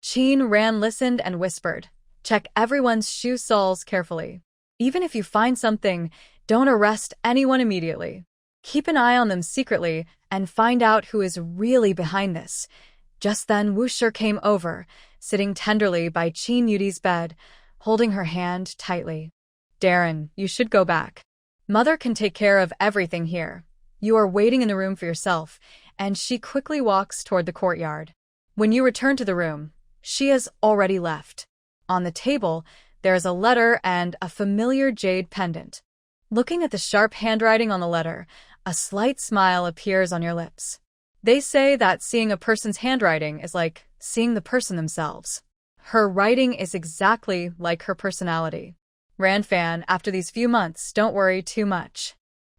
Qin Ran listened and whispered, "Check everyone's shoe soles carefully. Even if you find something, don't arrest anyone immediately. Keep an eye on them secretly and find out who is really behind this." Just then Wuxia came over, sitting tenderly by Qin Yudi's bed, holding her hand tightly. "Darren, you should go back. Mother can take care of everything here. You are waiting in the room for yourself," and she quickly walks toward the courtyard. When you return to the room, she has already left. On the table, there is a letter and a familiar jade pendant. Looking at the sharp handwriting on the letter, a slight smile appears on your lips. They say that seeing a person's handwriting is like seeing the person themselves. Her writing is exactly like her personality. Ranfan, after these few months, don't worry too much.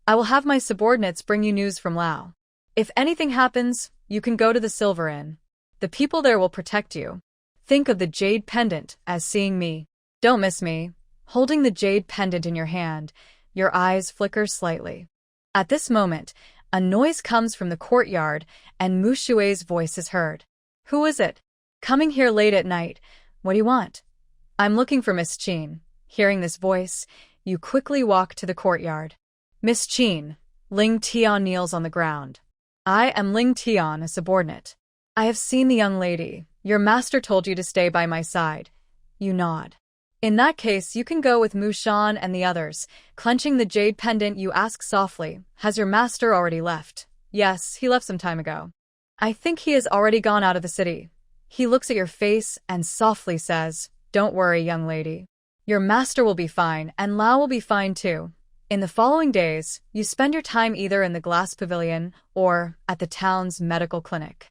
I will have my subordinates bring you news from Lao. If anything happens, you can go to the Silver Inn. The people there will protect you. Think of the jade pendant as seeing me. Don't miss me." Holding the jade pendant in your hand, your eyes flicker slightly. At this moment, a noise comes from the courtyard and Mu Shui's voice is heard. "Who is it? Coming here late at night. What do you want?" "I'm looking for Miss Qin." Hearing this voice, you quickly walk to the courtyard. "Miss Qin." Ling Tian kneels on the ground. "I am Ling Tian, a subordinate. I have seen the young lady. Your master told you to stay by my side." You nod. "In that case, you can go with Mu Shan and the others." Clenching the jade pendant, you ask softly, "Has your master already left?" "Yes, he left some time ago. I think he has already gone out of the city." He looks at your face and softly says, "Don't worry, young lady. Your master will be fine, and Lao will be fine too." In the following days, you spend your time either in the glass pavilion or at the town's medical clinic.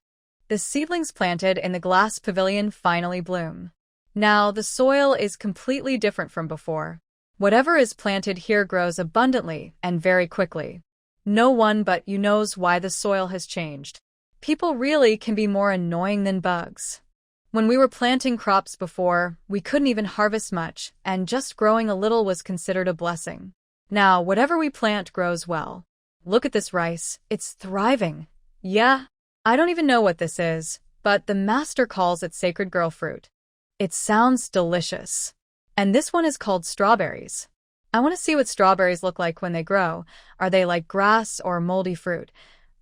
The seedlings planted in the glass pavilion finally bloom. Now, the soil is completely different from before. Whatever is planted here grows abundantly and very quickly. No one but you knows why the soil has changed. People really can be more annoying than bugs. When we were planting crops before, we couldn't even harvest much, and just growing a little was considered a blessing. Now, whatever we plant grows well. Look at this rice, it's thriving. Yeah, I don't even know what this is, but the master calls it sacred girl fruit. It sounds delicious. And this one is called strawberries. I want to see what strawberries look like when they grow. Are they like grass or moldy fruit?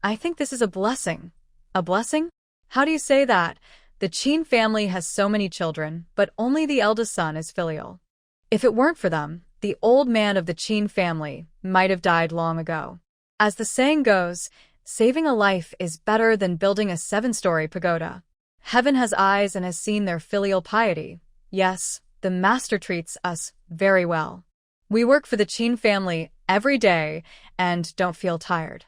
I think this is a blessing. A blessing? How do you say that? The Qin family has so many children, but only the eldest son is filial. If it weren't for them, the old man of the Qin family might have died long ago. As the saying goes, saving a life is better than building a 7-story pagoda. Heaven has eyes and has seen their filial piety. Yes, the master treats us very well. We work for the Qin family every day and don't feel tired.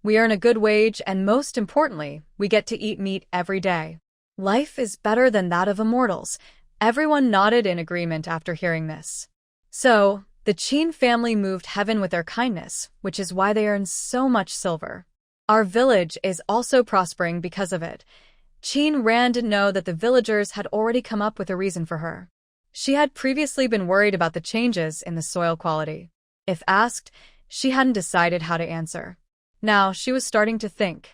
We earn a good wage and most importantly, we get to eat meat every day. Life is better than that of immortals. Everyone nodded in agreement after hearing this. So, the Qin family moved heaven with their kindness, which is why they earn so much silver. Our village is also prospering because of it. Qin Ran didn't know that the villagers had already come up with a reason for her. She had previously been worried about the changes in the soil quality. If asked, she hadn't decided how to answer. Now she was starting to think.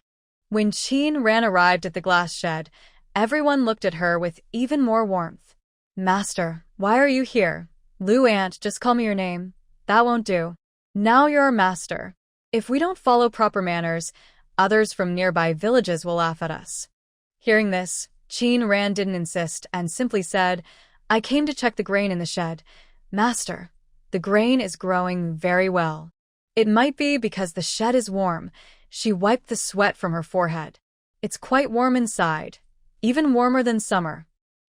When Qin Ran arrived at the glass shed, everyone looked at her with even more warmth. "Master, why are you here?" "Lu Aunt, just call me your name." "That won't do. Now you're our master. If we don't follow proper manners, others from nearby villages will laugh at us." Hearing this, Qin Ran didn't insist and simply said, "I came to check the grain in the shed. Master, the grain is growing very well." It might be because the shed is warm. She wiped the sweat from her forehead. It's quite warm inside, even warmer than summer.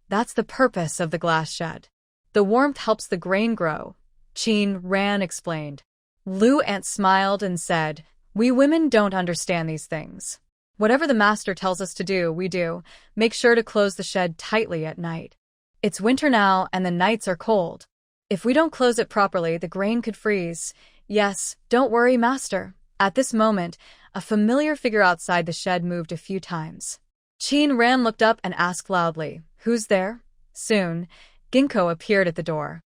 That's the purpose of the glass shed. The warmth helps the grain grow, Qin Ran explained. Lu Aunt smiled and said, "We women don't understand these things. Whatever the master tells us to do, we do. Make sure to close the shed tightly at night. It's winter now and the nights are cold. If we don't close it properly, the grain could freeze." "Yes, don't worry, master." At this moment, a familiar figure outside the shed moved a few times. Qin Ran looked up and asked loudly, "Who's there?" Soon, Ginkgo appeared at the door.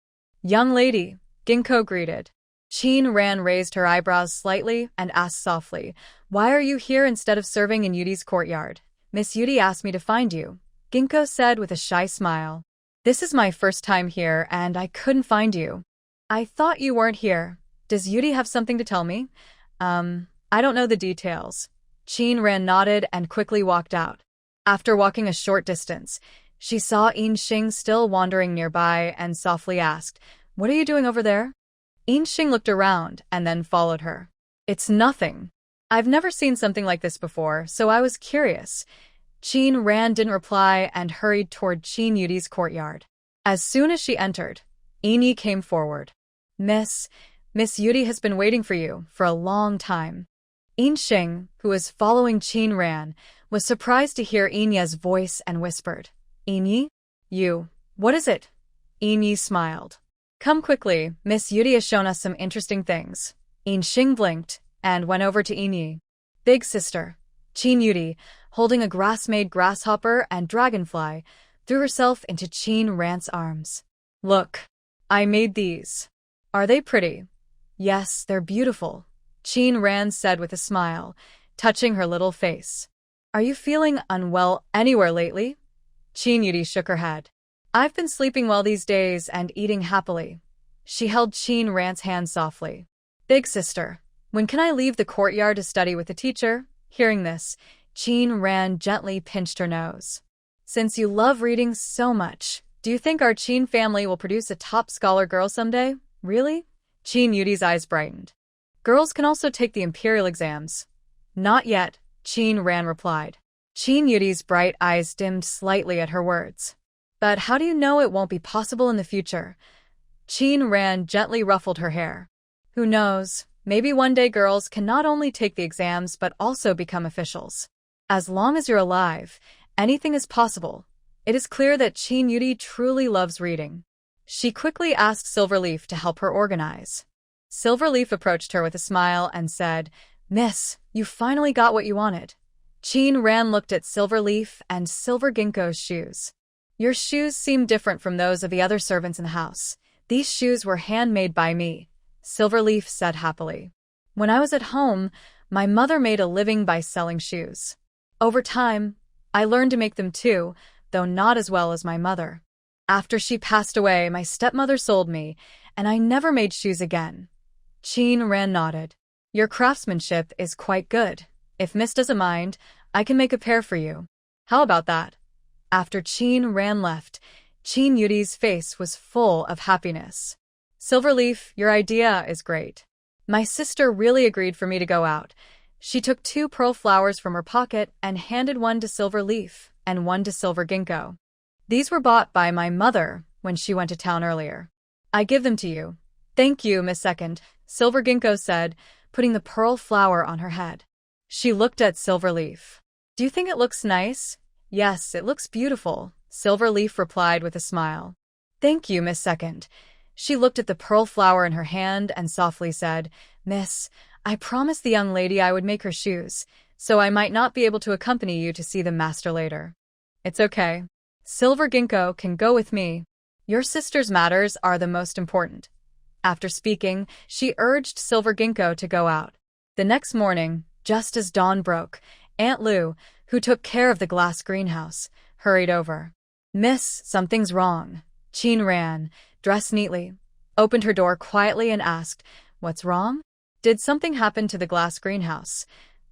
"Young lady," Ginkgo greeted. Qin Ran raised her eyebrows slightly and asked softly, "Why are you here instead of serving in Yudi's courtyard?" "Miss Yudi asked me to find you." Ginkgo said with a shy smile. This is my first time here, and I couldn't find you. I thought you weren't here. Does Yudi have something to tell me? I don't know the details. Ran nodded and quickly walked out. After walking a short distance, she saw Shing still wandering nearby and softly asked, "What are you doing over there?" Shing looked around and then followed her. "It's nothing. I've never seen something like this before, so I was curious." Ran didn't reply and hurried toward Yudi's courtyard. As soon as she entered, Yi came forward. Miss Yudi has been waiting for you for a long time." Shing, who was following Ran, was surprised to hear Inya's voice and whispered, "Yi? You, what is it?" Yi smiled. "Come quickly, Miss Yudi has shown us some interesting things." Shing blinked and went over to Yi. "Big sister." Yudi, holding a grass-made grasshopper and dragonfly, threw herself into Ran's arms. "Look, I made these. Are they pretty?" "Yes, they're beautiful," Ran said with a smile, touching her little face. "Are you feeling unwell anywhere lately?" Yudi shook her head. "I've been sleeping well these days and eating happily." She held Ran's hand softly. "Big sister, when can I leave the courtyard to study with the teacher?" Hearing this, Ran gently pinched her nose. "Since you love reading so much, do you think our family will produce a top scholar girl someday? Really?" Yudi's eyes brightened. "Girls can also take the imperial exams." "Not yet," Ran replied. Yudi's bright eyes dimmed slightly at her words. "But how do you know it won't be possible in the future?" Ran gently ruffled her hair. "Who knows? Maybe one day girls can not only take the exams but also become officials. As long as you're alive, anything is possible." It is clear that Yudi truly loves reading. She quickly asked Silverleaf to help her organize. Silverleaf approached her with a smile and said, "Miss, you finally got what you wanted." Ran looked at Silverleaf and Silver Ginkgo's shoes. "Your shoes seem different from those of the other servants in the house. These shoes were handmade by me," Silverleaf said happily. "When I was at home, my mother made a living by selling shoes. Over time, I learned to make them too, though not as well as my mother. After she passed away, my stepmother sold me, and I never made shoes again." Ran nodded. "Your craftsmanship is quite good. If Miss doesn't mind, I can make a pair for you. How about that?" After Ran left, Yudi's face was full of happiness. "Silverleaf, your idea is great. My sister really agreed for me to go out." She took 2 pearl flowers from her pocket and handed one to Silverleaf and one to Silver Ginkgo. "These were bought by my mother when she went to town earlier. I give them to you." "Thank you, Miss Second," Silver Ginkgo said, putting the pearl flower on her head. She looked at Silverleaf. "Do you think it looks nice?" "Yes, it looks beautiful," Silverleaf replied with a smile. "Thank you, Miss Second." She looked at the pearl flower in her hand and softly said, "Miss, I promised the young lady I would make her shoes, so I might not be able to accompany you to see the master later." "It's okay. Silver Ginkgo can go with me. Your sister's matters are the most important." After speaking, she urged Silver Ginkgo to go out. The next morning, just as dawn broke, Aunt Lu, who took care of the glass greenhouse, hurried over. "Miss, something's wrong." Ran, dressed neatly, opened her door quietly and asked, "What's wrong?" "Did something happen to the glass greenhouse?"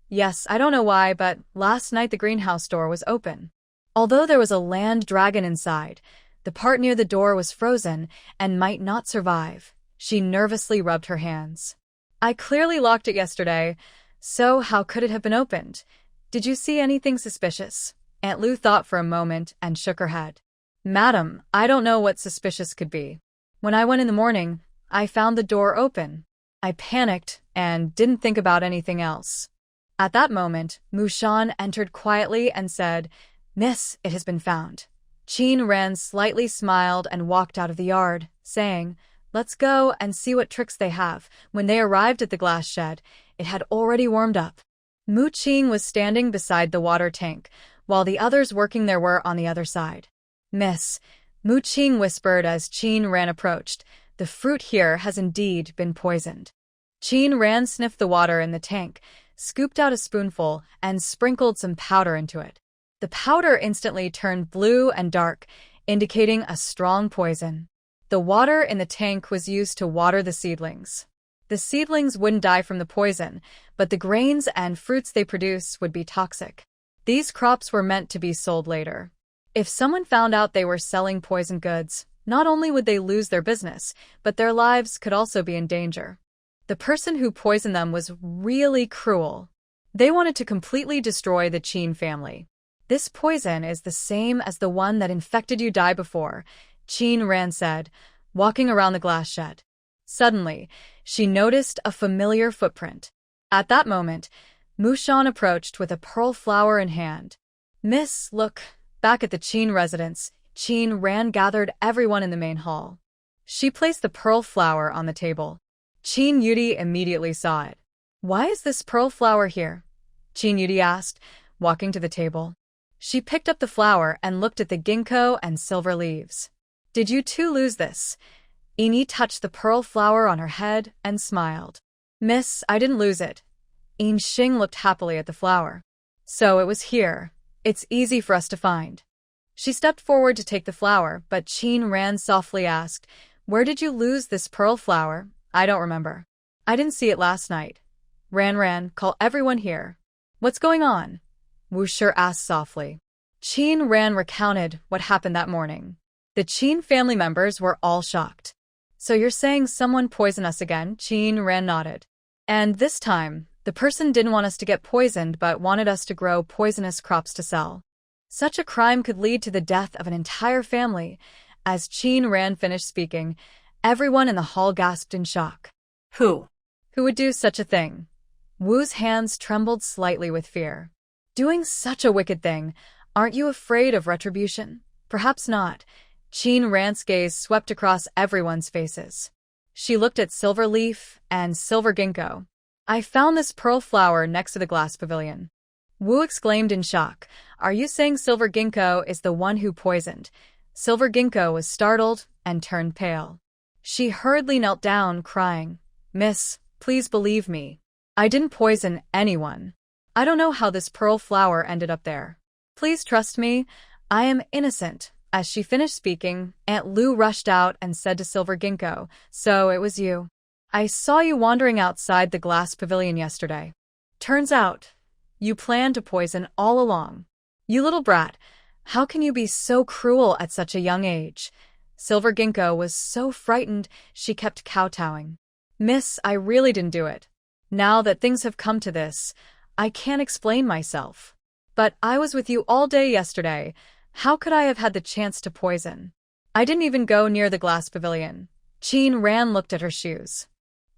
"Yes, I don't know why, but last night the greenhouse door was open. Although there was a land dragon inside, the part near the door was frozen and might not survive." She nervously rubbed her hands. "I clearly locked it yesterday, so how could it have been opened? Did you see anything suspicious?" Aunt Lu thought for a moment and shook her head. "Madam, I don't know what suspicious could be. When I went in the morning, I found the door open. I panicked and didn't think about anything else." At that moment, Mushan entered quietly and said, "Miss, it has been found." Ran slightly smiled and walked out of the yard, saying, "Let's go and see what tricks they have." When they arrived at the glass shed, it had already warmed up. Mu Qing was standing beside the water tank, while the others working there were on the other side. "Miss," Mu Qing whispered as Ran approached, "the fruit here has indeed been poisoned." Ran sniffed the water in the tank, scooped out a spoonful, and sprinkled some powder into it. The powder instantly turned blue and dark, indicating a strong poison. The water in the tank was used to water the seedlings. The seedlings wouldn't die from the poison, but the grains and fruits they produce would be toxic. These crops were meant to be sold later. If someone found out they were selling poison goods, not only would they lose their business, but their lives could also be in danger. The person who poisoned them was really cruel. They wanted to completely destroy the Qin family. This poison is the same as the one that infected you die before, Qin Ran said, walking around the glass shed. Suddenly, she noticed a familiar footprint. At that moment, Mushan approached with a pearl flower in hand. "Miss, look." Back at the Qin residence, Qin Ran gathered everyone in the main hall. She placed the pearl flower on the table. Qin Yudi immediately saw it. "Why is this pearl flower here?" Qin Yudi asked, walking to the table. She picked up the flower and looked at the ginkgo and silver leaves. "Did you too lose this?" Ini touched the pearl flower on her head and smiled. "Miss, I didn't lose it." In Xing looked happily at the flower. "So it was here. It's easy for us to find." She stepped forward to take the flower, but Qin Ran softly asked, "Where did you lose this pearl flower?" "I don't remember. I didn't see it last night." Ran, call everyone here." "What's going on?" Wu Shi asked softly. Qin Ran recounted what happened that morning. The Qin family members were all shocked. "So you're saying someone poisoned us again?" Qin Ran nodded. "And this time, the person didn't want us to get poisoned but wanted us to grow poisonous crops to sell. Such a crime could lead to the death of an entire family." As Qin Ran finished speaking, everyone in the hall gasped in shock. Who would do such a thing?" Wu's hands trembled slightly with fear. "Doing such a wicked thing, aren't you afraid of retribution?" "Perhaps not." Qin Ran's gaze swept across everyone's faces. She looked at Silver Leaf and Silver Ginkgo. "I found this pearl flower next to the glass pavilion." Wu exclaimed in shock. "Are you saying Silver Ginkgo is the one who poisoned?" Silver Ginkgo was startled and turned pale. She hurriedly knelt down, crying, "Miss, please believe me. I didn't poison anyone. I don't know how this pearl flower ended up there. Please trust me. I am innocent." As she finished speaking, Aunt Lu rushed out and said to Silver Ginkgo, "So it was you. I saw you wandering outside the glass pavilion yesterday. Turns out, you planned to poison all along. You little brat, how can you be so cruel at such a young age?" Silver Ginkgo was so frightened she kept kowtowing. "Miss, I really didn't do it. Now that things have come to this, I can't explain myself. But I was with you all day yesterday. How could I have had the chance to poison? I didn't even go near the glass pavilion." Qin Ran looked at her shoes.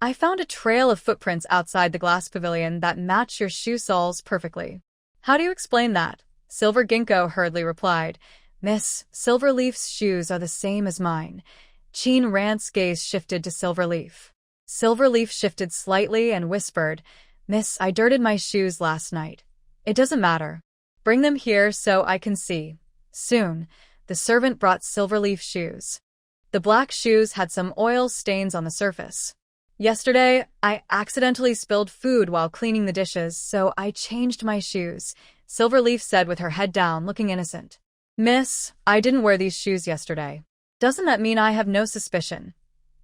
"I found a trail of footprints outside the glass pavilion that match your shoe soles perfectly." "How do you explain that?" Silver Ginkgo hurriedly replied, "Miss, Silver Leaf's shoes are the same as mine." Qin Ran's gaze shifted to Silver Leaf. Silver Leaf shifted slightly and whispered, "Miss, I dirted my shoes last night. It doesn't matter. Bring them here so I can see." Soon, the servant brought Silver Leaf shoes. The black shoes had some oil stains on the surface. "Yesterday, I accidentally spilled food while cleaning the dishes, so I changed my shoes," Silver Leaf said with her head down, looking innocent. "Miss, I didn't wear these shoes yesterday. Doesn't that mean I have no suspicion?"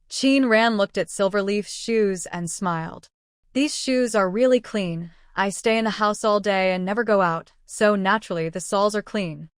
Qin Ran looked at Silver Leaf's shoes and smiled. "These shoes are really clean. I stay in the house all day and never go out, so naturally the soles are clean."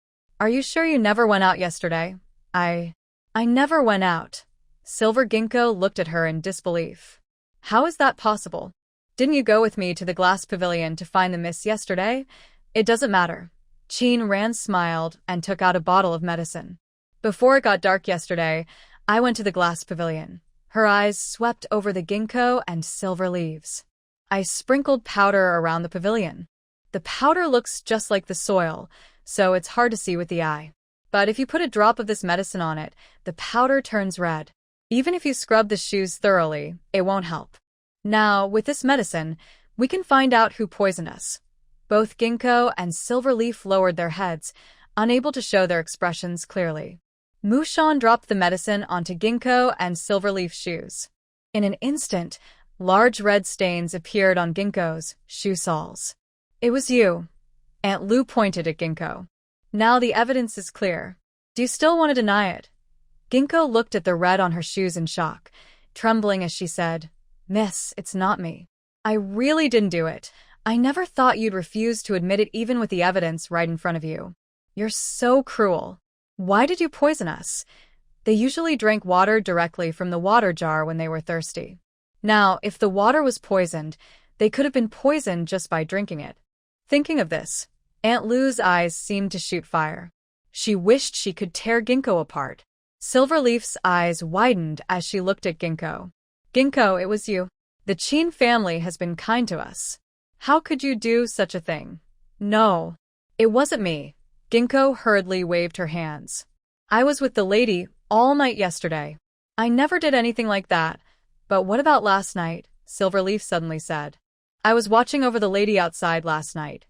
"Are you sure you never went out yesterday?" I never went out." Silver Ginkgo looked at her in disbelief. "How is that possible? Didn't you go with me to the glass pavilion to find the miss yesterday?" "It doesn't matter." Qin Ran smiled and took out a bottle of medicine. "Before it got dark yesterday, I went to the glass pavilion." Her eyes swept over the ginkgo and silver leaves. "I sprinkled powder around the pavilion. The powder looks just like the soil, so it's hard to see with the eye. But if you put a drop of this medicine on it, the powder turns red. Even if you scrub the shoes thoroughly, it won't help. Now, with this medicine, we can find out who poisoned us." Both Ginkgo and Silverleaf lowered their heads, unable to show their expressions clearly. Mushan dropped the medicine onto Ginkgo and Silverleaf's shoes. In an instant, large red stains appeared on Ginkgo's shoe soles. "It was you." Aunt Lu pointed at Ginkgo. Now the evidence is clear. Do you still want to deny it? Ginkgo looked at the red on her shoes in shock, trembling as she said, Miss, it's not me. I really didn't do it. I never thought you'd refuse to admit it even with the evidence right in front of you. You're so cruel. Why did you poison us? They usually drank water directly from the water jar when they were thirsty. Now, if the water was poisoned, they could have been poisoned just by drinking it. Thinking of this, Aunt Lu's eyes seemed to shoot fire. She wished she could tear Ginkgo apart. Silverleaf's eyes widened as she looked at Ginkgo. Ginkgo, it was you. The Qin family has been kind to us. How could you do such a thing? No, it wasn't me. Ginkgo hurriedly waved her hands. I was with the lady all night yesterday. I never did anything like that. But what about last night? Silverleaf suddenly said. I was watching over the lady outside last night.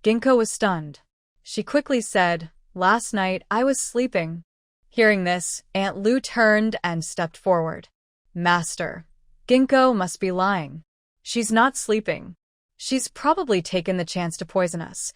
Ginkgo was stunned. She quickly said, Last night I was sleeping. Hearing this, Aunt Lu turned and stepped forward. Master, Ginkgo must be lying. She's not sleeping. She's probably taken the chance to poison us.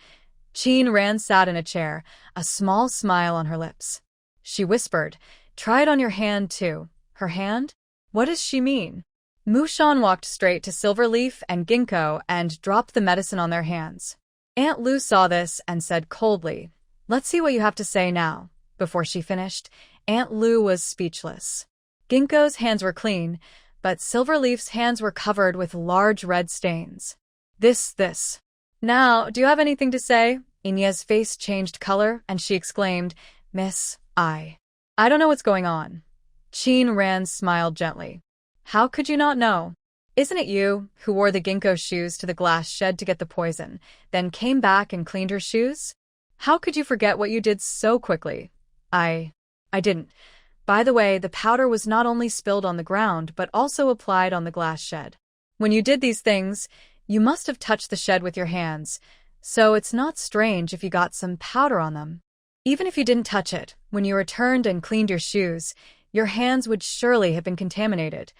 Qin Ran sat in a chair, a small smile on her lips. She whispered, Try it on your hand too. Her hand? What does she mean? Mushan walked straight to Silverleaf and Ginkgo and dropped the medicine on their hands. Aunt Lu saw this and said coldly, Let's see what you have to say now. Before she finished, Aunt Lu was speechless. Ginkgo's hands were clean, but Silverleaf's hands were covered with large red stains. This. Now, do you have anything to say? Inya's face changed color, and she exclaimed, Miss, I don't know what's going on. Qin Ran smiled gently. How could you not know? Isn't it you who wore the ginkgo shoes to the glass shed to get the poison, then came back and cleaned her shoes? How could you forget what you did so quickly? I didn't. By the way, the powder was not only spilled on the ground, but also applied on the glass shed. When you did these things, you must have touched the shed with your hands, so it's not strange if you got some powder on them. Even if you didn't touch it, when you returned and cleaned your shoes, your hands would surely have been contaminated.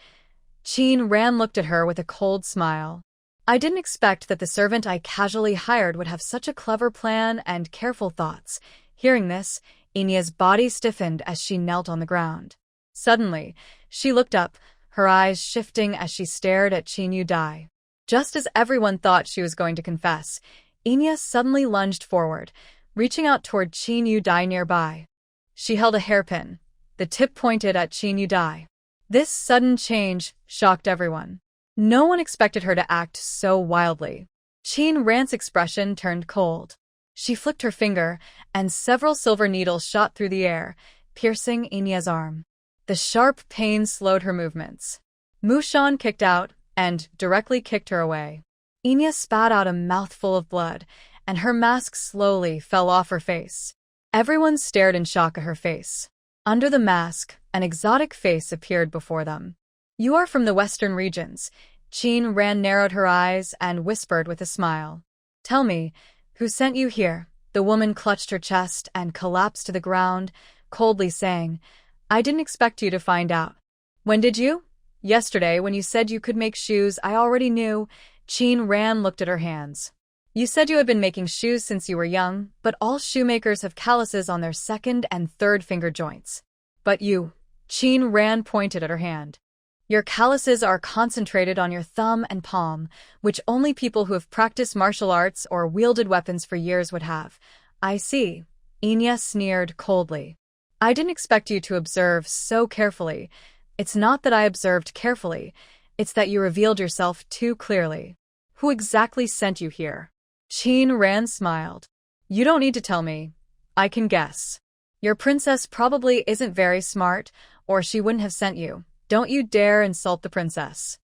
Qin Ran looked at her with a cold smile. I didn't expect that the servant I casually hired would have such a clever plan and careful thoughts. Hearing this, Inya's body stiffened as she knelt on the ground. Suddenly, she looked up, her eyes shifting as she stared at Qin Yu Dai. Just as everyone thought she was going to confess, Inya suddenly lunged forward, reaching out toward Qin Yu Dai nearby. She held a hairpin. The tip pointed at Qin Yu Dai. This sudden change shocked everyone. No one expected her to act so wildly. Qin Ran's expression turned cold. She flicked her finger, and several silver needles shot through the air, piercing Inya's arm. The sharp pain slowed her movements. Mushan kicked out and directly kicked her away. Inya spat out a mouthful of blood, and her mask slowly fell off her face. Everyone stared in shock at her face. Under the mask, an exotic face appeared before them. You are from the Western regions. Qin Ran narrowed her eyes and whispered with a smile. Tell me, who sent you here? The woman clutched her chest and collapsed to the ground, coldly saying, I didn't expect you to find out. When did you? Yesterday, when you said you could make shoes, I already knew. Qin Ran looked at her hands. You said you had been making shoes since you were young, but all shoemakers have calluses on their second and third finger joints. But you, Qin Ran pointed at her hand. Your calluses are concentrated on your thumb and palm, which only people who have practiced martial arts or wielded weapons for years would have. I see. Inya sneered coldly. I didn't expect you to observe so carefully. It's not that I observed carefully, it's that you revealed yourself too clearly. Who exactly sent you here? Qin Ran smiled. You don't need to tell me. I can guess. Your princess probably isn't very smart, or she wouldn't have sent you. Don't you dare insult the princess.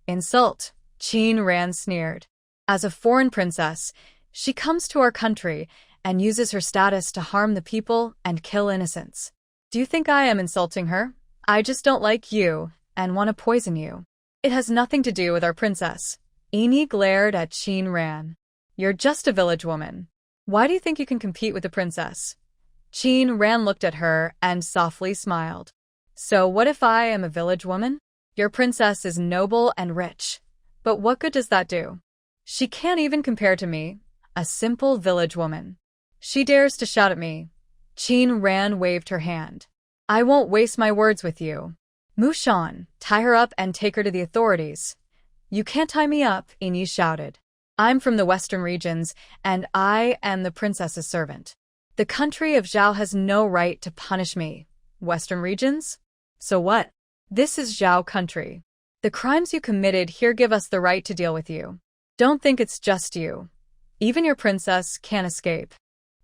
Insult? Qin Ran sneered. As a foreign princess, she comes to our country and uses her status to harm the people and kill innocents. Do you think I am insulting her? I just don't like you and want to poison you. It has nothing to do with our princess. Ini glared at Qin Ran. You're just a village woman. Why do you think you can compete with the princess? Qin Ran looked at her and softly smiled. So what if I am a village woman? Your princess is noble and rich. But what good does that do? She can't even compare to me. a simple village woman. She dares to shout at me. Qin Ran waved her hand. I won't waste my words with you. Mushan, tie her up and take her to the authorities. You can't tie me up, Yi shouted. I'm from the western regions, and I am the princess's servant. The country of Zhao has no right to punish me. Western regions? So what? This is Zhao country. The crimes you committed here give us the right to deal with you. Don't think it's just you. Even your princess can't escape.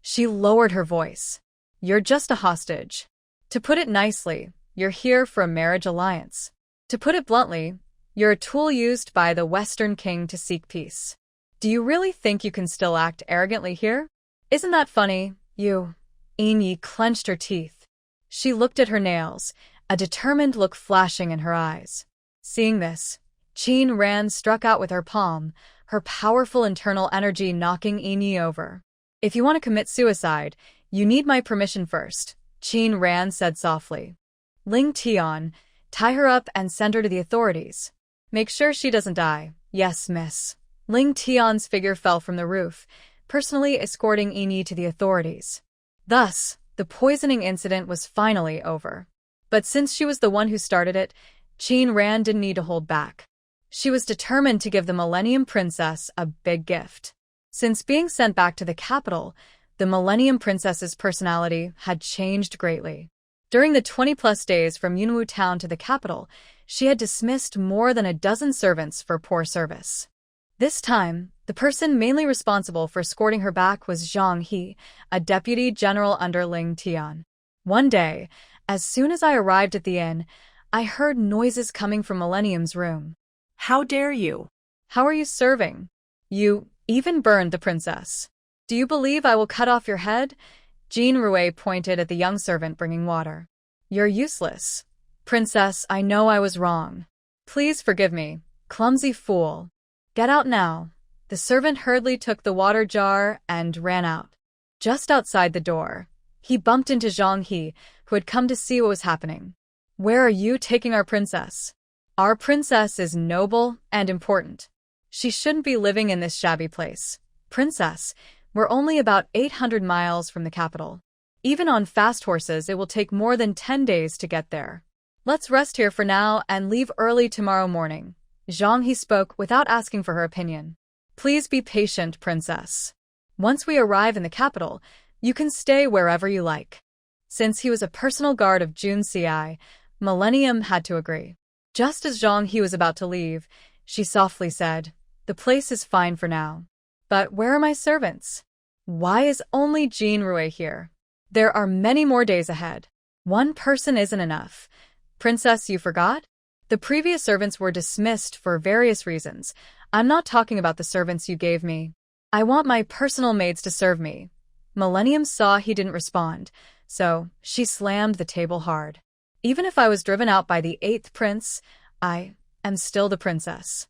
She lowered her voice. You're just a hostage. To put it nicely, you're here for a marriage alliance. To put it bluntly, you're a tool used by the Western king to seek peace. Do you really think you can still act arrogantly here? Isn't that funny, you? Yi clenched her teeth. She looked at her nails, a determined look flashing in her eyes. Seeing this, Qin Ran struck out with her palm, her powerful internal energy knocking Yi over. If you want to commit suicide, you need my permission first, Qin Ran said softly. Ling Tian, tie her up and send her to the authorities. Make sure she doesn't die. Yes, miss. Ling Tian's figure fell from the roof, personally escorting Yi to the authorities. Thus, the poisoning incident was finally over. But since she was the one who started it, Qin Ran didn't need to hold back. She was determined to give the Millennium Princess a big gift. Since being sent back to the capital, the Millennium Princess's personality had changed greatly. During the 20-plus days from Yunwu town to the capital, she had dismissed more than a dozen servants for poor service. This time, the person mainly responsible for escorting her back was Zhang He, a deputy general under Ling Tian. One day, as soon as I arrived at the inn, I heard noises coming from Millennium's room. How dare you? How are you serving? You even burned the princess. Do you believe I will cut off your head? Jean Rouet pointed at the young servant bringing water. You're useless. Princess, I know I was wrong. Please forgive me, clumsy fool. Get out now. The servant hurriedly took the water jar and ran out. Just outside the door, he bumped into Zhang He, who had come to see what was happening. Where are you taking our princess? Our princess is noble and important. She shouldn't be living in this shabby place. Princess, we're only about 800 miles from the capital. Even on fast horses, it will take more than 10 days to get there. Let's rest here for now and leave early tomorrow morning. Zhang He spoke without asking for her opinion. Please be patient, princess. Once we arrive in the capital, you can stay wherever you like. Since he was a personal guard of Jun Ci, Millennium had to agree. Just as Zhang He was about to leave, she softly said, The place is fine for now. But where are my servants? Why is only Jean Rouet here? There are many more days ahead. One person isn't enough. Princess, you forgot? The previous servants were dismissed for various reasons. I'm not talking about the servants you gave me. I want my personal maids to serve me. Millennium saw he didn't respond, so she slammed the table hard. Even if I was driven out by the 8th prince, I am still the princess.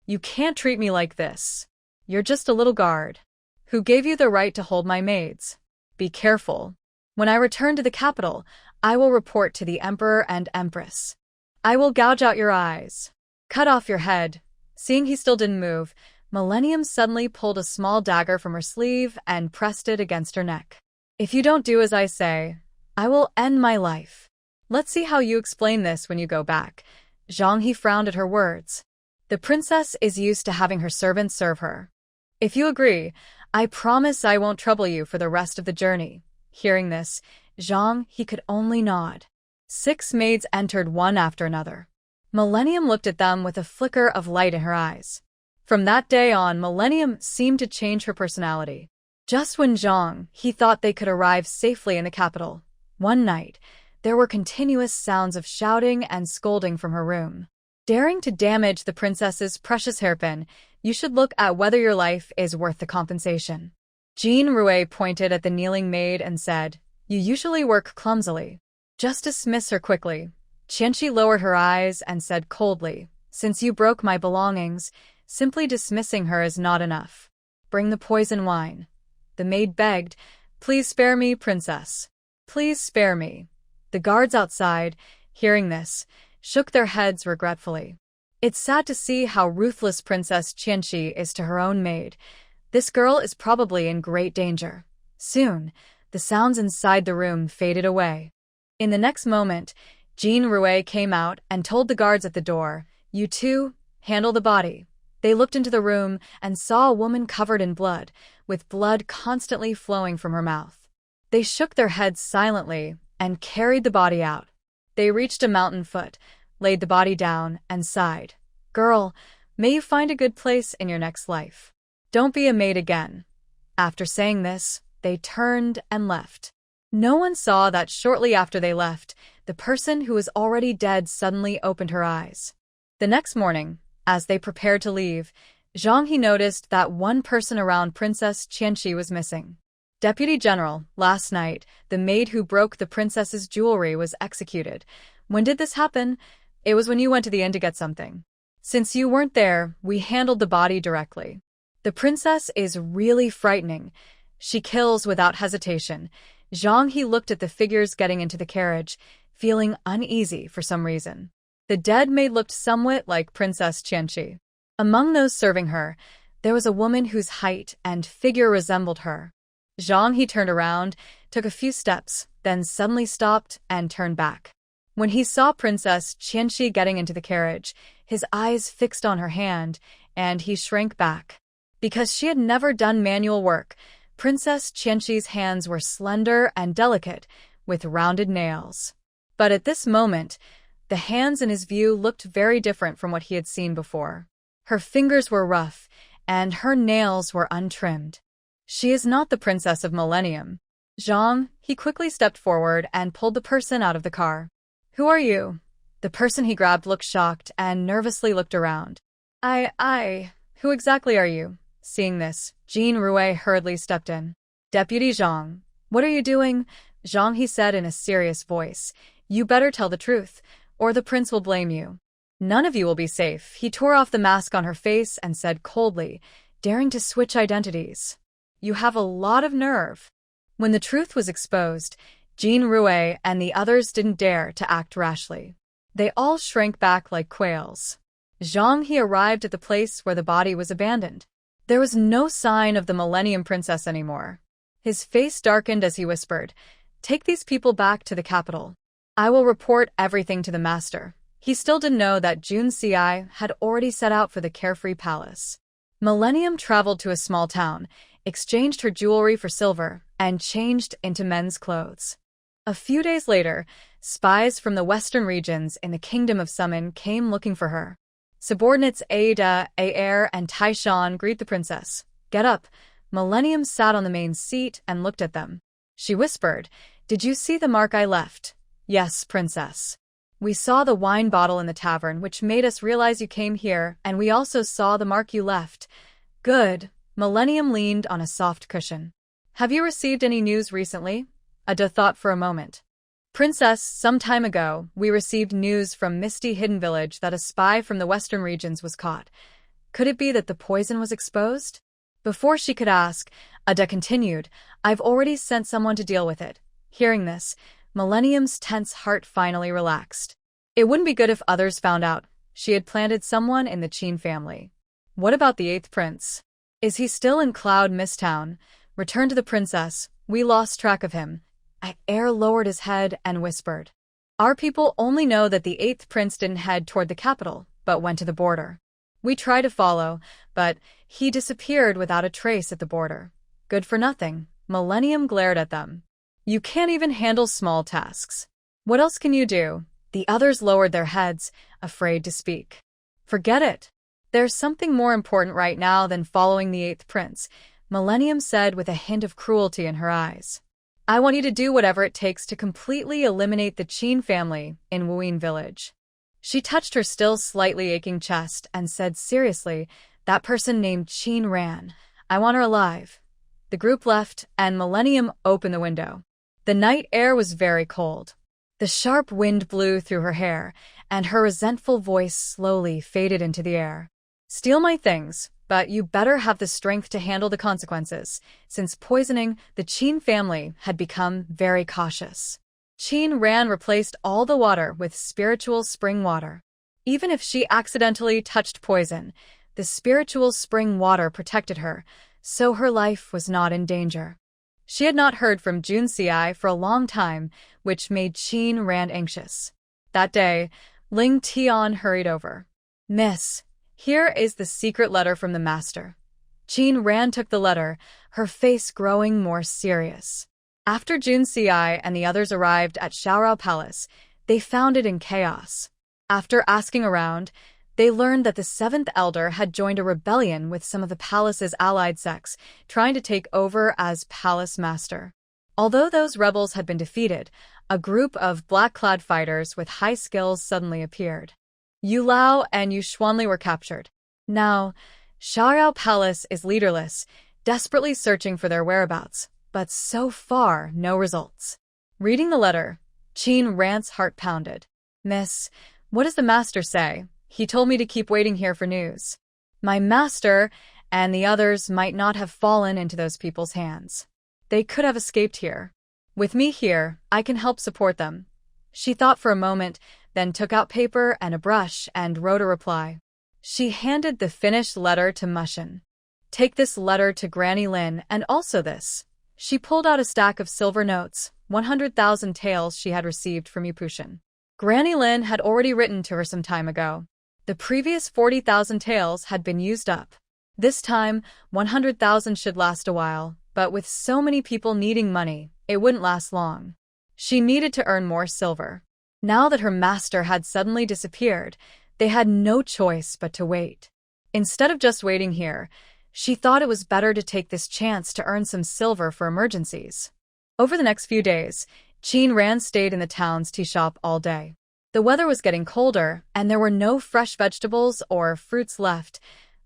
You can't treat me like this. You're just a little guard. Who gave you the right to hold my maids? Be careful. When I return to the capital, I will report to the emperor and empress. I will gouge out your eyes. Cut off your head. Seeing he still didn't move, Millennium suddenly pulled a small dagger from her sleeve and pressed it against her neck. If you don't do as I say, I will end my life. Let's see how you explain this when you go back. Zhang He frowned at her words. The princess is used to having her servants serve her. If you agree, I promise I won't trouble you for the rest of the journey. Hearing this, Zhang He could only nod. 6 maids entered one after another. Millennium looked at them with a flicker of light in her eyes. From that day on, Millennium seemed to change her personality. Just when Zhang He thought they could arrive safely in the capital, one night, there were continuous sounds of shouting and scolding from her room. Daring to damage the princess's precious hairpin, you should look at whether your life is worth the compensation. Jean Rouet pointed at the kneeling maid and said, You usually work clumsily. Just dismiss her quickly. Qianqi lowered her eyes and said coldly, Since you broke my belongings, simply dismissing her is not enough. Bring the poison wine. The maid begged, Please spare me, princess. Please spare me. The guards outside, hearing this, shook their heads regretfully. It's sad to see how ruthless Princess Qianqi is to her own maid, This girl is probably in great danger. Soon, the sounds inside the room faded away. In the next moment, Jean Rouet came out and told the guards at the door, "You two, handle the body." They looked into the room and saw a woman covered in blood, with blood constantly flowing from her mouth. They shook their heads silently and carried the body out. They reached a mountain foot, laid the body down, and sighed. "Girl, may you find a good place in your next life. Don't be a maid again." After saying this, they turned and left. No one saw that shortly after they left, the person who was already dead suddenly opened her eyes. The next morning, as they prepared to leave, Zhang He noticed that one person around Princess Qianxi was missing. Deputy General, last night, the maid who broke the princess's jewelry was executed. When did this happen? It was when you went to the inn to get something. Since you weren't there, we handled the body directly. The princess is really frightening. She kills without hesitation. Zhang He looked at the figures getting into the carriage, feeling uneasy for some reason. The dead maid looked somewhat like Princess Qianxi. Among those serving her, there was a woman whose height and figure resembled her. Zhang He turned around, took a few steps, then suddenly stopped and turned back. When he saw Princess Qianxi getting into the carriage, his eyes fixed on her hand, and he shrank back. Because she had never done manual work, Princess Qianxi's hands were slender and delicate, with rounded nails. But at this moment, the hands in his view looked very different from what he had seen before. Her fingers were rough, and her nails were untrimmed. She is not the Princess of Millennium. Zhang, he quickly stepped forward and pulled the person out of the car. "Who are you?" The person he grabbed looked shocked and nervously looked around. Who exactly are you?" Seeing this, Jean Rouet hurriedly stepped in. "Deputy Zhang, what are you doing?" Zhang, he said in a serious voice. "You better tell the truth, or the prince will blame you. None of you will be safe." He tore off the mask on her face and said coldly, daring to switch identities. "You have a lot of nerve." When the truth was exposed, Jean Rouet and the others didn't dare to act rashly. They all shrank back like quails. Zhang He arrived at the place where the body was abandoned. There was no sign of the Millennium Princess anymore. His face darkened as he whispered, "Take these people back to the capital. I will report everything to the master." He still didn't know that Jun Si had already set out for the carefree palace. Millennium traveled to a small town, exchanged her jewelry for silver, and changed into men's clothes. A few days later, spies from the western regions in the Kingdom of Summon came looking for her. Subordinates Ada, Aer, and Taishan greet the princess. "Get up." Millennium sat on the main seat and looked at them. She whispered, "Did you see the mark I left?" "Yes, princess. We saw the wine bottle in the tavern, which made us realize you came here, and we also saw the mark you left." "Good." Millennium leaned on a soft cushion. "Have you received any news recently?" Ada thought for a moment. "Princess, some time ago, we received news from Misty Hidden Village that a spy from the western regions was caught. Could it be that the poison was exposed?" Before she could ask, Ada continued, "I've already sent someone to deal with it." Hearing this, Millennium's tense heart finally relaxed. It wouldn't be good if others found out. She had planted someone in the Qin family. "What about the 8th prince? Is he still in Cloud Mist Town?" "Return to the princess. We lost track of him." Aer lowered his head and whispered, "Our people only know that the 8th prince didn't head toward the capital, but went to the border. We tried to follow, but he disappeared without a trace at the border." "Good for nothing." Millennium glared at them. "You can't even handle small tasks. What else can you do?" The others lowered their heads, afraid to speak. "Forget it. There's something more important right now than following the 8th prince," Millennium said with a hint of cruelty in her eyes. "I want you to do whatever it takes to completely eliminate the Qin family in Wuyin village." She touched her still slightly aching chest and said seriously, "That person named Qin ran. I want her alive." The group left, and Millennium opened the window. The night air was very cold. The sharp wind blew through her hair, and her resentful voice slowly faded into the air. "Steal my things, but you better have the strength to handle the consequences." Since poisoning, the Qin family had become very cautious. Qin Ran replaced all the water with spiritual spring water. Even if she accidentally touched poison, the spiritual spring water protected her, so her life was not in danger. She had not heard from Junci for a long time, which made Qin Ran anxious. That day, Ling Tian hurried over. "Miss, here is the secret letter from the master." Qin Ran took the letter, her face growing more serious. After Junci and the others arrived at Xiaorao Palace, they found it in chaos. After asking around, they learned that the seventh elder had joined a rebellion with some of the palace's allied sects, trying to take over as palace master. Although those rebels had been defeated, a group of black-clad fighters with high skills suddenly appeared. Yu Lao and Yu Xuanli were captured. Now, Xiaorao Palace is leaderless, desperately searching for their whereabouts, but so far, no results. Reading the letter, Qin Ran's heart pounded. "Miss, what does the master say? He told me to keep waiting here for news." "My master and the others might not have fallen into those people's hands. They could have escaped here. With me here, I can help support them." She thought for a moment, then took out paper and a brush and wrote a reply. She handed the finished letter to Mushin. "Take this letter to Granny Lin and also this." She pulled out a stack of silver notes, 100,000 taels she had received from Yupushin. Granny Lin had already written to her some time ago. The previous 40,000 taels had been used up. This time, 100,000 should last a while, but with so many people needing money, it wouldn't last long. She needed to earn more silver. Now that her master had suddenly disappeared, they had no choice but to wait. Instead of just waiting here, she thought it was better to take this chance to earn some silver for emergencies. Over the next few days, Qin Ran stayed in the town's tea shop all day. The weather was getting colder, and there were no fresh vegetables or fruits left,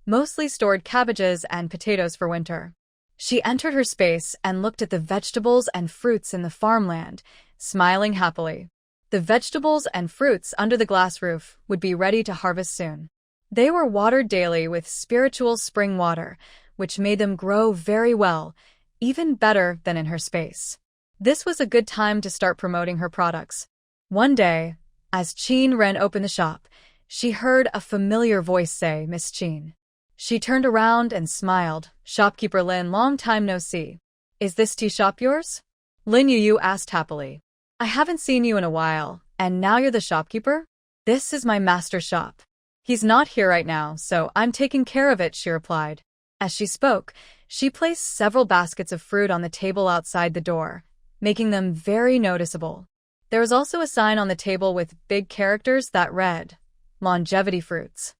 mostly stored cabbages and potatoes for winter. She entered her space and looked at the vegetables and fruits in the farmland, smiling happily. The vegetables and fruits under the glass roof would be ready to harvest soon. They were watered daily with spiritual spring water, which made them grow very well, even better than in her space. This was a good time to start promoting her products. One day, as Qin Ran opened the shop, she heard a familiar voice say, "Miss Qin." She turned around and smiled. "Shopkeeper Lin, long time no see. Is this tea shop yours?" Lin Yu asked happily. "I haven't seen you in a while, and now you're the shopkeeper?" "This is my master's shop. He's not here right now, so I'm taking care of it," she replied. As she spoke, she placed several baskets of fruit on the table outside the door, making them very noticeable. There was also a sign on the table with big characters that read, "Longevity fruits."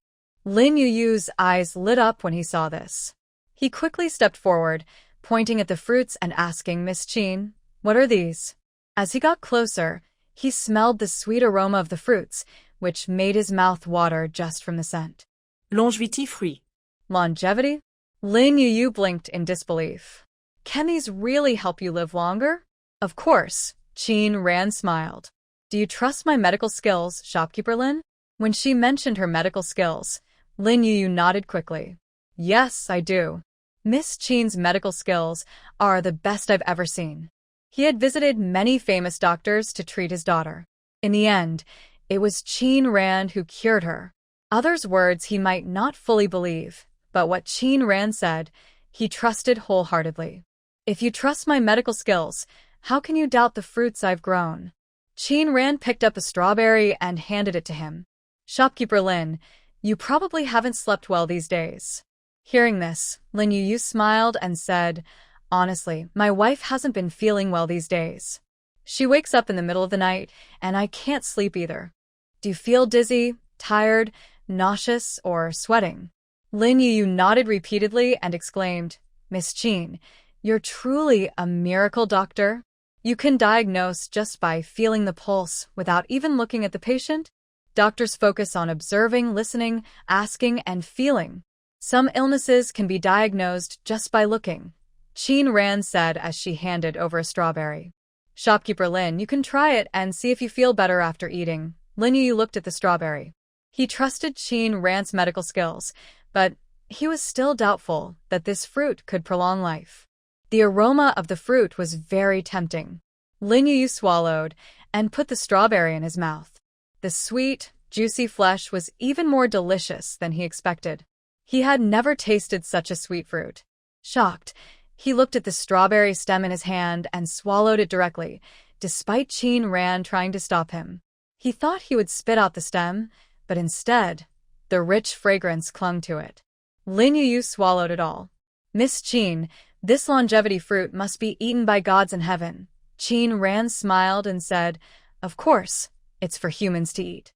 Lin Yu's eyes lit up when he saw this. He quickly stepped forward, pointing at the fruits and asking, "Miss Qin, what are these?" As he got closer, he smelled the sweet aroma of the fruits, which made his mouth water just from the scent. Longevity fruit. Longevity? Lin Yu blinked in disbelief. "Can these really help you live longer?" "Of course," Qin Ran smiled. "Do you trust my medical skills, shopkeeper Lin?" When she mentioned her medical skills, Lin Yu nodded quickly. "Yes, I do. Miss Qin's medical skills are the best I've ever seen." He had visited many famous doctors to treat his daughter. In the end, it was Qin Ran who cured her. Others' words he might not fully believe, but what Qin Ran said, he trusted wholeheartedly. "If you trust my medical skills, how can you doubt the fruits I've grown?" Qin Ran picked up a strawberry and handed it to him. "Shopkeeper Lin, you probably haven't slept well these days." Hearing this, Lin Yu smiled and said, "Honestly, my wife hasn't been feeling well these days. She wakes up in the middle of the night, and I can't sleep either." "Do you feel dizzy, tired, nauseous, or sweating?" Lin Yu nodded repeatedly and exclaimed, "Miss Qin, you're truly a miracle doctor. You can diagnose just by feeling the pulse without even looking at the patient. Doctors focus on observing, listening, asking, and feeling. Some illnesses can be diagnosed just by looking," Qin Ran said as she handed over a strawberry. "Shopkeeper Lin, you can try it and see if you feel better after eating." Lin Yu looked at the strawberry. He trusted Qin Ran's medical skills, but he was still doubtful that this fruit could prolong life. The aroma of the fruit was very tempting. Lin Yu swallowed and put the strawberry in his mouth. The sweet, juicy flesh was even more delicious than he expected. He had never tasted such a sweet fruit. Shocked, he looked at the strawberry stem in his hand and swallowed it directly, despite Qin Ran trying to stop him. He thought he would spit out the stem, but instead, the rich fragrance clung to it. Lin Yuyu swallowed it all. Miss Qin, this longevity fruit must be eaten by gods in heaven. Qin Ran smiled and said, of course, it's for humans to eat.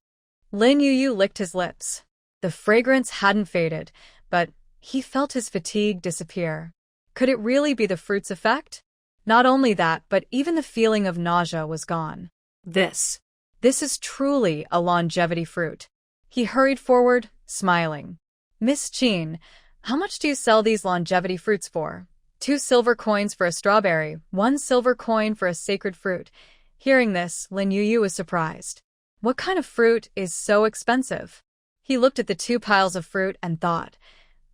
Lin Yuyu licked his lips. The fragrance hadn't faded, but he felt his fatigue disappear. Could it really be the fruit's effect? Not only that, but even the feeling of nausea was gone. This is truly a longevity fruit. He hurried forward, smiling. Miss Qin, how much do you sell these longevity fruits for? 2 silver coins for a strawberry, 1 silver coin for a sacred fruit. Hearing this, Lin Yuyu was surprised. What kind of fruit is so expensive? He looked at the 2 piles of fruit and thought,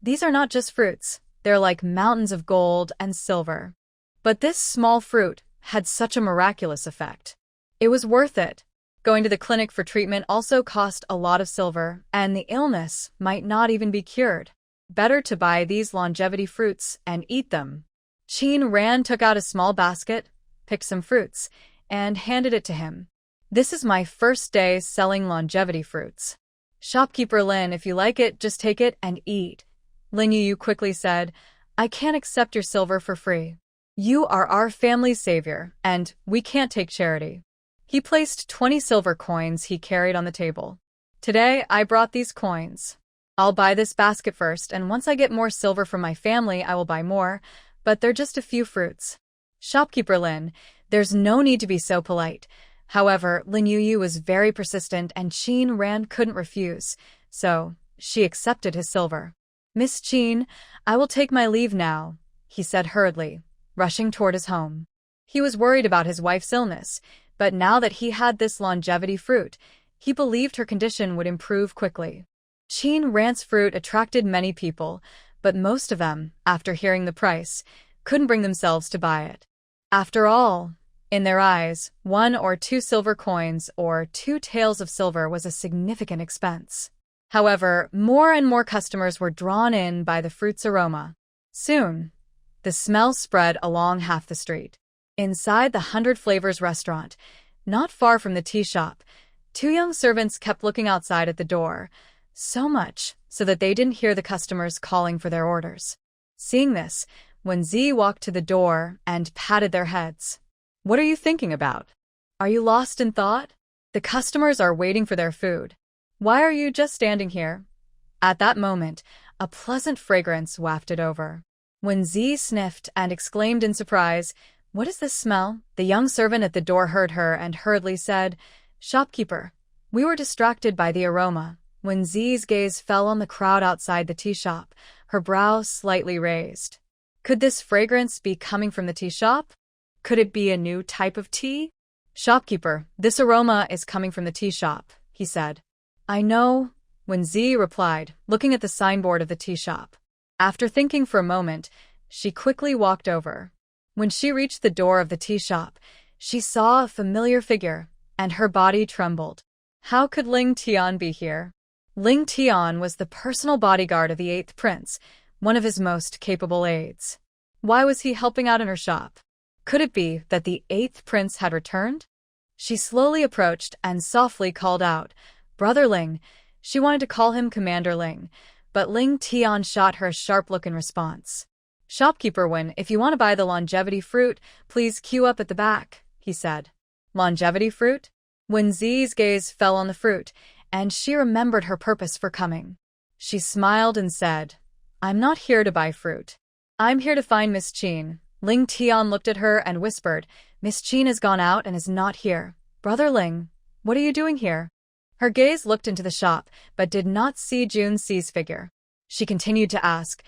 these are not just fruits, they're like mountains of gold and silver. But this small fruit had such a miraculous effect. It was worth it. Going to the clinic for treatment also cost a lot of silver, and the illness might not even be cured. Better to buy these longevity fruits and eat them. Qin Ran took out a small basket, picked some fruits, and handed it to him. This is my first day selling longevity fruits. Shopkeeper Lin, if you like it, just take it and eat. Lin Yuyu quickly said, I can't accept your silver for free. You are our family's savior, and we can't take charity. He placed 20 silver coins he carried on the table. Today, I brought these coins. I'll buy this basket first, and once I get more silver from my family, I will buy more, but they're just a few fruits. Shopkeeper Lin, there's no need to be so polite. However, Lin Yuyu was very persistent and Qin Ran couldn't refuse, so she accepted his silver. Miss Qin, I will take my leave now, he said hurriedly, rushing toward his home. He was worried about his wife's illness, but now that he had this longevity fruit, he believed her condition would improve quickly. Qin Ran's fruit attracted many people, but most of them, after hearing the price, couldn't bring themselves to buy it. After all, in their eyes, 1 or 2 silver coins or 2 taels of silver was a significant expense. However, more and more customers were drawn in by the fruit's aroma. Soon, the smell spread along half the street. Inside the 100 Flavors restaurant, not far from the tea shop, 2 young servants kept looking outside at the door, so much so that they didn't hear the customers calling for their orders. Seeing this, Wenzi walked to the door and patted their heads. What are you thinking about? Are you lost in thought? The customers are waiting for their food. Why are you just standing here? At that moment, a pleasant fragrance wafted over. Wenzi sniffed and exclaimed in surprise, What is this smell? The young servant at the door heard her and hurriedly said, Shopkeeper, we were distracted by the aroma. Wenzi's gaze fell on the crowd outside the tea shop, her brow slightly raised. Could this fragrance be coming from the tea shop? Could it be a new type of tea? Shopkeeper, this aroma is coming from the tea shop, he said. I know, Wenzi replied, looking at the signboard of the tea shop. After thinking for a moment, she quickly walked over. When she reached the door of the tea shop, she saw a familiar figure, and her body trembled. How could Ling Tian be here? Ling Tian was the personal bodyguard of the 8th prince, one of his most capable aides. Why was he helping out in her shop? Could it be that the 8th prince had returned? She slowly approached and softly called out, Brother Ling. She wanted to call him Commander Ling, but Ling Tian shot her a sharp look in response. Shopkeeper Wen, if you want to buy the longevity fruit, please queue up at the back, he said. Longevity fruit? Wenzi's gaze fell on the fruit, and she remembered her purpose for coming. She smiled and said, I'm not here to buy fruit. I'm here to find Miss Qin. Ling Tian looked at her and whispered, Miss Qin has gone out and is not here. Brother Ling, what are you doing here? Her gaze looked into the shop, but did not see Jun Si's figure. She continued to ask,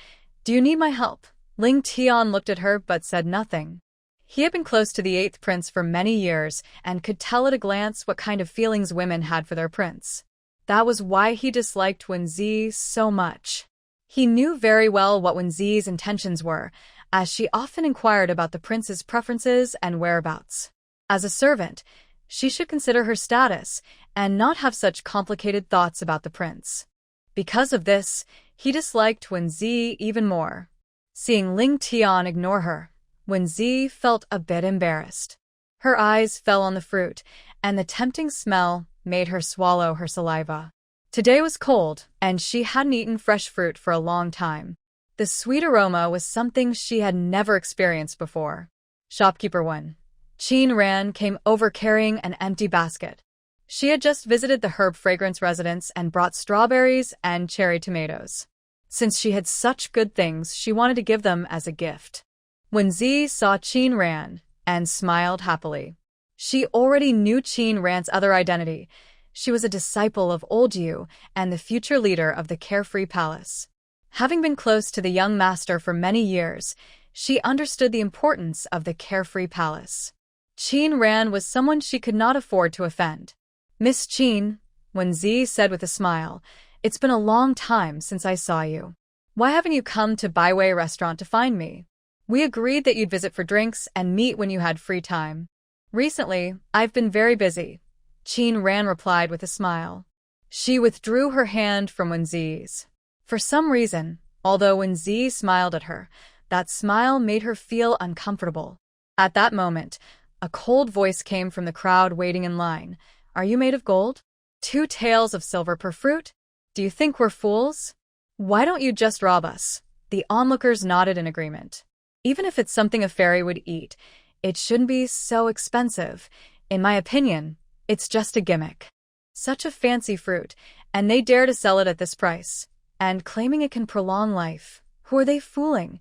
Do you need my help? Ling Tian looked at her but said nothing. He had been close to the 8th prince for many years and could tell at a glance what kind of feelings women had for their prince. That was why he disliked Wenzi so much. He knew very well what Wenzi's intentions were, as she often inquired about the prince's preferences and whereabouts. As a servant, she should consider her status and not have such complicated thoughts about the prince. Because of this, he disliked Wenzi even more. Seeing Ling Tian ignore her, Wenzi felt a bit embarrassed. Her eyes fell on the fruit, and the tempting smell made her swallow her saliva. Today was cold, and she hadn't eaten fresh fruit for a long time. The sweet aroma was something she had never experienced before. Shopkeeper 1. Qin Ran came over carrying an empty basket. She had just visited the herb fragrance residence and brought strawberries and cherry tomatoes. Since she had such good things, she wanted to give them as a gift. Wenzi saw Qin Ran and smiled happily. She already knew Qin Ran's other identity. She was a disciple of Old Yu and the future leader of the Carefree Palace. Having been close to the young master for many years, she understood the importance of the Carefree Palace. Qin Ran was someone she could not afford to offend. "Miss Qin," Wenzi said with a smile, "it's been a long time since I saw you. Why haven't you come to Baiwei restaurant to find me? We agreed that you'd visit for drinks and meet when you had free time." "Recently, I've been very busy," Qin Ran replied with a smile. She withdrew her hand from Wenzi's. For some reason, although Wenzi smiled at her, that smile made her feel uncomfortable. At that moment, a cold voice came from the crowd waiting in line. "Are you made of gold? 2 taels of silver per fruit? Do you think we're fools? Why don't you just rob us?" The onlookers nodded in agreement. "Even if it's something a fairy would eat, it shouldn't be so expensive. In my opinion, it's just a gimmick. Such a fancy fruit, and they dare to sell it at this price. And claiming it can prolong life. Who are they fooling?"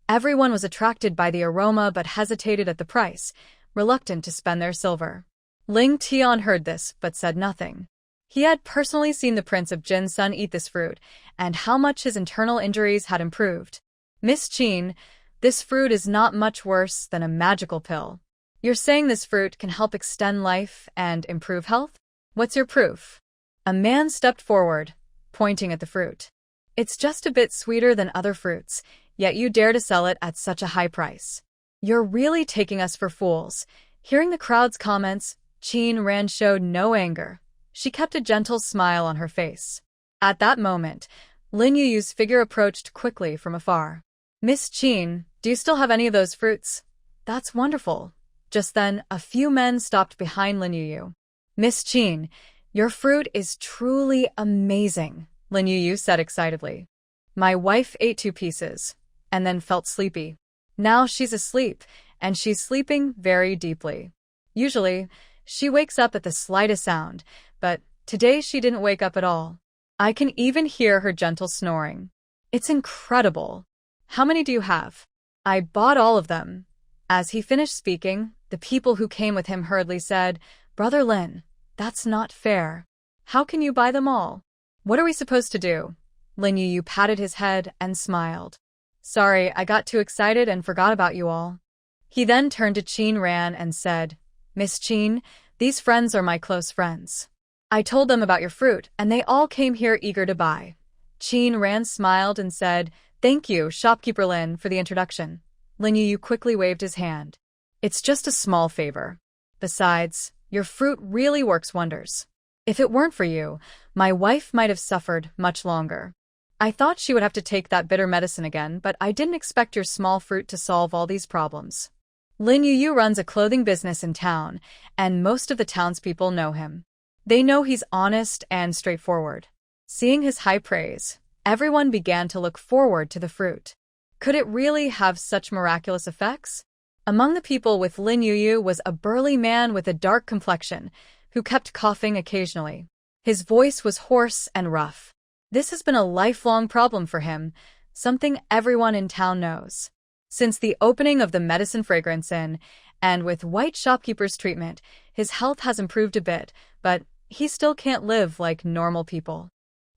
Everyone was attracted by the aroma but hesitated at the price, reluctant to spend their silver. Ling Tian heard this but said nothing. He had personally seen the Prince of Jin's son eat this fruit, and how much his internal injuries had improved. "Miss Qin, this fruit is not much worse than a magical pill. You're saying this fruit can help extend life and improve health? What's your proof?" A man stepped forward, pointing at the fruit. "It's just a bit sweeter than other fruits, yet you dare to sell it at such a high price. You're really taking us for fools." Hearing the crowd's comments, Qin Ran showed no anger. She kept a gentle smile on her face. At that moment, Lin Yuyu's figure approached quickly from afar. "Miss Qin, do you still have any of those fruits?" "That's wonderful." Just then, a few men stopped behind Lin Yuyu. "Miss Qin, your fruit is truly amazing," Lin Yuyu said excitedly. "My wife ate 2 pieces, and then felt sleepy. Now she's asleep, and she's sleeping very deeply. Usually, she wakes up at the slightest sound, but today she didn't wake up at all. I can even hear her gentle snoring. It's incredible. How many do you have?" "I bought all of them." As he finished speaking, the people who came with him hurriedly said, "Brother Lin, that's not fair. How can you buy them all? What are we supposed to do?" Lin Yuyu patted his head and smiled. "Sorry, I got too excited and forgot about you all." He then turned to Qin Ran and said, "Miss Qin, these friends are my close friends. I told them about your fruit, and they all came here eager to buy." Qin Ran smiled and said, "Thank you, shopkeeper Lin, for the introduction." Lin Yuyu quickly waved his hand. "It's just a small favor. Besides, your fruit really works wonders. If it weren't for you, my wife might have suffered much longer. I thought she would have to take that bitter medicine again, but I didn't expect your small fruit to solve all these problems." Lin Yuyu runs a clothing business in town, and most of the townspeople know him. They know he's honest and straightforward. Seeing his high praise, everyone began to look forward to the fruit. Could it really have such miraculous effects? Among the people with Lin Yuyu was a burly man with a dark complexion, who kept coughing occasionally. His voice was hoarse and rough. This has been a lifelong problem for him, something everyone in town knows. Since the opening of the medicine fragrance inn, and with white shopkeeper's treatment, his health has improved a bit, but he still can't live like normal people.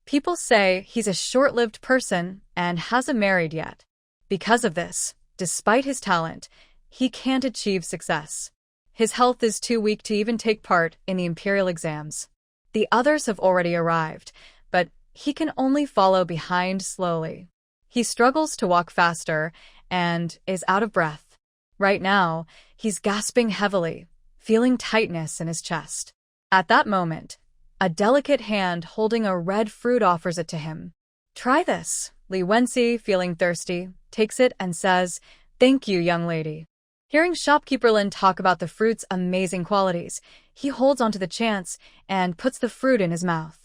People say he's a short-lived person and hasn't married yet. Because of this, despite his talent, he can't achieve success. His health is too weak to even take part in the imperial exams. The others have already arrived, but he can only follow behind slowly. He struggles to walk faster and is out of breath. Right now, he's gasping heavily, feeling tightness in his chest. At that moment, a delicate hand holding a red fruit offers it to him. "Try this." Li Wenxi, feeling thirsty, takes it and says, "Thank you, young lady." Hearing shopkeeper Lin talk about the fruit's amazing qualities, he holds onto the chance and puts the fruit in his mouth.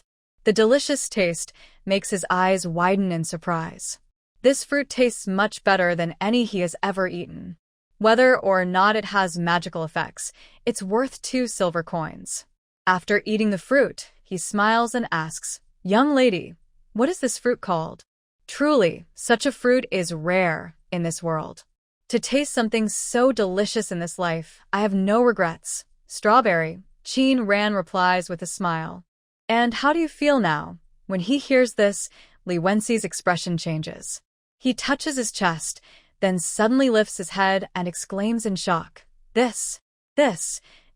The delicious taste makes his eyes widen in surprise. This fruit tastes much better than any he has ever eaten. Whether or not it has magical effects, it's worth 2 silver coins. After eating the fruit, he smiles and asks, "Young lady, what is this fruit called?" Truly, such a fruit is rare in this world. To taste something so delicious in this life, I have no regrets. Strawberry, Qin Ran replies with a smile. And how do you feel now? When he hears this, Li Wenxi's expression changes. He touches his chest, then suddenly lifts his head and exclaims in shock. This.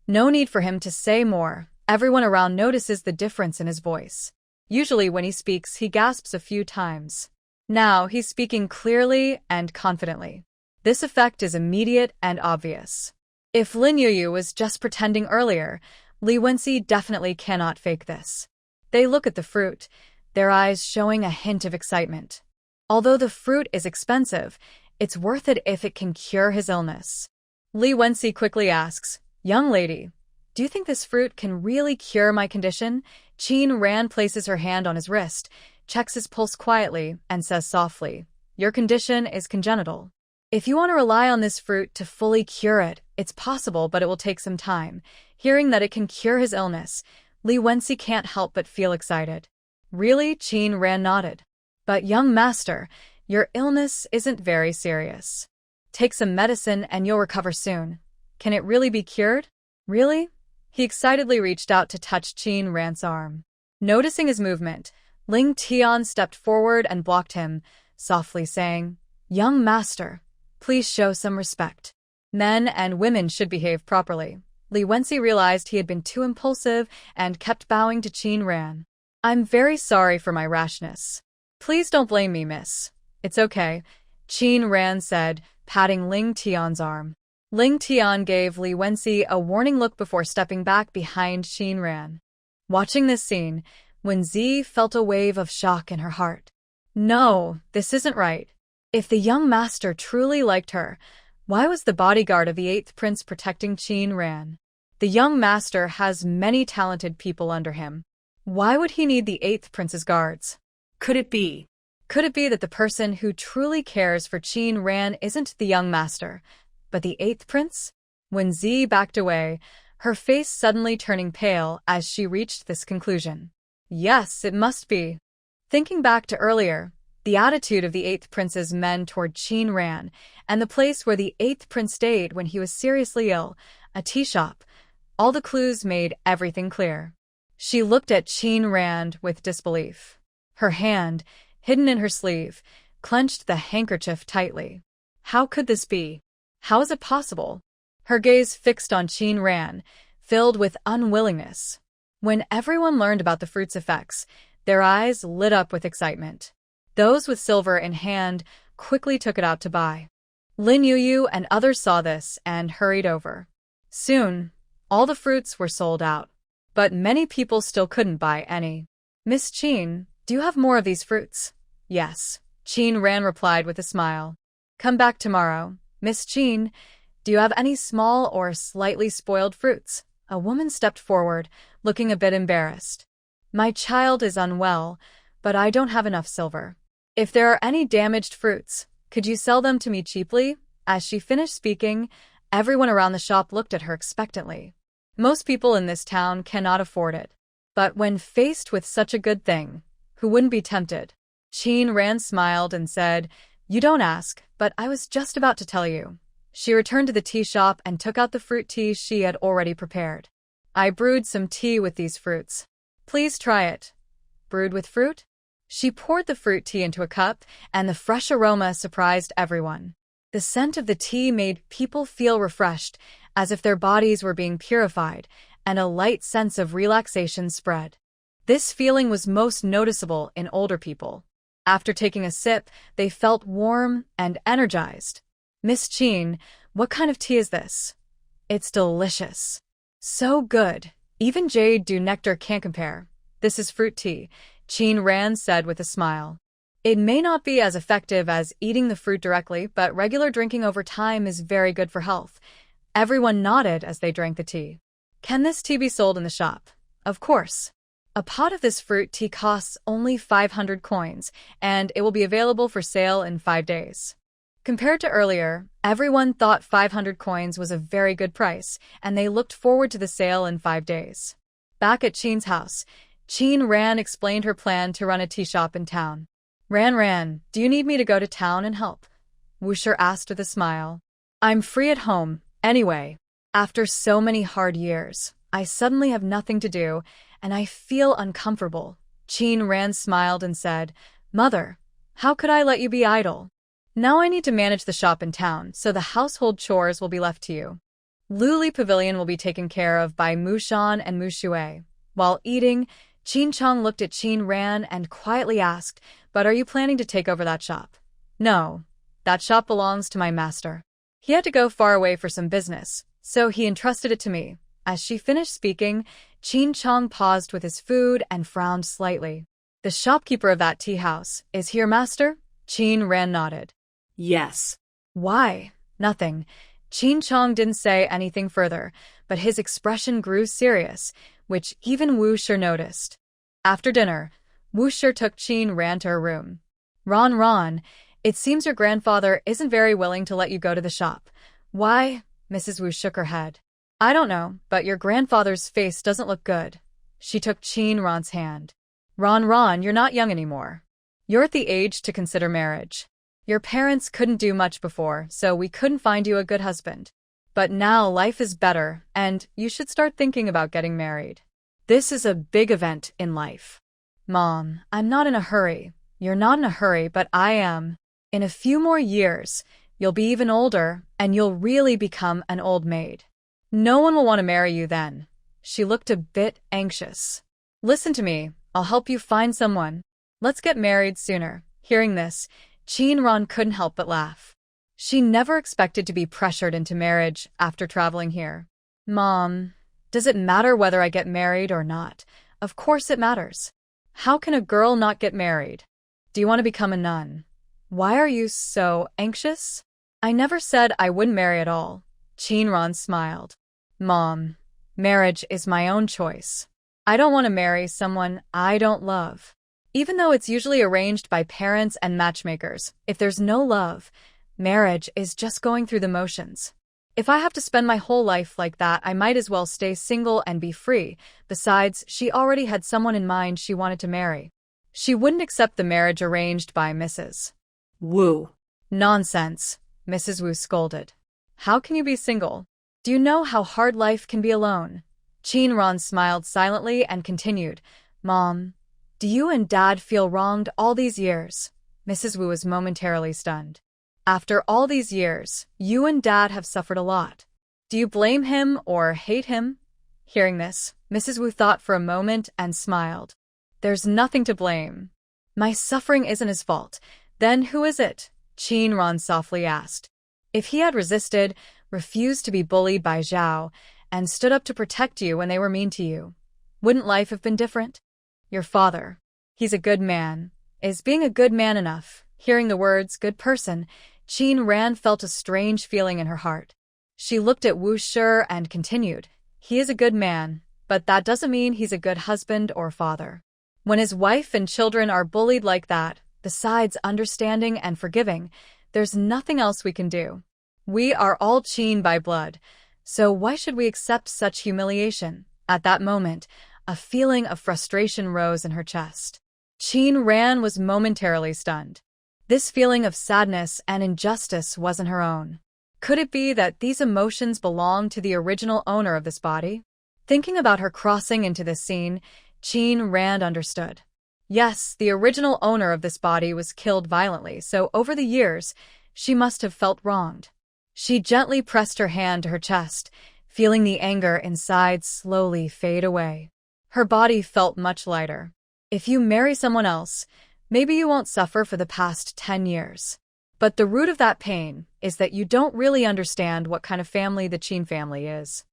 No need for him to say more. Everyone around notices the difference in his voice. Usually when he speaks, he gasps a few times. Now he's speaking clearly and confidently. This effect is immediate and obvious. If Lin Yuyu was just pretending earlier, Li Wenxi definitely cannot fake this. They look at the fruit, their eyes showing a hint of excitement. Although the fruit is expensive, it's worth it if it can cure his illness. Li Wenxi quickly asks, "Young lady, do you think this fruit can really cure my condition?" Qin Ran places her hand on his wrist, checks his pulse quietly, and says softly, "Your condition is congenital. If you want to rely on this fruit to fully cure it, it's possible, but it will take some time." Hearing that it can cure his illness, Li Wenxi can't help but feel excited. "Really?" Qin Ran nodded. "But young master, your illness isn't very serious. Take some medicine and you'll recover soon. Can it really be cured?" "Really?" He excitedly reached out to touch Qin Ran's arm. Noticing his movement, Ling Tian stepped forward and blocked him, softly saying, "Young master, please show some respect. Men and women should behave properly." Li Wenxi realized he had been too impulsive and kept bowing to Qin Ran. "I'm very sorry for my rashness. Please don't blame me, miss. It's okay," Qin Ran said, patting Ling Tian's arm. Ling Tian gave Li Wenxi a warning look before stepping back behind Qin Ran. Watching this scene, Wenxi felt a wave of shock in her heart. No, this isn't right. If the young master truly liked her, why was the bodyguard of the 8th prince protecting Qin Ran? The young master has many talented people under him. Why would he need the 8th prince's guards? Could it be that the person who truly cares for Qin Ran isn't the young master, but the 8th prince? Wenxi backed away, her face suddenly turning pale as she reached this conclusion. Yes, it must be. Thinking back to earlier, the attitude of the 8th prince's men toward Qin Ran, and the place where the 8th prince stayed when he was seriously ill, a tea shop, all the clues made everything clear. She looked at Qin Ran with disbelief. Her hand, hidden in her sleeve, clenched the handkerchief tightly. How could this be? How is it possible? Her gaze fixed on Qin Ran, filled with unwillingness. When everyone learned about the fruit's effects, their eyes lit up with excitement. Those with silver in hand quickly took it out to buy. Lin Yuyu and others saw this and hurried over. Soon, all the fruits were sold out, but many people still couldn't buy any. "Miss Qin, do you have more of these fruits?" "Yes," Qin Ran replied with a smile. "Come back tomorrow. Miss Qin, do you have any small or slightly spoiled fruits?" A woman stepped forward, looking a bit embarrassed. "My child is unwell, but I don't have enough silver. If there are any damaged fruits, could you sell them to me cheaply?" As she finished speaking, everyone around the shop looked at her expectantly. Most people in this town cannot afford it. But when faced with such a good thing, who wouldn't be tempted? Qin Ran smiled and said, "You don't ask, but I was just about to tell you." She returned to the tea shop and took out the fruit tea she had already prepared. "I brewed some tea with these fruits. Please try it." Brewed with fruit? She poured the fruit tea into a cup, and the fresh aroma surprised everyone. The scent of the tea made people feel refreshed, as if their bodies were being purified, and a light sense of relaxation spread. This feeling was most noticeable in older people. After taking a sip, they felt warm and energized. "Miss Qin, what kind of tea is this?" "It's delicious. So good. Even Jade do nectar can't compare. This is fruit tea," Qin Ran said with a smile. It may not be as effective as eating the fruit directly, but regular drinking over time is very good for health. Everyone nodded as they drank the tea. Can this tea be sold in the shop? Of course. A pot of this fruit tea costs only 500 coins, and it will be available for sale in 5 days. Compared to earlier, everyone thought 500 coins was a very good price, and they looked forward to the sale in 5 days. Back at Chin's house, Ran explained her plan to run a tea shop in town. Ran, do you need me to go to town and help? Wuxia asked with a smile. I'm free at home, anyway. After so many hard years, I suddenly have nothing to do, and I feel uncomfortable. Ran smiled and said, Mother, how could I let you be idle? Now I need to manage the shop in town, so the household chores will be left to you. Luli Pavilion will be taken care of by Mushan and Mushui. While eating, Chong looked at Ran and quietly asked, But are you planning to take over that shop? No, that shop belongs to my master. He had to go far away for some business, so he entrusted it to me. As she finished speaking, Chong paused with his food and frowned slightly. The shopkeeper of that tea house is here, master? Ran nodded. Yes. Why? Nothing. Chong didn't say anything further, but his expression grew serious, which even Wuxia noticed. After dinner, Wuxia took Ran to her room. Ron, it seems your grandfather isn't very willing to let you go to the shop. Why? Mrs. Wu shook her head. I don't know, but your grandfather's face doesn't look good. She took Ran's hand. Ron, you're not young anymore. You're at the age to consider marriage. Your parents couldn't do much before, so we couldn't find you a good husband. But now life is better, and you should start thinking about getting married. This is a big event in life. Mom, I'm not in a hurry. You're not in a hurry, but I am. In a few more years, you'll be even older, and you'll really become an old maid. No one will want to marry you then. She looked a bit anxious. Listen to me, I'll help you find someone. Let's get married sooner. Hearing this, Ran couldn't help but laugh. She never expected to be pressured into marriage after traveling here. Mom, does it matter whether I get married or not? Of course it matters. How can a girl not get married? Do you want to become a nun? Why are you so anxious? I never said I wouldn't marry at all. Ran smiled. Mom, marriage is my own choice. I don't want to marry someone I don't love. Even though it's usually arranged by parents and matchmakers, if there's no love, marriage is just going through the motions. If I have to spend my whole life like that, I might as well stay single and be free. Besides, she already had someone in mind she wanted to marry. She wouldn't accept the marriage arranged by Mrs. Wu. Nonsense, Mrs. Wu scolded. How can you be single? Do you know how hard life can be alone? Ran smiled silently and continued, Mom, do you and Dad feel wronged all these years? Mrs. Wu was momentarily stunned. After all these years, you and Dad have suffered a lot. Do you blame him or hate him? Hearing this, Mrs. Wu thought for a moment and smiled. There's nothing to blame. My suffering isn't his fault. Then who is it? Ran softly asked. If he had resisted, refused to be bullied by Zhao, and stood up to protect you when they were mean to you, wouldn't life have been different? Your father. He's a good man. Is being a good man enough? Hearing the words, good person, Ran felt a strange feeling in her heart. She looked at Wuxia and continued, he is a good man, but that doesn't mean he's a good husband or father. When his wife and children are bullied like that, besides understanding and forgiving, there's nothing else we can do. We are all Qin by blood, so why should we accept such humiliation? At that moment, a feeling of frustration rose in her chest. Ran was momentarily stunned. This feeling of sadness and injustice wasn't her own. Could it be that these emotions belonged to the original owner of this body? Thinking about her crossing into this scene, Ran understood. Yes, the original owner of this body was killed violently, so over the years, she must have felt wronged. She gently pressed her hand to her chest, feeling the anger inside slowly fade away. Her body felt much lighter. If you marry someone else, maybe you won't suffer for the past 10 years. But the root of that pain is that you don't really understand what kind of family the Qin family is.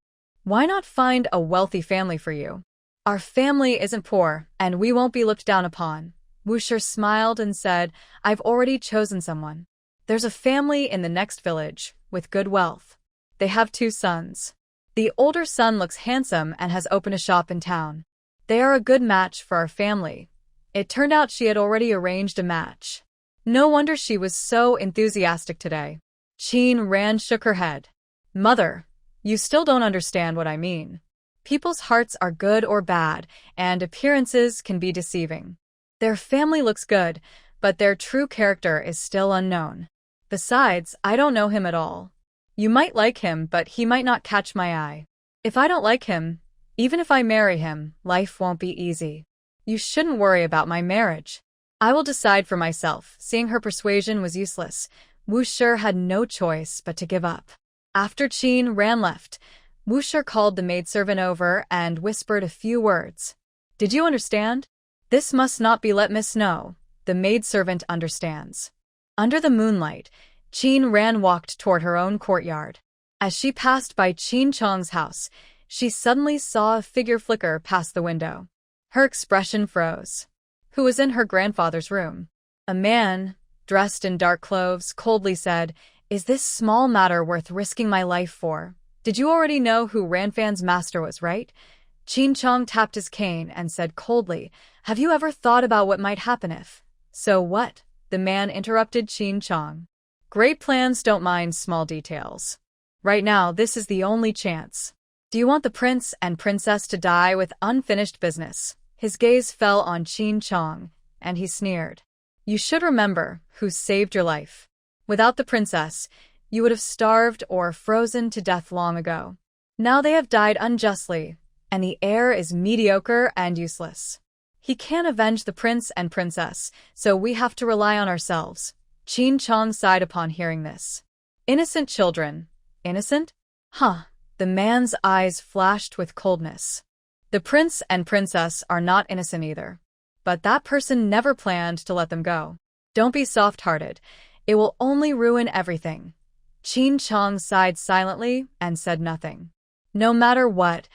Why not find a wealthy family for you? Our family isn't poor, and we won't be looked down upon. Wuxia smiled and said, I've already chosen someone. There's a family in the next village, with good wealth. They have 2 sons. The older son looks handsome and has opened a shop in town. They are a good match for our family. It turned out she had already arranged a match. No wonder she was so enthusiastic today. Qin Ran shook her head. Mother, you still don't understand what I mean. People's hearts are good or bad, and appearances can be deceiving. Their family looks good, but their true character is still unknown. Besides, I don't know him at all. You might like him, but he might not catch my eye. If I don't like him, even if I marry him, life won't be easy. You shouldn't worry about my marriage. I will decide for myself. Seeing her persuasion was useless, Wuxia had no choice but to give up. After Qin Ran left, Wuxia called the maidservant over and whispered a few words. Did you understand? This must not be let Miss know. The maidservant understands. Under the moonlight, Qin Ran walked toward her own courtyard. As she passed by Qin Chong's house, she suddenly saw a figure flicker past the window. Her expression froze. Who was in her grandfather's room? A man, dressed in dark clothes, coldly said, Is this small matter worth risking my life for? Did you already know who Ranfan's master was, right? Qin Chong tapped his cane and said coldly, Have you ever thought about what might happen if? So what? The man interrupted Qin Chong. Great plans don't mind small details. Right now, this is the only chance. Do you want the prince and princess to die with unfinished business? His gaze fell on Qin Chong, and he sneered. You should remember who saved your life. Without the princess, you would have starved or frozen to death long ago. Now they have died unjustly, and the heir is mediocre and useless. He can't avenge the prince and princess, so we have to rely on ourselves. Qin Chong sighed upon hearing this. Innocent children. Innocent? Huh. The man's eyes flashed with coldness. The prince and princess are not innocent either. But that person never planned to let them go. Don't be soft-hearted. It will only ruin everything. Qin Chong sighed silently and said nothing. No matter what,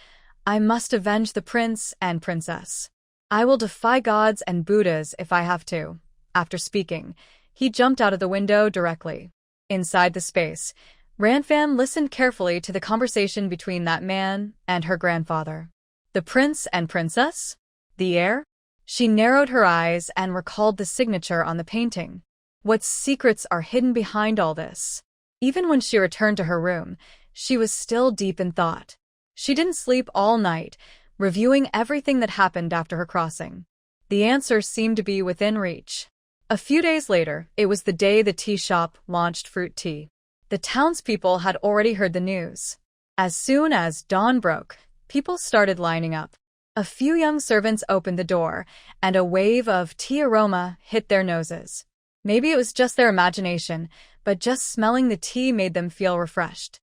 I must avenge the prince and princess. I will defy gods and Buddhas if I have to. After speaking, he jumped out of the window directly. Inside the space, Ranfan listened carefully to the conversation between that man and her grandfather. The prince and princess? The heir? She narrowed her eyes and recalled the signature on the painting. What secrets are hidden behind all this? Even when she returned to her room, she was still deep in thought. She didn't sleep all night, reviewing everything that happened after her crossing. The answer seemed to be within reach. A few days later, it was the day the tea shop launched fruit tea. The townspeople had already heard the news. As soon as dawn broke, people started lining up. A few young servants opened the door, and a wave of tea aroma hit their noses. Maybe it was just their imagination, but just smelling the tea made them feel refreshed.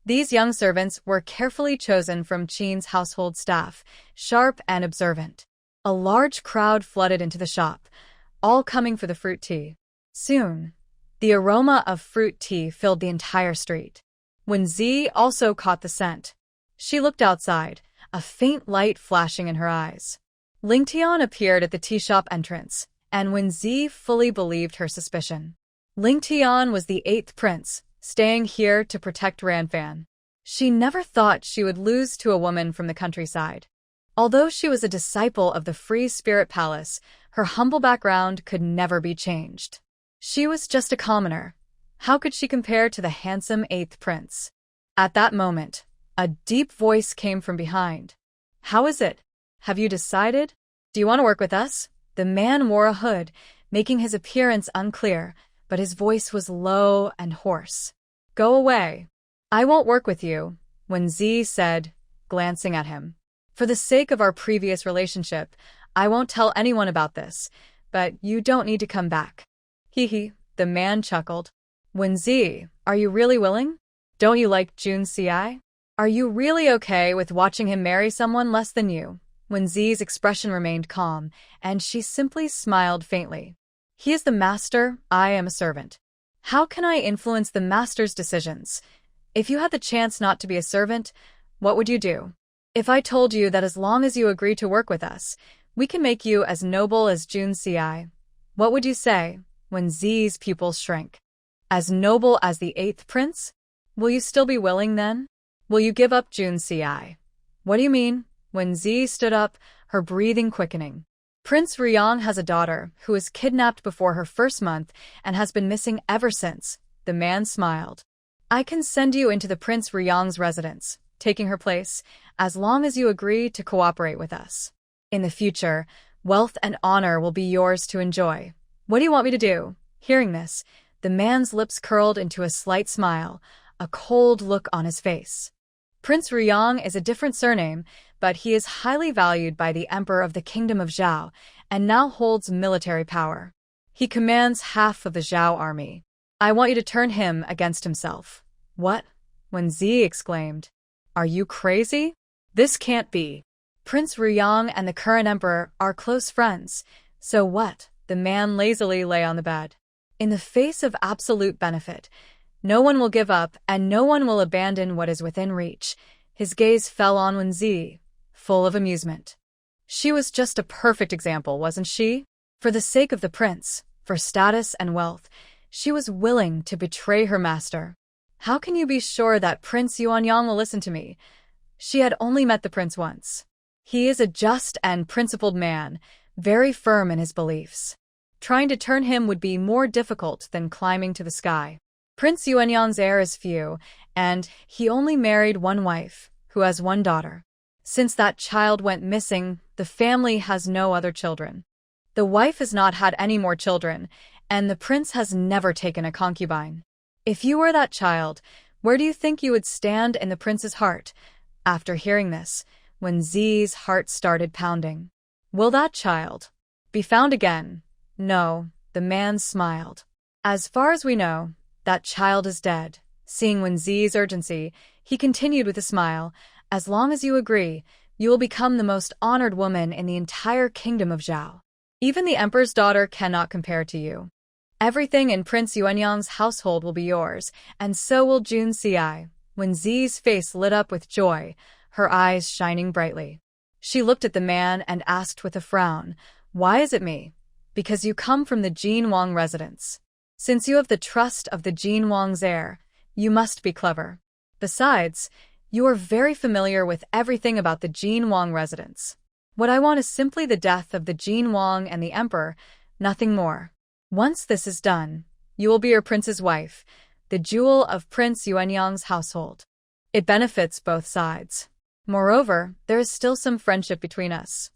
These young servants were carefully chosen from Qin's household staff, sharp and observant. A large crowd flooded into the shop, all coming for the fruit tea. Soon, the aroma of fruit tea filled the entire street. Wenzi also caught the scent. She looked outside, a faint light flashing in her eyes. Lingtian appeared at the tea shop entrance, and Wenzi fully believed her suspicion. Lingtian was the 8th prince, staying here to protect Ranfan. She never thought she would lose to a woman from the countryside. Although she was a disciple of the Free Spirit Palace, her humble background could never be changed. She was just a commoner. How could she compare to the handsome 8th prince? At that moment, a deep voice came from behind. How is it? Have you decided? Do you want to work with us? The man wore a hood, making his appearance unclear, but his voice was low and hoarse. Go away. I won't work with you, Wenzi said, glancing at him. For the sake of our previous relationship, I won't tell anyone about this, but you don't need to come back. Hee, the man chuckled. Wenzi, are you really willing? Don't you like Jun Si? Are you really okay with watching him marry someone less than you? Wenzi's expression remained calm, and she simply smiled faintly. He is the master, I am a servant. How can I influence the master's decisions? If you had the chance not to be a servant, what would you do? If I told you that as long as you agree to work with us, We can make you as noble as Jun Ci. What would you say when Z's pupils shrink? As noble as the 8th prince? Will you still be willing then? Will you give up Jun Ci? What do you mean? When Z stood up, her breathing quickening. Prince Ryong has a daughter who was kidnapped before her first month and has been missing ever since. The man smiled. I can send you into the Prince Ryong's residence, taking her place, as long as you agree to cooperate with us. In the future, wealth and honor will be yours to enjoy. What do you want me to do? Hearing this, the man's lips curled into a slight smile, a cold look on his face. Prince Ryong is a different surname, but he is highly valued by the Emperor of the Kingdom of Zhao and now holds military power. He commands half of the Zhao army. I want you to turn him against himself. What? When Z exclaimed, Are you crazy? This can't be. Prince Ryong and the current emperor are close friends. So what? The man lazily lay on the bed. In the face of absolute benefit, no one will give up and no one will abandon what is within reach. His gaze fell on Wen Zi, full of amusement. She was just a perfect example, wasn't she? For the sake of the prince, for status and wealth, she was willing to betray her master. How can you be sure that Prince Yuanyang will listen to me? She had only met the prince once. He is a just and principled man, very firm in his beliefs. Trying to turn him would be more difficult than climbing to the sky. Prince Yuanyang's heir is few, and he only married one wife, who has one daughter. Since that child went missing, the family has no other children. The wife has not had any more children, and the prince has never taken a concubine. If you were that child, where do you think you would stand in the prince's heart? After hearing this, Wen Zi's heart started pounding. Will that child be found again? No, the man smiled. As far as we know, that child is dead. Seeing Wen Zi's urgency, he continued with a smile, As long as you agree, you will become the most honored woman in the entire kingdom of Zhao. Even the emperor's daughter cannot compare to you. Everything in Prince Yuanyang's household will be yours, and so will Jun Ci. Wen Zi's face lit up with joy, her eyes shining brightly. She looked at the man and asked with a frown, Why is it me? Because you come from the Jin Wang residence. Since you have the trust of the Jin Wang's heir, you must be clever. Besides, you are very familiar with everything about the Jin Wang residence. What I want is simply the death of the Jin Wang and the emperor, nothing more. Once this is done, you will be your prince's wife, the jewel of Prince Yuanyang's household. It benefits both sides. Moreover, there is still some friendship between us.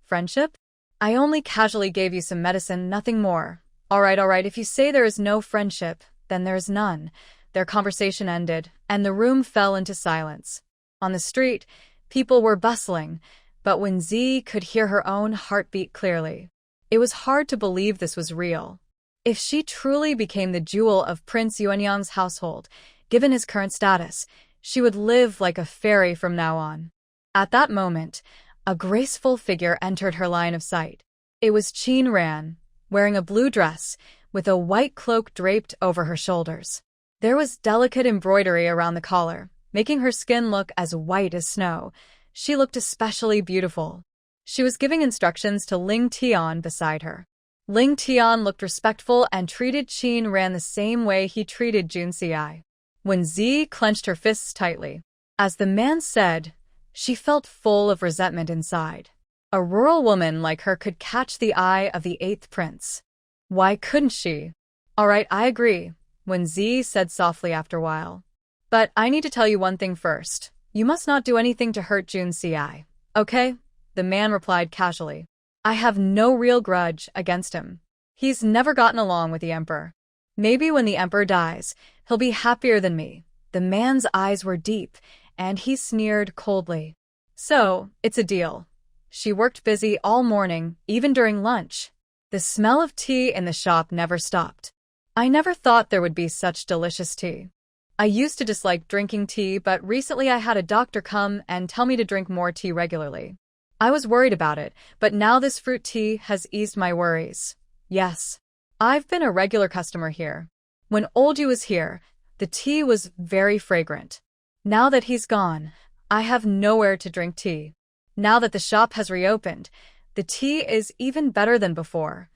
Friendship? I only casually gave you some medicine, nothing more. All right, if you say there is no friendship, then there is none. Their conversation ended, and the room fell into silence. On the street, people were bustling, but Wen Zi could hear her own heartbeat clearly. It was hard to believe this was real. If she truly became the jewel of Prince Yuanyang's household, given his current status, she would live like a fairy from now on. At that moment, a graceful figure entered her line of sight. It was Qin Ran, wearing a blue dress, with a white cloak draped over her shoulders. There was delicate embroidery around the collar, making her skin look as white as snow. She looked especially beautiful. She was giving instructions to Ling Tian beside her. Ling Tian looked respectful and treated Qin Ran the same way he treated Jun Ci. Wen Zi clenched her fists tightly. As the man said, she felt full of resentment inside. A rural woman like her could catch the eye of the 8th prince. Why couldn't she? All right, I agree, Wen Zi said softly after a while. But I need to tell you one thing first. You must not do anything to hurt Jun Ci. Okay? The man replied casually. I have no real grudge against him. He's never gotten along with the emperor. Maybe when the emperor dies, he'll be happier than me. The man's eyes were deep, and he sneered coldly. So, it's a deal. She worked busy all morning, even during lunch. The smell of tea in the shop never stopped. I never thought there would be such delicious tea. I used to dislike drinking tea, but recently I had a doctor come and tell me to drink more tea regularly. I was worried about it, but now this fruit tea has eased my worries. Yes. I've been a regular customer here. When Old Yu was here, the tea was very fragrant. Now that he's gone, I have nowhere to drink tea. Now that the shop has reopened, The tea is even better than before.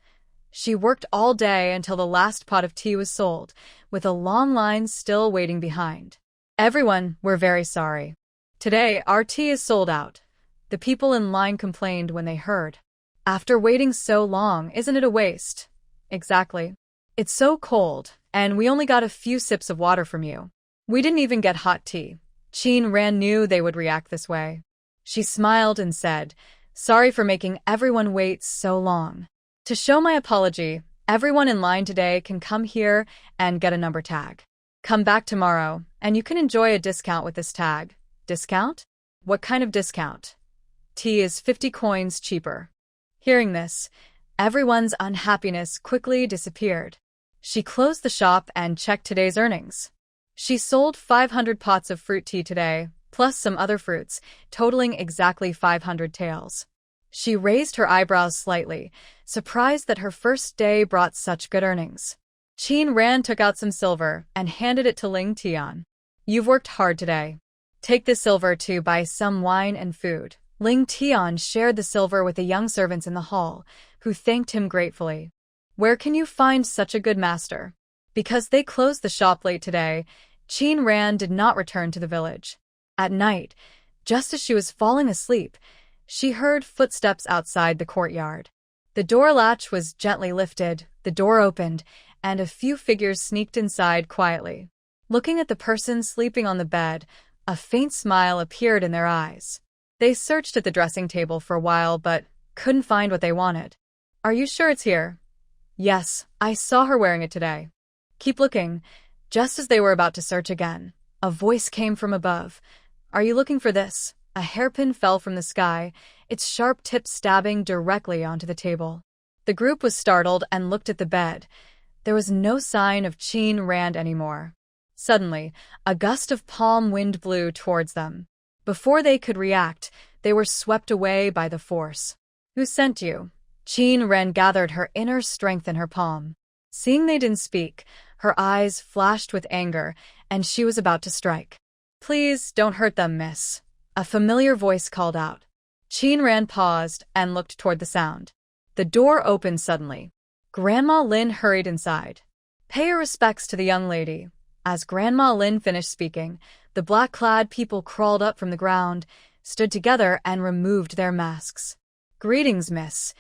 She worked all day until the last pot of tea was sold, with a long line still waiting behind. Everyone, we're very sorry. Today, our tea is sold out. The people in line complained when they heard. After waiting so long, isn't it a waste? Exactly. It's so cold, and we only got a few sips of water from you. We didn't even get hot tea. Qin Ran knew they would react this way. She smiled and said, "Sorry for making everyone wait so long. To show my apology, everyone in line today can come here and get a number tag. Come back tomorrow, and you can enjoy a discount with this tag." Discount? What kind of discount? Tea is 50 coins cheaper. Hearing this, everyone's unhappiness quickly disappeared. She closed the shop and checked today's earnings. She sold 500 pots of fruit tea today, plus some other fruits, totaling exactly 500 taels. She raised her eyebrows slightly, surprised that her first day brought such good earnings. Qin Ran took out some silver and handed it to Ling Tian. "You've worked hard today. Take this silver to buy some wine and food." Ling Tian shared the silver with the young servants in the hall, who thanked him gratefully. "Where can you find such a good master?" Because they closed the shop late today, Qin Ran did not return to the village. At night, just as she was falling asleep, she heard footsteps outside the courtyard. The door latch was gently lifted, the door opened, and a few figures sneaked inside quietly. Looking at the person sleeping on the bed, a faint smile appeared in their eyes. They searched at the dressing table for a while but couldn't find what they wanted. "Are you sure it's here?" "Yes, I saw her wearing it today." "Keep looking." Just as they were about to search again, a voice came from above. "Are you looking for this?" A hairpin fell from the sky, its sharp tip stabbing directly onto the table. The group was startled and looked at the bed. There was no sign of Qin Ran anymore. Suddenly, a gust of palm wind blew towards them. Before they could react, they were swept away by the force. "Who sent you?" Qin Ran gathered her inner strength in her palm. Seeing they didn't speak, her eyes flashed with anger, and she was about to strike. "Please, don't hurt them, miss," a familiar voice called out. Qin Ran paused and looked toward the sound. The door opened suddenly. Grandma Lin hurried inside. "Pay your respects to the young lady." As Grandma Lin finished speaking, the black-clad people crawled up from the ground, stood together, and removed their masks. "Greetings, miss."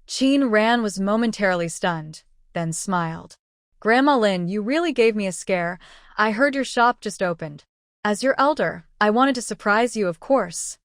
Qin Ran was momentarily stunned, then smiled. "Grandma Lin, you really gave me a scare. I heard your shop just opened. As your elder, I wanted to surprise you, of course."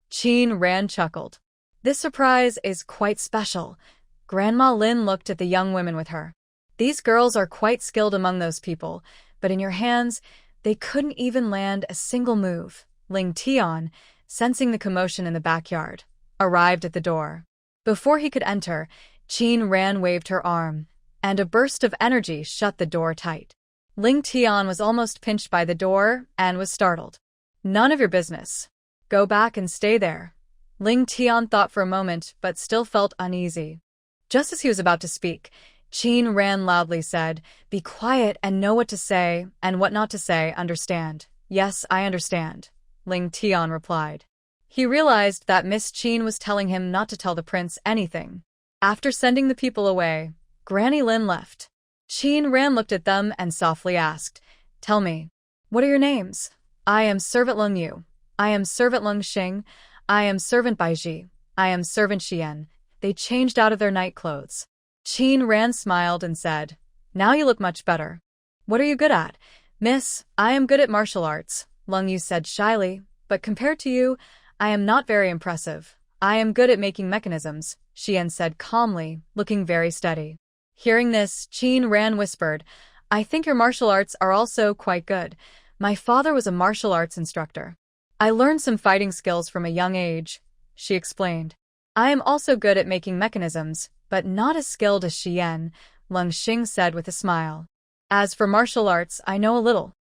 Qin Ran chuckled. "This surprise is quite special." Grandma Lin looked at the young women with her. "These girls are quite skilled among those people, but in your hands, they couldn't even land a single move." Ling Tian, sensing the commotion in the backyard, arrived at the door. Before he could enter, Qin Ran waved her arm, and a burst of energy shut the door tight. Ling Tian was almost pinched by the door and was startled. "None of your business. Go back and stay there." Ling Tian thought for a moment but still felt uneasy. Just as he was about to speak, Qin Ran loudly said, "Be quiet and know what to say and what not to say, understand?" "Yes, I understand," Ling Tian replied. He realized that Miss Qin was telling him not to tell the prince anything. After sending the people away, Granny Lin left. Qin Ran looked at them and softly asked, "Tell me, what are your names?" "I am Servant Lung Yu." "I am Servant Lung Xing." "I am Servant Baiji." "I am Servant Xian." They changed out of their night clothes. Qin Ran smiled and said, "Now you look much better." "What are you good at?" "Miss, I am good at martial arts," Lung Yu said shyly, "but compared to you, I am not very impressive." "I am good at making mechanisms," Xian said calmly, looking very steady. Hearing this, Qin Ran whispered, "I think your martial arts are also quite good. My father was a martial arts instructor. I learned some fighting skills from a young age," she explained. "I am also good at making mechanisms, but not as skilled as Xian," Lung Xing said with a smile. "As for martial arts, I know a little."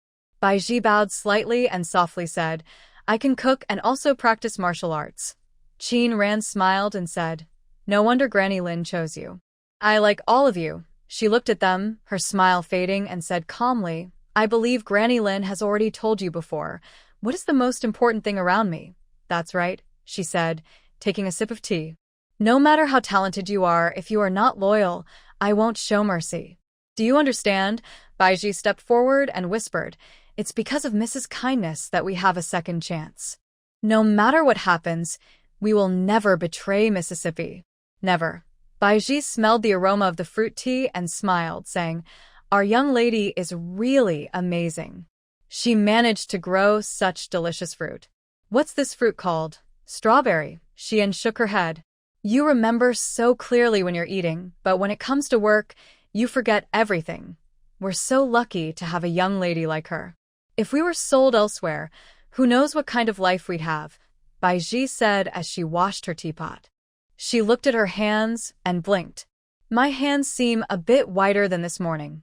Baiji bowed slightly and softly said, "I can cook and also practice martial arts." Qin Ran smiled and said, "No wonder Granny Lin chose you. I like all of you." She looked at them, her smile fading, and said calmly, "I believe Granny Lin has already told you before. What is the most important thing around me?" "That's right," she said, taking a sip of tea. No matter how talented you are, if you are not loyal, I won't show mercy. Do you understand? Baiji stepped forward and whispered, "It's because of Mrs. Kindness that we have a second chance. No matter what happens, we will never betray Mississippi. Never." Baiji smelled the aroma of the fruit tea and smiled, saying, "Our young lady is really amazing. She managed to grow such delicious fruit." "What's this fruit called?" "Strawberry." Xian shook her head. "You remember so clearly when you're eating, but when it comes to work, you forget everything. We're so lucky to have a young lady like her. If we were sold elsewhere, who knows what kind of life we'd have," Baiji said as she washed her teapot. She looked at her hands and blinked. "My hands seem a bit whiter than this morning."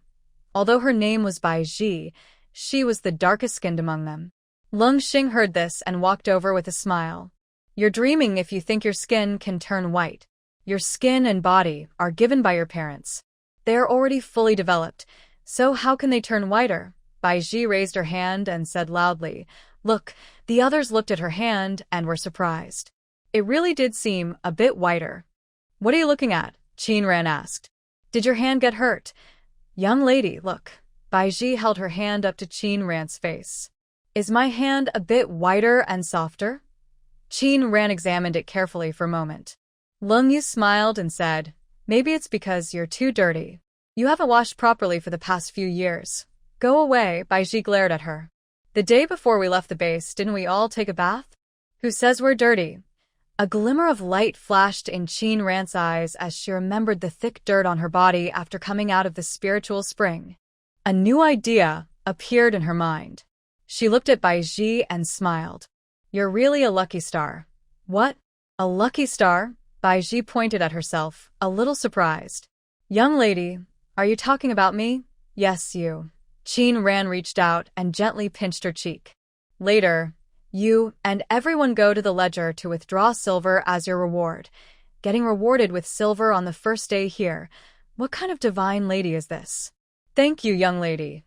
Although her name was Baiji, she was the darkest-skinned among them. Lung Xing heard this and walked over with a smile. "You're dreaming if you think your skin can turn white. Your skin and body are given by your parents. They are already fully developed, so how can they turn whiter?" Baiji raised her hand and said loudly, "Look." The others looked at her hand and were surprised. It really did seem a bit whiter. "What are you looking at?" Qin Ran asked. "Did your hand get hurt?" "Young lady, look." Baiji held her hand up to Qin Ran's face. "Is my hand a bit whiter and softer?" Qin Ran examined it carefully for a moment. Lung Yu smiled and said, "Maybe it's because you're too dirty. You haven't washed properly for the past few years. Go away." Baiji glared at her. "The day before we left the base, didn't we all take a bath? Who says we're dirty?" A glimmer of light flashed in Qin Ran's eyes as she remembered the thick dirt on her body after coming out of the spiritual spring. A new idea appeared in her mind. She looked at Baiji and smiled. "You're really a lucky star." "What? A lucky star?" Baiji pointed at herself, a little surprised. "Young lady, are you talking about me?" "Yes, you." Qin Ran reached out and gently pinched her cheek. "Later, you and everyone go to the ledger to withdraw silver as your reward. Getting rewarded with silver on the first day here. What kind of divine lady is this?" "Thank you, young lady."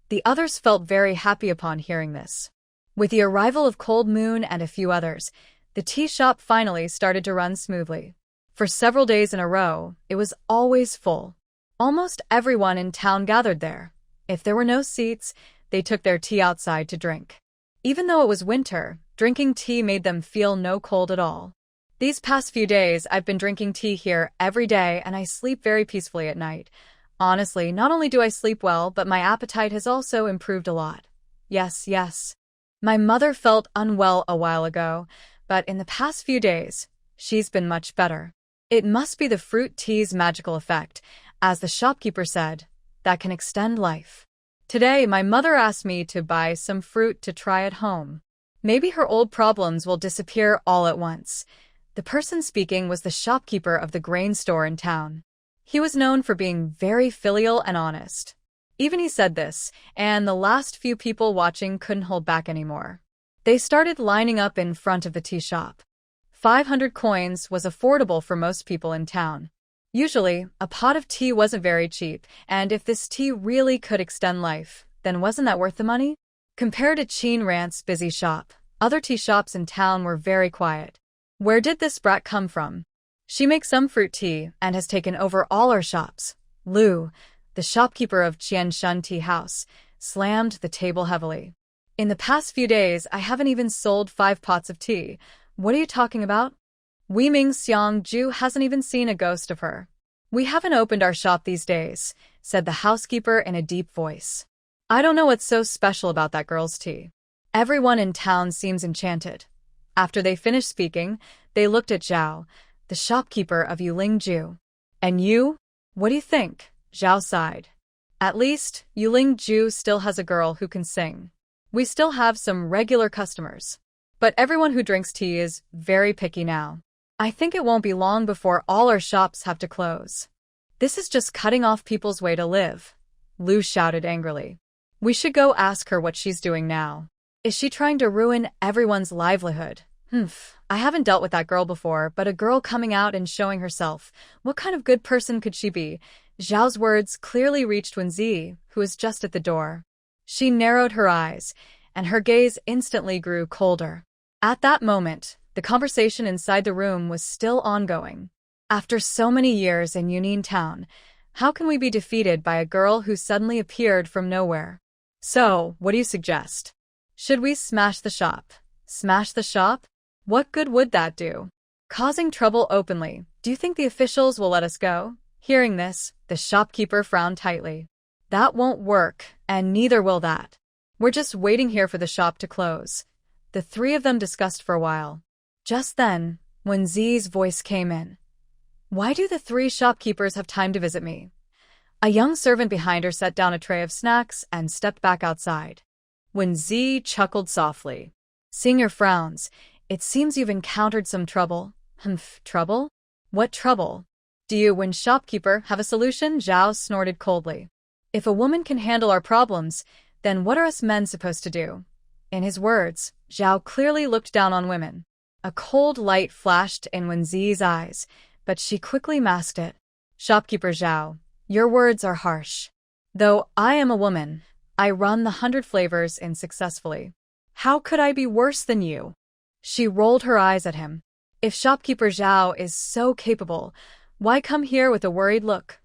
The others felt very happy upon hearing this. With the arrival of Cold Moon and a few others, the tea shop finally started to run smoothly. For several days in a row, it was always full. Almost everyone in town gathered there. If there were no seats, they took their tea outside to drink. Even though it was winter, drinking tea made them feel no cold at all. "These past few days, I've been drinking tea here every day and I sleep very peacefully at night. Honestly, not only do I sleep well, but my appetite has also improved a lot. Yes. My mother felt unwell a while ago, but in the past few days, she's been much better. It must be the fruit tea's magical effect, as the shopkeeper said, that can extend life. Today, my mother asked me to buy some fruit to try at home. Maybe her old problems will disappear all at once." The person speaking was the shopkeeper of the grain store in town. He was known for being very filial and honest. Even he said this, and the last few people watching couldn't hold back anymore. They started lining up in front of the tea shop. 500 coins was affordable for most people in town. Usually, a pot of tea wasn't very cheap, and if this tea really could extend life, then wasn't that worth the money? Compared to Qin Ran's busy shop, other tea shops in town were very quiet. Where did this brat come from? She makes some fruit tea and has taken over all our shops. Lu, the shopkeeper of Qianshun Tea House, slammed the table heavily. "In the past few days, I haven't even sold 5 pots of tea. What are you talking about? Wei Ming Xiang Ju hasn't even seen a ghost of her." "We haven't opened our shop these days," said the housekeeper in a deep voice. "I don't know what's so special about that girl's tea. Everyone in town seems enchanted." After they finished speaking, they looked at Zhao, the shopkeeper of Yulingju. "And you? What do you think?" Zhao sighed. "At least, Yulingju still has a girl who can sing. We still have some regular customers. But everyone who drinks tea is very picky now. I think it won't be long before all our shops have to close. This is just cutting off people's way to live." Lu shouted angrily. "We should go ask her what she's doing now. Is she trying to ruin everyone's livelihood?" I haven't dealt with that girl before, but a girl coming out and showing herself. What kind of good person could she be?" Zhao's words clearly reached Wenzi, who was just at the door. She narrowed her eyes, and her gaze instantly grew colder. At that moment, the conversation inside the room was still ongoing. After so many years in Union Town, how can we be defeated by a girl who suddenly appeared from nowhere? So, what do you suggest? Should we smash the shop? Smash the shop? What good would that do? Causing trouble openly. Do you think the officials will let us go? Hearing this, the shopkeeper frowned tightly. That won't work, and neither will that. We're just waiting here for the shop to close. The three of them discussed for a while. Just then, when Z's voice came in. Why do the three shopkeepers have time to visit me? A young servant behind her set down a tray of snacks and stepped back outside. When Z chuckled softly. Seeing your frowns, it seems you've encountered some trouble. Trouble? What trouble? Do you, when shopkeeper, have a solution? Zhao snorted coldly. If a woman can handle our problems, then what are us men supposed to do? In his words, Zhao clearly looked down on women. A cold light flashed in Wen Zi's eyes, but she quickly masked it. Shopkeeper Zhao, your words are harsh. Though I am a woman, I run the 100 Flavors Inn successfully. How could I be worse than you? She rolled her eyes at him. If shopkeeper Zhao is so capable, why come here with a worried look?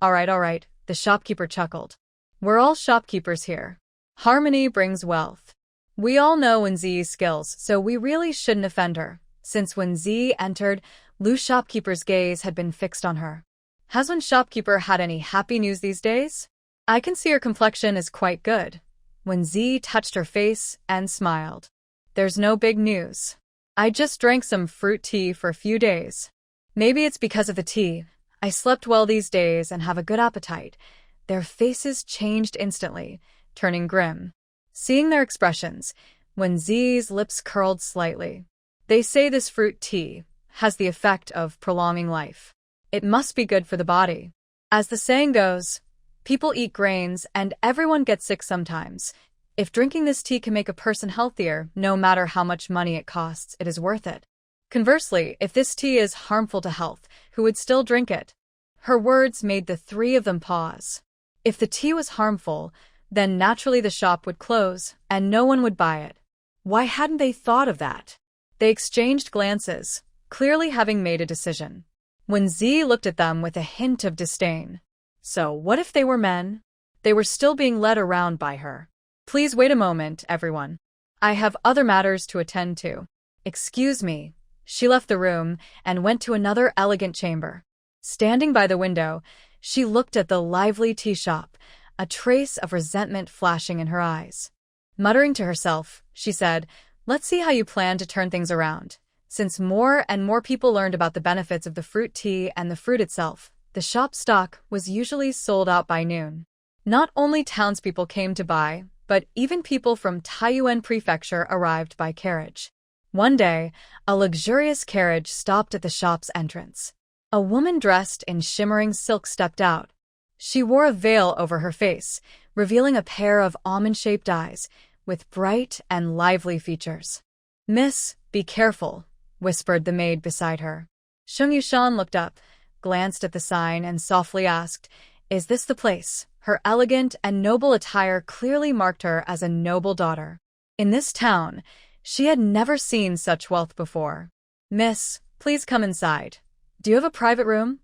All right, the shopkeeper chuckled. We're all shopkeepers here. Harmony brings wealth. We all know Wen Zi's skills, so we really shouldn't offend her. Since Wen Zi entered, Lu's shopkeeper's gaze had been fixed on her. Has Wen shopkeeper had any happy news these days? I can see her complexion is quite good. Wen Zi touched her face and smiled. There's no big news. I just drank some fruit tea for a few days. Maybe it's because of the tea. I slept well these days and have a good appetite. Their faces changed instantly, turning grim. Seeing their expressions, Wen Zi's lips curled slightly. They say this fruit tea has the effect of prolonging life. It must be good for the body. As the saying goes, people eat grains and everyone gets sick sometimes. If drinking this tea can make a person healthier, no matter how much money it costs, it is worth it. Conversely, if this tea is harmful to health, who would still drink it? Her words made the three of them pause. If the tea was harmful, then naturally the shop would close, and no one would buy it. Why hadn't they thought of that? They exchanged glances, clearly having made a decision. Wen Zi looked at them with a hint of disdain. So what if they were men? They were still being led around by her. Please wait a moment, everyone. I have other matters to attend to. Excuse me. She left the room and went to another elegant chamber. Standing by the window, she looked at the lively tea shop, a trace of resentment flashing in her eyes. Muttering to herself, she said, Let's see how you plan to turn things around. Since more and more people learned about the benefits of the fruit tea and the fruit itself, the shop stock was usually sold out by noon. Not only townspeople came to buy, but even people from Taiyuan Prefecture arrived by carriage. One day, a luxurious carriage stopped at the shop's entrance. A woman dressed in shimmering silk stepped out. She wore a veil over her face, revealing a pair of almond-shaped eyes with bright and lively features. Miss, be careful, whispered the maid beside her. Shung Yushan looked up, glanced at the sign, and softly asked, Is this the place? Her elegant and noble attire clearly marked her as a noble daughter. In this town, she had never seen such wealth before. Miss, please come inside. Do you have a private room?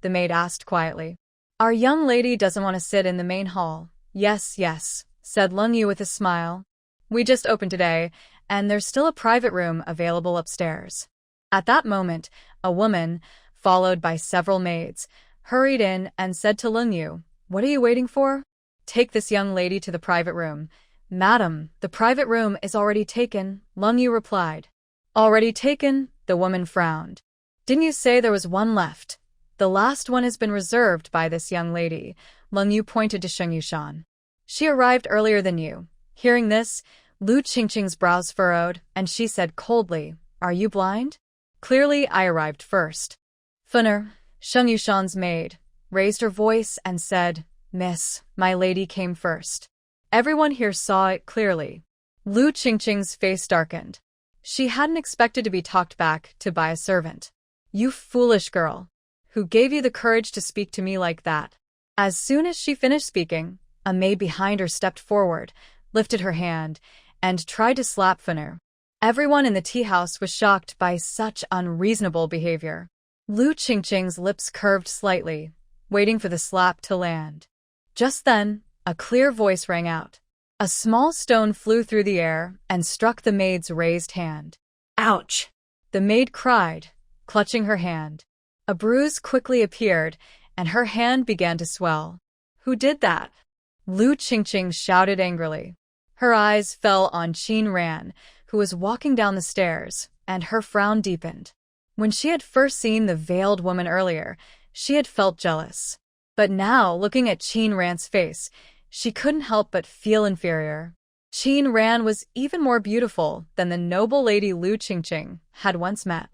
The maid asked quietly. Our young lady doesn't want to sit in the main hall. Yes, said Lung Yu with a smile. We just opened today, and there's still a private room available upstairs. At that moment, a woman, followed by several maids, hurried in and said to Lung Yu, What are you waiting for? Take this young lady to the private room. Madam, the private room is already taken, Lung Yu replied. Already taken? The woman frowned. Didn't you say there was one left? The last one has been reserved by this young lady, Lung Yu pointed to Shung Yushan. She arrived earlier than you. Hearing this, Lu Qingqing's brows furrowed, and she said coldly, Are you blind? Clearly I arrived first. Funner, Shung Yushan's maid, raised her voice and said, Miss, my lady came first. Everyone here saw it clearly. Lu Qingqing's face darkened. She hadn't expected to be talked back to by a servant. You foolish girl. Who gave you the courage to speak to me like that? As soon as she finished speaking, a maid behind her stepped forward, lifted her hand, and tried to slap Funner. Everyone in the tea house was shocked by such unreasonable behavior. Lu Qingqing's lips curved slightly, waiting for the slap to land. Just then, a clear voice rang out. A small stone flew through the air and struck the maid's raised hand. Ouch! The maid cried, clutching her hand. A bruise quickly appeared, and her hand began to swell. Who did that? Lu Qingqing shouted angrily. Her eyes fell on Qin Ran, who was walking down the stairs, and her frown deepened. When she had first seen the veiled woman earlier, she had felt jealous. But now, looking at Qin Ran's face, she couldn't help but feel inferior. Qin Ran was even more beautiful than the noble lady Lu Qingqing had once met.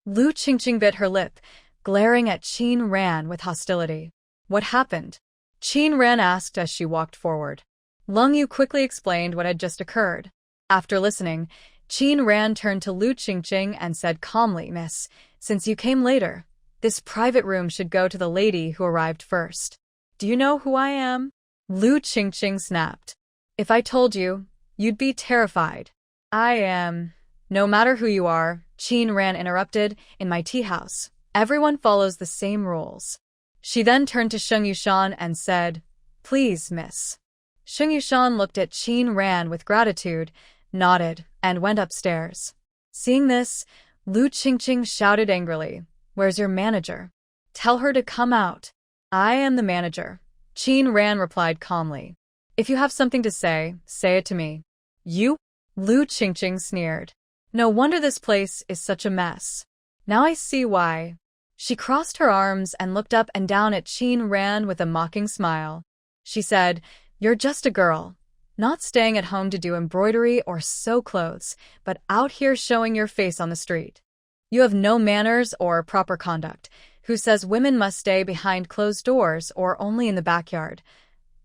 Lu Qingqing bit her lip, glaring at Qin Ran with hostility. What happened? Qin Ran asked as she walked forward. Lung Yu quickly explained what had just occurred. After listening, Qin Ran turned to Lu Qingqing and said calmly, Miss, since you came later, this private room should go to the lady who arrived first. Do you know who I am? Lu Qingqing snapped. If I told you, you'd be terrified. I am. No matter who you are, Qin Ran interrupted, in my tea house. Everyone follows the same rules. She then turned to Shung Yushan and said, Please, miss. Shung Yushan looked at Qin Ran with gratitude, nodded, and went upstairs. Seeing this, Lu Qingqing shouted angrily, Where's your manager? Tell her to come out. I am the manager. Qin Ran replied calmly. If you have something to say it to me. You? Lu Qingqing sneered. No wonder this place is such a mess. Now I see why. She crossed her arms and looked up and down at Qin Ran with a mocking smile. She said, You're just a girl, not staying at home to do embroidery or sew clothes, but out here showing your face on the street. You have no manners or proper conduct. Who says women must stay behind closed doors or only in the backyard?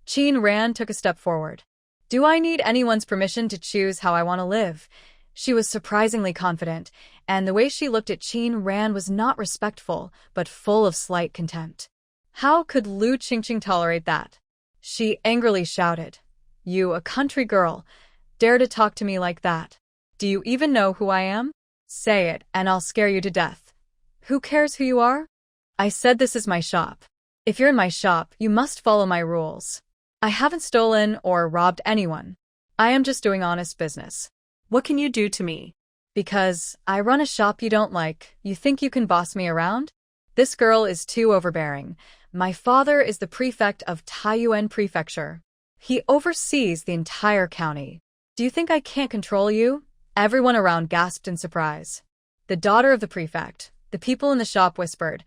Qin Ran took a step forward. Do I need anyone's permission to choose how I want to live? She was surprisingly confident, and the way she looked at Qin Ran was not respectful, but full of slight contempt. How could Lu Qingqing tolerate that? She angrily shouted, You, a country girl, dare to talk to me like that? Do you even know who I am? Say it, and I'll scare you to death. Who cares who you are? I said this is my shop. If you're in my shop, you must follow my rules. I haven't stolen or robbed anyone. I am just doing honest business. What can you do to me? Because I run a shop you don't like, you think you can boss me around? This girl is too overbearing. My father is the prefect of Taiyuan Prefecture. He oversees the entire county. Do you think I can't control you? Everyone around gasped in surprise. The daughter of the prefect. The people in the shop whispered,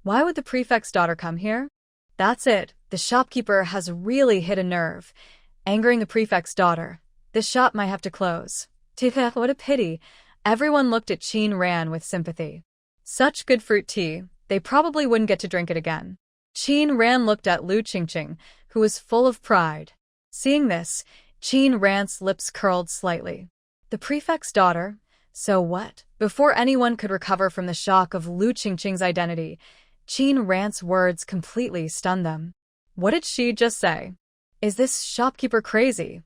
Why would the prefect's daughter come here? That's it. The shopkeeper has really hit a nerve. Angering the prefect's daughter. This shop might have to close. Tifa, what a pity. Everyone looked at Qin Ran with sympathy. Such good fruit tea, they probably wouldn't get to drink it again. Qin Ran looked at Lu Qingqing, who was full of pride. Seeing this, Qin Ran's lips curled slightly. The prefect's daughter? So what? Before anyone could recover from the shock of Lu Qingqing's identity, Qin Ran's words completely stunned them. What did she just say? Is this shopkeeper crazy?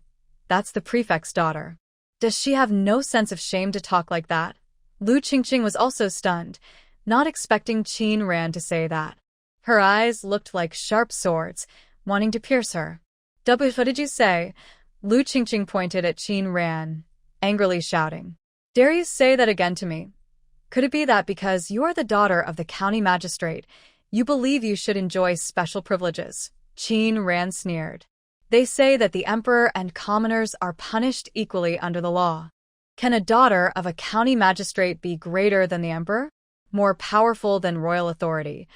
That's the prefect's daughter. Does she have no sense of shame to talk like that? Lu Qingqing was also stunned, not expecting Qin Ran to say that. Her eyes looked like sharp swords, wanting to pierce her. What did you say? Lu Qingqing pointed at Qin Ran, angrily shouting. Dare you say that again to me? Could it be that because you are the daughter of the county magistrate, you believe you should enjoy special privileges? Qin Ran sneered. They say that the emperor and commoners are punished equally under the law. Can a daughter of a county magistrate be greater than the emperor? More powerful than royal authority?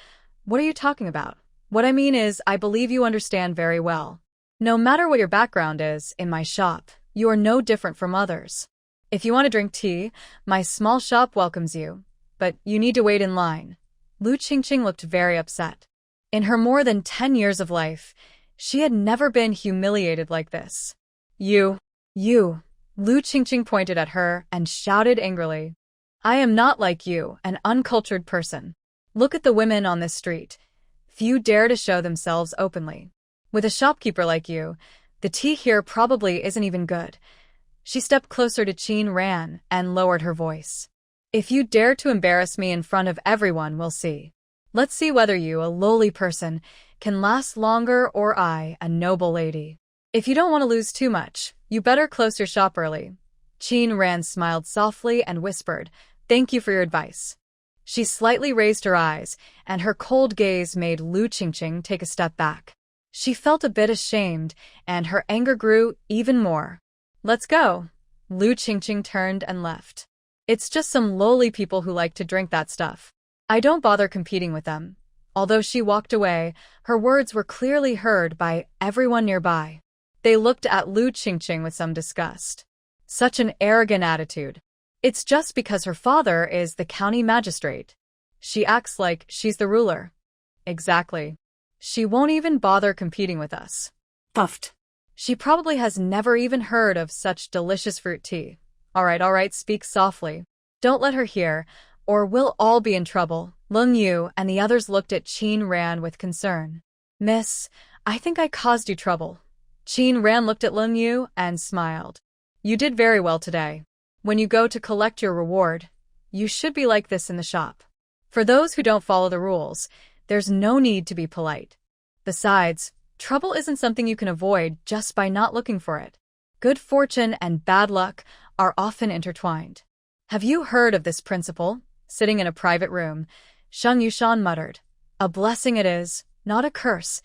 What are you talking about? What I mean is, I believe you understand very well. No matter what your background is, in my shop, you are no different from others. If you want to drink tea, my small shop welcomes you, but you need to wait in line. Lu Qingqing looked very upset. In her more than 10 years of life, she had never been humiliated like this. You. Lu Qingqing pointed at her and shouted angrily. I am not like you, an uncultured person. Look at the women on this street. Few dare to show themselves openly. With a shopkeeper like you, the tea here probably isn't even good. She stepped closer to Qin Ran and lowered her voice. If you dare to embarrass me in front of everyone, we'll see. Let's see whether you, a lowly person, can last longer or I, a noble lady. If you don't want to lose too much, you better close your shop early. Qin Ran smiled softly and whispered, "Thank you for your advice." She slightly raised her eyes, and her cold gaze made Lu Qingqing take a step back. She felt a bit ashamed, and her anger grew even more. "Let's go." Lu Qingqing turned and left. "It's just some lowly people who like to drink that stuff. I don't bother competing with them." Although she walked away, her words were clearly heard by everyone nearby. They looked at Lu Qingqing with some disgust. Such an arrogant attitude. It's just because her father is the county magistrate. She acts like she's the ruler. Exactly. She won't even bother competing with us. Puffed. She probably has never even heard of such delicious fruit tea. All right, speak softly. Don't let her hear, or we'll all be in trouble. Lung Yu and the others looked at Qin Ran with concern. "Miss, I think I caused you trouble." Qin Ran looked at Lung Yu and smiled. "You did very well today. When you go to collect your reward, you should be like this in the shop. For those who don't follow the rules, there's no need to be polite. Besides, trouble isn't something you can avoid just by not looking for it. Good fortune and bad luck are often intertwined. Have you heard of this principle?" Sitting in a private room, Shung Yushan muttered, "A blessing it is, not a curse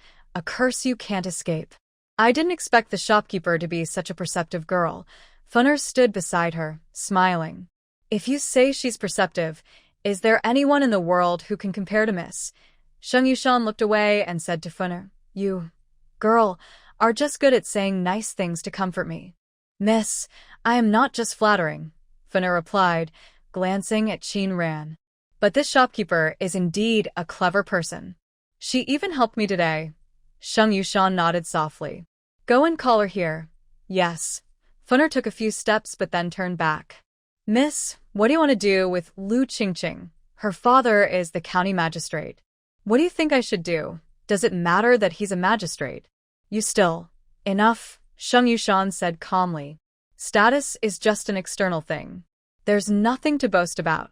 you can't escape." I didn't expect the shopkeeper to be such a perceptive girl. Funner stood beside her, smiling. "If you say she's perceptive, is there anyone in the world who can compare to Miss?" Shung Yushan looked away and said to Funner, "You, girl, are just good at saying nice things to comfort me." "Miss, I am not just flattering," Funner replied, glancing at Qin Ran. "But this shopkeeper is indeed a clever person. She even helped me today." Shung Yushan nodded softly. "Go and call her here." "Yes." Funner took a few steps but then turned back. "Miss, what do you want to do with Lu Qingqing? Her father is the county magistrate. What do you think I should do? Does it matter that he's a magistrate?" "You still." "Enough," Shung Yushan said calmly. "Status is just an external thing. There's nothing to boast about.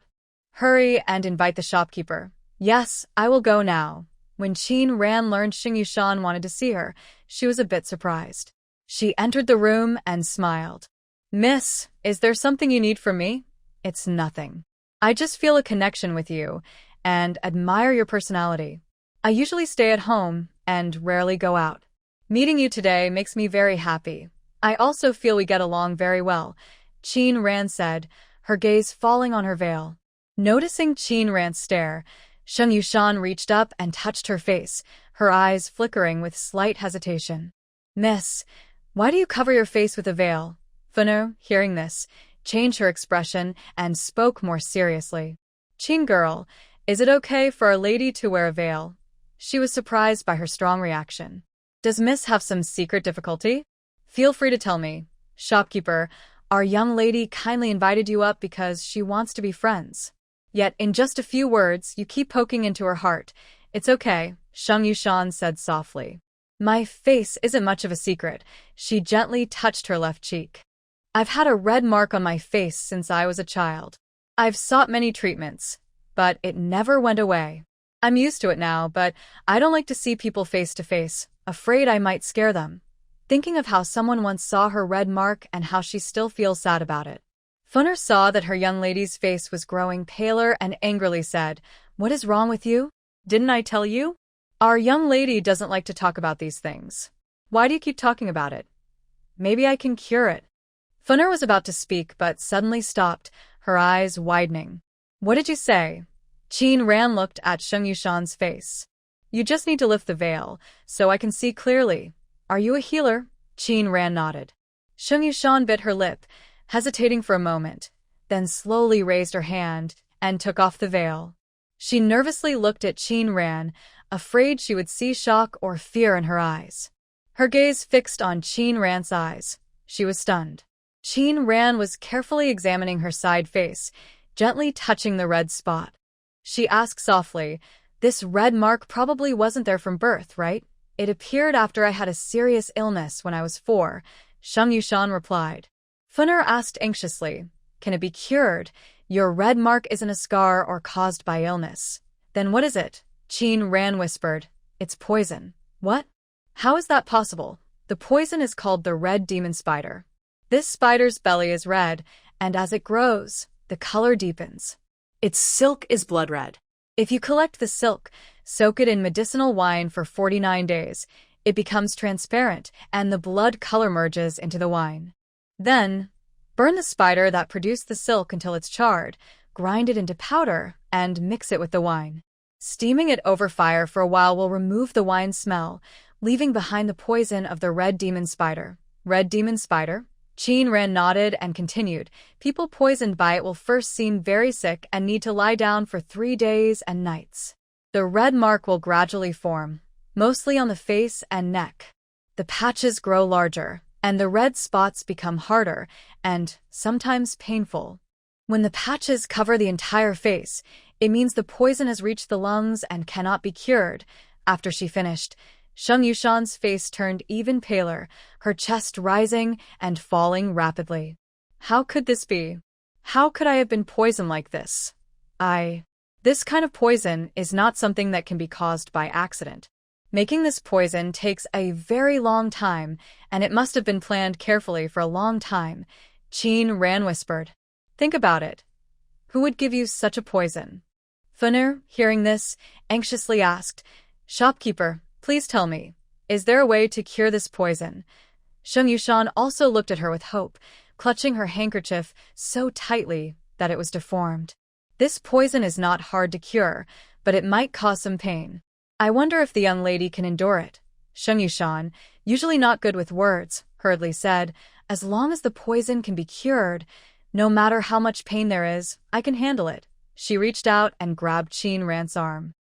Hurry and invite the shopkeeper." "Yes, I will go now." When Qin Ran learned Shung Yushan wanted to see her, she was a bit surprised. She entered the room and smiled. "Miss, is there something you need from me?" "It's nothing. I just feel a connection with you and admire your personality. I usually stay at home and rarely go out. Meeting you today makes me very happy. I also feel we get along very well," Qin Ran said, her gaze falling on her veil. Noticing Qin Ran's stare, Shung Yushan reached up and touched her face, her eyes flickering with slight hesitation. "Miss, why do you cover your face with a veil?" Funner, hearing this, changed her expression and spoke more seriously. "Qin girl, is it okay for a lady to wear a veil?" She was surprised by her strong reaction. "Does Miss have some secret difficulty? Feel free to tell me. Shopkeeper, our young lady kindly invited you up because she wants to be friends. Yet in just a few words, you keep poking into her heart. It's okay," Shung Yushan said softly. "My face isn't much of a secret." She gently touched her left cheek. "I've had a red mark on my face since I was a child. I've sought many treatments, but it never went away. I'm used to it now, but I don't like to see people face to face, afraid I might scare them." Thinking of how someone once saw her red mark and how she still feels sad about it. Funner saw that her young lady's face was growing paler and angrily said, "What is wrong with you? Didn't I tell you? Our young lady doesn't like to talk about these things. Why do you keep talking about it? Maybe I can cure it." Funner was about to speak but suddenly stopped, her eyes widening. "What did you say?" Qin Ran looked at Shung Yushan's face. "You just need to lift the veil, so I can see clearly. Are you a healer?" Qin Ran nodded. Shung Yushan bit her lip, hesitating for a moment, then slowly raised her hand and took off the veil. She nervously looked at Qin Ran, afraid she would see shock or fear in her eyes. Her gaze fixed on Qin Ran's eyes. She was stunned. Qin Ran was carefully examining her side face, gently touching the red spot. She asked softly, "This red mark probably wasn't there from birth, right?" "It appeared after I had a serious illness when I was 4, Shung Yushan replied. Funner asked anxiously, "Can it be cured?" Your red mark isn't a scar or caused by illness. Then what is it? Qin Ran whispered. It's poison. What? How is that possible? The poison is called the red demon spider. This spider's belly is red, and as it grows, the color deepens. Its silk is blood red. If you collect the silk, soak it in medicinal wine for 49 days, it becomes transparent and the blood color merges into the wine. Then, burn the spider that produced the silk until it's charred, grind it into powder, and mix it with the wine. Steaming it over fire for a while will remove the wine smell, leaving behind the poison of the red demon spider. Red demon spider? Qin Ran nodded and continued. People poisoned by it will first seem very sick and need to lie down for 3 days and nights. The red mark will gradually form, mostly on the face and neck. The patches grow larger, and the red spots become harder and sometimes painful. When the patches cover the entire face, it means the poison has reached the lungs and cannot be cured. After she finished, Shung Yushan's face turned even paler, her chest rising and falling rapidly. How could this be? How could I have been poisoned like this? This kind of poison is not something that can be caused by accident. Making this poison takes a very long time, and it must have been planned carefully for a long time. Qin Ran whispered. Think about it. Who would give you such a poison? Funner, hearing this, anxiously asked, Shopkeeper, please tell me, is there a way to cure this poison? Shung Yushan also looked at her with hope, clutching her handkerchief so tightly that it was deformed. This poison is not hard to cure, but it might cause some pain. I wonder if the young lady can endure it. Shung Yushan, usually not good with words, hurriedly said, as long as the poison can be cured, no matter how much pain there is, I can handle it. She reached out and grabbed Qin Ran's arm.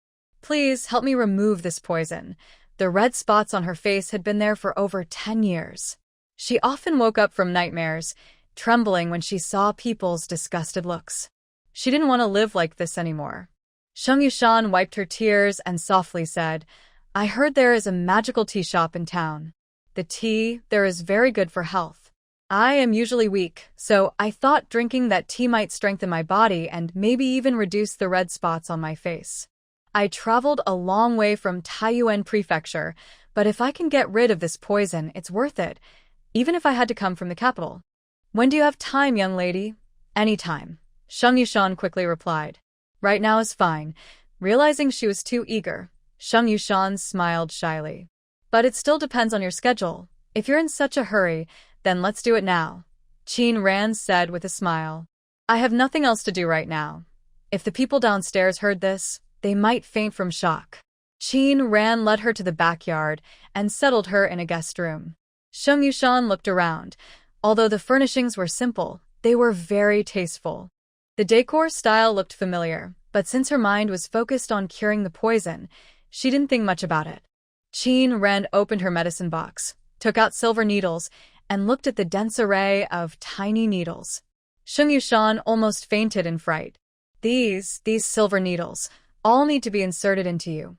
Please help me remove this poison. The red spots on her face had been there for over 10 years. She often woke up from nightmares, trembling when she saw people's disgusted looks. She didn't want to live like this anymore. Shung Yushan wiped her tears and softly said, I heard there is a magical tea shop in town. The tea there is very good for health. I am usually weak, so I thought drinking that tea might strengthen my body and maybe even reduce the red spots on my face. I traveled a long way from Taiyuan Prefecture, but if I can get rid of this poison, it's worth it, even if I had to come from the capital. When do you have time, young lady? Any time. Shung Yushan quickly replied. Right now is fine. Realizing she was too eager, Shung Yushan smiled shyly. But it still depends on your schedule. If you're in such a hurry, then let's do it now. Qin Ran said with a smile. I have nothing else to do right now. If the people downstairs heard this, they might faint from shock. Qin Ran led her to the backyard and settled her in a guest room. Shung Yushan looked around. Although the furnishings were simple, they were very tasteful. The decor style looked familiar, but since her mind was focused on curing the poison, she didn't think much about it. Qin Ran opened her medicine box, took out silver needles, and looked at the dense array of tiny needles. Shung Yushan almost fainted in fright. These silver needles, all need to be inserted into you.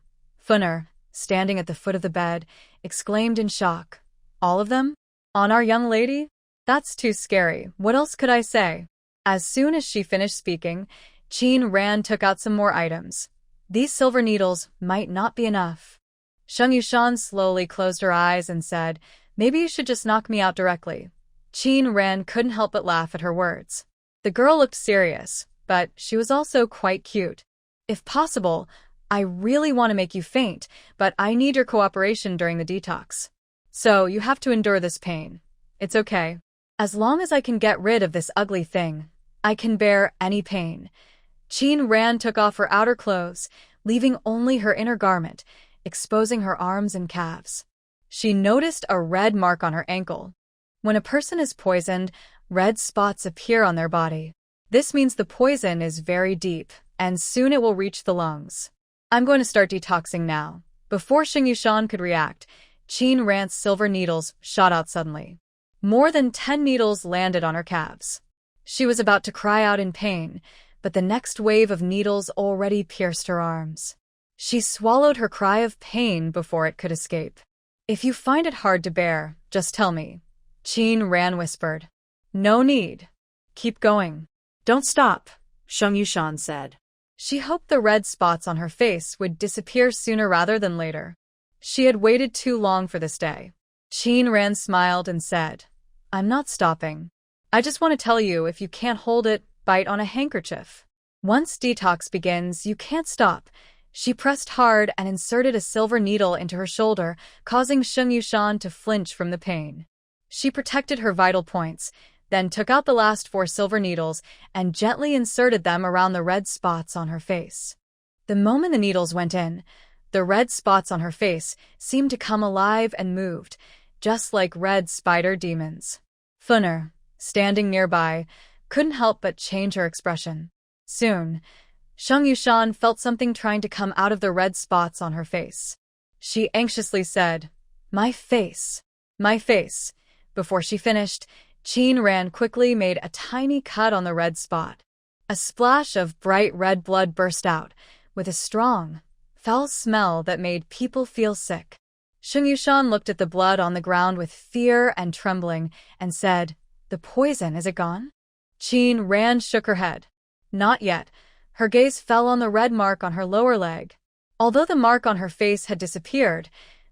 Funner, standing at the foot of the bed, exclaimed in shock. All of them? On our young lady? That's too scary. What else could I say? As soon as she finished speaking, Qin Ran took out some more items. These silver needles might not be enough. Shung Yushan slowly closed her eyes and said, Maybe you should just knock me out directly. Qin Ran couldn't help but laugh at her words. The girl looked serious, but she was also quite cute. If possible, I really want to make you faint, but I need your cooperation during the detox. So you have to endure this pain. It's okay. As long as I can get rid of this ugly thing, I can bear any pain. Qin Ran took off her outer clothes, leaving only her inner garment, exposing her arms and calves. She noticed a red mark on her ankle. When a person is poisoned, red spots appear on their body. This means the poison is very deep, and soon it will reach the lungs. I'm going to start detoxing now. Before Shung Yushan could react, Qin Ran's silver needles shot out suddenly. More than 10 needles landed on her calves. She was about to cry out in pain, but the next wave of needles already pierced her arms. She swallowed her cry of pain before it could escape. If you find it hard to bear, just tell me. Qin Ran whispered. No need. Keep going. Don't stop. Shung Yushan said. She hoped the red spots on her face would disappear sooner rather than later. She had waited too long for this day. Qin Ran smiled and said, I'm not stopping. I just want to tell you, if you can't hold it, bite on a handkerchief. Once detox begins, you can't stop. She pressed hard and inserted a silver needle into her shoulder, causing Shung Yushan to flinch from the pain. She protected her vital points, then took out the last 4 silver needles and gently inserted them around the red spots on her face. The moment the needles went in, the red spots on her face seemed to come alive and moved, just like red spider demons. Funner, standing nearby, couldn't help but change her expression. Soon, Shung Yushan felt something trying to come out of the red spots on her face. She anxiously said, My face. My face. Before she finished, Qin Ran quickly made a tiny cut on the red spot. A splash of bright red blood burst out, with a strong, foul smell that made people feel sick. Shung Yushan looked at the blood on the ground with fear and trembling and said, The poison, is it gone? Qin Ran shook her head. Not yet. Her gaze fell on the red mark on her lower leg. Although the mark on her face had disappeared,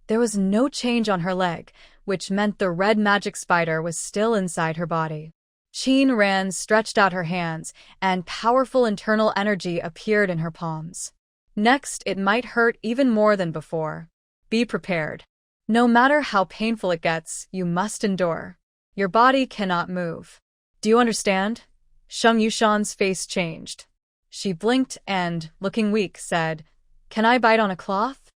there was no change on her leg, which meant the red magic spider was still inside her body. Qin Ran stretched out her hands, and powerful internal energy appeared in her palms. Next, it might hurt even more than before. Be prepared. No matter how painful it gets, you must endure. Your body cannot move. Do you understand? Shung Yushan's face changed. She blinked and, looking weak, said, Can I bite on a cloth?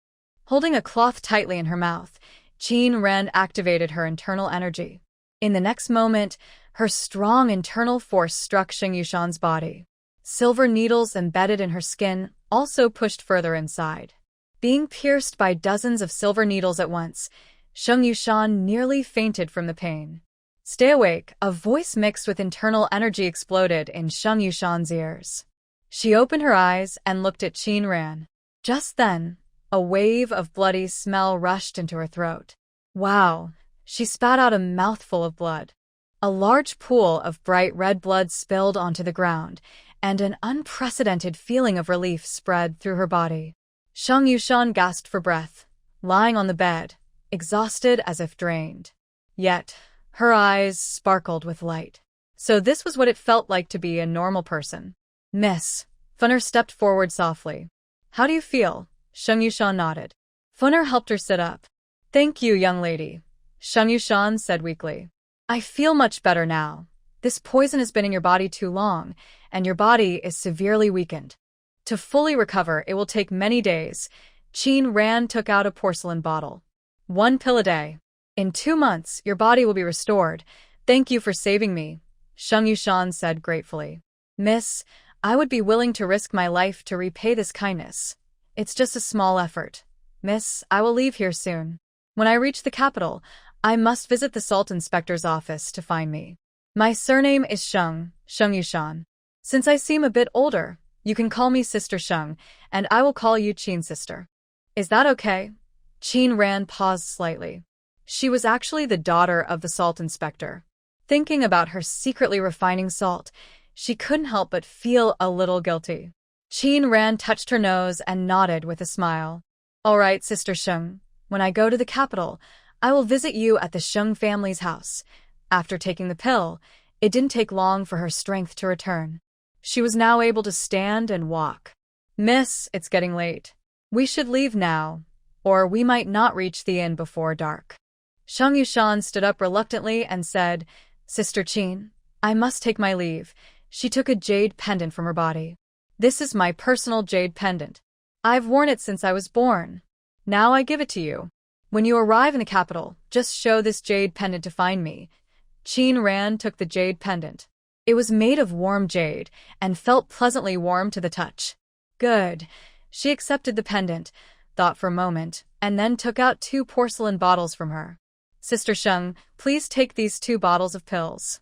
Holding a cloth tightly in her mouth, Qin Ran activated her internal energy. In the next moment, her strong internal force struck Shung Yushan's body. Silver needles embedded in her skin also pushed further inside. Being pierced by dozens of silver needles at once, Shung Yushan nearly fainted from the pain. Stay awake, a voice mixed with internal energy exploded in Shung Yushan's ears. She opened her eyes and looked at Qin Ran. Just then, a wave of bloody smell rushed into her throat. Wow! She spat out a mouthful of blood. A large pool of bright red blood spilled onto the ground, and an unprecedented feeling of relief spread through her body. Shung Yushan gasped for breath, lying on the bed, exhausted as if drained. Yet, her eyes sparkled with light. So this was what it felt like to be a normal person. Miss. Funner stepped forward softly. How do you feel? Shung Yushan nodded. Funner helped her sit up. Thank you, young lady. Shung Yushan said weakly. I feel much better now. This poison has been in your body too long, and your body is severely weakened. To fully recover, it will take many days. Qin Ran took out a porcelain bottle. 1 pill a day. In 2 months, your body will be restored. Thank you for saving me, Shung Yushan said gratefully. Miss, I would be willing to risk my life to repay this kindness. It's just a small effort. Miss, I will leave here soon. When I reach the capital, I must visit the salt inspector's office to find me. My surname is Shung Yushan. Since I seem a bit older, you can call me Sister Shung, and I will call you Qin Sister. Is that okay? Qin Ran paused slightly. She was actually the daughter of the salt inspector. Thinking about her secretly refining salt, she couldn't help but feel a little guilty. Qin Ran touched her nose and nodded with a smile. All right, Sister Shung. When I go to the capital, I will visit you at the Shung family's house. After taking the pill, it didn't take long for her strength to return. She was now able to stand and walk. Miss, it's getting late. We should leave now, or we might not reach the inn before dark. Shung Yushan stood up reluctantly and said, Sister Qin, I must take my leave. She took a jade pendant from her body. This is my personal jade pendant. I've worn it since I was born. Now I give it to you. When you arrive in the capital, just show this jade pendant to find me. Qin Ran took the jade pendant. It was made of warm jade and felt pleasantly warm to the touch. Good. She accepted the pendant, thought for a moment, and then took out 2 porcelain bottles from her. Sister Shung, please take these 2 bottles of pills.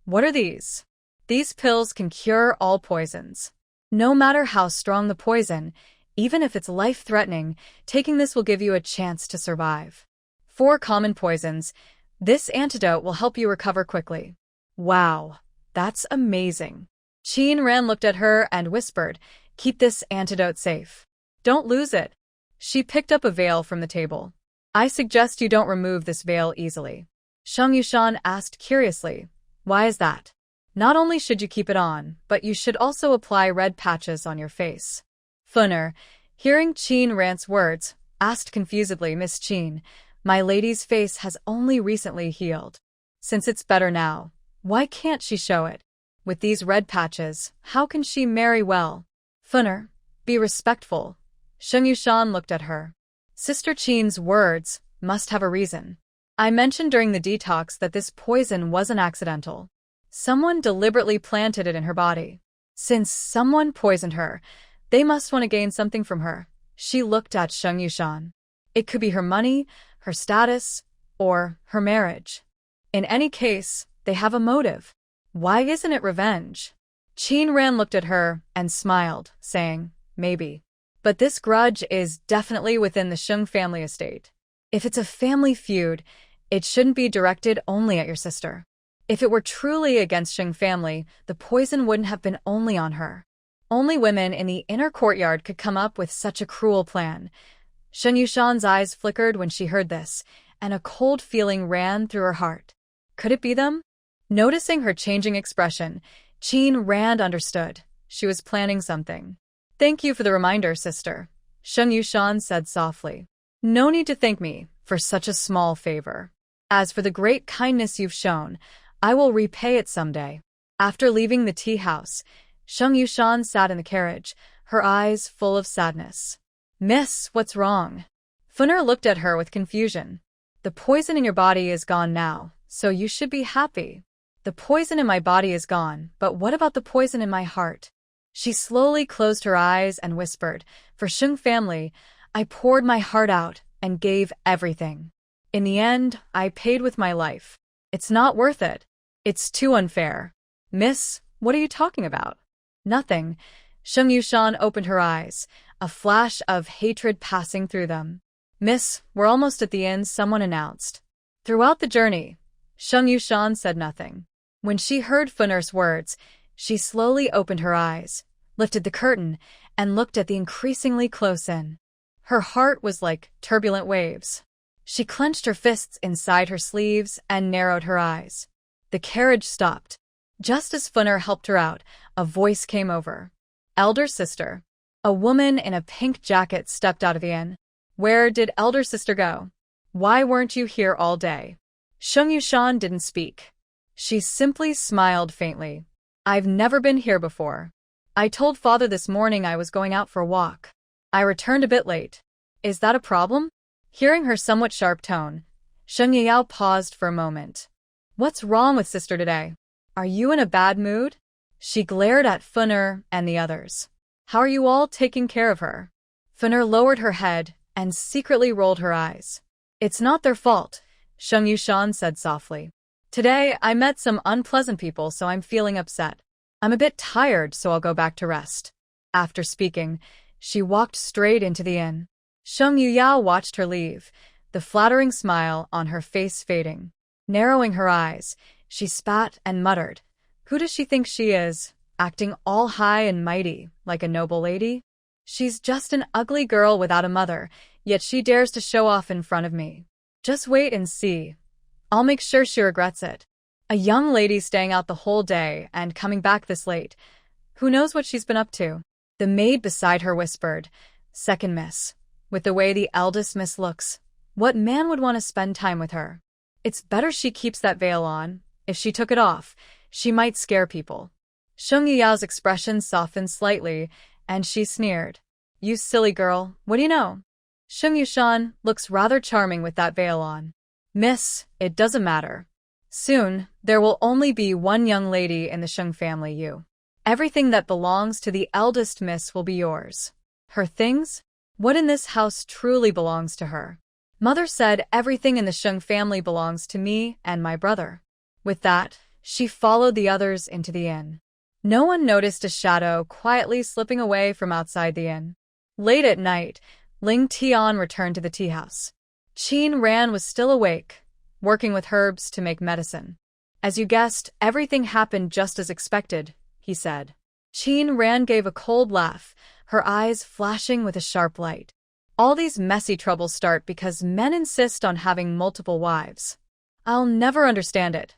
What are these? These pills can cure all poisons. No matter how strong the poison, even if it's life-threatening, taking this will give you a chance to survive. 4 common poisons. This antidote will help you recover quickly. Wow, that's amazing. Qin Ran looked at her and whispered, "Keep this antidote safe. Don't lose it." She picked up a veil from the table. "I suggest you don't remove this veil easily." Shung Yushan asked curiously, "Why is that?" "Not only should you keep it on, but you should also apply red patches on your face." Funner, hearing Qin Ran's words, asked confusedly, "Miss Qin, my lady's face has only recently healed. Since it's better now, why can't she show it? With these red patches, how can she marry well?" "Funner, be respectful." Shung Yushan looked at her. Sister Qin's words must have a reason. "I mentioned during the detox that this poison wasn't accidental. Someone deliberately planted it in her body. Since someone poisoned her, they must want to gain something from her." She looked at Shung Yushan. "It could be her money, her status, or her marriage. In any case, they have a motive. Why isn't it revenge?" Qin Ran looked at her and smiled, saying, "Maybe. But this grudge is definitely within the Shung family estate. If it's a family feud, it shouldn't be directed only at your sister. If it were truly against Shung family, the poison wouldn't have been only on her. Only women in the inner courtyard could come up with such a cruel plan." Shung Yushan's eyes flickered when she heard this, and a cold feeling ran through her heart. Could it be them? Noticing her changing expression, Qin Ran understood. She was planning something. "Thank you for the reminder, sister," Shung Yushan said softly. "No need to thank me for such a small favor. As for the great kindness you've shown, I will repay it someday." After leaving the tea house, Shung Yushan sat in the carriage, her eyes full of sadness. "Miss, what's wrong?" Funner looked at her with confusion. "The poison in your body is gone now, so you should be happy." "The poison in my body is gone, but what about the poison in my heart?" She slowly closed her eyes and whispered, "For Shung family, I poured my heart out and gave everything. In the end, I paid with my life. It's not worth it. It's too unfair." "Miss, what are you talking about?" "Nothing." Shung Yushan opened her eyes, a flash of hatred passing through them. "Miss, we're almost at the inn," someone announced. Throughout the journey, Shung Yushan said nothing. When she heard Funner's words, she slowly opened her eyes, lifted the curtain, and looked at the increasingly close inn. Her heart was like turbulent waves. She clenched her fists inside her sleeves and narrowed her eyes. The carriage stopped. Just as Funner helped her out, a voice came over. "Elder sister." A woman in a pink jacket stepped out of the inn. "Where did elder sister go? Why weren't you here all day?" Shung Yushan didn't speak. She simply smiled faintly. "I've never been here before. I told father this morning I was going out for a walk. I returned a bit late. Is that a problem?" Hearing her somewhat sharp tone, Shung Yao paused for a moment. "What's wrong with sister today? Are you in a bad mood?" She glared at Funner and the others. "How are you all taking care of her?" Funner lowered her head and secretly rolled her eyes. "It's not their fault," Shung Yushan said softly. "Today, I met some unpleasant people, so I'm feeling upset. I'm a bit tired, so I'll go back to rest." After speaking, she walked straight into the inn. Shung Yao watched her leave, the flattering smile on her face fading. Narrowing her eyes, she spat and muttered, "Who does she think she is, acting all high and mighty, like a noble lady? She's just an ugly girl without a mother, yet she dares to show off in front of me. Just wait and see. I'll make sure she regrets it. A young lady staying out the whole day and coming back this late. Who knows what she's been up to?" The maid beside her whispered, "Second miss. With the way the eldest miss looks, what man would want to spend time with her? It's better she keeps that veil on. If she took it off, she might scare people." Shung Yao's expression softened slightly, and she sneered. "You silly girl, what do you know? Shung Yushan looks rather charming with that veil on." "Miss, it doesn't matter. Soon, there will only be one young lady in the Shung family, you. Everything that belongs to the eldest miss will be yours. Her things? What in this house truly belongs to her? Mother said everything in the Shung family belongs to me and my brother." With that, she followed the others into the inn. No one noticed a shadow quietly slipping away from outside the inn. Late at night, Ling Tian returned to the tea house. Qin Ran was still awake, working with herbs to make medicine. "As you guessed, everything happened just as expected," he said. Qin Ran gave a cold laugh, her eyes flashing with a sharp light. All these messy troubles start because men insist on having multiple wives. I'll never understand it.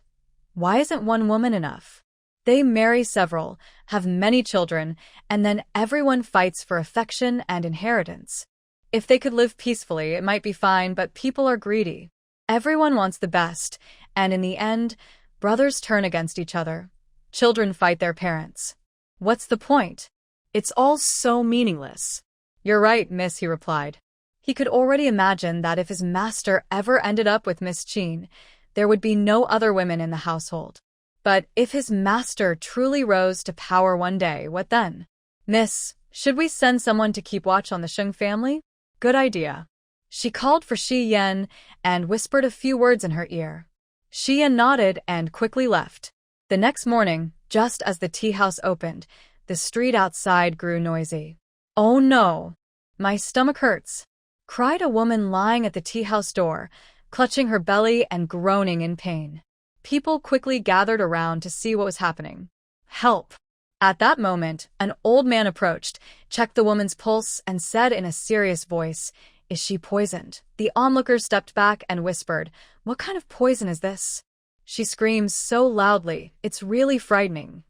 Why isn't one woman enough? They marry several, have many children, and then everyone fights for affection and inheritance. If they could live peacefully, it might be fine, but people are greedy. Everyone wants the best, and in the end, brothers turn against each other. Children fight their parents. What's the point? It's all so meaningless. You're right, miss, he replied. He could already imagine that if his master ever ended up with Miss Qin, there would be no other women in the household. But if his master truly rose to power one day, what then? Miss, should we send someone to keep watch on the Shung family? Good idea. She called for Shi Yan and whispered a few words in her ear. Shi Yan nodded and quickly left. The next morning, just as the tea house opened, the street outside grew noisy. Oh no! My stomach hurts, cried a woman lying at the tea house door, clutching her belly and groaning in pain. People quickly gathered around to see what was happening. Help! At that moment, an old man approached, checked the woman's pulse, and said in a serious voice, "Is she poisoned?" The onlooker stepped back and whispered, "What kind of poison is this?" She screams so loudly, it's really frightening.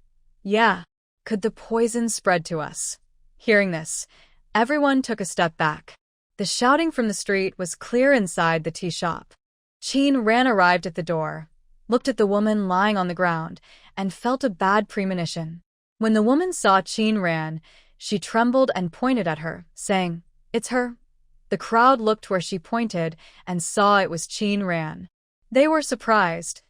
Yeah. Could the poison spread to us? Hearing this, everyone took a step back. The shouting from the street was clear inside the tea shop. Qin Ran arrived at the door, looked at the woman lying on the ground, and felt a bad premonition. When the woman saw Qin Ran, she trembled and pointed at her, saying, "It's her." The crowd looked where she pointed and saw it was Qin Ran. They were surprised.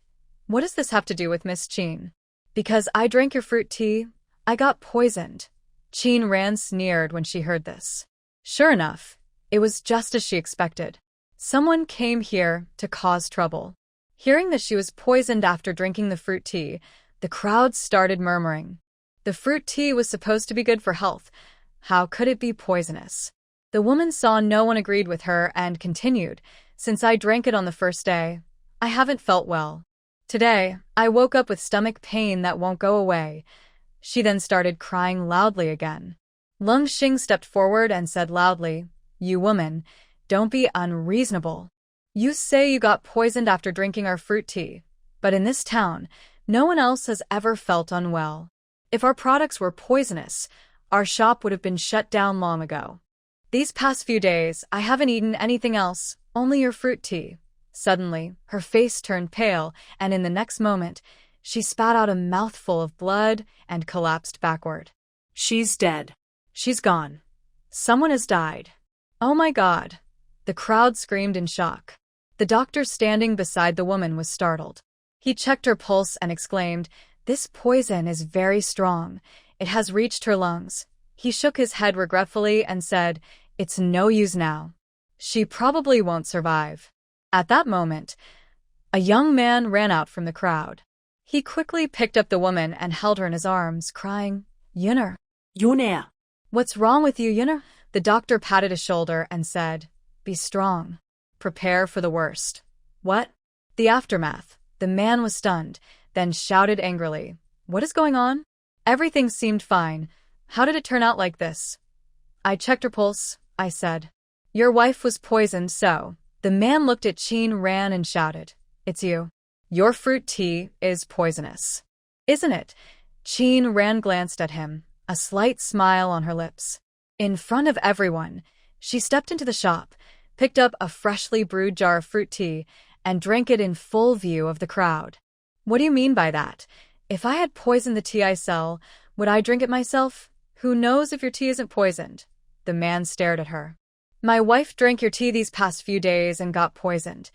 What does this have to do with Miss Qin? Because I drank your fruit tea, I got poisoned. Qin Ran sneered when she heard this. Sure enough, it was just as she expected. Someone came here to cause trouble. Hearing that she was poisoned after drinking the fruit tea, the crowd started murmuring. The fruit tea was supposed to be good for health. How could it be poisonous? The woman saw no one agreed with her and continued, "Since I drank it on the first day, I haven't felt well. Today, I woke up with stomach pain that won't go away." She then started crying loudly again. Lung Xing stepped forward and said loudly, "You woman, don't be unreasonable. You say you got poisoned after drinking our fruit tea, but in this town, no one else has ever felt unwell. If our products were poisonous, our shop would have been shut down long ago. These past few days, I haven't eaten anything else, only your fruit tea." Suddenly, her face turned pale, and in the next moment, she spat out a mouthful of blood and collapsed backward. She's dead. She's gone. Someone has died. Oh my God. The crowd screamed in shock. The doctor standing beside the woman was startled. He checked her pulse and exclaimed, "This poison is very strong. It has reached her lungs." He shook his head regretfully and said, "It's no use now. She probably won't survive." At that moment, a young man ran out from the crowd. He quickly picked up the woman and held her in his arms, crying, "Yunner." Yunner. "What's wrong with you, Yunner?" The doctor patted his shoulder and said, "Be strong. Prepare for the worst." What? The aftermath. The man was stunned, then shouted angrily, "What is going on?" Everything seemed fine. How did it turn out like this? "I checked her pulse," I said. "Your wife was poisoned, so..." The man looked at Qin Ran and shouted, "It's you. Your fruit tea is poisonous." "Isn't it?" Qin Ran glanced at him, a slight smile on her lips. In front of everyone, she stepped into the shop, picked up a freshly brewed jar of fruit tea, and drank it in full view of the crowd. "What do you mean by that? If I had poisoned the tea I sell, would I drink it myself? Who knows if your tea isn't poisoned?" The man stared at her. "My wife drank your tea these past few days and got poisoned."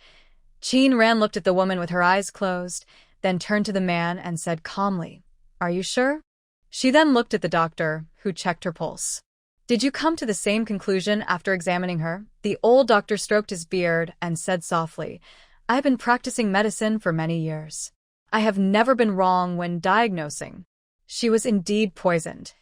Qin Ran looked at the woman with her eyes closed, then turned to the man and said calmly, "Are you sure?" She then looked at the doctor, who checked her pulse. "Did you come to the same conclusion after examining her?" The old doctor stroked his beard and said softly, "I've been practicing medicine for many years. I have never been wrong when diagnosing." She was indeed poisoned.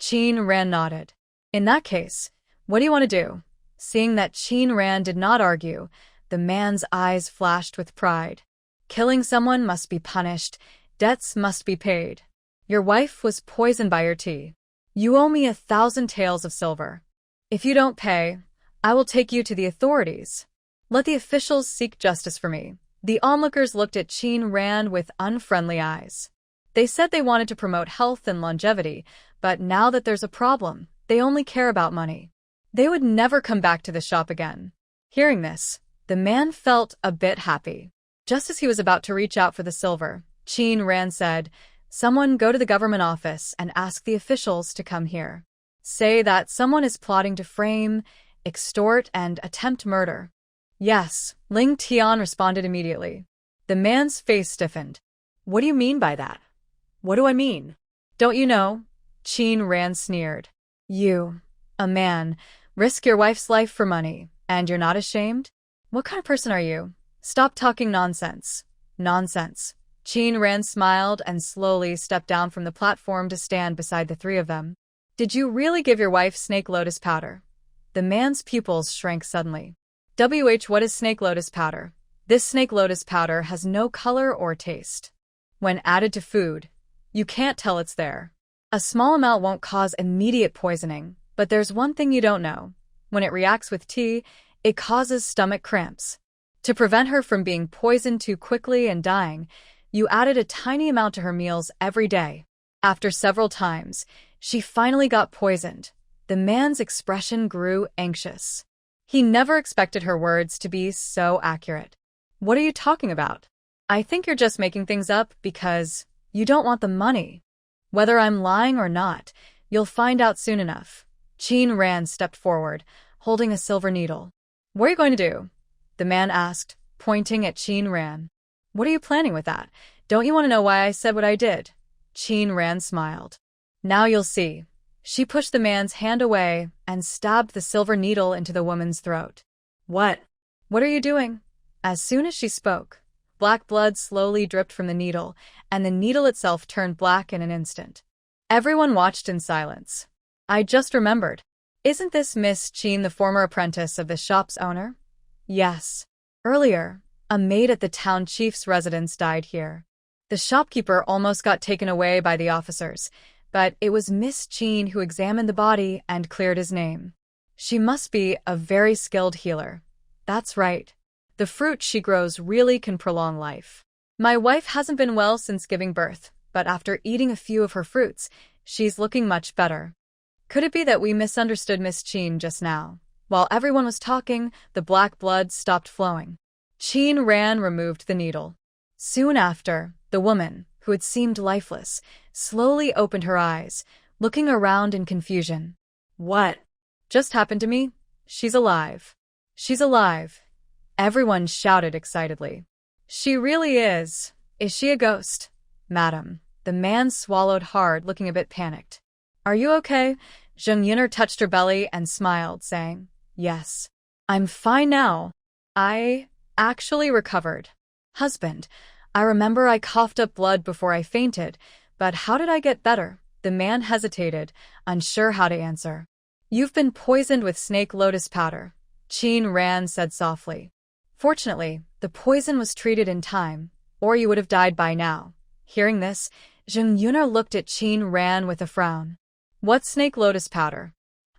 Qin Ran nodded. "In that case, what do you want to do?" Seeing that Qin Ran did not argue, the man's eyes flashed with pride. Killing someone must be punished, debts must be paid. Your wife was poisoned by your tea. You owe me 1,000 taels of silver. If you don't pay, I will take you to the authorities. Let the officials seek justice for me." The onlookers looked at Qin Ran with unfriendly eyes. They said they wanted to promote health and longevity, but now that there's a problem, they only care about money. They would never come back to the shop again. Hearing this, the man felt a bit happy. Just as he was about to reach out for the silver, Qin Ran said, "Someone go to the government office and ask the officials to come here. Say that someone is plotting to frame, extort, and attempt murder." "Yes," Ling Tian responded immediately. The man's face stiffened. What do you mean by that? What do I mean? "Don't you know?" Qin Ran sneered. "You, a man, risk your wife's life for money, and you're not ashamed? What kind of person are you? Stop talking nonsense." "Nonsense." Qin Ran smiled and slowly stepped down from the platform to stand beside the three of them. "Did you really give your wife snake lotus powder?" The man's pupils shrank suddenly. What is snake lotus powder? This snake lotus powder has no color or taste. When added to food, you can't tell it's there. A small amount won't cause immediate poisoning, but there's one thing you don't know. When it reacts with tea, it causes stomach cramps. To prevent her from being poisoned too quickly and dying, you added a tiny amount to her meals every day. After several times, she finally got poisoned. The man's expression grew anxious. He never expected her words to be so accurate. "What are you talking about? I think you're just making things up because you don't want the money. Whether I'm lying or not, you'll find out soon enough." Qin Ran stepped forward, holding a silver needle. "What are you going to do?" the man asked, pointing at Qin Ran. "What are you planning with that? Don't you want to know why I said what I did?" Qin Ran smiled. "Now you'll see." She pushed the man's hand away and stabbed the silver needle into the woman's throat. "What? What are you doing?" As soon as she spoke, black blood slowly dripped from the needle, and the needle itself turned black in an instant. Everyone watched in silence. "I just remembered. Isn't this Miss Qin the former apprentice of the shop's owner?" "Yes. Earlier, a maid at the town chief's residence died here. The shopkeeper almost got taken away by the officers, but it was Miss Qin who examined the body and cleared his name. She must be a very skilled healer." "That's right. The fruit she grows really can prolong life. My wife hasn't been well since giving birth, but after eating a few of her fruits, she's looking much better." Could it be that we misunderstood Miss Qin just now? While everyone was talking, the black blood stopped flowing. Qin Ran removed the needle. Soon after, the woman, who had seemed lifeless, slowly opened her eyes, looking around in confusion. "What just happened to me? She's alive. She's alive." Everyone shouted excitedly. "She really is. Is she a ghost?" "Madam." The man swallowed hard, looking a bit panicked. "Are you okay?" Zheng Yun'er touched her belly and smiled, saying, "Yes. I'm fine now. I actually recovered." "Husband, I remember I coughed up blood before I fainted, but how did I get better?" The man hesitated, unsure how to answer. "You've been poisoned with snake lotus powder," Qin Ran said softly. "Fortunately, the poison was treated in time, or you would have died by now." Hearing this, Zheng Yun'er looked at Qin Ran with a frown. "What snake lotus powder?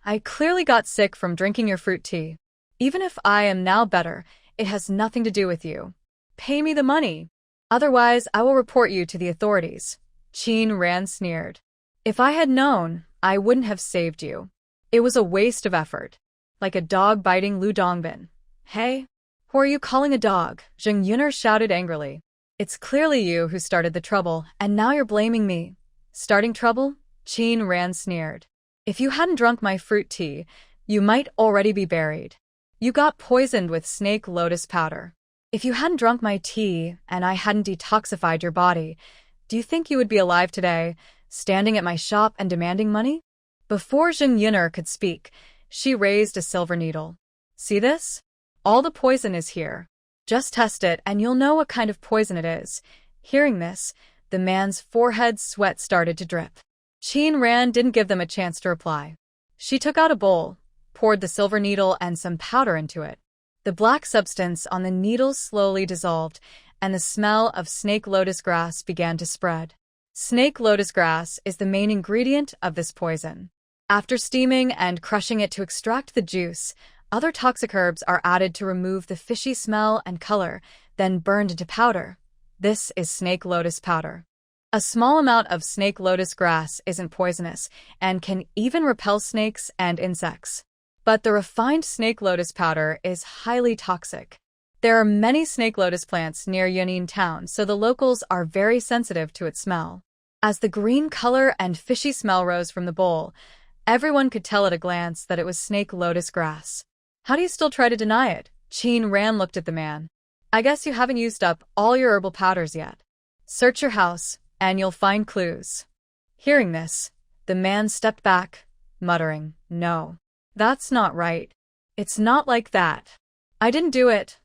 I clearly got sick from drinking your fruit tea. Even if I am now better, it has nothing to do with you. Pay me the money. Otherwise, I will report you to the authorities." Qin Ran sneered. "If I had known, I wouldn't have saved you. It was a waste of effort. Like a dog biting Lu Dongbin." "Hey? Who are you calling a dog?" Zheng Yun'er shouted angrily. "It's clearly you who started the trouble, and now you're blaming me." "Starting trouble?" Qin Ran sneered. "If you hadn't drunk my fruit tea, you might already be buried. You got poisoned with snake lotus powder. If you hadn't drunk my tea and I hadn't detoxified your body, do you think you would be alive today, standing at my shop and demanding money?" Before Zheng Yun'er could speak, she raised a silver needle. "See this? All the poison is here. Just test it and you'll know what kind of poison it is." Hearing this, the man's forehead sweat started to drip. Qin Ran didn't give them a chance to reply. She took out a bowl, poured the silver needle and some powder into it. The black substance on the needle slowly dissolved, and the smell of snake lotus grass began to spread. Snake lotus grass is the main ingredient of this poison. After steaming and crushing it to extract the juice, other toxic herbs are added to remove the fishy smell and color, then burned into powder. This is snake lotus powder. A small amount of snake lotus grass isn't poisonous and can even repel snakes and insects. But the refined snake lotus powder is highly toxic. There are many snake lotus plants near Yunnan town, so the locals are very sensitive to its smell. As the green color and fishy smell rose from the bowl, everyone could tell at a glance that it was snake lotus grass. How do you still try to deny it? Qin Ran looked at the man. I guess you haven't used up all your herbal powders yet. Search your house, and you'll find clues. Hearing this, the man stepped back, muttering, No, that's not right. It's not like that. I didn't do it.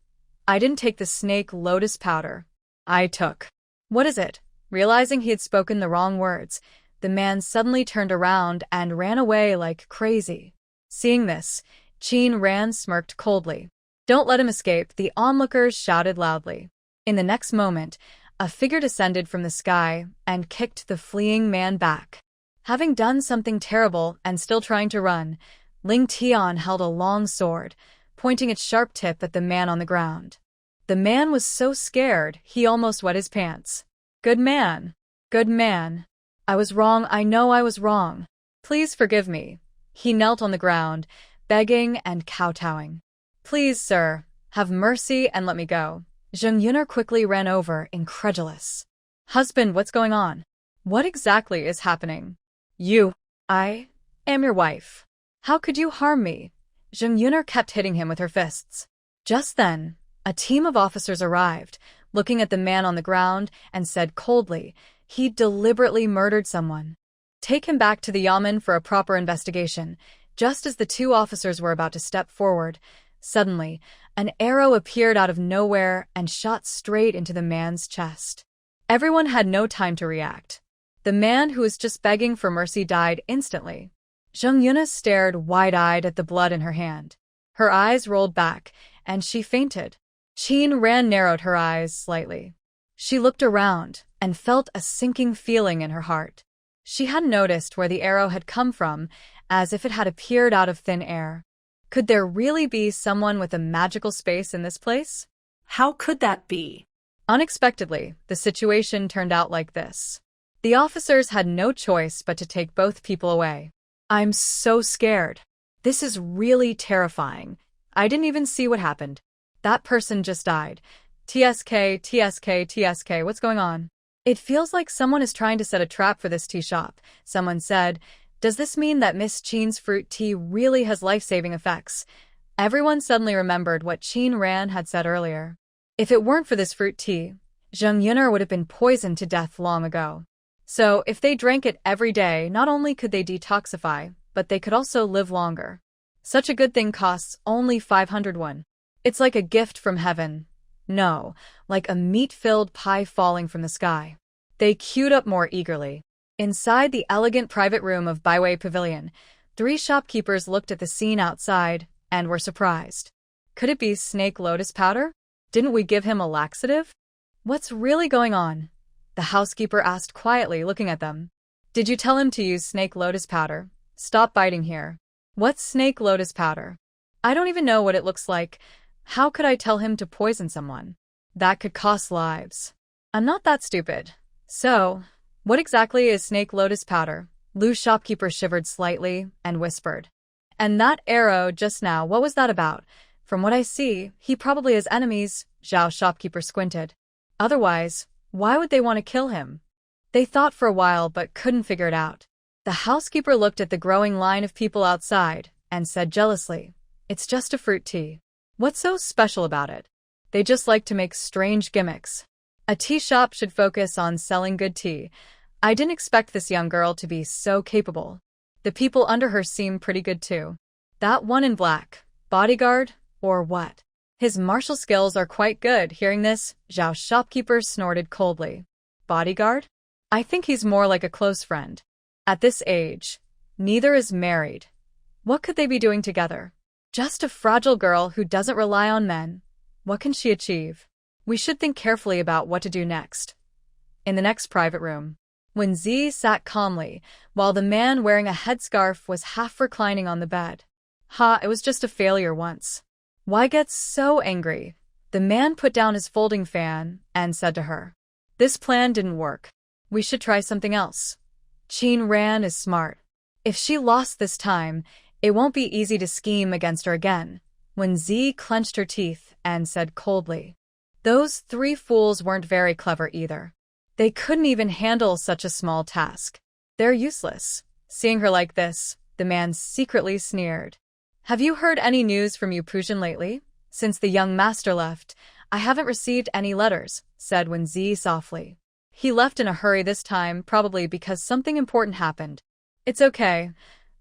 I didn't take the snake lotus powder. I took. What is it? Realizing he had spoken the wrong words, the man suddenly turned around and ran away like crazy. Seeing this, Qin Ran smirked coldly. Don't let him escape, the onlookers shouted loudly. In the next moment, a figure descended from the sky and kicked the fleeing man back. Having done something terrible and still trying to run, Ling Tian held a long sword, pointing its sharp tip at the man on the ground. The man was so scared he almost wet his pants. Good man. Good man. I was wrong, I know I was wrong. Please forgive me. He knelt on the ground, begging and kowtowing. Please, sir, have mercy and let me go. Zheng Yunar quickly ran over, incredulous. Husband, what's going on? What exactly is happening? I am your wife. How could you harm me? Zheng Yunar kept hitting him with her fists. Just then, a team of officers arrived, looking at the man on the ground, and said coldly, he deliberately murdered someone. Take him back to the yamen for a proper investigation. Just as the two officers were about to step forward, suddenly, an arrow appeared out of nowhere and shot straight into the man's chest. Everyone had no time to react. The man who was just begging for mercy died instantly. Zheng Yuna stared wide-eyed at the blood in her hand. Her eyes rolled back, and she fainted. Qin Ran narrowed her eyes slightly. She looked around and felt a sinking feeling in her heart. She hadn't noticed where the arrow had come from, as if it had appeared out of thin air. Could there really be someone with a magical space in this place? How could that be? Unexpectedly, the situation turned out like this. The officers had no choice but to take both people away. I'm so scared. This is really terrifying. I didn't even see what happened. That person just died. TSK, what's going on? It feels like someone is trying to set a trap for this tea shop, someone said. Does this mean that Miss Qin's fruit tea really has life-saving effects? Everyone suddenly remembered what Qin Ran had said earlier. If it weren't for this fruit tea, Zheng Yunar would have been poisoned to death long ago. So, if they drank it every day, not only could they detoxify, but they could also live longer. Such a good thing costs only 500 won. It's like a gift from heaven. No, like a meat-filled pie falling from the sky. They queued up more eagerly. Inside the elegant private room of Byway Pavilion, 3 shopkeepers looked at the scene outside and were surprised. Could it be snake lotus powder? Didn't we give him a laxative? What's really going on? The housekeeper asked quietly, looking at them. Did you tell him to use snake lotus powder? Stop biting here. What's snake lotus powder? I don't even know what it looks like. How could I tell him to poison someone? That could cost lives. I'm not that stupid. So, what exactly is snake lotus powder? Lu's shopkeeper shivered slightly and whispered. And that arrow just now, what was that about? From what I see, he probably has enemies. Zhao's shopkeeper squinted. Otherwise, why would they want to kill him? They thought for a while but couldn't figure it out. The housekeeper looked at the growing line of people outside and said jealously, It's just a fruit tea. What's so special about it? They just like to make strange gimmicks. A tea shop should focus on selling good tea. I didn't expect this young girl to be so capable. The people under her seem pretty good too. That one in black, bodyguard, or what? His martial skills are quite good. Hearing this, Zhao's shopkeeper snorted coldly. Bodyguard? I think he's more like a close friend. At this age, neither is married. What could they be doing together? Just a fragile girl who doesn't rely on men. What can she achieve? We should think carefully about what to do next. In the next private room, Wen-zi sat calmly, while the man wearing a headscarf was half reclining on the bed. It was just a failure once. Why get so angry? The man put down his folding fan and said to her, "This plan didn't work. We should try something else. Qin Ran is smart. If she lost this time, it won't be easy to scheme against her again." Wen-zi clenched her teeth and said coldly, "Those 3 fools weren't very clever either. They couldn't even handle such a small task. They're useless." Seeing her like this, the man secretly sneered. "Have you heard any news from Yu Pujin lately? Since the young master left, I haven't received any letters," said Wen-zi softly. "He left in a hurry this time, probably because something important happened." "It's okay.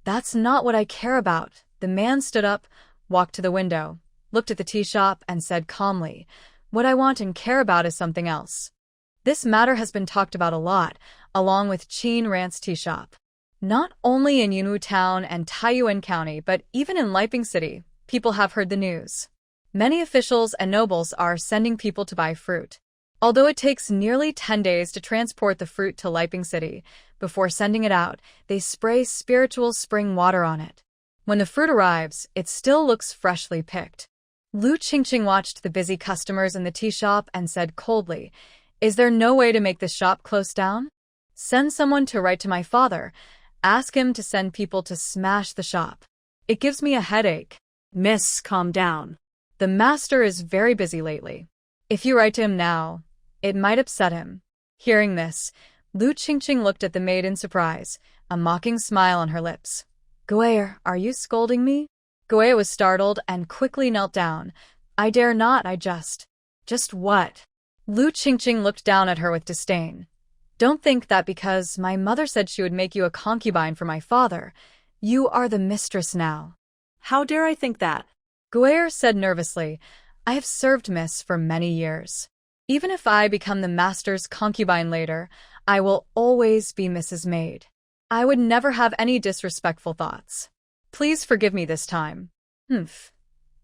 That's not what I care about." The man stood up, walked to the window, looked at the tea shop, and said calmly, "What I want and care about is something else. This matter has been talked about a lot, along with Qin Ran's tea shop. Not only in Yunwu Town and Taiyuan County, but even in Leping City, people have heard the news. Many officials and nobles are sending people to buy fruit. Although it takes nearly 10 days to transport the fruit to Leping City, before sending it out, they spray spiritual spring water on it. When the fruit arrives, it still looks freshly picked." Lu Qingqing watched the busy customers in the tea shop and said coldly, "Is there no way to make this shop close down? Send someone to write to my father. Ask him to send people to smash the shop. It gives me a headache." "Miss, calm down. "The master is very busy lately. If you write to him now, it might upset him." Hearing this, Lu Qingqing looked at the maid in surprise, a mocking smile on her lips. "Guer, are you scolding me?" Guer was startled and quickly knelt down. "I dare not, I just..." "Just what?" Lu Qingqing looked down at her with disdain. "Don't think that because my mother said she would make you a concubine for my father, you are the mistress now." "How dare I think that?" Guer said nervously, "I have served Miss for many years. Even if I become the master's concubine later, I will always be Mrs. Maid. I would never have any disrespectful thoughts. Please forgive me this time." "Humph.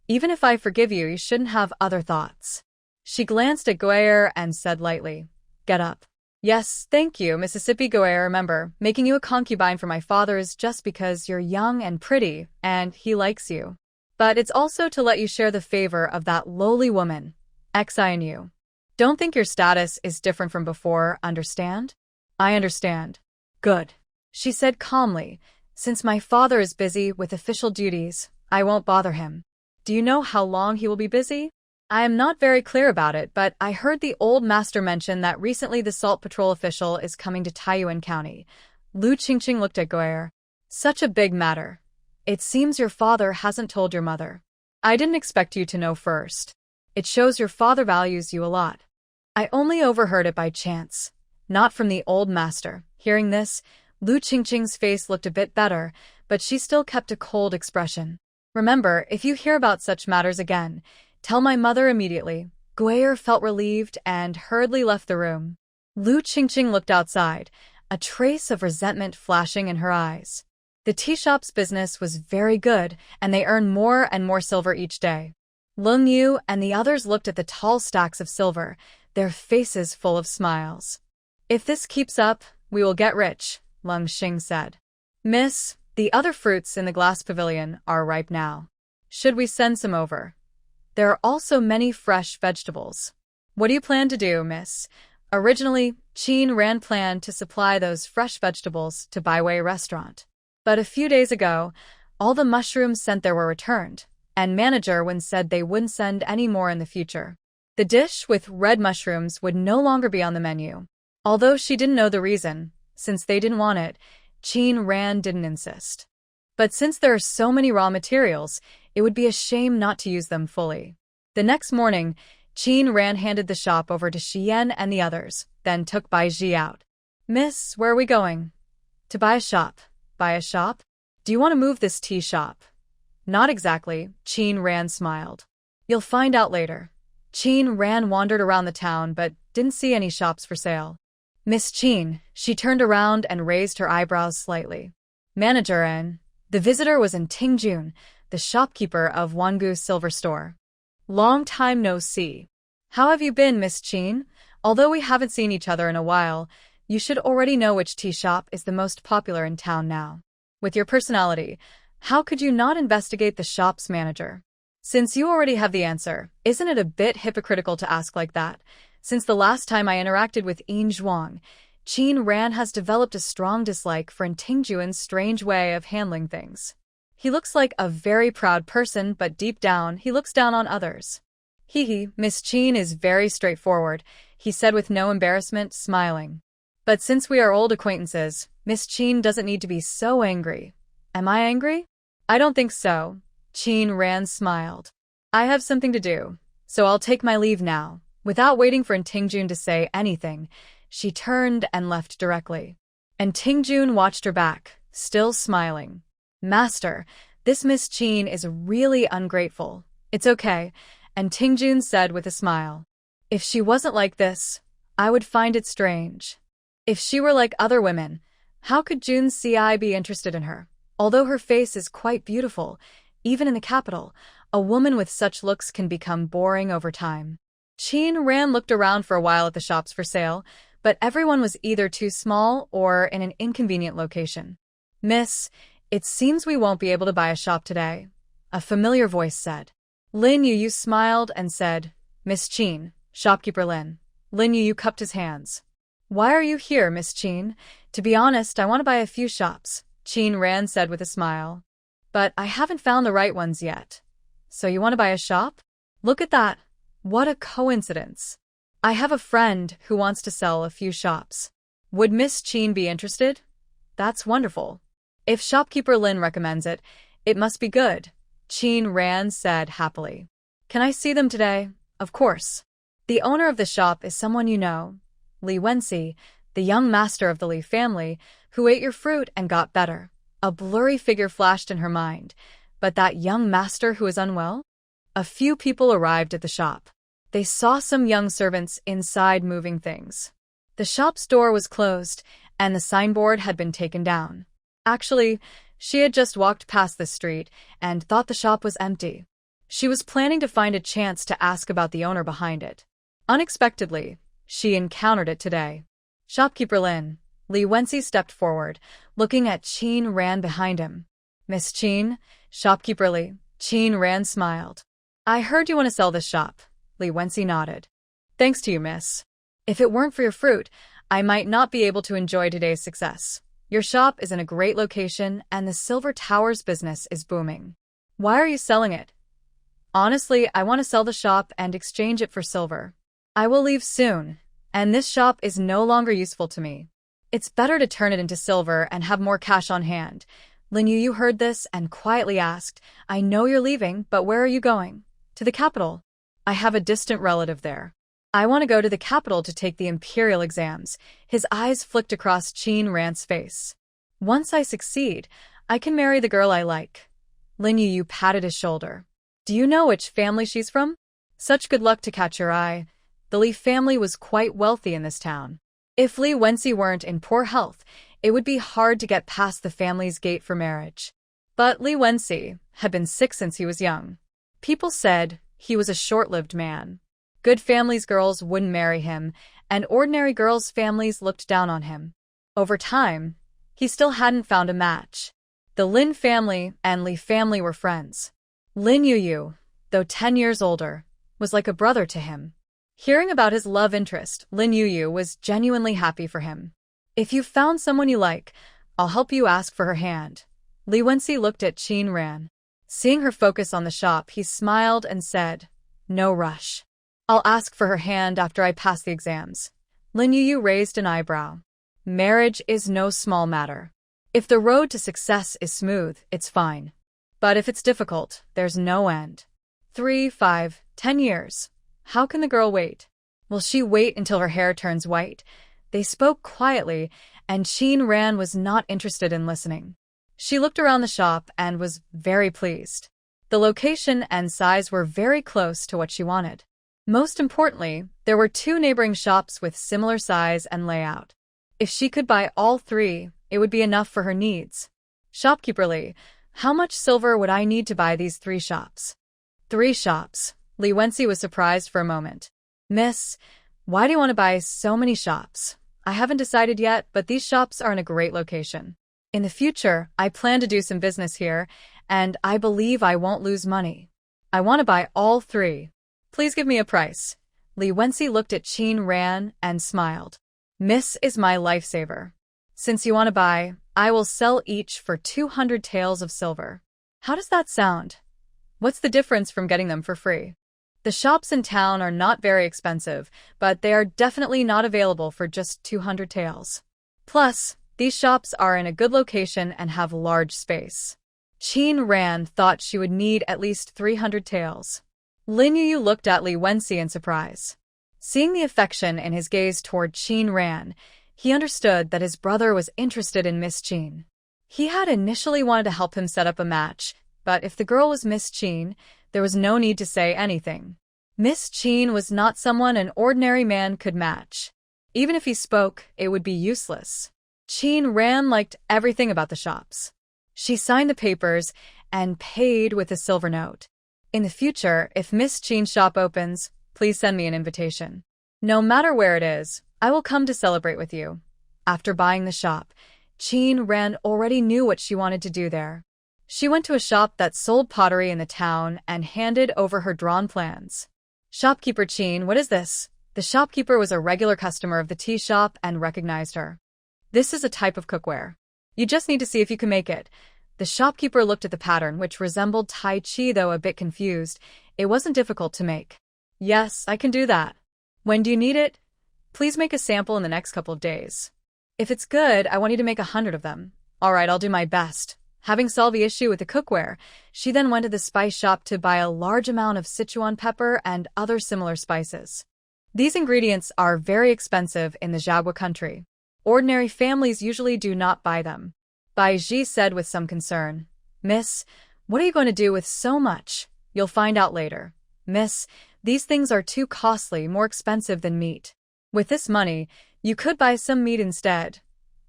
Even if I forgive you, you shouldn't have other thoughts." She glanced at Guer and said lightly, "Get up." "Yes, thank you, Mississippi Guer. Remember, making you a concubine for my father is just because you're young and pretty, and he likes you. But it's also to let you share the favor of that lowly woman, Xi and you. Don't think your status is different from before, understand?" "I understand." "Good," she said calmly. "Since my father is busy with official duties, I won't bother him." "Do you know how long he will be busy?" "I am not very clear about it, but I heard the old master mention that recently the Salt Patrol official is coming to Taiyuan County." Lu Qingqing looked at Guer. "Such a big matter. It seems your father hasn't told your mother. I didn't expect you to know first. It shows your father values you a lot. I only overheard it by chance, not from the old master." Hearing this, Lu Qingqing's face looked a bit better, but she still kept a cold expression. "Remember, if you hear about such matters again, tell my mother immediately." Guer felt relieved and hurriedly left the room. Lu Qingqing looked outside, a trace of resentment flashing in her eyes. The tea shop's business was very good, and they earned more and more silver each day. Lung Yu and the others looked at the tall stacks of silver, their faces full of smiles. "If this keeps up, we will get rich," Lung Xing said. "Miss, the other fruits in the glass pavilion are ripe now. Should we send some over? There are also many fresh vegetables." "What do you plan to do, miss?" Originally, Qin Ran planned to supply those fresh vegetables to Baiwei restaurant. But a few days ago, all the mushrooms sent there were returned, and manager Wen said they wouldn't send any more in the future. The dish with red mushrooms would no longer be on the menu. Although she didn't know the reason, since they didn't want it, Qin Ran didn't insist. But since there are so many raw materials, it would be a shame not to use them fully. The next morning, Qin Ran handed the shop over to Xian and the others, then took Bai Ji out. "Miss, where are we going?" "To buy a shop." "Buy a shop? Do you want to move this tea shop?" "Not exactly," Qin Ran smiled. "You'll find out later." Qin Ran wandered around the town but didn't see any shops for sale. "Miss Qin," she turned around and raised her eyebrows slightly. "Manager N." The visitor was in Tingjun, the shopkeeper of Wangu's silver store. "Long time no see. How have you been, Miss Qin? Although we haven't seen each other in a while, You should already know which tea shop is the most popular in town now. With your personality, how could you not investigate the shop's manager? Since you already have the answer, isn't it a bit hypocritical to ask like that? Since the last time I interacted with Yin Zhuang, Qin Ran has developed a strong dislike for Intingjuan's strange way of handling things. He looks like a very proud person, but deep down, he looks down on others. Hee, Miss Qin is very straightforward, he said with no embarrassment, smiling. But since we are old acquaintances, Miss Qin doesn't need to be so angry. Am I angry? I don't think so. Qin Ran smiled. I have something to do, so I'll take my leave now. Without waiting for Intingjun to say anything, she turned and left directly. And Tingjun watched her back, still smiling. Master, this Miss Qin is really ungrateful. It's okay, and Tingjun said with a smile. If she wasn't like this, I would find it strange. If she were like other women, how could Jun Ci be interested in her? Although her face is quite beautiful, even in the capital, a woman with such looks can become boring over time. Qin Ran looked around for a while at the shops for sale, but everyone was either too small or in an inconvenient location. Miss, it seems we won't be able to buy a shop today, a familiar voice said. Lin Yu smiled and said, Miss Qin, shopkeeper Lin. Lin Yu cupped his hands. Why are you here, Miss Qin? To be honest, I want to buy a few shops, Qin Ran said with a smile. But I haven't found the right ones yet. So you want to buy a shop? Look at that. What a coincidence. I have a friend who wants to sell a few shops. Would Miss Qin be interested? That's wonderful. If shopkeeper Lin recommends it, it must be good, Qin Ran said happily. Can I see them today? Of course. The owner of the shop is someone you know, Li Wenxi, the young master of the Li family, who ate your fruit and got better. A blurry figure flashed in her mind. But that young master who is unwell? A few people arrived at the shop. They saw some young servants inside moving things. The shop's door was closed, and the signboard had been taken down. Actually, she had just walked past the street and thought the shop was empty. She was planning to find a chance to ask about the owner behind it. Unexpectedly, she encountered it today. Shopkeeper Lin. Li Wenxi stepped forward, looking at Qin Ran behind him. Miss Qin, shopkeeper Li. Qin Ran smiled. I heard you want to sell this shop. Li Wenxi nodded. Thanks to you, miss. If it weren't for your fruit, I might not be able to enjoy today's success. Your shop is in a great location, and the Silver Towers business is booming. Why are you selling it? Honestly, I want to sell the shop and exchange it for silver. I will leave soon, and this shop is no longer useful to me. It's better to turn it into silver and have more cash on hand. Lin Yu heard this and quietly asked, I know you're leaving, but where are you going? To the capital. I have a distant relative there. I want to go to the capital to take the imperial exams. His eyes flicked across Qin Ran's face. Once I succeed, I can marry the girl I like. Lin Yu patted his shoulder. Do you know which family she's from? Such good luck to catch your eye. The Li family was quite wealthy in this town. If Li Wenxi weren't in poor health, it would be hard to get past the family's gate for marriage. But Li Wenxi had been sick since he was young. People said he was a short-lived man. Good families' girls wouldn't marry him, and ordinary girls' families looked down on him. Over time, he still hadn't found a match. The Lin family and Li family were friends. Lin Yu, though 10 years older, was like a brother to him. Hearing about his love interest, Lin Yu was genuinely happy for him. If you've found someone you like, I'll help you ask for her hand. Li Wenxi looked at Qin Ran. Seeing her focus on the shop, he smiled and said, No rush. I'll ask for her hand after I pass the exams. Lin Yu raised an eyebrow. Marriage is no small matter. If the road to success is smooth, it's fine. But if it's difficult, there's no end. 3, 5, 10 years. How can the girl wait? Will she wait until her hair turns white? They spoke quietly, and Qin Ran was not interested in listening. She looked around the shop and was very pleased. The location and size were very close to what she wanted. Most importantly, there were 2 neighboring shops with similar size and layout. If she could buy all 3, it would be enough for her needs. Shopkeeper Li, how much silver would I need to buy these 3 shops? 3 shops. Li Wenxi was surprised for a moment. Miss, why do you want to buy so many shops? I haven't decided yet, but these shops are in a great location. In the future, I plan to do some business here, and I believe I won't lose money. I want to buy all three. Please give me a price. Li Wenxi looked at Qin Ran and smiled. Miss is my lifesaver. Since you want to buy, I will sell each for 200 taels of silver. How does that sound? What's the difference from getting them for free? The shops in town are not very expensive, but they are definitely not available for just 200 taels. Plus, these shops are in a good location and have large space. Qin Ran thought she would need at least 300 taels. Lin Yu looked at Li Wenxi in surprise. Seeing the affection in his gaze toward Qin Ran, he understood that his brother was interested in Miss Qin. He had initially wanted to help him set up a match, but if the girl was Miss Qin, there was no need to say anything. Miss Qin was not someone an ordinary man could match. Even if he spoke, it would be useless. Qin Ran liked everything about the shops. She signed the papers and paid with a silver note. In the future, if Miss Qin's shop opens, please send me an invitation. No matter where it is, I will come to celebrate with you. After buying the shop, Qin Ran already knew what she wanted to do there. She went to a shop that sold pottery in the town and handed over her drawn plans. Shopkeeper Qin, what is this? The shopkeeper was a regular customer of the tea shop and recognized her. This is a type of cookware. You just need to see if you can make it. The shopkeeper looked at the pattern, which resembled Tai Chi, though a bit confused. It wasn't difficult to make. Yes, I can do that. When do you need it? Please make a sample in the next couple of days. If it's good, I want you to make 100 of them. All right, I'll do my best. Having solved the issue with the cookware, she then went to the spice shop to buy a large amount of Sichuan pepper and other similar spices. These ingredients are very expensive in the Jiaogua country. Ordinary families usually do not buy them. Bai Ji said with some concern, Miss, what are you going to do with so much? You'll find out later. Miss, these things are too costly, more expensive than meat. With this money, you could buy some meat instead.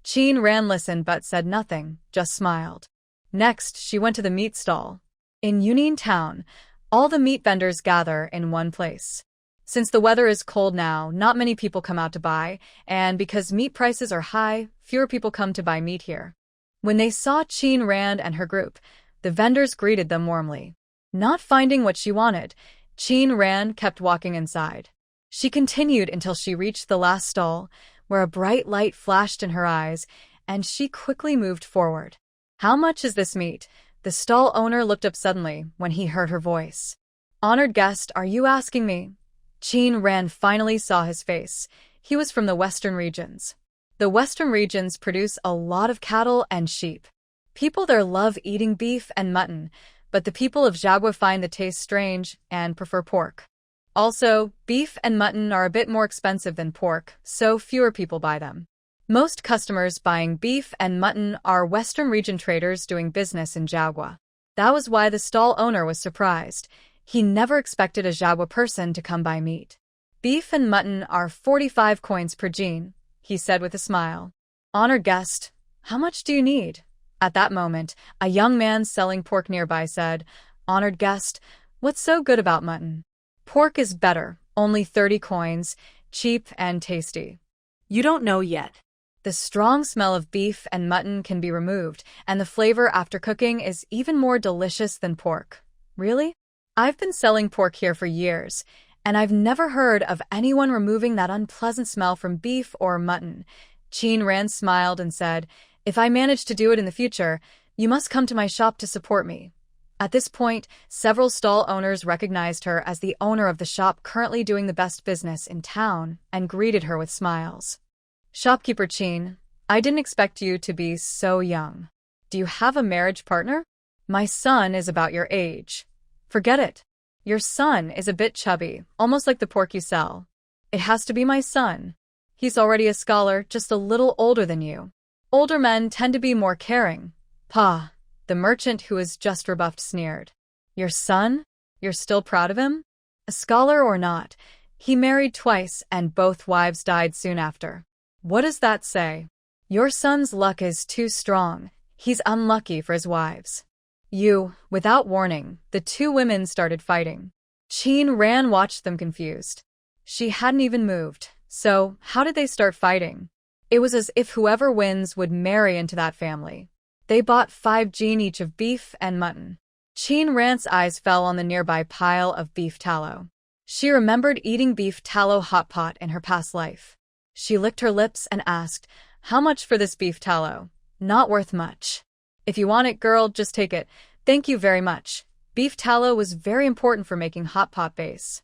Qin Ran listened but said nothing, just smiled. Next, she went to the meat stall. In Yunnan town, all the meat vendors gather in one place. Since the weather is cold now, not many people come out to buy, and because meat prices are high, fewer people come to buy meat here. When they saw Qin Ran and her group, the vendors greeted them warmly. Not finding what she wanted, Qin Ran kept walking inside. She continued until she reached the last stall, where a bright light flashed in her eyes, and she quickly moved forward. How much is this meat? The stall owner looked up suddenly when he heard her voice. Honored guest, are you asking me? Qin Ran finally saw his face. He was from the Western regions. The Western regions produce a lot of cattle and sheep. People there love eating beef and mutton, but the people of Jiaogua find the taste strange and prefer pork. Also, beef and mutton are a bit more expensive than pork, so fewer people buy them. Most customers buying beef and mutton are Western region traders doing business in Jiaogua. That was why the stall owner was surprised. He never expected a Jiaogua person to come buy meat. Beef and mutton are 45 coins per jin, he said with a smile. Honored guest, how much do you need? At that moment, a young man selling pork nearby said, Honored guest, what's so good about mutton? Pork is better, only 30 coins, cheap and tasty. You don't know yet. The strong smell of beef and mutton can be removed, and the flavor after cooking is even more delicious than pork. Really? I've been selling pork here for years, and I've never heard of anyone removing that unpleasant smell from beef or mutton. Qin Ran smiled and said, If I manage to do it in the future, you must come to my shop to support me. At this point, several stall owners recognized her as the owner of the shop currently doing the best business in town and greeted her with smiles. Shopkeeper Qin, I didn't expect you to be so young. Do you have a marriage partner? My son is about your age. Forget it. Your son is a bit chubby, almost like the pork you sell. It has to be my son. He's already a scholar, just a little older than you. Older men tend to be more caring. Pa, the merchant who was just rebuffed sneered. Your son? You're still proud of him? A scholar or not, he married twice and both wives died soon after. What does that say? Your son's luck is too strong. He's unlucky for his wives. Without warning, the two women started fighting. Qin Ran watched them confused. She hadn't even moved, so how did they start fighting? It was as if whoever wins would marry into that family. They bought 5 jin each of beef and mutton. Chin Ran's eyes fell on the nearby pile of beef tallow. She remembered eating beef tallow hot pot in her past life. She licked her lips and asked, "How much for this beef tallow?" "Not worth much. If you want it, girl, just take it. Thank you very much." Beef tallow was very important for making hot pot base.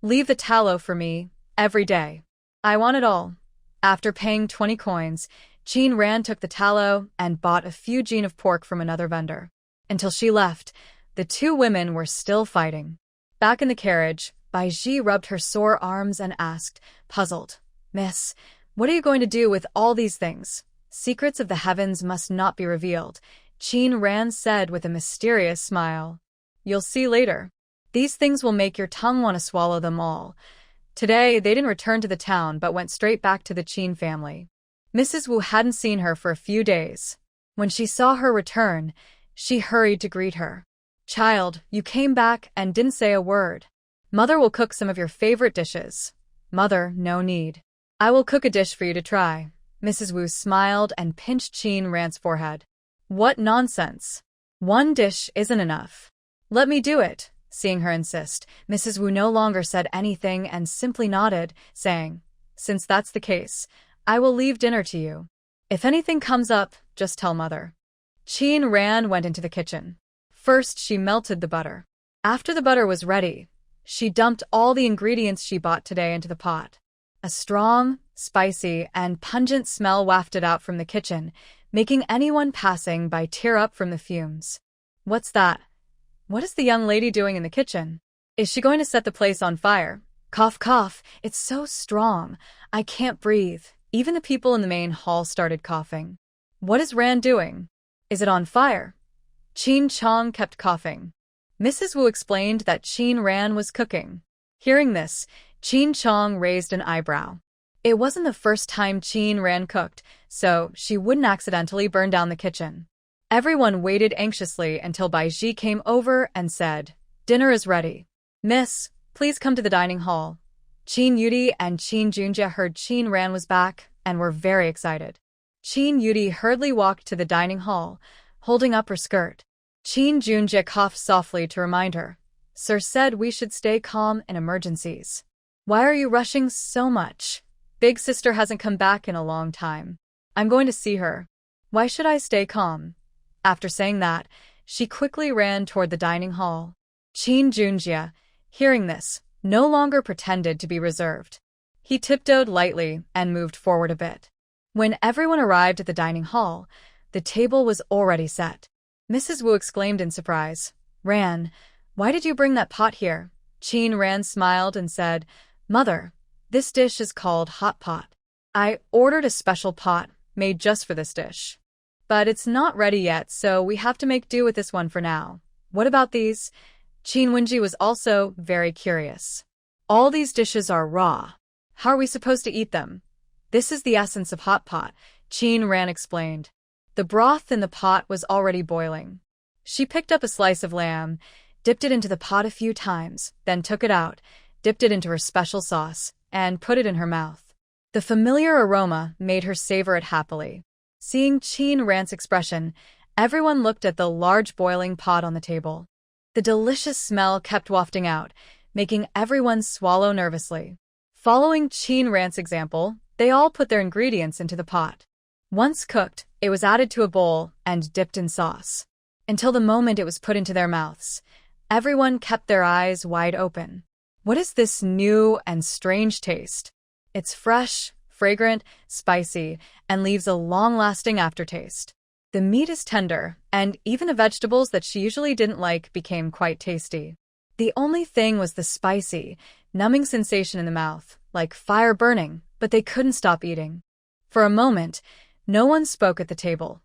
"Leave the tallow for me, every day. I want it all." After paying 20 coins, Chin Ran took the tallow and bought a few jin of pork from another vendor. Until she left, the two women were still fighting. Back in the carriage, Bai Ji rubbed her sore arms and asked, puzzled, "Miss, what are you going to do with all these things?" "Secrets of the heavens must not be revealed," Chin Ran said with a mysterious smile. "You'll see later. These things will make your tongue want to swallow them all." Today, they didn't return to the town but went straight back to the Chin family. Mrs. Wu hadn't seen her for a few days. When she saw her return, she hurried to greet her. "Child, you came back and didn't say a word. Mother will cook some of your favorite dishes." "Mother, no need. I will cook a dish for you to try." Mrs. Wu smiled and pinched Chin Ran's forehead. "What nonsense. One dish isn't enough. Let me do it." Seeing her insist, Mrs. Wu no longer said anything and simply nodded, saying, "Since that's the case, I will leave dinner to you. If anything comes up, just tell Mother." Chin Ran went into the kitchen. First, she melted the butter. After the butter was ready, she dumped all the ingredients she bought today into the pot. A strong, spicy, and pungent smell wafted out from the kitchen, making anyone passing by tear up from the fumes. "What's that? What is the young lady doing in the kitchen? Is she going to set the place on fire?" "Cough, cough, it's so strong. I can't breathe." Even the people in the main hall started coughing. "What is Ran doing? Is it on fire?" Chin Chong kept coughing. Mrs. Wu explained that Chin Ran was cooking. Hearing this, Chin Chong raised an eyebrow. It wasn't the first time Chin Ran cooked, so she wouldn't accidentally burn down the kitchen. Everyone waited anxiously until Bai Ji came over and said, "Dinner is ready. Miss, please come to the dining hall." Chin Yudi and Chin Junjia heard Chin Ran was back and were very excited. Chin Yudi hurriedly walked to the dining hall, holding up her skirt. Chin Junjia coughed softly to remind her. "Sir said we should stay calm in emergencies." "Why are you rushing so much? Big sister hasn't come back in a long time. I'm going to see her. Why should I stay calm?" After saying that, she quickly ran toward the dining hall. Chin Junjia, hearing this, no longer pretended to be reserved. He tiptoed lightly and moved forward a bit. When everyone arrived at the dining hall, the table was already set. Mrs. Wu exclaimed in surprise, "Ran, why did you bring that pot here?" Chin Ran smiled and said, "Mother, this dish is called hot pot. I ordered a special pot made just for this dish. But it's not ready yet, so we have to make do with this one for now. What about these?" Chin Wenji was also very curious. "All these dishes are raw. How are we supposed to eat them?" "This is the essence of hot pot," Chin Ran explained. The broth in the pot was already boiling. She picked up a slice of lamb, dipped it into the pot a few times, then took it out, dipped it into her special sauce, and put it in her mouth. The familiar aroma made her savor it happily. Seeing Chin Ran's expression, everyone looked at the large boiling pot on the table. The delicious smell kept wafting out, making everyone swallow nervously. Following Chin Ran's example, they all put their ingredients into the pot. Once cooked, it was added to a bowl and dipped in sauce. Until the moment it was put into their mouths, everyone kept their eyes wide open. What is this new and strange taste? It's fresh, fragrant, spicy, and leaves a long-lasting aftertaste. The meat is tender, and even the vegetables that she usually didn't like became quite tasty. The only thing was the spicy, numbing sensation in the mouth, like fire burning, but they couldn't stop eating. For a moment, no one spoke at the table.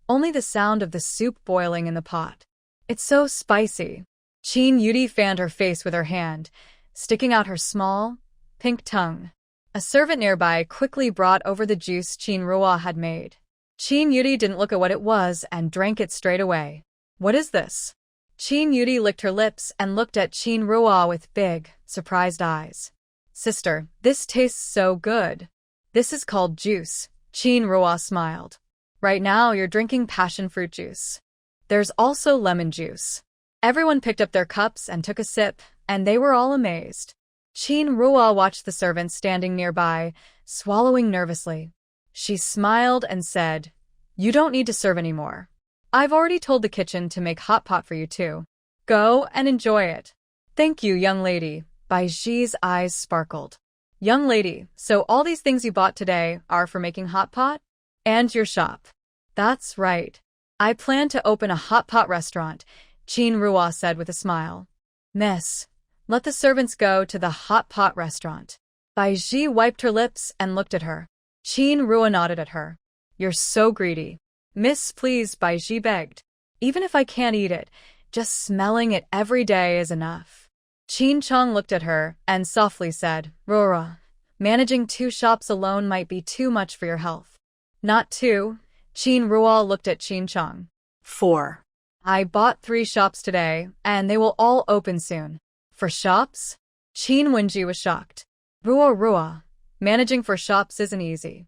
Only the sound of the soup boiling in the pot. "It's so spicy." Chin Yudi fanned her face with her hand, sticking out her small, pink tongue. A servant nearby quickly brought over the juice Chin Ruo had made. Chin Yudi didn't look at what it was and drank it straight away. "What is this?" Chin Yudi licked her lips and looked at Chin Ruo with big, surprised eyes. "Sister, this tastes so good." "This is called juice," Qin Ruo smiled. Right now, you're drinking passion fruit juice. There's also lemon juice. Everyone picked up their cups and took a sip, and they were all amazed. Qin Ruo watched the servant standing nearby, swallowing nervously. She smiled and said, "You don't need to serve anymore. I've already told the kitchen to make hot pot for you too. Go and enjoy it." "Thank you, young lady." Bai Ji's eyes sparkled. "Young lady, so all these things you bought today are for making hot pot? And your shop?" "That's right. I plan to open a hot pot restaurant," Qin Ruo said with a smile. "Miss, let the servants go to the hot pot restaurant." Bai Ji wiped her lips and looked at her. Qin Ruo nodded at her. "You're so greedy." "Miss, please," Bai Ji begged. "Even if I can't eat it, just smelling it every day is enough." Qin Chong looked at her and softly said, "Rora, managing 2 shops alone might be too much for your health." "Not 2. Qin Ruo looked at Qin Chong. 4. "I bought 3 shops today, and they will all open soon." "For shops?" Qin Wenji was shocked. Ruo, managing for shops isn't easy."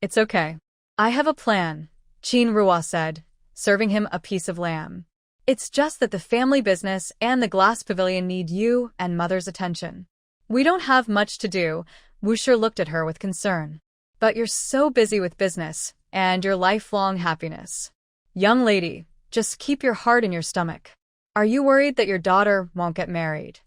"It's okay. I have a plan," Qin Ruo said, serving him a piece of lamb. "It's just that the family business and the glass pavilion need you and Mother's attention. We don't have much to do." Wuxia looked at her with concern. "But you're so busy with business and your lifelong happiness. Young lady, just keep your heart in your stomach. Are you worried that your daughter won't get married?"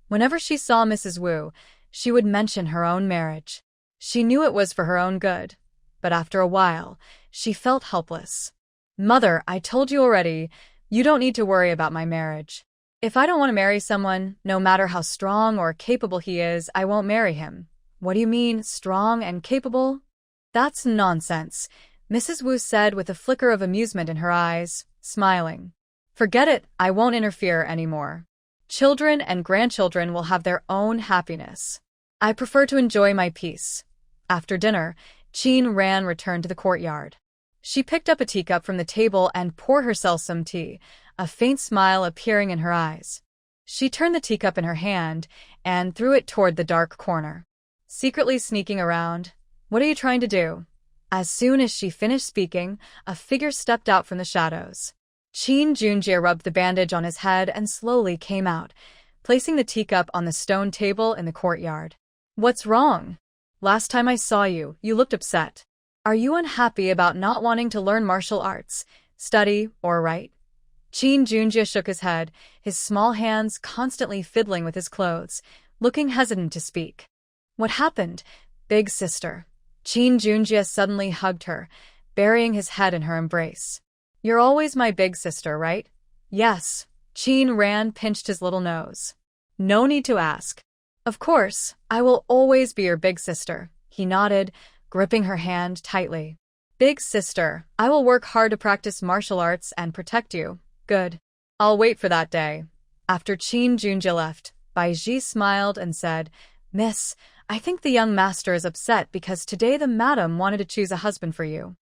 Whenever she saw Mrs. Wu, she would mention her own marriage. She knew it was for her own good, but after a while, she felt helpless. "Mother, I told you already, you don't need to worry about my marriage. If I don't want to marry someone, no matter how strong or capable he is, I won't marry him." "What do you mean, strong and capable?" "That's nonsense," Mrs. Wu said with a flicker of amusement in her eyes, smiling. "Forget it, I won't interfere anymore. Children and grandchildren will have their own happiness. I prefer to enjoy my peace." After dinner, Qin Ran returned to the courtyard. She picked up a teacup from the table and poured herself some tea, a faint smile appearing in her eyes. She turned the teacup in her hand and threw it toward the dark corner. "Secretly sneaking around? What are you trying to do?" As soon as she finished speaking, a figure stepped out from the shadows. Qin Junjie rubbed the bandage on his head and slowly came out, placing the teacup on the stone table in the courtyard. "What's wrong? Last time I saw you, you looked upset. Are you unhappy about not wanting to learn martial arts, study, or write?" Qin Junjie shook his head, his small hands constantly fiddling with his clothes, looking hesitant to speak. "What happened, big sister?" Qin Junjie suddenly hugged her, burying his head in her embrace. "You're always my big sister, right?" "Yes." Qin Ran pinched his little nose. "No need to ask." "Of course, I will always be your big sister," he nodded, gripping her hand tightly. "Big sister, I will work hard to practice martial arts and protect you." "Good. I'll wait for that day." After Qin Junjie left, Bai Ji smiled and said, "Miss, I think the young master is upset because today the madam wanted to choose a husband for you."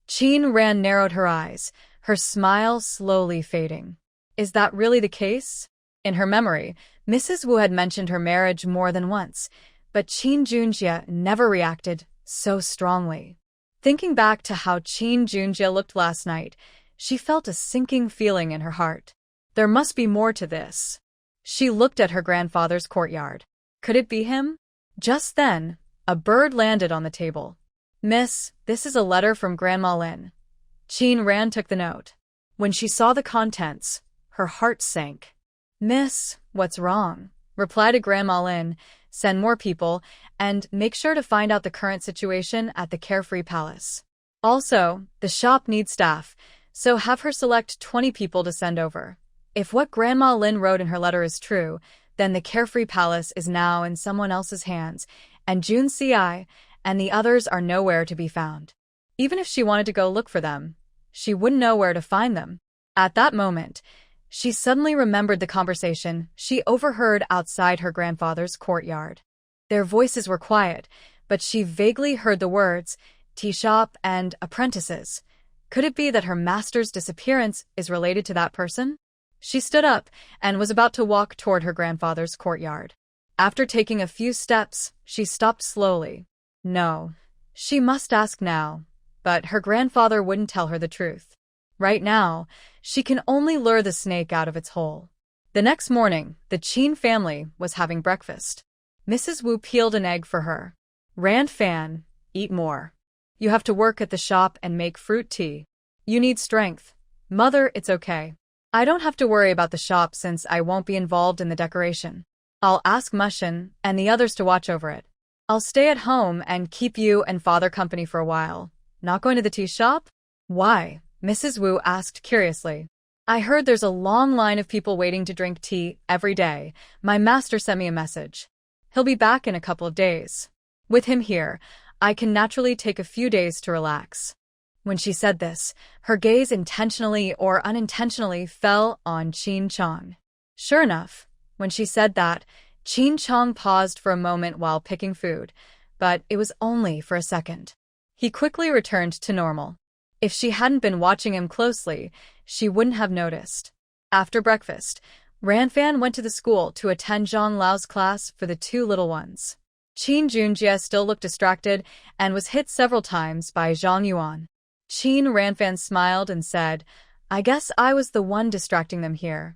Qin Ran narrowed her eyes, her smile slowly fading. "Is that really the case?" In her memory, Mrs. Wu had mentioned her marriage more than once, but Qin Junjie never reacted so strongly. Thinking back to how Qin Junjie looked last night, she felt a sinking feeling in her heart. There must be more to this. She looked at her grandfather's courtyard. Could it be him? Just then, a bird landed on the table. "Miss, this is a letter from Grandma Lin." Qin Ran took the note. When she saw the contents, her heart sank. "Miss, what's wrong?" Reply to Grandma Lin, send more people, and make sure to find out the current situation at the Carefree Palace. Also, the shop needs staff, so have her select 20 people to send over. If what Grandma Lin wrote in her letter is true, then the Carefree Palace is now in someone else's hands, and Jun Ci and the others are nowhere to be found. Even if she wanted to go look for them, she wouldn't know where to find them. At that moment, she suddenly remembered the conversation she overheard outside her grandfather's courtyard. Their voices were quiet, but she vaguely heard the words, tea shop and apprentices. Could it be that her master's disappearance is related to that person? She stood up and was about to walk toward her grandfather's courtyard. After taking a few steps, she stopped slowly. No. She must ask now. but her grandfather wouldn't tell her the truth. Right now, she can only lure the snake out of its hole. The next morning, the Qin family was having breakfast. Mrs. Wu peeled an egg for her. Ran Fan, eat more. You have to work at the shop and make fruit tea. You need strength. Mother, it's okay. I don't have to worry about the shop since I won't be involved in the decoration. I'll ask Mushin and the others to watch over it. I'll stay at home and keep you and father company for a while. Not going to the tea shop? Why? Mrs. Wu asked curiously. I heard there's a long line of people waiting to drink tea every day. My master sent me a message. He'll be back in a couple of days. With him here, I can naturally take a few days to relax. When she said this, her gaze intentionally or unintentionally fell on Qin Chong. Sure enough, when she said that, Qin Chong paused for a moment while picking food, but it was only for a second. He quickly returned to normal. If she hadn't been watching him closely, she wouldn't have noticed. After breakfast, Ranfan went to the school to attend Zhang Lao's class for the two little ones. Qin Junjie still looked distracted and was hit several times by Zhang Yuan. Qin Ranfan smiled and said, I guess I was the one distracting them here.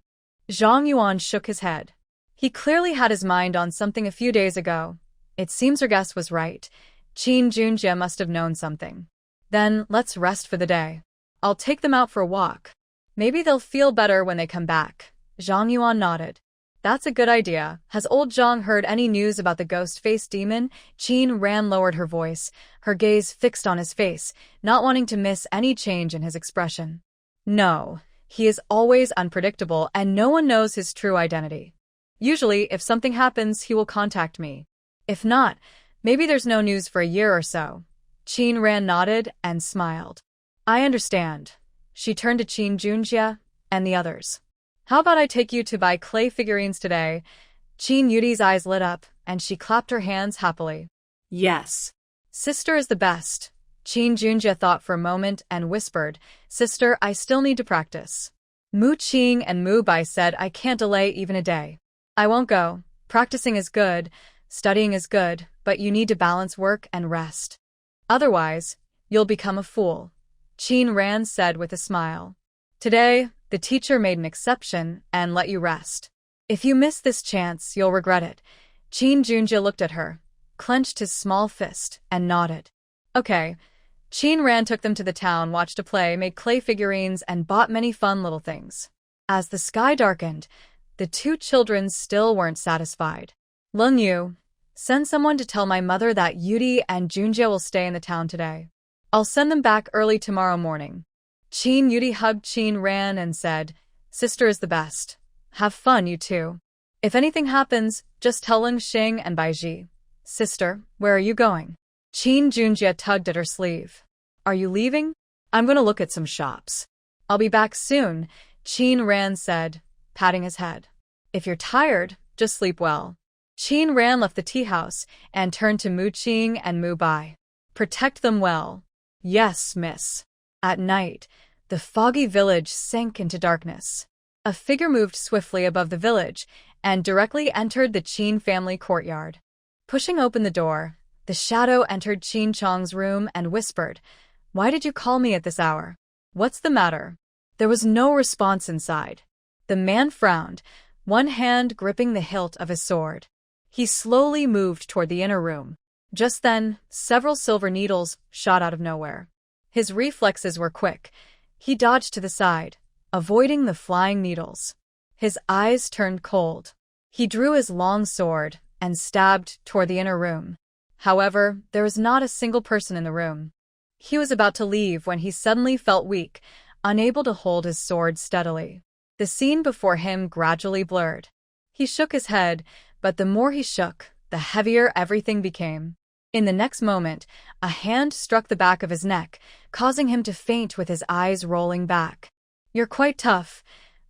Zhang Yuan shook his head. He clearly had his mind on something a few days ago. It seems her guess was right. Qin Junjie must have known something. Then let's rest for the day. I'll take them out for a walk. Maybe they'll feel better when they come back. Zhang Yuan nodded. That's a good idea. Has old Zhang heard any news about the ghost-faced demon? Qin Ran lowered her voice, her gaze fixed on his face, not wanting to miss any change in his expression. No, he is always unpredictable and no one knows his true identity. Usually, if something happens, he will contact me. If not, maybe there's no news for a year or so. Qin Ran nodded and smiled. I understand. She turned to Qin Junjie and the others. How about I take you to buy clay figurines today? Qin Yudi's eyes lit up, and she clapped her hands happily. Yes. Sister is the best. Qin Junjie thought for a moment and whispered, Sister, I still need to practice. Mu Qing and Mu Bai said I can't delay even a day. I won't go. Practicing is good, studying is good, but you need to balance work and rest. Otherwise, you'll become a fool. Qin Ran said with a smile. Today, the teacher made an exception and let you rest. If you miss this chance, you'll regret it. Qin Junjie looked at her, clenched his small fist, and nodded. Okay. Qin Ran took them to the town, watched a play, made clay figurines, and bought many fun little things. As the sky darkened, the two children still weren't satisfied. Lung Yu, send someone to tell my mother that Yudi and Junjie will stay in the town today. I'll send them back early tomorrow morning. Qin Yudi hugged Qin Ran and said, Sister is the best. Have fun, you two. If anything happens, just tell Ling Xing and Baiji. Sister, where are you going? Qin Junjie tugged at her sleeve. Are you leaving? I'm going to look at some shops. I'll be back soon, Qin Ran said, patting his head. If you're tired, just sleep well. Qin Ran left the tea house and turned to Mu Qing and Mu Bai. Protect them well. Yes, miss. At night, the foggy village sank into darkness. A figure moved swiftly above the village and directly entered the Qin family courtyard. Pushing open the door, the shadow entered Qin Chong's room and whispered, Why did you call me at this hour? What's the matter? There was no response inside. The man frowned, one hand gripping the hilt of his sword. He slowly moved toward the inner room. Just then, several silver needles shot out of nowhere. His reflexes were quick. He dodged to the side, avoiding the flying needles. His eyes turned cold. He drew his long sword and stabbed toward the inner room. However, there was not a single person in the room. He was about to leave when he suddenly felt weak, unable to hold his sword steadily. The scene before him gradually blurred. He shook his head, but the more he shook, the heavier everything became. In the next moment, a hand struck the back of his neck, causing him to faint with his eyes rolling back. You're quite tough.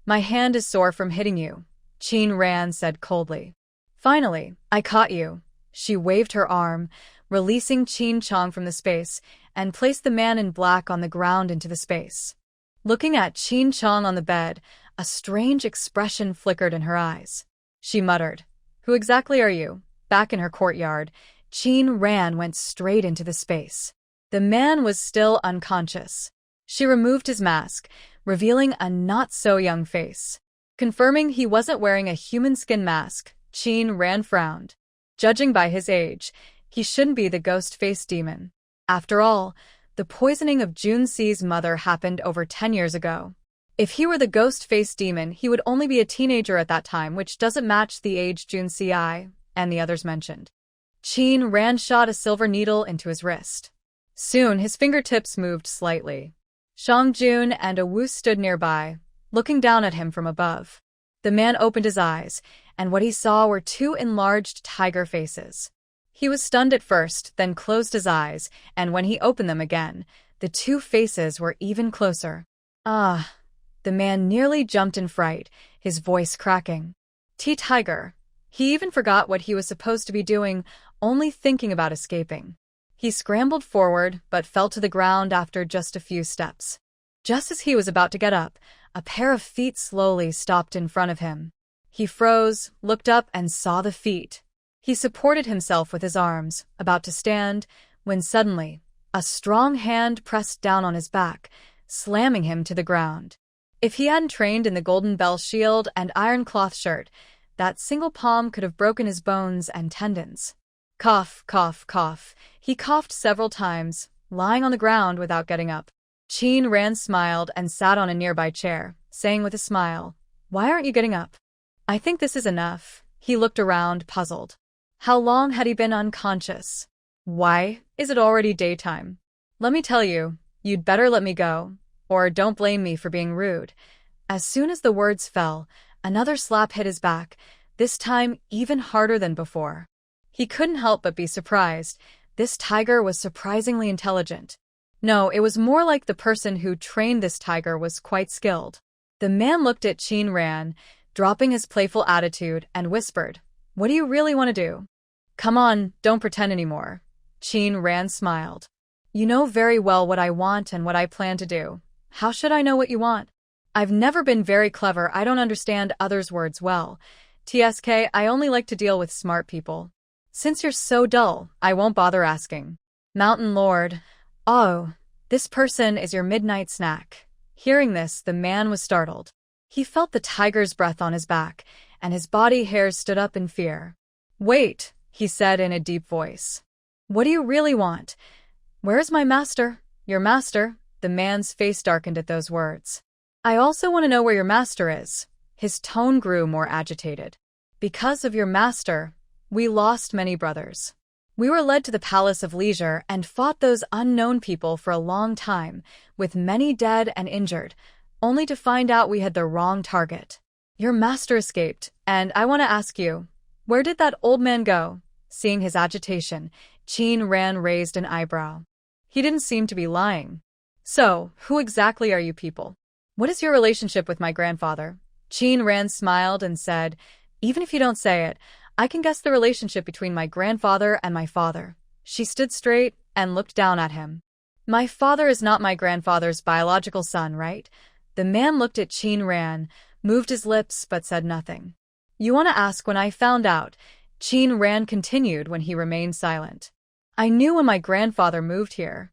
My hand is sore from hitting you, Qin Ran said coldly. Finally, I caught you. She waved her arm, releasing Qin Chong from the space, and placed the man in black on the ground into the space. Looking at Qin Chong on the bed, a strange expression flickered in her eyes. She muttered, Who exactly are you? Back in her courtyard, Qin Ran went straight into the space. The man was still unconscious. She removed his mask, revealing a not-so-young face. Confirming he wasn't wearing a human skin mask, Qin Ran frowned. Judging by his age, he shouldn't be the ghost-faced demon. After all, the poisoning of Junxi's mother happened over 10 years ago. If he were the ghost-faced demon, he would only be a teenager at that time, which doesn't match the age Junxi and the others mentioned. Qin Ran shot a silver needle into his wrist. Soon, his fingertips moved slightly. Shang Jun and a Wu stood nearby, looking down at him from above. The man opened his eyes, and what he saw were two enlarged tiger faces. He was stunned at first, then closed his eyes, and when he opened them again, the two faces were even closer. Ah! The man nearly jumped in fright, his voice cracking. Tiger. He even forgot what he was supposed to be doing, only thinking about escaping. He scrambled forward, but fell to the ground after just a few steps. Just as he was about to get up, a pair of feet slowly stopped in front of him. He froze, looked up, and saw the feet. He supported himself with his arms, about to stand, when suddenly, a strong hand pressed down on his back, slamming him to the ground. If he hadn't trained in the Golden Bell shield and iron cloth shirt, that single palm could have broken his bones and tendons. Cough, cough, cough. He coughed several times, lying on the ground without getting up. Qin Ran smiled and sat on a nearby chair, saying with a smile, "Why aren't you getting up?" "I think this is enough." He looked around, puzzled. How long had he been unconscious? "Why, is it already daytime?" "Let me tell you, you'd better let me go, or don't blame me for being rude." As soon as the words fell, another slap hit his back, this time even harder than before. He couldn't help but be surprised. This tiger was surprisingly intelligent. No, it was more like the person who trained this tiger was quite skilled. The man looked at Qin Ran, dropping his playful attitude, and whispered, "What do you really want to do?" "Come on, don't pretend anymore." Qin Ran smiled. "You know very well what I want and what I plan to do. How should I know what you want?" "I've never been very clever. I don't understand others' words well. TSK, I only like to deal with smart people. Since you're so dull, I won't bother asking." "Mountain Lord. Oh, this person is your midnight snack." Hearing this, the man was startled. He felt the tiger's breath on his back, and his body hairs stood up in fear. "Wait," he said in a deep voice. "What do you really want?" "Where is my master?" "Your master?" The man's face darkened at those words. "I also want to know where your master is." His tone grew more agitated. "Because of your master, we lost many brothers. We were led to the Palace of Leisure and fought those unknown people for a long time, with many dead and injured, only to find out we had the wrong target. Your master escaped, and I want to ask you, where did that old man go?" Seeing his agitation, Qin Ran raised an eyebrow. He didn't seem to be lying. "So, who exactly are you people? What is your relationship with my grandfather?" Qin Ran smiled and said, "Even if you don't say it, I can guess the relationship between my grandfather and my father." She stood straight and looked down at him. "My father is not my grandfather's biological son, right?" The man looked at Qin Ran, moved his lips but said nothing. "You want to ask when I found out," Qin Ran continued when he remained silent. "I knew when my grandfather moved here."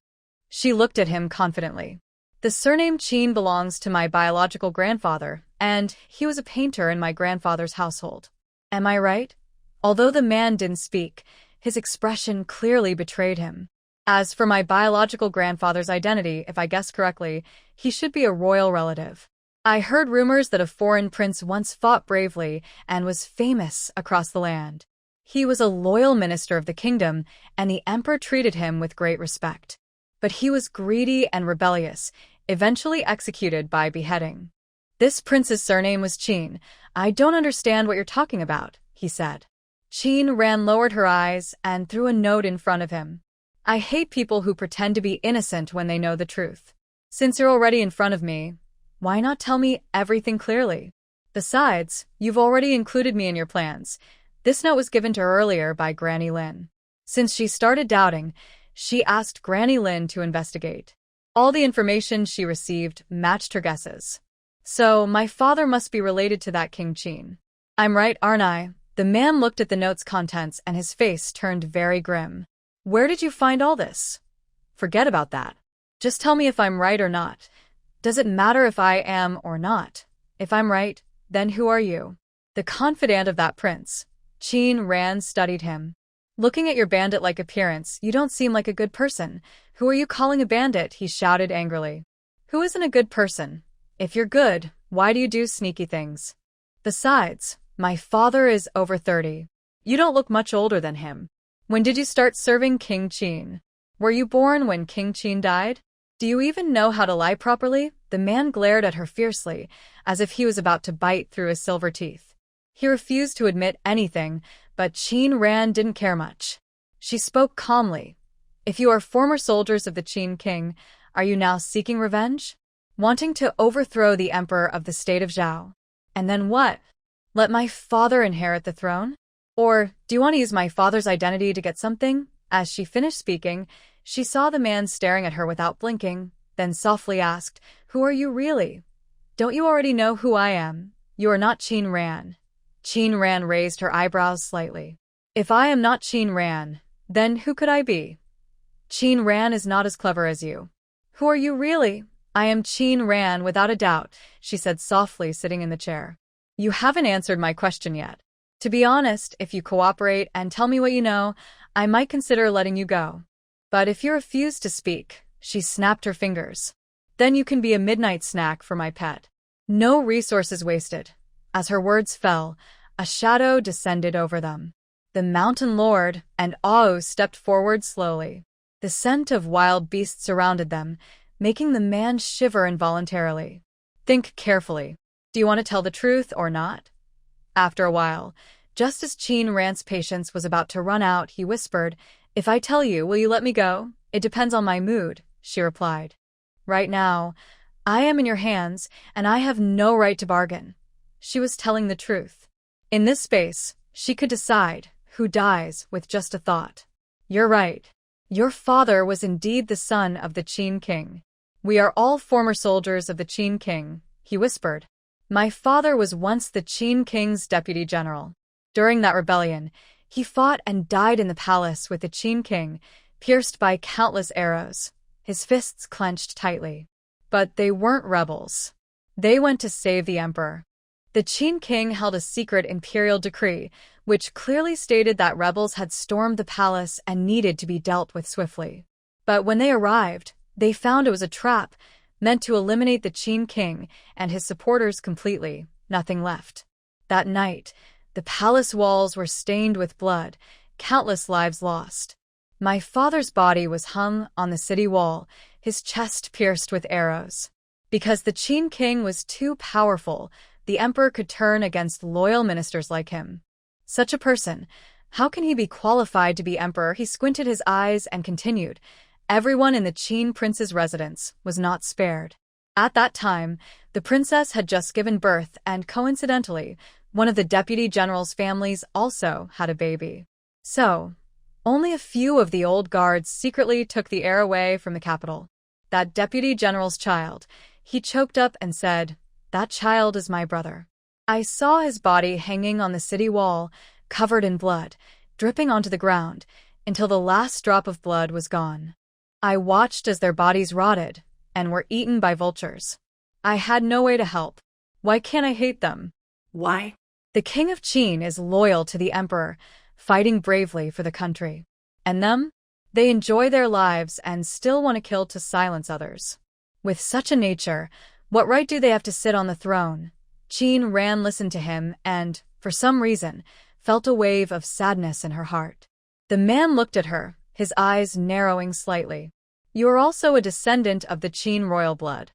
She looked at him confidently. "The surname Qin belongs to my biological grandfather, and he was a painter in my grandfather's household. Am I right?" Although the man didn't speak, his expression clearly betrayed him. "As for my biological grandfather's identity, if I guess correctly, he should be a royal relative. I heard rumors that a foreign prince once fought bravely and was famous across the land. He was a loyal minister of the kingdom, and the emperor treated him with great respect. But he was greedy and rebellious, eventually executed by beheading. This prince's surname was Qin. I don't understand what you're talking about," he said. Qin Ran lowered her eyes and threw a note in front of him. "I hate people who pretend to be innocent when they know the truth. Since you're already in front of me, why not tell me everything clearly? Besides, you've already included me in your plans." This note was given to her earlier by Granny Lin. Since she started doubting, she asked Granny Lin to investigate. All the information she received matched her guesses. "So, my father must be related to that King Qin. I'm right, aren't I?" The man looked at the note's contents and his face turned very grim. "Where did you find all this?" Forget about that. Just tell me if I'm right or not. Does it matter if I am or not? If I'm right, then who are you? The confidant of that prince. Qin Ran studied him. Looking at your bandit-like appearance, you don't seem like a good person. Who are you calling a bandit? He shouted angrily. Who isn't a good person? If you're good, why do you do sneaky things? Besides, my father is over 30. You don't look much older than him. When did you start serving King Qin? Were you born when King Qin died? Do you even know how to lie properly? The man glared at her fiercely, as if he was about to bite through his silver teeth. He refused to admit anything, but Qin Ran didn't care much. She spoke calmly. If you are former soldiers of the Qin king, are you now seeking revenge? Wanting to overthrow the emperor of the state of Zhao? And then what? Let my father inherit the throne? Or do you want to use my father's identity to get something? As she finished speaking, she saw the man staring at her without blinking, then softly asked, Who are you really? Don't you already know who I am? You are not Qin Ran. Qin Ran raised her eyebrows slightly. If I am not Qin Ran, then who could I be? Qin Ran is not as clever as you. Who are you really? I am Qin Ran without a doubt, she said softly, sitting in the chair. You haven't answered my question yet. To be honest, if you cooperate and tell me what you know, I might consider letting you go. But if you refuse to speak, she snapped her fingers, then you can be a midnight snack for my pet. No resources wasted. As her words fell, a shadow descended over them. The mountain lord and Ao stepped forward slowly. The scent of wild beasts surrounded them, making the man shiver involuntarily. Think carefully. Do you want to tell the truth or not? After a while, just as Qin Ran's patience was about to run out, he whispered, If I tell you, will you let me go? It depends on my mood, she replied. Right now, I am in your hands, and I have no right to bargain. She was telling the truth. In this space, she could decide who dies with just a thought. You're right. Your father was indeed the son of the Qin king. We are all former soldiers of the Qin king, he whispered. My father was once the Qin king's deputy general. During that rebellion, he fought and died in the palace with the Qin king, pierced by countless arrows, his fists clenched tightly. But they weren't rebels. They went to save the emperor. The Qin king held a secret imperial decree, which clearly stated that rebels had stormed the palace and needed to be dealt with swiftly. But when they arrived, they found it was a trap, meant to eliminate the Qin king and his supporters completely, nothing left. That night, the palace walls were stained with blood, countless lives lost. My father's body was hung on the city wall, his chest pierced with arrows. Because the Qin king was too powerful, the emperor could turn against loyal ministers like him. Such a person, how can he be qualified to be emperor? He squinted his eyes and continued. Everyone in the Qin prince's residence was not spared. At that time, the princess had just given birth and, coincidentally, one of the deputy general's families also had a baby. So, only a few of the old guards secretly took the heir away from the capital. That deputy general's child, he choked up and said, That child is my brother. I saw his body hanging on the city wall, covered in blood, dripping onto the ground, until the last drop of blood was gone. I watched as their bodies rotted and were eaten by vultures. I had no way to help. Why can't I hate them? Why? The king of Qin is loyal to the emperor, fighting bravely for the country. And them? They enjoy their lives and still want to kill to silence others. With such a nature, what right do they have to sit on the throne? Qin Ran listened to him and, for some reason, felt a wave of sadness in her heart. The man looked at her, his eyes narrowing slightly. You are also a descendant of the Qin royal blood.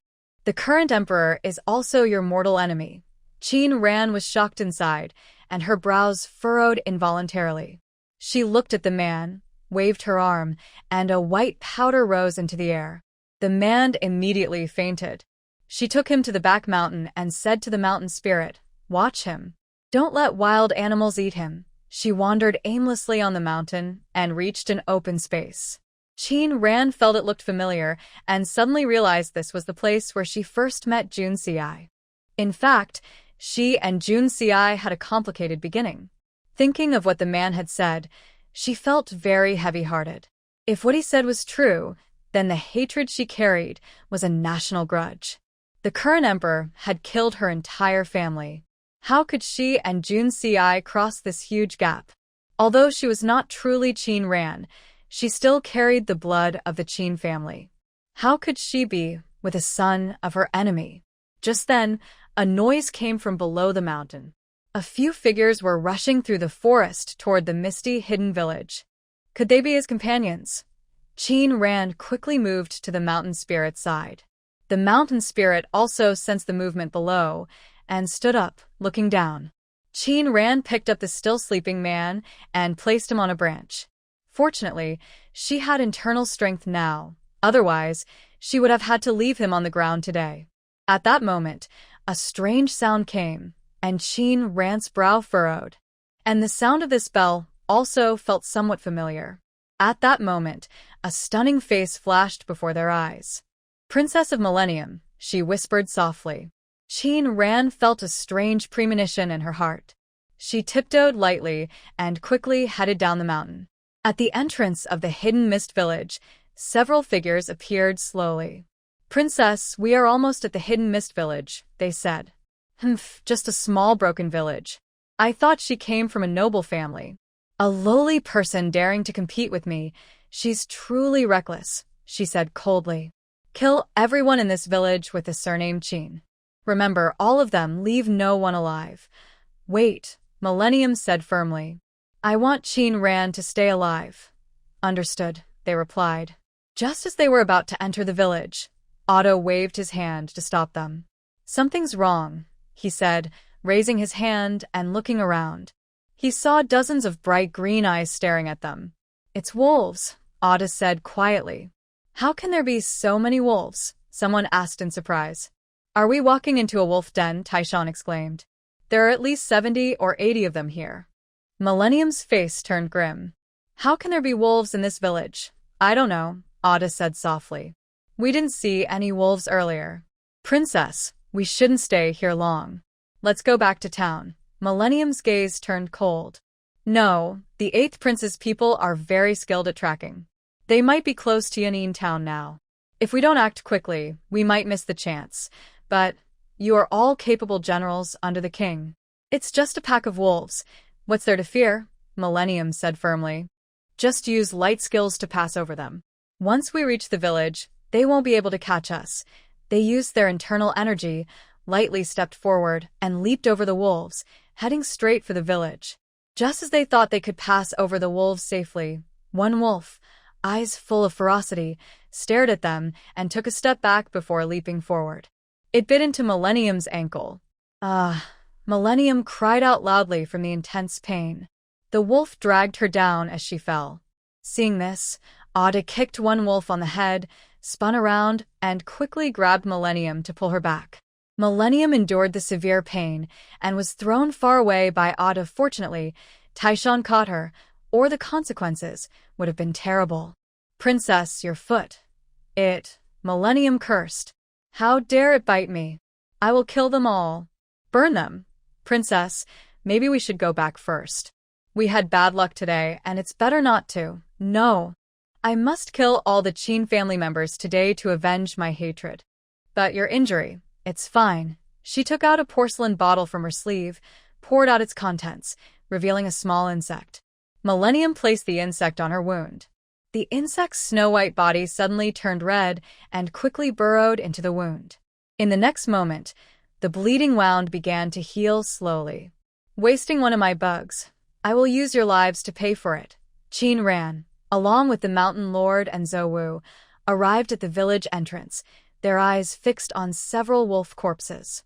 The current emperor is also your mortal enemy. Qin Ran was shocked inside, and her brows furrowed involuntarily. She looked at the man, waved her arm, and a white powder rose into the air. The man immediately fainted. She took him to the back mountain and said to the mountain spirit, Watch him. Don't let wild animals eat him. She wandered aimlessly on the mountain and reached an open space. Qin Ran felt it looked familiar and suddenly realized this was the place where she first met Jun Ci. In fact, she and Jun Ci had a complicated beginning. Thinking of what the man had said, she felt very heavy-hearted. If what he said was true, then the hatred she carried was a national grudge. The current emperor had killed her entire family. How could she and Jun Si cross this huge gap? Although she was not truly Qin Ran, she still carried the blood of the Qin family. How could she be with a son of her enemy? Just then, a noise came from below the mountain. A few figures were rushing through the forest toward the misty, hidden village. Could they be his companions? Qin Ran quickly moved to the mountain spirit's side. The mountain spirit also sensed the movement below and stood up, looking down. Qin Ran picked up the still sleeping man and placed him on a branch. Fortunately, she had internal strength now. Otherwise, she would have had to leave him on the ground today. At that moment, a strange sound came, and Qin Ran's brow furrowed. And the sound of this bell also felt somewhat familiar. At that moment, a stunning face flashed before their eyes. "Princess of Millennium," she whispered softly. Qin Ran felt a strange premonition in her heart. She tiptoed lightly and quickly headed down the mountain. At the entrance of the hidden mist village, several figures appeared slowly. "Princess, we are almost at the hidden mist village," they said. "Humph, just a small broken village. I thought she came from a noble family. A lowly person daring to compete with me. She's truly reckless," she said coldly. "Kill everyone in this village with the surname Qin. Remember, all of them, leave no one alive." "Wait," Millennium said firmly. "I want Qin Ran to stay alive." "Understood," they replied. Just as they were about to enter the village, Otto waved his hand to stop them. "Something's wrong," he said, raising his hand and looking around. He saw dozens of bright green eyes staring at them. "It's wolves," Otto said quietly. "How can there be so many wolves?" someone asked in surprise. "Are we walking into a wolf den?" Taishan exclaimed. "There are at least 70 or 80 of them here." Millennium's face turned grim. "How can there be wolves in this village?" "I don't know," Otto said softly. "We didn't see any wolves earlier." "Princess, we shouldn't stay here long. Let's go back to town." Millennium's gaze turned cold. "No, the 8th Prince's people are very skilled at tracking. They might be close to Yanin town now. If we don't act quickly, we might miss the chance. But you are all capable generals under the king. It's just a pack of wolves. What's there to fear?" Millennium said firmly. "Just use light skills to pass over them. Once we reach the village, they won't be able to catch us." They used their internal energy, lightly stepped forward, and leaped over the wolves, heading straight for the village. Just as they thought they could pass over the wolves safely, one wolf, eyes full of ferocity, stared at them and took a step back before leaping forward. It bit into Millennium's ankle. "Ah!" Millennium cried out loudly from the intense pain. The wolf dragged her down as she fell. Seeing this, Ada kicked one wolf on the head, spun around, and quickly grabbed Millennium to pull her back. Millennium endured the severe pain and was thrown far away by Ada. Fortunately, Taishan caught her, or the consequences would have been terrible. "Princess, your foot." Millennium cursed. "How dare it bite me? I will kill them all. Burn them." "Princess, maybe we should go back first. We had bad luck today, and it's better not to." "No. I must kill all the Qin family members today to avenge my hatred." "But your injury, it's fine." She took out a porcelain bottle from her sleeve, poured out its contents, revealing a small insect. Millennium placed the insect on her wound. The insect's snow-white body suddenly turned red and quickly burrowed into the wound. In the next moment, the bleeding wound began to heal slowly. "Wasting one of my bugs. I will use your lives to pay for it." Qin Ran, along with the Mountain Lord and Zhou, arrived at the village entrance, their eyes fixed on several wolf corpses.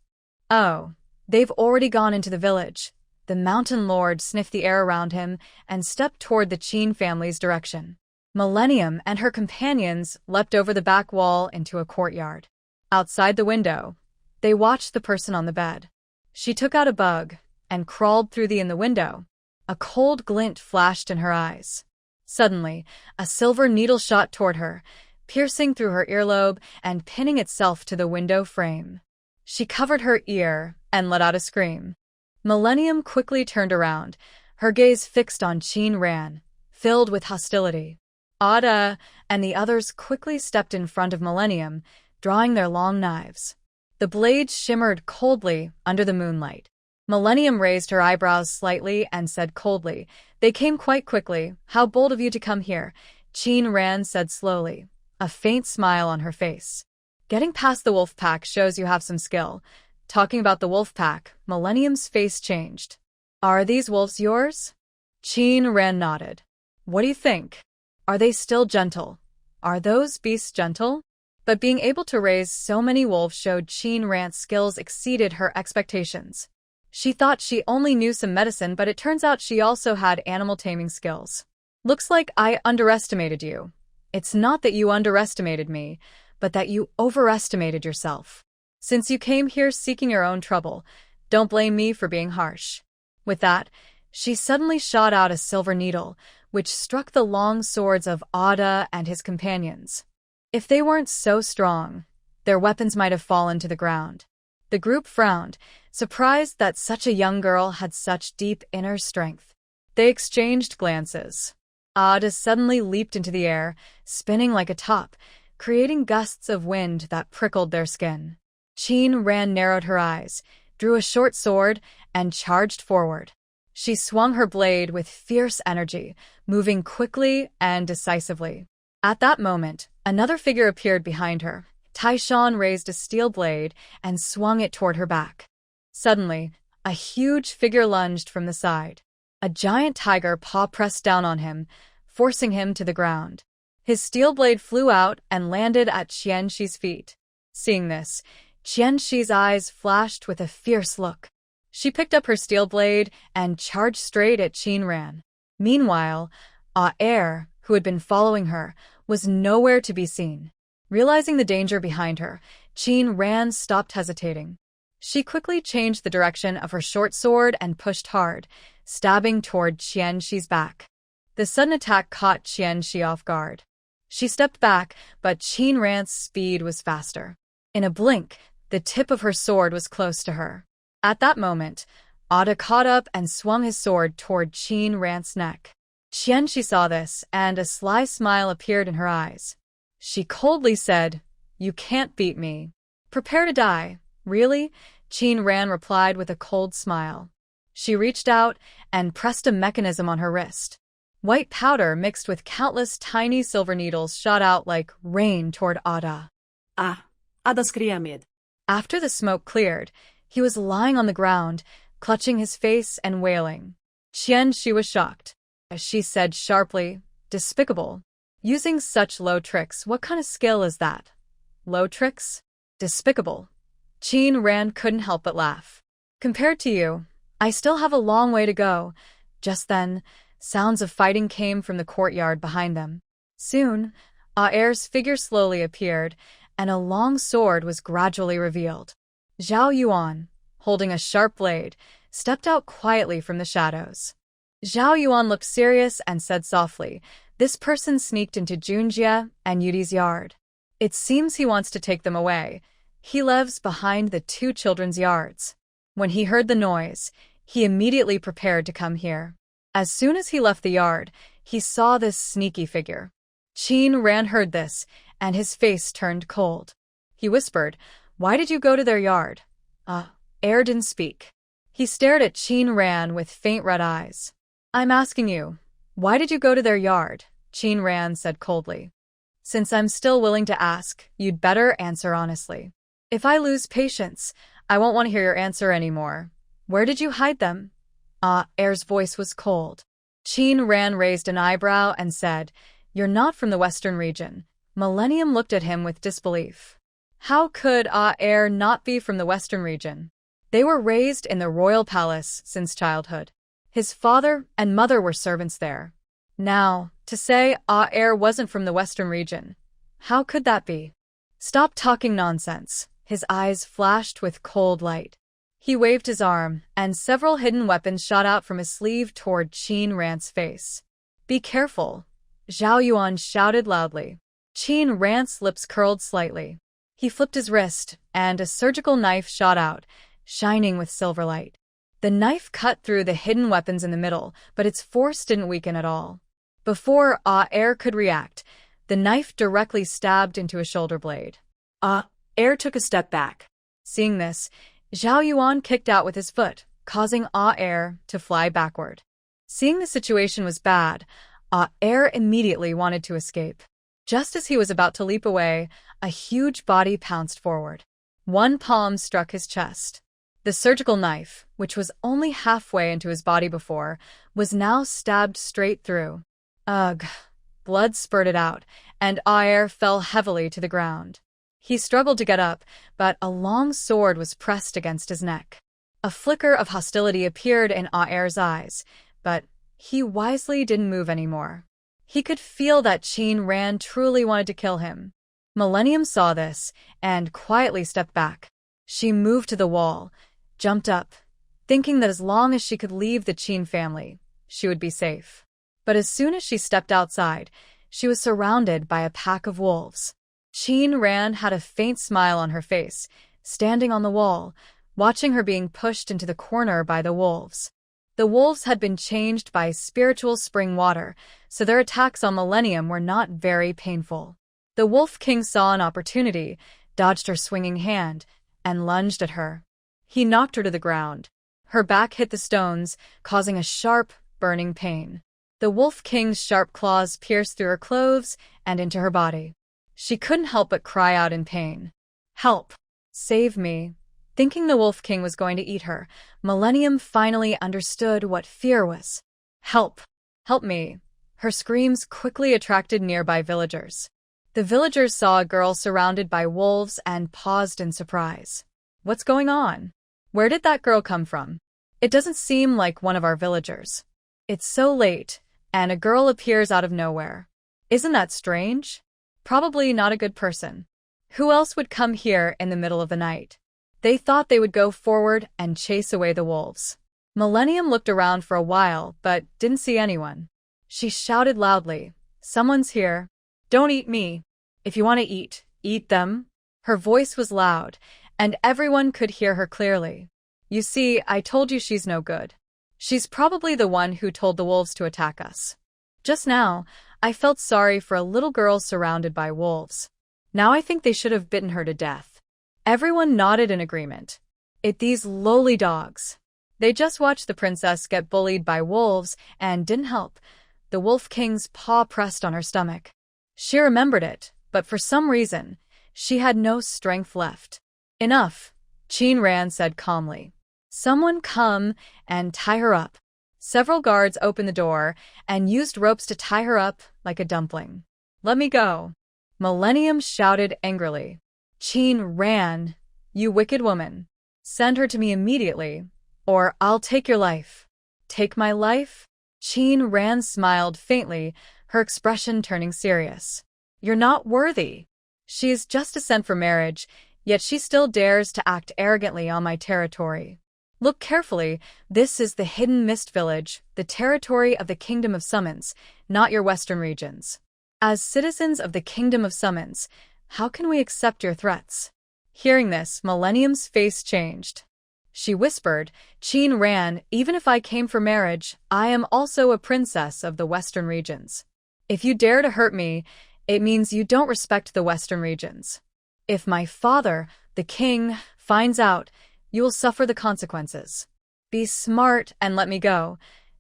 "Oh, they've already gone into the village." The Mountain Lord sniffed the air around him and stepped toward the Qin family's direction. Millennium and her companions leapt over the back wall into a courtyard. Outside the window, they watched the person on the bed. She took out a bug and crawled through in the window. A cold glint flashed in her eyes. Suddenly, a silver needle shot toward her, piercing through her earlobe and pinning itself to the window frame. She covered her ear and let out a scream. Millennium quickly turned around, her gaze fixed on Qin Ran, filled with hostility. "Ada, and the others quickly stepped in front of Millennium, drawing their long knives. The blades shimmered coldly under the moonlight. Millennium raised her eyebrows slightly and said coldly, "They came quite quickly. How bold of you to come here," Qin Ran said slowly, a faint smile on her face. "Getting past the wolf pack shows you have some skill." Talking about the wolf pack, Millennium's face changed. "Are these wolves yours?" Qin Ran nodded. "What do you think? Are they still gentle? Are those beasts gentle?" But being able to raise so many wolves showed Qin Ran's skills exceeded her expectations. She thought she only knew some medicine, but it turns out she also had animal taming skills. "Looks like I underestimated you. It's not that you underestimated me, but that you overestimated yourself. Since you came here seeking your own trouble, don't blame me for being harsh." With that, she suddenly shot out a silver needle, which struck the long swords of Ada and his companions. If they weren't so strong, their weapons might have fallen to the ground. The group frowned, surprised that such a young girl had such deep inner strength. They exchanged glances. Ada suddenly leaped into the air, spinning like a top, creating gusts of wind that prickled their skin. Qin Ran narrowed her eyes, drew a short sword, and charged forward. She swung her blade with fierce energy, moving quickly and decisively. At that moment, another figure appeared behind her. Taishan raised a steel blade and swung it toward her back. Suddenly, a huge figure lunged from the side. A giant tiger paw pressed down on him, forcing him to the ground. His steel blade flew out and landed at Qianshi's feet. Seeing this, Qianshi's eyes flashed with a fierce look. She picked up her steel blade and charged straight at Qin Ran. Meanwhile, Aer, who had been following her, was nowhere to be seen. Realizing the danger behind her, Qin Ran stopped hesitating. She quickly changed the direction of her short sword and pushed hard, stabbing toward Qianshi's back. The sudden attack caught Qianshi off guard. She stepped back, but Qin Ran's speed was faster. In a blink, the tip of her sword was close to her. At that moment, Ada caught up and swung his sword toward Qin Ran's neck. Qianshi saw this, and a sly smile appeared in her eyes. She coldly said, "You can't beat me. Prepare to die." "Really?" Qin Ran replied with a cold smile. She reached out and pressed a mechanism on her wrist. White powder mixed with countless tiny silver needles shot out like rain toward Ada. Ada's Kriamid. After the smoke cleared, he was lying on the ground, clutching his face and wailing. Qianshi was shocked. She said sharply, "Despicable. Using such low tricks, what kind of skill is that?" "Low tricks? Despicable." Qin Ran couldn't help but laugh. "Compared to you, I still have a long way to go." Just then, sounds of fighting came from the courtyard behind them. Soon, Aer's figure slowly appeared, and a long sword was gradually revealed. Zhao Yuan, holding a sharp blade, stepped out quietly from the shadows. Zhao Yuan looked serious and said softly, "This person sneaked into Junjie and Yudi's yard. It seems he wants to take them away. He lives behind the two children's yards." When he heard the noise, he immediately prepared to come here. As soon as he left the yard, he saw this sneaky figure. Qin Ran heard this, and his face turned cold. He whispered, "Why did you go to their yard?" Aer didn't speak. He stared at Qin Ran with faint red eyes. "I'm asking you, why did you go to their yard?" Qin Ran said coldly. "Since I'm still willing to ask, you'd better answer honestly. If I lose patience, I won't want to hear your answer anymore. Where did you hide them?" Aer's voice was cold. Qin Ran raised an eyebrow and said, "You're not from the Western region." Millennium looked at him with disbelief. How could Aer not be from the Western region? They were raised in the royal palace since childhood. His father and mother were servants there. Now, to say Aer wasn't from the Western region, how could that be? "Stop talking nonsense." His eyes flashed with cold light. He waved his arm, and several hidden weapons shot out from his sleeve toward Qin Ran's face. "Be careful," Zhao Yuan shouted loudly. Qin Ran's lips curled slightly. He flipped his wrist, and a surgical knife shot out, shining with silver light. The knife cut through the hidden weapons in the middle, but its force didn't weaken at all. Before Aer could react, The knife directly stabbed into his shoulder blade. Air took a step back. Seeing this, Zhao Yuan kicked out with his foot, causing Air to fly backward. Seeing the situation was bad, Air immediately wanted to escape. Just as he was about to leap away, a huge body pounced forward. One palm struck his chest. The surgical knife, which was only halfway into his body before, was now stabbed straight through. Ugh! Blood spurted out, and Air fell heavily to the ground. He struggled to get up, but a long sword was pressed against his neck. A flicker of hostility appeared in Air's eyes, but he wisely didn't move anymore. He could feel that Qin Ran truly wanted to kill him. Millennium saw this and quietly stepped back. She moved to the wall, jumped up, thinking that as long as she could leave the Qin family, she would be safe. But as soon as she stepped outside, she was surrounded by a pack of wolves. Qin Ran had a faint smile on her face, standing on the wall, watching her being pushed into the corner by the wolves. The wolves had been changed by spiritual spring water, so their attacks on Millennium were not very painful. The Wolf King saw an opportunity, dodged her swinging hand, and lunged at her. He knocked her to the ground. Her back hit the stones, causing a sharp, burning pain. The Wolf King's sharp claws pierced through her clothes and into her body. She couldn't help but cry out in pain. "Help! Save me!" Thinking the Wolf King was going to eat her, Millennium finally understood what fear was. "Help! Help me!" Her screams quickly attracted nearby villagers. The villagers saw a girl surrounded by wolves and paused in surprise. "What's going on? Where did that girl come from? It doesn't seem like one of our villagers. It's so late, and a girl appears out of nowhere. Isn't that strange? Probably not a good person. Who else would come here in the middle of the night?" They thought they would go forward and chase away the wolves. Millennium looked around for a while, but didn't see anyone. She shouted loudly, "Someone's here. Don't eat me. If you want to eat them." Her voice was loud, and everyone could hear her clearly. "You see, I told you she's no good. She's probably the one who told the wolves to attack us. Just now, I felt sorry for a little girl surrounded by wolves. Now I think they should have bitten her to death." Everyone nodded in agreement. These lowly dogs. They just watched the princess get bullied by wolves and didn't help. The Wolf King's paw pressed on her stomach. She remembered it, but for some reason, she had no strength left. "Enough," Qin Ran said calmly. "Someone come and tie her up." Several guards opened the door and used ropes to tie her up like a dumpling. "Let me go," Millennium shouted angrily. "Qin Ran, you wicked woman. Send her to me immediately, or I'll take your life." "Take my life?" Qin Ran smiled faintly, her expression turning serious. "You're not worthy. She is just a sent for marriage, yet she still dares to act arrogantly on my territory. Look carefully, this is the Hidden Mist Village, the territory of the Kingdom of Summons, not your Western regions. As citizens of the Kingdom of Summons, how can we accept your threats?" Hearing this, Millennium's face changed. She whispered, "Qin Ran, even if I came for marriage, I am also a princess of the Western regions. If you dare to hurt me, it means you don't respect the Western regions. If my father, the king, finds out, you will suffer the consequences. Be smart and let me go."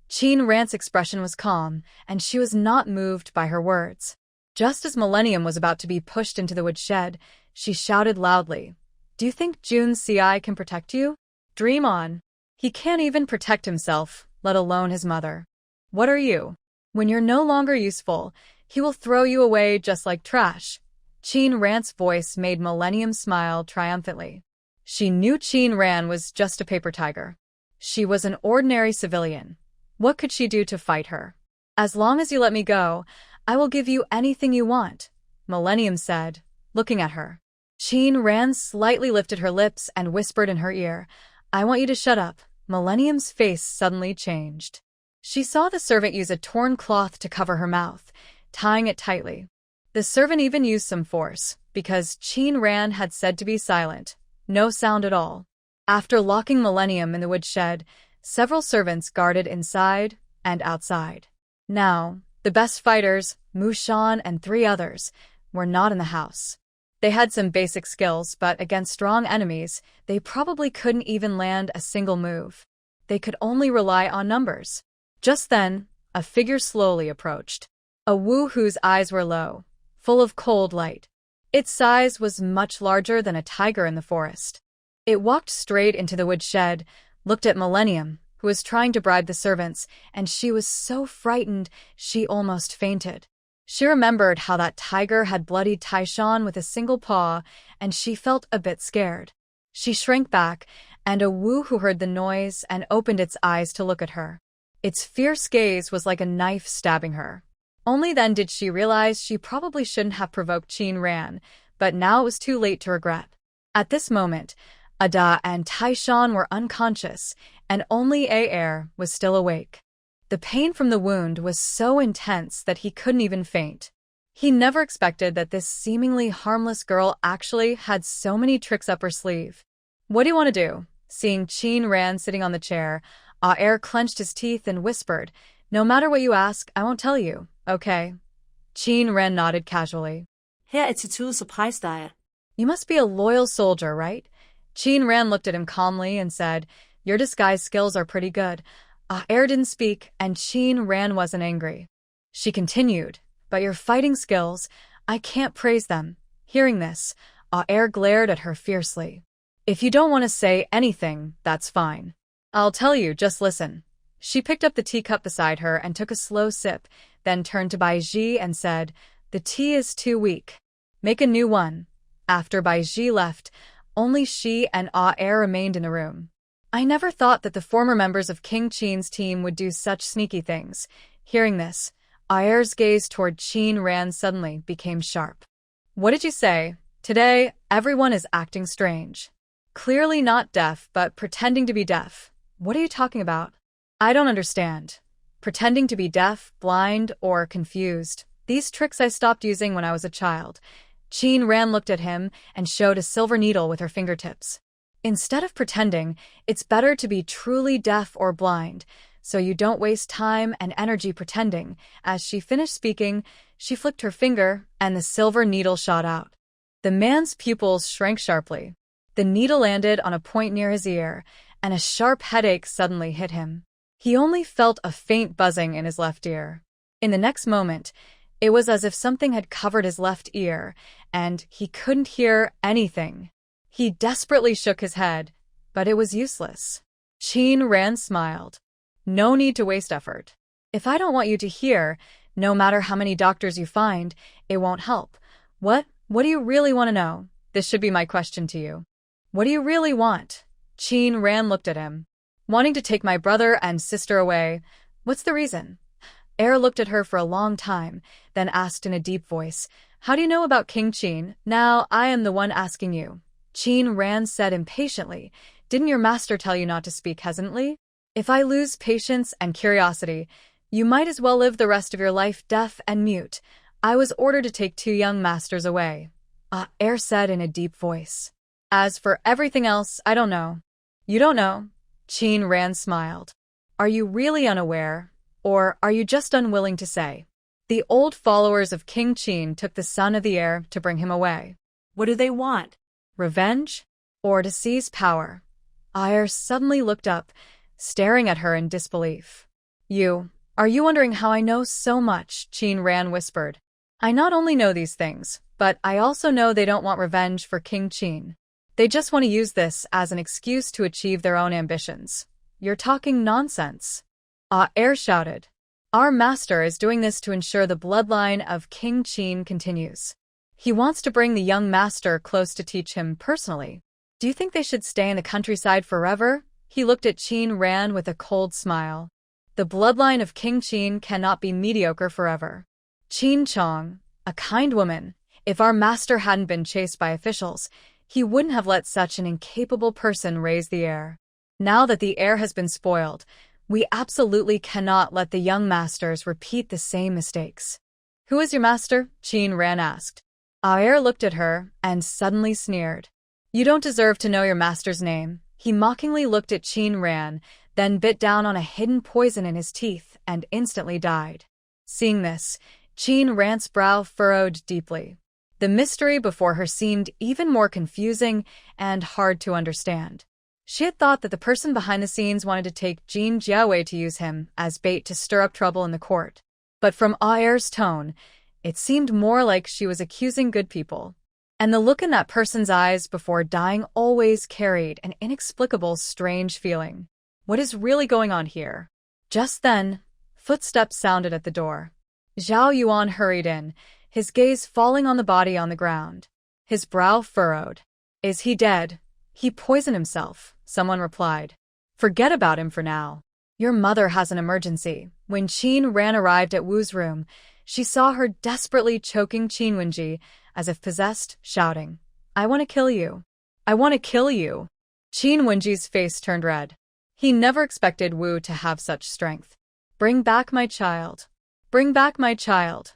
Qin Ran's expression was calm, and she was not moved by her words. Just as Millennium was about to be pushed into the woodshed, she shouted loudly, "Do you think Jun Ci can protect you? Dream on. He can't even protect himself, let alone his mother. What are you? When you're no longer useful, he will throw you away just like trash." Qin Ran's voice made Millennium smile triumphantly. She knew Qin Ran was just a paper tiger. She was an ordinary civilian. What could she do to fight her? "As long as you let me go, I will give you anything you want," Millennium said, looking at her. Qin Ran slightly lifted her lips and whispered in her ear, "I want you to shut up." Millennium's face suddenly changed. She saw the servant use a torn cloth to cover her mouth, tying it tightly. The servant even used some force, because Qin Ran had said to be silent, no sound at all. After locking Millennium in the woodshed, several servants guarded inside and outside. Now, the best fighters, Mushan, and 3 others, were not in the house. They had some basic skills, but against strong enemies, they probably couldn't even land a single move. They could only rely on numbers. Just then, a figure slowly approached. A Wu whose eyes were low, full of cold light. Its size was much larger than a tiger in the forest. It walked straight into the woodshed, looked at Millennium, who was trying to bribe the servants, and she was so frightened she almost fainted. She remembered how that tiger had bloodied Taishan with a single paw, and she felt a bit scared. She shrank back, and a Wu who heard the noise and opened its eyes to look at her. Its fierce gaze was like a knife stabbing her. Only then did she realize she probably shouldn't have provoked Qin Ran, but now it was too late to regret. At this moment, Ada and Taishan were unconscious, and only Air was still awake. The pain from the wound was so intense that he couldn't even faint. He never expected that this seemingly harmless girl actually had so many tricks up her sleeve. "What do you want to do?" Seeing Qin Ran sitting on the chair, Air clenched his teeth and whispered, "No matter what you ask, I won't tell you, okay?" Qin Ran nodded casually. Her attitude surprised Aya. "You must be a loyal soldier, right?" Qin Ran looked at him calmly and said, "Your disguise skills are pretty good." Air didn't speak, and Qin Ran wasn't angry. She continued, "But your fighting skills, I can't praise them." Hearing this, Air glared at her fiercely. "If you don't want to say anything, that's fine. I'll tell you, just listen." She picked up the teacup beside her and took a slow sip, then turned to Baiji and said, "The tea is too weak. Make a new one." After Baiji left, only she and Air remained in the room. "I never thought that the former members of King Qin's team would do such sneaky things." Hearing this, Air's gaze toward Qin Ran suddenly became sharp. "What did you say? Today, everyone is acting strange. Clearly not deaf, but pretending to be deaf. What are you talking about?" "I don't understand. Pretending to be deaf, blind, or confused. These tricks I stopped using when I was a child." Qin Ran looked at him and showed a silver needle with her fingertips. "Instead of pretending, it's better to be truly deaf or blind, so you don't waste time and energy pretending." As she finished speaking, she flicked her finger, and the silver needle shot out. The man's pupils shrank sharply. The needle landed on a point near his ear, and a sharp headache suddenly hit him. He only felt a faint buzzing in his left ear. In the next moment, it was as if something had covered his left ear, and he couldn't hear anything. He desperately shook his head, but it was useless. Qin Ran smiled. "No need to waste effort. If I don't want you to hear, no matter how many doctors you find, it won't help. What do you really want to know? This should be my question to you. What do you really want?" Qin Ran looked at him. "Wanting to take my brother and sister away. What's the reason?" Air looked at her for a long time, then asked in a deep voice, "How do you know about King Qin? Now I am the one asking you." Qin Ran said impatiently, "Didn't your master tell you not to speak hesitantly? If I lose patience and curiosity, you might as well live the rest of your life deaf and mute. I was ordered to take 2 young masters away." Air said in a deep voice. "As for everything else, I don't know." "You don't know?" Qin Ran smiled. "Are you really unaware, or are you just unwilling to say?" "The old followers of King Qin took the son of the heir to bring him away." What do they want? Revenge? Or to seize power? Ayer suddenly looked up, staring at her in disbelief. Are you wondering how I know so much?" Qin Ran whispered. "I not only know these things, but I also know they don't want revenge for King Qin. They just want to use this as an excuse to achieve their own ambitions." "You're talking nonsense." Ayer shouted. "Our master is doing this to ensure the bloodline of King Qin continues. He wants to bring the young master close to teach him personally. Do you think they should stay in the countryside forever?" He looked at Qin Ran with a cold smile. "The bloodline of King Qin cannot be mediocre forever. Qin Chong, a kind woman, if our master hadn't been chased by officials, he wouldn't have let such an incapable person raise the heir. Now that the heir has been spoiled, we absolutely cannot let the young masters repeat the same mistakes." "Who is your master?" Qin Ran asked. Ayer looked at her and suddenly sneered. "You don't deserve to know your master's name." He mockingly looked at Qin Ran, then bit down on a hidden poison in his teeth and instantly died. Seeing this, Qin Ran's brow furrowed deeply. The mystery before her seemed even more confusing and hard to understand. She had thought that the person behind the scenes wanted to take Jin Jiawei to use him as bait to stir up trouble in the court. But from Aer's tone, it seemed more like she was accusing good people. And the look in that person's eyes before dying always carried an inexplicable, strange feeling. What is really going on here? Just then, footsteps sounded at the door. Zhao Yuan hurried in, his gaze falling on the body on the ground. His brow furrowed. Is he dead? He poisoned himself, someone replied. Forget about him for now. Your mother has an emergency. When Qin Ran arrived at Wu's room, she saw her desperately choking Qin Wenji, as if possessed, shouting, I want to kill you. I want to kill you. Qin Wenji's face turned red. He never expected Wu to have such strength. Bring back my child. Bring back my child.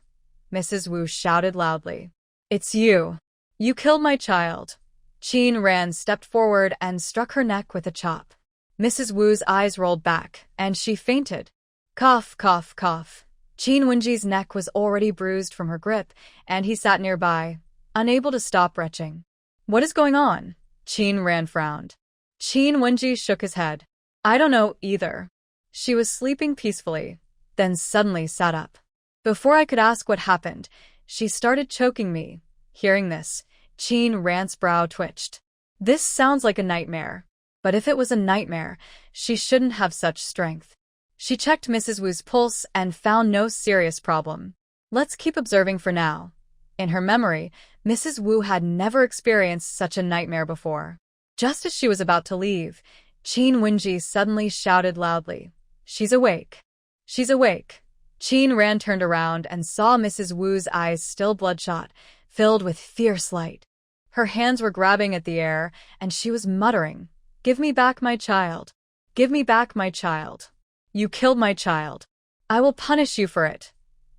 Mrs. Wu shouted loudly. It's you. You killed my child. Qin Ran stepped forward and struck her neck with a chop. Mrs. Wu's eyes rolled back, and she fainted. Cough, cough, cough. Qin Wenji's neck was already bruised from her grip, and he sat nearby, unable to stop retching. What is going on? Qin Ran frowned. Qin Wenji shook his head. I don't know either. She was sleeping peacefully, then suddenly sat up. Before I could ask what happened, she started choking me. Hearing this, Qin Ran's brow twitched. This sounds like a nightmare. But if it was a nightmare, she shouldn't have such strength. She checked Mrs. Wu's pulse and found no serious problem. Let's keep observing for now. In her memory, Mrs. Wu had never experienced such a nightmare before. Just as she was about to leave, Qin Wenji suddenly shouted loudly, She's awake. She's awake. Qin Ran turned around and saw Mrs. Wu's eyes still bloodshot, filled with fierce light. Her hands were grabbing at the air, and she was muttering, Give me back my child. Give me back my child. You killed my child. I will punish you for it.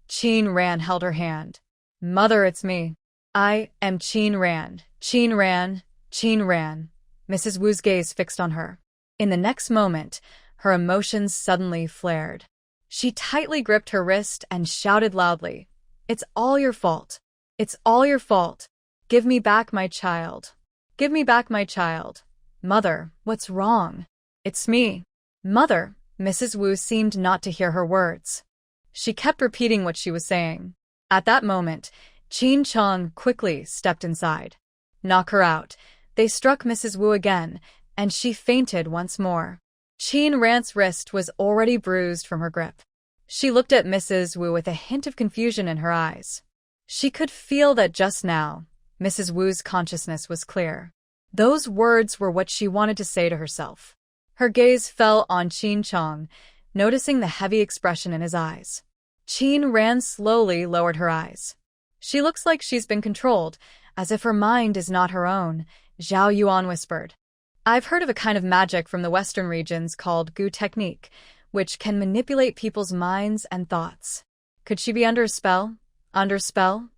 Qin Ran held her hand. Mother, it's me. I am Qin Ran. Qin Ran. Qin Ran. Mrs. Wu's gaze fixed on her. In the next moment, her emotions suddenly flared. She tightly gripped her wrist and shouted loudly, It's all your fault. It's all your fault. Give me back my child. Give me back my child. Mother, what's wrong? It's me. Mother. Mrs. Wu seemed not to hear her words. She kept repeating what she was saying. At that moment, Qin Chong quickly stepped inside. Knock her out. They struck Mrs. Wu again, and she fainted once more. Qin Ran's wrist was already bruised from her grip. She looked at Mrs. Wu with a hint of confusion in her eyes. She could feel that just now, Mrs. Wu's consciousness was clear. Those words were what she wanted to say to herself. Her gaze fell on Qin Chong, noticing the heavy expression in his eyes. Qin Ran slowly lowered her eyes. She looks like she's been controlled, as if her mind is not her own, Zhao Yuan whispered. I've heard of a kind of magic from the Western regions called Gu technique, which can manipulate people's minds and thoughts. Could she be under a spell? Under spell?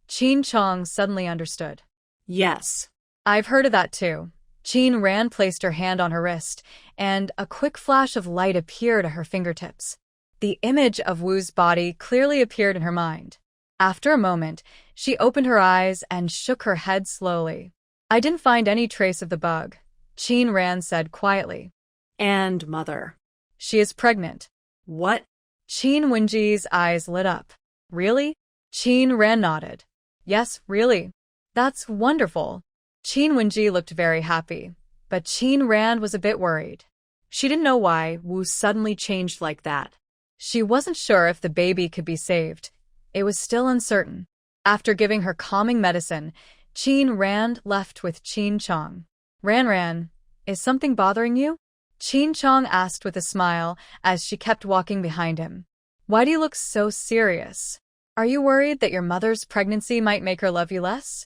Qin Chong suddenly understood. Yes. I've heard of that too. Qin Ran placed her hand on her wrist, and a quick flash of light appeared at her fingertips. The image of Wu's body clearly appeared in her mind. After a moment, she opened her eyes and shook her head slowly. I didn't find any trace of the bug, Qin Ran said quietly. And mother. She is pregnant. What? Qin Wenji's eyes lit up. Really? Qin Ran nodded. Yes, really. That's wonderful. Qin Wenji looked very happy, but Qin Ran was a bit worried. She didn't know why Wu suddenly changed like that. She wasn't sure if the baby could be saved. It was still uncertain. After giving her calming medicine, Qin Ran left with Qin Chong. Ran, is something bothering you? Qin Chong asked with a smile as she kept walking behind him. Why do you look so serious? Are you worried that your mother's pregnancy might make her love you less?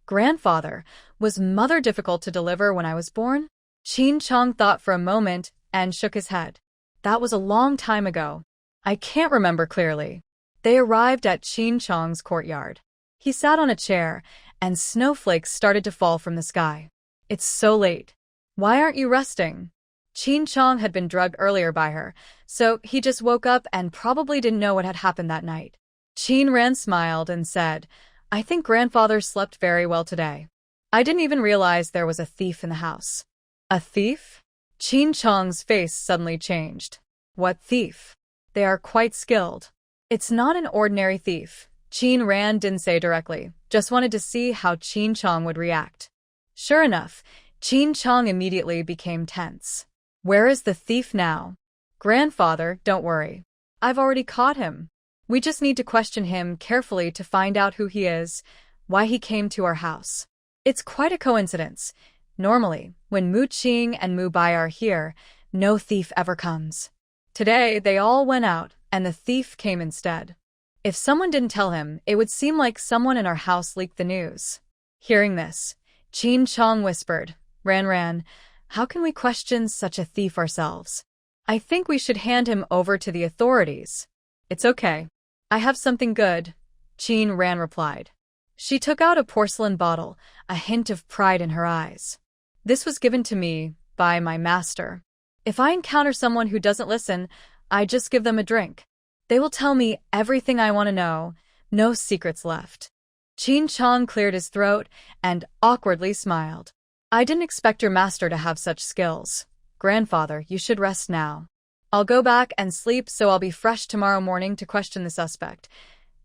Grandfather, was mother difficult to deliver when I was born? Qin Chong thought for a moment and shook his head. That was a long time ago. I can't remember clearly. They arrived at Qin Chong's courtyard. He sat on a chair, and snowflakes started to fall from the sky. It's so late. Why aren't you resting? Qin Chong had been drugged earlier by her, so he just woke up and probably didn't know what had happened that night. Qin Ran smiled and said, I think grandfather slept very well today. I didn't even realize there was a thief in the house. A thief? Qin Chong's face suddenly changed. What thief? They are quite skilled. It's not an ordinary thief, Qin Ran didn't say directly, just wanted to see how Qin Chong would react. Sure enough, Qin Chong immediately became tense. Where is the thief now? Grandfather, don't worry. I've already caught him. We just need to question him carefully to find out who he is, why he came to our house. It's quite a coincidence. Normally, when Mu Qing and Mu Bai are here, no thief ever comes. Today, they all went out, and the thief came instead. If someone didn't tell him, it would seem like someone in our house leaked the news. Hearing this, Qin Chong whispered, Ran, how can we question such a thief ourselves? I think we should hand him over to the authorities. It's okay. I have something good, Qin Ran replied. She took out a porcelain bottle, a hint of pride in her eyes. This was given to me by my master. If I encounter someone who doesn't listen, I just give them a drink. They will tell me everything I want to know, no secrets left. Qin Chong cleared his throat and awkwardly smiled. I didn't expect your master to have such skills. Grandfather, you should rest now. I'll go back and sleep so I'll be fresh tomorrow morning to question the suspect.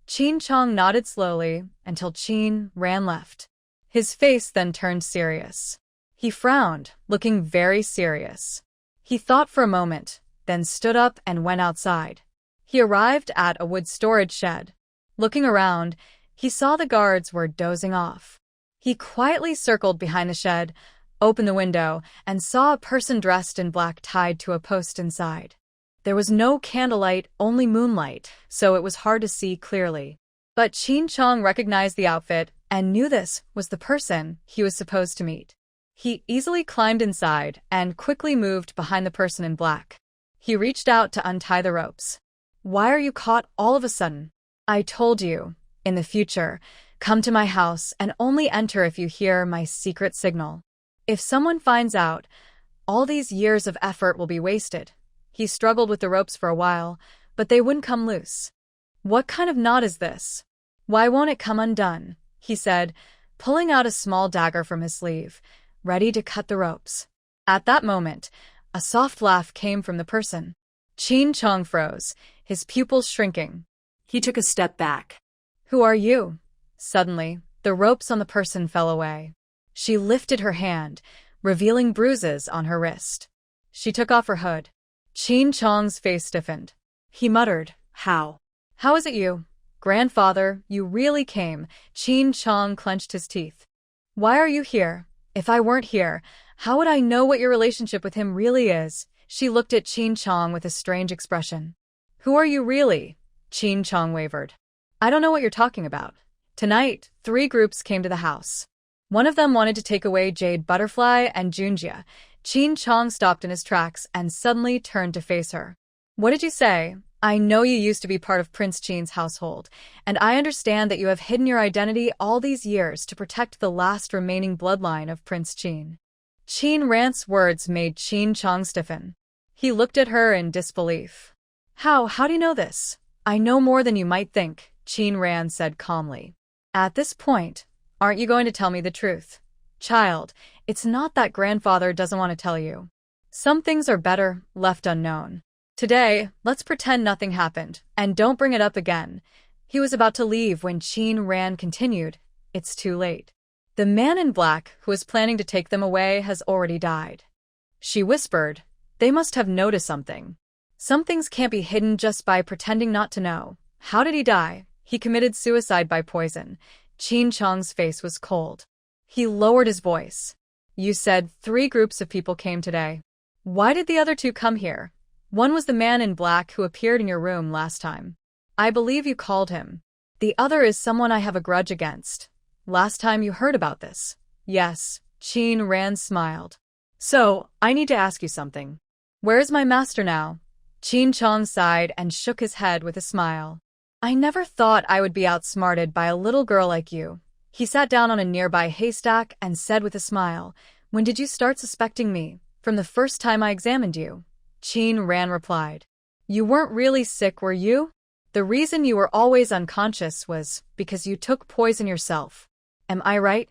Qin Chong nodded slowly until Qin Ran left. His face then turned serious. He frowned, looking very serious. He thought for a moment, then stood up and went outside. He arrived at a wood storage shed. Looking around, he saw the guards were dozing off. He quietly circled behind the shed, opened the window, and saw a person dressed in black tied to a post inside. There was no candlelight, only moonlight, so it was hard to see clearly. But Qin Chong recognized the outfit and knew this was the person he was supposed to meet. He easily climbed inside and quickly moved behind the person in black. He reached out to untie the ropes. Why are you caught all of a sudden? I told you, in the future, come to my house and only enter if you hear my secret signal. If someone finds out, all these years of effort will be wasted. He struggled with the ropes for a while, but they wouldn't come loose. What kind of knot is this? Why won't it come undone? He said, pulling out a small dagger from his sleeve, ready to cut the ropes. At that moment, a soft laugh came from the person. Qin Chong froze, his pupils shrinking. He took a step back. Who are you? Suddenly, the ropes on the person fell away. She lifted her hand, revealing bruises on her wrist. She took off her hood. Qin Chong's face stiffened. He muttered, How? How is it you? Grandfather, you really came. Qin Chong clenched his teeth. Why are you here? If I weren't here, how would I know what your relationship with him really is? She looked at Qin Chong with a strange expression. Who are you really? Qin Chong wavered. I don't know what you're talking about. Tonight, 3 groups came to the house. One of them wanted to take away Jade Butterfly and Junjia. Qin Chong stopped in his tracks and suddenly turned to face her. What did you say? I know you used to be part of Prince Qin's household, and I understand that you have hidden your identity all these years to protect the last remaining bloodline of Prince Qin. Qin Ran's words made Qin Chong stiffen. He looked at her in disbelief. How do you know this? I know more than you might think, Qin Ran said calmly. At this point, aren't you going to tell me the truth? Child, it's not that grandfather doesn't want to tell you. Some things are better left unknown. Today, let's pretend nothing happened, and don't bring it up again. He was about to leave when Qin Ran continued, It's too late. The man in black who was planning to take them away has already died. She whispered, They must have noticed something. Some things can't be hidden just by pretending not to know. How did he die? He committed suicide by poison. Qin Chong's face was cold. He lowered his voice. You said 3 groups of people came today. Why did the other 2 come here? One was the man in black who appeared in your room last time. I believe you called him. The other is someone I have a grudge against. Last time you heard about this. Yes, Qin Ran smiled. So, I need to ask you something. Where is my master now? Qin Chong sighed and shook his head with a smile. I never thought I would be outsmarted by a little girl like you. He sat down on a nearby haystack and said with a smile, When did you start suspecting me? From the first time I examined you. Qin Ran replied. You weren't really sick, were you? The reason you were always unconscious was because you took poison yourself. Am I right?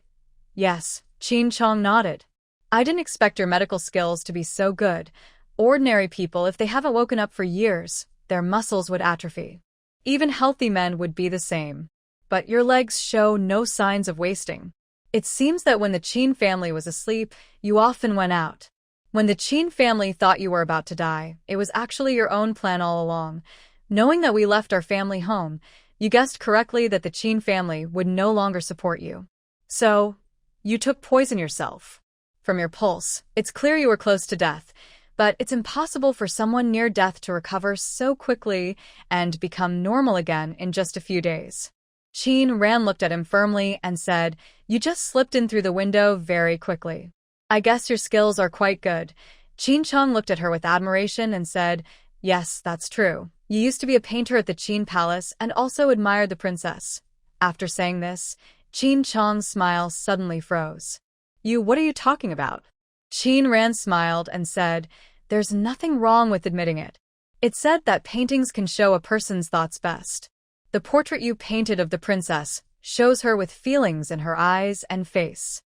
Yes, Qin Chong nodded. I didn't expect your medical skills to be so good. Ordinary people, if they haven't woken up for years, their muscles would atrophy. Even healthy men would be the same. But your legs show no signs of wasting. It seems that when the Qin family was asleep, you often went out. When the Qin family thought you were about to die, it was actually your own plan all along. Knowing that we left our family home, you guessed correctly that the Qin family would no longer support you. So, you took poison yourself. From your pulse, it's clear you were close to death, but it's impossible for someone near death to recover so quickly and become normal again in just a few days. Qin Ran looked at him firmly and said, "You just slipped in through the window very quickly. I guess your skills are quite good." Qin Chong looked at her with admiration and said, "Yes, that's true. You used to be a painter at the Qin Palace and also admired the princess." After saying this, Qin Chong's smile suddenly froze. What are you talking about?" Qin Ran smiled and said, "There's nothing wrong with admitting it. It's said that paintings can show a person's thoughts best. The portrait you painted of the princess shows her with feelings in her eyes and face.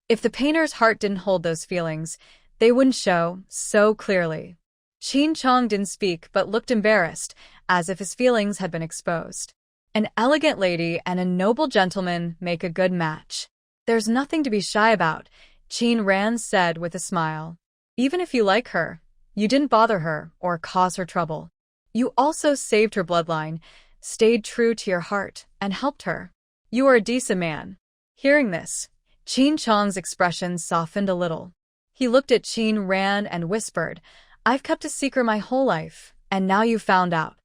If the painter's heart didn't hold those feelings, they wouldn't show so clearly." Qin Chong didn't speak but looked embarrassed, as if his feelings had been exposed. An elegant lady and a noble gentleman make a good match. "There's nothing to be shy about," Qin Ran said with a smile. "Even if you like her, you didn't bother her or cause her trouble. You also saved her bloodline, stayed true to your heart, and helped her. You are a decent man." Hearing this, Qin Chong's expression softened a little. He looked at Qin Ran and whispered, "I've kept a secret my whole life, and now you found out.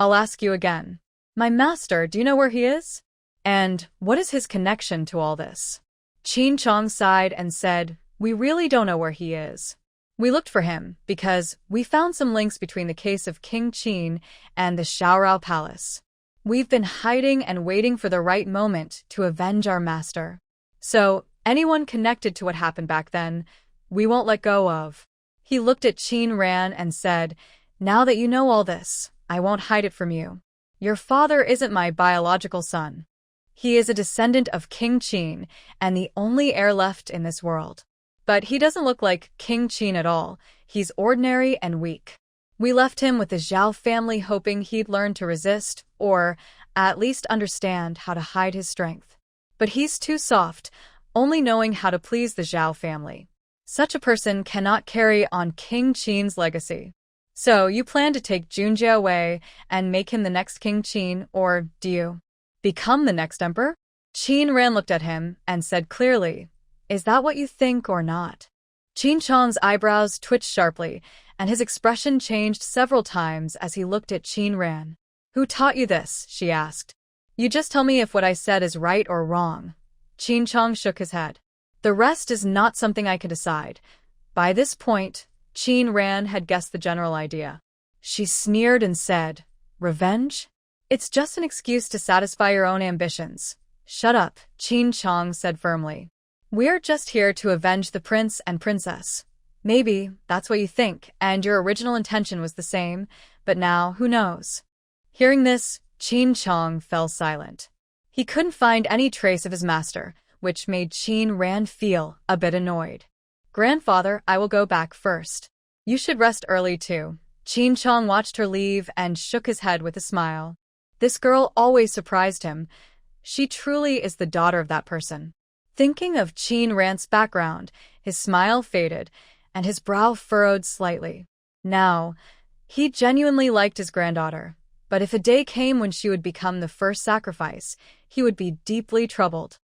I'll ask you again. My master, do you know where he is? And what is his connection to all this?" Qin Chong sighed and said, "We really don't know where he is. We looked for him because we found some links between the case of King Qin and the Xiaorao Palace. We've been hiding and waiting for the right moment to avenge our master. So, anyone connected to what happened back then, we won't let go of." He looked at Qin Ran and said, "Now that you know all this, I won't hide it from you. Your father isn't my biological son. He is a descendant of King Qin and the only heir left in this world. But he doesn't look like King Qin at all. He's ordinary and weak. We left him with the Zhao family hoping he'd learn to resist, or at least understand how to hide his strength. But he's too soft, only knowing how to please the Zhao family. Such a person cannot carry on King Qin's legacy. So you plan to take Junjie away and make him the next King Qin, or do you become the next emperor?" Qin Ran looked at him and said clearly, "Is that what you think or not?" Qin Chong's eyebrows twitched sharply, and his expression changed several times as he looked at Qin Ran. "Who taught you this?" she asked. "You just tell me if what I said is right or wrong." Qin Chong shook his head. "The rest is not something I can decide." By this point, Qin Ran had guessed the general idea. She sneered and said, "Revenge? It's just an excuse to satisfy your own ambitions." "Shut up," Qin Chong said firmly. "We're just here to avenge the prince and princess. Maybe that's what you think, and your original intention was the same, but now who knows?" Hearing this, Qin Chong fell silent. He couldn't find any trace of his master, which made Qin Ran feel a bit annoyed. "Grandfather, I will go back first. You should rest early too." Qin Chong watched her leave and shook his head with a smile. This girl always surprised him. She truly is the daughter of that person. Thinking of Qin Ran's background, his smile faded, and his brow furrowed slightly. Now, he genuinely liked his granddaughter, but if a day came when she would become the first sacrifice, he would be deeply troubled.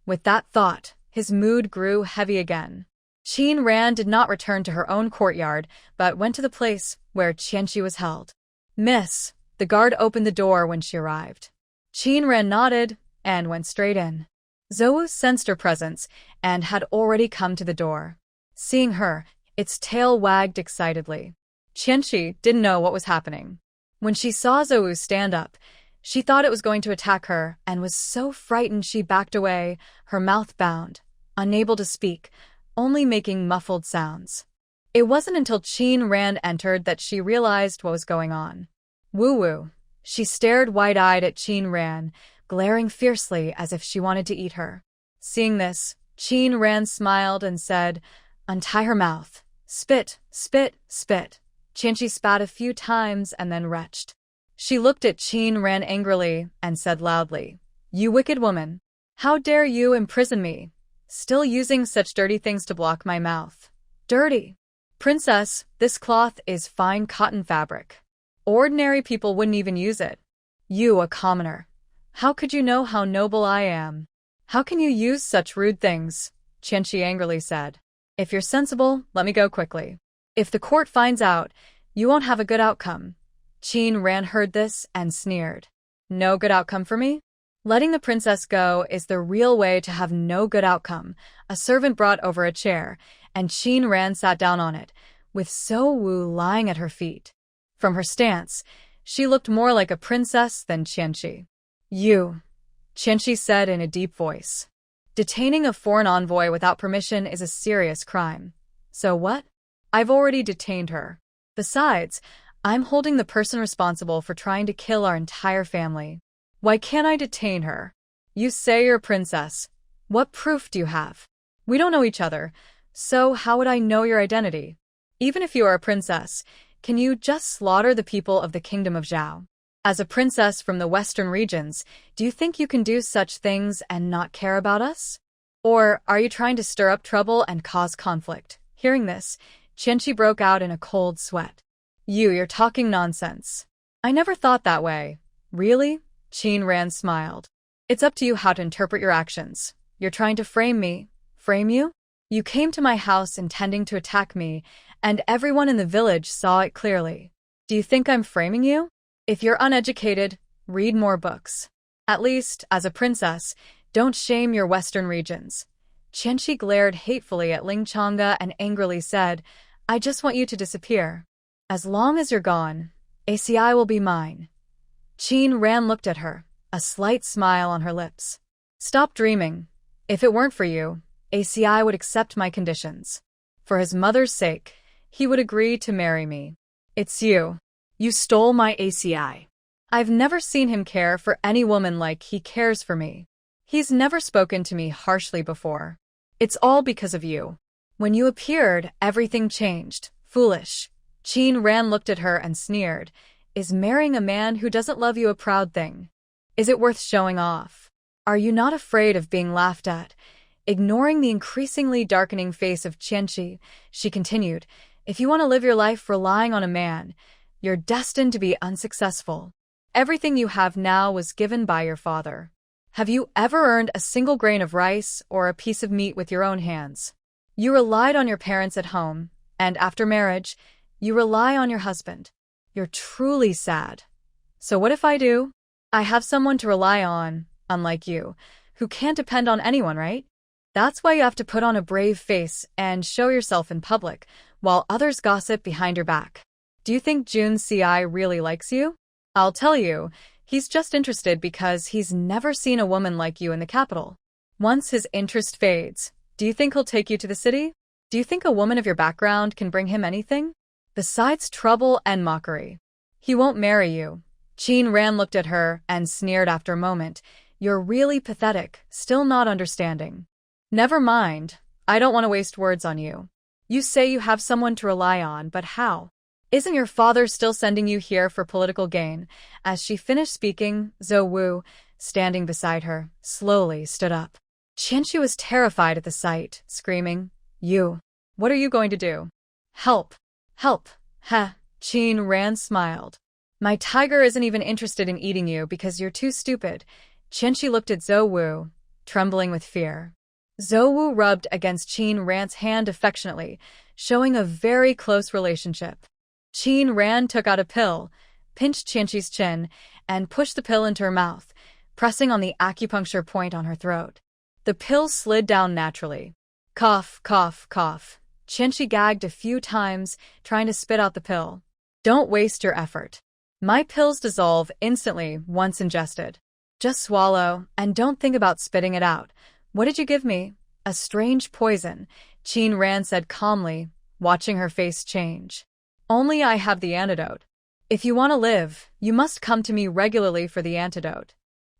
With that thought, his mood grew heavy again. Qin Ran did not return to her own courtyard, but went to the place where Qianqi was held. "Miss," the guard opened the door when she arrived. Qin Ran nodded and went straight in. Zhou sensed her presence and had already come to the door. Seeing her, its tail wagged excitedly. Qianqi didn't know what was happening. When she saw Zhou stand up, she thought it was going to attack her and was so frightened she backed away, her mouth bound, unable to speak, only making muffled sounds. It wasn't until Qin Ran entered that she realized what was going on. "Woo-woo," She stared wide-eyed at Qin Ran, glaring fiercely as if she wanted to eat her. Seeing this, Qin Ran smiled and said, "Untie her mouth. Spit, spit, spit." Qianqi spat a few times and then retched. She looked at Qin Ran angrily and said loudly, "You wicked woman! How dare you imprison me? Still using such dirty things to block my mouth. Dirty! Princess, this cloth is fine cotton fabric. Ordinary people wouldn't even use it. You, a commoner. How could you know how noble I am? How can you use such rude things?" Qianqi angrily said. "If you're sensible, let me go quickly. If the court finds out, you won't have a good outcome." Qin Ran heard this and sneered. "No good outcome for me? Letting the princess go is the real way to have no good outcome." A servant brought over a chair, and Qin Ran sat down on it, with Zhou Wu lying at her feet. From her stance, she looked more like a princess than Qianqi. "You," Qianqi said in a deep voice. "Detaining a foreign envoy without permission is a serious crime. So what? I've already detained her. Besides, I'm holding the person responsible for trying to kill our entire family. Why can't I detain her? You say you're a princess. What proof do you have? We don't know each other, so how would I know your identity? Even if you are a princess, can you just slaughter the people of the kingdom of Zhao? As a princess from the western regions, do you think you can do such things and not care about us? Or are you trying to stir up trouble and cause conflict?" Hearing this, Qianqi broke out in a cold sweat. You're talking nonsense. I never thought that way." "Really?" Qin Ran smiled. "It's up to you how to interpret your actions. You're trying to frame me. Frame you? You came to my house intending to attack me, and everyone in the village saw it clearly. Do you think I'm framing you? If you're uneducated, read more books. At least, as a princess, don't shame your western regions." Qianqi glared hatefully at Ling Chang'e and angrily said, "I just want you to disappear. As long as you're gone, ACI will be mine." Qin Ran looked at her, a slight smile on her lips. "Stop dreaming. If it weren't for you, ACI would accept my conditions. For his mother's sake, he would agree to marry me. It's you. You stole my ACI. I've never seen him care for any woman like he cares for me. He's never spoken to me harshly before. It's all because of you. When you appeared, everything changed. Foolish." Qin Ran looked at her and sneered. "Is marrying a man who doesn't love you a proud thing? Is it worth showing off? Are you not afraid of being laughed at?" Ignoring the increasingly darkening face of Qianqi, she continued, "If you want to live your life relying on a man, you're destined to be unsuccessful. Everything you have now was given by your father. Have you ever earned a single grain of rice or a piece of meat with your own hands? You relied on your parents at home, and after marriage, you rely on your husband. You're truly sad. So what if I do? I have someone to rely on, unlike you, who can't depend on anyone, right? That's why you have to put on a brave face and show yourself in public, while others gossip behind your back. Do you think Jun CI really likes you? I'll tell you, he's just interested because he's never seen a woman like you in the capital. Once his interest fades, do you think he'll take you to the city? Do you think a woman of your background can bring him anything? Besides trouble and mockery. He won't marry you." Qin Ran looked at her and sneered after a moment. "You're really pathetic, still not understanding. Never mind, I don't want to waste words on you. You say you have someone to rely on, but how? Isn't your father still sending you here for political gain?" As she finished speaking, Zhou Wu, standing beside her, slowly stood up. Qianqi was terrified at the sight, screaming, "You! What are you going to do? Help! Help!" "Heh," Qin Ran smiled. "My tiger isn't even interested in eating you because you're too stupid." Qianqi looked at Zhou Wu, trembling with fear. Zhou Wu rubbed against Qin Ran's hand affectionately, showing a very close relationship. Qin Ran took out a pill, pinched Qianqi's chin, and pushed the pill into her mouth, pressing on the acupuncture point on her throat. The pill slid down naturally. Cough, cough, cough. Qianqi gagged a few times, trying to spit out the pill. "Don't waste your effort. My pills dissolve instantly once ingested. Just swallow, and don't think about spitting it out. What did you give me?" "A strange poison," Qin Ran said calmly, watching her face change. "Only I have the antidote." If you want to live, you must come to me regularly for the antidote.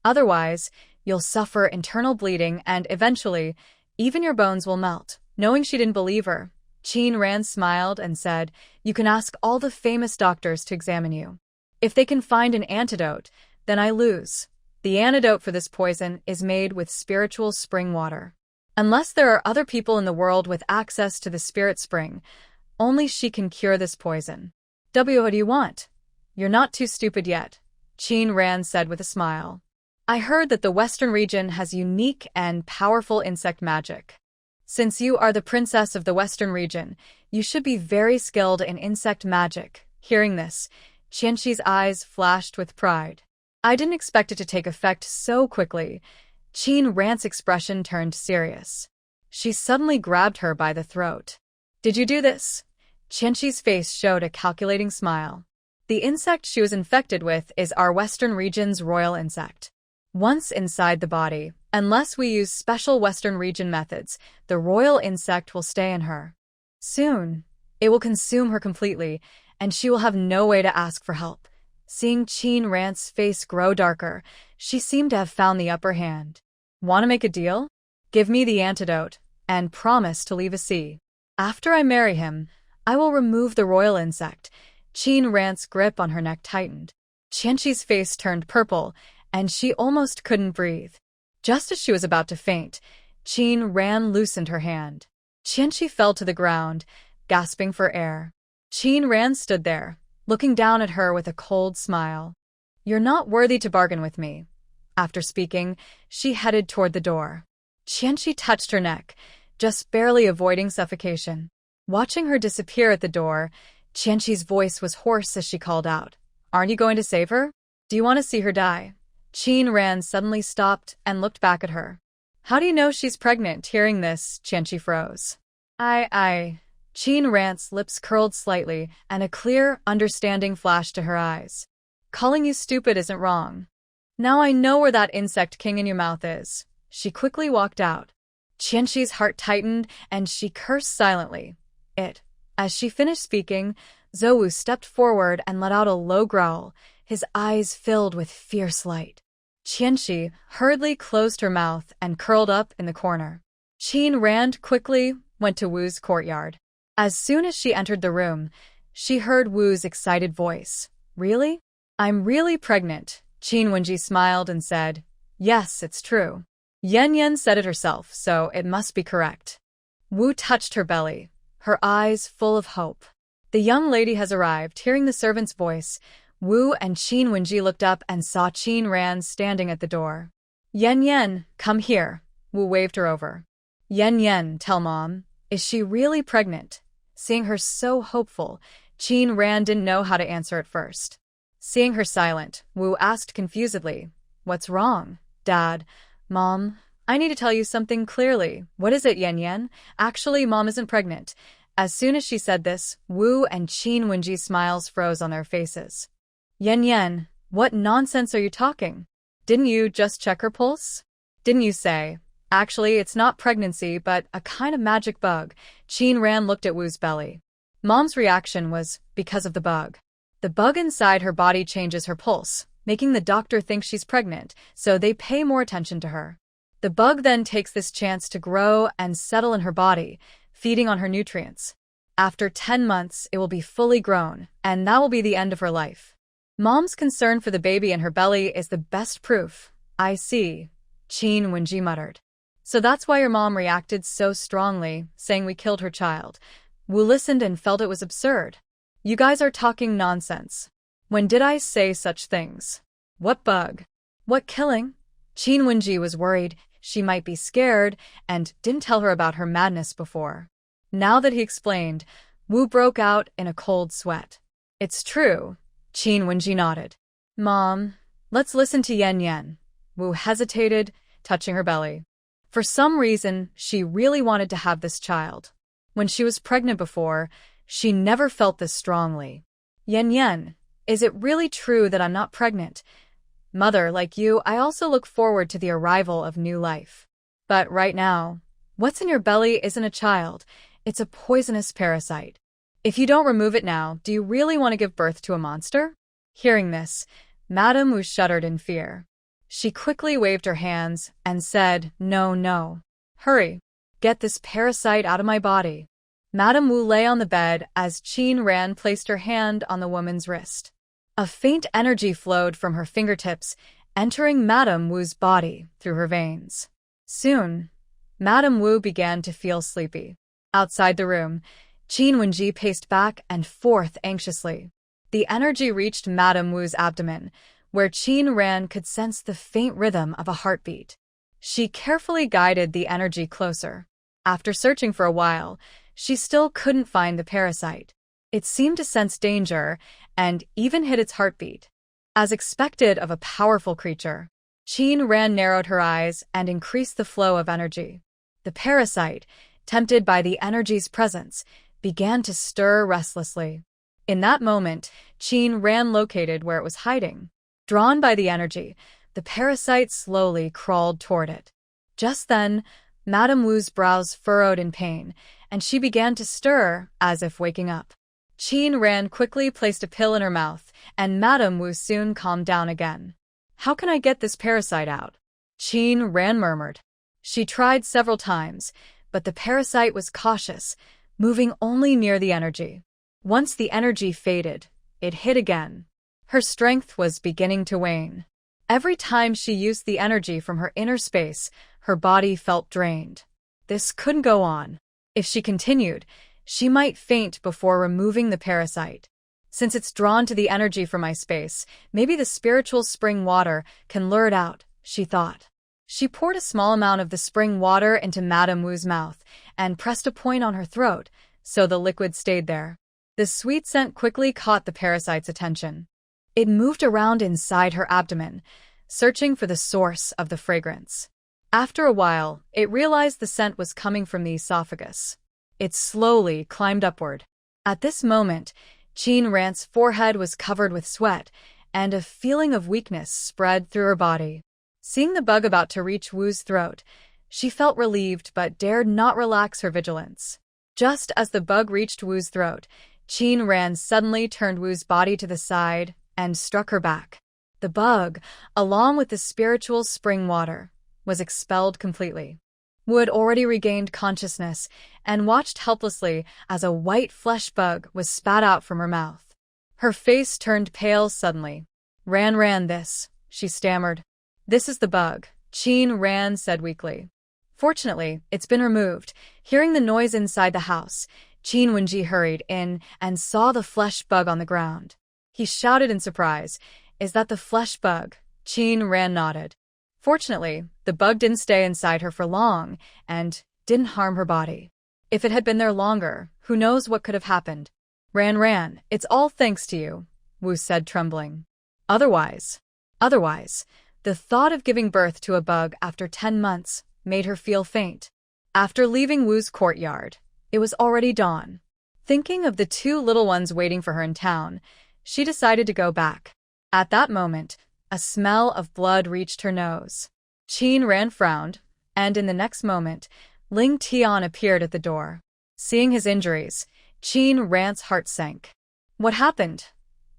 Otherwise, you'll suffer internal bleeding and eventually, even your bones will melt. Knowing she didn't believe her, Qin Ran smiled and said, "You can ask all the famous doctors to examine you. If they can find an antidote, then I lose. The antidote for this poison is made with spiritual spring water. Unless there are other people in the world with access to the spirit spring, only she can cure this poison." What do you want? You're not too stupid yet, Qin Ran said with a smile. I heard that the Western region has unique and powerful insect magic. Since you are the princess of the Western region, you should be very skilled in insect magic. Hearing this, Qianqi's eyes flashed with pride. I didn't expect it to take effect so quickly. Qin Ran's expression turned serious. She suddenly grabbed her by the throat. Did you do this? Qianqi's face showed a calculating smile. The insect she was infected with is our Western region's royal insect. Once inside the body, unless we use special Western region methods, the royal insect will stay in her. Soon, it will consume her completely, and she will have no way to ask for help. Seeing Qin Ran's face grow darker, she seemed to have found the upper hand. Want to make a deal? Give me the antidote, and promise to leave a sea. After I marry him, I will remove the royal insect. Qin Ran's grip on her neck tightened. Qianqi's face turned purple, and she almost couldn't breathe. Just as she was about to faint, Qin Ran loosened her hand. Qianqi fell to the ground, gasping for air. Qin Ran stood there, looking down at her with a cold smile. You're not worthy to bargain with me. After speaking, she headed toward the door. Qianqi touched her neck, just barely avoiding suffocation. Watching her disappear at the door, Qianqi's voice was hoarse as she called out, Aren't you going to save her? Do you want to see her die? Qin Ran suddenly stopped and looked back at her. How do you know she's pregnant? Hearing this, Qianqi froze. Qin Ran's lips curled slightly and a clear, understanding flashed to her eyes. Calling you stupid isn't wrong. Now I know where that insect king in your mouth is. She quickly walked out. Qianqi's heart tightened and she cursed silently. As she finished speaking, Zhou stepped forward and let out a low growl, his eyes filled with fierce light. Qianqi hurriedly closed her mouth and curled up in the corner. Qin Ran quickly went to Wu's courtyard. As soon as she entered the room, she heard Wu's excited voice. Really? I'm really pregnant. Qin Wenji smiled and said, Yes, it's true. Yan said it herself, so it must be correct. Wu touched her belly, her eyes full of hope. The young lady has arrived. Hearing the servant's voice, Wu and Qin Wenji looked up and saw Qin Ran standing at the door. Yan, come here. Wu waved her over. Yan, tell Mom, is she really pregnant? Seeing her so hopeful, Qin Ran didn't know how to answer at first. Seeing her silent, Wu asked confusedly, What's wrong? Dad, Mom, I need to tell you something clearly. What is it, Yan? Actually, Mom isn't pregnant. As soon as she said this, Wu and Qin Wenji's smiles froze on their faces. Yan, what nonsense are you talking? Didn't you just check her pulse? Didn't you say, Actually, it's not pregnancy, but a kind of magic bug? Qin Ran looked at Wu's belly. Mom's reaction was because of the bug. The bug inside her body changes her pulse, making the doctor think she's pregnant, so they pay more attention to her. The bug then takes this chance to grow and settle in her body, feeding on her nutrients. After 10 months, it will be fully grown, and that will be the end of her life. Mom's concern for the baby in her belly is the best proof. I see, Qin Wenji muttered. So that's why your mom reacted so strongly, saying we killed her child. Wu listened and felt it was absurd. You guys are talking nonsense. When did I say such things? What bug? What killing? Qin Wenji was worried she might be scared and didn't tell her about her madness before. Now that he explained, Wu broke out in a cold sweat. It's true, Qin Wenji nodded. Mom, let's listen to Yan. Wu hesitated, touching her belly. For some reason, she really wanted to have this child. When she was pregnant before, she never felt this strongly. Yan, is it really true that I'm not pregnant? Mother, like you, I also look forward to the arrival of new life. But right now, what's in your belly isn't a child, it's a poisonous parasite. If you don't remove it now, do you really want to give birth to a monster? Hearing this, Madame Wu shuddered in fear. She quickly waved her hands and said, "No, no. Hurry. Get this parasite out of my body." Madame Wu lay on the bed as Qin Ran placed her hand on the woman's wrist. A faint energy flowed from her fingertips, entering Madame Wu's body through her veins. Soon, Madame Wu began to feel sleepy. Outside the room, Qin Wenji paced back and forth anxiously. The energy reached Madame Wu's abdomen, where Qin Ran could sense the faint rhythm of a heartbeat. She carefully guided the energy closer. After searching for a while, she still couldn't find the parasite. It seemed to sense danger and even hit its heartbeat. As expected of a powerful creature, Qin Ran narrowed her eyes and increased the flow of energy. The parasite, tempted by the energy's presence, began to stir restlessly. In that moment, Qin Ran located where it was hiding. Drawn by the energy, the parasite slowly crawled toward it. Just then, Madame Wu's brows furrowed in pain, and she began to stir, as if waking up. Qin Ran quickly placed a pill in her mouth, and Madame Wu soon calmed down again. "How can I get this parasite out?" Qin Ran murmured. She tried several times, but the parasite was cautious, moving only near the energy. Once the energy faded, it hid again. Her strength was beginning to wane. Every time she used the energy from her inner space, her body felt drained. This couldn't go on. If she continued, she might faint before removing the parasite. Since it's drawn to the energy from my space, maybe the spiritual spring water can lure it out, she thought. She poured a small amount of the spring water into Madame Wu's mouth and pressed a point on her throat, so the liquid stayed there. The sweet scent quickly caught the parasite's attention. It moved around inside her abdomen, searching for the source of the fragrance. After a while, it realized the scent was coming from the esophagus. It slowly climbed upward. At this moment, Qin Ran's forehead was covered with sweat, and a feeling of weakness spread through her body. Seeing the bug about to reach Wu's throat, she felt relieved but dared not relax her vigilance. Just as the bug reached Wu's throat, Qin Ran suddenly turned Wu's body to the side and struck her back. The bug, along with the spiritual spring water, was expelled completely. Wu had already regained consciousness and watched helplessly as a white flesh bug was spat out from her mouth. Her face turned pale suddenly. Ran this," she stammered. "This is the bug," Qin Ran said weakly. "Fortunately, it's been removed." Hearing the noise inside the house, Qin Wenji hurried in and saw the flesh bug on the ground. He shouted in surprise, "Is that the flesh bug?" Qin Ran nodded. Fortunately, the bug didn't stay inside her for long and didn't harm her body. If it had been there longer, who knows what could have happened. Ran, it's all thanks to you," Wu said, trembling. Otherwise, the thought of giving birth to a bug after 10 months made her feel faint. After leaving Wu's courtyard, it was already dawn. Thinking of the 2 little ones waiting for her in town, she decided to go back. At that moment, a smell of blood reached her nose. Qin Ran frowned, and in the next moment, Ling Tian appeared at the door. Seeing his injuries, Qin Ran's heart sank. "What happened?"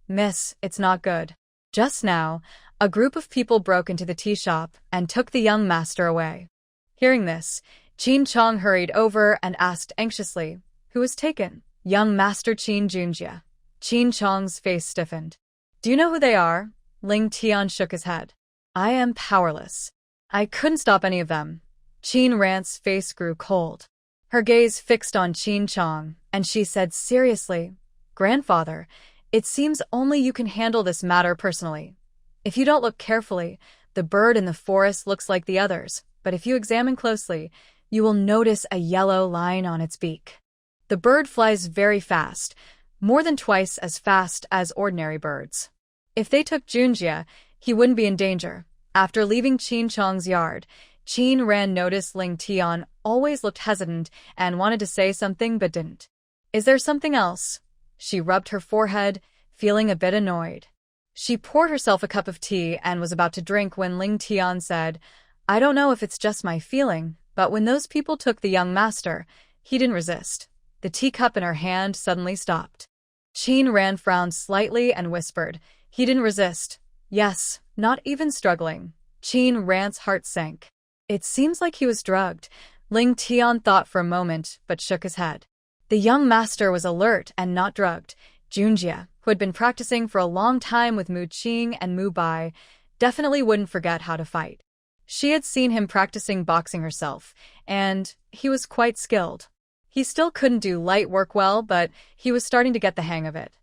"Miss, it's not good." Just now, a group of people broke into the tea shop and took the young master away. Hearing this, Qin Chong hurried over and asked anxiously, "Who was taken?" "Young Master Qin Junjie." Qin Chong's face stiffened. "Do you know who they are?" Ling Tian shook his head. "I am powerless. I couldn't stop any of them." Qin Ran's face grew cold. Her gaze fixed on Qin Chong, and she said seriously, "Grandfather, it seems only you can handle this matter personally. If you don't look carefully, the bird in the forest looks like the others, but if you examine closely, you will notice a yellow line on its beak. The bird flies very fast, more than twice as fast as ordinary birds. If they took Junjie, he wouldn't be in danger." After leaving Qin Chong's yard, Qin Ran noticed Ling Tian always looked hesitant and wanted to say something but didn't. "Is there something else?" She rubbed her forehead, feeling a bit annoyed. She poured herself a cup of tea and was about to drink when Ling Tian said, "I don't know if it's just my feeling, but when those people took the young master, he didn't resist. The teacup in her hand suddenly stopped. Qin Ran frowned slightly and whispered, "He didn't resist." "Yes, not even struggling." Qin Ran's heart sank. "It seems like he was drugged." Ling Tian thought for a moment, but shook his head. The young master was alert and not drugged. Junjie, who had been practicing for a long time with Mu Qing and Mu Bai, definitely wouldn't forget how to fight. She had seen him practicing boxing herself, and he was quite skilled. He still couldn't do light work well, but he was starting to get the hang of it.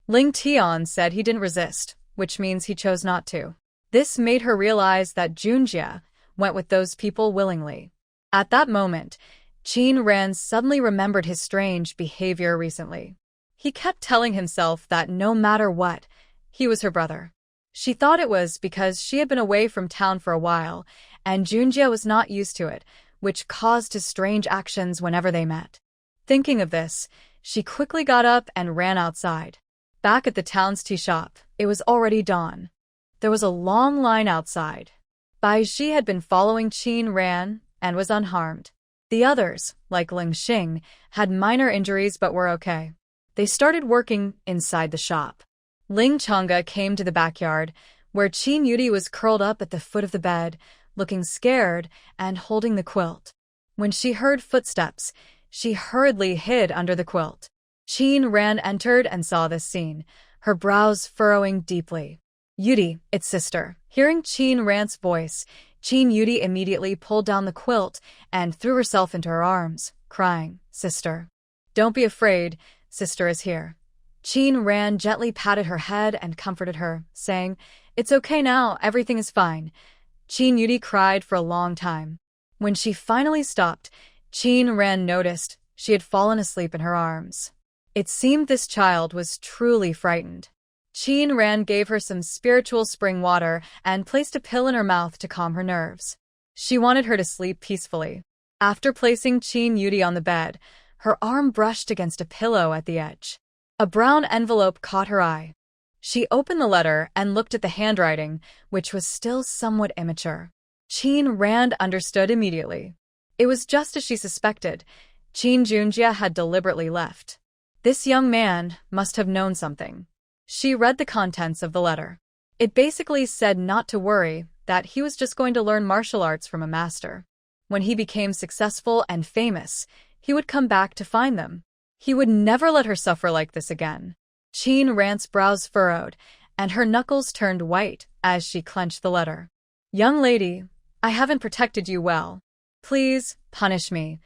Ling Tian said he didn't resist, which means he chose not to. This made her realize that Junjie went with those people willingly. At that moment, Qin Ran suddenly remembered his strange behavior recently. He kept telling himself that no matter what, he was her brother. She thought it was because she had been away from town for a while, and Junjie was not used to it, which caused his strange actions whenever they met. Thinking of this, she quickly got up and ran outside. Back at the town's tea shop, it was already dawn. There was a long line outside. Bai Zhi had been following Qin Ran and was unharmed. The others, like Ling Xing, had minor injuries but were okay. They started working inside the shop. Ling Chang'e came to the backyard, where Qin Yudi was curled up at the foot of the bed, looking scared and holding the quilt. When she heard footsteps, she hurriedly hid under the quilt. Qin Ran entered and saw this scene, her brows furrowing deeply. "Yudi, it's sister." Hearing Qin Ran's voice, Qin Yudi immediately pulled down the quilt and threw herself into her arms, crying, "Sister. Don't be afraid, sister is here." Qin Ran gently patted her head and comforted her, saying, "It's okay now, everything is fine." Qin Yudi cried for a long time. When she finally stopped, Qin Ran noticed she had fallen asleep in her arms. It seemed this child was truly frightened. Qin Ran gave her some spiritual spring water and placed a pill in her mouth to calm her nerves. She wanted her to sleep peacefully. After placing Qin Yudi on the bed, her arm brushed against a pillow at the edge. A brown envelope caught her eye. She opened the letter and looked at the handwriting, which was still somewhat immature. Qin Ran understood immediately. It was just as she suspected. Qin Junjie had deliberately left. This young man must have known something. She read the contents of the letter. It basically said not to worry, that he was just going to learn martial arts from a master. When he became successful and famous, he would come back to find them. He would never let her suffer like this again. Qin Ran's brows furrowed, and her knuckles turned white as she clenched the letter. "Young lady, I haven't protected you well. Please, punish me."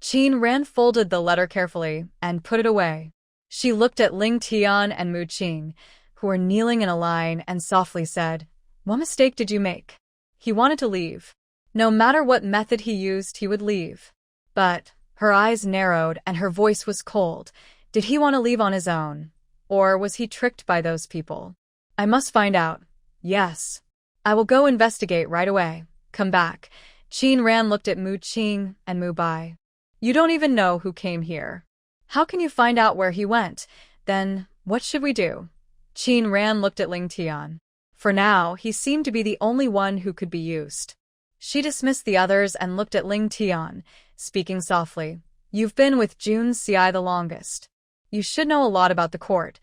Qin Ran folded the letter carefully and put it away. She looked at Ling Tian and Mu Qing, who were kneeling in a line, and softly said, "What mistake did you make?" He wanted to leave. No matter what method he used, he would leave. But her eyes narrowed and her voice was cold. Did he want to leave on his own? Or was he tricked by those people? "I must find out." "Yes. I will go investigate right away. Come back." Qin Ran looked at Mu Qing and Mu Bai. "You don't even know who came here. How can you find out where he went? Then, what should we do?" Qin Ran looked at Ling Tian. For now, he seemed to be the only one who could be used. She dismissed the others and looked at Ling Tian, speaking softly. "You've been with Jun Ci the longest. You should know a lot about the court.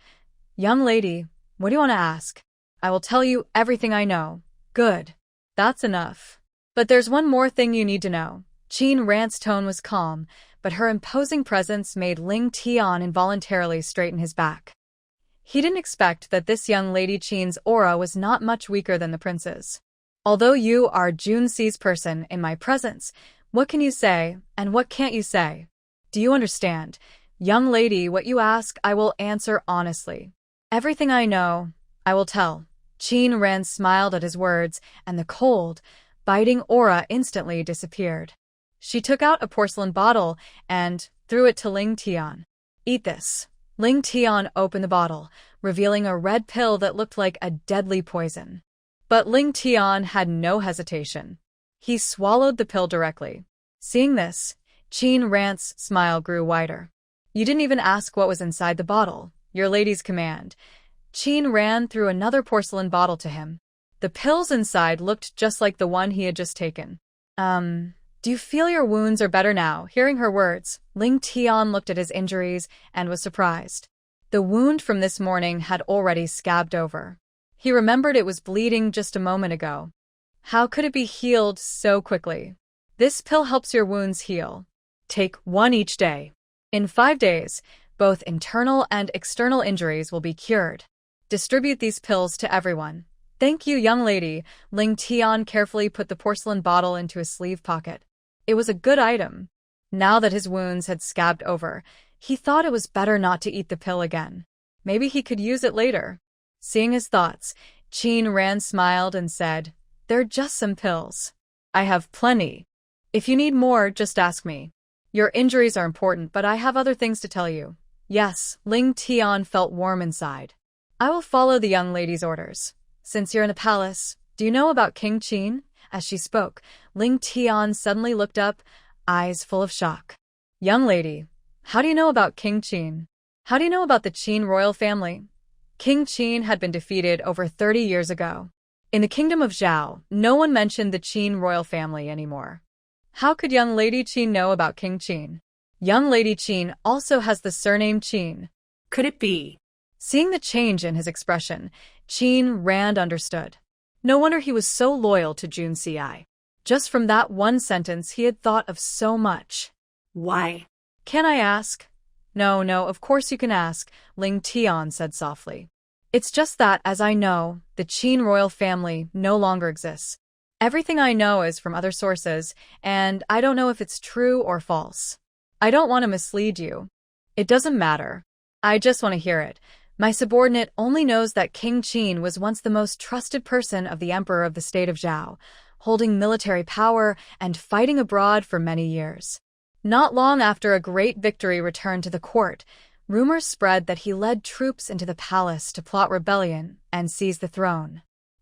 Young lady, what do you want to ask?" "I will tell you everything I know." "Good. That's enough. But there's one more thing you need to know." Qin Ran's tone was calm, but her imposing presence made Ling Tian involuntarily straighten his back. He didn't expect that this young lady Qin's aura was not much weaker than the prince's. "Although you are Jun Ci's person in my presence, what can you say, and what can't you say? Do you understand? Young lady, what you ask, I will answer honestly. Everything I know, I will tell." Qin Ran smiled at his words, and the cold, biting aura instantly disappeared. She took out a porcelain bottle and threw it to Ling Tian. "Eat this." Ling Tian opened the bottle, revealing a red pill that looked like a deadly poison. But Ling Tian had no hesitation. He swallowed the pill directly. Seeing this, Qin Ran's smile grew wider. "You didn't even ask what was inside the bottle. Your lady's command." Qin Ran threw another porcelain bottle to him. The pills inside looked just like the one he had just taken. Do you feel your wounds are better now? Hearing her words, Ling Tian looked at his injuries and was surprised. The wound from this morning had already scabbed over. He remembered it was bleeding just a moment ago. How could it be healed so quickly? This pill helps your wounds heal. Take one each day. In 5 days, both internal and external injuries will be cured. Distribute these pills to everyone. Thank you, young lady. Ling Tian carefully put the porcelain bottle into his sleeve pocket. It was a good item. Now that his wounds had scabbed over, he thought it was better not to eat the pill again. Maybe he could use it later. Seeing his thoughts, Qin Ran smiled and said, "They're just some pills. I have plenty. If you need more, just ask me. Your injuries are important, but I have other things to tell you." Yes, Ling Tian felt warm inside. "I will follow the young lady's orders. Since you're in the palace, do you know about King Qin?" As she spoke, Ling Tian suddenly looked up, eyes full of shock. "Young lady, how do you know about King Qin? How do you know about the Qin royal family?" King Qin had been defeated over 30 years ago. In the kingdom of Zhao, no one mentioned the Qin royal family anymore. How could young lady Qin know about King Qin? Young lady Qin also has the surname Qin. Could it be? Seeing the change in his expression, Qin Rand understood. No wonder he was so loyal to Jun Ci. Just from that one sentence, he had thought of so much. Why? Can I ask? No, of course you can ask, Ling Tian said softly. It's just that, as I know, the Qin royal family no longer exists. Everything I know is from other sources, and I don't know if it's true or false. I don't want to mislead you. It doesn't matter. I just want to hear it. My subordinate only knows that King Qin was once the most trusted person of the emperor of the state of Zhao, holding military power and fighting abroad for many years. Not long after a great victory returned to the court, rumors spread that he led troops into the palace to plot rebellion and seize the throne.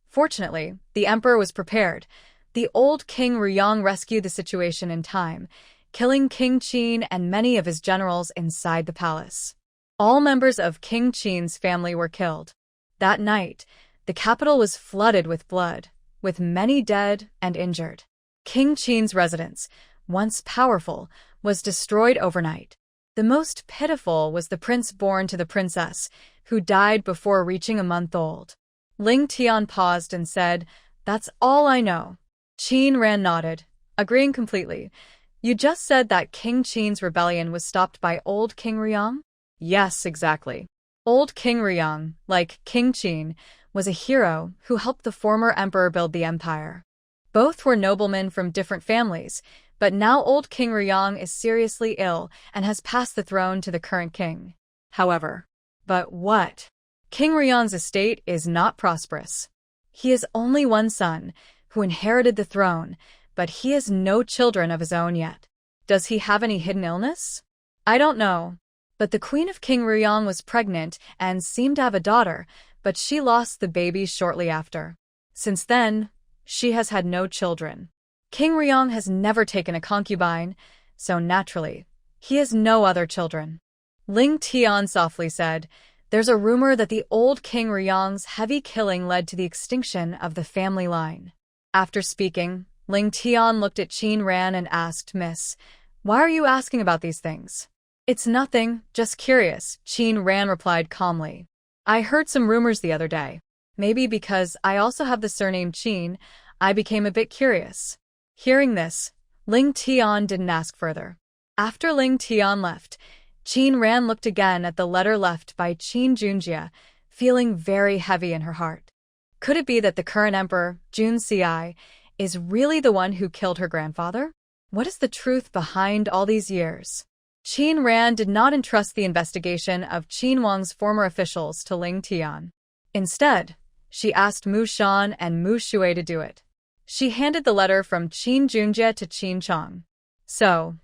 Fortunately, the emperor was prepared. The old King Ruyang rescued the situation in time, killing King Qin and many of his generals inside the palace. All members of King Qin's family were killed. That night, the capital was flooded with blood, with many dead and injured. King Qin's residence, once powerful, was destroyed overnight. The most pitiful was the prince born to the princess, who died before reaching a month old. Ling Tian paused and said, "That's all I know." Qin Ran nodded, agreeing completely. "You just said that King Qin's rebellion was stopped by old King Ruyang?" "Yes, exactly. Old King Ruyang, like King Qin, was a hero who helped the former emperor build the empire. Both were noblemen from different families, but now old King Ruyang is seriously ill and has passed the throne to the current king. However, but what? King Ruyang's estate is not prosperous. He has only one son, who inherited the throne, but he has no children of his own yet. Does he have any hidden illness? I don't know. But the queen of King Ruyang was pregnant and seemed to have a daughter, but she lost the baby shortly after. Since then, she has had no children. King Ruyang has never taken a concubine, so naturally, he has no other children." Ling Tian softly said, "There's a rumor that the old King Ruyang's heavy killing led to the extinction of the family line." After speaking, Ling Tian looked at Qin Ran and asked, "Miss, why are you asking about these things?" "It's nothing, just curious," Qin Ran replied calmly. "I heard some rumors the other day. Maybe because I also have the surname Qin, I became a bit curious." Hearing this, Ling Tian didn't ask further. After Ling Tian left, Qin Ran looked again at the letter left by Qin Junjie, feeling very heavy in her heart. Could it be that the current emperor, Jun Ci, is really the one who killed her grandfather? What is the truth behind all these years? Qin Ran did not entrust the investigation of Qin Wang's former officials to Ling Tian. Instead, she asked Mu Shan and Mu Shui to do it. She handed the letter from Qin Junjie to Qin Chang. So,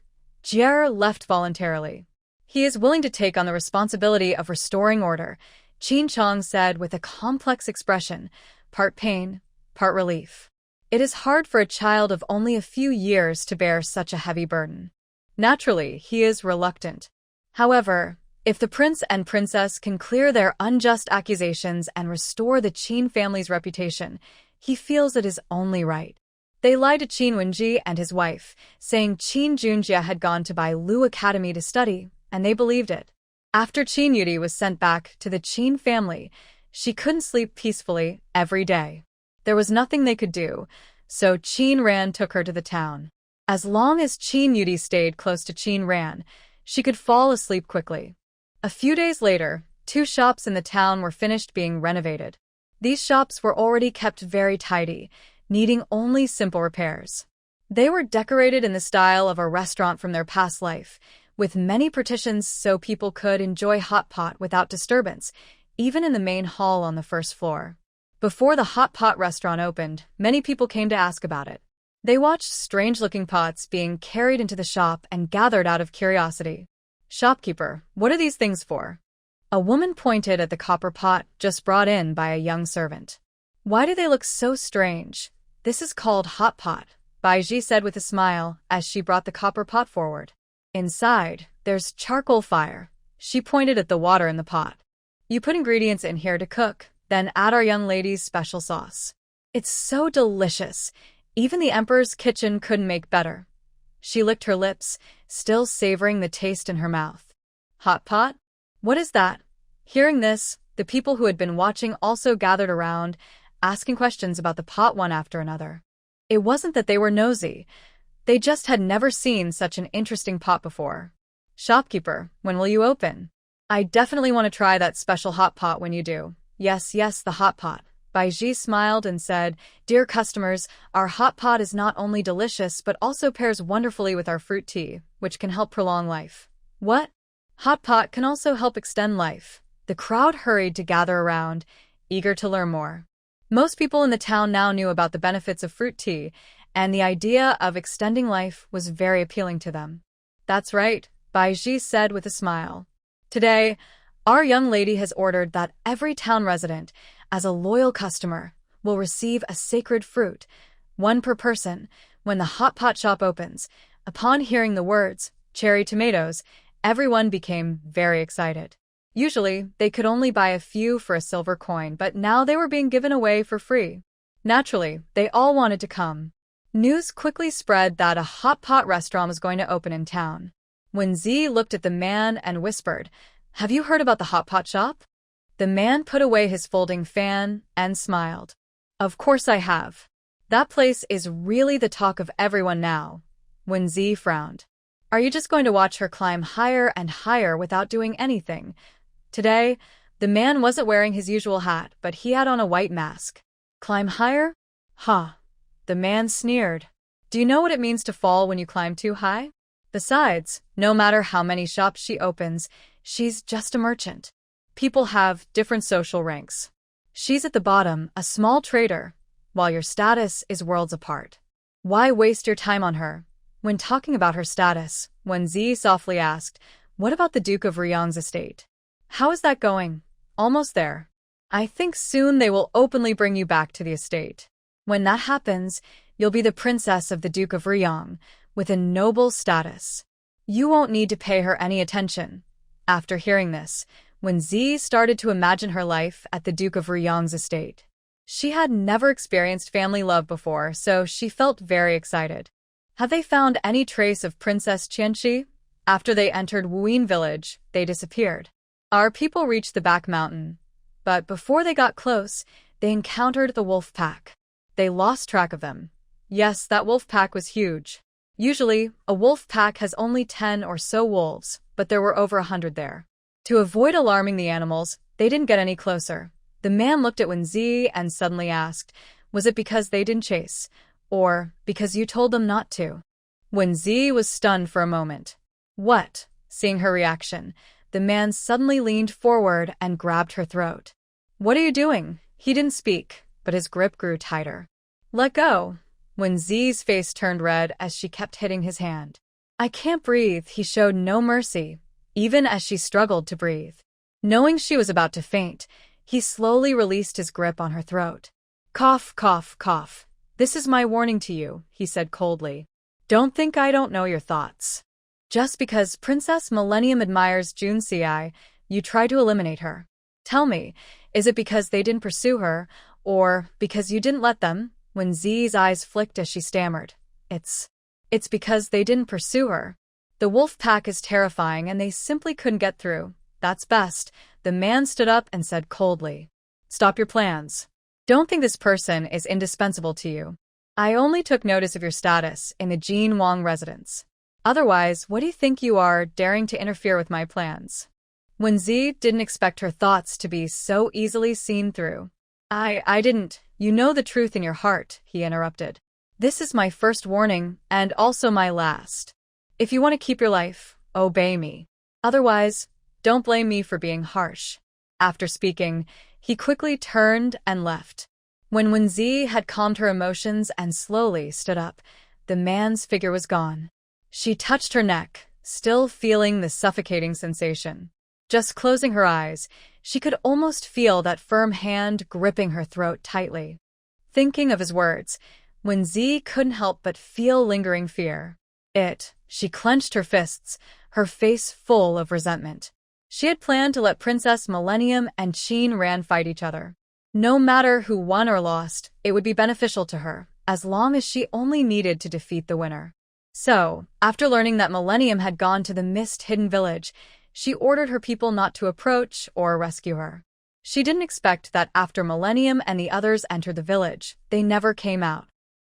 Jie left voluntarily. He is willing to take on the responsibility of restoring order, Qin Chang said with a complex expression, part pain, part relief. It is hard for a child of only a few years to bear such a heavy burden. Naturally, he is reluctant. However, if the prince and princess can clear their unjust accusations and restore the Qin family's reputation, he feels it is only right. They lied to Qin Wenji and his wife, saying Qin Junjia had gone to Bailu Academy to study, and they believed it. After Qin Yudi was sent back to the Qin family, she couldn't sleep peacefully every day. There was nothing they could do, so Qin Ran took her to the town. As long as Qin Yudi stayed close to Qin Ran, she could fall asleep quickly. A few days later, 2 shops in the town were finished being renovated. These shops were already kept very tidy, needing only simple repairs. They were decorated in the style of a restaurant from their past life, with many partitions so people could enjoy hot pot without disturbance, even in the main hall on the first floor. Before the hot pot restaurant opened, many people came to ask about it. They watched strange-looking pots being carried into the shop and gathered out of curiosity. "Shopkeeper, what are these things for?" A woman pointed at the copper pot just brought in by a young servant. "Why do they look so strange? This is called hot pot," Baiji said with a smile as she brought the copper pot forward. "Inside, there's charcoal fire." She pointed at the water in the pot. "You put ingredients in here to cook, then add our young lady's special sauce. It's so delicious. Even the Emperor's kitchen couldn't make better." She licked her lips, still savoring the taste in her mouth. "Hot pot? What is that?" Hearing this, the people who had been watching also gathered around, asking questions about the pot one after another. It wasn't that they were nosy. They just had never seen such an interesting pot before. "Shopkeeper, when will you open?" "I definitely want to try that special hot pot when you do." Yes, the hot pot." Baiji smiled and said, "Dear customers, our hot pot is not only delicious but also pairs wonderfully with our fruit tea, which can help prolong life." "What? Hot pot can also help extend life." The crowd hurried to gather around, eager to learn more. Most people in the town now knew about the benefits of fruit tea, and the idea of extending life was very appealing to them. "That's right," Baiji said with a smile. "Today, our young lady has ordered that every town resident, as a loyal customer, will receive a sacred fruit, 1 per person, when the hot pot shop opens." Upon hearing the words, cherry tomatoes, everyone became very excited. Usually, they could only buy a few for a silver coin, but now they were being given away for free. Naturally, they all wanted to come. News quickly spread that a hot pot restaurant was going to open in town. When Z looked at the man and whispered, "Have you heard about the hot pot shop?" The man put away his folding fan and smiled. "Of course I have. That place is really the talk of everyone now." When Z frowned, "Are you just going to watch her climb higher and higher without doing anything?" Today, the man wasn't wearing his usual hat, but he had on a white mask. "Climb higher? Ha!" The man sneered. "Do you know what it means to fall when you climb too high? Besides, no matter how many shops she opens, she's just a merchant. People have different social ranks. She's at the bottom, a small traitor, while your status is worlds apart. Why waste your time on her?" When talking about her status, Wen Zi softly asked, "What about the Duke of Ryong's estate? How is that going?" "Almost there. I think soon they will openly bring you back to the estate. When that happens, you'll be the princess of the Duke of Ryong, with a noble status. You won't need to pay her any attention." After hearing this, Wen Zi started to imagine her life at the Duke of Ryong's estate. She had never experienced family love before, so she felt very excited. Have they found any trace of Princess Qianxi? After they entered Wuyin village, they disappeared. Our people reached the back mountain, but before they got close, they encountered the wolf pack. They lost track of them. Yes, that wolf pack was huge. Usually, a wolf pack has only 10 or so wolves, but there were over 100 there. To avoid alarming the animals, they didn't get any closer. The man looked at Wen Zi and suddenly asked, "Was it because they didn't chase? Or because you told them not to?" Wen Zi was stunned for a moment. "What?" Seeing her reaction, the man suddenly leaned forward and grabbed her throat. "What are you doing?" He didn't speak, but his grip grew tighter. "Let go." Wen Zi's face turned red as she kept hitting his hand. "I can't breathe." He showed no mercy, even as she struggled to breathe. Knowing she was about to faint, he slowly released his grip on her throat. "Cough, cough, cough. This is my warning to you," he said coldly. "Don't think I don't know your thoughts. Just because Princess Millennium admires Jun Ci, you try to eliminate her. Tell me, is it because they didn't pursue her, or because you didn't let them?" When Z's eyes flicked as she stammered. It's because they didn't pursue her. The wolf pack is terrifying and they simply couldn't get through. That's best. The man stood up and said coldly. Stop your plans. Don't think this person is indispensable to you. I only took notice of your status in the Jin Wang residence. Otherwise, what do you think you are, daring to interfere with my plans? When Z didn't expect her thoughts to be so easily seen through. I didn't. You know the truth in your heart, he interrupted. This is my first warning, and also my last. If you want to keep your life, obey me. Otherwise, don't blame me for being harsh. After speaking, he quickly turned and left. When Wenzi had calmed her emotions and slowly stood up, the man's figure was gone. She touched her neck, still feeling the suffocating sensation. Just closing her eyes, she could almost feel that firm hand gripping her throat tightly. Thinking of his words, Wenzi couldn't help but feel lingering fear. She clenched her fists, her face full of resentment. She had planned to let Princess Millennium and Qin Ran fight each other. No matter who won or lost, it would be beneficial to her, as long as she only needed to defeat the winner. So, after learning that Millennium had gone to the mist-hidden village, she ordered her people not to approach or rescue her. She didn't expect that after Millennium and the others entered the village, they never came out.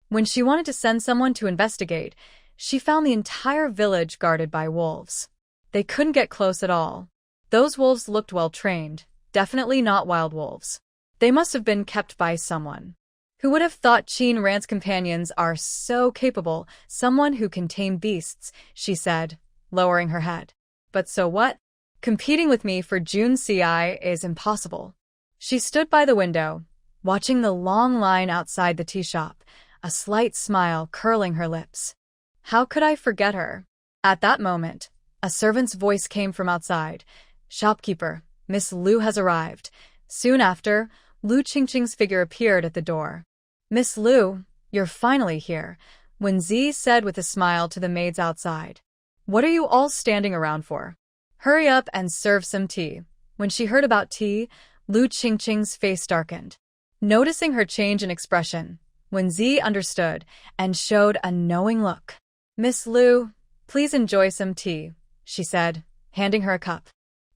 When she wanted to send someone to investigate, she found the entire village guarded by wolves. They couldn't get close at all. Those wolves looked well-trained, definitely not wild wolves. They must have been kept by someone. Who would have thought Qin Ran's companions are so capable, someone who can tame beasts, she said, lowering her head. But so what? Competing with me for Jun CI is impossible. She stood by the window, watching the long line outside the tea shop, a slight smile curling her lips. How could I forget her? At that moment, a servant's voice came from outside. Shopkeeper, Miss Lu has arrived. Soon after, Lu Qingqing's figure appeared at the door. Miss Lu, you're finally here, Wenzi said with a smile to the maids outside. What are you all standing around for? Hurry up and serve some tea. When she heard about tea, Lu Qingqing's face darkened. Noticing her change in expression, Wenzi understood and showed a knowing look. Miss Lu, please enjoy some tea, she said, handing her a cup.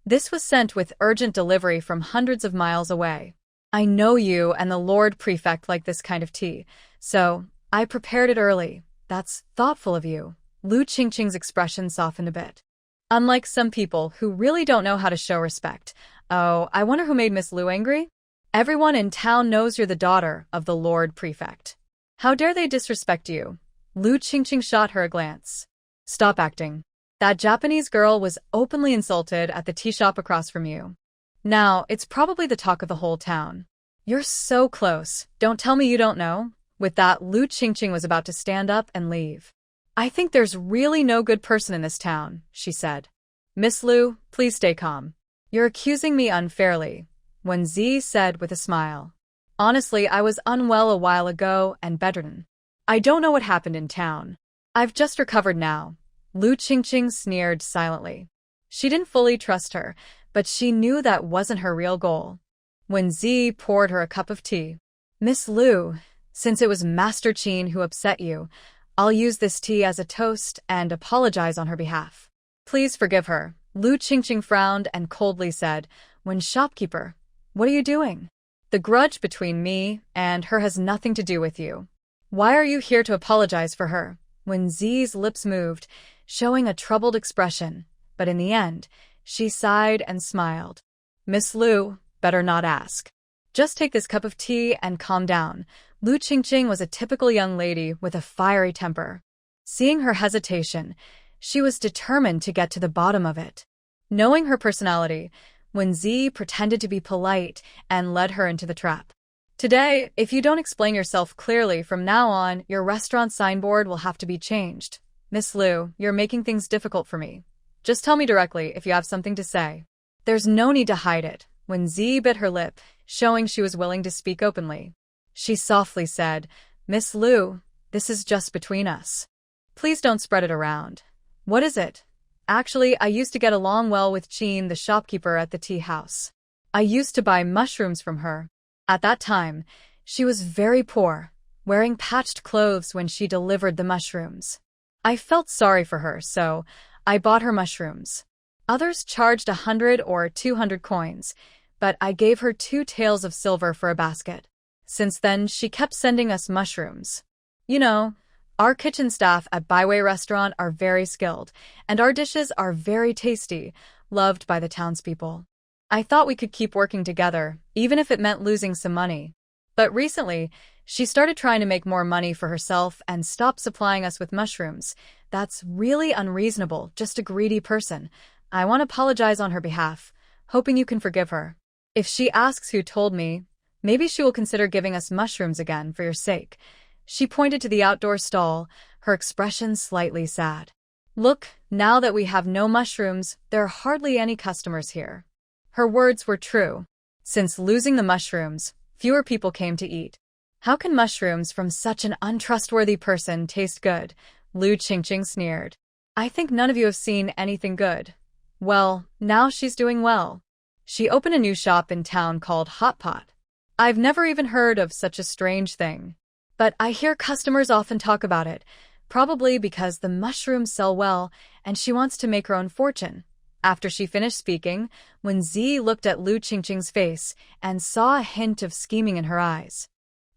This was sent with urgent delivery from hundreds of miles away. I know you and the Lord Prefect like this kind of tea, so I prepared it early. That's thoughtful of you. Lu Qingqing's expression softened a bit. Unlike some people who really don't know how to show respect. Oh, I wonder who made Miss Lu angry? Everyone in town knows you're the daughter of the Lord Prefect. How dare they disrespect you? Lu Qingqing shot her a glance. Stop acting. That Japanese girl was openly insulted at the tea shop across from you. Now, it's probably the talk of the whole town. You're so close. Don't tell me you don't know. With that, Lu Qingqing was about to stand up and leave. I think there's really no good person in this town, she said. Miss Lu, please stay calm. You're accusing me unfairly, Wenzi said with a smile. Honestly, I was unwell a while ago and bedridden. I don't know what happened in town. I've just recovered now. Lu Qingqing sneered silently. She didn't fully trust her, but she knew that wasn't her real goal. Wenzi poured her a cup of tea. Miss Lu, since it was Master Qin who upset you, I'll use this tea as a toast and apologize on her behalf. Please forgive her. Lu Qingqing frowned and coldly said, When shopkeeper, what are you doing? The grudge between me and her has nothing to do with you. Why are you here to apologize for her? Wenzi's lips moved, showing a troubled expression, but in the end, she sighed and smiled. Miss Lu, better not ask. Just take this cup of tea and calm down. Lu Qingqing was a typical young lady with a fiery temper. Seeing her hesitation, she was determined to get to the bottom of it. Knowing her personality, Wenzi pretended to be polite and led her into the trap. Today, if you don't explain yourself clearly from now on, your restaurant signboard will have to be changed. Miss Lu, you're making things difficult for me. Just tell me directly if you have something to say. There's no need to hide it. Wenzi bit her lip, showing she was willing to speak openly. She softly said, Miss Lu, this is just between us. Please don't spread it around. What is it? Actually, I used to get along well with Qin, the shopkeeper at the tea house. I used to buy mushrooms from her. At that time, she was very poor. wearing patched clothes when she delivered the mushrooms. I felt sorry for her, so I bought her mushrooms. Others charged 100 or 200 coins, but I gave her 2 taels of silver for a basket. Since then, she kept sending us mushrooms. You know, our kitchen staff at Byway Restaurant are very skilled, and our dishes are very tasty, loved by the townspeople. I thought we could keep working together, even if it meant losing some money. But recently, she started trying to make more money for herself and stopped supplying us with mushrooms. That's really unreasonable, just a greedy person. I want to apologize on her behalf, hoping you can forgive her. If she asks who told me, maybe she will consider giving us mushrooms again for your sake. She pointed to the outdoor stall, her expression slightly sad. Look, now that we have no mushrooms, there are hardly any customers here. Her words were true. Since losing the mushrooms, fewer people came to eat. How can mushrooms from such an untrustworthy person taste good? Lu Qingqing sneered. I think none of you have seen anything good. Well, now she's doing well. She opened a new shop in town called Hot Pot. I've never even heard of such a strange thing. But I hear customers often talk about it, probably because the mushrooms sell well and she wants to make her own fortune. After she finished speaking, Wen Zi looked at Lu Qingqing's face and saw a hint of scheming in her eyes.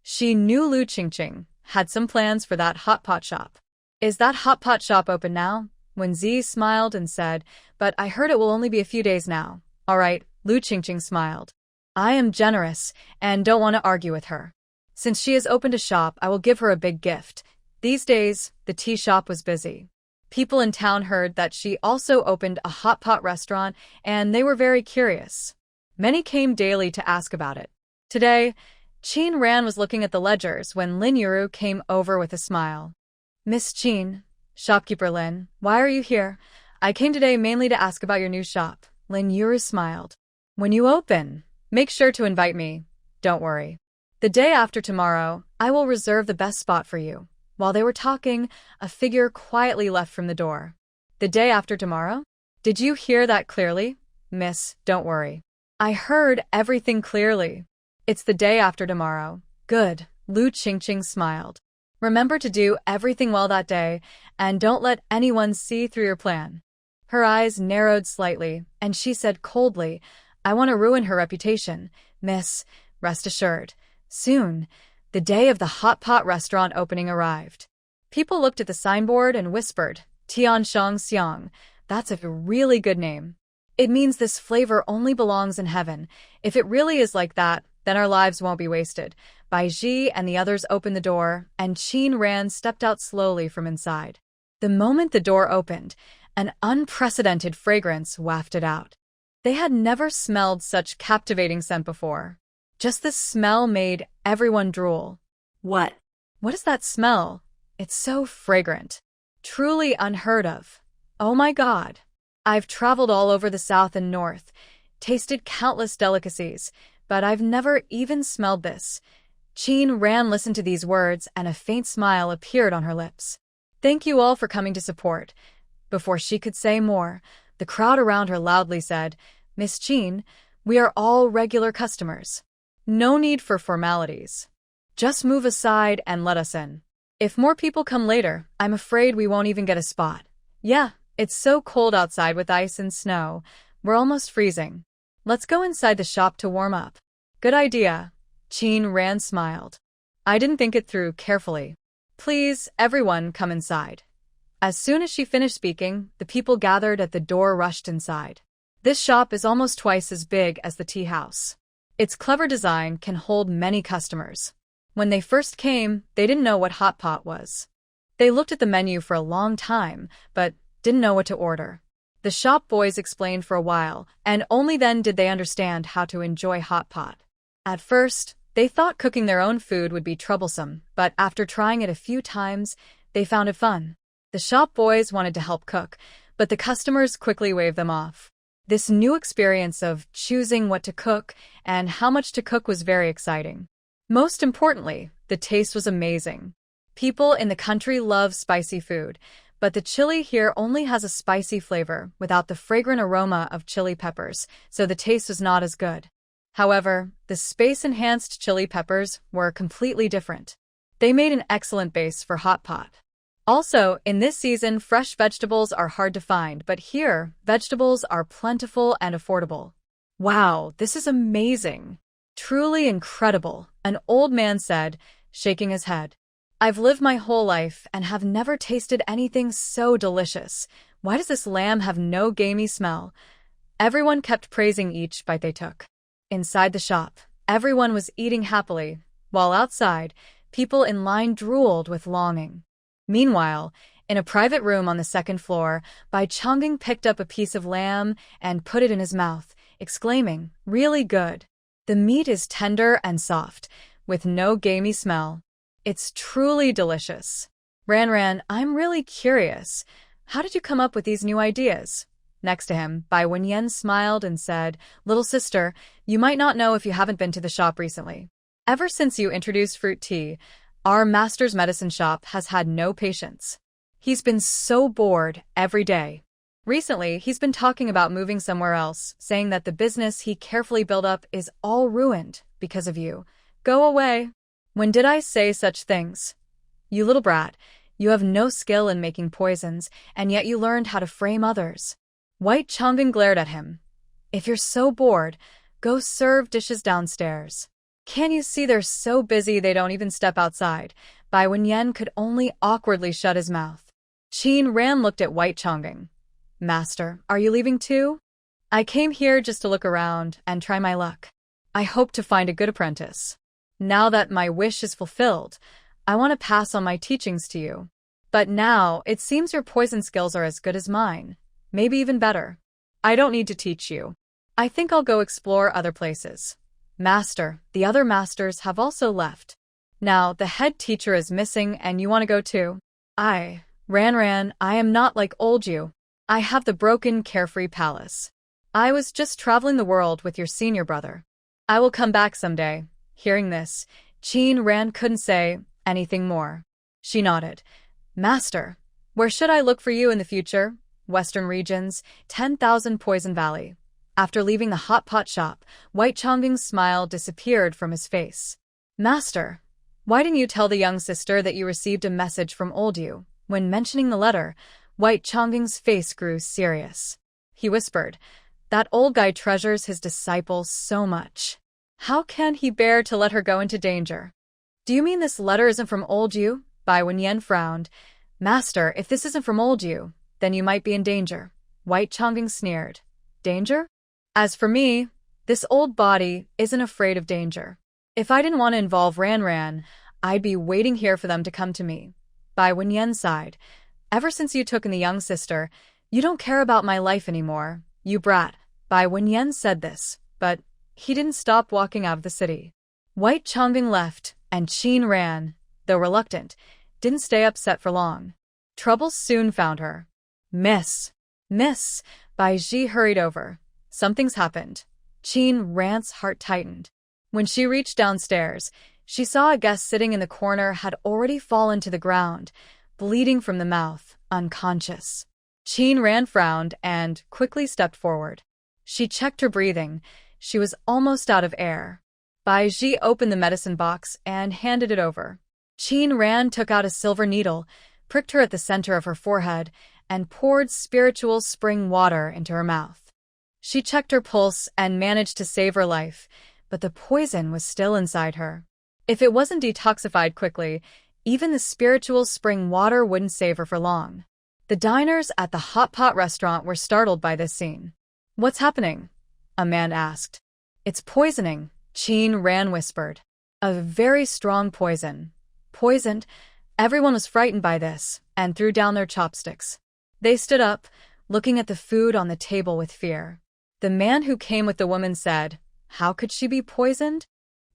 She knew Lu Qingqing had some plans for that hot pot shop. Is that hot pot shop open now? Wen Zi smiled and said, but I heard it will only be a few days now. All right, Lu Qingqing smiled. I am generous and don't want to argue with her. Since she has opened a shop, I will give her a big gift. These days, the tea shop was busy. People in town heard that she also opened a hot pot restaurant, and they were very curious. Many came daily to ask about it. Today, Qin Ran was looking at the ledgers when Lin Yuru came over with a smile. Miss Qin, shopkeeper Lin, why are you here? I came today mainly to ask about your new shop. Lin Yuru smiled. When you open, make sure to invite me. Don't worry. The day after tomorrow, I will reserve the best spot for you. While they were talking, a figure quietly left from the door. The day after tomorrow? Did you hear that clearly? Miss, don't worry. I heard everything clearly. It's the day after tomorrow. Good. Lu Qingqing smiled. Remember to do everything well that day, and don't let anyone see through your plan. Her eyes narrowed slightly, and she said coldly, I want to ruin her reputation. Miss, rest assured. Soon, the day of the hot pot restaurant opening arrived. People looked at the signboard and whispered, Tianshang Xiang, that's a really good name. It means this flavor only belongs in heaven. If it really is like that, then our lives won't be wasted. Bai Ji and the others opened the door, and Qin Ran stepped out slowly from inside. The moment the door opened, an unprecedented fragrance wafted out. They had never smelled such captivating scent before. Just the smell made everyone drool. What? What is that smell? It's so fragrant. Truly unheard of. Oh my God. I've traveled all over the south and north, tasted countless delicacies, but I've never even smelled this. Qin Ran listened to these words and a faint smile appeared on her lips. Thank you all for coming to support. Before she could say more, the crowd around her loudly said, Miss Qin, we are all regular customers. No need for formalities. Just move aside and let us in. If more people come later, I'm afraid we won't even get a spot. Yeah, it's so cold outside with ice and snow. We're almost freezing. Let's go inside the shop to warm up. Good idea. Qin Ran smiled. I didn't think it through carefully. Please, everyone, come inside. As soon as she finished speaking, the people gathered at the door rushed inside. This shop is almost twice as big as the tea house. Its clever design can hold many customers. When they first came, they didn't know what hot pot was. They looked at the menu for a long time, but didn't know what to order. The shop boys explained for a while, and only then did they understand how to enjoy hot pot. At first, they thought cooking their own food would be troublesome, but after trying it a few times, they found it fun. The shop boys wanted to help cook, but the customers quickly waved them off. This new experience of choosing what to cook and how much to cook was very exciting. Most importantly, the taste was amazing. People in the country love spicy food, but the chili here only has a spicy flavor without the fragrant aroma of chili peppers, so the taste was not as good. However, the space-enhanced chili peppers were completely different. They made an excellent base for hot pot. Also, in this season, fresh vegetables are hard to find, but here, vegetables are plentiful and affordable. Wow, this is amazing. Truly incredible, an old man said, shaking his head. I've lived my whole life and have never tasted anything so delicious. Why does this lamb have no gamey smell? Everyone kept praising each bite they took. Inside the shop, everyone was eating happily, while outside, people in line drooled with longing. Meanwhile, in a private room on the second floor, Bai Chongqing picked up a piece of lamb and put it in his mouth, exclaiming, "Really good. The meat is tender and soft, with no gamey smell. It's truly delicious." Ran, I'm really curious. How did you come up with these new ideas? Next to him, Bai Wenyan smiled and said, "Little sister, you might not know if you haven't been to the shop recently. Ever since you introduced fruit tea, our master's medicine shop has had no patience. He's been so bored every day. Recently, he's been talking about moving somewhere else, saying that the business he carefully built up is all ruined because of you. Go away." When did I say such things? You little brat, you have no skill in making poisons, and yet you learned how to frame others. White Chang'an glared at him. If you're so bored, go serve dishes downstairs. Can't you see they're so busy they don't even step outside? Bai Wenyan could only awkwardly shut his mouth. Qin Ran looked at White Chang'an. Master, are you leaving too? I came here just to look around and try my luck. I hope to find a good apprentice. Now that my wish is fulfilled, I want to pass on my teachings to you. But now, it seems your poison skills are as good as mine. Maybe even better. I don't need to teach you. I think I'll go explore other places. Master, the other masters have also left. Now, the head teacher is missing and you want to go too? Ran, I am not like old you. I have the broken, carefree palace. I was just traveling the world with your senior brother. I will come back someday. Hearing this, Qin Ran couldn't say anything more. She nodded. Master, where should I look for you in the future? Western regions, 10,000 Poison Valley. After leaving the hot pot shop, White Chang'an's smile disappeared from his face. Master, why didn't you tell the young sister that you received a message from old you? When mentioning the letter, White Chang'an's face grew serious. He whispered, that old guy treasures his disciple so much. How can he bear to let her go into danger? Do you mean this letter isn't from old you? Bai Wenyan frowned. Master, if this isn't from old you, then you might be in danger. White Chang'an sneered. Danger? As for me, this old body isn't afraid of danger. If I didn't want to involve Ran, I'd be waiting here for them to come to me. Bai Wenyan sighed. Ever since you took in the young sister, you don't care about my life anymore, you brat. Bai Wenyan said this, but he didn't stop walking out of the city. White Chang'an left, and Qin Ran, though reluctant, didn't stay upset for long. Troubles soon found her. Miss, Bai Ji hurried over. Something's happened. Qin Ran's heart tightened. When she reached downstairs, she saw a guest sitting in the corner had already fallen to the ground, bleeding from the mouth, unconscious. Qin Ran frowned and quickly stepped forward. She checked her breathing. She was almost out of air. Bai Ji opened the medicine box and handed it over. Qin Ran took out a silver needle, pricked her at the center of her forehead, and poured spiritual spring water into her mouth. She checked her pulse and managed to save her life, but the poison was still inside her. If it wasn't detoxified quickly, even the spiritual spring water wouldn't save her for long. The diners at the hot pot restaurant were startled by this scene. What's happening? A man asked. It's poisoning, Qin Ran whispered. A very strong poison. Poisoned? Everyone was frightened by this and threw down their chopsticks. They stood up, looking at the food on the table with fear. The man who came with the woman said, How could she be poisoned?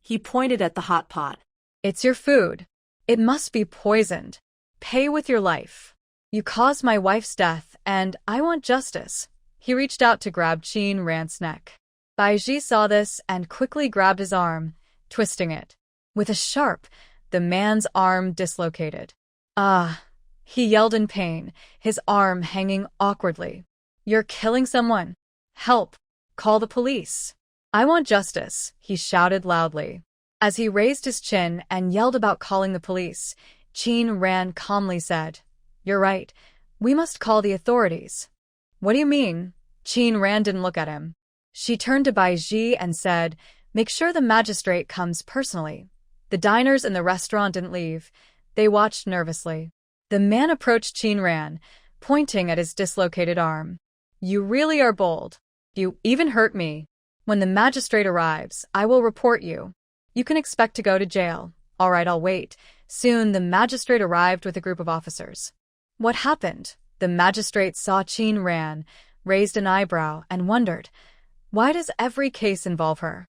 He pointed at the hot pot. It's your food. It must be poisoned. Pay with your life. You caused my wife's death, and I want justice. He reached out to grab Qin Ran's neck. Bai Ji saw this and quickly grabbed his arm, twisting it. With a sharp, the man's arm dislocated. Ah! He yelled in pain, his arm hanging awkwardly. You're killing someone. Help! Call the police. I want justice, he shouted loudly. As he raised his chin and yelled about calling the police, Qin Ran calmly said, "You're right. We must call the authorities." "What do you mean?" Qin Ran didn't look at him. She turned to Bai Ji and said, "Make sure the magistrate comes personally." The diners in the restaurant didn't leave. They watched nervously. The man approached Qin Ran, pointing at his dislocated arm. "You really are bold. You even hurt me. When the magistrate arrives, I will report you. You can expect to go to jail." "All right, I'll wait." Soon, the magistrate arrived with a group of officers. "What happened?" The magistrate saw Qin Ran, raised an eyebrow, and wondered, why does every case involve her?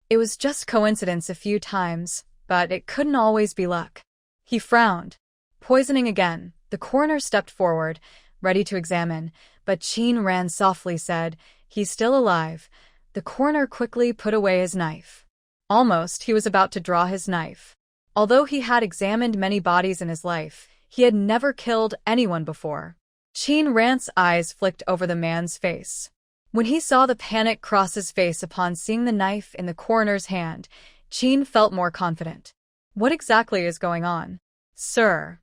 It was just coincidence a few times, but it couldn't always be luck. He frowned. "Poisoning again." The coroner stepped forward, ready to examine, but Qin Ran softly said, "He's still alive." The coroner quickly put away his knife. Almost, he was about to draw his knife. Although he had examined many bodies in his life, he had never killed anyone before. Qin Ran's eyes flicked over the man's face. When he saw the panic cross his face upon seeing the knife in the coroner's hand, Qin felt more confident. "What exactly is going on?" Sir,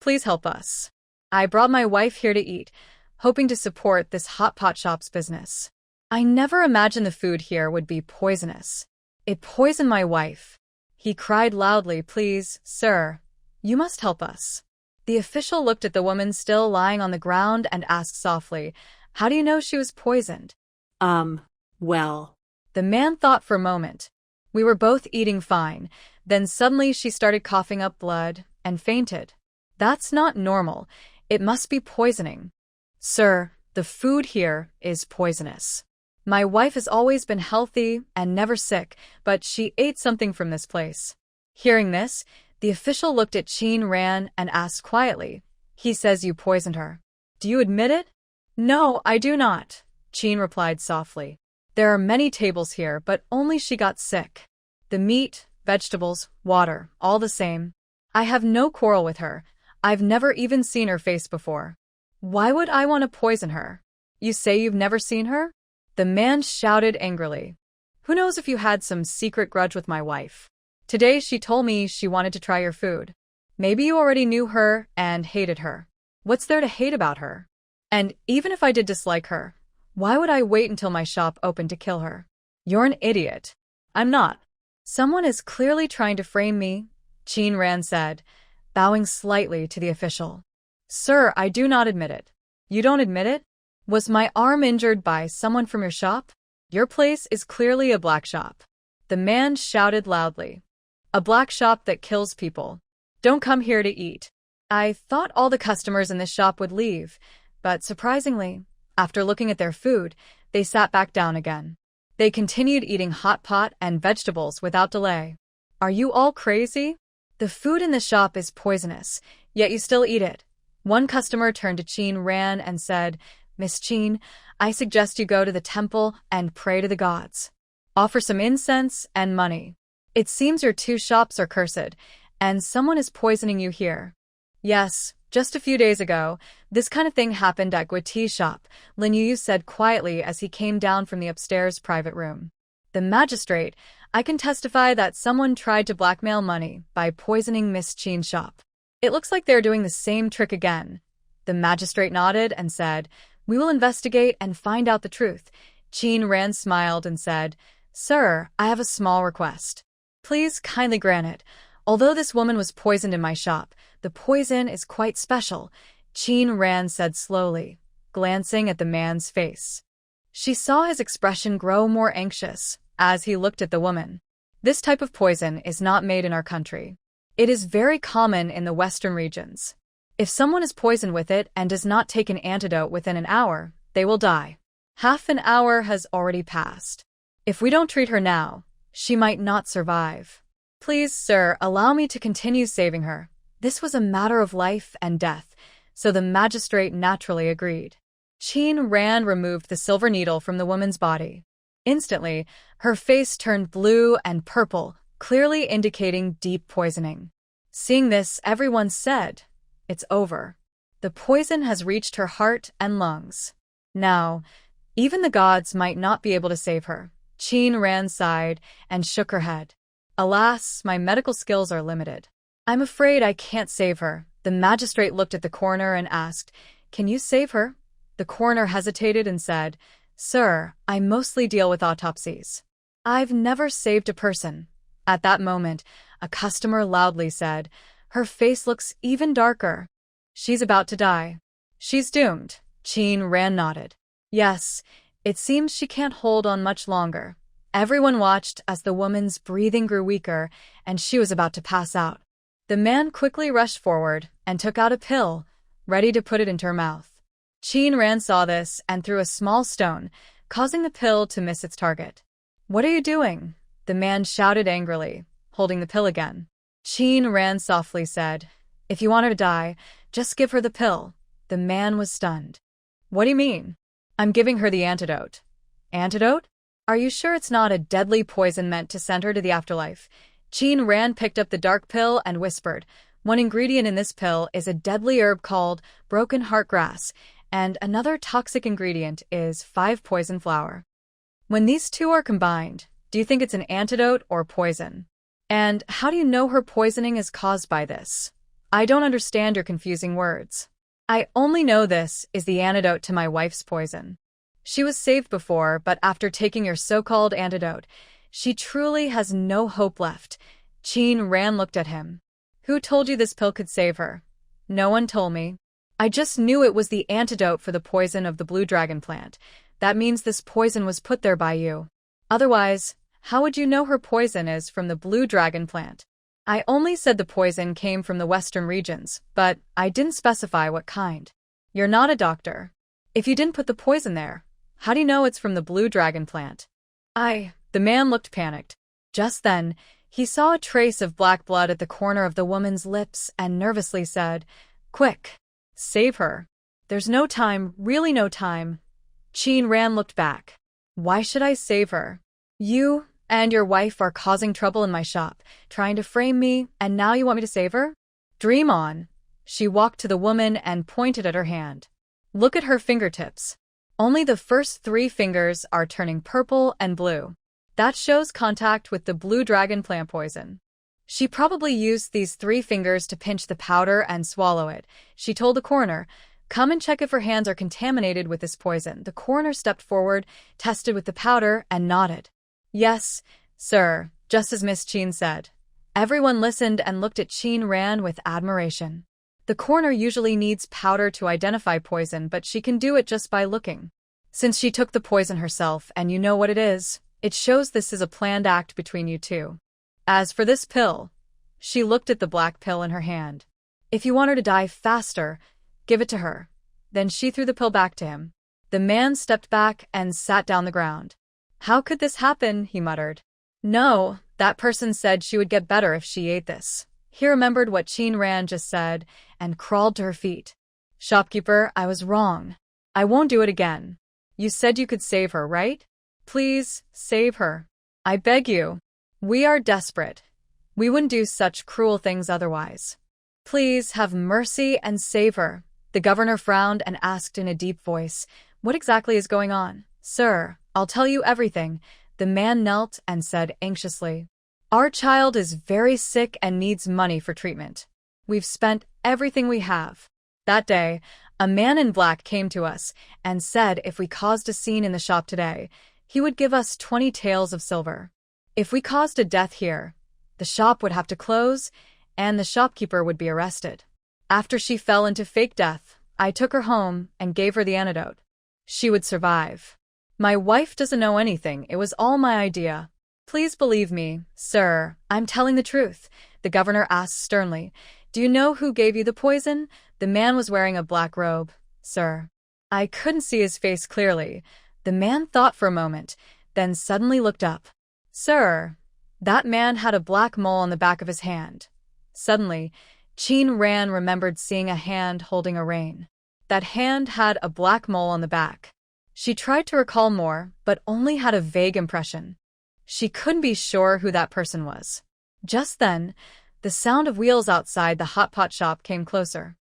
please help us. I brought my wife here to eat, hoping to support this hot pot shop's business. I never imagined the food here would be poisonous. It poisoned my wife." He cried loudly, "Please, sir, you must help us." The official looked at the woman still lying on the ground and asked softly, "How do you know she was poisoned?" Well. The man thought for a moment. "We were both eating fine. Then suddenly she started coughing up blood and fainted. That's not normal. It must be poisoning." "Sir, the food here is poisonous. My wife has always been healthy and never sick, but she ate something from this place." Hearing this, the official looked at Qin Ran and asked quietly, "He says you poisoned her. Do you admit it?" "No, I do not," Qin replied softly. "There are many tables here, but only she got sick. The meat, vegetables, water, all the same. I have no quarrel with her. I've never even seen her face before. Why would I want to poison her?" "You say you've never seen her?" The man shouted angrily. "Who knows if you had some secret grudge with my wife? Today she told me she wanted to try your food. Maybe you already knew her and hated her. What's there to hate about her? And even if I did dislike her, why would I wait until my shop opened to kill her?" "You're an idiot." "I'm not. Someone is clearly trying to frame me," Qin Ran said, bowing slightly to the official. "Sir, I do not admit it." "You don't admit it? Was my arm injured by someone from your shop? Your place is clearly a black shop." The man shouted loudly. "A black shop that kills people. Don't come here to eat." I thought all the customers in this shop would leave, but surprisingly, after looking at their food, they sat back down again. They continued eating hot pot and vegetables without delay. "Are you all crazy? The food in the shop is poisonous, yet you still eat it." One customer turned to Qin Ran and said, "Miss Qin, I suggest you go to the temple and pray to the gods. Offer some incense and money. It seems your two shops are cursed, and someone is poisoning you here." "Yes, just a few days ago, this kind of thing happened at Guiti's shop," Lin Yu said quietly as he came down from the upstairs private room. "The magistrate, I can testify that someone tried to blackmail money by poisoning Miss Qin's shop. It looks like they're doing the same trick again." The magistrate nodded and said, "We will investigate and find out the truth." Qin Ran smiled and said, "Sir, I have a small request. Please kindly grant it. Although this woman was poisoned in my shop, the poison is quite special," Qin Ran said slowly, glancing at the man's face. She saw his expression grow more anxious as he looked at the woman. "This type of poison is not made in our country. It is very common in the Western regions. If someone is poisoned with it and does not take an antidote within an hour, they will die. Half an hour has already passed. If we don't treat her now, she might not survive. Please, sir, allow me to continue saving her." This was a matter of life and death, so the magistrate naturally agreed. Qin Ran removed the silver needle from the woman's body. Instantly, her face turned blue and purple, clearly indicating deep poisoning. Seeing this, everyone said, "It's over. The poison has reached her heart and lungs. Now, even the gods might not be able to save her." Qin Ran sighed and shook her head. Alas, my medical skills are limited. I'm afraid I can't save her. The magistrate looked at the coroner and asked, "Can you save her?" The coroner hesitated and said, "Sir, I mostly deal with autopsies. I've never saved a person." At that moment, a customer loudly said, "Her face looks even darker. She's about to die. She's doomed." Ran nodded. "Yes, it seems she can't hold on much longer." Everyone watched as the woman's breathing grew weaker and she was about to pass out. The man quickly rushed forward and took out a pill, ready to put it into her mouth. Ran saw this and threw a small stone, causing the pill to miss its target. "What are you doing?" the man shouted angrily, holding the pill again. Ran softly said, "If you want her to die, just give her the pill." The man was stunned. "What do you mean?" "I'm giving her the antidote." "Antidote? Are you sure it's not a deadly poison meant to send her to the afterlife?" Ran picked up the dark pill and whispered, "One ingredient in this pill is a deadly herb called broken heart grass, and another toxic ingredient is 5-poison flower. When these two are combined, do you think it's an antidote or poison? And how do you know her poisoning is caused by this? I don't understand your confusing words." "I only know this is the antidote to my wife's poison. She was saved before, but after taking your so-called antidote, she truly has no hope left." Ran looked at him. "Who told you this pill could save her?" "No one told me. I just knew it was the antidote for the poison of the blue dragon plant. That means this poison was put there by you. Otherwise, how would you know her poison is from the blue dragon plant?" "I only said the poison came from the western regions, but I didn't specify what kind." "You're not a doctor. If you didn't put the poison there, how do you know it's from the blue dragon plant?" The man looked panicked. Just then, he saw a trace of black blood at the corner of the woman's lips and nervously said, "Quick, save her. There's no time, really no time." Ran looked back. "Why should I save her? You and your wife are causing trouble in my shop, trying to frame me, and now you want me to save her? Dream on." She walked to the woman and pointed at her hand. "Look at her fingertips. Only the first 3 fingers are turning purple and blue. That shows contact with the blue dragon plant poison. She probably used these 3 fingers to pinch the powder and swallow it." She told the coroner, "Come and check if her hands are contaminated with this poison." The coroner stepped forward, tested with the powder, and nodded. "Yes, sir," just as Miss Chen said. Everyone listened and looked at Ran with admiration. The coroner usually needs powder to identify poison, but she can do it just by looking. Since she took the poison herself and you know what it is, it shows this is a planned act between you two. As for this pill," she looked at the black pill in her hand, "if you want her to die faster, give it to her." Then she threw the pill back to him. The man stepped back and sat down the ground. "How could this happen?" he muttered. "No, that person said she would get better if she ate this." He remembered what Ran just said and crawled to her feet. "Shopkeeper, I was wrong. I won't do it again. You said you could save her, right? Please, save her. I beg you. We are desperate. We wouldn't do such cruel things otherwise. Please have mercy and save her." The governor frowned and asked in a deep voice, "What exactly is going on?" "Sir, I'll tell you everything." The man knelt and said anxiously, "Our child is very sick and needs money for treatment. We've spent everything we have." That day, a man in black came to us and said if we caused a scene in the shop today, he would give us 20 taels of silver. If we caused a death here, the shop would have to close and the shopkeeper would be arrested. After she fell into fake death, I took her home and gave her the antidote. She would survive. My wife doesn't know anything. It was all my idea. Please believe me, sir. I'm telling the truth." The governor asked sternly, "Do you know who gave you the poison?" The man was wearing a black robe. "Sir." I couldn't see his face clearly. The man thought for a moment, then suddenly looked up. "Sir." That man had a black mole on the back of his hand. Suddenly, Ran remembered seeing a hand holding a rein. That hand had a black mole on the back. She tried to recall more, but only had a vague impression. She couldn't be sure who that person was. Just then, the sound of wheels outside the hot pot shop came closer.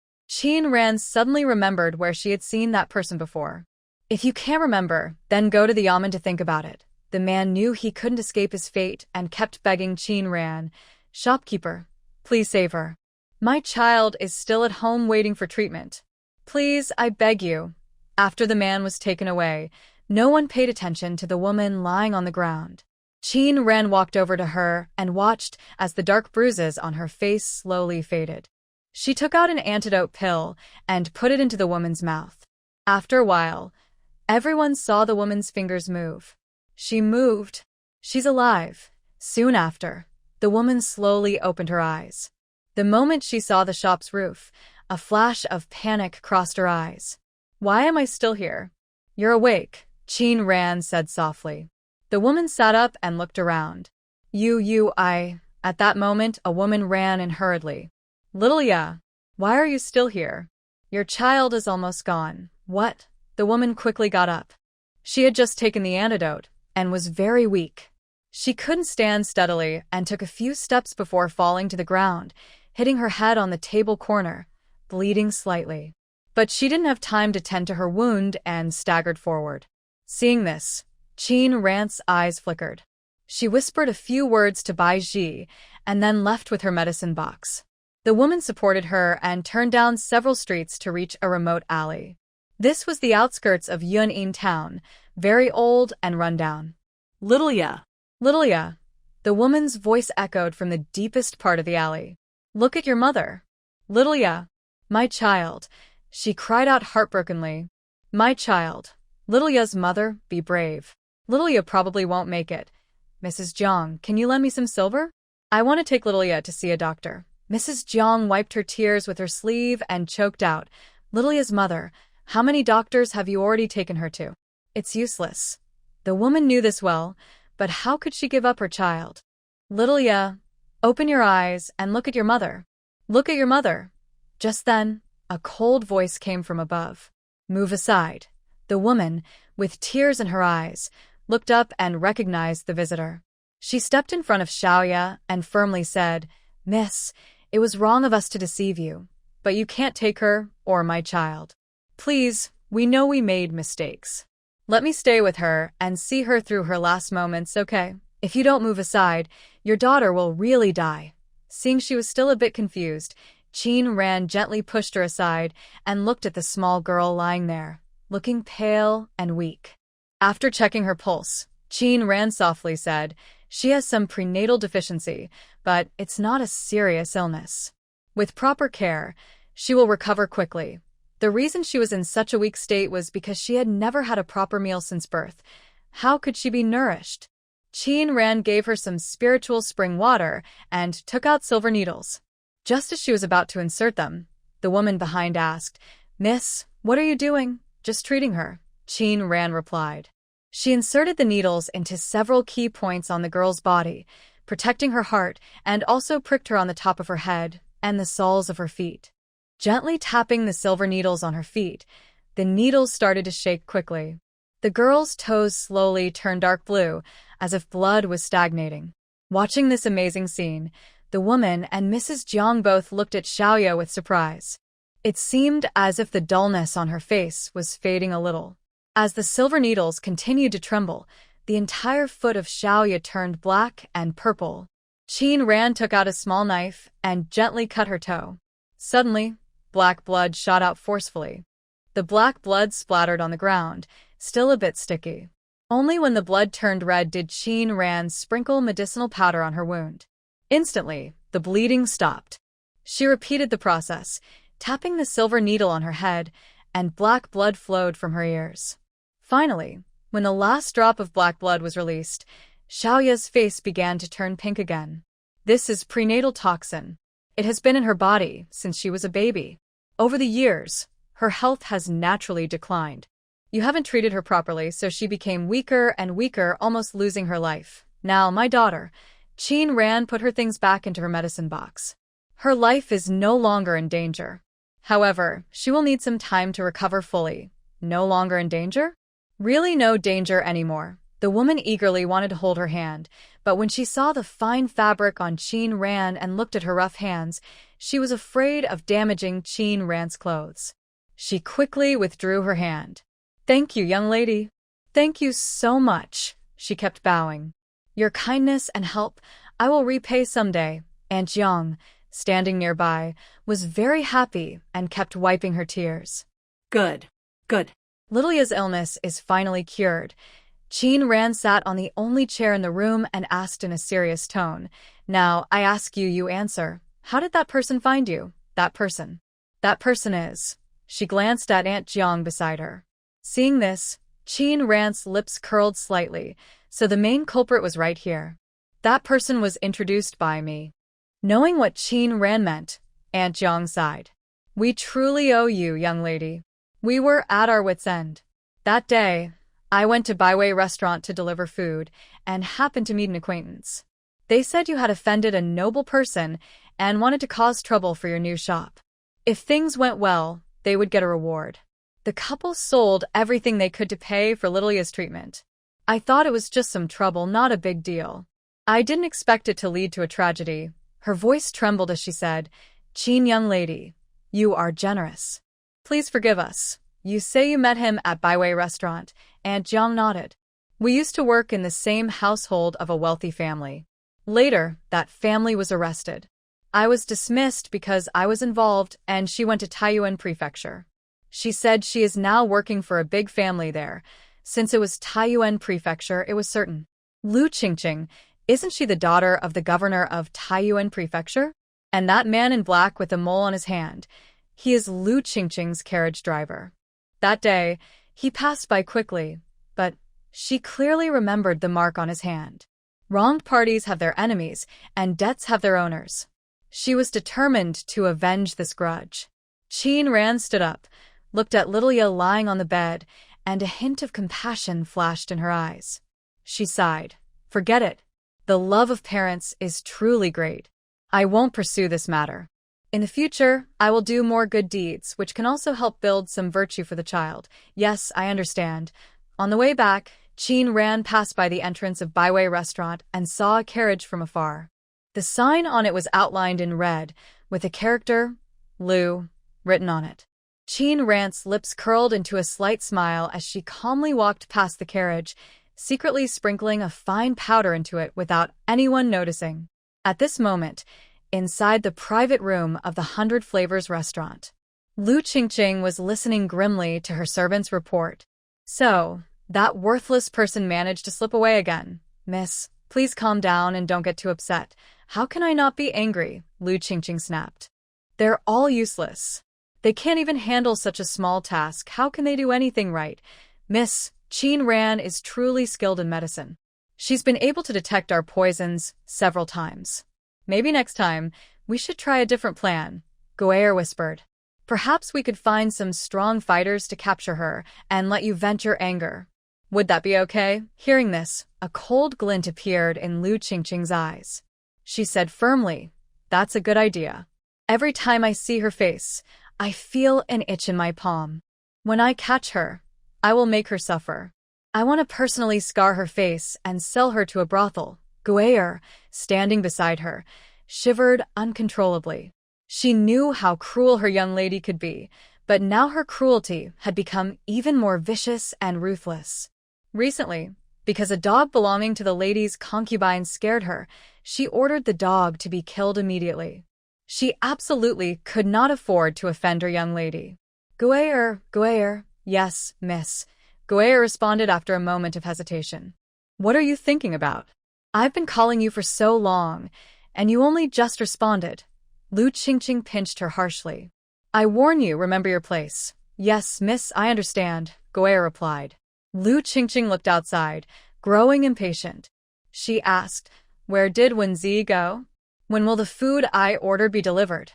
Ran suddenly remembered where she had seen that person before. If you can't remember, then go to the yamen to think about it. The man knew he couldn't escape his fate and kept begging Qin Ran, "Shopkeeper, please save her. My child is still at home waiting for treatment. Please, I beg you." After the man was taken away, no one paid attention to the woman lying on the ground. Qin Ran walked over to her and watched as the dark bruises on her face slowly faded. She took out an antidote pill and put it into the woman's mouth. After a while, everyone saw the woman's fingers move. She moved. She's alive. Soon after, the woman slowly opened her eyes. The moment she saw the shop's roof, a flash of panic crossed her eyes. "Why am I still here?" "You're awake," Qin Ran said softly. The woman sat up and looked around. I. At that moment, a woman ran in hurriedly. "Little Ya, why are you still here? Your child is almost gone." "What?" The woman quickly got up. She had just taken the antidote and was very weak. She couldn't stand steadily and took a few steps before falling to the ground, hitting her head on the table corner, bleeding slightly. But she didn't have time to tend to her wound and staggered forward. Seeing this, Qin Ran's eyes flickered. She whispered a few words to Bai Ji and then left with her medicine box. The woman supported her and turned down several streets to reach a remote alley. This was the outskirts of Yun'in town, very old and run down. Little Ya. "Little Ya," the woman's voice echoed from the deepest part of the alley. "Look at your mother." "Little Ya, my child," she cried out heartbrokenly. "My child. Little Ya's mother, be brave. Little Ya probably won't make it. Mrs. Jiang, can you lend me some silver? I want to take Little Ya to see a doctor." Mrs. Jiang wiped her tears with her sleeve and choked out, "Little Ya's mother, how many doctors have you already taken her to? It's useless." The woman knew this well, but how could she give up her child? "Little Ya, open your eyes and look at your mother. Look at your mother." Just then, a cold voice came from above. "Move aside." The woman, with tears in her eyes, looked up and recognized the visitor. She stepped in front of Xiaoya and firmly said, "Miss, it was wrong of us to deceive you, but you can't take her or my child. Please, we know we made mistakes. Let me stay with her and see her through her last moments, okay? If you don't move aside, your daughter will really die." Seeing she was still a bit confused, Qin Ran gently pushed her aside and looked at the small girl lying there, looking pale and weak. After checking her pulse, Qin Ran softly said, "She has some prenatal deficiency, but it's not a serious illness. With proper care, she will recover quickly." The reason she was in such a weak state was because she had never had a proper meal since birth. How could she be nourished? Qin Ran gave her some spiritual spring water and took out silver needles. Just as she was about to insert them, the woman behind asked, "Miss, what are you doing?" "Just treating her," Qin Ran replied. She inserted the needles into several key points on the girl's body, protecting her heart, and also pricked her on the top of her head and the soles of her feet. Gently tapping the silver needles on her feet, the needles started to shake quickly. The girl's toes slowly turned dark blue, as if blood was stagnating. Watching this amazing scene, the woman and Mrs. Jiang both looked at Xiaoya with surprise. It seemed as if the dullness on her face was fading a little. As the silver needles continued to tremble, the entire foot of Xiaoya turned black and purple. Qin Ran took out a small knife and gently cut her toe. Suddenly, black blood shot out forcefully. The black blood splattered on the ground, still a bit sticky. Only when the blood turned red did Qin Ran sprinkle medicinal powder on her wound. Instantly, the bleeding stopped. She repeated the process, tapping the silver needle on her head, and black blood flowed from her ears. Finally, when the last drop of black blood was released, Xiaoya's face began to turn pink again. This is prenatal toxin. It has been in her body since she was a baby. Over the years, her health has naturally declined. You haven't treated her properly, so she became weaker and weaker, almost losing her life. Now, my daughter, Qin Ran put her things back into her medicine box. Her life is no longer in danger. However, she will need some time to recover fully. No longer in danger? Really no danger anymore. The woman eagerly wanted to hold her hand, but when she saw the fine fabric on Qin Ran and looked at her rough hands, she was afraid of damaging Qin Ran's clothes. She quickly withdrew her hand. "Thank you, young lady. Thank you so much," She kept bowing. Your kindness and help I will repay someday. Aunt Jiang, standing nearby, was very happy and kept wiping her tears. Good. Good. Lilia's illness is finally cured. Qin Ran sat on the only chair in the room and asked in a serious tone. Now, I ask you, you answer. How did that person find you? That person. That person is. She glanced at Aunt Jiang beside her. Seeing this, Qin Ran's lips curled slightly, so the main culprit was right here. That person was introduced by me. Knowing what Qin Ran meant, Aunt Jiang sighed. We truly owe you, young lady. We were at our wits' end. That day, I went to Byway restaurant to deliver food and happened to meet an acquaintance. They said you had offended a noble person and wanted to cause trouble for your new shop. If things went well, they would get a reward. The couple sold everything they could to pay for Lilia's treatment. I thought it was just some trouble, not a big deal. I didn't expect it to lead to a tragedy. Her voice trembled as she said, Qin, young lady, you are generous. Please forgive us. You say you met him at Byway restaurant, Aunt Jiang nodded. We used to work in the same household of a wealthy family. Later, that family was arrested. I was dismissed because I was involved and she went to Taiyuan Prefecture. She said she is now working for a big family there. Since it was Taiyuan Prefecture, it was certain. Lu Qingqing, isn't she the daughter of the governor of Taiyuan Prefecture? And that man in black with a mole on his hand, he is Lu Qingqing's carriage driver. That day, he passed by quickly, but she clearly remembered the mark on his hand. Wronged parties have their enemies, and debts have their owners. She was determined to avenge this grudge. Qin Ran stood up, looked at Lilia lying on the bed, and a hint of compassion flashed in her eyes. She sighed. Forget it. The love of parents is truly great. I won't pursue this matter. In the future, I will do more good deeds, which can also help build some virtue for the child. Yes, I understand. On the way back, Qin Ran passed by the entrance of Byway restaurant and saw a carriage from afar. The sign on it was outlined in red, with the character, Lu, written on it. Qin Ran's lips curled into a slight smile as she calmly walked past the carriage, secretly sprinkling a fine powder into it without anyone noticing. At this moment, inside the private room of the 100 Flavors restaurant, Lu Qingqing was listening grimly to her servant's report. So, that worthless person managed to slip away again. Miss, please calm down and don't get too upset. How can I not be angry? Lu Qingqing snapped. They're all useless. They can't even handle such a small task. How can they do anything right? Miss, Qin Ran is truly skilled in medicine. She's been able to detect our poisons several times. Maybe next time, we should try a different plan, Guayer whispered. Perhaps we could find some strong fighters to capture her and let you vent your anger. Would that be okay? Hearing this, a cold glint appeared in Lu Qingqing's eyes. She said firmly, That's a good idea. Every time I see her face, I feel an itch in my palm. When I catch her, I will make her suffer. I want to personally scar her face and sell her to a brothel. Guayer, standing beside her, shivered uncontrollably. She knew how cruel her young lady could be, but now her cruelty had become even more vicious and ruthless. Recently, because a dog belonging to the lady's concubine scared her, she ordered the dog to be killed immediately. She absolutely could not afford to offend her young lady. Guayer, yes, miss. Guayer responded after a moment of hesitation. What are you thinking about? I've been calling you for so long, and you only just responded. Lu Qingqing pinched her harshly. I warn you, remember your place. Yes, miss, I understand, Guayer replied. Lu Qingqing looked outside, growing impatient. She asked, Where did Wenzi go? When will the food I ordered be delivered?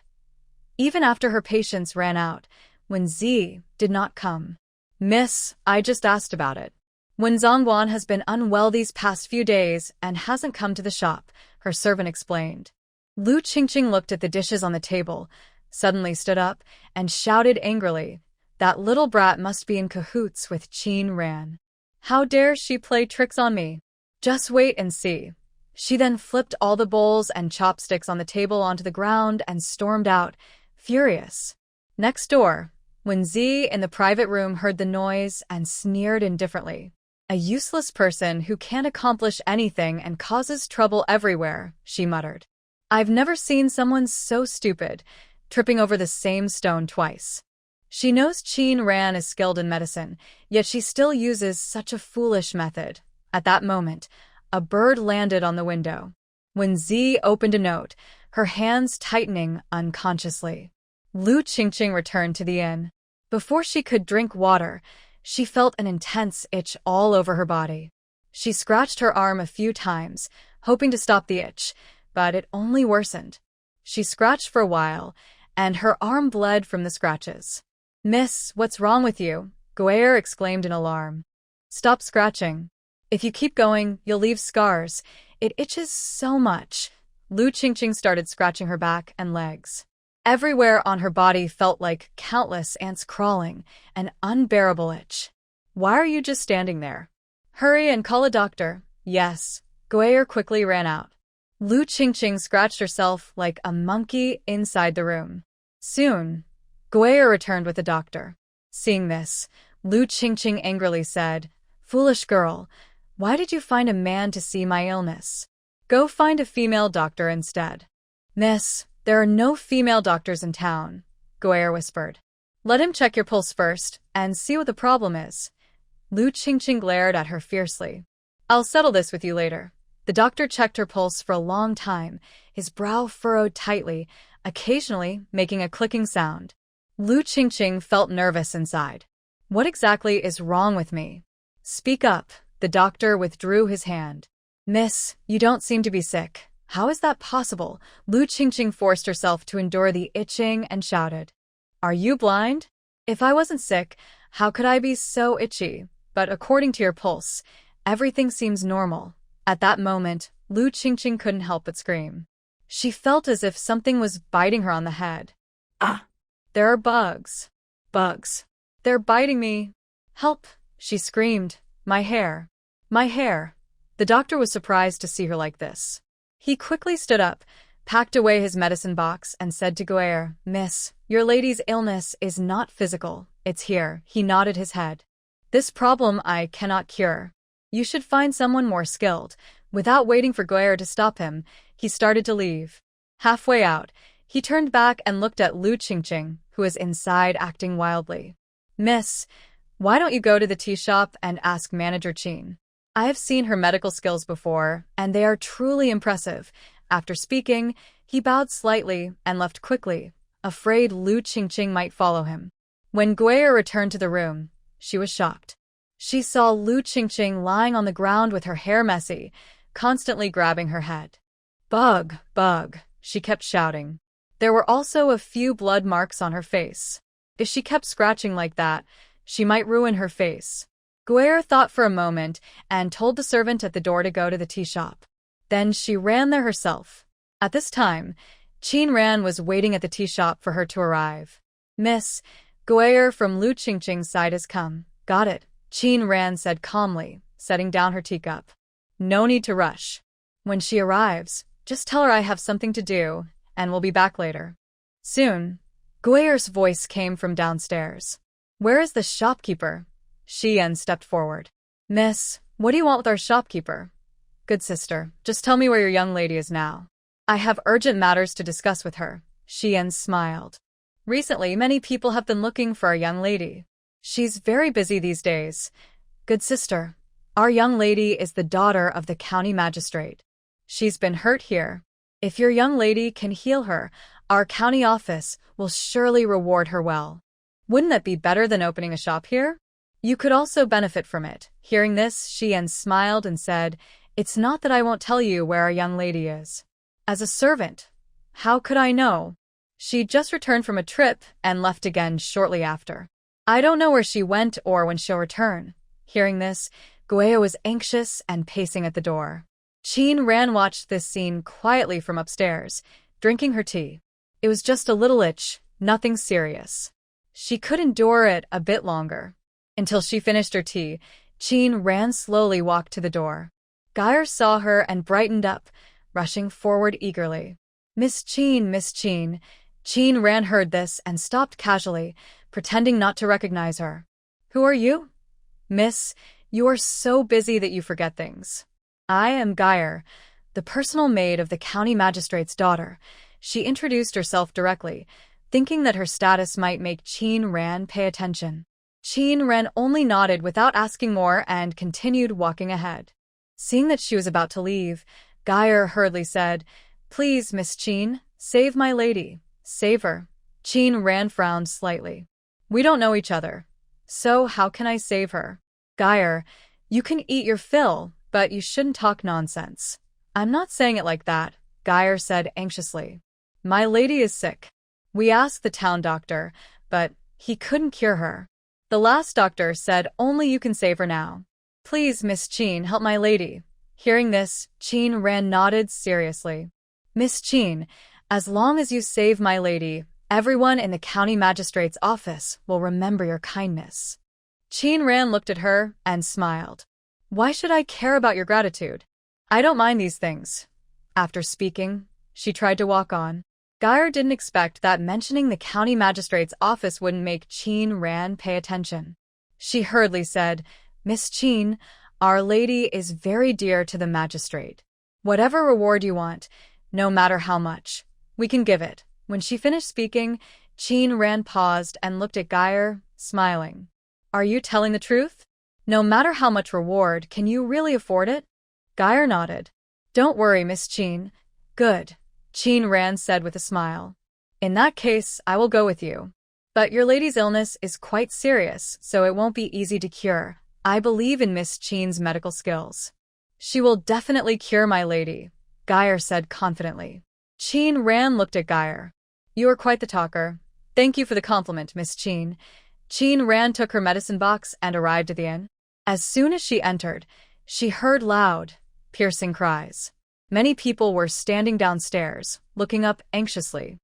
Even after her patience ran out, Wenzi did not come. Miss, I just asked about it. Wen Zongguan has been unwell these past few days and hasn't come to the shop, her servant explained. Lu Qingqing looked at the dishes on the table, suddenly stood up, and shouted angrily, That little brat must be in cahoots with Qin Ran. How dare she play tricks on me? Just wait and see. She then flipped all the bowls and chopsticks on the table onto the ground and stormed out, furious. Next door, Wenzi in the private room heard the noise and sneered indifferently. A useless person who can't accomplish anything and causes trouble everywhere, she muttered. I've never seen someone so stupid, tripping over the same stone twice. She knows Qin Ran is skilled in medicine, yet she still uses such a foolish method. At that moment, a bird landed on the window. When Z opened a note, her hands tightening unconsciously. Lu Qingqing returned to the inn. Before she could drink water, she felt an intense itch all over her body. She scratched her arm a few times, hoping to stop the itch, but it only worsened. She scratched for a while, and her arm bled from the scratches. Miss, what's wrong with you? Guer exclaimed in alarm. Stop scratching. If you keep going, you'll leave scars. It itches so much. Lu Qingqing started scratching her back and legs. Everywhere on her body felt like countless ants crawling, an unbearable itch. Why are you just standing there? Hurry and call a doctor. Yes. Guer quickly ran out. Lu Qingqing scratched herself like a monkey inside the room. Soon, Guer returned with a doctor. Seeing this, Lu Qingqing angrily said, Foolish girl, why did you find a man to see my illness? Go find a female doctor instead. Miss, there are no female doctors in town, Guer whispered. Let him check your pulse first and see what the problem is. Lu Qingqing glared at her fiercely. I'll settle this with you later. The doctor checked her pulse for a long time, his brow furrowed tightly, occasionally making a clicking sound. Lu Qingqing felt nervous inside. What exactly is wrong with me? Speak up. The doctor withdrew his hand. Miss, you don't seem to be sick. How is that possible? Lu Qingqing forced herself to endure the itching and shouted. Are you blind? If I wasn't sick, how could I be so itchy? But according to your pulse, everything seems normal. At that moment, Lu Qingqing couldn't help but scream. She felt as if something was biting her on the head. Ah! There are bugs. Bugs. They're biting me. Help! She screamed. My hair. My hair. The doctor was surprised to see her like this. He quickly stood up, packed away his medicine box, and said to Guer, Miss, your lady's illness is not physical. It's here. He nodded his head. This problem I cannot cure. You should find someone more skilled. Without waiting for Guer to stop him, he started to leave. Halfway out, he turned back and looked at Lu Qingqing, who was inside acting wildly. Miss, why don't you go to the tea shop and ask Manager Qin? I have seen her medical skills before, and they are truly impressive. After speaking, he bowed slightly and left quickly, afraid Lu Qingqing might follow him. When Guer returned to the room, she was shocked. She saw Lu Qingqing lying on the ground with her hair messy, constantly grabbing her head. Bug, bug, she kept shouting. There were also a few blood marks on her face. If she kept scratching like that, she might ruin her face. Guer thought for a moment and told the servant at the door to go to the tea shop. Then she ran there herself. At this time, Qin Ran was waiting at the tea shop for her to arrive. Miss, Guer from Lu Qingqing's side has come. Got it, Qin Ran said calmly, setting down her teacup. No need to rush. When she arrives, just tell her I have something to do, and we'll be back later. Soon, Guer's voice came from downstairs. Where is the shopkeeper? Xian stepped forward. Miss, what do you want with our shopkeeper? Good sister, just tell me where your young lady is now. I have urgent matters to discuss with her. Xian smiled. Recently, many people have been looking for our young lady. She's very busy these days. Good sister, our young lady is the daughter of the county magistrate. She's been hurt here. If your young lady can heal her, our county office will surely reward her well. Wouldn't that be better than opening a shop here? You could also benefit from it. Hearing this, Xian smiled and said, It's not that I won't tell you where our young lady is. As a servant, how could I know? She just returned from a trip and left again shortly after. I don't know where she went or when she'll return. Hearing this, Gueo was anxious and pacing at the door. Qin Ran watched this scene quietly from upstairs, drinking her tea. It was just a little itch, nothing serious. She could endure it a bit longer. Until she finished her tea, Qin Ran slowly walked to the door. Guyer saw her and brightened up, rushing forward eagerly. Miss Qin, Miss Qin. Qin Ran heard this and stopped casually, pretending not to recognize her. Who are you? Miss, You're so busy that you forget things. I am Geyer, the personal maid of the county magistrate's daughter. She introduced herself directly, thinking that her status might make Qin Ran pay attention. Qin Ran only nodded without asking more and continued walking ahead. Seeing that she was about to leave, Geyer hurriedly said, "Please, Miss Qin, save my lady. Save her." Qin Ran frowned slightly. "We don't know each other. So how can I save her?" "Geyer, you can eat your fill, but you shouldn't talk nonsense." "I'm not saying it like that," Geyer said anxiously. "My lady is sick. We asked the town doctor, but he couldn't cure her. The last doctor said only you can save her now. Please, Miss Qin, help my lady." Hearing this, Qin Ran nodded seriously. "Miss Qin, as long as you save my lady, everyone in the county magistrate's office will remember your kindness." Qin Ran looked at her and smiled. "Why should I care about your gratitude? I don't mind these things." After speaking, she tried to walk on. Geyer didn't expect that mentioning the county magistrate's office wouldn't make Qin Ran pay attention. She hurriedly said, "Miss Qin, Our Lady is very dear to the magistrate. Whatever reward you want, no matter how much, we can give it." When she finished speaking, Qin Ran paused and looked at Geyer, smiling. "Are you telling the truth? No matter how much reward, can you really afford it?" Geyer nodded. "Don't worry, Miss Qin." "Good," Qin Ran said with a smile. "In that case, I will go with you. But your lady's illness is quite serious, so it won't be easy to cure. I believe in Miss Qin's medical skills." "She will definitely cure my lady," Geyer said confidently. Qin Ran looked at Geyer. "You are quite the talker. Thank you for the compliment, Miss Qin." Qin Ran took her medicine box and arrived at the inn. As soon as she entered, she heard loud, piercing cries. Many people were standing downstairs, looking up anxiously.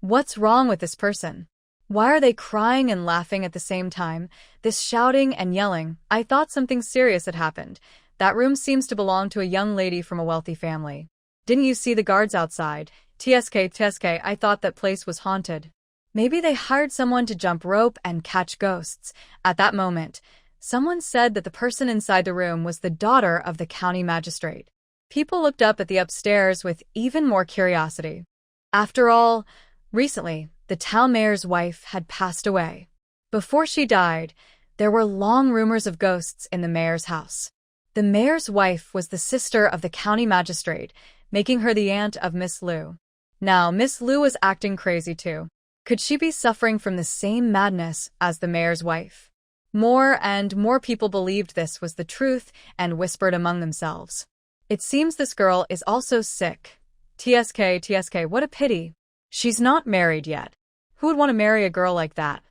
What's wrong with this person? Why are they crying and laughing at the same time? This shouting and yelling, I thought something serious had happened. That room seems to belong to a young lady from a wealthy family. Didn't you see the guards outside? TSK, I thought that place was haunted. Maybe they hired someone to jump rope and catch ghosts. At that moment, someone said that the person inside the room was the daughter of the county magistrate. People looked up at the upstairs with even more curiosity. After all, recently, the town mayor's wife had passed away. Before she died, there were long rumors of ghosts in the mayor's house. The mayor's wife was the sister of the county magistrate, making her the aunt of Miss Liu. Now, Miss Liu was acting crazy too. Could she be suffering from the same madness as the mayor's wife? More and more people believed this was the truth and whispered among themselves. It seems this girl is also sick. TSK, what a pity. She's not married yet. Who would want to marry a girl like that?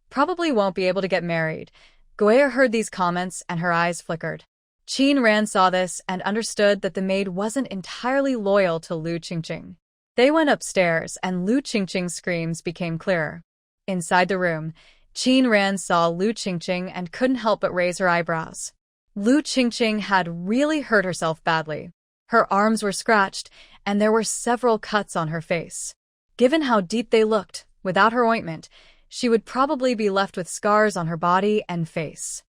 Probably won't be able to get married. Guaya heard these comments and her eyes flickered. Qin Ran saw this and understood that the maid wasn't entirely loyal to Lu Qingqing. They went upstairs and Lu Qingqing's screams became clearer. Inside the room, Qin Ran saw Lu Qingqing and couldn't help but raise her eyebrows. Lu Qingqing had really hurt herself badly. Her arms were scratched and there were several cuts on her face. Given how deep they looked, without her ointment, she would probably be left with scars on her body and face.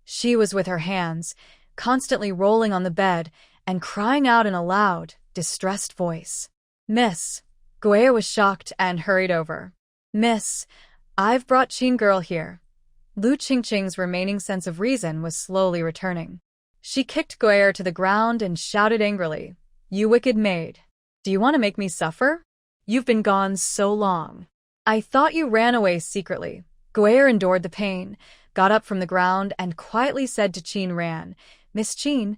She was with her hands, constantly rolling on the bed and crying out in a loud, distressed voice. "Miss." Guaya was shocked and hurried over. "Miss, I've brought Qin girl here." Lu Qingqing's remaining sense of reason was slowly returning. She kicked Guaya to the ground and shouted angrily, "You wicked maid. Do you want to make me suffer? You've been gone so long. I thought you ran away secretly." Guaya endured the pain, got up from the ground, and quietly said to Qin Ran, "Miss Qin,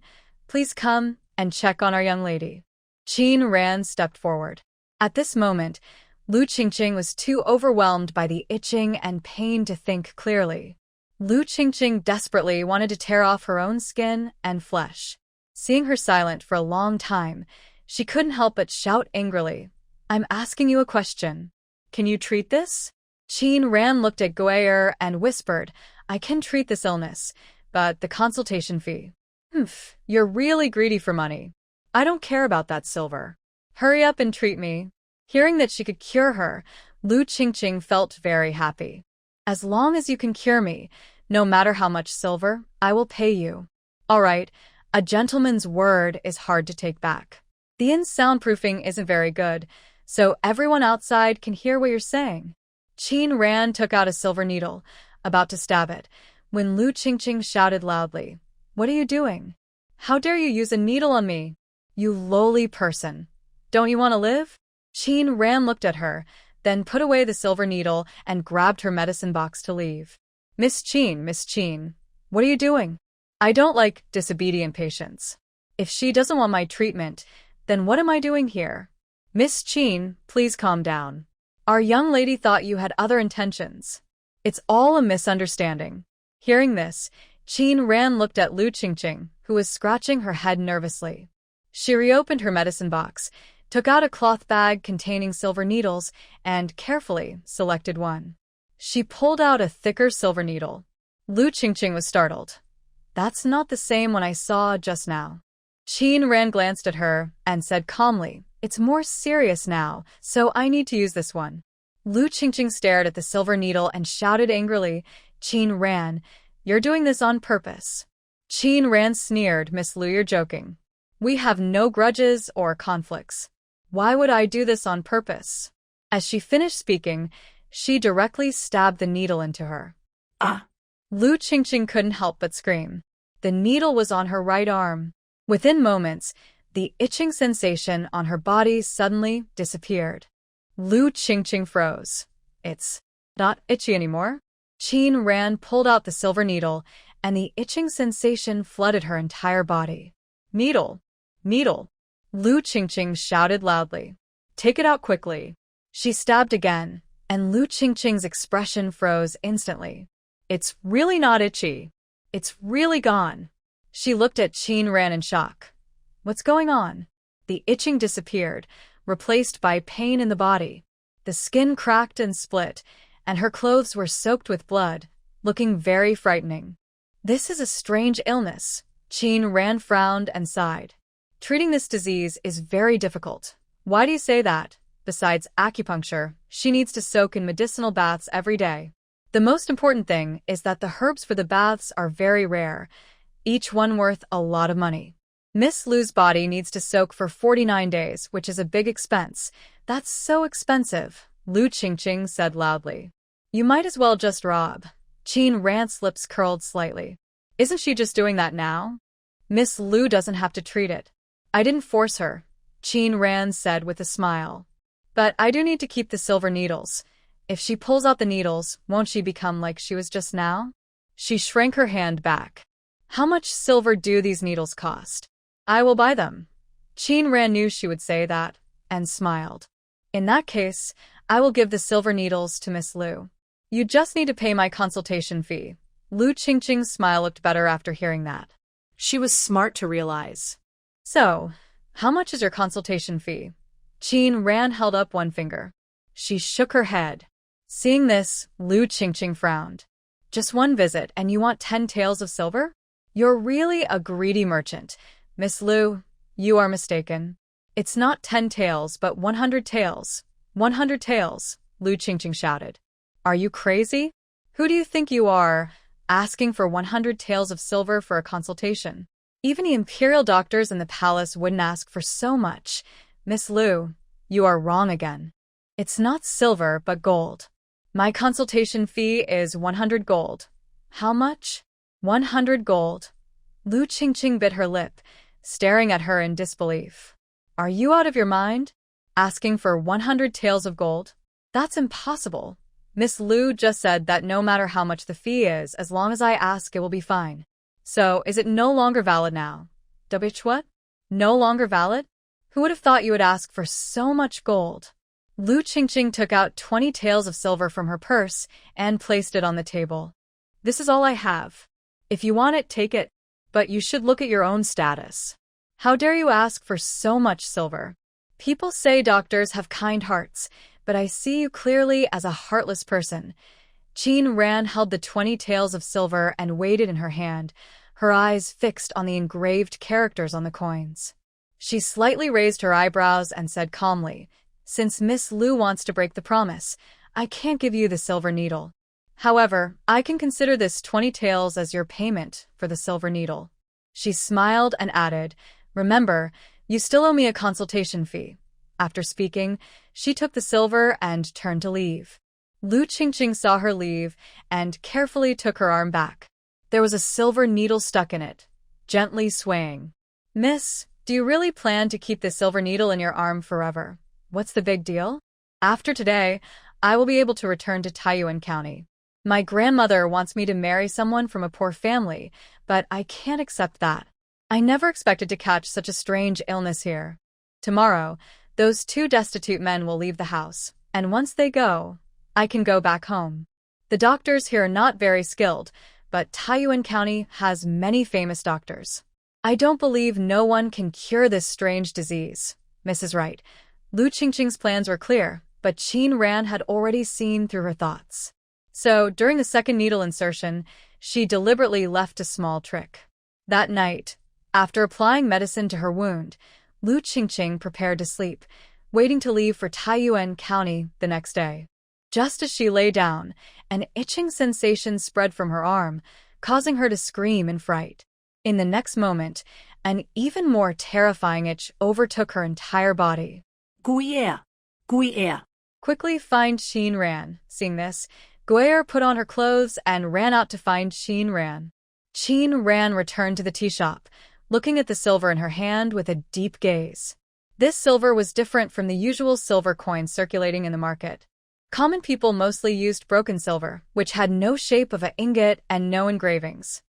please come and check on our young lady." Qin Ran stepped forward. At this moment, Lu Qingqing was too overwhelmed by the itching and pain to think clearly. Lu Qingqing desperately wanted to tear off her own skin and flesh. Seeing her silent for a long time, she couldn't help but shout angrily, "I'm asking you a question. Can you treat this?" Qin Ran looked at Guaya and whispered, "I can treat this illness, but the consultation fee." "Humph, you're really greedy for money. I don't care about that silver. Hurry up and treat me." Hearing that she could cure her, Lu Qingqing felt very happy. "As long as you can cure me, no matter how much silver, I will pay you." All right, a gentleman's word is hard to take back. The inn's soundproofing isn't very good, so everyone outside can hear what you're saying. Qin Ran took out a silver needle, about to stab it, when Lu Qingqing shouted loudly, "What are you doing? How dare you use a needle on me? You lowly person. Don't you want to live?" Qin Ran looked at her, then put away the silver needle and grabbed her medicine box to leave. Miss Qin, what are you doing? I don't like disobedient patients. If she doesn't want my treatment, then what am I doing here? Miss Qin, please calm down. Our young lady thought you had other intentions. It's all a misunderstanding." Hearing this, Qin Ran looked at Lu Qingqing, who was scratching her head nervously. She reopened her medicine box, took out a cloth bag containing silver needles, and carefully selected one. She pulled out a thicker silver needle. Lu Qingqing was startled. "That's not the same one I saw just now." Qin Ran glanced at her and said calmly, "It's more serious now, so I need to use this one." Lu Qingqing stared at the silver needle and shouted angrily, "Qin Ran, you're doing this on purpose." Qin Ran sneered, "Miss Lu, you're joking. We have no grudges or conflicts. Why would I do this on purpose?" As she finished speaking, she directly stabbed the needle into her. Ah! Lu Qingqing couldn't help but scream. The needle was on her right arm. Within moments, the itching sensation on her body suddenly disappeared. Lu Qingqing froze. "It's not itchy anymore?" Qin Ran pulled out the silver needle, and the itching sensation flooded her entire body. "Needle! Needle!" Lu Qingqing shouted loudly. "Take it out quickly." She stabbed again, and Lu Qingqing's expression froze instantly. "It's really not itchy. It's really gone." She looked at Qin Ran in shock. "What's going on?" The itching disappeared, replaced by pain in the body. The skin cracked and split, and her clothes were soaked with blood, looking very frightening. "This is a strange illness." Qin Ran frowned and sighed. "Treating this disease is very difficult." "Why do you say that?" "Besides acupuncture, she needs to soak in medicinal baths every day. The most important thing is that the herbs for the baths are very rare, each one worth a lot of money. Miss Lu's body needs to soak for 49 days, which is a big expense. That's so expensive," Lu Qingqing said loudly. "You might as well just rob." Qin Ran's lips curled slightly. "Isn't she just doing that now? Miss Lu doesn't have to treat it." "I didn't force her," Qin Ran said with a smile. "But I do need to keep the silver needles. If she pulls out the needles, won't she become like she was just now?" She shrank her hand back. "How much silver do these needles cost?" "I will buy them." Qin Ran knew she would say that, and smiled. "In that case, I will give the silver needles to Miss Lu. You just need to pay my consultation fee." Lu Qingqing's smile looked better after hearing that. She was smart to realize. "So, how much is your consultation fee?" Qin Ran held up one finger. She shook her head. Seeing this, Lu Qingqing frowned. "Just one visit and you want 10 taels of silver? You're really a greedy merchant. Miss Lu, you are mistaken. It's not 10 taels but 100 taels. 100 taels, Lu Qingqing shouted. "Are you crazy? Who do you think you are, asking for 100 taels of silver for a consultation? Even the imperial doctors in the palace wouldn't ask for so much. Miss Lu, you are wrong again. It's not silver but gold. My consultation fee is 100 gold. How much?" 100 gold. Lu Qingqing bit her lip, staring at her in disbelief. "Are you out of your mind? Asking for 100 taels of gold? That's impossible. Miss Lu just said that no matter how much the fee is, as long as I ask, it will be fine. So, is it no longer valid now?" "Bitch, what? No longer valid? Who would have thought you would ask for so much gold?" Lu Qingqing took out 20 taels of silver from her purse and placed it on the table. "This is all I have. If you want it, take it, but you should look at your own status. How dare you ask for so much silver? People say doctors have kind hearts, but I see you clearly as a heartless person." Qin Ran held the 20 taels of silver and weighed it in her hand, her eyes fixed on the engraved characters on the coins. She slightly raised her eyebrows and said calmly, "Since Miss Lu wants to break the promise, I can't give you the silver needle. However, I can consider this 20 taels as your payment for the silver needle." She smiled and added, "Remember, you still owe me a consultation fee." After speaking, she took the silver and turned to leave. Lu Qingqing saw her leave and carefully took her arm back. There was a silver needle stuck in it, gently swaying. "Miss, do you really plan to keep the silver needle in your arm forever? What's the big deal? After today, I will be able to return to Taiyuan County. My grandmother wants me to marry someone from a poor family, but I can't accept that. I never expected to catch such a strange illness here. Tomorrow, those two destitute men will leave the house, and once they go, I can go back home. The doctors here are not very skilled, but Taiyuan County has many famous doctors. I don't believe no one can cure this strange disease." Mrs. Wright. Lu Qingqing's plans were clear, but Qin Ran had already seen through her thoughts. So, during the second needle insertion, she deliberately left a small trick. That night, after applying medicine to her wound, Lu Qingqing prepared to sleep, waiting to leave for Taiyuan County the next day. Just as she lay down, an itching sensation spread from her arm, causing her to scream in fright. In the next moment, an even more terrifying itch overtook her entire body. Guier! Guier! Quickly find Qin Ran. Seeing this, Guier put on her clothes and ran out to find Qin Ran. Qin Ran returned to the tea shop, looking at the silver in her hand with a deep gaze. This silver was different from the usual silver coins circulating in the market. Common people mostly used broken silver, which had no shape of an ingot and no engravings.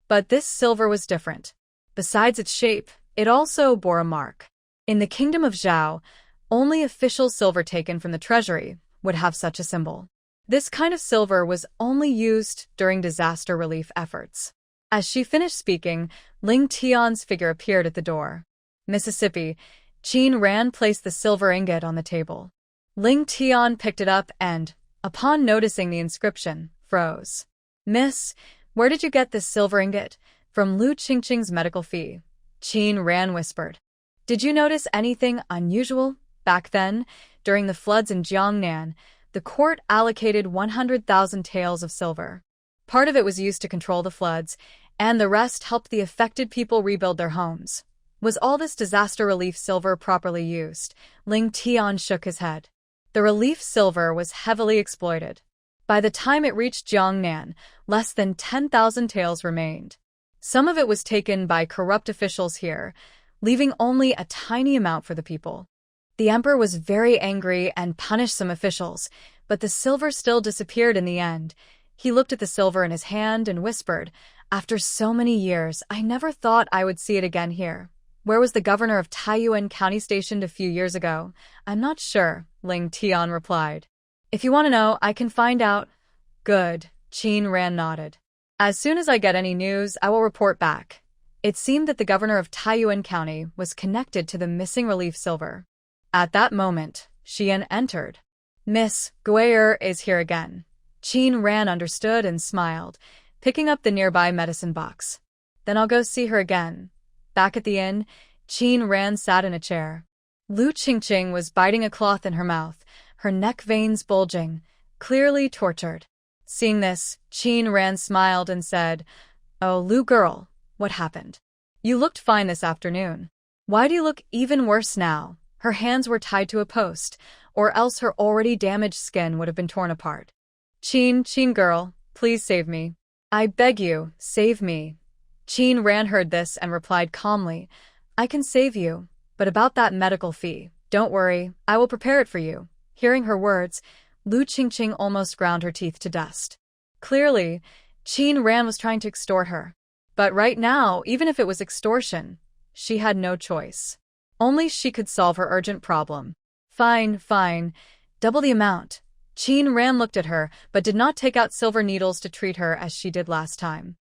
But this silver was different. Besides its shape, it also bore a mark. In the kingdom of Zhao, only official silver taken from the treasury would have such a symbol. This kind of silver was only used during disaster relief efforts. As she finished speaking, Ling Tian's figure appeared at the door. Mississippi, Qin Ran placed the silver ingot on the table. Ling Tian picked it up and, upon noticing the inscription, froze. "Miss, where did you get this silver ingot?" "From Lu Qingqing's medical fee," Qin Ran whispered. "Did you notice anything unusual? Back then, during the floods in Jiangnan, the court allocated 100,000 taels of silver. Part of it was used to control the floods, and the rest helped the affected people rebuild their homes. Was all this disaster relief silver properly used?" Ling Tian shook his head. The relief silver was heavily exploited. By the time it reached Jiangnan, less than 10,000 taels remained. Some of it was taken by corrupt officials here, leaving only a tiny amount for the people. The emperor was very angry and punished some officials, but the silver still disappeared in the end. He looked at the silver in his hand and whispered, "After so many years, I never thought I would see it again here. Where was the governor of Taiyuan County stationed a few years ago?" "I'm not sure," Ling Tian replied. "If you want to know, I can find out." "Good," Qin Ran nodded. "As soon as I get any news, I will report back." It seemed that the governor of Taiyuan County was connected to the missing relief silver. At that moment, Xian entered. "Miss Guier is here again." Qin Ran understood and smiled, picking up the nearby medicine box. "Then I'll go see her again." Back at the inn, Qin Ran sat in a chair. Lu Qingqing was biting a cloth in her mouth, her neck veins bulging, clearly tortured. Seeing this, Qin Ran smiled and said, "Oh, Lu girl, what happened? You looked fine this afternoon. Why do you look even worse now?" Her hands were tied to a post, or else her already damaged skin would have been torn apart. Qin girl, please save me. I beg you, save me." Qin Ran heard this and replied calmly, "I can save you, but about that medical fee, don't worry, I will prepare it for you." Hearing her words, Lu Qingqing almost ground her teeth to dust. Clearly, Qin Ran was trying to extort her. But right now, even if it was extortion, she had no choice. Only she could solve her urgent problem. Fine, double the amount." Qin Ran looked at her, but did not take out silver needles to treat her as she did last time.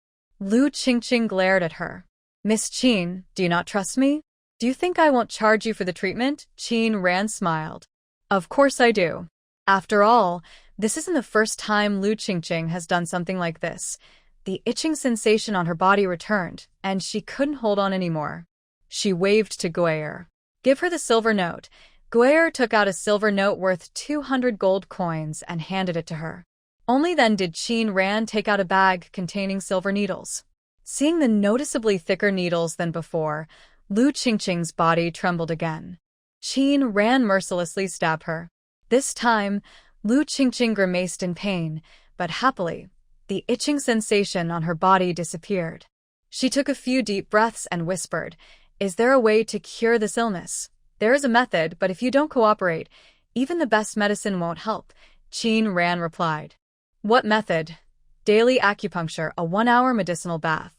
Lu Qingqing glared at her. "Miss Qin, do you not trust me? Do you think I won't charge you for the treatment?" Qin Ran smiled. "Of course I do. After all, this isn't the first time Lu Qingqing has done something like this." The itching sensation on her body returned, and she couldn't hold on anymore. She waved to Guier. "Give her the silver note." Guier took out a silver note worth 200 gold coins and handed it to her. Only then did Qin Ran take out a bag containing silver needles. Seeing the noticeably thicker needles than before, Lu Qingqing's body trembled again. Qin ran mercilessly stab her. This time, Lu Qingqing grimaced in pain, but happily, the itching sensation on her body disappeared. She took a few deep breaths and whispered, "Is there a way to cure this illness?" "There is a method, but if you don't cooperate, even the best medicine won't help," Qin Ran replied. "What method?" "Daily acupuncture, a 1-hour medicinal bath.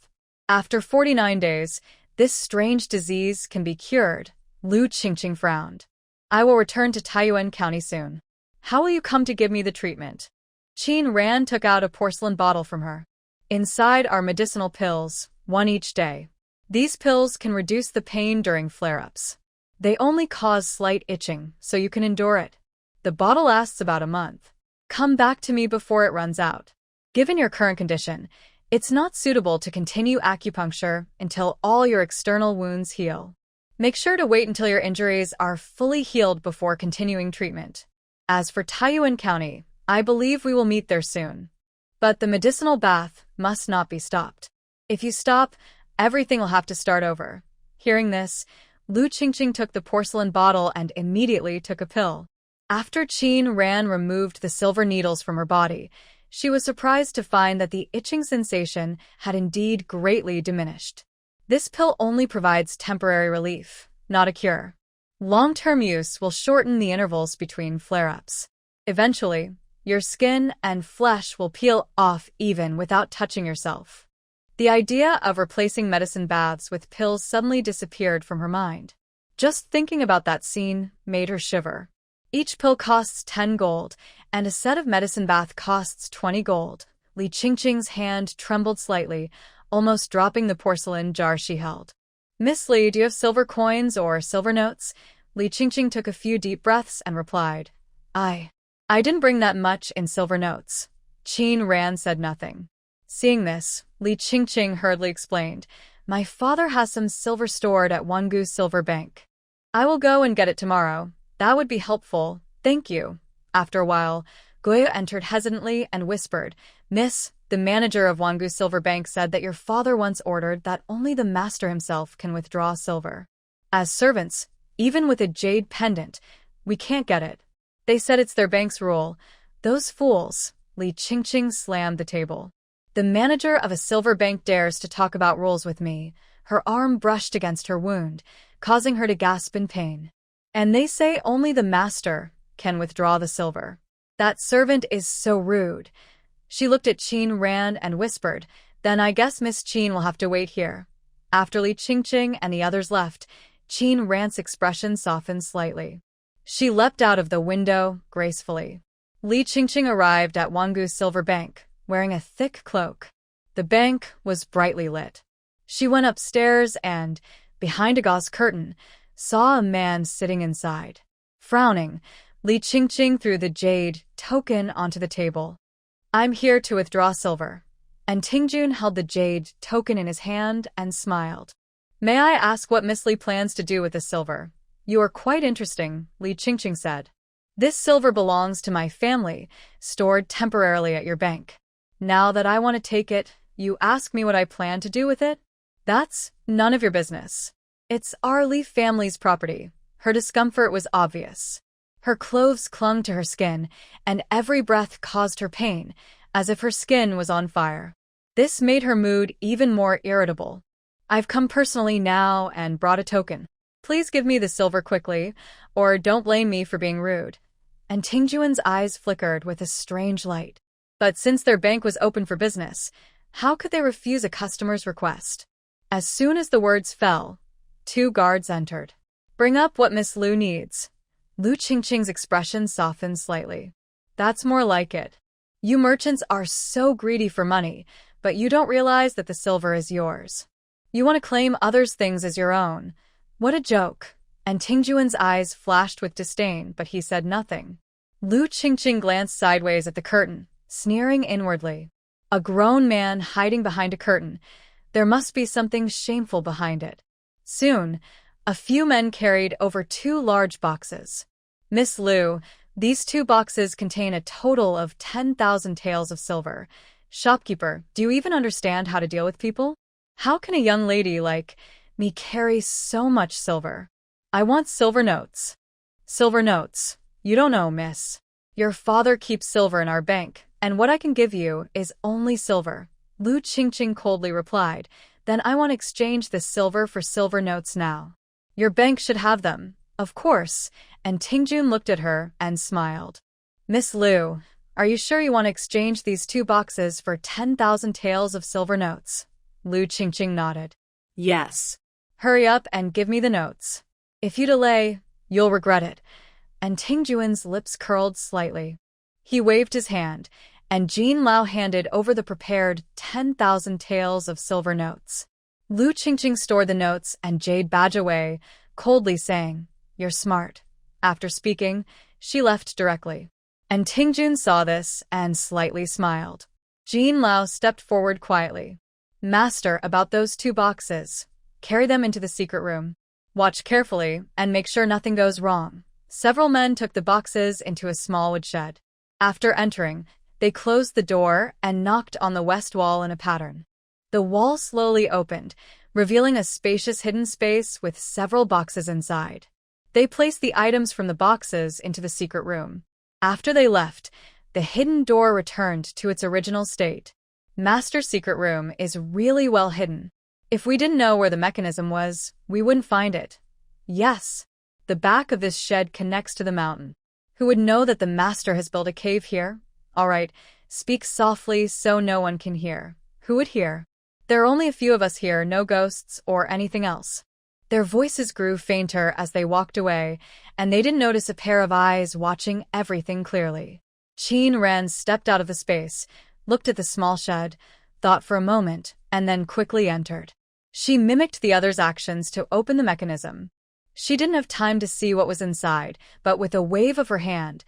After 49 days, this strange disease can be cured." Lu Qingqing frowned. "I will return to Taiyuan County soon. How will you come to give me the treatment?" Qin Ran took out a porcelain bottle from her. "Inside are medicinal pills, one each day. These pills can reduce the pain during flare-ups. They only cause slight itching, so you can endure it. The bottle lasts about a month. Come back to me before it runs out. Given your current condition, it's not suitable to continue acupuncture until all your external wounds heal. Make sure to wait until your injuries are fully healed before continuing treatment. As for Taiyuan County, I believe we will meet there soon. But the medicinal bath must not be stopped. If you stop, everything will have to start over." Hearing this, Lu Qingqing took the porcelain bottle and immediately took a pill. After Qin Ran removed the silver needles from her body, she was surprised to find that the itching sensation had indeed greatly diminished. This pill only provides temporary relief, not a cure. Long-term use will shorten the intervals between flare-ups. Eventually, your skin and flesh will peel off even without touching yourself. The idea of replacing medicine baths with pills suddenly disappeared from her mind. Just thinking about that scene made her shiver. Each pill costs 10 gold, and a set of medicine bath costs 20 gold. Li Qingqing's hand trembled slightly, almost dropping the porcelain jar she held. "Miss Li, do you have silver coins or silver notes?" Li Qingqing took a few deep breaths and replied, I didn't bring that much in silver notes." Qin Ran said nothing. Seeing this, Li Qingqing hurriedly explained, "My father has some silver stored at Wangu Silver Bank. I will go and get it tomorrow. That would be helpful, thank you." After a while, Goya entered hesitantly and whispered, "Miss, the manager of Wangu Silver Bank said that your father once ordered that only the master himself can withdraw silver. As servants, even with a jade pendant, we can't get it. They said it's their bank's rule. Those fools." Li Qingqing slammed the table. "The manager of a silver bank dares to talk about rules with me." Her arm brushed against her wound, causing her to gasp in pain. "And they say only the master can withdraw the silver. That servant is so rude." She looked at Qin Ran and whispered, "Then I guess Miss Qin will have to wait here." After Li Qingqing and the others left, Qin Ran's expression softened slightly. She leapt out of the window gracefully. Li Qingqing arrived at Wangu Silver Bank, wearing a thick cloak. The bank was brightly lit. She went upstairs and, behind a gauze curtain, saw a man sitting inside. Frowning, Li Qingqing threw the jade token onto the table. "I'm here to withdraw silver." And Tingjun held the jade token in his hand and smiled. "May I ask what Miss Li plans to do with the silver?" "You are quite interesting," Li Qingqing said. "This silver belongs to my family, stored temporarily at your bank. Now that I want to take it, you ask me what I plan to do with it? That's none of your business. It's our Li family's property." Her discomfort was obvious. Her clothes clung to her skin, and every breath caused her pain, as if her skin was on fire. This made her mood even more irritable. "I've come personally now and brought a token. Please give me the silver quickly, or don't blame me for being rude." And Tingjuan's eyes flickered with a strange light. But since their bank was open for business, how could they refuse a customer's request? As soon as the words fell, 2 guards entered. "Bring up what Miss Lu needs." Lu Qingqing's expression softened slightly. "That's more like it. You merchants are so greedy for money, but you don't realize that the silver is yours. You want to claim others' things as your own. What a joke." And Tingjuan's eyes flashed with disdain, but he said nothing. Lu Qingqing glanced sideways at the curtain, sneering inwardly. A grown man hiding behind a curtain. There must be something shameful behind it. Soon, a few men carried over 2 large boxes. "Miss Lu, these 2 boxes contain a total of 10,000 taels of silver. Shopkeeper, do you even understand how to deal with people?" How can a young lady like me carry so much silver? I want silver notes. Silver notes. You don't know, miss. Your father keeps silver in our bank, and what I can give you is only silver. Lu Qingqing coldly replied. Then I want to exchange this silver for silver notes now. Your bank should have them, of course, and Tingjun looked at her and smiled. Miss Lu, are you sure you want to exchange these 2 boxes for 10,000 taels of silver notes? Lu Qingqing nodded. Yes. Hurry up and give me the notes. If you delay, you'll regret it. And Tingjuan's lips curled slightly. He waved his hand, and Jean Lao handed over the prepared 10,000 taels of silver notes. Lu Qingqing stored the notes and Jade badge away, coldly saying, You're smart. After speaking, she left directly. And Tingjun saw this and slightly smiled. Jean Lao stepped forward quietly. Master, about those 2 boxes. Carry them into the secret room. Watch carefully and make sure nothing goes wrong. Several men took the boxes into a small woodshed. After entering, they closed the door and knocked on the west wall in a pattern. The wall slowly opened, revealing a spacious hidden space with several boxes inside. They placed the items from the boxes into the secret room. After they left, the hidden door returned to its original state. Master's secret room is really well hidden. If we didn't know where the mechanism was, we wouldn't find it. Yes, the back of this shed connects to the mountain. Who would know that the master has built a cave here? All right, speak softly so no one can hear. Who would hear? There are only a few of us here, no ghosts or anything else. Their voices grew fainter as they walked away, and they didn't notice a pair of eyes watching everything clearly. Qin Ran stepped out of the space, looked at the small shed, thought for a moment, and then quickly entered. She mimicked the other's actions to open the mechanism. She didn't have time to see what was inside, but with a wave of her hand,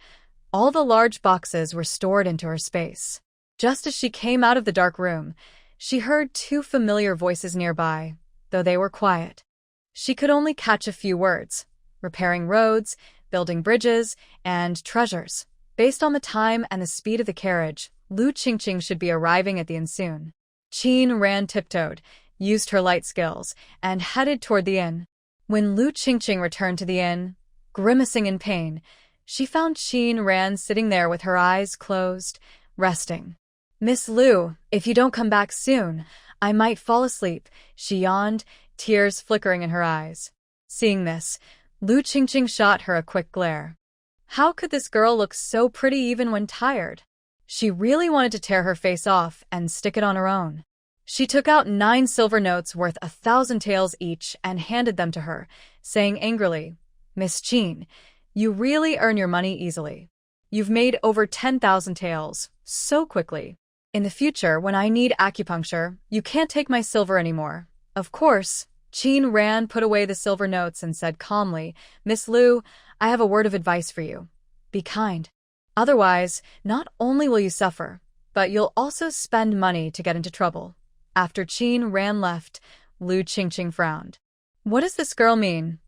all the large boxes were stored into her space. Just as she came out of the dark room, she heard 2 familiar voices nearby, though they were quiet. She could only catch a few words: repairing roads, building bridges, and treasures. Based on the time and the speed of the carriage, Lu Qingqing should be arriving at the inn soon. Qin Ran tiptoed, used her light skills, and headed toward the inn. When Lu Qingqing returned to the inn, grimacing in pain, she found Qin Ran sitting there with her eyes closed, resting. Miss Lu, if you don't come back soon, I might fall asleep, she yawned, tears flickering in her eyes. Seeing this, Lu Qingqing shot her a quick glare. How could this girl look so pretty even when tired? She really wanted to tear her face off and stick it on her own. She took out 9 silver notes worth 1,000 taels each and handed them to her, saying angrily, Miss Qin, you really earn your money easily. You've made over 10,000 taels, so quickly. In the future, when I need acupuncture, you can't take my silver anymore. Of course. Qin Ran put away the silver notes and said calmly, Miss Lu, I have a word of advice for you. Be kind. Otherwise, not only will you suffer, but you'll also spend money to get into trouble. After Qin Ran left, Lu Qingqing frowned. What does this girl mean?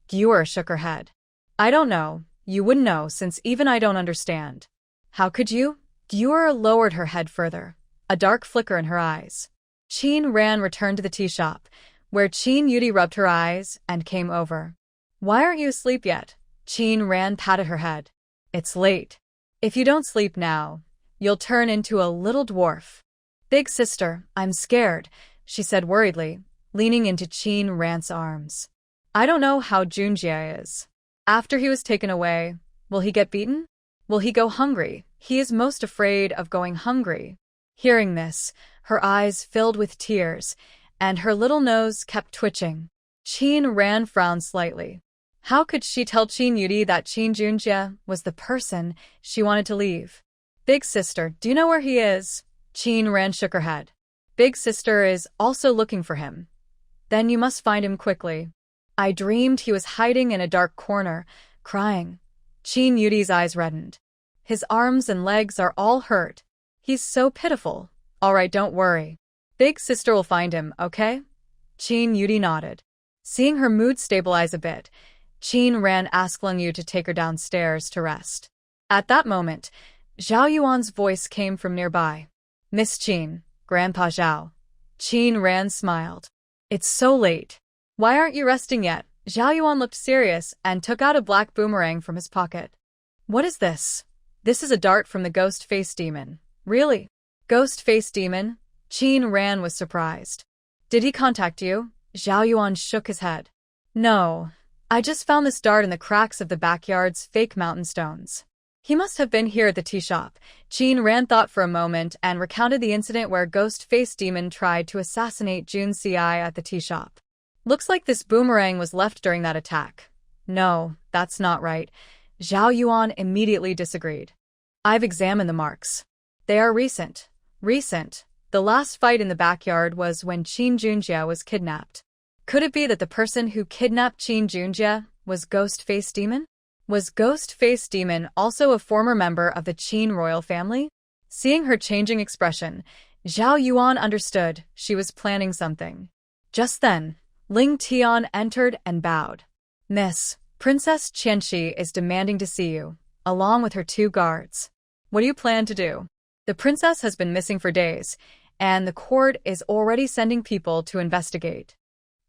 Gyur shook her head. I don't know. You wouldn't know since even I don't understand. How could you? Gyur lowered her head further, a dark flicker in her eyes. Qin Ran returned to the tea shop, where Qin Yudi rubbed her eyes and came over. Why aren't you asleep yet? Qin Ran patted her head. It's late. If you don't sleep now, you'll turn into a little dwarf. Big sister, I'm scared, she said worriedly, leaning into Qin Ran's arms. I don't know how Junjie is. After he was taken away, will he get beaten? Will he go hungry? He is most afraid of going hungry. Hearing this, her eyes filled with tears, and her little nose kept twitching. Qin Ran frowned slightly. How could she tell Qin Yudi that Qin Junjie was the person she wanted to leave? Big sister, do you know where he is? Qin Ran shook her head. Big sister is also looking for him. Then you must find him quickly. I dreamed he was hiding in a dark corner, crying. Qin Yudi's eyes reddened. His arms and legs are all hurt. He's so pitiful. All right, don't worry. Big sister will find him, okay? Qin Yudi nodded. Seeing her mood stabilize a bit, Qin Ran asked Leng Yu to take her downstairs to rest. At that moment, Zhao Yuan's voice came from nearby. Miss Qin, Grandpa Zhao. Qin Ran smiled. It's so late. Why aren't you resting yet? Zhao Yuan looked serious and took out a black boomerang from his pocket. What is this? This is a dart from the ghost face demon. Really? Ghost face demon? Qin Ran was surprised. Did he contact you? Zhao Yuan shook his head. No. I just found this dart in the cracks of the backyard's fake mountain stones. He must have been here at the tea shop. Qin Ran thought for a moment and recounted the incident where Ghost Face Demon tried to assassinate Jun Ci at the tea shop. Looks like this boomerang was left during that attack. No, that's not right. Zhao Yuan immediately disagreed. I've examined the marks. They are recent. Recent. The last fight in the backyard was when Qin Junjie was kidnapped. Could it be that the person who kidnapped Qin Junjie was Ghost Face Demon? Was Ghost Face Demon also a former member of the Qin royal family? Seeing her changing expression, Zhao Yuan understood she was planning something. Just then, Ling Tian entered and bowed. Miss, Princess Qianxi is demanding to see you, along with her 2 guards. What do you plan to do? The princess has been missing for days, and the court is already sending people to investigate.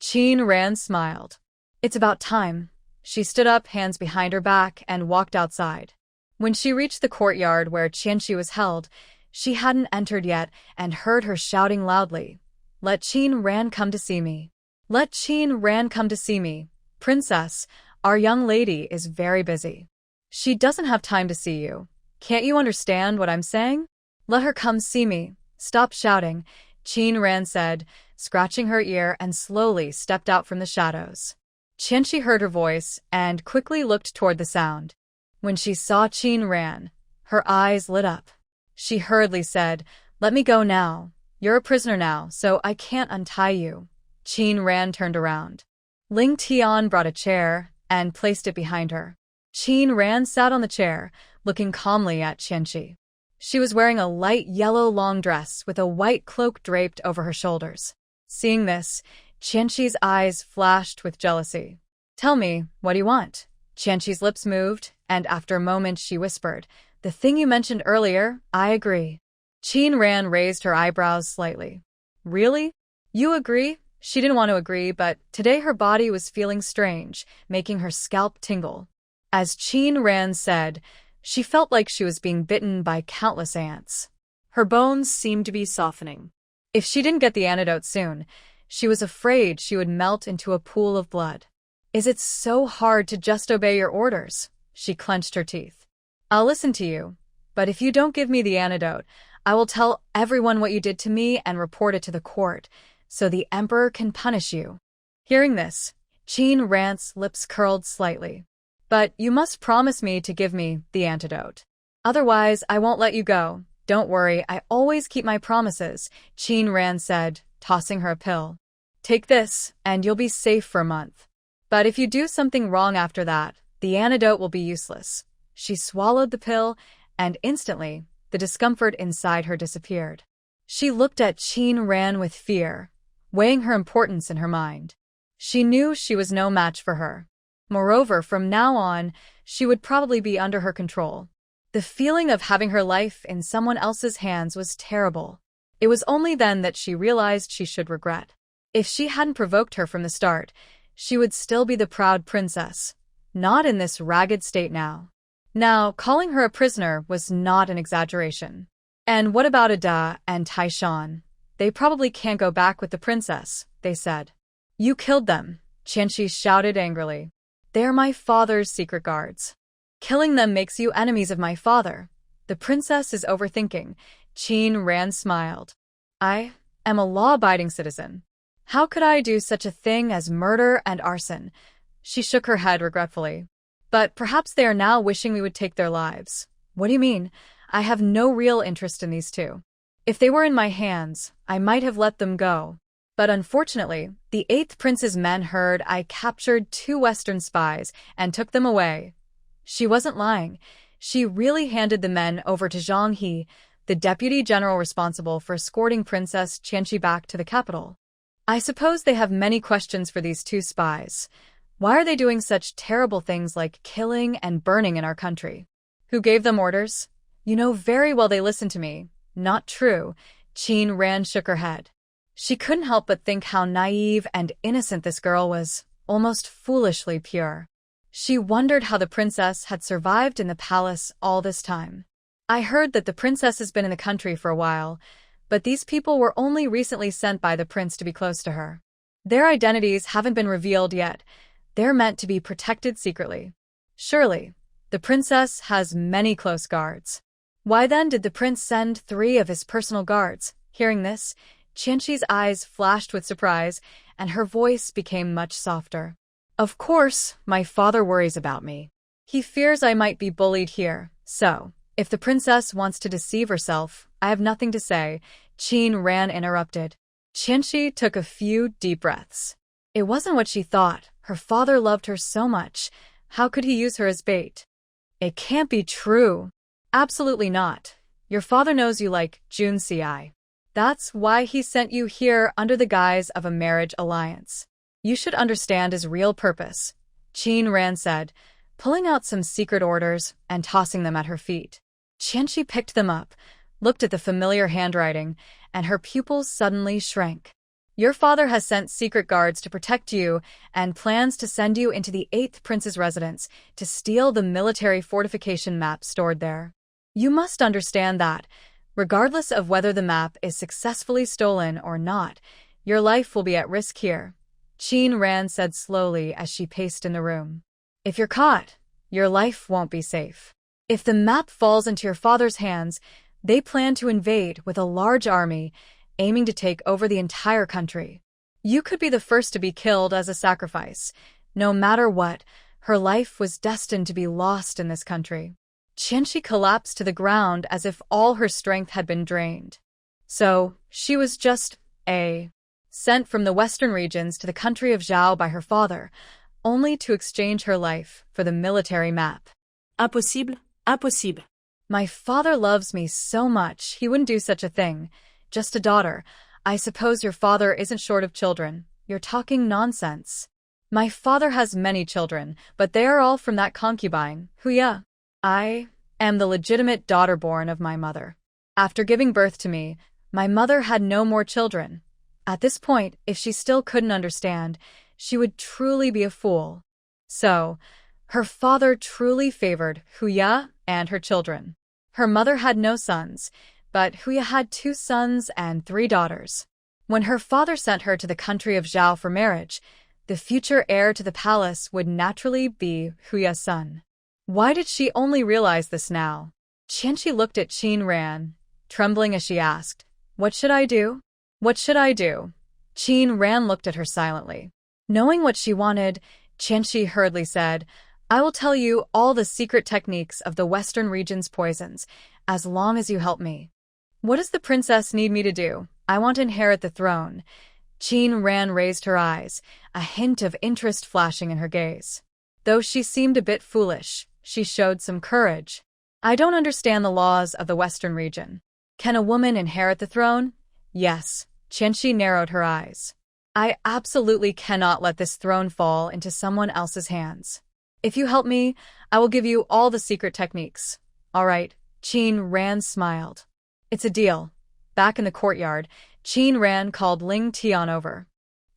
Qin Ran smiled. It's about time. She stood up, hands behind her back, and walked outside. When she reached the courtyard where Qianxi was held, she hadn't entered yet and heard her shouting loudly. Let Qin Ran come to see me. Let Qin Ran come to see me. Princess, our young lady is very busy. She doesn't have time to see you. Can't you understand what I'm saying? Let her come see me. Stop shouting, Qin Ran said, scratching her ear and slowly stepped out from the shadows. Qianxi heard her voice and quickly looked toward the sound. When she saw Qin Ran, her eyes lit up. She hurriedly said, Let me go now. You're a prisoner now, so I can't untie you. Qin Ran turned around. Ling Tian brought a chair and placed it behind her. Qin Ran sat on the chair, looking calmly at Qianxi. She was wearing a light yellow long dress with a white cloak draped over her shoulders. Seeing this, Qianxi's eyes flashed with jealousy. Tell me, what do you want? Qianxi's lips moved, and after a moment she whispered, The thing you mentioned earlier, I agree. Qin Ran raised her eyebrows slightly. Really? You agree? She didn't want to agree, but today her body was feeling strange, making her scalp tingle. As Qin Ran said, she felt like she was being bitten by countless ants. Her bones seemed to be softening. If she didn't get the antidote soon, she was afraid she would melt into a pool of blood. Is it so hard to just obey your orders? She clenched her teeth. I'll listen to you, but if you don't give me the antidote, I will tell everyone what you did to me and report it to the court, so the emperor can punish you. Hearing this, Qin Ran's lips curled slightly. But you must promise me to give me the antidote. Otherwise, I won't let you go. Don't worry, I always keep my promises, Qin Ran said, tossing her a pill. Take this, and you'll be safe for a month. But if you do something wrong after that, the antidote will be useless. She swallowed the pill, and instantly, the discomfort inside her disappeared. She looked at Qin Ran with fear, weighing her importance in her mind. She knew she was no match for her. Moreover, from now on, she would probably be under her control. The feeling of having her life in someone else's hands was terrible. It was only then that she realized she should regret. If she hadn't provoked her from the start, she would still be the proud princess. Not in this ragged state now. Now, calling her a prisoner was not an exaggeration. And what about Ada and Taishan? They probably can't go back with the princess, they said. You killed them, Qianxi shouted angrily. They're my father's secret guards. Killing them makes you enemies of my father. The princess is overthinking. Qin Ran smiled. I am a law-abiding citizen. How could I do such a thing as murder and arson? She shook her head regretfully. But perhaps they are now wishing we would take their lives. What do you mean? I have no real interest in these two. If they were in my hands, I might have let them go. But unfortunately, the 8th prince's men heard I captured 2 Western spies and took them away. She wasn't lying. She really handed the men over to Zhang He, the deputy general responsible for escorting Princess Qianxi back to the capital. I suppose they have many questions for these 2 spies. Why are they doing such terrible things like killing and burning in our country? Who gave them orders? You know very well they listened to me. Not true. Qin Ran shook her head. She couldn't help but think how naive and innocent this girl was, almost foolishly pure. She wondered how the princess had survived in the palace all this time. I heard that the princess has been in the country for a while, but these people were only recently sent by the prince to be close to her. Their identities haven't been revealed yet. They're meant to be protected secretly. Surely, the princess has many close guards. Why then did the prince send 3 of his personal guards? Hearing this, Qianqi's eyes flashed with surprise, and her voice became much softer. Of course, my father worries about me. He fears I might be bullied here, so, if the princess wants to deceive herself, I have nothing to say, Qin Ran interrupted. Qianqi took a few deep breaths. It wasn't what she thought. Her father loved her so much. How could he use her as bait? It can't be true. Absolutely not. Your father knows you like Junci. That's why he sent you here under the guise of a marriage alliance. You should understand his real purpose, Qin Ran said, pulling out some secret orders and tossing them at her feet. Qianqi picked them up, looked at the familiar handwriting, and her pupils suddenly shrank. Your father has sent secret guards to protect you and plans to send you into the 8th prince's residence to steal the military fortification map stored there. You must understand that, regardless of whether the map is successfully stolen or not, your life will be at risk here, Qin Ran said slowly as she paced in the room. If you're caught, your life won't be safe. If the map falls into your father's hands, they plan to invade with a large army, aiming to take over the entire country. You could be the first to be killed as a sacrifice. No matter what, her life was destined to be lost in this country. Qianqi collapsed to the ground as if all her strength had been drained. So, she was just sent from the western regions to the country of Zhao by her father, only to exchange her life for the military map. Impossible, impossible. My father loves me so much, he wouldn't do such a thing. Just a daughter. I suppose your father isn't short of children. You're talking nonsense. My father has many children, but they are all from that concubine, Huya. I am the legitimate daughter born of my mother. After giving birth to me, my mother had no more children. At this point, if she still couldn't understand, she would truly be a fool. So, her father truly favored Huya and her children. Her mother had no sons, but Huya had 2 sons and 3 daughters. When her father sent her to the country of Zhao for marriage, the future heir to the palace would naturally be Huya's son. Why did she only realize this now? Qianqi looked at Qin Ran, trembling as she asked, "What should I do? What should I do?" Qin Ran looked at her silently. Knowing what she wanted, Qianqi hurriedly said, "I will tell you all the secret techniques of the Western region's poisons, as long as you help me." "What does the princess need me to do? I want to inherit the throne." Qin Ran raised her eyes, a hint of interest flashing in her gaze. Though she seemed a bit foolish, she showed some courage. "I don't understand the laws of the Western region. Can a woman inherit the throne?" "Yes." Qianqi narrowed her eyes. "I absolutely cannot let this throne fall into someone else's hands. If you help me, I will give you all the secret techniques." "All right." Qin Ran smiled. "It's a deal." Back in the courtyard, Qin Ran called Ling Tian over.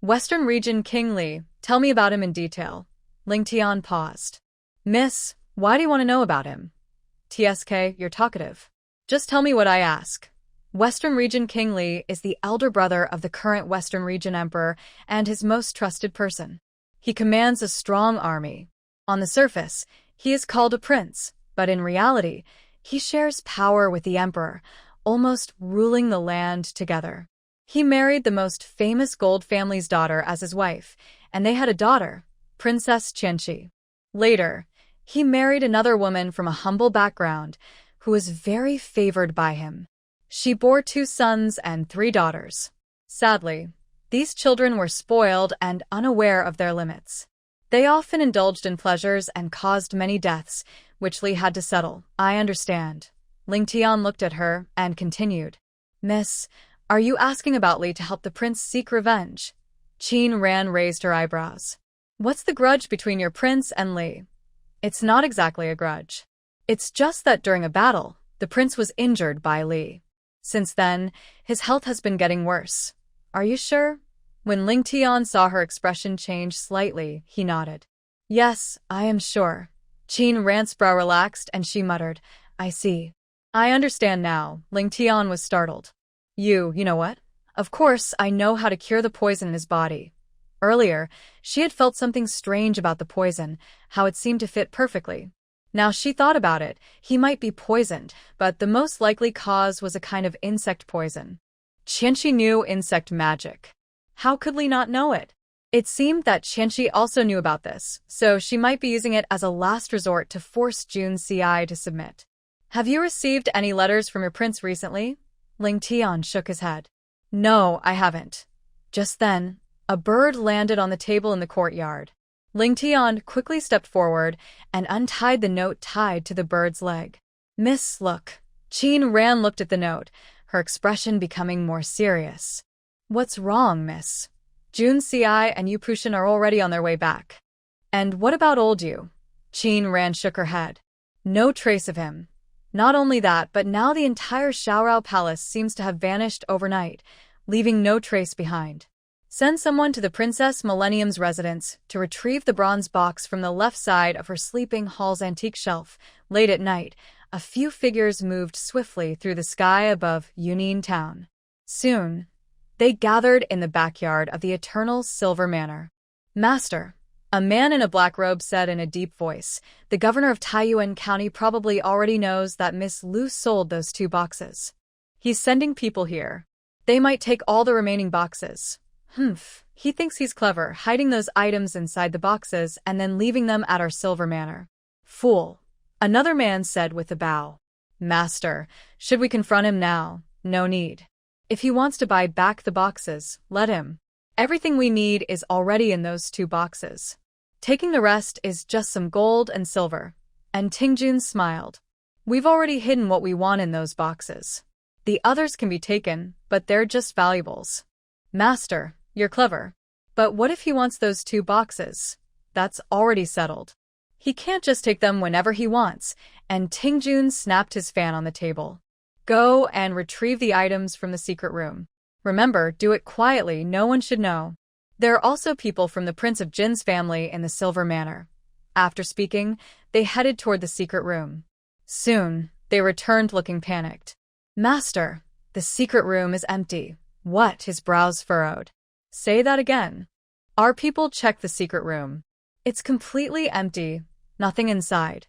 "Western region King Li, tell me about him in detail." Ling Tian paused. "Miss, why do you want to know about him?" "TSK, you're talkative. Just tell me what I ask." Western region King Li is the elder brother of the current Western region emperor and his most trusted person. He commands a strong army. On the surface, he is called a prince, but in reality, he shares power with the emperor, almost ruling the land together. He married the most famous Gold family's daughter as his wife, and they had a daughter, Princess Qianqi. Later, he married another woman from a humble background who was very favored by him. She bore 2 sons and 3 daughters. Sadly, these children were spoiled and unaware of their limits. They often indulged in pleasures and caused many deaths, which Li had to settle. "I understand." Ling Tian looked at her and continued. "Miss, are you asking about Li to help the prince seek revenge?" Qin Ran raised her eyebrows. "What's the grudge between your prince and Li?" "It's not exactly a grudge. It's just that during a battle, the prince was injured by Li. Since then, his health has been getting worse. Are you sure? When Ling Tian saw her expression change slightly, he nodded. Yes, I am sure. Qin Ran's brow relaxed and she muttered, I see. I understand now. Ling Tian was startled. You know what? Of course, I know how to cure the poison in his body. Earlier, she had felt something strange about the poison, how it seemed to fit perfectly. Now she thought about it, he might be poisoned, but the most likely cause was a kind of insect poison. Qianxi knew insect magic. How could Li not know it? It seemed that Qianxi also knew about this, so she might be using it as a last resort to force Jun Ci to submit. Have you received any letters from your prince recently? Ling Tian shook his head. No, I haven't. Just then, a bird landed on the table in the courtyard. Ling Tian quickly stepped forward and untied the note tied to the bird's leg. Miss, look. Qin Ran looked at the note, her expression becoming more serious. What's wrong, miss? Jun Ci and Yu Prushan are already on their way back. And what about old Yu? Qin Ran shook her head. No trace of him. Not only that, but now the entire Xiaorao palace seems to have vanished overnight, leaving no trace behind. Send someone to the Princess Millennium's residence to retrieve the bronze box from the left side of her sleeping hall's antique shelf. Late at night, a few figures moved swiftly through the sky above Yunin town. Soon, they gathered in the backyard of the Eternal Silver Manor. Master, a man in a black robe said in a deep voice, the governor of Taiyuan County probably already knows that Miss Lu sold those 2 boxes. He's sending people here. They might take all the remaining boxes. He thinks he's clever, hiding those items inside the boxes and then leaving them at our Silver Manor. Fool. Another man said with a bow. Master, should we confront him now? No need. If he wants to buy back the boxes, let him. Everything we need is already in those 2 boxes. Taking the rest is just some gold and silver. And Tingjun smiled. We've already hidden what we want in those boxes. The others can be taken, but they're just valuables. Master, you're clever. But what if he wants those 2 boxes? That's already settled. He can't just take them whenever he wants, and Tingjun snapped his fan on the table. Go and retrieve the items from the secret room. Remember, do it quietly, no one should know. There are also people from the Prince of Jin's family in the Silver Manor. After speaking, they headed toward the secret room. Soon, they returned looking panicked. Master, the secret room is empty. What? His brows furrowed. Say that again. Our people checked the secret room. It's completely empty, nothing inside.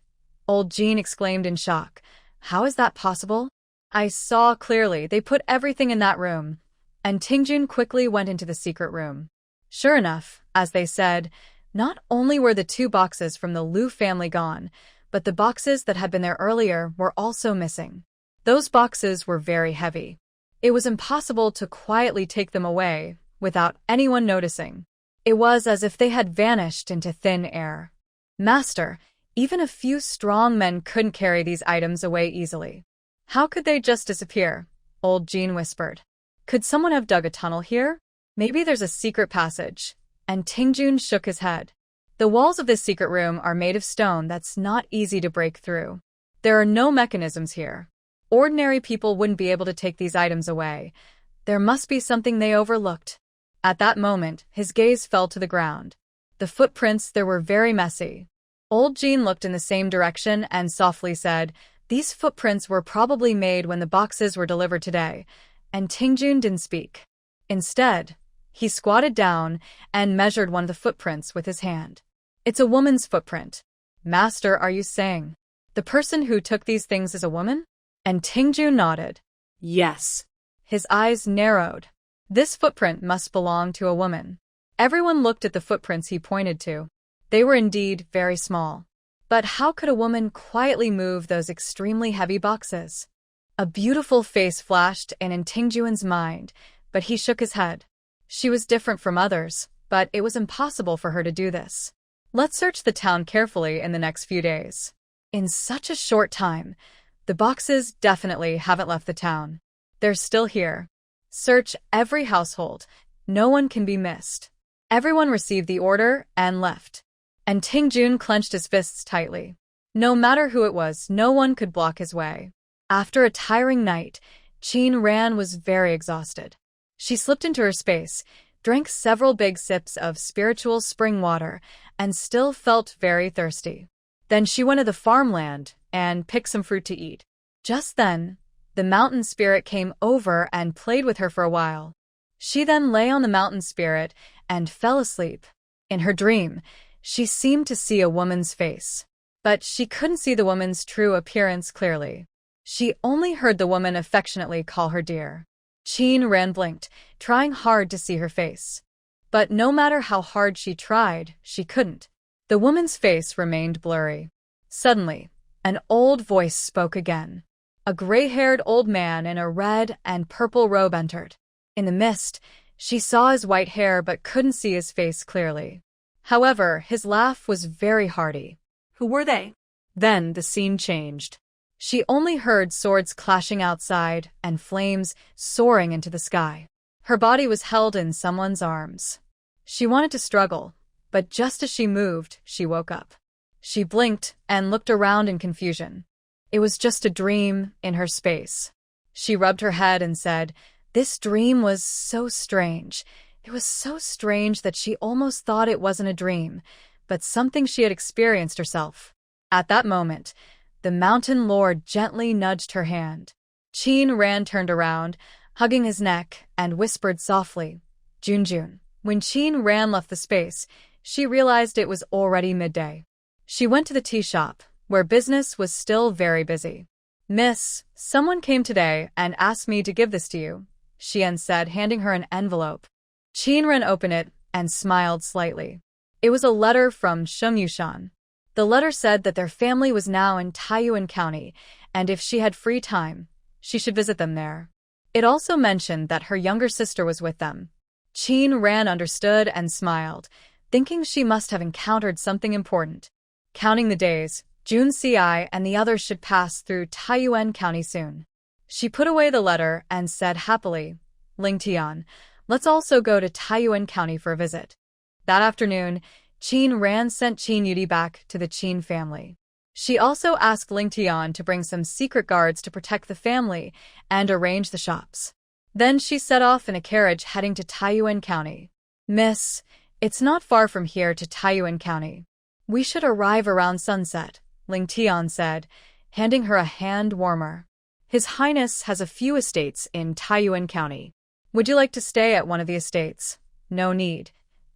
Old Jean exclaimed in shock. How is that possible? I saw clearly, they put everything in that room. And Tingjun quickly went into the secret room. Sure enough, as they said, not only were the 2 boxes from the Lu family gone, but the boxes that had been there earlier were also missing. Those boxes were very heavy. It was impossible to quietly take them away without anyone noticing. It was as if they had vanished into thin air. Master, even a few strong men couldn't carry these items away easily. How could they just disappear? Old Jean whispered. Could someone have dug a tunnel here? Maybe there's a secret passage. And Tingjun shook his head. The walls of this secret room are made of stone that's not easy to break through. There are no mechanisms here. Ordinary people wouldn't be able to take these items away. There must be something they overlooked. At that moment, his gaze fell to the ground. The footprints there were very messy. Old Jean looked in the same direction and softly said, These footprints were probably made when the boxes were delivered today. And Tingjun didn't speak. Instead, he squatted down and measured one of the footprints with his hand. It's a woman's footprint. Master, are you saying the person who took these things is a woman? And Tingjun nodded. Yes. His eyes narrowed. This footprint must belong to a woman. Everyone looked at the footprints he pointed to. They were indeed very small. But how could a woman quietly move those extremely heavy boxes? A beautiful face flashed in Tingjun's mind, but he shook his head. She was different from others, but it was impossible for her to do this. Let's search the town carefully in the next few days. In such a short time, the boxes definitely haven't left the town. They're still here. Search every household. No one can be missed. Everyone received the order and left. And Tingjun clenched his fists tightly. No matter who it was, no one could block his way. After a tiring night, Qin Ran was very exhausted. She slipped into her space, drank several big sips of spiritual spring water, and still felt very thirsty. Then she went to the farmland and picked some fruit to eat. Just then, the mountain spirit came over and played with her for a while. She then lay on the mountain spirit and fell asleep. In her dream, she seemed to see a woman's face, but she couldn't see the woman's true appearance clearly. She only heard the woman affectionately call her dear. Qin Ran blinked, trying hard to see her face. But no matter how hard she tried, she couldn't. The woman's face remained blurry. Suddenly, an old voice spoke again. A gray-haired old man in a red and purple robe entered. In the mist, she saw his white hair but couldn't see his face clearly. However, his laugh was very hearty. Who were they? Then the scene changed. She only heard swords clashing outside and flames soaring into the sky. Her body was held in someone's arms. She wanted to struggle, but just as she moved, she woke up. She blinked and looked around in confusion. It was just a dream in her space. She rubbed her head and said, "This dream was so strange. It was so strange that she almost thought it wasn't a dream, but something she had experienced herself." At that moment, the mountain lord gently nudged her hand. Qin Ran turned around, hugging his neck, and whispered softly, "Junjun." When Qin Ran left the space, she realized it was already midday. She went to the tea shop, where business was still very busy. "Miss, someone came today and asked me to give this to you," Xian said, handing her an envelope. Qin Ran opened it and smiled slightly. It was a letter from Shung Yushan. The letter said that their family was now in Taiyuan County, and if she had free time, she should visit them there. It also mentioned that her younger sister was with them. Qin Ran understood and smiled, thinking she must have encountered something important. Counting the days, Jun Ci and the others should pass through Taiyuan County soon. She put away the letter and said happily, "Ling Tian, let's also go to Taiyuan County for a visit." That afternoon, Qin Ran sent Qin Yudi back to the Qin family. She also asked Ling Tian to bring some secret guards to protect the family and arrange the shops. Then she set off in a carriage heading to Taiyuan County. "Miss, it's not far from here to Taiyuan County. We should arrive around sunset," Ling Tian said, handing her a hand warmer. "His Highness has a few estates in Taiyuan County. Would you like to stay at one of the estates?" "No need,"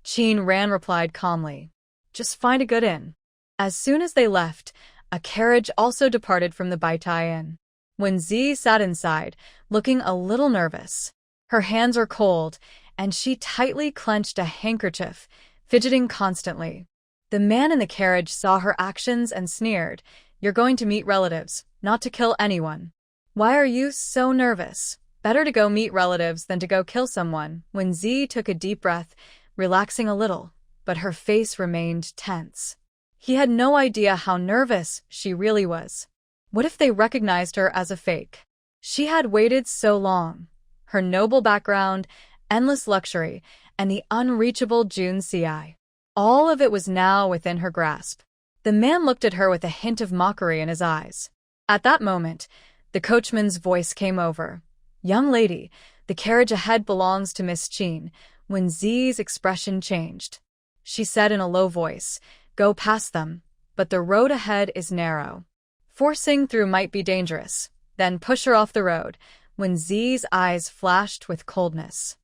Qin Ran replied calmly. "Just find a good inn." As soon as they left, a carriage also departed from the Baitai Inn. When Zi sat inside, looking a little nervous. Her hands were cold, and she tightly clenched a handkerchief, fidgeting constantly. The man in the carriage saw her actions and sneered, "You're going to meet relatives, not to kill anyone. Why are you so nervous? Better to go meet relatives than to go kill someone." When Zi took a deep breath, relaxing a little, but her face remained tense. He had no idea how nervous she really was. What if they recognized her as a fake? She had waited so long. Her noble background, endless luxury, and the unreachable Jun Ci. All of it was now within her grasp. The man looked at her with a hint of mockery in his eyes. At that moment, the coachman's voice came over. "Young lady, the carriage ahead belongs to Miss Qin." When Zi's expression changed, she said in a low voice, "Go past them, but the road ahead is narrow. Forcing through might be dangerous. Then push her off the road." When Zi's eyes flashed with coldness.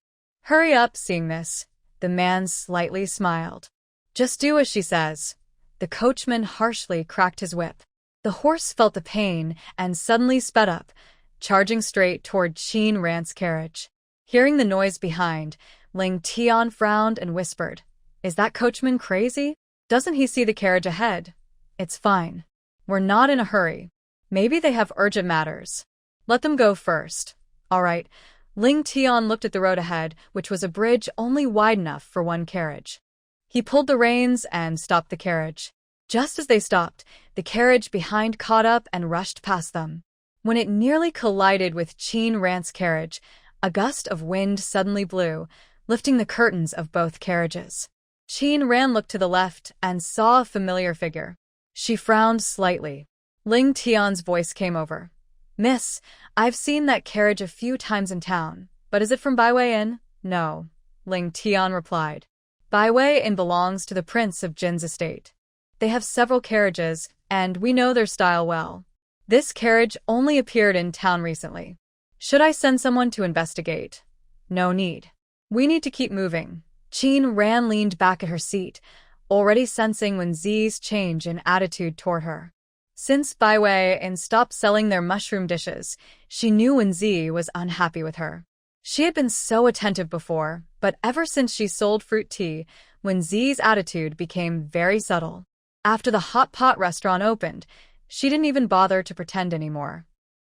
"Hurry up." Seeing this, the man slightly smiled. "Just do as she says." The coachman harshly cracked his whip. The horse felt the pain and suddenly sped up, charging straight toward Qin Ran's carriage. Hearing the noise behind, Ling Tian frowned and whispered, "Is that coachman crazy? Doesn't he see the carriage ahead? It's fine. We're not in a hurry. Maybe they have urgent matters. Let them go first." "All right." Ling Tian looked at the road ahead, which was a bridge only wide enough for one carriage. He pulled the reins and stopped the carriage. Just as they stopped, the carriage behind caught up and rushed past them. When it nearly collided with Qin Ran's carriage, a gust of wind suddenly blew, lifting the curtains of both carriages. Qin Ran looked to the left and saw a familiar figure. She frowned slightly. Ling Tian's voice came over. "Miss, I've seen that carriage a few times in town, But is it from Baiwei Inn? No, Ling Tian replied. Baiwei Inn belongs to the Prince of Jin's estate. They have several carriages, and we know their style well. This carriage only appeared in town recently. Should I send someone to investigate? No need. We need to keep moving. Qin Ran leaned back at her seat, already sensing Wenzi's change in attitude toward her. Since Baiwei Inn stopped selling their mushroom dishes, she knew Wenzi was unhappy with her. She had been so attentive before, but ever since she sold fruit tea, Wenzi's attitude became very subtle. After the hot pot restaurant opened, she didn't even bother to pretend anymore.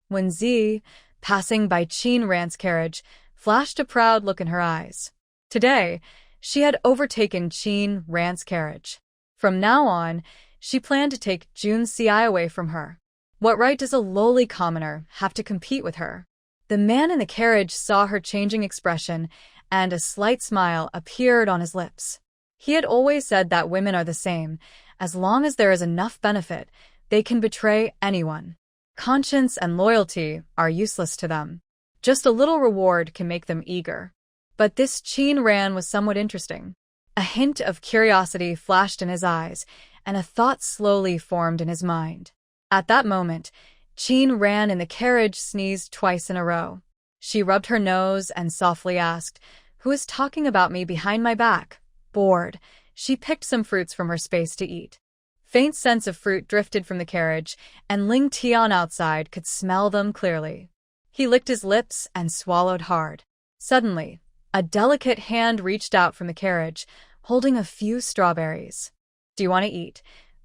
Wenzi, passing by Qin Ran's carriage, flashed a proud look in her eyes. Today, she had overtaken Qin Ran's carriage. From now on, she planned to take Jun Ci away from her. What right does a lowly commoner have to compete with her? The man in the carriage saw her changing expression, and a slight smile appeared on his lips. He had always said that women are the same. As long as there is enough benefit, they can betray anyone. Conscience and loyalty are useless to them. Just a little reward can make them eager. But this Qin Ran was somewhat interesting. A hint of curiosity flashed in his eyes, and a thought slowly formed in his mind. At that moment, Qin Ran in the carriage sneezed twice in a row. She rubbed her nose and softly asked, "Who is talking about me behind my back?" Bored, she picked some fruits from her space to eat. Faint scents of fruit drifted from the carriage, and Ling Tian outside could smell them clearly. He licked his lips and swallowed hard. Suddenly, a delicate hand reached out from the carriage, holding a few strawberries. "Do you want to eat?"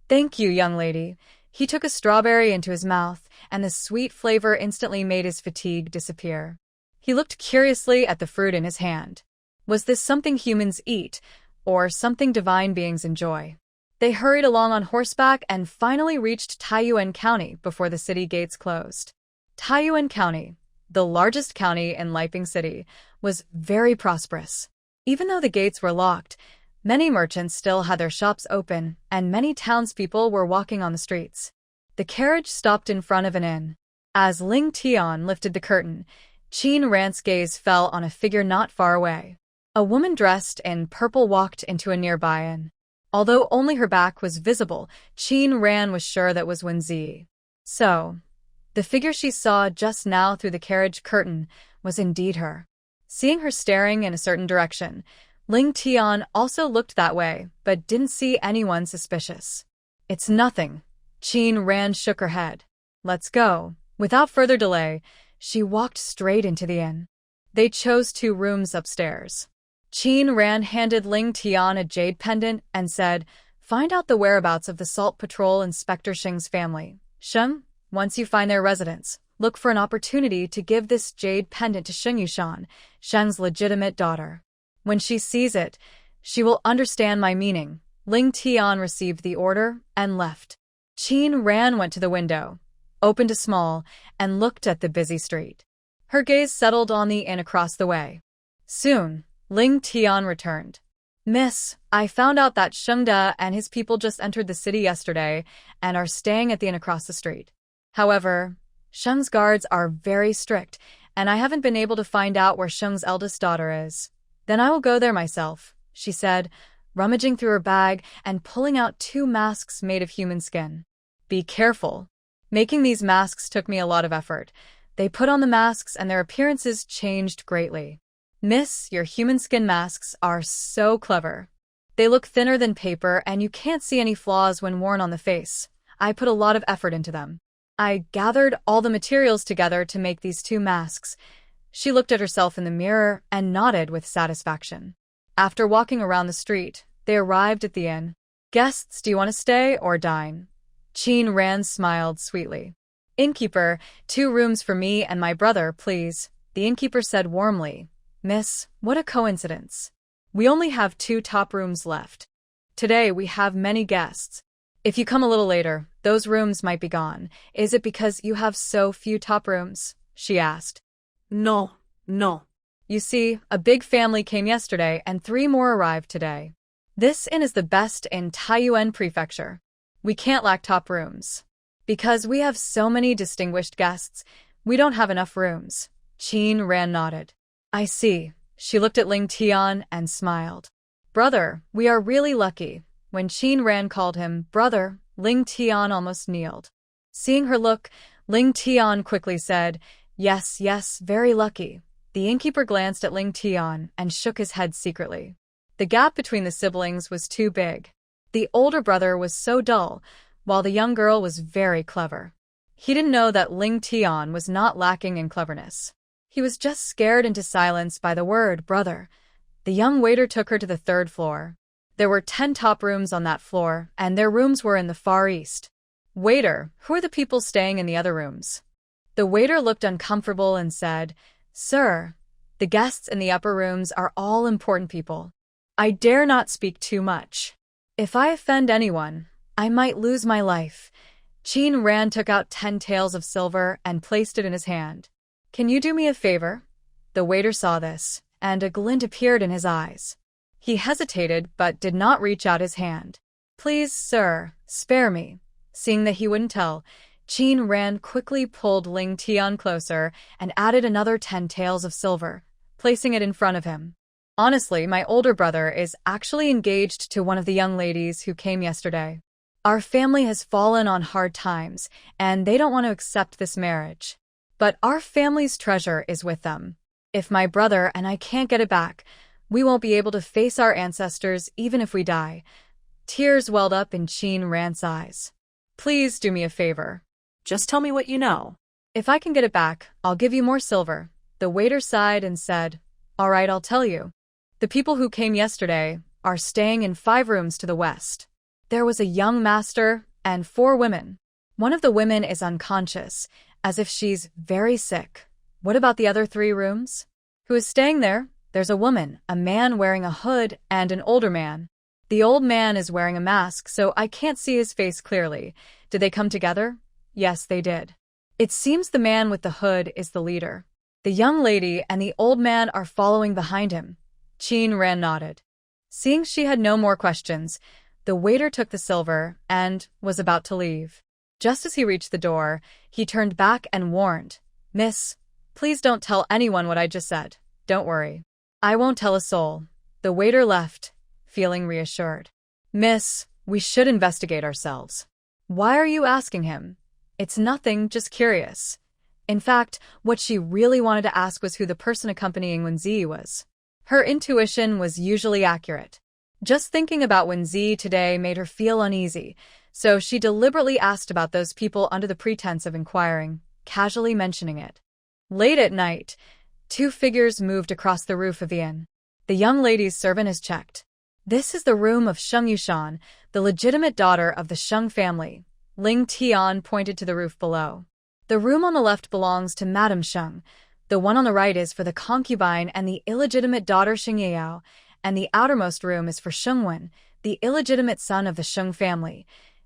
"Thank you, young lady." He took a strawberry into his mouth, and the sweet flavor instantly made his fatigue disappear. He looked curiously at the fruit in his hand. Was this something humans eat, or something divine beings enjoy? They hurried along on horseback and finally reached Taiyuan County before the city gates closed. Taiyuan County, the largest county in Leping City, was very prosperous. Even though the gates were locked, many merchants still had their shops open, and many townspeople were walking on the streets. The carriage stopped in front of an inn. As Ling Tian lifted the curtain, Qin Ran's gaze fell on a figure not far away. A woman dressed in purple walked into a nearby inn. Although only her back was visible, Qin Ran was sure that was Wenzi. So, the figure she saw just now through the carriage curtain was indeed her. Seeing her staring in a certain direction, Ling Tian also looked that way, but didn't see anyone suspicious. "It's nothing." Qin Ran shook her head. "Let's go." Without further delay, she walked straight into the inn. They chose 2 rooms upstairs. Qin Ran handed Ling Tian a jade pendant and said, "Find out the whereabouts of the Salt Patrol Inspector Shung's family. Shung, once you find their residence, look for an opportunity to give this jade pendant to Shung Yushan, Shung's legitimate daughter. When she sees it, she will understand my meaning." Ling Tian received the order and left. Qin Ran went to the window, opened a small, and looked at the busy street. Her gaze settled on the inn across the way. Soon, Ling Tian returned. "Miss, I found out that Shungda and his people just entered the city yesterday and are staying at the inn across the street. However, Shung's guards are very strict, and I haven't been able to find out where Shung's eldest daughter is. Then I will go there myself," she said, rummaging through her bag and pulling out 2 masks made of human skin. "Be careful. Making these masks took me a lot of effort." They put on the masks and their appearances changed greatly. "Miss, your human skin masks are so clever. They look thinner than paper and you can't see any flaws when worn on the face. I put a lot of effort into them. I gathered all the materials together to make these 2 masks." She looked at herself in the mirror and nodded with satisfaction. After walking around the street, they arrived at the inn. "Guests, do you want to stay or dine?" Qin Ran smiled sweetly. "Innkeeper, 2 rooms for me and my brother, please," the innkeeper said warmly. "Miss, what a coincidence. We only have 2 top rooms left. Today we have many guests. If you come a little later, those rooms might be gone. Is it because you have so few top rooms?" she asked. No, no. "You see, a big family came yesterday and 3 more arrived today. This inn is the best in Taiyuan Prefecture. We can't lack top rooms. Because we have so many distinguished guests, we don't have enough rooms." Qin Ran nodded. I see. She looked at Ling Tian and smiled. Brother, we are really lucky. When Qin Ran called him brother, Ling Tian almost kneeled. Seeing her look, Ling Tian quickly said, Yes, yes, very lucky. The innkeeper glanced at Ling Tian and shook his head secretly. The gap between the siblings was too big. The older brother was so dull, while the young girl was very clever. He didn't know that Ling Tian was not lacking in cleverness. He was just scared into silence by the word brother. The young waiter took her to the 3rd floor. There were 10 top rooms on that floor, and their rooms were in the far east. Waiter, who are the people staying in the other rooms? The waiter looked uncomfortable and said, Sir, the guests in the upper rooms are all important people. I dare not speak too much. If I offend anyone, I might lose my life. Qin Ran took out 10 taels of silver and placed it in his hand. Can you do me a favor? The waiter saw this, and a glint appeared in his eyes. He hesitated but did not reach out his hand. Please, sir, spare me. Seeing that he wouldn't tell, Qin Ran quickly pulled Ling Tian closer and added another 10 taels of silver, placing it in front of him. Honestly, my older brother is actually engaged to one of the young ladies who came yesterday. Our family has fallen on hard times, and they don't want to accept this marriage. But our family's treasure is with them. If my brother and I can't get it back, we won't be able to face our ancestors even if we die. Tears welled up in Qin Ran's eyes. Please do me a favor. Just tell me what you know. If I can get it back, I'll give you more silver. The waiter sighed and said, All right, I'll tell you. The people who came yesterday are staying in 5 rooms to the west. There was a young master and 4 women. One of the women is unconscious, as if she's very sick. What about the other 3 rooms? Who is staying there? There's a woman, a man wearing a hood, and an older man. The old man is wearing a mask, so I can't see his face clearly. Did they come together? Yes, they did. It seems the man with the hood is the leader. The young lady and the old man are following behind him. Qin Ran nodded. Seeing she had no more questions, the waiter took the silver and was about to leave. Just as he reached the door, he turned back and warned, Miss, please don't tell anyone what I just said. Don't worry. I won't tell a soul. The waiter left, feeling reassured. Miss, we should investigate ourselves. Why are you asking him? It's nothing, just curious. In fact, what she really wanted to ask was who the person accompanying Wenzi was. Her intuition was usually accurate. Just thinking about Wenzi today made her feel uneasy, so she deliberately asked about those people under the pretense of inquiring, casually mentioning it. Late at night, 2 figures moved across the roof of the inn. The young lady's servant is checked. This is the room of Shung Yushan, the legitimate daughter of the Shung family. Ling Tian pointed to the roof below. The room on the left belongs to Madame Shung. The one on the right is for the concubine and the illegitimate daughter Shung Yao, and the outermost room is for Shungwen, the illegitimate son of the Shung family.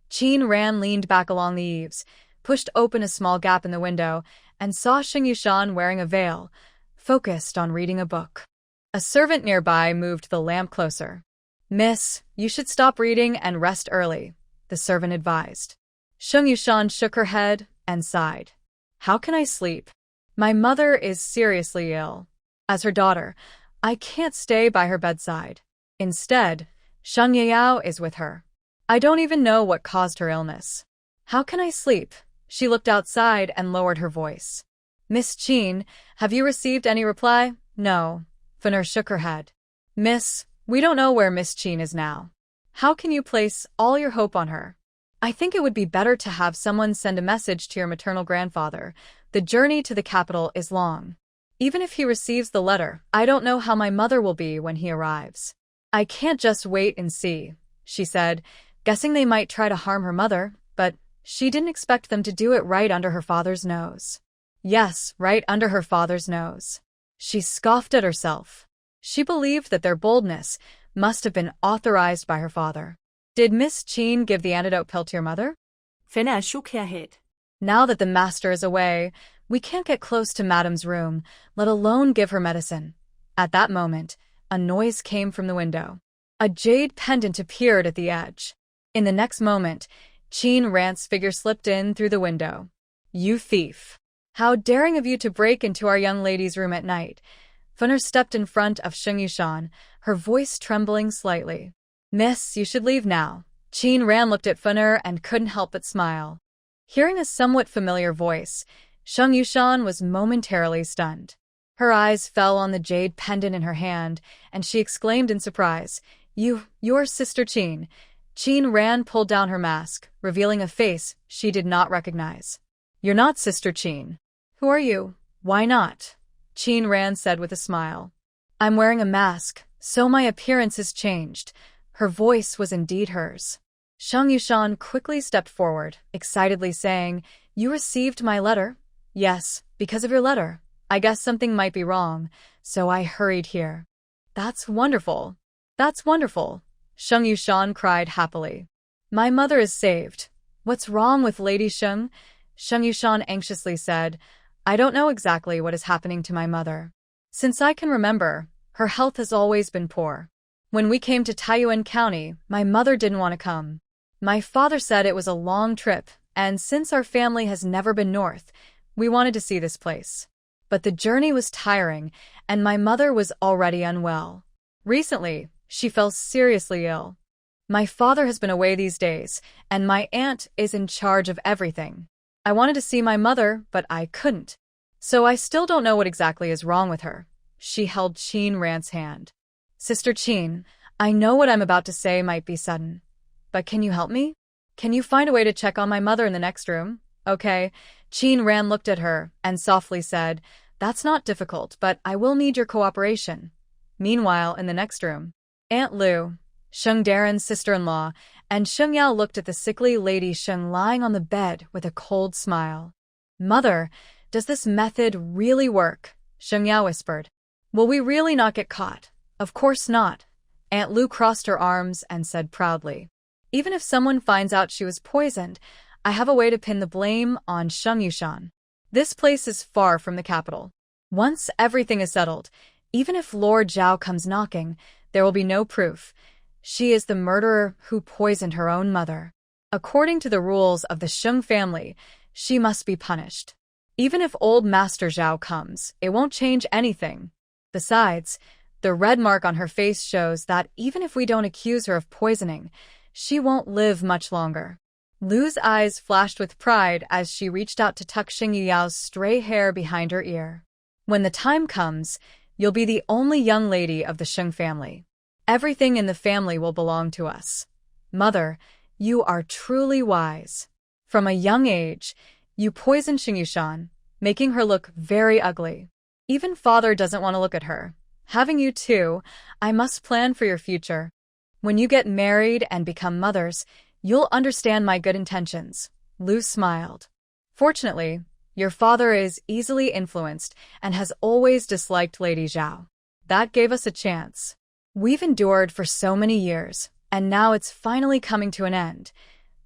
Qin Ran leaned back along the eaves, pushed open a small gap in the window, and saw Shung Yushan wearing a veil, focused on reading a book. A servant nearby moved the lamp closer. Miss, you should stop reading and rest early, the servant advised. Shung Yushan shook her head and sighed. How can I sleep? My mother is seriously ill. As her daughter, I can't stay by her bedside. Instead, Shung Yao is with her. I don't even know what caused her illness. How can I sleep? She looked outside and lowered her voice. Miss Qin, have you received any reply? No. Fenner shook her head. Miss, we don't know where Miss Qin is now. How can you place all your hope on her? I think it would be better to have someone send a message to your maternal grandfather. The journey to the capital is long. Even if he receives the letter, I don't know how my mother will be when he arrives. I can't just wait and see, she said, guessing they might try to harm her mother, but she didn't expect them to do it right under her father's nose. Yes, right under her father's nose. She scoffed at herself. She believed that their boldness must have been authorized by her father. Did Miss Qin give the antidote pill to your mother? Fenner shook her head. Now that the master is away, we can't get close to Madame's room, let alone give her medicine. At that moment, a noise came from the window. A jade pendant appeared at the edge. In the next moment, Qin Ran's figure slipped in through the window. You thief! How daring of you to break into our young lady's room at night. Funner stepped in front of Shung Yushan, her voice trembling slightly. Miss, you should leave now. Qin Ran looked at Funner and couldn't help but smile. Hearing a somewhat familiar voice, Shung Yushan was momentarily stunned. Her eyes fell on the jade pendant in her hand, and she exclaimed in surprise, You're Sister Qin. Qin Ran pulled down her mask, revealing a face she did not recognize. You're not Sister Qin. Who are you? Why not? Qin Ran said with a smile. I'm wearing a mask, so my appearance has changed. Her voice was indeed hers. Shung Yushan quickly stepped forward, excitedly saying, You received my letter? Yes, because of your letter. I guess something might be wrong, so I hurried here. That's wonderful. That's wonderful. Shung Yushan cried happily. My mother is saved. What's wrong with Lady Shung? Shung Yushan anxiously said, I don't know exactly what is happening to my mother. Since I can remember, her health has always been poor. When we came to Taiyuan County, my mother didn't want to come. My father said it was a long trip, and since our family has never been north, we wanted to see this place. But the journey was tiring, and my mother was already unwell. Recently, she fell seriously ill. My father has been away these days, and my aunt is in charge of everything. I wanted to see my mother, but I couldn't. So I still don't know what exactly is wrong with her. She held Qin Ran's hand. Sister Qin, I know what I'm about to say might be sudden. But can you help me? Can you find a way to check on my mother in the next room? Okay. Qin Ran looked at her and softly said, That's not difficult, but I will need your cooperation. Meanwhile, in the next room, Aunt Lu, Shung Darren's sister-in-law, and Shung Yao looked at the sickly Lady Shung lying on the bed with a cold smile. Mother, does this method really work? Shung Yao whispered. Will we really not get caught? Of course not. Aunt Lu crossed her arms and said proudly. Even if someone finds out she was poisoned, I have a way to pin the blame on Shung Yushan. This place is far from the capital. Once everything is settled, even if Lord Zhao comes knocking, there will be no proof. She is the murderer who poisoned her own mother. According to the rules of the Shung family, she must be punished. Even if old Master Zhao comes, it won't change anything. Besides, the red mark on her face shows that even if we don't accuse her of poisoning, she won't live much longer. Lu's eyes flashed with pride as she reached out to tuck Xing Yuyao's stray hair behind her ear. When the time comes, you'll be the only young lady of the Shung family. Everything in the family will belong to us. Mother, you are truly wise. From a young age, you poisoned Xing Yushan, making her look very ugly. Even father doesn't want to look at her. Having you too, I must plan for your future. When you get married and become mothers, you'll understand my good intentions. Lu smiled. Fortunately, your father is easily influenced and has always disliked Lady Zhao. That gave us a chance. We've endured for so many years, and now it's finally coming to an end.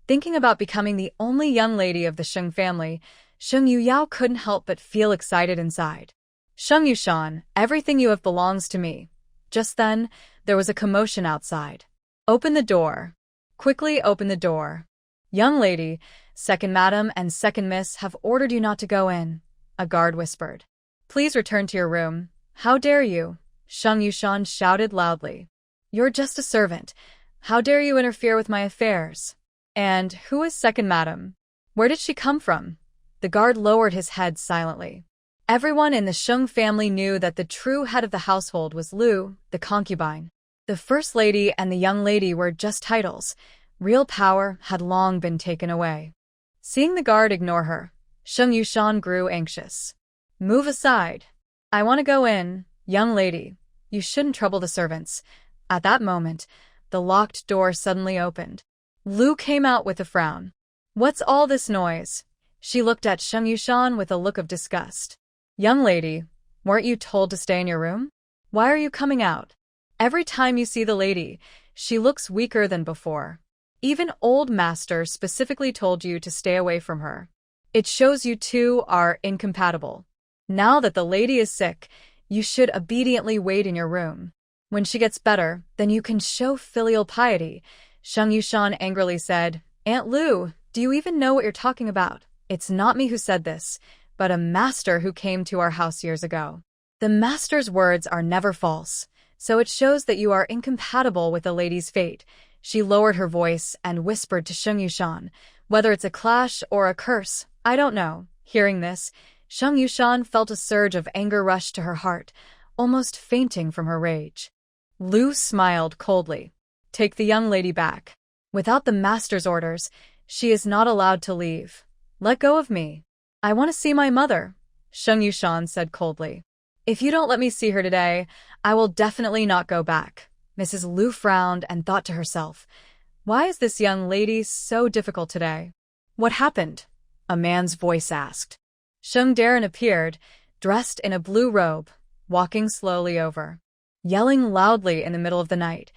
Thinking about becoming the only young lady of the Shung family, Shung Yuyao couldn't help but feel excited inside. Shung Yushan, everything you have belongs to me. Just then, there was a commotion outside. Open the door. Quickly open the door. Young lady, second madam and second miss have ordered you not to go in, a guard whispered. Please return to your room. How dare you? Shung Yushan shouted loudly. You're just a servant. How dare you interfere with my affairs? And who is second madam? Where did she come from? The guard lowered his head silently. Everyone in the Shung family knew that the true head of the household was Lu, the concubine. The first lady and the young lady were just titles. Real power had long been taken away. Seeing the guard ignore her, Shung Yushan grew anxious. Move aside. I want to go in, young lady. You shouldn't trouble the servants. At that moment, the locked door suddenly opened. Lu came out with a frown. What's all this noise? She looked at Shung Yushan with a look of disgust. Young lady, weren't you told to stay in your room? Why are you coming out? Every time you see the lady, she looks weaker than before. Even old master specifically told you to stay away from her. It shows you two are incompatible. Now that the lady is sick, you should obediently wait in your room. When she gets better, then you can show filial piety. Shung Yushan angrily said, Aunt Lu, do you even know what you're talking about? It's not me who said this, but a master who came to our house years ago. The master's words are never false, so it shows that you are incompatible with the lady's fate. She lowered her voice and whispered to Shung Yushan, whether it's a clash or a curse, I don't know. Hearing this, Shung Yushan felt a surge of anger rush to her heart, almost fainting from her rage. Lu smiled coldly. Take the young lady back. Without the master's orders, she is not allowed to leave. Let go of me. I want to see my mother, Shung Yushan said coldly. If you don't let me see her today, I will definitely not go back. Mrs. Lu frowned and thought to herself, why is this young lady so difficult today? What happened? A man's voice asked. Shung Daron appeared, dressed in a blue robe, walking slowly over, yelling loudly in the middle of the night.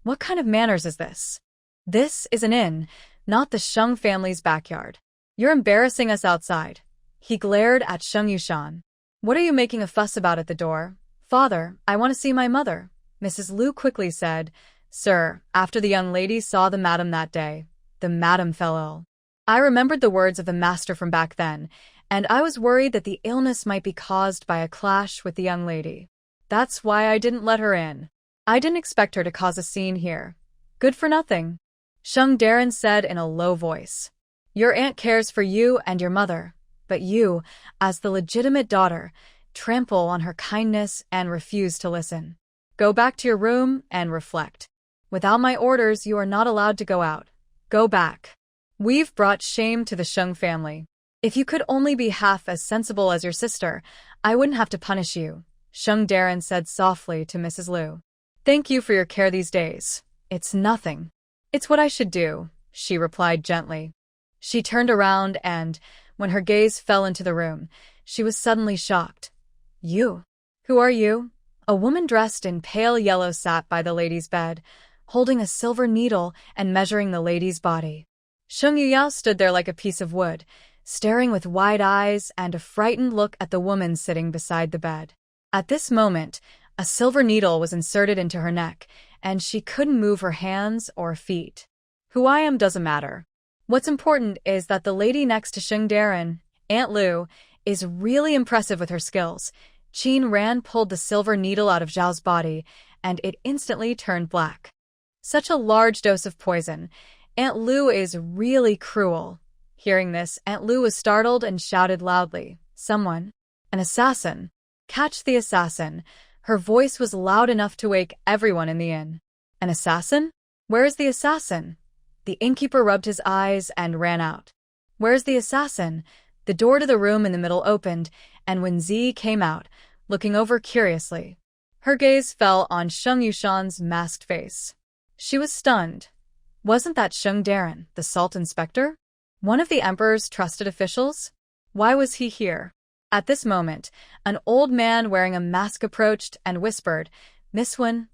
What kind of manners is this? This is an inn, not the Shung family's backyard. You're embarrassing us outside. He glared at Shung Yushan. What are you making a fuss about at the door? Father, I want to see my mother. Mrs. Lu quickly said, Sir, after the young lady saw the madam that day, the madam fell ill. I remembered the words of the master from back then, and I was worried that the illness might be caused by a clash with the young lady. That's why I didn't let her in. I didn't expect her to cause a scene here. Good for nothing. Shung Daron said in a low voice. Your aunt cares for you and your mother, but you, as the legitimate daughter, trample on her kindness and refuse to listen. Go back to your room and reflect. Without my orders, you are not allowed to go out. Go back. We've brought shame to the Shung family. If you could only be half as sensible as your sister, I wouldn't have to punish you, Shung Daron said softly to Mrs. Lu. Thank you for your care these days. It's nothing. It's what I should do, she replied gently. She turned around and, when her gaze fell into the room, she was suddenly shocked. You? Who are you? A woman dressed in pale yellow sat by the lady's bed, holding a silver needle and measuring the lady's body. Shung Yuyao stood there like a piece of wood, staring with wide eyes and a frightened look at the woman sitting beside the bed. At this moment, a silver needle was inserted into her neck, and she couldn't move her hands or feet. Who I am doesn't matter. What's important is that the lady next to Shung Daron, Aunt Lu, is really impressive with her skills. Qin Ran pulled the silver needle out of Zhao's body, and it instantly turned black. Such a large dose of poison. Aunt Lu is really cruel. Hearing this, Aunt Lu was startled and shouted loudly, Someone! An assassin! Catch the assassin! Her voice was loud enough to wake everyone in the inn. An assassin? Where is the assassin? The innkeeper rubbed his eyes and ran out. Where's the assassin? The door to the room in the middle opened, and Wen Zi came out, looking over curiously. Her gaze fell on Shung Yushan's masked face. She was stunned. Wasn't that Shung Daron, the salt inspector? One of the emperor's trusted officials? Why was he here? At this moment, an old man wearing a mask approached and whispered, Miss Wen,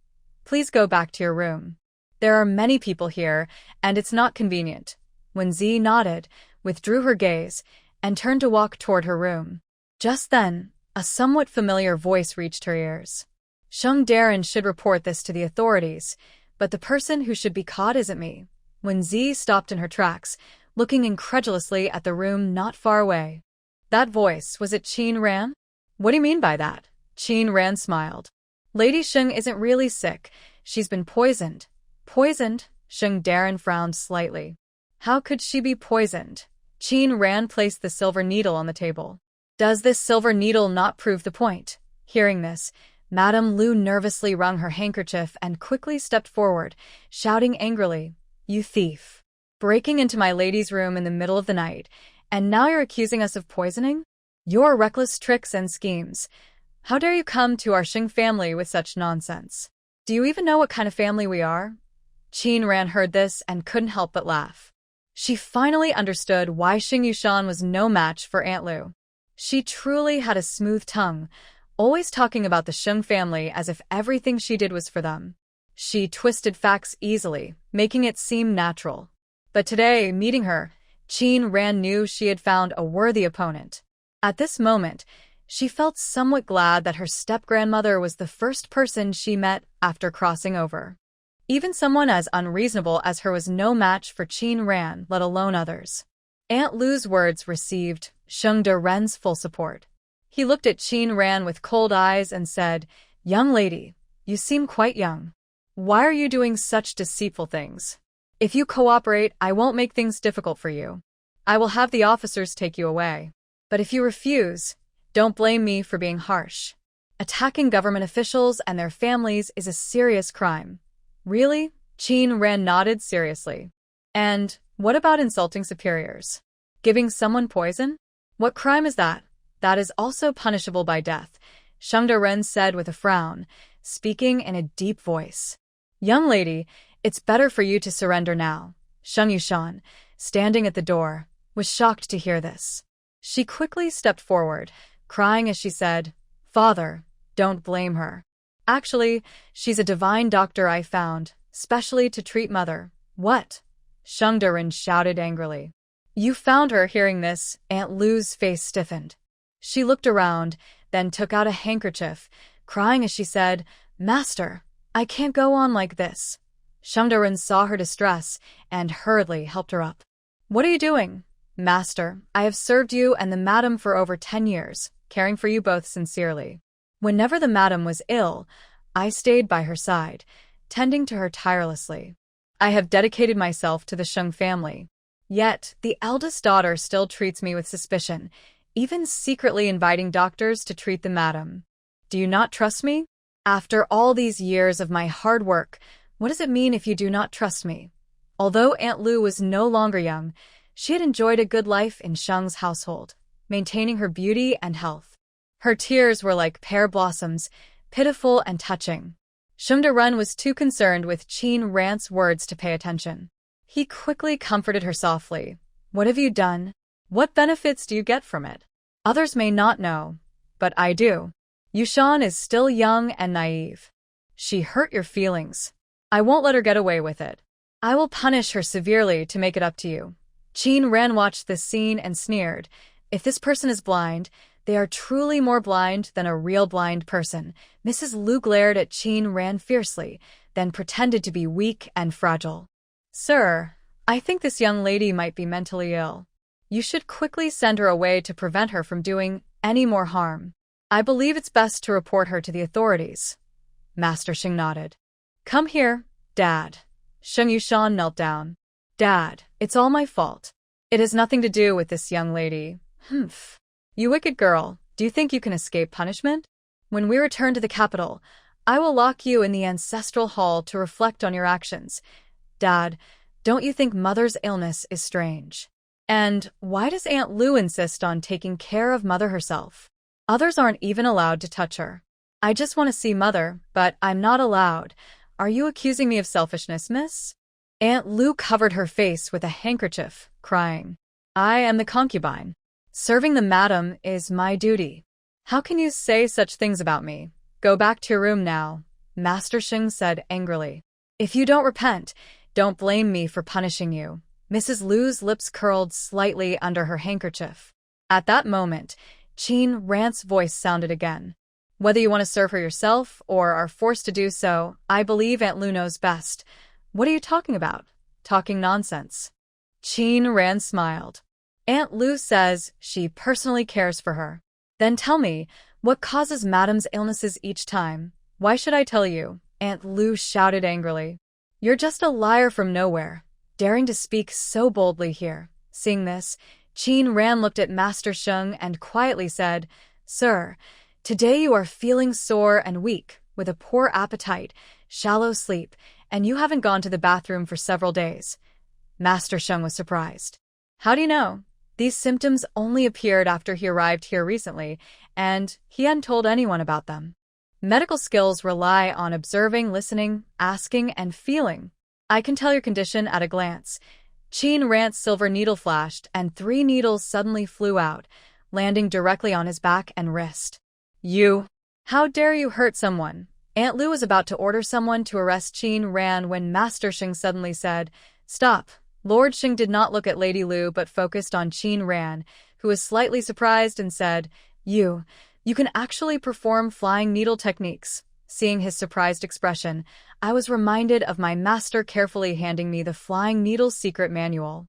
please go back to your room. There are many people here, and it's not convenient. Wen Zi nodded, withdrew her gaze, and turned to walk toward her room. Just then, a somewhat familiar voice reached her ears. Shung Daron should report this to the authorities, but the person who should be caught isn't me. Wen Zi stopped in her tracks, looking incredulously at the room not far away. That voice, was it Qin Ran? What do you mean by that? Qin Ran smiled. Lady Shung isn't really sick. She's been poisoned. Poisoned? Shung Daron frowned slightly. How could she be poisoned? Qin Ran placed the silver needle on the table. Does this silver needle not prove the point? Hearing this, Madame Lu nervously wrung her handkerchief and quickly stepped forward, shouting angrily, You thief! Breaking into my lady's room in the middle of the night, and now you're accusing us of poisoning? Your reckless tricks and schemes. How dare you come to our Shung family with such nonsense? Do you even know what kind of family we are? Qin Ran heard this and couldn't help but laugh. She finally understood why Shung Yushan was no match for Aunt Lu. She truly had a smooth tongue, always talking about the Shung family as if everything she did was for them. She twisted facts easily, making it seem natural. But today, meeting her, Qin Ran knew she had found a worthy opponent. At this moment, she felt somewhat glad that her step-grandmother was the first person she met after crossing over. Even someone as unreasonable as her was no match for Qin Ran, let alone others. Aunt Lu's words received Shung Daren's full support. He looked at Qin Ran with cold eyes and said, "Young lady, you seem quite young. Why are you doing such deceitful things? If you cooperate, I won't make things difficult for you. I will have the officers take you away. But if you refuse, don't blame me for being harsh. Attacking government officials and their families is a serious crime." "Really?" Qin Ran nodded seriously. "And what about insulting superiors? Giving someone poison? What crime is that?" "That is also punishable by death," Shung said with a frown, speaking in a deep voice. "Young lady, it's better for you to surrender now." Shung Yushan, standing at the door, was shocked to hear this. She quickly stepped forward, crying as she said, "Father, don't blame her. Actually, she's a divine doctor I found, specially to treat mother." "What?" Shung shouted angrily. "You found her." Hearing this, Aunt Lu's face stiffened. She looked around, then took out a handkerchief, crying as she said, "Master, I can't go on like this." Shung saw her distress and hurriedly helped her up. "What are you doing?" "Master, I have served you and the madam for over 10 years, caring for you both sincerely. Whenever the madam was ill, I stayed by her side, tending to her tirelessly. I have dedicated myself to the Shung family. Yet, the eldest daughter still treats me with suspicion, even secretly inviting doctors to treat the madam. Do you not trust me? After all these years of my hard work, what does it mean if you do not trust me?" Although Aunt Lu was no longer young, she had enjoyed a good life in Shung's household, maintaining her beauty and health. Her tears were like pear blossoms, pitiful and touching. Shung was too concerned with Qin Ran's words to pay attention. He quickly comforted her softly. "What have you done? What benefits do you get from it? Others may not know, but I do. Yushan is still young and naive. She hurt your feelings. I won't let her get away with it. I will punish her severely to make it up to you." Qin Ran watched this scene and sneered. If this person is blind, they are truly more blind than a real blind person. Mrs. Lu glared at Qin Ran fiercely, then pretended to be weak and fragile. "Sir, I think this young lady might be mentally ill. You should quickly send her away to prevent her from doing any more harm. I believe it's best to report her to the authorities." Master Shung nodded. "Come here, Dad." Shung Yushan knelt down. "Dad, it's all my fault. It has nothing to do with this young lady." "Humph. You wicked girl, do you think you can escape punishment? When we return to the capital, I will lock you in the ancestral hall to reflect on your actions. Dad, don't you think Mother's illness is strange? And why does Aunt Lu insist on taking care of Mother herself? Others aren't even allowed to touch her. I just want to see Mother, but I'm not allowed. Are you accusing me of selfishness, miss?" Aunt Lu covered her face with a handkerchief, crying, "I am the concubine. Serving the madam is my duty. How can you say such things about me? Go back to your room now," Master Shung said angrily. "If you don't repent, don't blame me for punishing you." Mrs. Lu's lips curled slightly under her handkerchief. At that moment, Qin Ran's voice sounded again. "Whether you want to serve her yourself or are forced to do so, I believe Aunt Lu knows best. What are you talking about? Talking nonsense." Qin Ran smiled. "Aunt Lu says she personally cares for her." "Then tell me, what causes Madam's illnesses each time?" "Why should I tell you?" Aunt Lu shouted angrily. "You're just a liar from nowhere, daring to speak so boldly here." Seeing this, Qin Ran looked at Master Shung and quietly said, "Sir, today you are feeling sore and weak, with a poor appetite, shallow sleep, and you haven't gone to the bathroom for several days." Master Shung was surprised. "How do you know?" These symptoms only appeared after he arrived here recently, and he hadn't told anyone about them. Medical skills rely on observing, listening, asking, and feeling. "I can tell your condition at a glance." Qin Ran's silver needle flashed, and 3 needles suddenly flew out, landing directly on his back and wrist. "You! How dare you hurt someone?" Aunt Lu was about to order someone to arrest Qin Ran when Master Shung suddenly said, "Stop." Lord Shung did not look at Lady Lu but focused on Qin Ran, who was slightly surprised and said, You can actually perform flying needle techniques." Seeing his surprised expression, I was reminded of my master carefully handing me the flying needle secret manual.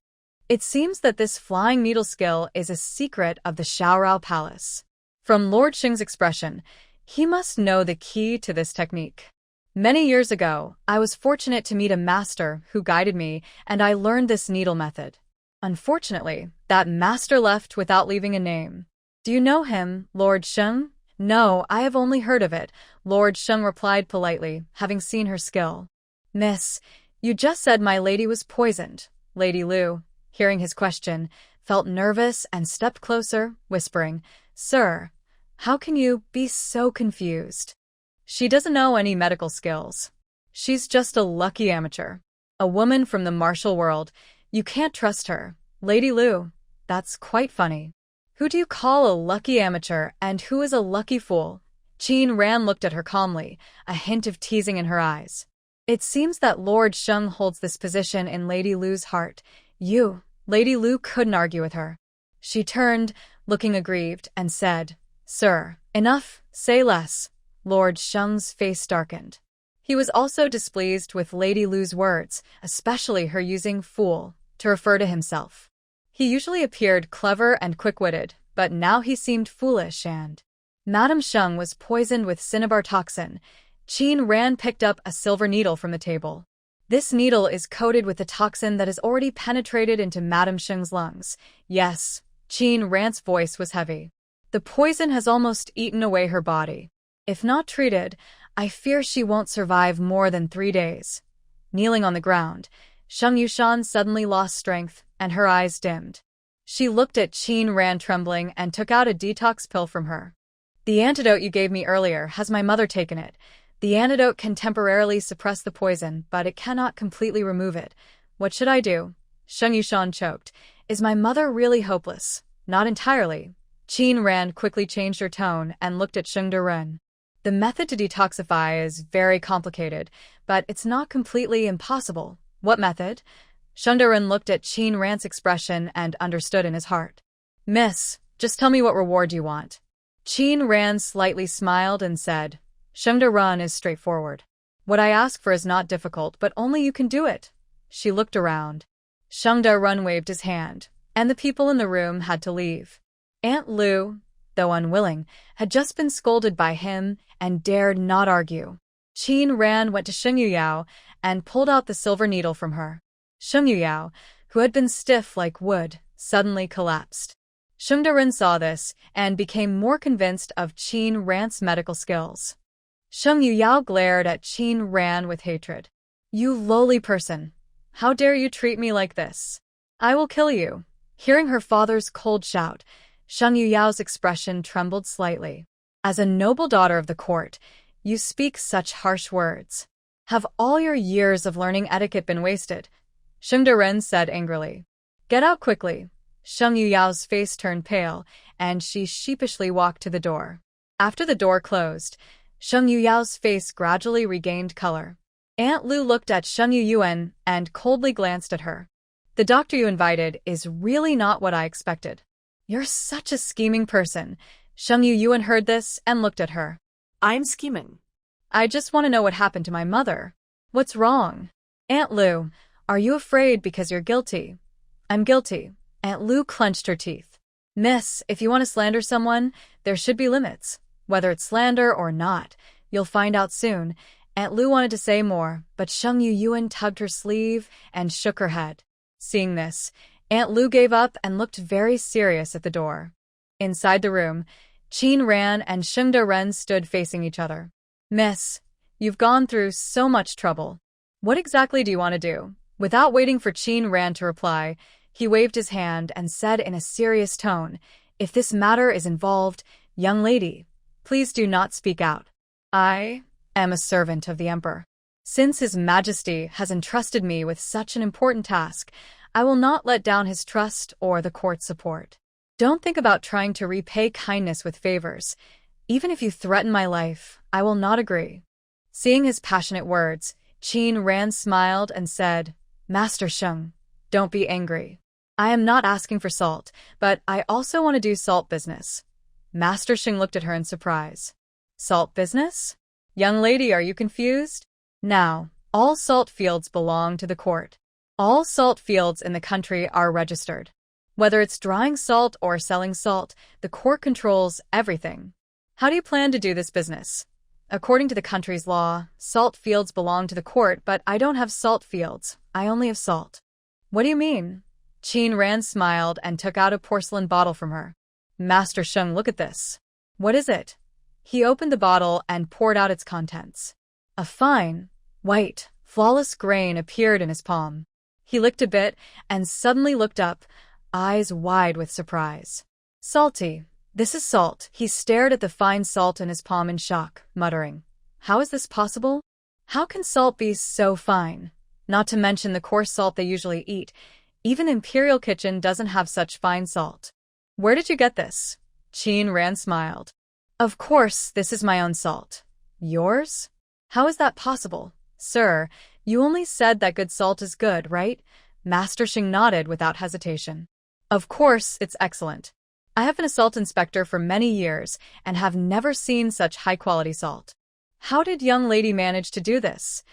It seems that this flying needle skill is a secret of the Xiaorao Palace. From Lord Shung's expression, he must know the key to this technique. Many years ago, I was fortunate to meet a master who guided me, and I learned this needle method. Unfortunately, that master left without leaving a name. Do you know him, Lord Shung? No, I have only heard of it, Lord Shung replied politely, having seen her skill. Miss, you just said my lady was poisoned. Lady Lu, hearing his question, felt nervous and stepped closer, whispering, Sir, how can you be so confused? She doesn't know any medical skills. She's just a lucky amateur. A woman from the martial world. You can't trust her. Lady Lu, that's quite funny. Who do you call a lucky amateur and who is a lucky fool? Qin Ran looked at her calmly, a hint of teasing in her eyes. It seems that Lord Shung holds this position in Lady Lu's heart. Lady Lu couldn't argue with her. She turned, looking aggrieved, and said, Sir, enough, say less. Lord Shung's face darkened. He was also displeased with Lady Lu's words, especially her using fool to refer to himself. He usually appeared clever and quick-witted, but now he seemed foolish and… Madame Shung was poisoned with cinnabar toxin. Qin Ran picked up a silver needle from the table. This needle is coated with the toxin that has already penetrated into Madame Shung's lungs. Yes, Qin Ran's voice was heavy. The poison has almost eaten away her body. If not treated, I fear she won't survive more than 3 days. Kneeling on the ground, Shung Yushan suddenly lost strength, and her eyes dimmed. She looked at Qin Ran trembling and took out a detox pill from her. The antidote you gave me earlier, has my mother taken it? The antidote can temporarily suppress the poison, but it cannot completely remove it. What should I do? Shung Yushan choked. Is my mother really hopeless? Not entirely. Qin Ran quickly changed her tone and looked at Shung Derun. The method to detoxify is very complicated, but it's not completely impossible. What method? Shung Derun looked at Qin Ran's expression and understood in his heart. Miss, just tell me what reward you want. Qin Ran slightly smiled and said, Shung Derun is straightforward. What I ask for is not difficult, but only you can do it. She looked around. Shung Derun waved his hand, and the people in the room had to leave. Aunt Lu, though unwilling, had just been scolded by him and dared not argue. Qin Ran went to Shung Yuyao and pulled out the silver needle from her. Shung Yuyao, who had been stiff like wood, suddenly collapsed. Shung Derun saw this and became more convinced of Qin Ran's medical skills. Shung Yuyao glared at Qin Ran with hatred. You lowly person! How dare you treat me like this? I will kill you! Hearing her father's cold shout, Shung Yuyao's expression trembled slightly. As a noble daughter of the court, you speak such harsh words. Have all your years of learning etiquette been wasted? Shung Derun said angrily. Get out quickly. Shung Yuyao's face turned pale, and she sheepishly walked to the door. After the door closed, Shung Yuyao's face gradually regained color. Aunt Lu looked at Shung Yuyuan and coldly glanced at her. The doctor you invited is really not what I expected. You're such a scheming person. Shung Yuyuan heard this and looked at her. I'm scheming. I just want to know what happened to my mother. What's wrong? Aunt Lu, are you afraid because you're guilty? I'm guilty. Aunt Lu clenched her teeth. Miss, if you want to slander someone, there should be limits. Whether it's slander or not, you'll find out soon. Aunt Lu wanted to say more, but Shung Yuyuan tugged her sleeve and shook her head. Seeing this, Aunt Lu gave up and looked very serious at the door. Inside the room, Qin Ran and Shung Derun stood facing each other. Miss, you've gone through so much trouble. What exactly do you want to do? Without waiting for Qin Ran to reply, he waved his hand and said in a serious tone, If this matter is involved, young lady, please do not speak out. I am a servant of the Emperor. Since His Majesty has entrusted me with such an important task, I will not let down his trust or the court's support. Don't think about trying to repay kindness with favors. Even if you threaten my life, I will not agree. Seeing his passionate words, Qin Ran smiled and said, Master Shung, don't be angry. I am not asking for salt, but I also want to do salt business. Master Shung looked at her in surprise. Salt business? Young lady, are you confused? Now, all salt fields belong to the court. All salt fields in the country are registered. Whether it's drying salt or selling salt, the court controls everything. How do you plan to do this business? According to the country's law, salt fields belong to the court, but I don't have salt fields. I only have salt. What do you mean? Qin Ran smiled and took out a porcelain bottle from her. Master Shung, look at this. What is it? He opened the bottle and poured out its contents. A fine, white, flawless grain appeared in his palm. He licked a bit and suddenly looked up, eyes wide with surprise. Salty. This is salt. He stared at the fine salt in his palm in shock, muttering, "How is this possible? How can salt be so fine? Not to mention the coarse salt they usually eat. Even the Imperial Kitchen doesn't have such fine salt." Where did you get this? Qin Ran smiled. Of course, this is my own salt. Yours? How is that possible? Sir, you only said that good salt is good, right? Master Shung nodded without hesitation. Of course, it's excellent. I have been a salt inspector for many years and have never seen such high-quality salt. How did young lady manage to do this?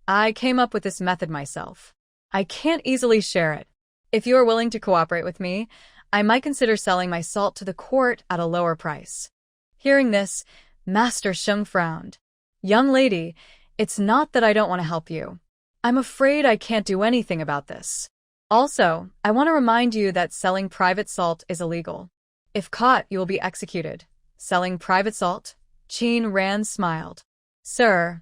I came up with this method myself. I can't easily share it. If you are willing to cooperate with me, I might consider selling my salt to the court at a lower price. Hearing this, Master Shung frowned. Young lady, it's not that I don't want to help you. I'm afraid I can't do anything about this. Also, I want to remind you that selling private salt is illegal. If caught, you will be executed. Selling private salt? Qin Ran smiled. Sir,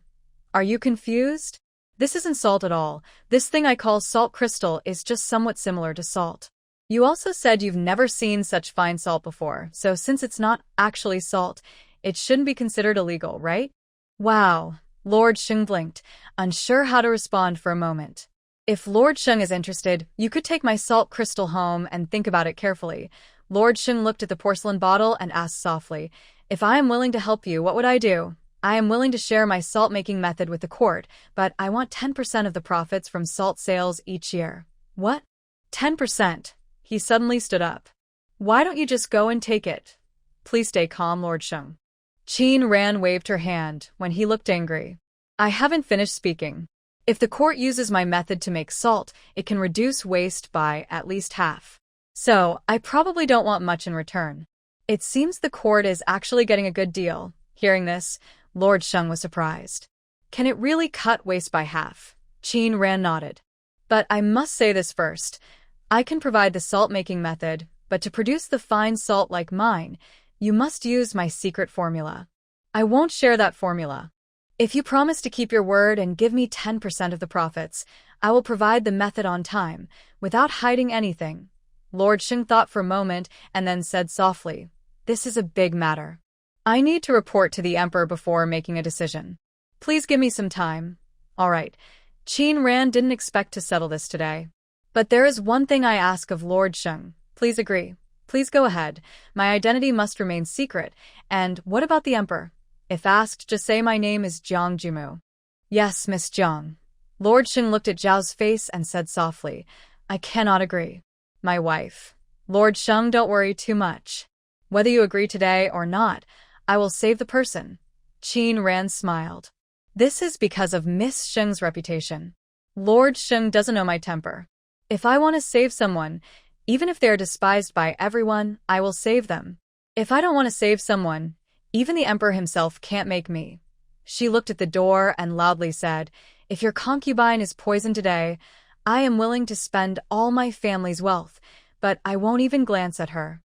are you confused? This isn't salt at all. This thing I call salt crystal is just somewhat similar to salt. You also said you've never seen such fine salt before, so since it's not actually salt, it shouldn't be considered illegal, right? Wow. Lord Shung blinked, unsure how to respond for a moment. If Lord Shung is interested, you could take my salt crystal home and think about it carefully. Lord Shung looked at the porcelain bottle and asked softly, If I am willing to help you, what would I do? I am willing to share my salt-making method with the court, but I want 10% of the profits from salt sales each year. What? 10%? He suddenly stood up. Why don't you just go and take it? Please stay calm, Lord Shung. Qin Ran waved her hand when he looked angry. I haven't finished speaking. If the court uses my method to make salt, it can reduce waste by at least half. So, I probably don't want much in return. It seems the court is actually getting a good deal. Hearing this, Lord Shung was surprised. Can it really cut waste by half? Qin Ran nodded. But I must say this first. I can provide the salt-making method, but to produce the fine salt like mine, you must use my secret formula. I won't share that formula. If you promise to keep your word and give me 10% of the profits, I will provide the method on time, without hiding anything. Lord Shung thought for a moment and then said softly, This is a big matter. I need to report to the Emperor before making a decision. Please give me some time. All right. Qin Ran didn't expect to settle this today. But there is one thing I ask of Lord Shung. Please agree. Please go ahead. My identity must remain secret. And what about the Emperor? If asked, just say my name is Jiang Jumu. Yes, Miss Jiang. Lord Shung looked at Zhao's face and said softly, I cannot agree. My wife. Lord Shung, don't worry too much. Whether you agree today or not, I will save the person. Qin Ran smiled. This is because of Miss Shung's reputation. Lord Shung doesn't know my temper. If I want to save someone, even if they are despised by everyone, I will save them. If I don't want to save someone, even the Emperor himself can't make me. She looked at the door and loudly said, If your concubine is poisoned today, I am willing to spend all my family's wealth, but I won't even glance at her.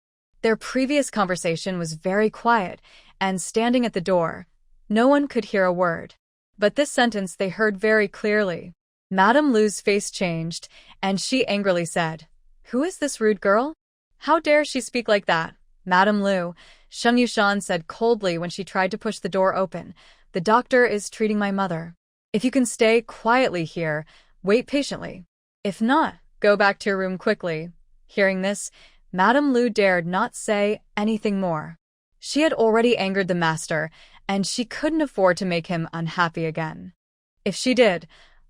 Their previous conversation was very quiet, and standing at the door, no one could hear a word. But this sentence they heard very clearly. Madame Lu's face changed, and she angrily said, Who is this rude girl? How dare she speak like that? Madame Lu, Shung Yushan said coldly when she tried to push the door open, The doctor is treating my mother. If you can stay quietly here, wait patiently. If not, go back to your room quickly. Hearing this, Madame Lu dared not say anything more. She had already angered the master, and she couldn't afford to make him unhappy again. If she did,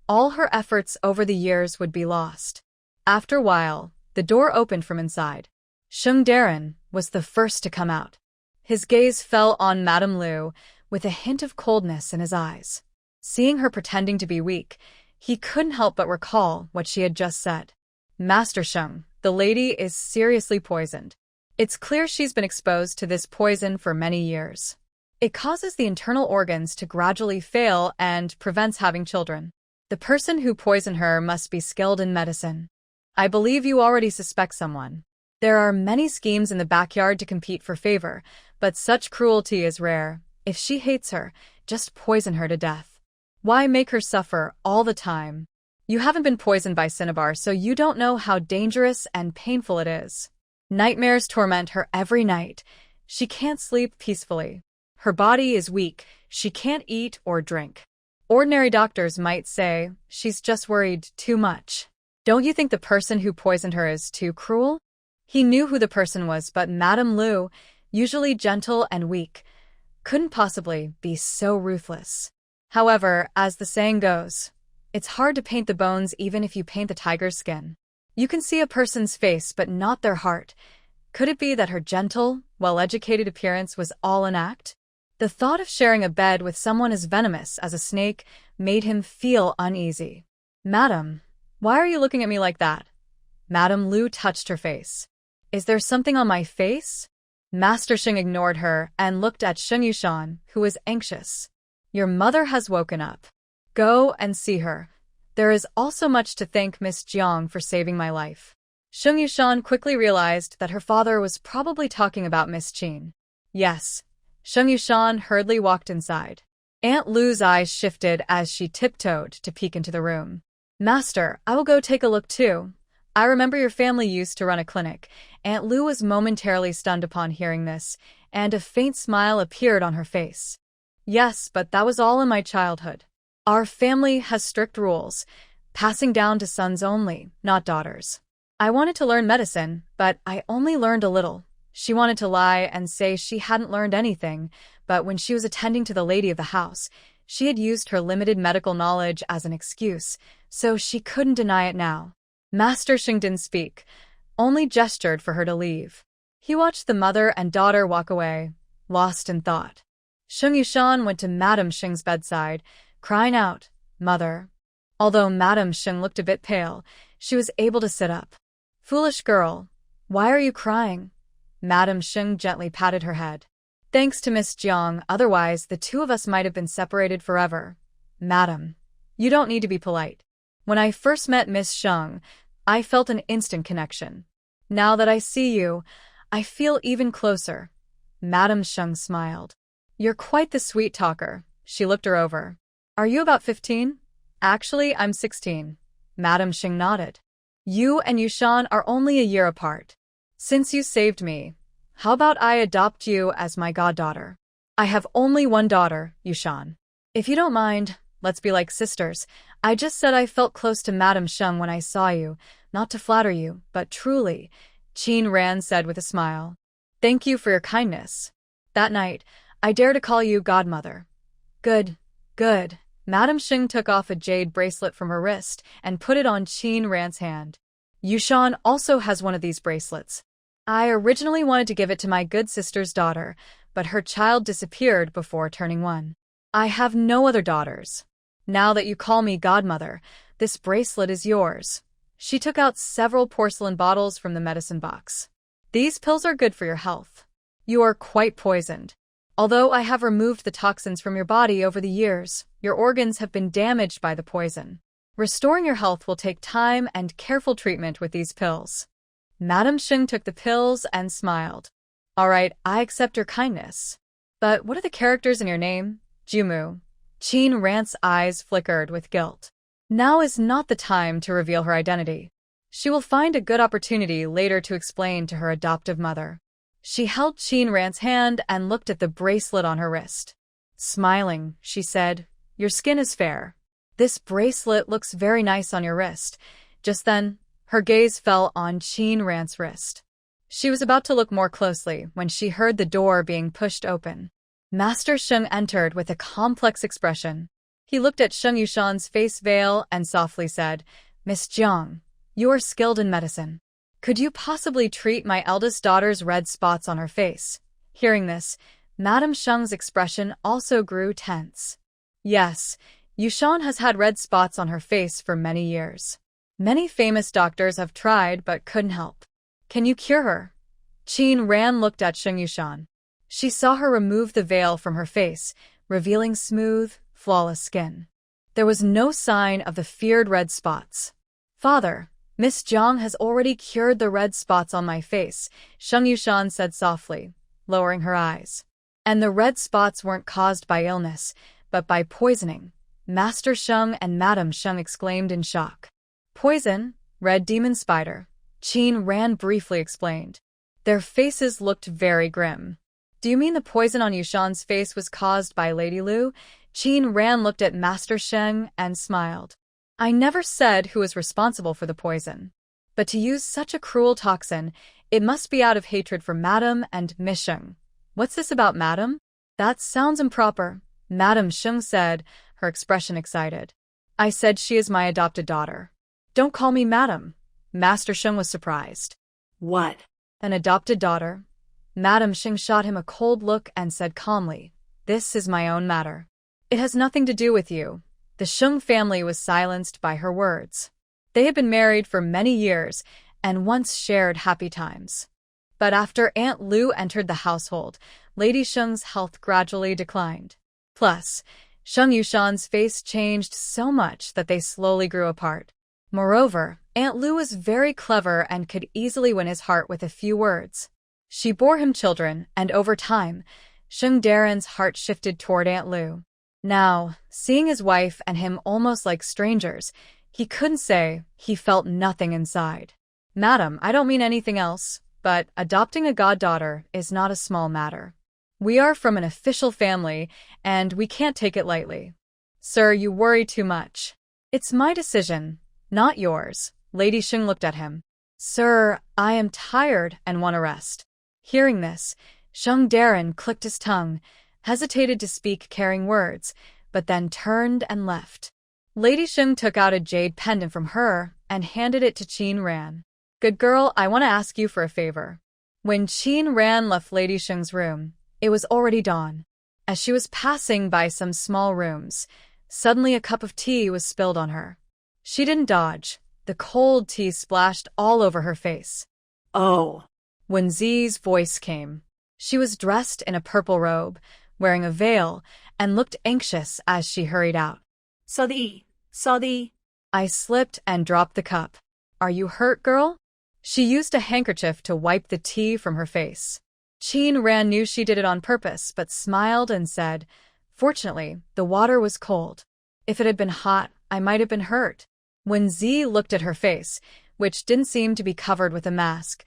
all her efforts over the years would be lost. After a while, the door opened from inside. Shung Darren was the first to come out. His gaze fell on Madame Lu, with a hint of coldness in his eyes. Seeing her pretending to be weak, he couldn't help but recall what she had just said. Master Shung, The lady is seriously poisoned. It's clear she's been exposed to this poison for many years. It causes the internal organs to gradually fail and prevents having children. The person who poisoned her must be skilled in medicine. I believe you already suspect someone. There are many schemes in the backyard to compete for favor, but such cruelty is rare. If she hates her, just poison her to death. Why make her suffer all the time? You haven't been poisoned by cinnabar, so you don't know how dangerous and painful it is. Nightmares torment her every night. She can't sleep peacefully. Her body is weak. She can't eat or drink. Ordinary doctors might say she's just worried too much. Don't you think the person who poisoned her is too cruel? He knew who the person was, but Madame Lu, usually gentle and weak, couldn't possibly be so ruthless. However, as the saying goes, it's hard to paint the bones even if you paint the tiger's skin. You can see a person's face but not their heart. Could it be that her gentle, well-educated appearance was all an act? The thought of sharing a bed with someone as venomous as a snake made him feel uneasy. Madam, why are you looking at me like that? Madame Lu touched her face. Is there something on my face? Master Shung ignored her and looked at Shung Yushan, who was anxious. Your mother has woken up. Go and see her. There is also much to thank Miss Jiang for saving my life. Shung Yushan quickly realized that her father was probably talking about Miss Qin. Yes. Shung Yushan hurriedly walked inside. Aunt Lu's eyes shifted as she tiptoed to peek into the room. Master, I will go take a look too. I remember your family used to run a clinic. Aunt Lu was momentarily stunned upon hearing this, and a faint smile appeared on her face. Yes, but that was all in my childhood. Our family has strict rules, passing down to sons only, not daughters. I wanted to learn medicine, but I only learned a little. She wanted to lie and say she hadn't learned anything, but when she was attending to the lady of the house, she had used her limited medical knowledge as an excuse, so she couldn't deny it now. Master Shung didn't speak, only gestured for her to leave. He watched the mother and daughter walk away, lost in thought. Shung Yushan went to Madame Shung's bedside, crying out, Mother. Although Madame Shung looked a bit pale, she was able to sit up. Foolish girl, why are you crying? Madame Shung gently patted her head. Thanks to Miss Jiang, otherwise the two of us might have been separated forever. Madam, you don't need to be polite. When I first met Miss Shung, I felt an instant connection. Now that I see you, I feel even closer. Madame Shung smiled. You're quite the sweet talker. She looked her over. Are you about 15? Actually, I'm 16. Madame Shung nodded. You and Yushan are only a year apart. Since you saved me, how about I adopt you as my goddaughter? I have only one daughter, Yushan. If you don't mind, let's be like sisters. I just said I felt close to Madame Shung when I saw you, not to flatter you, but truly, Qin Ran said with a smile. Thank you for your kindness. That night, I dare to call you godmother. Good, good. Madame Shung took off a jade bracelet from her wrist and put it on Qin Ran's hand. Yushan also has one of these bracelets. I originally wanted to give it to my good sister's daughter, but her child disappeared before turning 1. I have no other daughters. Now that you call me godmother, this bracelet is yours. She took out several porcelain bottles from the medicine box. These pills are good for your health. You are quite poisoned. Although I have removed the toxins from your body over the years, your organs have been damaged by the poison. Restoring your health will take time and careful treatment with these pills. Madame Shung took the pills and smiled. All right, I accept your kindness. But what are the characters in your name? Jumu. Qin Ran's eyes flickered with guilt. Now is not the time to reveal her identity. She will find a good opportunity later to explain to her adoptive mother. She held Qin Ran's hand and looked at the bracelet on her wrist. Smiling, she said, Your skin is fair. This bracelet looks very nice on your wrist. Just then, her gaze fell on Qin Ran's wrist. She was about to look more closely when she heard the door being pushed open. Master Shung entered with a complex expression. He looked at Shung Yushan's face veil and softly said, Miss Jiang, you are skilled in medicine. Could you possibly treat my eldest daughter's red spots on her face? Hearing this, Madame Shung's expression also grew tense. Yes, Yushan has had red spots on her face for many years. Many famous doctors have tried but couldn't help. Can you cure her? Qin Ran looked at Shung Yushan. She saw her remove the veil from her face, revealing smooth, flawless skin. There was no sign of the feared red spots. Father, Miss Jiang has already cured the red spots on my face, Shung Yushan said softly, lowering her eyes. And the red spots weren't caused by illness, but by poisoning. Master Shung and Madam Shung exclaimed in shock. Poison? Red demon spider, Qin Ran briefly explained. Their faces looked very grim. Do you mean the poison on Yushan's face was caused by Lady Lu? Qin Ran looked at Master Shung and smiled. I never said who was responsible for the poison. But to use such a cruel toxin, it must be out of hatred for Madam and Miss Shung. What's this about Madam? That sounds improper, Madam Shung said, her expression excited. I said she is my adopted daughter. Don't call me Madam. Master Shung was surprised. What? An adopted daughter? Madam Shung shot him a cold look and said calmly, This is my own matter. It has nothing to do with you. The Shung family was silenced by her words. They had been married for many years and once shared happy times. But after Aunt Lu entered the household, Lady Shung's health gradually declined. Plus, Shung Yushan's face changed so much that they slowly grew apart. Moreover, Aunt Lu was very clever and could easily win his heart with a few words. She bore him children, and over time, Shung Daren's heart shifted toward Aunt Lu. Now, seeing his wife and him almost like strangers, he couldn't say he felt nothing inside. Madam, I don't mean anything else, but adopting a goddaughter is not a small matter. We are from an official family, and we can't take it lightly. Sir, you worry too much. It's my decision, not yours. Lady Shung looked at him. Sir, I am tired and want to rest. Hearing this, Shung Daren clicked his tongue, hesitated to speak caring words, but then turned and left. Lady Shung took out a jade pendant from her and handed it to Qin Ran. Good girl, I want to ask you for a favor. When Qin Ran left Lady Shung's room, it was already dawn. As she was passing by some small rooms, suddenly a cup of tea was spilled on her. She didn't dodge. The cold tea splashed all over her face. Oh. When Zi's voice came, she was dressed in a purple robe, wearing a veil, and looked anxious as she hurried out. Sorry. I slipped and dropped the cup. Are you hurt, girl? She used a handkerchief to wipe the tea from her face. Qin Ran knew she did it on purpose, but smiled and said, Fortunately, the water was cold. If it had been hot, I might have been hurt. When Z looked at her face, which didn't seem to be covered with a mask,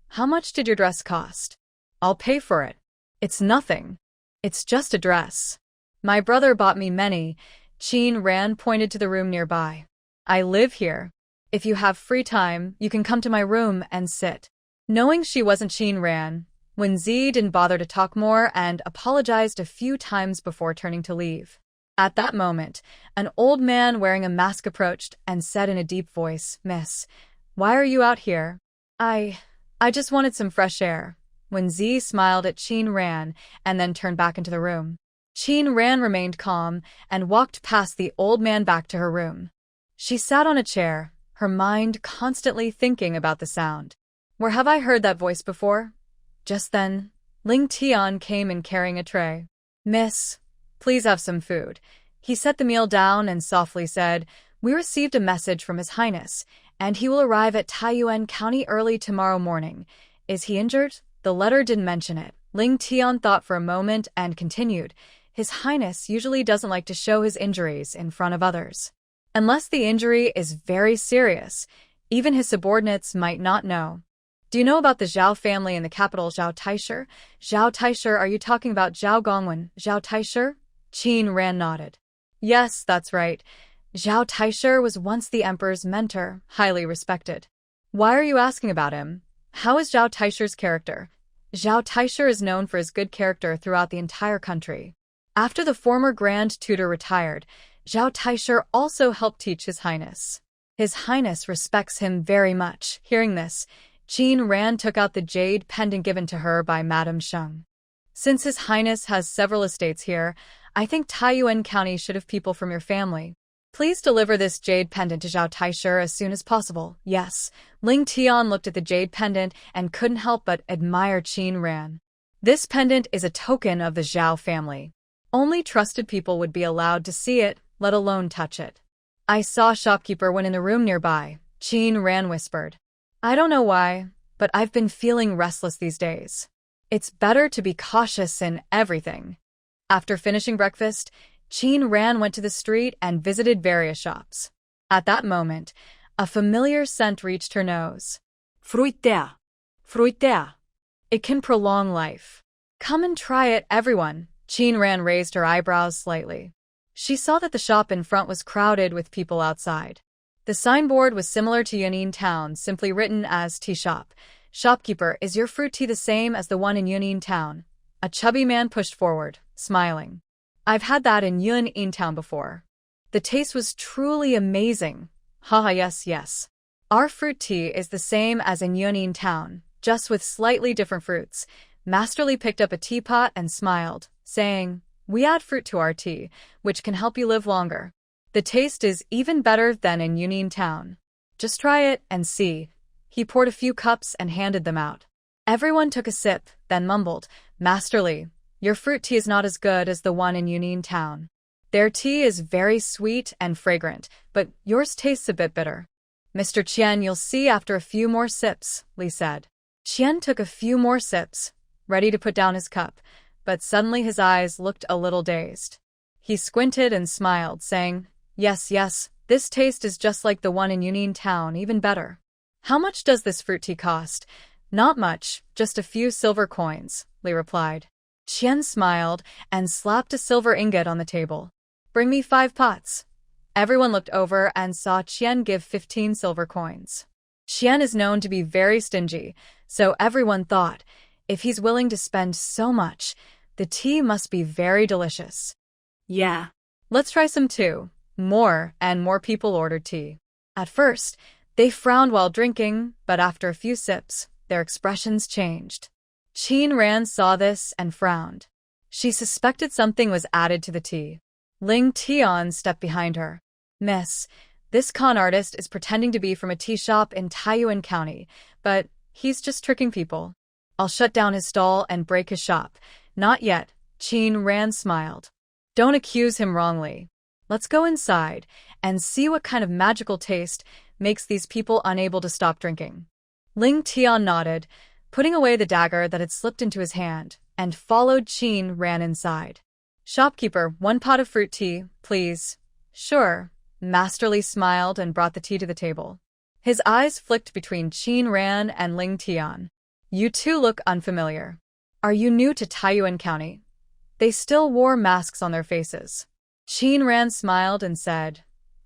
How much did your dress cost? I'll pay for it. It's nothing. It's just a dress. My brother bought me many. Qin Ran pointed to the room nearby. I live here. If you have free time, you can come to my room and sit. Knowing she wasn't Qin Ran, Wen Zi didn't bother to talk more and apologized a few times before turning to leave. At that moment, an old man wearing a mask approached and said in a deep voice, Miss, why are you out here? I just wanted some fresh air. Wen Zi smiled at Qin Ran and then turned back into the room. Qin Ran remained calm and walked past the old man back to her room. She sat on a chair, her mind constantly thinking about the sound. Where have I heard that voice before? Just then, Ling Tian came in carrying a tray. Miss, please have some food. He set the meal down and softly said, We received a message from His Highness, and he will arrive at Taiyuan County early tomorrow morning. Is he injured? The letter didn't mention it. Ling Tian thought for a moment and continued, His Highness usually doesn't like to show his injuries in front of others. Unless the injury is very serious, even his subordinates might not know. Do you know about the Zhao family in the capital Zhao Taisher? Zhao Taisher, are you talking about Zhao Gongwen? Zhao Taisher? Qin Ran nodded. Yes, that's right. Zhao Taisher was once the emperor's mentor, highly respected. Why are you asking about him? How is Zhao Taisher's character? Zhao Taisher is known for his good character throughout the entire country. After the former Grand Tutor retired, Zhao Taisher also helped teach His Highness. His Highness respects him very much. Hearing this, Qin Ran took out the jade pendant given to her by Madame Shung. Since His Highness has several estates here, I think Taiyuan County should have people from your family. Please deliver this jade pendant to Zhao Taisher as soon as possible. Yes. Ling Tian looked at the jade pendant and couldn't help but admire Qin Ran. This pendant is a token of the Zhao family. Only trusted people would be allowed to see it, let alone touch it. I saw a shopkeeper when in the room nearby, Qin Ran whispered. I don't know why, but I've been feeling restless these days. It's better to be cautious in everything. After finishing breakfast, Qin Ran went to the street and visited various shops. At that moment, a familiar scent reached her nose. Fruitea. Fruitea. It can prolong life. Come and try it, everyone. Qin Ran raised her eyebrows slightly. She saw that the shop in front was crowded with people outside. The signboard was similar to Yunin Town, simply written as tea shop. Shopkeeper, is your fruit tea the same as the one in Yunin Town? A chubby man pushed forward, smiling. I've had that in Yunin Town before. The taste was truly amazing. Haha, yes. Our fruit tea is the same as in Yunin Town, just with slightly different fruits. Masterly picked up a teapot and smiled, saying, we add fruit to our tea, which can help you live longer. The taste is even better than in Yunin Town. Just try it and see. He poured a few cups and handed them out. Everyone took a sip, then mumbled, Masterly, your fruit tea is not as good as the one in Yunin Town. Their tea is very sweet and fragrant, but yours tastes a bit bitter. Mr. Qian, you'll see after a few more sips, Li said. Qian took a few more sips, ready to put down his cup, but suddenly his eyes looked a little dazed. He squinted and smiled, saying, Yes, this taste is just like the one in Yunin Town, even better. How much does this fruit tea cost? Not much, just a few silver coins, Li replied. Qian smiled and slapped a silver ingot on the table. Bring me 5 pots. Everyone looked over and saw Qian give 15 silver coins. Qian is known to be very stingy, so everyone thought, if he's willing to spend so much, the tea must be very delicious. Yeah. Let's try some too. More and more people ordered tea. At first, they frowned while drinking, but after a few sips, their expressions changed. Qin Ran saw this and frowned. She suspected something was added to the tea. Ling Tian stepped behind her. Miss, this con artist is pretending to be from a tea shop in Taiyuan County, but he's just tricking people. I'll shut down his stall and break his shop. Not yet, Qin Ran smiled. Don't accuse him wrongly. Let's go inside and see what kind of magical taste makes these people unable to stop drinking. Ling Tian nodded, putting away the dagger that had slipped into his hand, and followed Qin Ran inside. Shopkeeper, 1 pot of fruit tea, please. Sure. Masterly smiled and brought the tea to the table. His eyes flicked between Qin Ran and Ling Tian. You two look unfamiliar. Are you new to Taiyuan County? They still wore masks on their faces. Qin Ran smiled and said,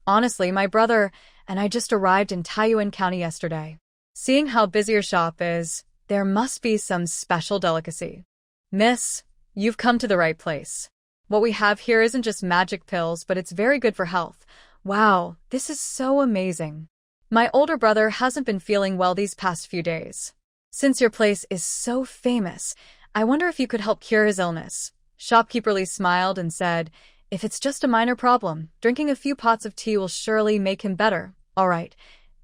Honestly, my brother and I just arrived in Taiyuan County yesterday. Seeing how busy your shop is, there must be some special delicacy. Miss, you've come to the right place. What we have here isn't just magic pills, but it's very good for health. Wow, this is so amazing. My older brother hasn't been feeling well these past few days. Since your place is so famous, I wonder if you could help cure his illness. Shopkeeper Li smiled and said, If it's just a minor problem, drinking a few pots of tea will surely make him better. All right.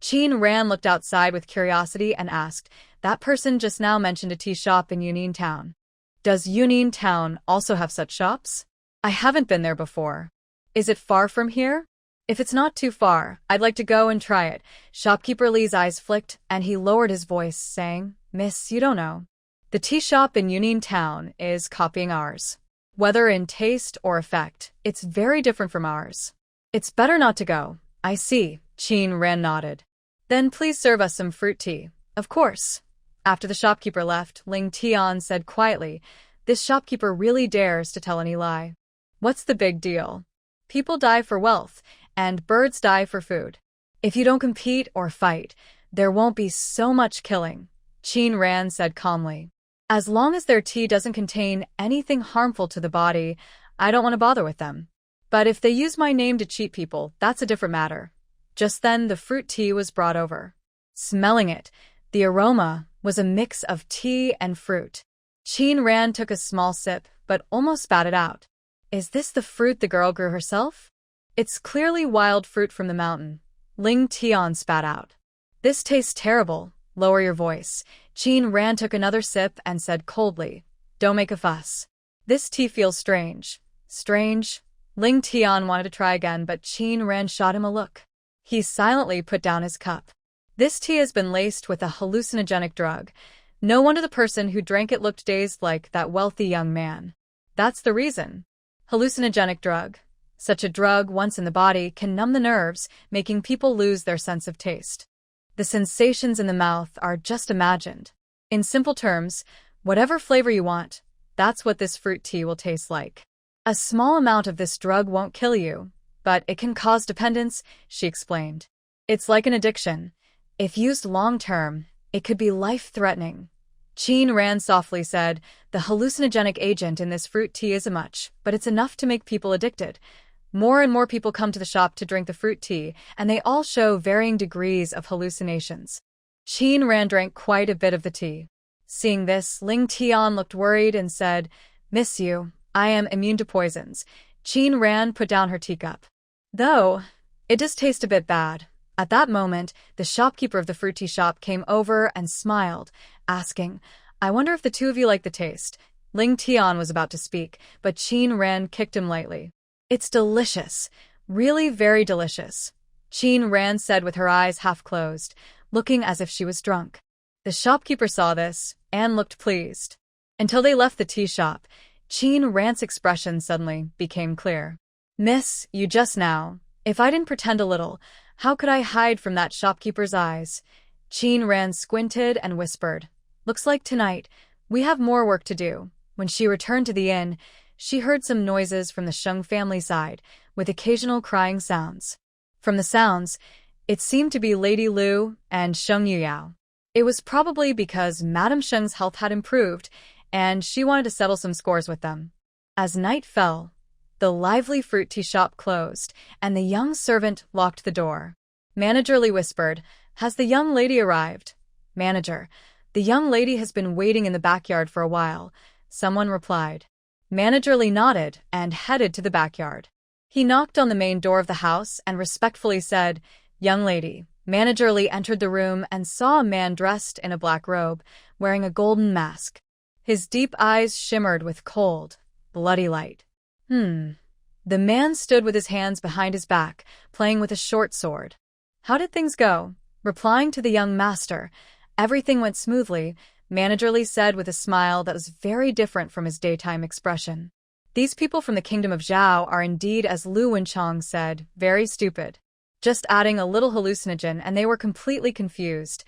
Qin Ran looked outside with curiosity and asked, That person just now mentioned a tea shop in Yunin Town. Does Yunin Town also have such shops? I haven't been there before. Is it far from here? If it's not too far, I'd like to go and try it. Shopkeeper Li's eyes flicked, and he lowered his voice, saying, Miss, you don't know. The tea shop in Yunin Town is copying ours. Whether in taste or effect, it's very different from ours. It's better not to go. I see, Qin Ran nodded. Then please serve us some fruit tea. Of course. After the shopkeeper left, Ling Tian said quietly, This shopkeeper really dares to tell any lie. What's the big deal? People die for wealth, and birds die for food. If you don't compete or fight, there won't be so much killing, Qin Ran said calmly. As long as their tea doesn't contain anything harmful to the body, I don't want to bother with them. But if they use my name to cheat people, that's a different matter. Just then, the fruit tea was brought over. Smelling it, the aroma was a mix of tea and fruit. Qin Ran took a small sip, but almost spat it out. Is this the fruit the girl grew herself? It's clearly wild fruit from the mountain, Ling Tian spat out. This tastes terrible. Lower your voice. Qin Ran took another sip and said coldly, don't make a fuss. This tea feels strange. Strange? Ling Tian wanted to try again, but Qin Ran shot him a look. He silently put down his cup. This tea has been laced with a hallucinogenic drug. No wonder the person who drank it looked dazed like that wealthy young man. That's the reason. Hallucinogenic drug. Such a drug, once in the body, can numb the nerves, making people lose their sense of taste. The sensations in the mouth are just imagined. In simple terms, whatever flavor you want, that's what this fruit tea will taste like. A small amount of this drug won't kill you, but it can cause dependence, she explained. It's like an addiction. If used long-term, it could be life-threatening. Qin Ran softly said, the hallucinogenic agent in this fruit tea isn't much, but it's enough to make people addicted. More and more people come to the shop to drink the fruit tea, and they all show varying degrees of hallucinations. Qin Ran drank quite a bit of the tea. Seeing this, Ling Tian looked worried and said, Miss you, I am immune to poisons. Qin Ran put down her teacup. Though, it does taste a bit bad. At that moment, the shopkeeper of the fruit tea shop came over and smiled, asking, I wonder if the two of you like the taste. Ling Tian was about to speak, but Qin Ran kicked him lightly. It's delicious. Really very delicious. Qin Ran said with her eyes half closed, looking as if she was drunk. The shopkeeper saw this and looked pleased. Until they left the tea shop, Qin Ran's expression suddenly became clear. Miss, you just now. If I didn't pretend a little, how could I hide from that shopkeeper's eyes? Qin Ran squinted and whispered, looks like tonight, we have more work to do. When she returned to the inn, she heard some noises from the Shung family side, with occasional crying sounds. From the sounds, it seemed to be Lady Lu and Shung Yuyao. It was probably because Madame Shung's health had improved, and she wanted to settle some scores with them. As night fell, the lively fruit tea shop closed, and the young servant locked the door. Manager Lee whispered, has the young lady arrived? Manager, the young lady has been waiting in the backyard for a while, someone replied. Manager Lee nodded and headed to the backyard. He knocked on the main door of the house and respectfully said, young lady. Manager Lee entered the room and saw a man dressed in a black robe, wearing a golden mask. His deep eyes shimmered with cold, bloody light. The man stood with his hands behind his back, playing with a short sword. How did things go? Replying to the young master, everything went smoothly, Manager Lee said with a smile that was very different from his daytime expression. These people from the kingdom of Zhao are indeed, as Lu Wenchong said, very stupid. Just adding a little hallucinogen and they were completely confused.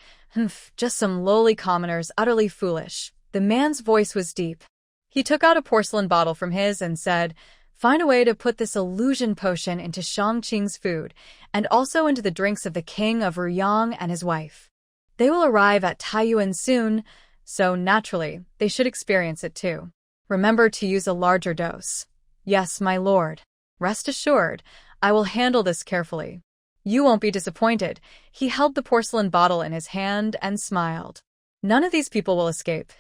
Just some lowly commoners, utterly foolish. The man's voice was deep. He took out a porcelain bottle from his and said, find a way to put this illusion potion into Shangqing's food, and also into the drinks of the king of Ruyang and his wife. They will arrive at Taiyuan soon, so naturally, they should experience it too. Remember to use a larger dose. Yes, my lord. Rest assured, I will handle this carefully. You won't be disappointed. He held the porcelain bottle in his hand and smiled. None of these people will escape.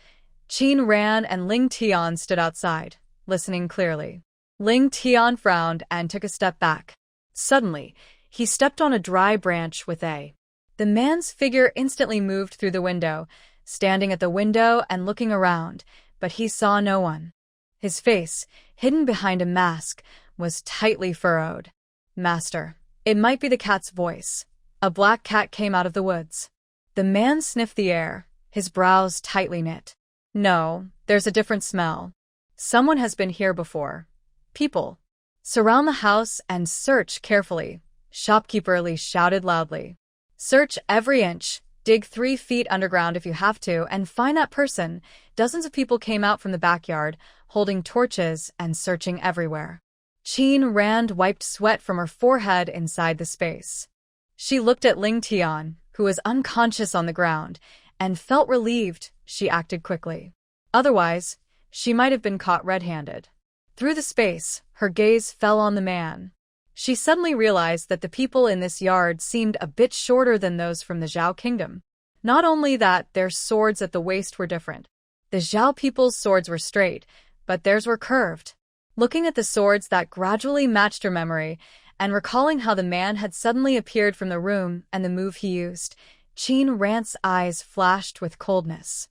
Qin Ran and Ling Tian stood outside, listening clearly. Ling Tian frowned and took a step back. Suddenly, he stepped on a dry branch with a. The man's figure instantly moved through the window, standing at the window and looking around, but he saw no one. His face, hidden behind a mask, was tightly furrowed. Master, it might be the cat's voice. A black cat came out of the woods. The man sniffed the air, his brows tightly knit. No, there's a different smell. Someone has been here before. People. Surround the house and search carefully, Shopkeeper Lee shouted loudly. Search every inch. Dig 3 feet underground if you have to, and find that person. Dozens of people came out from the backyard, holding torches and searching everywhere. Qin Ran wiped sweat from her forehead inside the space. She looked at Ling Tian, who was unconscious on the ground, and felt relieved she acted quickly. Otherwise, she might have been caught red-handed. Through the space, her gaze fell on the man. She suddenly realized that the people in this yard seemed a bit shorter than those from the Zhao kingdom. Not only that, their swords at the waist were different. The Zhao people's swords were straight, but theirs were curved. Looking at the swords that gradually matched her memory, and recalling how the man had suddenly appeared from the room and the move he used, Qin Ran's eyes flashed with coldness.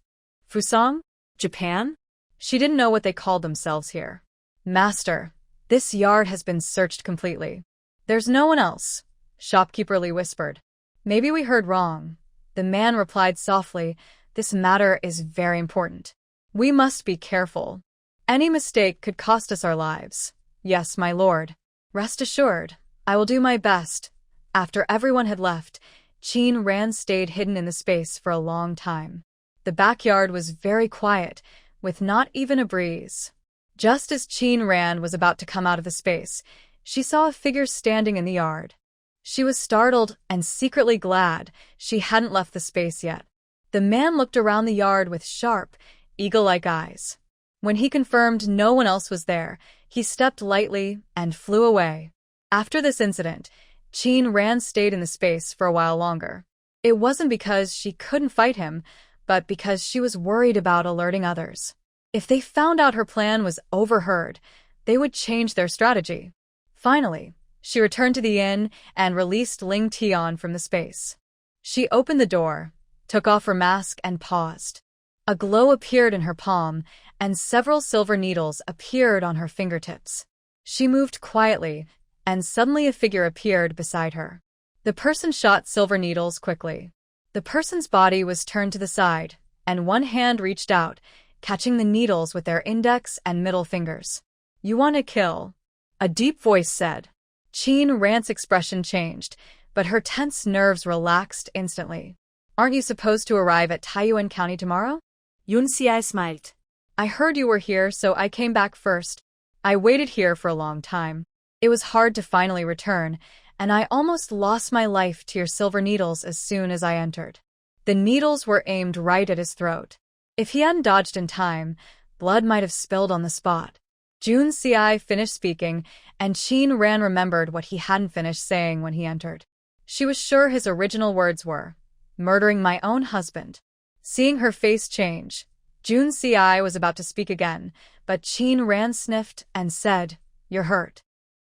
Fusang? Japan? She didn't know what they called themselves here. Master, this yard has been searched completely. There's no one else, Shopkeeper Li whispered. Maybe we heard wrong. The man replied softly, this matter is very important. We must be careful. Any mistake could cost us our lives. Yes, my lord. Rest assured, I will do my best. After everyone had left, Qin Ran stayed hidden in the space for a long time. The backyard was very quiet, with not even a breeze. Just as Qin Ran was about to come out of the space, she saw a figure standing in the yard. She was startled and secretly glad she hadn't left the space yet. The man looked around the yard with sharp, eagle-like eyes. When he confirmed no one else was there, he stepped lightly and flew away. After this incident, Qin Ran stayed in the space for a while longer. It wasn't because she couldn't fight him, but because she was worried about alerting others. If they found out her plan was overheard, they would change their strategy. Finally, she returned to the inn and released Ling Tian from the space. She opened the door, took off her mask and paused. A glow appeared in her palm, and several silver needles appeared on her fingertips. She moved quietly, and suddenly a figure appeared beside her. The person shot silver needles quickly. The person's body was turned to the side, and one hand reached out, catching the needles with their index and middle fingers. You want to kill? A deep voice said. Qin Ran's expression changed, but her tense nerves relaxed instantly. Aren't you supposed to arrive at Taiyuan County tomorrow? Yun Xiai smiled. I heard you were here, so I came back first. I waited here for a long time. It was hard to finally return, and I almost lost my life to your silver needles as soon as I entered. The needles were aimed right at his throat. If he hadn't dodged in time, blood might have spilled on the spot. Jun Xiai finished speaking, and Qin Ran remembered what he hadn't finished saying when he entered. She was sure his original words were, murdering my own husband. Seeing her face change, Jun Xiai was about to speak again, but Qin Ran sniffed and said, You're hurt.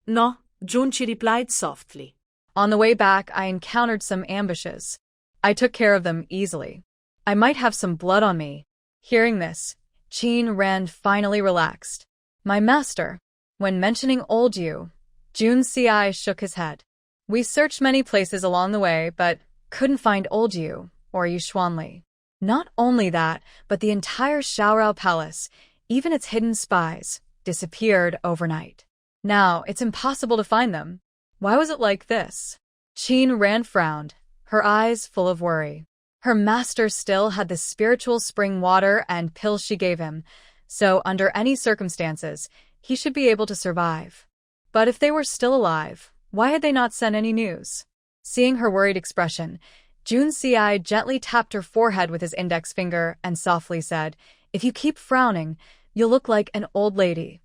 No, Junchi replied softly. On the way back, I encountered some ambushes. I took care of them easily. I might have some blood on me. Hearing this, Qin Ran finally relaxed. My master. When mentioning old Yu, Jun Xiai shook his head. We searched many places along the way, but couldn't find old Yu or Yu Xuanli. Not only that, but the entire Xiaorao Palace, even its hidden spies, disappeared overnight. Now, it's impossible to find them. Why was it like this? Qin Ran frowned, her eyes full of worry. Her master still had the spiritual spring water and pills she gave him, so under any circumstances, he should be able to survive. But if they were still alive, why had they not sent any news? Seeing her worried expression, Jun Xiai gently tapped her forehead with his index finger and softly said, If you keep frowning, you'll look like an old lady.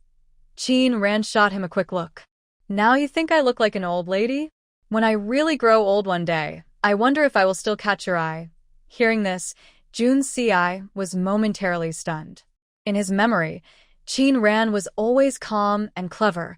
Qin Ran shot him a quick look. Now you think I look like an old lady? When I really grow old one day, I wonder if I will still catch your eye. Hearing this, Jun Xiai was momentarily stunned. In his memory, Qin Ran was always calm and clever,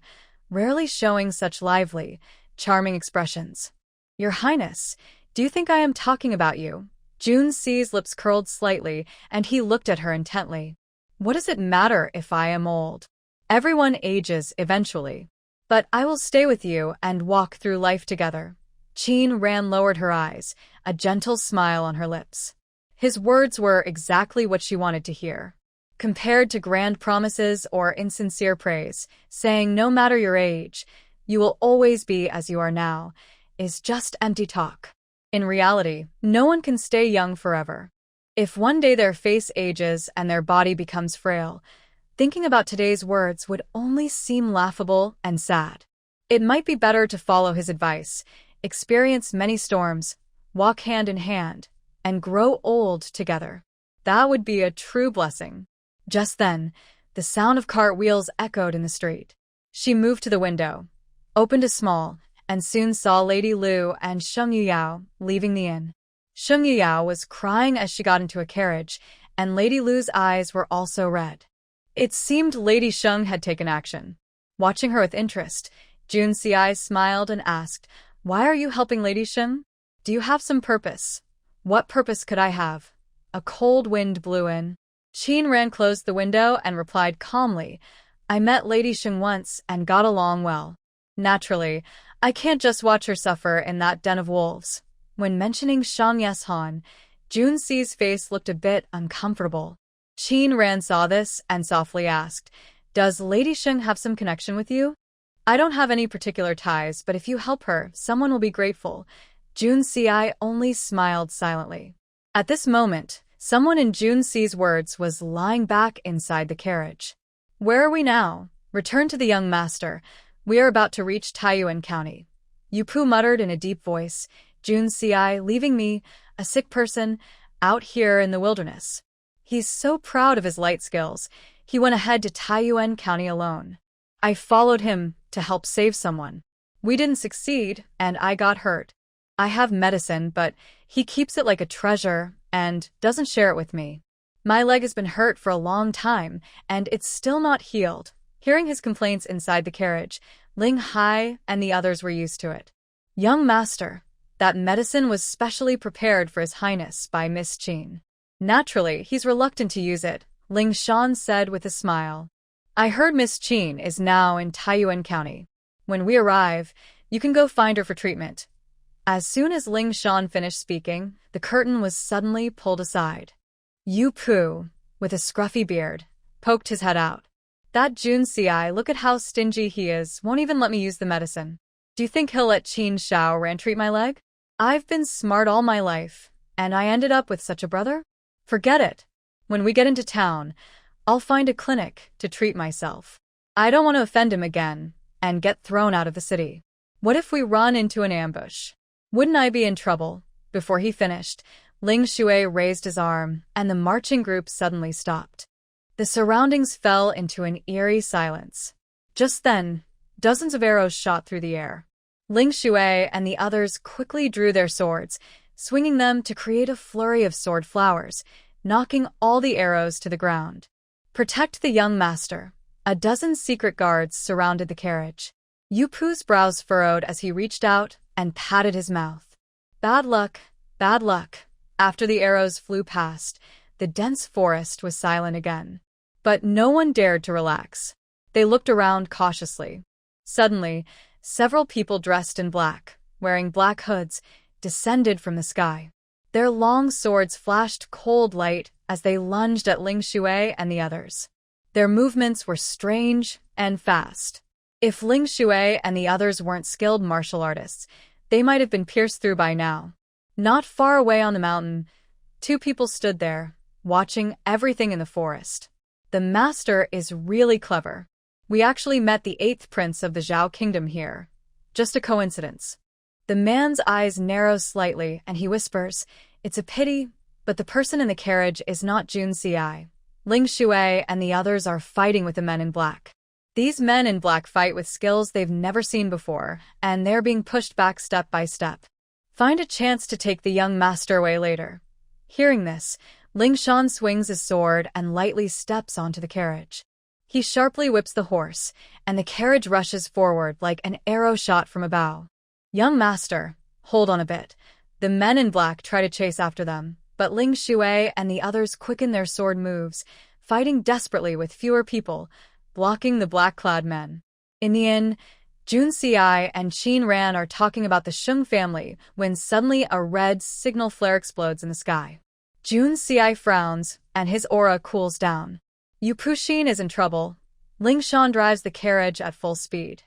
rarely showing such lively, charming expressions. Your Highness, do you think I am talking about you? Jun Xi's lips curled slightly, and he looked at her intently. What does it matter if I am old? Everyone ages eventually. But I will stay with you and walk through life together. Qin Ran lowered her eyes, a gentle smile on her lips. His words were exactly what she wanted to hear. Compared to grand promises or insincere praise, saying no matter your age, you will always be as you are now, is just empty talk. In reality, no one can stay young forever. If one day their face ages and their body becomes frail, thinking about today's words would only seem laughable and sad. It might be better to follow his advice, experience many storms, walk hand in hand, and grow old together. That would be a true blessing. Just then, the sound of cartwheels echoed in the street. She moved to the window, opened a small, and soon saw Lady Lu and Shung Yuyao leaving the inn. Shung Yuyao was crying as she got into a carriage, and Lady Lu's eyes were also red. It seemed Lady Shung had taken action. Watching her with interest, Jun's eyes smiled and asked, "Why are you helping Lady Shung? Do you have some purpose?" "What purpose could I have?" A cold wind blew in. Qin Ran closed the window and replied calmly, "I met Lady Shung once and got along well. Naturally, I can't just watch her suffer in that den of wolves." When mentioning Shang Yeshan, Jun's face looked a bit uncomfortable. Qin Ran saw this and softly asked, "Does Lady Shung have some connection with you?" "I don't have any particular ties, but if you help her, someone will be grateful." Jun's only smiled silently. At this moment, someone in Jun's words was lying back inside the carriage. "Where are we now?" "Return to the young master. We are about to reach Taiyuan County." Yupu muttered in a deep voice, "Jun's leaving me, a sick person, out here in the wilderness." He's so proud of his light skills, he went ahead to Taiyuan County alone. "I followed him to help save someone. We didn't succeed, and I got hurt. I have medicine, but he keeps it like a treasure and doesn't share it with me. My leg has been hurt for a long time, and it's still not healed." Hearing his complaints inside the carriage, Ling Hai and the others were used to it. "Young master, that medicine was specially prepared for His Highness by Miss Qin. Naturally, he's reluctant to use it," Ling Shan said with a smile. "I heard Miss Qin is now in Taiyuan County. When we arrive, you can go find her for treatment." As soon as Ling Shan finished speaking, the curtain was suddenly pulled aside. Yu Pu, with a scruffy beard, poked his head out. "That Jun's look at how stingy he is, won't even let me use the medicine. Do you think he'll let Qin Shao Ran treat my leg? I've been smart all my life, and I ended up with such a brother? Forget it. When we get into town, I'll find a clinic to treat myself. I don't want to offend him again and get thrown out of the city. What if we run into an ambush? Wouldn't I be in trouble?" Before he finished, Ling Shui raised his arm, and the marching group suddenly stopped. The surroundings fell into an eerie silence. Just then, dozens of arrows shot through the air. Ling Shui and the others quickly drew their swords, swinging them to create a flurry of sword flowers, knocking all the arrows to the ground. "Protect the young master." A dozen secret guards surrounded the carriage. Yu Pu's brows furrowed as he reached out and patted his mouth. "Bad luck, bad luck." After the arrows flew past, the dense forest was silent again. But no one dared to relax. They looked around cautiously. Suddenly, several people dressed in black, wearing black hoods, descended from the sky. Their long swords flashed cold light as they lunged at Ling Shui and the others. Their movements were strange and fast. If Ling Shui and the others weren't skilled martial artists, they might have been pierced through by now. Not far away on the mountain, two people stood there, watching everything in the forest. "The master is really clever. We actually met the 8th prince of the Zhao kingdom here. Just a coincidence." The man's eyes narrow slightly, and he whispers, "It's a pity, but the person in the carriage is not Jun's. Ling Shui and the others are fighting with the men in black. These men in black fight with skills they've never seen before, and they're being pushed back step by step. Find a chance to take the young master away later." Hearing this, Ling Shan swings his sword and lightly steps onto the carriage. He sharply whips the horse, and the carriage rushes forward like an arrow shot from a bow. "Young master, hold on a bit." The men in black try to chase after them, but Ling Shui and the others quicken their sword moves, fighting desperately with fewer people, blocking the black-clad men. In the inn, Jun's and Qin Ran are talking about the Shung family when suddenly a red signal flare explodes in the sky. Jun's frowns, and his aura cools down. Yu Puxin is in trouble. Ling Shan drives the carriage at full speed.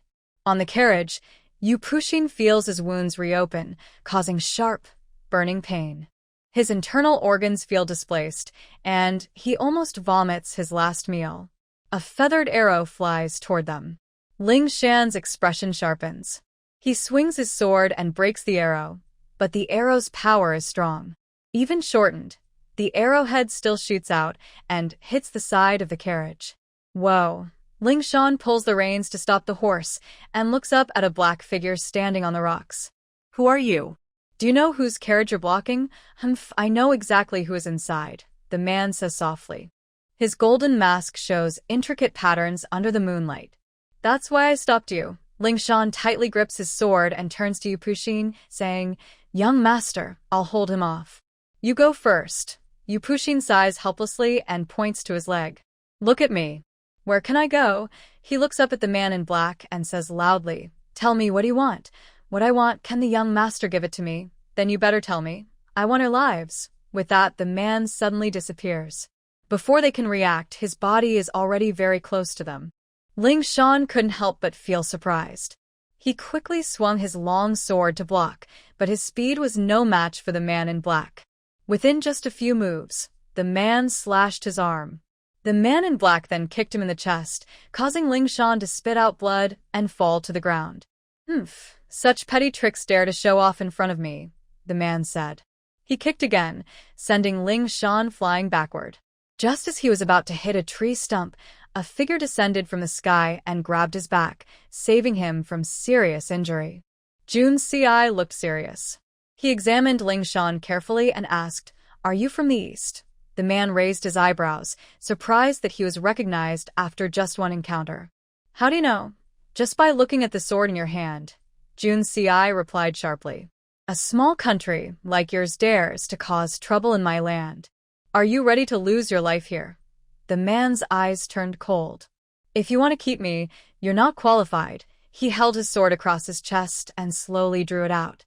On the carriage, Yu Puxin feels his wounds reopen, causing sharp, burning pain. His internal organs feel displaced, and he almost vomits his last meal. A feathered arrow flies toward them. Ling Shan's expression sharpens. He swings his sword and breaks the arrow, but the arrow's power is strong. Even shortened, the arrowhead still shoots out and hits the side of the carriage. Whoa! Ling Shan pulls the reins to stop the horse and looks up at a black figure standing on the rocks. "Who are you?" "Do you know whose carriage you're blocking?" "Humph, I know exactly who is inside," the man says softly. His golden mask shows intricate patterns under the moonlight. "That's why I stopped you. Ling Shan tightly grips his sword and turns to Yu Puxin, saying, "Young master, I'll hold him off. You go first." Yu Puxin sighs helplessly and points to his leg. "Look at me." "Where can I go?" He looks up at the man in black and says loudly, "Tell me, what do you want?" "What I want, can the young master give it to me?" "Then you better tell me. I want her lives." With that, the man suddenly disappears. Before they can react, his body is already very close to them. Ling Shan couldn't help but feel surprised. He quickly swung his long sword to block, but his speed was no match for the man in black. Within just a few moves, the man slashed his arm. The man in black then kicked him in the chest, causing Ling Shan to spit out blood and fall to the ground. "Humph, such petty tricks dare to show off in front of me," the man said. He kicked again, sending Ling Shan flying backward. Just as he was about to hit a tree stump, a figure descended from the sky and grabbed his back, saving him from serious injury. Junci looked serious. He examined Ling Shan carefully and asked, "Are you from the east?" The man raised his eyebrows, surprised that he was recognized after just one encounter. "How do you know?" "Just by looking at the sword in your hand," Junci replied sharply. "A small country like yours dares to cause trouble in my land. Are you ready to lose your life here?" The man's eyes turned cold. "If you want to keep me, you're not qualified." He held his sword across his chest and slowly drew it out.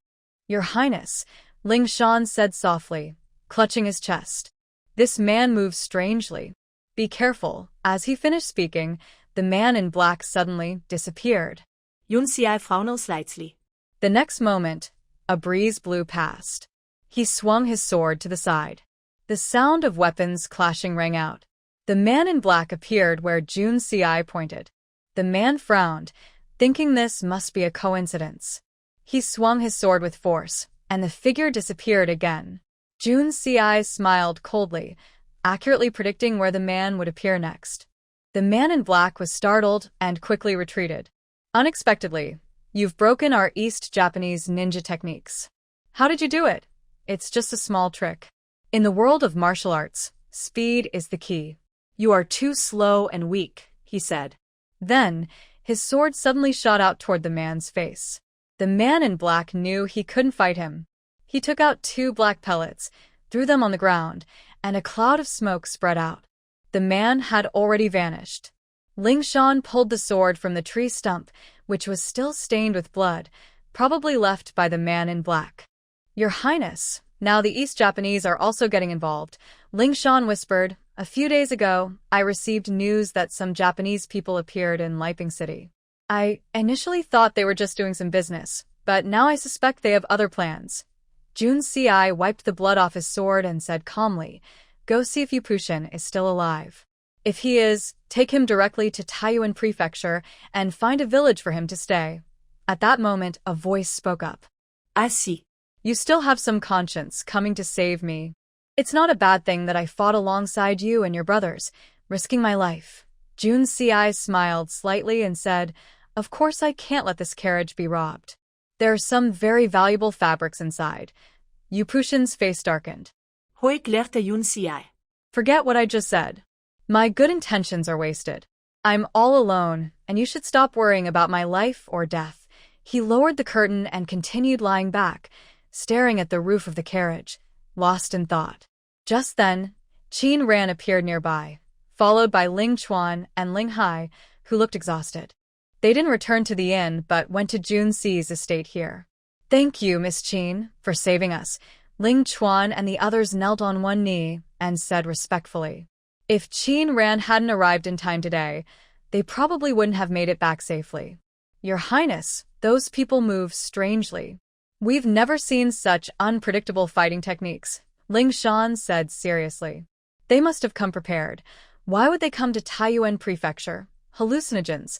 "Your Highness," Ling Shan said softly, clutching his chest. "This man moves strangely. Be careful." As he finished speaking, the man in black suddenly disappeared. Junci frowned slightly. The next moment, a breeze blew past. He swung his sword to the side. The sound of weapons clashing rang out. The man in black appeared where Junci pointed. The man frowned, thinking this must be a coincidence. He swung his sword with force, and the figure disappeared again. Junci smiled coldly, accurately predicting where the man would appear next. The man in black was startled and quickly retreated. "Unexpectedly, you've broken our East Japanese ninja techniques. How did you do it?" "It's just a small trick. In the world of martial arts, speed is the key." "You are too slow and weak," he said. Then, his sword suddenly shot out toward the man's face. The man in black knew he couldn't fight him. He took out 2 black pellets, threw them on the ground, and a cloud of smoke spread out. The man had already vanished. Ling Shan pulled the sword from the tree stump, which was still stained with blood, probably left by the man in black. "Your Highness, now the East Japanese are also getting involved," Ling Shan whispered. "A few days ago, I received news that some Japanese people appeared in Leping City. I initially thought they were just doing some business, but now I suspect they have other plans." Junci wiped the blood off his sword and said calmly, "Go see if Yu Puxin is still alive. If he is, take him directly to Taiyuan Prefecture and find a village for him to stay." At that moment, a voice spoke up. "I see. You still have some conscience coming to save me. It's not a bad thing that I fought alongside you and your brothers, risking my life." Junci smiled slightly and said, "Of course I can't let this carriage be robbed. There are some very valuable fabrics inside." Yu Puxin's face darkened. Hoe klirrte Junci. "Forget what I just said. My good intentions are wasted. I'm all alone, and you should stop worrying about my life or death." He lowered the curtain and continued lying back, staring at the roof of the carriage, lost in thought. Just then, Qin Ran appeared nearby, followed by Ling Chuan and Ling Hai, who looked exhausted. They didn't return to the inn but went to Junci's estate here. "Thank you, Miss Qin, for saving us." Ling Chuan and the others knelt on one knee and said respectfully. If Qin Ran hadn't arrived in time today, they probably wouldn't have made it back safely. "Your Highness, those people move strangely. We've never seen such unpredictable fighting techniques," Ling Shan said seriously. "They must have come prepared. Why would they come to Taiyuan Prefecture? Hallucinogens."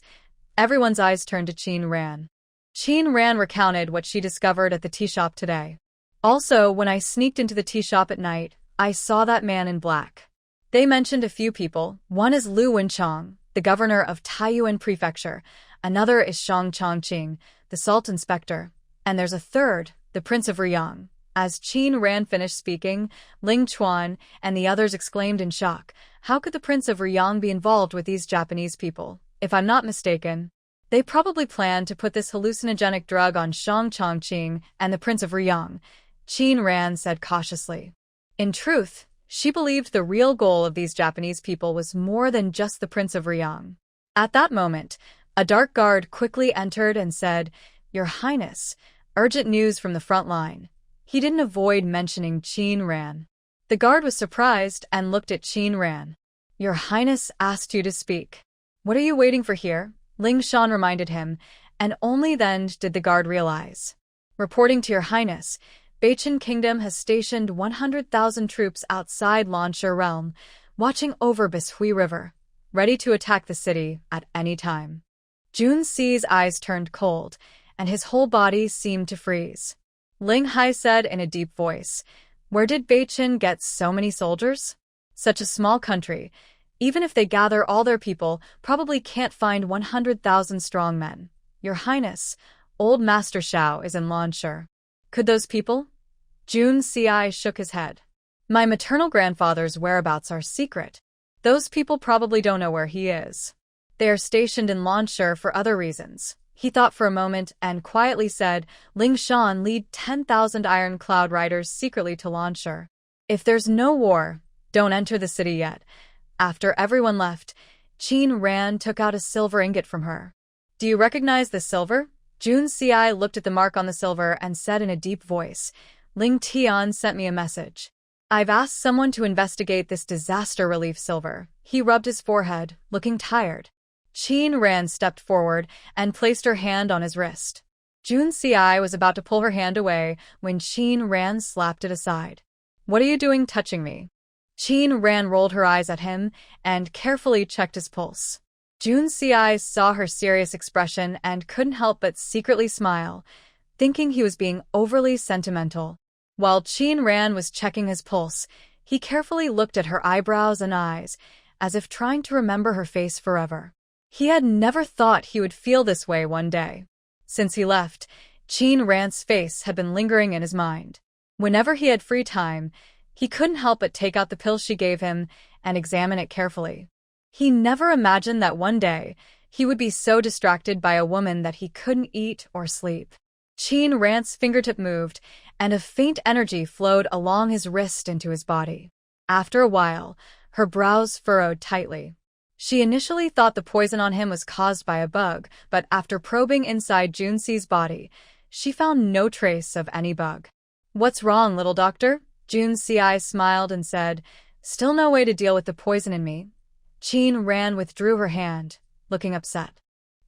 Everyone's eyes turned to Qin Ran. Qin Ran recounted what she discovered at the tea shop today. "Also, when I sneaked into the tea shop at night, I saw that man in black." They mentioned a few people. One is Lu Wenchong, the governor of Taiyuan Prefecture. Another is Shang Chongqing, the salt inspector. And there's a third, the Prince of Riyang. As Qin Ran finished speaking, Ling Chuan and the others exclaimed in shock, "How could the Prince of Riyang be involved with these Japanese people? If I'm not mistaken, They probably planned to put this hallucinogenic drug on Shang Chongqing and the Prince of Riyang, Qin Ran said cautiously. In truth, she believed the real goal of these Japanese people was more than just the Prince of Riyang. At that moment, a dark guard quickly entered and said, "Your Highness, urgent news from the front line." He didn't avoid mentioning Qin Ran. The guard was surprised and looked at Qin Ran. "Your Highness asked you to speak. What are you waiting for here?" Ling Shan reminded him, and only then did the guard realize. "Reporting to Your Highness, Beichen Kingdom has stationed 100,000 troops outside Lanshe Realm, watching over Bishui River, ready to attack the city at any time." Jun Si's eyes turned cold, and his whole body seemed to freeze. Ling Hai said in a deep voice, "Where did Beichen get so many soldiers? Such a small country, even if they gather all their people, probably can't find 100,000 strong men. Your Highness, old Master Shao is in Lanshe. Could those people?" Jun Si shook his head. "My maternal grandfather's whereabouts are secret. Those people probably don't know where he is. They are stationed in Lanshe for other reasons." He thought for a moment and quietly said, "Ling Shan, lead 10,000 Iron Cloud Riders secretly to Lanshe. If there's no war, don't enter the city yet." After everyone left, Qin Ran took out a silver ingot from her. "Do you recognize this silver?" Jun Si looked at the mark on the silver and said in a deep voice, "Ling Tian sent me a message. I've asked someone to investigate this disaster relief silver." He rubbed his forehead, looking tired. Qin Ran stepped forward and placed her hand on his wrist. Jun Si was about to pull her hand away when Qin Ran slapped it aside. "What are you doing touching me?" Qin Ran rolled her eyes at him and carefully checked his pulse. Jun Si saw her serious expression and couldn't help but secretly smile, thinking he was being overly sentimental. While Qin Ran was checking his pulse, he carefully looked at her eyebrows and eyes, as if trying to remember her face forever. He had never thought he would feel this way one day. Since he left, Qin Ran's face had been lingering in his mind. Whenever he had free time, he couldn't help but take out the pill she gave him and examine it carefully. He never imagined that one day he would be so distracted by a woman that he couldn't eat or sleep. Qin Ran's fingertip moved, and a faint energy flowed along his wrist into his body. After a while, her brows furrowed tightly. She initially thought the poison on him was caused by a bug, but after probing inside Jun Si's body, she found no trace of any bug. "What's wrong, little doctor?" Jun Si smiled and said, "Still no way to deal with the poison in me." Qin Ran withdrew her hand, looking upset.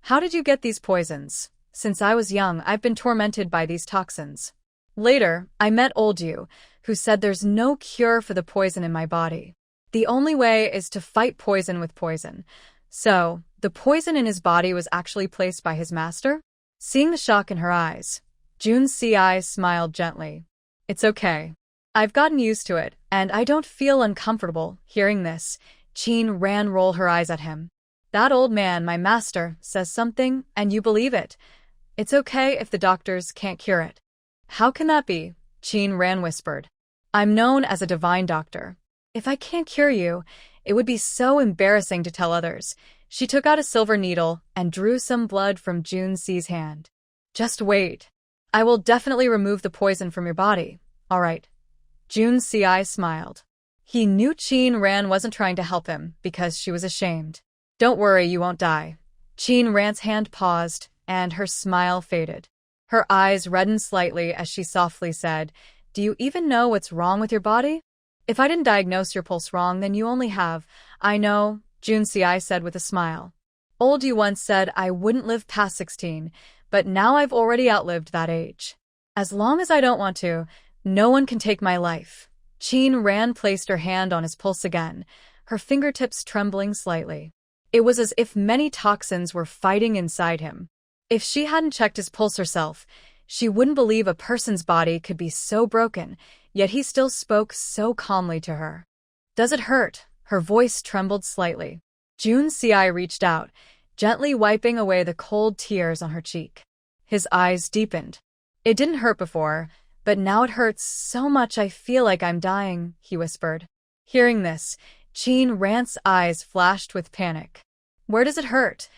"How did you get these poisons? Since I was young, I've been tormented by these toxins. Later, I met old you, who said there's no cure for the poison in my body. The only way is to fight poison with poison. So, the poison in his body was actually placed by his master?" Seeing the shock in her eyes, Jun Si smiled gently. "It's okay. I've gotten used to it, and I don't feel uncomfortable." Hearing this, Qin Ran rolled her eyes at him. "That old man, my master, says something, and you believe it. It's okay if the doctors can't cure it." "How can that be?" Qin Ran whispered. "I'm known as a divine doctor. If I can't cure you, it would be so embarrassing to tell others." She took out a silver needle and drew some blood from Jun Si's hand. "Just wait. I will definitely remove the poison from your body. All right." Jun Si smiled. He knew Qin Ran wasn't trying to help him because she was ashamed. "Don't worry, you won't die." Qin Ran's hand paused, and her smile faded. Her eyes reddened slightly as she softly said, "Do you even know what's wrong with your body? If I didn't diagnose your pulse wrong, then you only have—" "I know," Jun Si said with a smile. "Old you once said I wouldn't live past 16, but now I've already outlived that age. As long as I don't want to, no one can take my life." Qin Ran placed her hand on his pulse again, her fingertips trembling slightly. It was as if many toxins were fighting inside him. If she hadn't checked his pulse herself, she wouldn't believe a person's body could be so broken, yet he still spoke so calmly to her. "Does it hurt?" Her voice trembled slightly. Jun Si reached out, gently wiping away the cold tears on her cheek. His eyes deepened. "It didn't hurt before, but now it hurts so much I feel like I'm dying," he whispered. Hearing this, Qin Ran's eyes flashed with panic. "Where does it hurt?"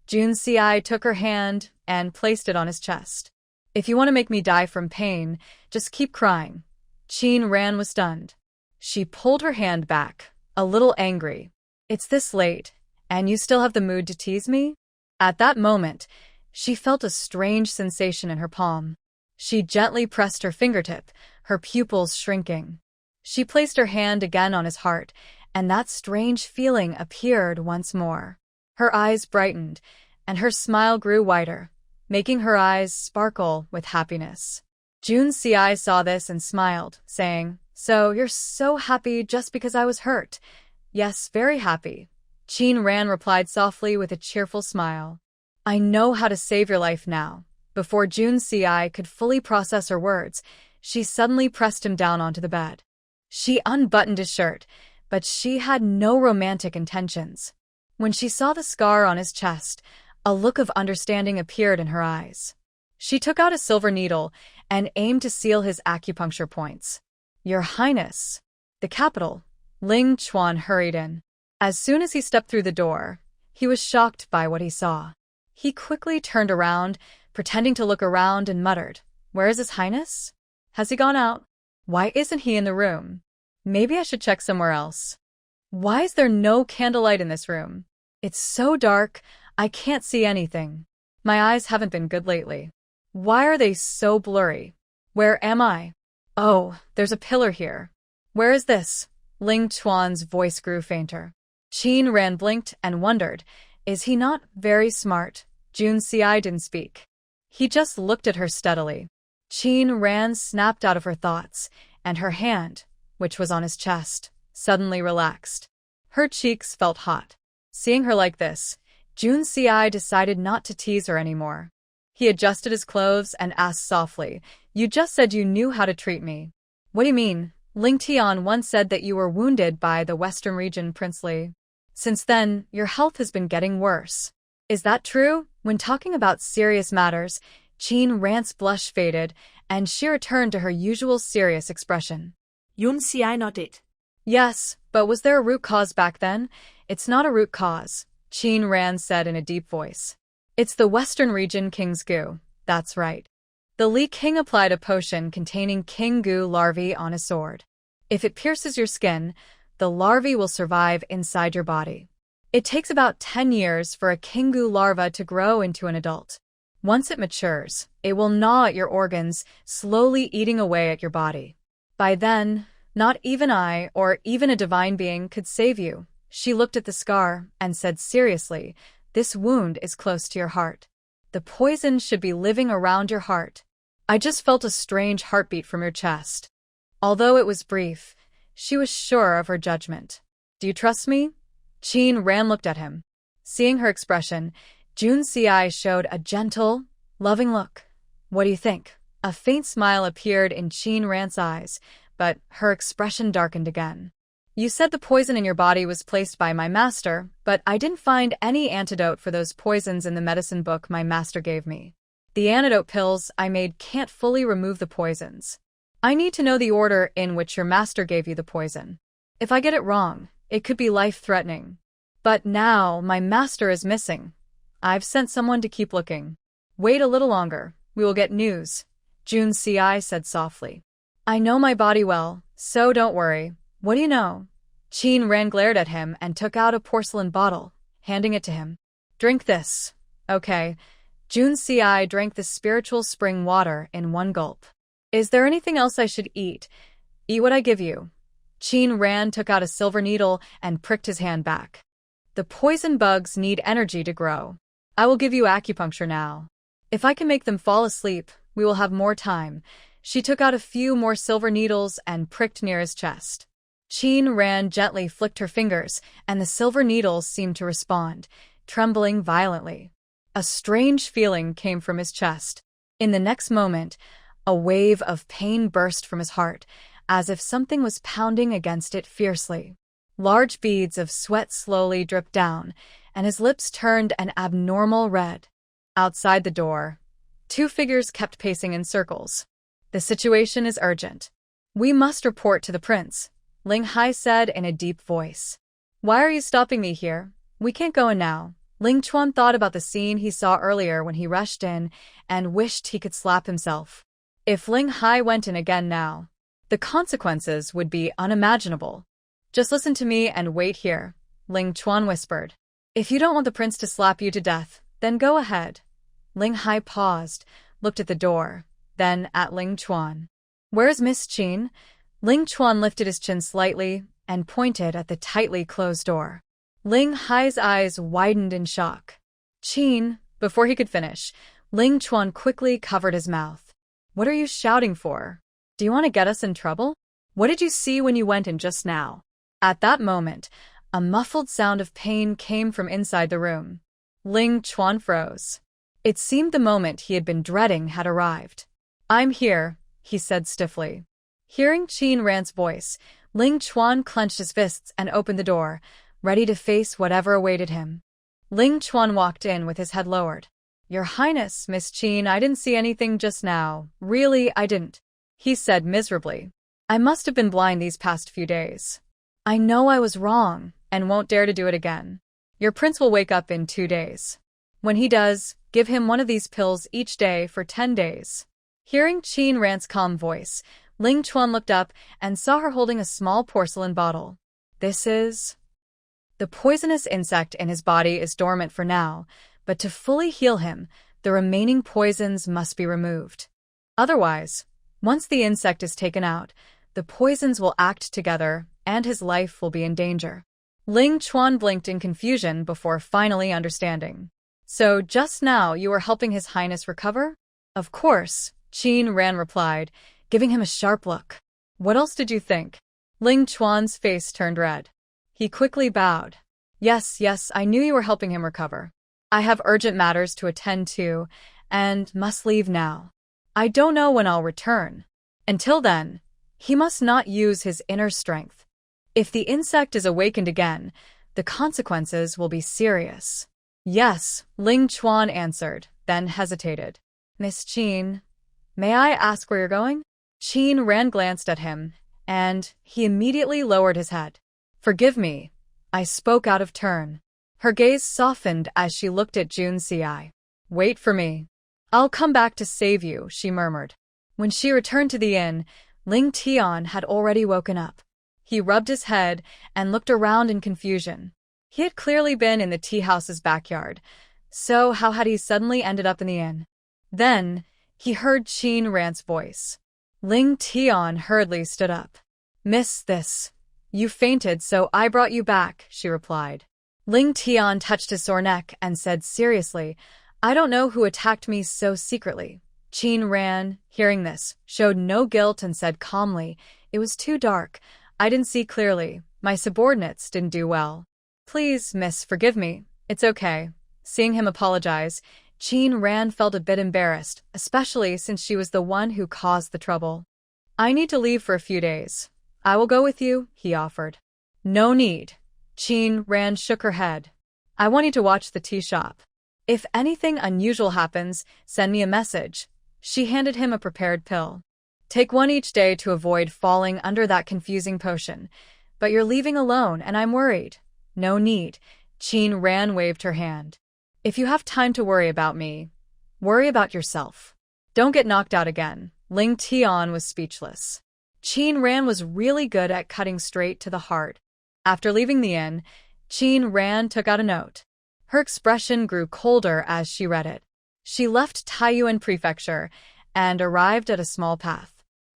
Jun Si took her hand and placed it on his chest. If you want to make me die from pain, just keep crying. Qin Ran was stunned. She pulled her hand back, a little angry. It's this late, and you still have the mood to tease me? At that moment, she felt a strange sensation in her palm. She gently pressed her fingertip, her pupils shrinking. She placed her hand again on his heart, and that strange feeling appeared once more. Her eyes brightened, and her smile grew wider, making her eyes sparkle with happiness. Jun Si saw this and smiled, saying, So you're so happy just because I was hurt? Yes, very happy. Qin Ran replied softly with a cheerful smile. I know how to save your life now. Before Jun Si could fully process her words, she suddenly pressed him down onto the bed. She unbuttoned his shirt, but she had no romantic intentions. When she saw the scar on his chest, a look of understanding appeared in her eyes. She took out a silver needle and aimed to seal his acupuncture points. Your Highness. The capital. Ling Chuan hurried in. As soon as he stepped through the door, he was shocked by what he saw. He quickly turned around, pretending to look around, and muttered, Where is His Highness? Has he gone out? Why isn't he in the room? Maybe I should check somewhere else. Why is there no candlelight in this room? It's so dark, I can't see anything. My eyes haven't been good lately. Why are they so blurry? Where am I? Oh, there's a pillar here. Where is this? Ling Chuan's voice grew fainter. Qin Ran blinked and wondered, Is he not very smart? Jun Si didn't speak. He just looked at her steadily. Qin Ran snapped out of her thoughts, and her hand, which was on his chest, suddenly relaxed. Her cheeks felt hot. Seeing her like this, Jun Si decided not to tease her anymore. He adjusted his clothes and asked softly, You just said you knew how to treat me. What do you mean? Ling Tian once said that you were wounded by the Western region, Prince Li. Since then, your health has been getting worse. Is that true? When talking about serious matters, Qin Ran's blush faded, and she returned to her usual serious expression. Jun Si nodded. Yes, but was there a root cause back then? It's not a root cause, Qin Ran said in a deep voice. It's the Western region King's Goo, that's right. The Li King applied a potion containing King Goo larvae on a sword. If it pierces your skin, the larvae will survive inside your body. It takes about 10 years for a King Goo larva to grow into an adult. Once it matures, it will gnaw at your organs, slowly eating away at your body. By then, not even I or even a divine being could save you. She looked at the scar and said seriously, This wound is close to your heart. The poison should be living around your heart. I just felt a strange heartbeat from your chest. Although it was brief, she was sure of her judgment. Do you trust me? Qin Ran looked at him. Seeing her expression, Jun Si showed a gentle, loving look. What do you think? A faint smile appeared in Qin Ran's eyes, but her expression darkened again. You said the poison in your body was placed by my master, but I didn't find any antidote for those poisons in the medicine book my master gave me. The antidote pills I made can't fully remove the poisons. I need to know the order in which your master gave you the poison. If I get it wrong, it could be life-threatening. But now my master is missing. I've sent someone to keep looking. Wait a little longer, we will get news, Jun Si said softly. I know my body well, so don't worry. What do you know? Qin Ran glared at him and took out a porcelain bottle, handing it to him. Drink this. Okay. Jun Si drank the spiritual spring water in one gulp. Is there anything else I should eat? Eat what I give you. Qin Ran took out a silver needle and pricked his hand back. The poison bugs need energy to grow. I will give you acupuncture now. If I can make them fall asleep, we will have more time. She took out a few more silver needles and pricked near his chest. Qin Ran gently flicked her fingers, and the silver needles seemed to respond, trembling violently. A strange feeling came from his chest. In the next moment, a wave of pain burst from his heart, as if something was pounding against it fiercely. Large beads of sweat slowly dripped down, and his lips turned an abnormal red. Outside the door, two figures kept pacing in circles. The situation is urgent. We must report to the prince, Ling Hai said in a deep voice. Why are you stopping me here? We can't go in now. Ling Chuan thought about the scene he saw earlier when he rushed in and wished he could slap himself. If Ling Hai went in again now, the consequences would be unimaginable. Just listen to me and wait here, Ling Chuan whispered. If you don't want the prince to slap you to death, then go ahead. Ling Hai paused, looked at the door, then at Ling Chuan. Where's Miss Qin? Ling Chuan lifted his chin slightly and pointed at the tightly closed door. Ling Hai's eyes widened in shock. Qin, before he could finish, Ling Chuan quickly covered his mouth. What are you shouting for? Do you want to get us in trouble? What did you see when you went in just now? At that moment, a muffled sound of pain came from inside the room. Ling Chuan froze. It seemed the moment he had been dreading had arrived. I'm here, he said stiffly. Hearing Qin Ran's voice, Ling Chuan clenched his fists and opened the door, ready to face whatever awaited him. Ling Chuan walked in with his head lowered. Your Highness, Miss Qin, I didn't see anything just now. Really, I didn't, he said miserably. I must have been blind these past few days. I know I was wrong and won't dare to do it again. Your prince will wake up in 2 days. When he does, give him one of these pills each day for 10 days. Hearing Qin Ran's calm voice, Ling Chuan looked up and saw her holding a small porcelain bottle. This is... The poisonous insect in his body is dormant for now, but to fully heal him, the remaining poisons must be removed. Otherwise, once the insect is taken out, the poisons will act together and his life will be in danger. Ling Chuan blinked in confusion before finally understanding. So just now you were helping His Highness recover? Of course, Qin Ran replied, giving him a sharp look. What else did you think? Ling Chuan's face turned red. He quickly bowed. Yes, I knew you were helping him recover. I have urgent matters to attend to, and must leave now. I don't know when I'll return. Until then, he must not use his inner strength. If the insect is awakened again, the consequences will be serious. Yes, Ling Chuan answered, then hesitated. Miss Qin, may I ask where you're going? Qin Ran glanced at him, and he immediately lowered his head. Forgive me, I spoke out of turn. Her gaze softened as she looked at Jun Ci. Wait for me. I'll come back to save you, she murmured. When she returned to the inn, Ling Tian had already woken up. He rubbed his head and looked around in confusion. He had clearly been in the tea house's backyard, so how had he suddenly ended up in the inn? Then, he heard Qin Ran's voice. Ling Tian hurriedly stood up. Miss this. You fainted, so I brought you back, she replied. Ling Tian touched his sore neck and said seriously, I don't know who attacked me so secretly. Qin Ran, hearing this, showed no guilt and said calmly, It was too dark. I didn't see clearly. My subordinates didn't do well. Please, miss, forgive me. It's okay. Seeing him apologize, Qin Ran felt a bit embarrassed, especially since she was the one who caused the trouble. I need to leave for a few days. I will go with you, he offered. No need. Qin Ran shook her head. I want you to watch the tea shop. If anything unusual happens, send me a message. She handed him a prepared pill. Take one each day to avoid falling under that confusing potion. But you're leaving alone, and I'm worried. No need. Qin Ran waved her hand. If you have time to worry about me, worry about yourself. Don't get knocked out again. Ling Tian was speechless. Qin Ran was really good at cutting straight to the heart. After leaving the inn, Qin Ran took out a note. Her expression grew colder as she read it. She left Taiyuan Prefecture and arrived at a small path.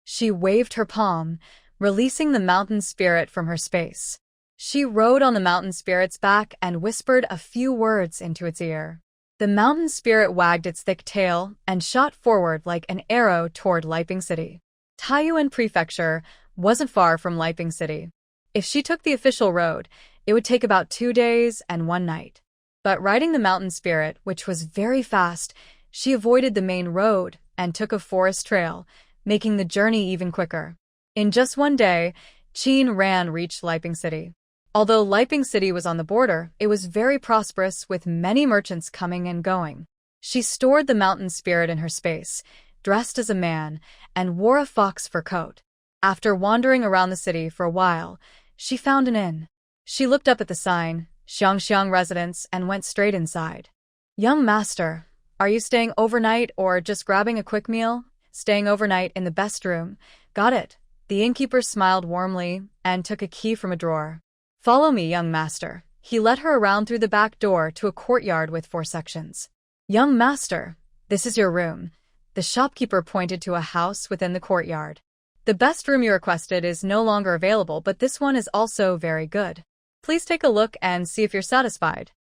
She waved her palm, releasing the mountain spirit from her space. She rode on the mountain spirit's back and whispered a few words into its ear. The mountain spirit wagged its thick tail and shot forward like an arrow toward Leping City. Taiyuan Prefecture wasn't far from Leping City. If she took the official road, it would take about 2 days and 1 night. But riding the mountain spirit, which was very fast, she avoided the main road and took a forest trail, making the journey even quicker. In just 1 day, Qin Ran reached Leping City. Although Leping City was on the border, it was very prosperous with many merchants coming and going. She stored the mountain spirit in her space, dressed as a man, and wore a fox fur coat. After wandering around the city for a while, she found an inn. She looked up at the sign, Xiang residence and went straight inside. Young master, are you staying overnight or just grabbing a quick meal? Staying overnight in the best room. Got it. The innkeeper smiled warmly and took a key from a drawer. Follow me, young master. He led her around through the back door to a courtyard with 4 sections. Young master, this is your room. The shopkeeper pointed to a house within the courtyard. The best room you requested is no longer available, but this one is also very good. Please take a look and see if you're satisfied.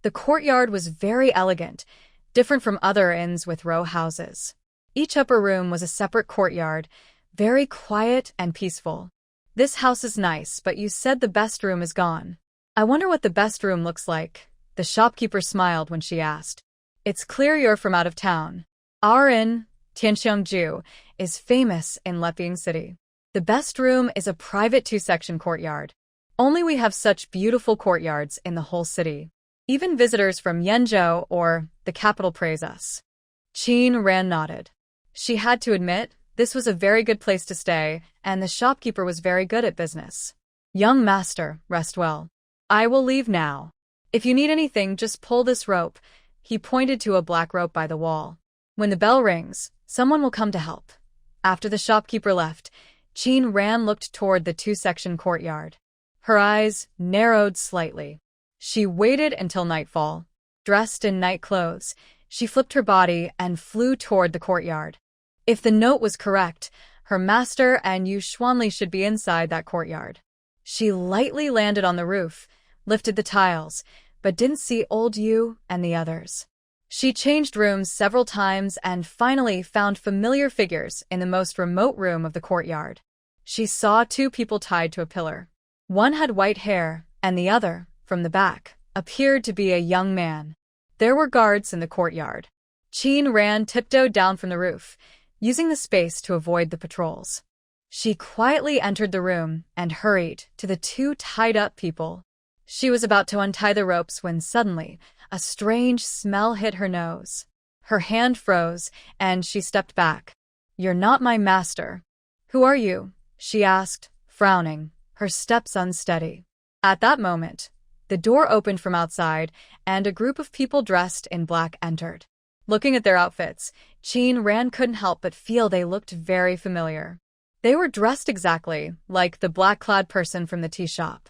The courtyard was very elegant, different from other inns with row houses. Each upper room was a separate courtyard, very quiet and peaceful. This house is nice, but you said the best room is gone. I wonder what the best room looks like. The shopkeeper smiled when she asked. It's clear you're from out of town. Our inn, Tianxiangju, is famous in Leping City. The best room is a private 2-section courtyard. Only we have such beautiful courtyards in the whole city. Even visitors from Yenzhou or the capital praise us. Qin Ran nodded. She had to admit, this was a very good place to stay, and the shopkeeper was very good at business. Young master, rest well. I will leave now. If you need anything, just pull this rope. He pointed to a black rope by the wall. When the bell rings, someone will come to help. After the shopkeeper left, Qin Ran looked toward the 2-section courtyard. Her eyes narrowed slightly. She waited until nightfall. Dressed in night clothes, she flipped her body and flew toward the courtyard. If the note was correct, her master and Yu Xuanli should be inside that courtyard. She lightly landed on the roof, lifted the tiles, but didn't see old Yu and the others. She changed rooms several times and finally found familiar figures in the most remote room of the courtyard. She saw 2 people tied to a pillar. One had white hair, and the other, from the back, appeared to be a young man. There were guards in the courtyard. Qin Ran tiptoed down from the roof, using the space to avoid the patrols. She quietly entered the room and hurried to the 2 tied-up people. She was about to untie the ropes when suddenly, a strange smell hit her nose. Her hand froze, and she stepped back. You're not my master. Who are you? She asked, frowning, her steps unsteady. At that moment, the door opened from outside, and a group of people dressed in black entered. Looking at their outfits, Qin Ran couldn't help but feel they looked very familiar. They were dressed exactly like the black-clad person from the tea shop.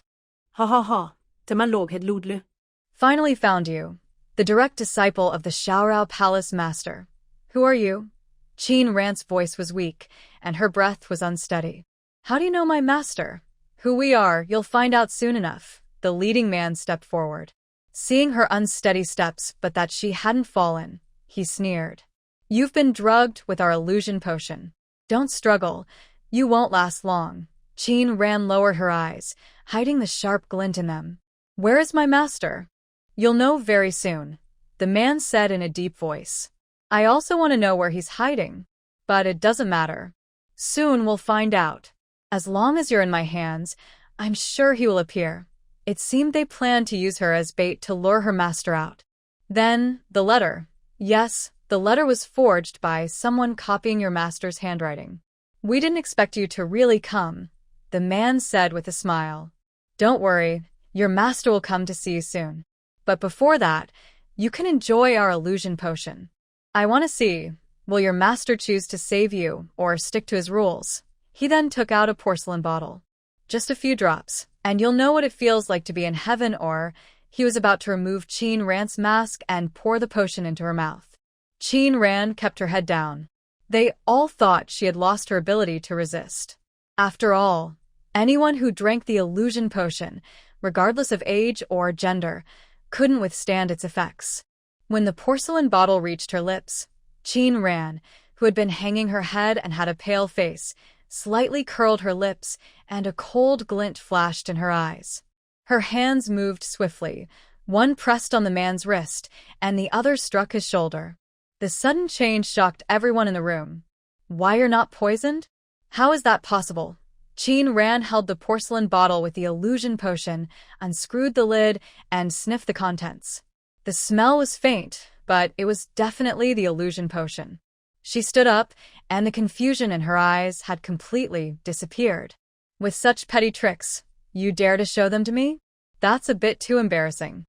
Ha ha ha, det man låg het ludle. Finally found you, the direct disciple of the Xiaorao Palace master. Who are you? Qin Ran's voice was weak, and her breath was unsteady. How do you know my master? Who we are, you'll find out soon enough. The leading man stepped forward. Seeing her unsteady steps but that she hadn't fallen, he sneered. You've been drugged with our illusion potion. Don't struggle. You won't last long. Qin Ran lowered her eyes, hiding the sharp glint in them. Where is my master? You'll know very soon, the man said in a deep voice. I also want to know where he's hiding. But it doesn't matter. Soon we'll find out. As long as you're in my hands, I'm sure he will appear. It seemed they planned to use her as bait to lure her master out. Then, the letter. Yes, the letter was forged by someone copying your master's handwriting. We didn't expect you to really come, the man said with a smile. Don't worry, your master will come to see you soon. But before that, you can enjoy our illusion potion. I want to see, will your master choose to save you or stick to his rules? He then took out a porcelain bottle. Just a few drops, and you'll know what it feels like to be in heaven. Or he was about to remove Qin Ran's mask and pour the potion into her mouth. Qin Ran kept her head down. They all thought she had lost her ability to resist. After all, anyone who drank the illusion potion, regardless of age or gender, couldn't withstand its effects. When the porcelain bottle reached her lips, Qin Ran, who had been hanging her head and had a pale face, slightly curled her lips, and a cold glint flashed in her eyes. Her hands moved swiftly, one pressed on the man's wrist, and the other struck his shoulder. The sudden change shocked everyone in the room. Why, you're not poisoned? How is that possible? Qin Ran held the porcelain bottle with the illusion potion, unscrewed the lid, and sniffed the contents. The smell was faint, but it was definitely the illusion potion. She stood up, and the confusion in her eyes had completely disappeared. With such petty tricks, you dare to show them to me? That's a bit too embarrassing.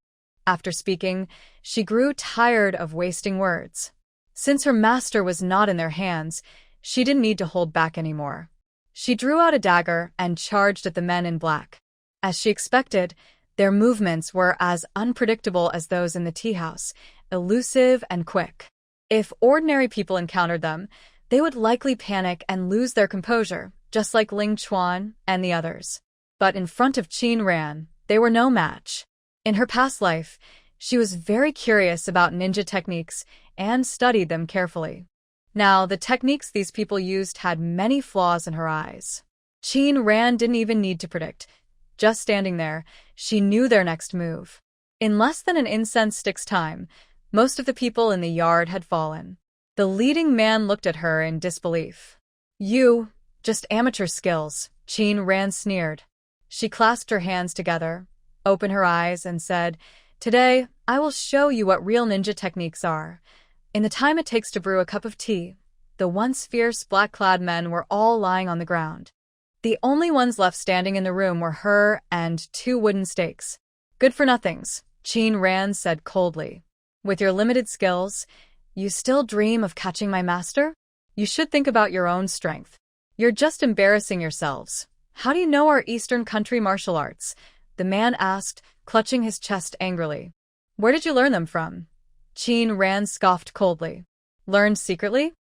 After speaking, she grew tired of wasting words. Since her master was not in their hands, she didn't need to hold back anymore. She drew out a dagger and charged at the men in black. As she expected, their movements were as unpredictable as those in the tea house, elusive and quick. If ordinary people encountered them, they would likely panic and lose their composure, just like Ling Chuan and the others. But in front of Qin Ran, they were no match. In her past life, she was very curious about ninja techniques and studied them carefully. Now, the techniques these people used had many flaws in her eyes. Qin Ran didn't even need to predict. Just standing there, she knew their next move. In less than an incense stick's time, most of the people in the yard had fallen. The leading man looked at her in disbelief. "You, just amateur skills," Qin Ran sneered. She clasped her hands together, opened her eyes, and said, "Today, I will show you what real ninja techniques are." In the time it takes to brew a cup of tea, the once fierce black-clad men were all lying on the ground. The only ones left standing in the room were her and 2 wooden stakes. "Good-for-nothings," Qin Ran said coldly. "With your limited skills, you still dream of catching my master? You should think about your own strength. You're just embarrassing yourselves. How do you know our Eastern country martial arts?" the man asked, clutching his chest angrily. "Where did you learn them from?" Qin Ran scoffed coldly. "Learned secretly?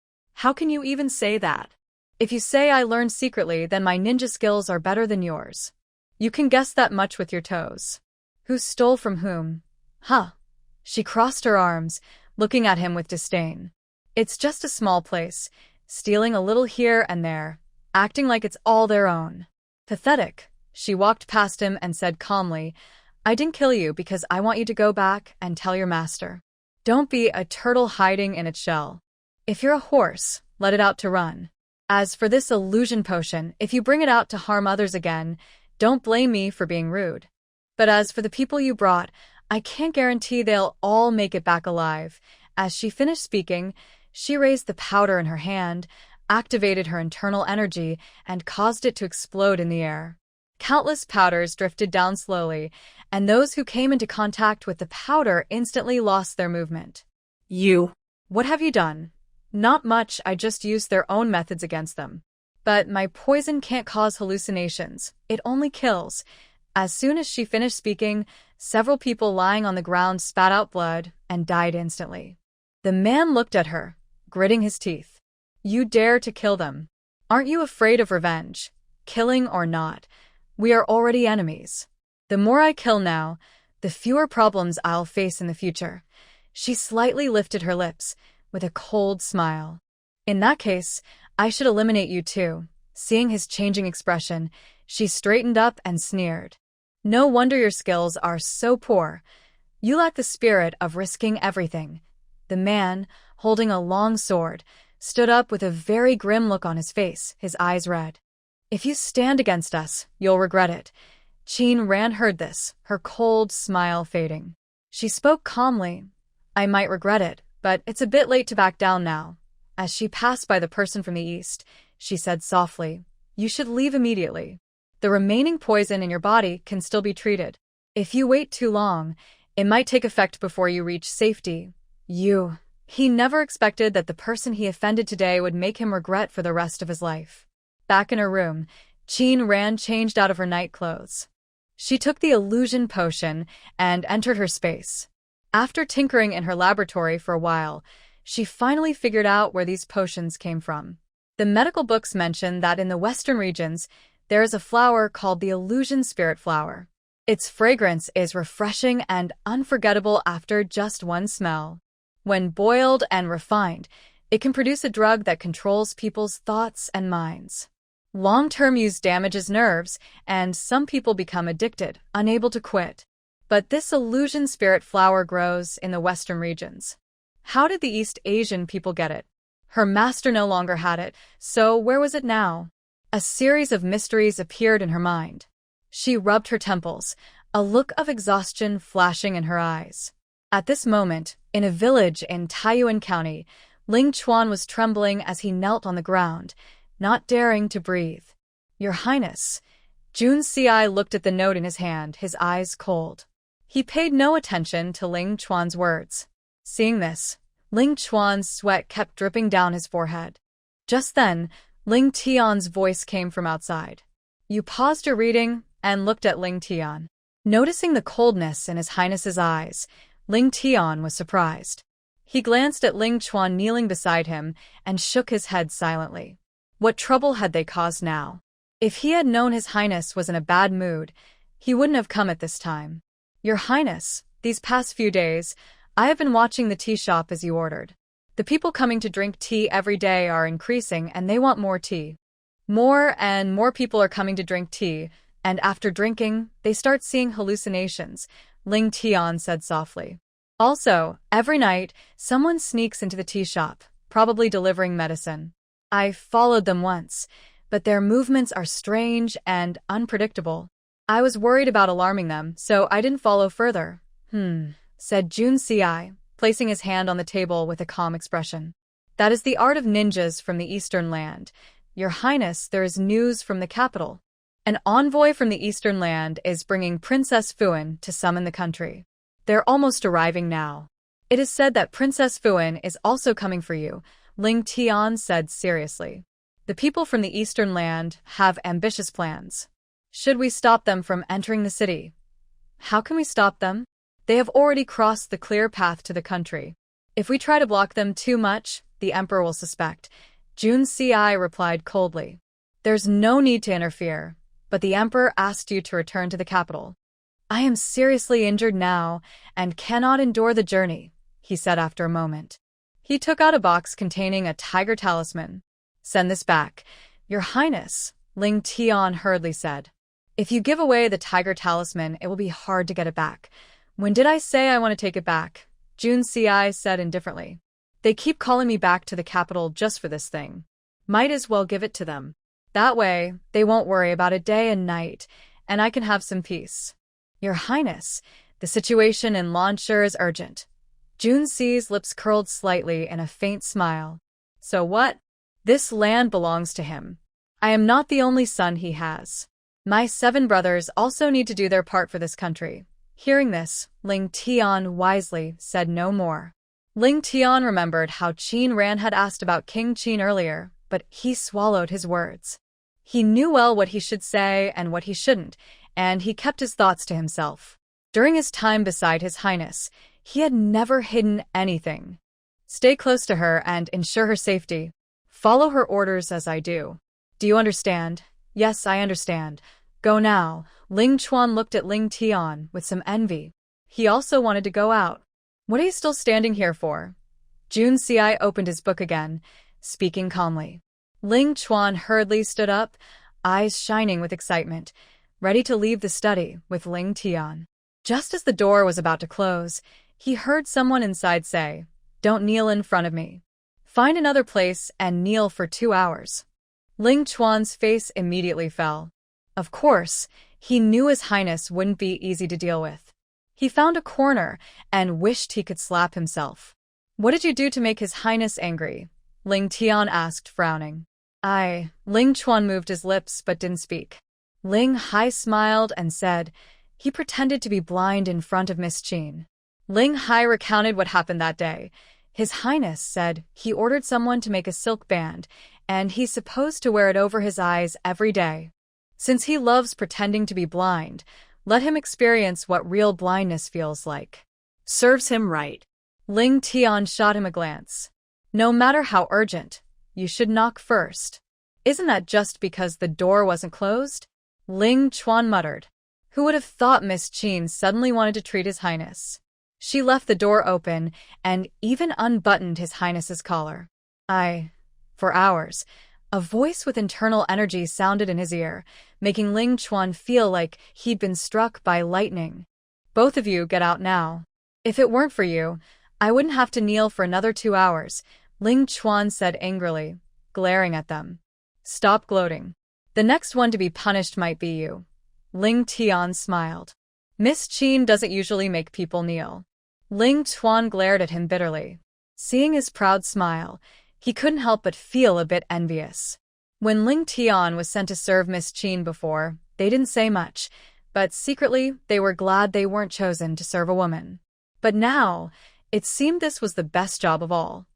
How can you even say that? If you say I learned secretly, then my ninja skills are better than yours. You can guess that much with your toes. Who stole from whom? Huh." She crossed her arms, looking at him with disdain. "It's just a small place, stealing a little here and there, acting like it's all their own. Pathetic." She walked past him and said calmly, "I didn't kill you because I want you to go back and tell your master. Don't be a turtle hiding in its shell. If you're a horse, let it out to run. As for this illusion potion, if you bring it out to harm others again, don't blame me for being rude. But as for the people you brought, I can't guarantee they'll all make it back alive." As she finished speaking, she raised the powder in her hand, activated her internal energy, and caused it to explode in the air. Countless powders drifted down slowly, and those who came into contact with the powder instantly lost their movement. "You." "What have you done?" "Not much, I just used their own methods against them. But my poison can't cause hallucinations, it only kills." As soon as she finished speaking, several people lying on the ground spat out blood and died instantly. The man looked at her, gritting his teeth. "You dare to kill them? Aren't you afraid of revenge? Killing or not, we are already enemies. The more I kill now, the fewer problems I'll face in the future." She slightly lifted her lips, with a cold smile. "In that case, I should eliminate you too." Seeing his changing expression, she straightened up and sneered. "No wonder your skills are so poor. You lack the spirit of risking everything." The man, holding a long sword, stood up with a very grim look on his face, his eyes red. "If you stand against us, you'll regret it." Qin Ran heard this, her cold smile fading. She spoke calmly. "I might regret it, but it's a bit late to back down now." As she passed by the person from the east, she said softly, "You should leave immediately. The remaining poison in your body can still be treated. If you wait too long, it might take effect before you reach safety." He never expected that the person he offended today would make him regret for the rest of his life. Back in her room, Qin Ran changed out of her night clothes. She took the illusion potion and entered her space. After tinkering in her laboratory for a while, she finally figured out where these potions came from. The medical books mention that in the Western regions, there is a flower called the illusion spirit flower. Its fragrance is refreshing and unforgettable after just one smell. When boiled and refined, it can produce a drug that controls people's thoughts and minds. Long-term use damages nerves, and some people become addicted, unable to quit. But this illusion spirit flower grows in the Western regions. How did the East Asian people get it? Her master no longer had it, so where was it now? A series of mysteries appeared in her mind. She rubbed her temples, a look of exhaustion flashing in her eyes. At this moment, in a village in Taiyuan County, Ling Chuan was trembling as he knelt on the ground, not daring to breathe. "Your Highness," Jun Si looked at the note in his hand, his eyes cold. He paid no attention to Ling Chuan's words. Seeing this, Ling Chuan's sweat kept dripping down his forehead. Just then, Ling Tian's voice came from outside. You paused your reading and looked at Ling Tian. Noticing the coldness in His Highness's eyes, Ling Tian was surprised. He glanced at Ling Chuan kneeling beside him and shook his head silently. What trouble had they caused now? If he had known His Highness was in a bad mood, he wouldn't have come at this time. Your Highness, these past few days, I have been watching the tea shop as you ordered. The people coming to drink tea every day are increasing and they want more tea. More and more people are coming to drink tea, and after drinking, they start seeing hallucinations, Ling Tian said softly. Also, every night, someone sneaks into the tea shop, probably delivering medicine. I followed them once, but their movements are strange and unpredictable. I was worried about alarming them, so I didn't follow further. Said Jun Si, placing his hand on the table with a calm expression. That is the art of ninjas from the Eastern Land. Your Highness, there is news from the capital. An envoy from the Eastern Land is bringing Princess Fuan to summon the country. They're almost arriving now. It is said that Princess Fuan is also coming for you, Ling Tian said seriously. The people from the Eastern Land have ambitious plans. Should we stop them from entering the city? How can we stop them? They have already crossed the clear path to the country. If we try to block them too much, the emperor will suspect. Jun Si replied coldly. There's no need to interfere, but the emperor asked you to return to the capital. I am seriously injured now and cannot endure the journey, he said after a moment. He took out a box containing a tiger talisman. Send this back. Your Highness, Ling Tian hurriedly said. If you give away the tiger talisman, it will be hard to get it back. When did I say I want to take it back? Jun Si said indifferently. They keep calling me back to the capital just for this thing. Might as well give it to them. That way, they won't worry about it day and night, and I can have some peace. Your Highness, the situation in Lansher is urgent. Jun Si's lips curled slightly in a faint smile. So what? This land belongs to him. I am not the only son he has. My 7 brothers also need to do their part for this country. Hearing this, Ling Tian wisely said no more. Ling Tian remembered how Qin Ran had asked about King Qin earlier, but he swallowed his words. He knew well what he should say and what he shouldn't, and he kept his thoughts to himself. During his time beside His Highness, he had never hidden anything. Stay close to her and ensure her safety. Follow her orders as I do. Do you understand? Yes, I understand. Go now. Ling Chuan looked at Ling Tian with some envy. He also wanted to go out. What are you still standing here for? Jun Si opened his book again, speaking calmly. Ling Chuan hurriedly stood up, eyes shining with excitement, ready to leave the study with Ling Tian. Just as the door was about to close, he heard someone inside say, Don't kneel in front of me. Find another place and kneel for 2 hours. Ling Chuan's face immediately fell. Of course, he knew His Highness wouldn't be easy to deal with. He found a corner and wished he could slap himself. What did you do to make His Highness angry? Ling Tian asked, frowning. Ling Chuan moved his lips but didn't speak. Ling Hai smiled and said, he pretended to be blind in front of Miss Qin. Ling Hai recounted what happened that day. His Highness said he ordered someone to make a silk band, and he's supposed to wear it over his eyes every day. Since he loves pretending to be blind, let him experience what real blindness feels like. Serves him right. Ling Tian shot him a glance. No matter how urgent, you should knock first. Isn't that just because the door wasn't closed? Ling Chuan muttered. Who would have thought Miss Qin suddenly wanted to treat His Highness? She left the door open and even unbuttoned His Highness's collar. For hours, a voice with internal energy sounded in his ear, making Ling Chuan feel like he'd been struck by lightning. Both of you get out now. If it weren't for you, I wouldn't have to kneel for another 2 hours, Ling Chuan said angrily, glaring at them. Stop gloating. The next one to be punished might be you. Ling Tian smiled. Miss Qin doesn't usually make people kneel. Ling Chuan glared at him bitterly. Seeing his proud smile, he couldn't help but feel a bit envious. When Ling Tian was sent to serve Miss Qin before, They didn't say much, but secretly they were glad they weren't chosen to serve a woman. But now, it seemed this was the best job of all.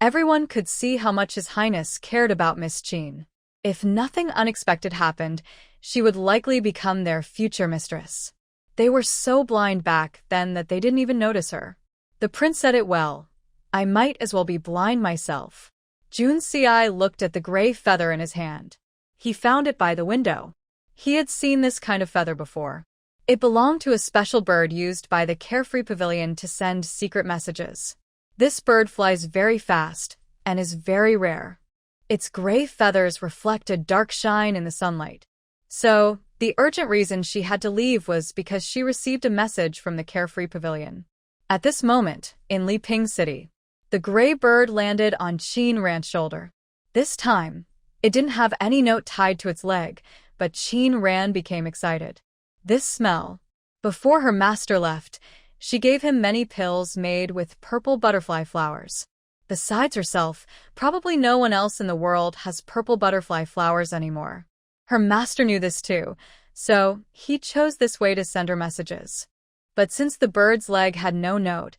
Everyone could see how much His Highness cared about Miss Jean. If nothing unexpected happened, she would likely become their future mistress. They were so blind back then that they didn't even notice her. The prince said it well. I might as well be blind myself. Jun Si looked at the gray feather in his hand. He found it by the window. He had seen this kind of feather before. It belonged to a special bird used by the Carefree Pavilion to send secret messages. This bird flies very fast and is very rare. Its gray feathers reflect a dark shine in the sunlight. So, the urgent reason she had to leave was because she received a message from the Carefree Pavilion. At this moment, in Leping City, the gray bird landed on Qin Ran's shoulder. This time, it didn't have any note tied to its leg, but Qin Ran became excited. This smell. Before her master left, she gave him many pills made with purple butterfly flowers. Besides herself, probably no one else in the world has purple butterfly flowers anymore. Her master knew this too, so he chose this way to send her messages. But since the bird's leg had no note,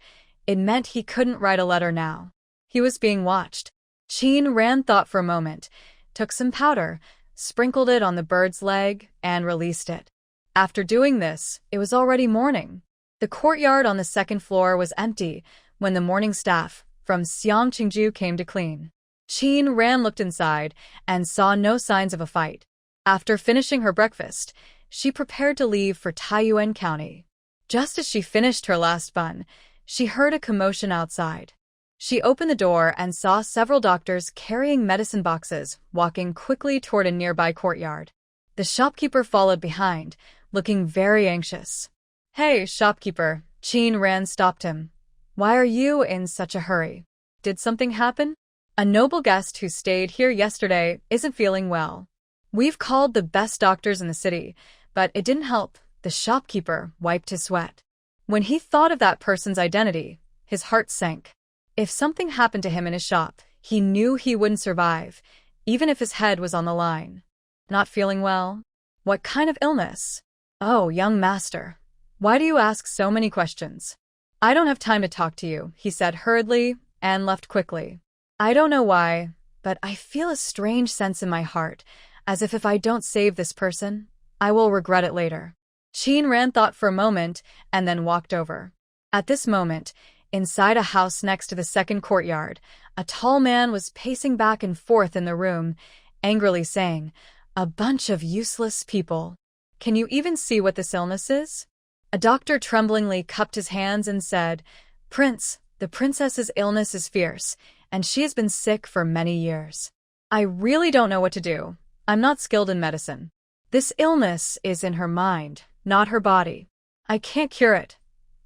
it meant he couldn't write a letter now. He was being watched. Qin Ran thought for a moment, took some powder, sprinkled it on the bird's leg, and released it. After doing this, it was already morning. The courtyard on the second floor was empty when the morning staff from Xiang Qingju came to clean. Qin Ran looked inside and saw no signs of a fight. After finishing her breakfast, she prepared to leave for Taiyuan County. Just as she finished her last bun, she heard a commotion outside. She opened the door and saw several doctors carrying medicine boxes walking quickly toward a nearby courtyard. The shopkeeper followed behind, looking very anxious. Hey, shopkeeper, Qin Ran stopped him. Why are you in such a hurry? Did something happen? A noble guest who stayed here yesterday isn't feeling well. We've called the best doctors in the city, but it didn't help. The shopkeeper wiped his sweat. When he thought of that person's identity, his heart sank. If something happened to him in his shop, he knew he wouldn't survive, even if his head was on the line. Not feeling well? What kind of illness? Oh, young master. Why do you ask so many questions? I don't have time to talk to you, he said hurriedly, and left quickly. I don't know why, but I feel a strange sense in my heart, as if I don't save this person, I will regret it later. Qin Ran thought for a moment and then walked over. At this moment, inside a house next to the second courtyard, a tall man was pacing back and forth in the room, angrily saying, "A bunch of useless people. Can you even see what this illness is?" A doctor tremblingly cupped his hands and said, "Prince, the princess's illness is fierce, and she has been sick for many years. I really don't know what to do. I'm not skilled in medicine. This illness is in her mind, not her body. I can't cure it."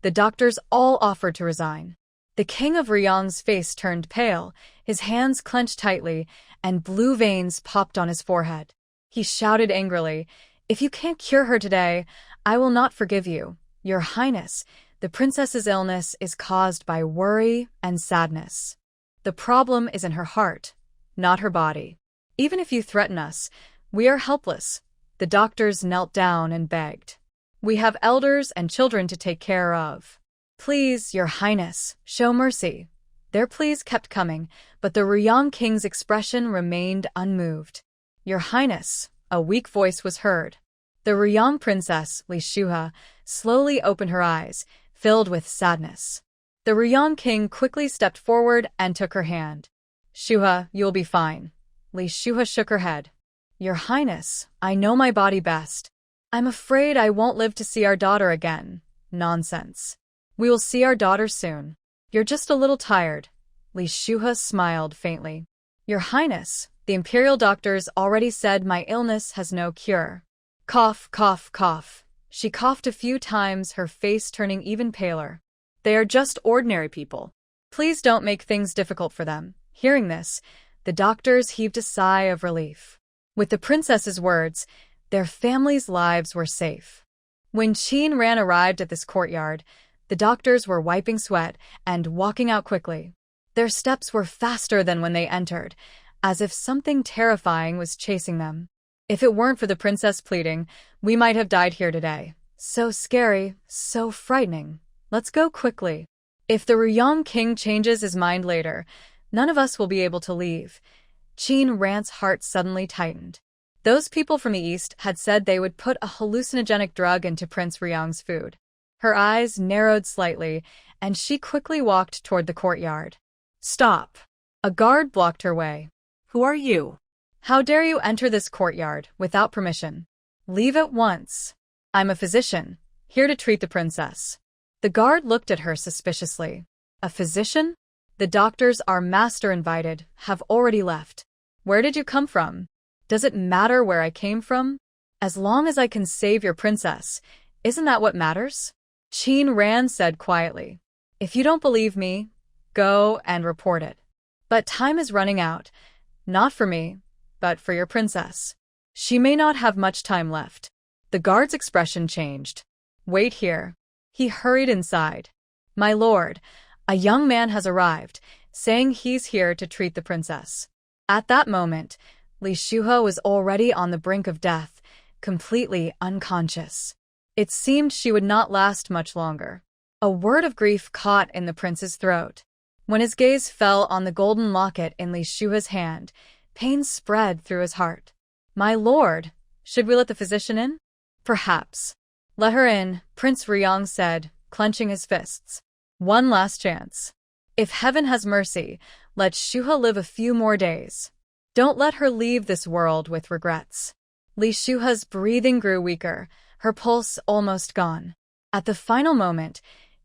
The doctors all offered to resign. The king of Ryang's face turned pale, his hands clenched tightly, and blue veins popped on his forehead. He shouted angrily, "If you can't cure her today, I will not forgive you. Your Highness, the princess's illness is caused by worry and sadness. The problem is in her heart, not her body. Even if you threaten us, we are helpless." The doctors knelt down and begged. "We have elders and children to take care of. Please, Your Highness, show mercy." Their pleas kept coming, but the Ryang king's expression remained unmoved. "Your Highness," a weak voice was heard. The Ryang princess, Li Shuha, slowly opened her eyes, filled with sadness. The Ryang king quickly stepped forward and took her hand. "Shuha, you'll be fine." Li Shuha shook her head. "Your Highness, I know my body best. I'm afraid I won't live to see our daughter again." "Nonsense. We will see our daughter soon. You're just a little tired." Li Shuha smiled faintly. "Your Highness, the imperial doctors already said my illness has no cure." Cough, cough, cough. She coughed a few times, her face turning even paler. "They are just ordinary people. Please don't make things difficult for them." Hearing this, the doctors heaved a sigh of relief. With the princess's words, their families' lives were safe. When Qin Ran arrived at this courtyard, the doctors were wiping sweat and walking out quickly. Their steps were faster than when they entered, as if something terrifying was chasing them. If it weren't for the princess pleading, we might have died here today. So scary, so frightening. Let's go quickly. If the Ryong king changes his mind later, none of us will be able to leave. Qin Ran's heart suddenly tightened. Those people from the east had said they would put a hallucinogenic drug into Prince Ryong's food. Her eyes narrowed slightly, and she quickly walked toward the courtyard. Stop! A guard blocked her way. Who are you? How dare you enter this courtyard without permission? Leave at once. I'm a physician, here to treat the princess. The guard looked at her suspiciously. A physician? The doctors our master invited have already left. Where did you come from? Does it matter where I came from? As long as I can save your princess, isn't that what matters? Qin Ran said quietly. If you don't believe me, go and report it. But time is running out. Not for me, but for your princess. She may not have much time left. The guard's expression changed. Wait here. He hurried inside. My lord, a young man has arrived, saying he's here to treat the princess. At that moment, Li Shuhe was already on the brink of death, completely unconscious. It seemed she would not last much longer. A word of grief caught in the prince's throat. When his gaze fell on the golden locket in Li Shuhe's hand, pain spread through his heart. My lord, should we let the physician in? Perhaps. Let her in, Prince Ryong said, clenching his fists. One last chance. If heaven has mercy, let Shuhe live a few more days. Don't let her leave this world with regrets. Li Shuhe's breathing grew weaker, her pulse almost gone. At the final moment,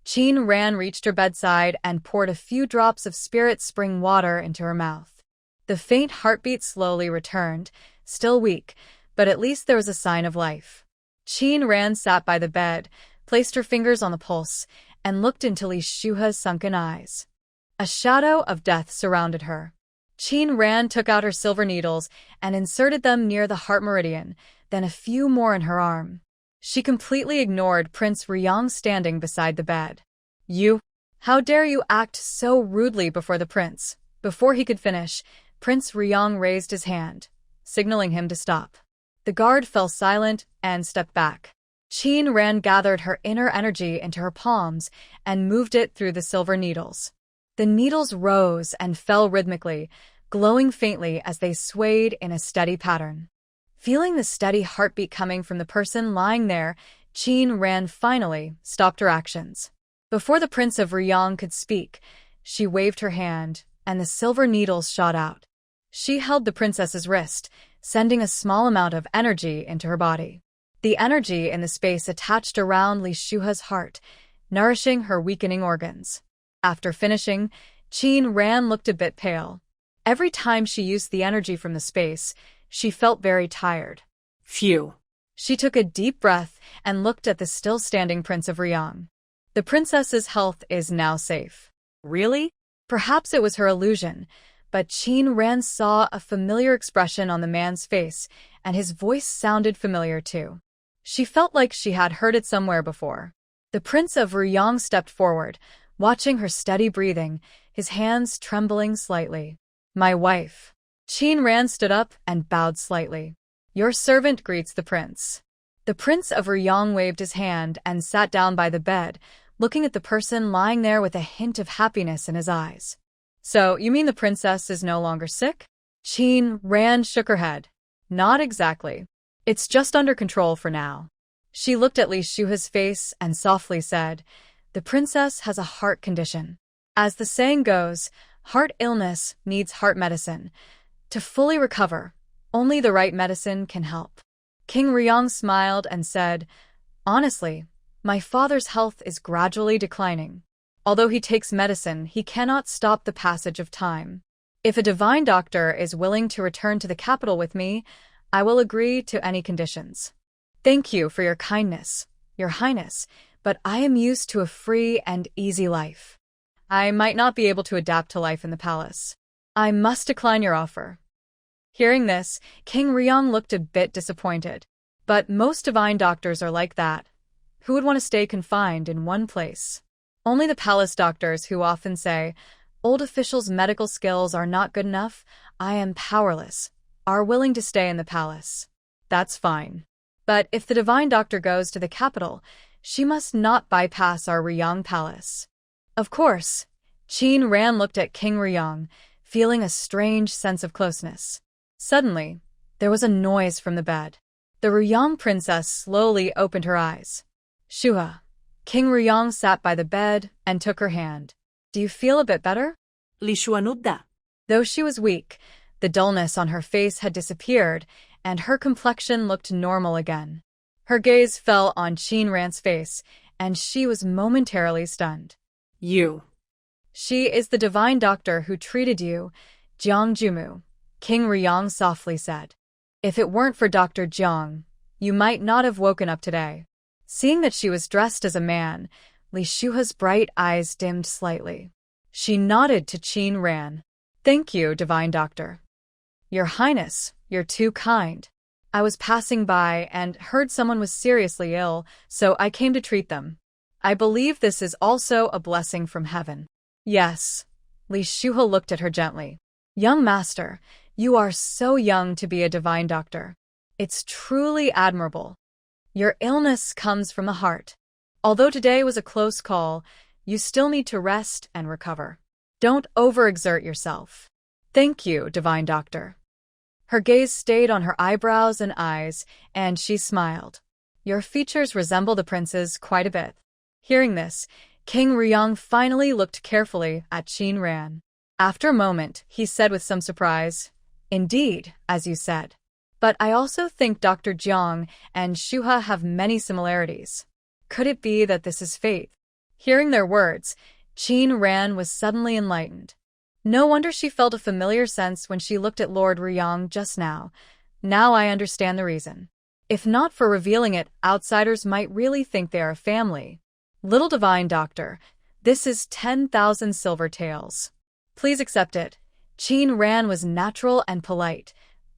Qin Ran reached her bedside and poured a few drops of spirit spring water into her mouth. The faint heartbeat slowly returned, still weak, but at least there was a sign of life. Qin Ran sat by the bed, placed her fingers on the pulse, and looked into Li Shuhe's sunken eyes. A shadow of death surrounded her. Qin Ran took out her silver needles and inserted them near the heart meridian, then a few more in her arm. She completely ignored Prince Ryong standing beside the bed. You? How dare you act so rudely before the prince? Before he could finish, Prince Ryong raised his hand, signaling him to stop. The guard fell silent and stepped back. Qin Ran gathered her inner energy into her palms and moved it through the silver needles. The needles rose and fell rhythmically, glowing faintly as they swayed in a steady pattern. Feeling the steady heartbeat coming from the person lying there, Qin Ran finally stopped her actions. Before the Prince of Ryong could speak, she waved her hand, and the silver needles shot out. She held the princess's wrist, sending a small amount of energy into her body. The energy in the space attached around Li Shuhe's heart, nourishing her weakening organs. After finishing, Qin Ran looked a bit pale. Every time she used the energy from the space, she felt very tired. Phew. She took a deep breath and looked at the still-standing Prince of Ryong. The princess's health is now safe. Really? Perhaps it was her illusion, but Qin Ran saw a familiar expression on the man's face, and his voice sounded familiar too. She felt like she had heard it somewhere before. The Prince of Ryong stepped forward, watching her steady breathing, his hands trembling slightly. My wife. Qin Ran stood up and bowed slightly. Your servant greets the prince. The Prince of Ryong waved his hand and sat down by the bed, looking at the person lying there with a hint of happiness in his eyes. So, you mean the princess is no longer sick? Qin Ran shook her head. Not exactly. It's just under control for now. She looked at Li Shuhe's face and softly said, the princess has a heart condition. As the saying goes, heart illness needs heart medicine. To fully recover, only the right medicine can help. King Ryong smiled and said, honestly, my father's health is gradually declining. Although he takes medicine, he cannot stop the passage of time. If a divine doctor is willing to return to the capital with me, I will agree to any conditions. Thank you for your kindness, Your Highness, but I am used to a free and easy life. I might not be able to adapt to life in the palace. I must decline your offer. Hearing this, King Ryong looked a bit disappointed. But most divine doctors are like that. Who would want to stay confined in one place? Only the palace doctors who often say, old officials' medical skills are not good enough, I am powerless, are willing to stay in the palace. that's fine. But if the divine doctor goes to the capital, she must not bypass our Ryong palace. Of course. Qin Ran looked at King Ryong, feeling a strange sense of closeness. Suddenly, there was a noise from the bed. The Ryong princess slowly opened her eyes. Shua. King Ryong sat by the bed and took her hand. Do you feel a bit better? Li Shuanudda. Though she was weak, the dullness on her face had disappeared, and her complexion looked normal again. Her gaze fell on Qin Ran's face, and she was momentarily stunned. You. She is the divine doctor who treated you, Jiang Jumu, King Ryong softly said. If it weren't for Dr. Jiang, you might not have woken up today. Seeing that she was dressed as a man, Li Shuha's bright eyes dimmed slightly. She nodded to Qin Ran. Thank you, divine doctor. Your Highness, you're too kind. I was passing by and heard someone was seriously ill, so I came to treat them. I believe this is also a blessing from heaven. Yes. Li Shuha looked at her gently. Young master, you are so young to be a divine doctor. It's truly admirable. Your illness comes from the heart. Although today was a close call, you still need to rest and recover. Don't overexert yourself. Thank you, divine doctor. Her gaze stayed on her eyebrows and eyes, and she smiled. Your features resemble the prince's quite a bit. Hearing this, King Ryong finally looked carefully at Qin Ran. After a moment, he said with some surprise, Indeed, as you said. But I also think Dr. Jiang and Shuha have many similarities. Could it be that this is fate? Hearing their words, Qin Ran was suddenly enlightened. No wonder she felt a familiar sense when she looked at Lord Ryong just now. Now I understand the reason. If not for revealing it, outsiders might really think they are a family. Little divine doctor, this is 10,000 silver taels. Please accept it. Qin Ran was natural and polite.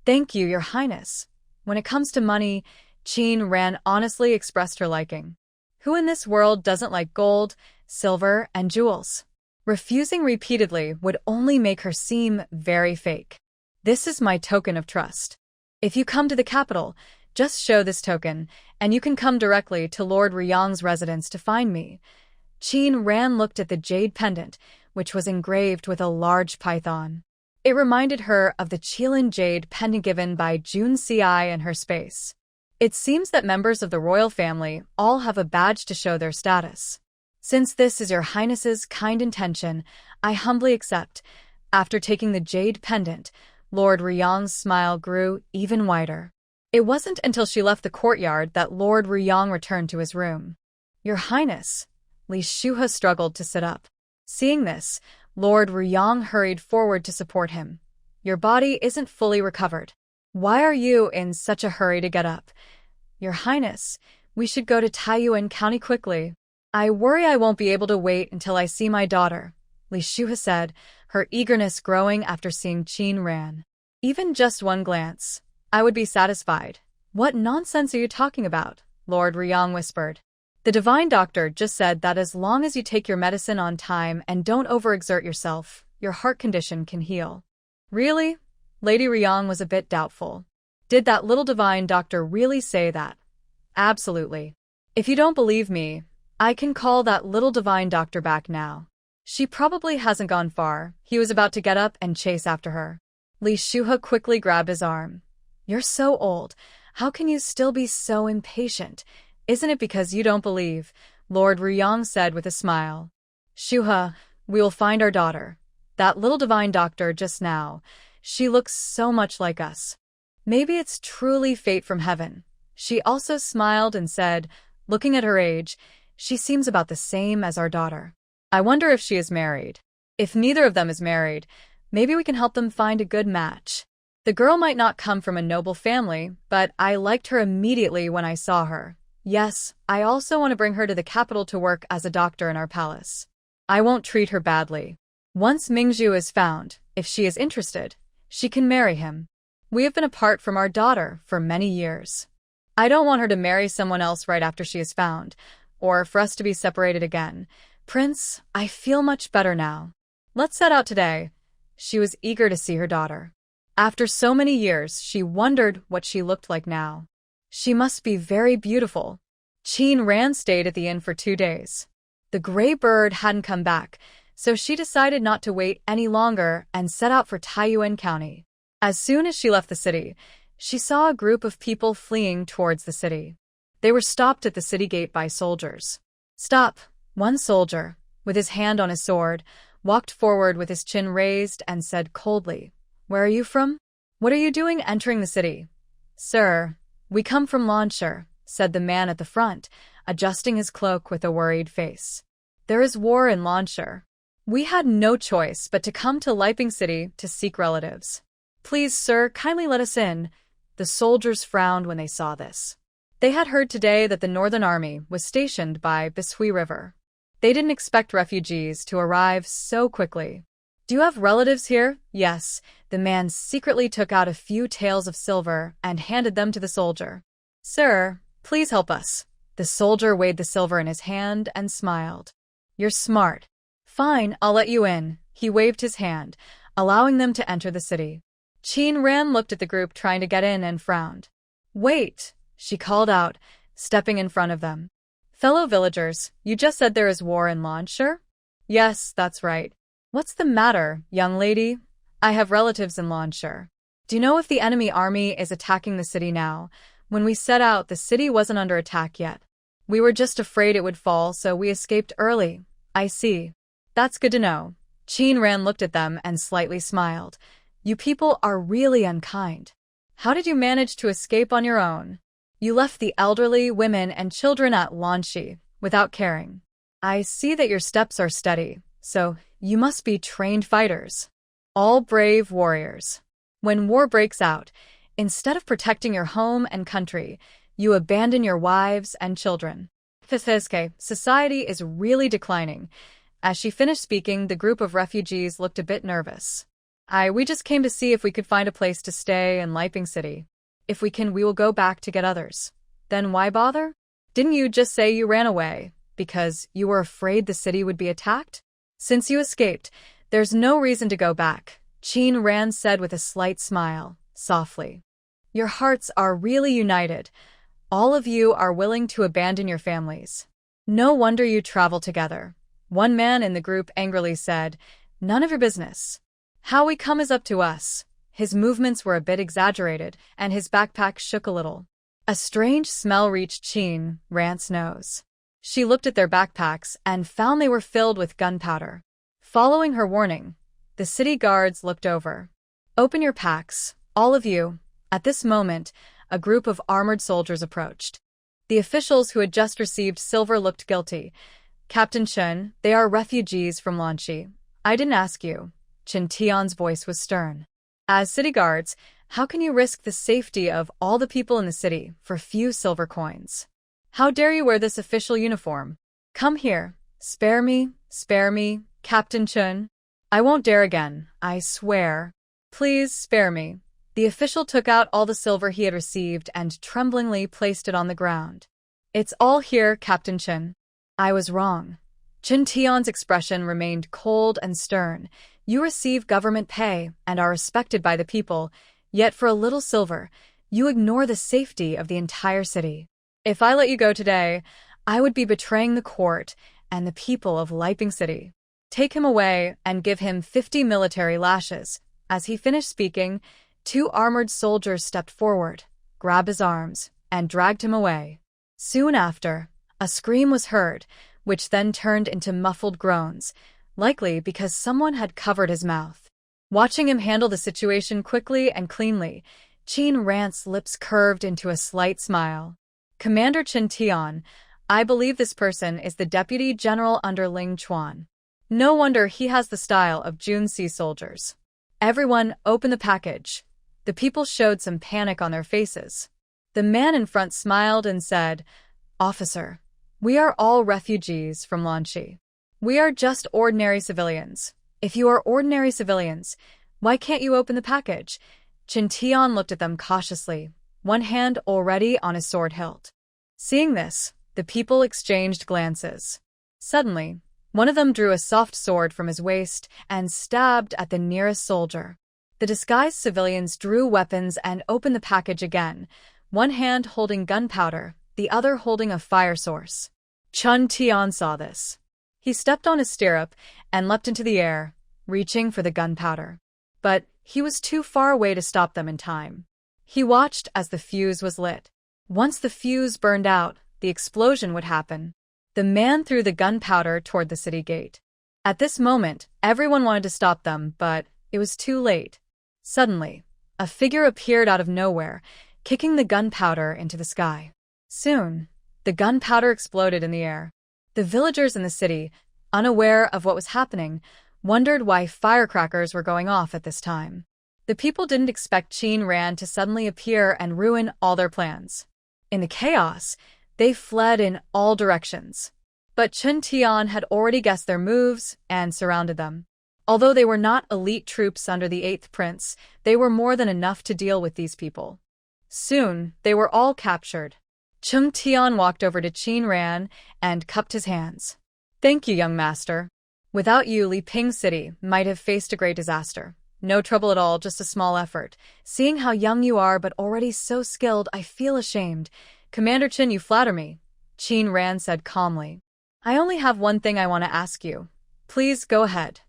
Thank you, your highness. When it comes to money, Qin Ran honestly expressed her liking. Who in this world doesn't like gold, silver, and jewels? Refusing repeatedly would only make her seem very fake. This is my token of trust. If you come to the capital, just show this token, and you can come directly to Lord Ryong's residence to find me. Qin Ran looked at the jade pendant, which was engraved with a large python. It reminded her of the Qilin jade pendant given by Jun Si in her space. It seems that members of the royal family all have a badge to show their status. Since this is your highness's kind intention, I humbly accept. After taking the jade pendant, Lord Ryong's smile grew even wider. It wasn't until she left the courtyard that Lord Ryong returned to his room. Your highness. Li Shuha struggled to sit up. Seeing this, Lord Ryong hurried forward to support him. Your body isn't fully recovered. Why are you in such a hurry to get up? Your highness, we should go to Taiyuan County quickly. I worry I won't be able to wait until I see my daughter, Li Shuha said, her eagerness growing after seeing Qin Ran. Even just one glance, I would be satisfied. What nonsense are you talking about? Lord Ryong whispered. The divine doctor just said that as long as you take your medicine on time and don't overexert yourself, your heart condition can heal. Really? Lady Ryong was a bit doubtful. Did that little divine doctor really say that? Absolutely. If you don't believe me, I can call that little divine doctor back now. She probably hasn't gone far. He was about to get up and chase after her. Li Shuha quickly grabbed his arm. You're so old. How can you still be so impatient? Isn't it because you don't believe? Lord Ryong said with a smile. Shuha, we will find our daughter. That little divine doctor just now. She looks so much like us. Maybe it's truly fate from heaven. She also smiled and said, looking at her age, she seems about the same as our daughter. I wonder if she is married. If neither of them is married, maybe we can help them find a good match. The girl might not come from a noble family, but I liked her immediately when I saw her. Yes, I also want to bring her to the capital to work as a doctor in our palace. I won't treat her badly. Once Mingzhu is found, if she is interested, she can marry him. We have been apart from our daughter for many years. I don't want her to marry someone else right after she is found, or for us to be separated again. Prince, I feel much better now. Let's set out today. She was eager to see her daughter. After so many years, she wondered what she looked like now. She must be very beautiful. Qin Ran stayed at the inn for 2 days. The gray bird hadn't come back, so she decided not to wait any longer and set out for Taiyuan County. As soon as she left the city, she saw a group of people fleeing towards the city. They were stopped at the city gate by soldiers. Stop! One soldier, with his hand on his sword, walked forward with his chin raised and said coldly, "Where are you from? What are you doing entering the city?" "Sir, we come from Lansher," said the man at the front, adjusting his cloak with a worried face. "There is war in Lansher. We had no choice but to come to Leping City to seek relatives. Please, sir, kindly let us in." The soldiers frowned when they saw this. They had heard today that the Northern Army was stationed by Bishui River. They didn't expect refugees to arrive so quickly. "Do you have relatives here?" "Yes." The man secretly took out a few taels of silver and handed them to the soldier. "Sir, please help us." The soldier weighed the silver in his hand and smiled. "You're smart. Fine, I'll let you in." He waved his hand, allowing them to enter the city. Qin Ran looked at the group trying to get in and frowned. "Wait," she called out, stepping in front of them. "Fellow villagers, you just said there is war in Lansher?" "Yes, that's right." "What's the matter, young lady?" "I have relatives in Lansher." "Do you know if the enemy army is attacking the city now?" "When we set out, the city wasn't under attack yet. We were just afraid it would fall, so we escaped early." "I see. That's good to know." Qin Ran looked at them and slightly smiled. "You people are really unkind. How did you manage to escape on your own? You left the elderly, women, and children at Lanshi without caring. I see that your steps are steady, so you must be trained fighters. All brave warriors. When war breaks out, instead of protecting your home and country, you abandon your wives and children. Fiske, society is really declining." As she finished speaking, the group of refugees looked a bit nervous. We just came to see if we could find a place to stay in Leping City. If we can, we will go back to get others." "Then why bother? Didn't you just say you ran away because you were afraid the city would be attacked? Since you escaped, there's no reason to go back," Qin Ran said with a slight smile, softly. "Your hearts are really united. All of you are willing to abandon your families. No wonder you travel together." One man in the group angrily said, "None of your business. How we come is up to us." His movements were a bit exaggerated, and his backpack shook a little. A strange smell reached Qin Ran's nose. She looked at their backpacks and found they were filled with gunpowder. Following her warning, the city guards looked over. "Open your packs, all of you." At this moment, a group of armored soldiers approached. The officials who had just received silver looked guilty. "Captain Chen, they are refugees from Lanshi. I didn't ask you." Chen Tian's voice was stern. "As city guards, how can you risk the safety of all the people in the city for few silver coins? How dare you wear this official uniform? Come here. Spare me, Captain Chen. I won't dare again, I swear. Please spare me." The official took out all the silver he had received and tremblingly placed it on the ground. "It's all here, Captain Chen." "I was wrong." Chen Tian's expression remained cold and stern. "You receive government pay and are respected by the people, yet for a little silver, you ignore the safety of the entire city. If I let you go today, I would be betraying the court and the people of Leping City. Take him away and give him 50 military lashes." As he finished speaking, 2 armored soldiers stepped forward, grabbed his arms, and dragged him away. Soon after, a scream was heard, which then turned into muffled groans, likely because someone had covered his mouth. Watching him handle the situation quickly and cleanly, Qin Ran's lips curved into a slight smile. "Commander Chen Tian, I believe this person is the Deputy General under Ling Chuan. No wonder he has the style of Junsi soldiers. Everyone, open the package." The people showed some panic on their faces. The man in front smiled and said, "Officer, we are all refugees from Lanshi. We are just ordinary civilians. If you are ordinary civilians, why can't you open the package?" Chen Tian looked at them cautiously, one hand already on his sword hilt. Seeing this, the people exchanged glances. Suddenly, one of them drew a soft sword from his waist and stabbed at the nearest soldier. The disguised civilians drew weapons and opened the package again, one hand holding gunpowder, the other holding a fire source. Chun Tian saw this. He stepped on his stirrup and leapt into the air, reaching for the gunpowder. But he was too far away to stop them in time. He watched as the fuse was lit. Once the fuse burned out, the explosion would happen. The man threw the gunpowder toward the city gate. At this moment, everyone wanted to stop them, but it was too late. Suddenly, a figure appeared out of nowhere, kicking the gunpowder into the sky. Soon, the gunpowder exploded in the air. The villagers in the city, unaware of what was happening, wondered why firecrackers were going off at this time. The people didn't expect Qin Ran to suddenly appear and ruin all their plans. In the chaos, they fled in all directions. But Chun Tian had already guessed their moves and surrounded them. Although they were not elite troops under the 8th prince, they were more than enough to deal with these people. Soon, they were all captured. Chun Tian walked over to Qin Ran and cupped his hands. "Thank you, young master. Without you, Leping City might have faced a great disaster. No trouble at all, just a small effort. Seeing how young you are but already so skilled, I feel ashamed. Commander Qin, you flatter me," Qin Ran said calmly. "I only have one thing I want to ask you. Please go ahead.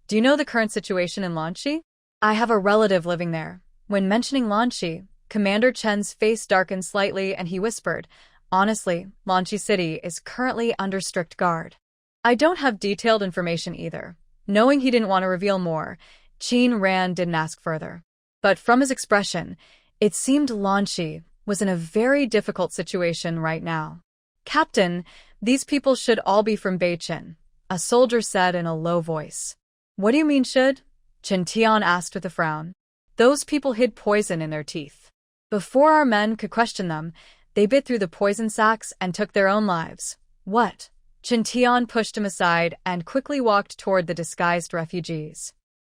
Do you know the current situation in Lanchi? I have a relative living there." When mentioning Lanchi, Commander Chen's face darkened slightly and he whispered, "Honestly, Lanchi City is currently under strict guard. I don't have detailed information either." Knowing he didn't want to reveal more, Qin Ran didn't ask further. But from his expression, it seemed Lanchi was in a very difficult situation right now. "Captain, these people should all be from Beichin," a soldier said in a low voice. "What do you mean should?" Chen Tian asked with a frown. "Those people hid poison in their teeth. Before our men could question them, they bit through the poison sacs and took their own lives." "What?" Chen Tian pushed him aside and quickly walked toward the disguised refugees.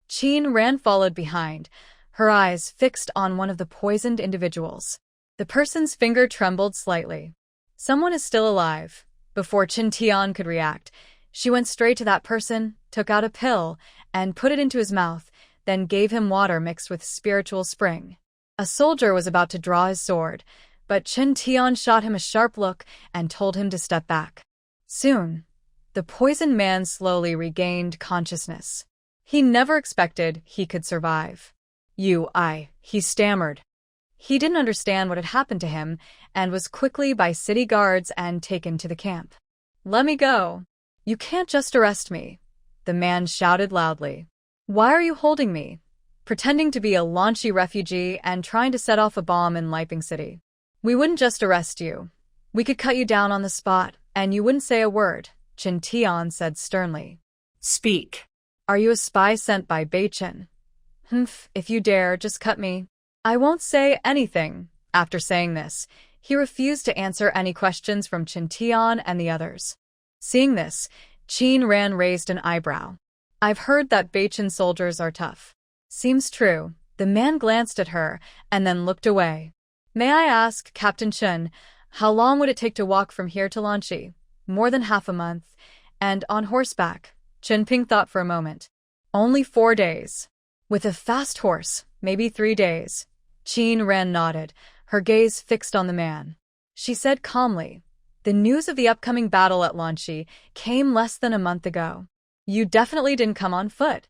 Qin Ran followed behind, her eyes fixed on one of the poisoned individuals. The person's finger trembled slightly. "Someone is still alive." Before Chen Tian could react, she went straight to that person, took out a pill, and put it into his mouth, then gave him water mixed with spiritual spring. A soldier was about to draw his sword, but Chen Tian shot him a sharp look and told him to step back. Soon, the poisoned man slowly regained consciousness. He never expected he could survive. He stammered. He didn't understand what had happened to him and was quickly by city guards and taken to the camp. "Let me go. You can't just arrest me," the man shouted loudly. "Why are you holding me?" Pretending to be a Lanchi refugee and trying to set off a bomb in Leping City. "We wouldn't just arrest you. We could cut you down on the spot, and you wouldn't say a word," Chen Tian said sternly. Speak. "Are you a spy sent by Beichin? If you dare, just cut me." "I won't say anything." After saying this, he refused to answer any questions from Chen Tian and the others. Seeing this, Qin Ran raised an eyebrow. "I've heard that Beichin soldiers are tough." "Seems true." The man glanced at her and then looked away. "May I ask, Captain Chen, how long would it take to walk from here to Lanchi?" "More than half a month. And on horseback." Chen Ping thought for a moment. "Only 4 days." "With a fast horse, maybe 3 days." Qin Ran nodded, her gaze fixed on the man. She said calmly, "The news of the upcoming battle at Lanchi came less than a month ago. You definitely didn't come on foot.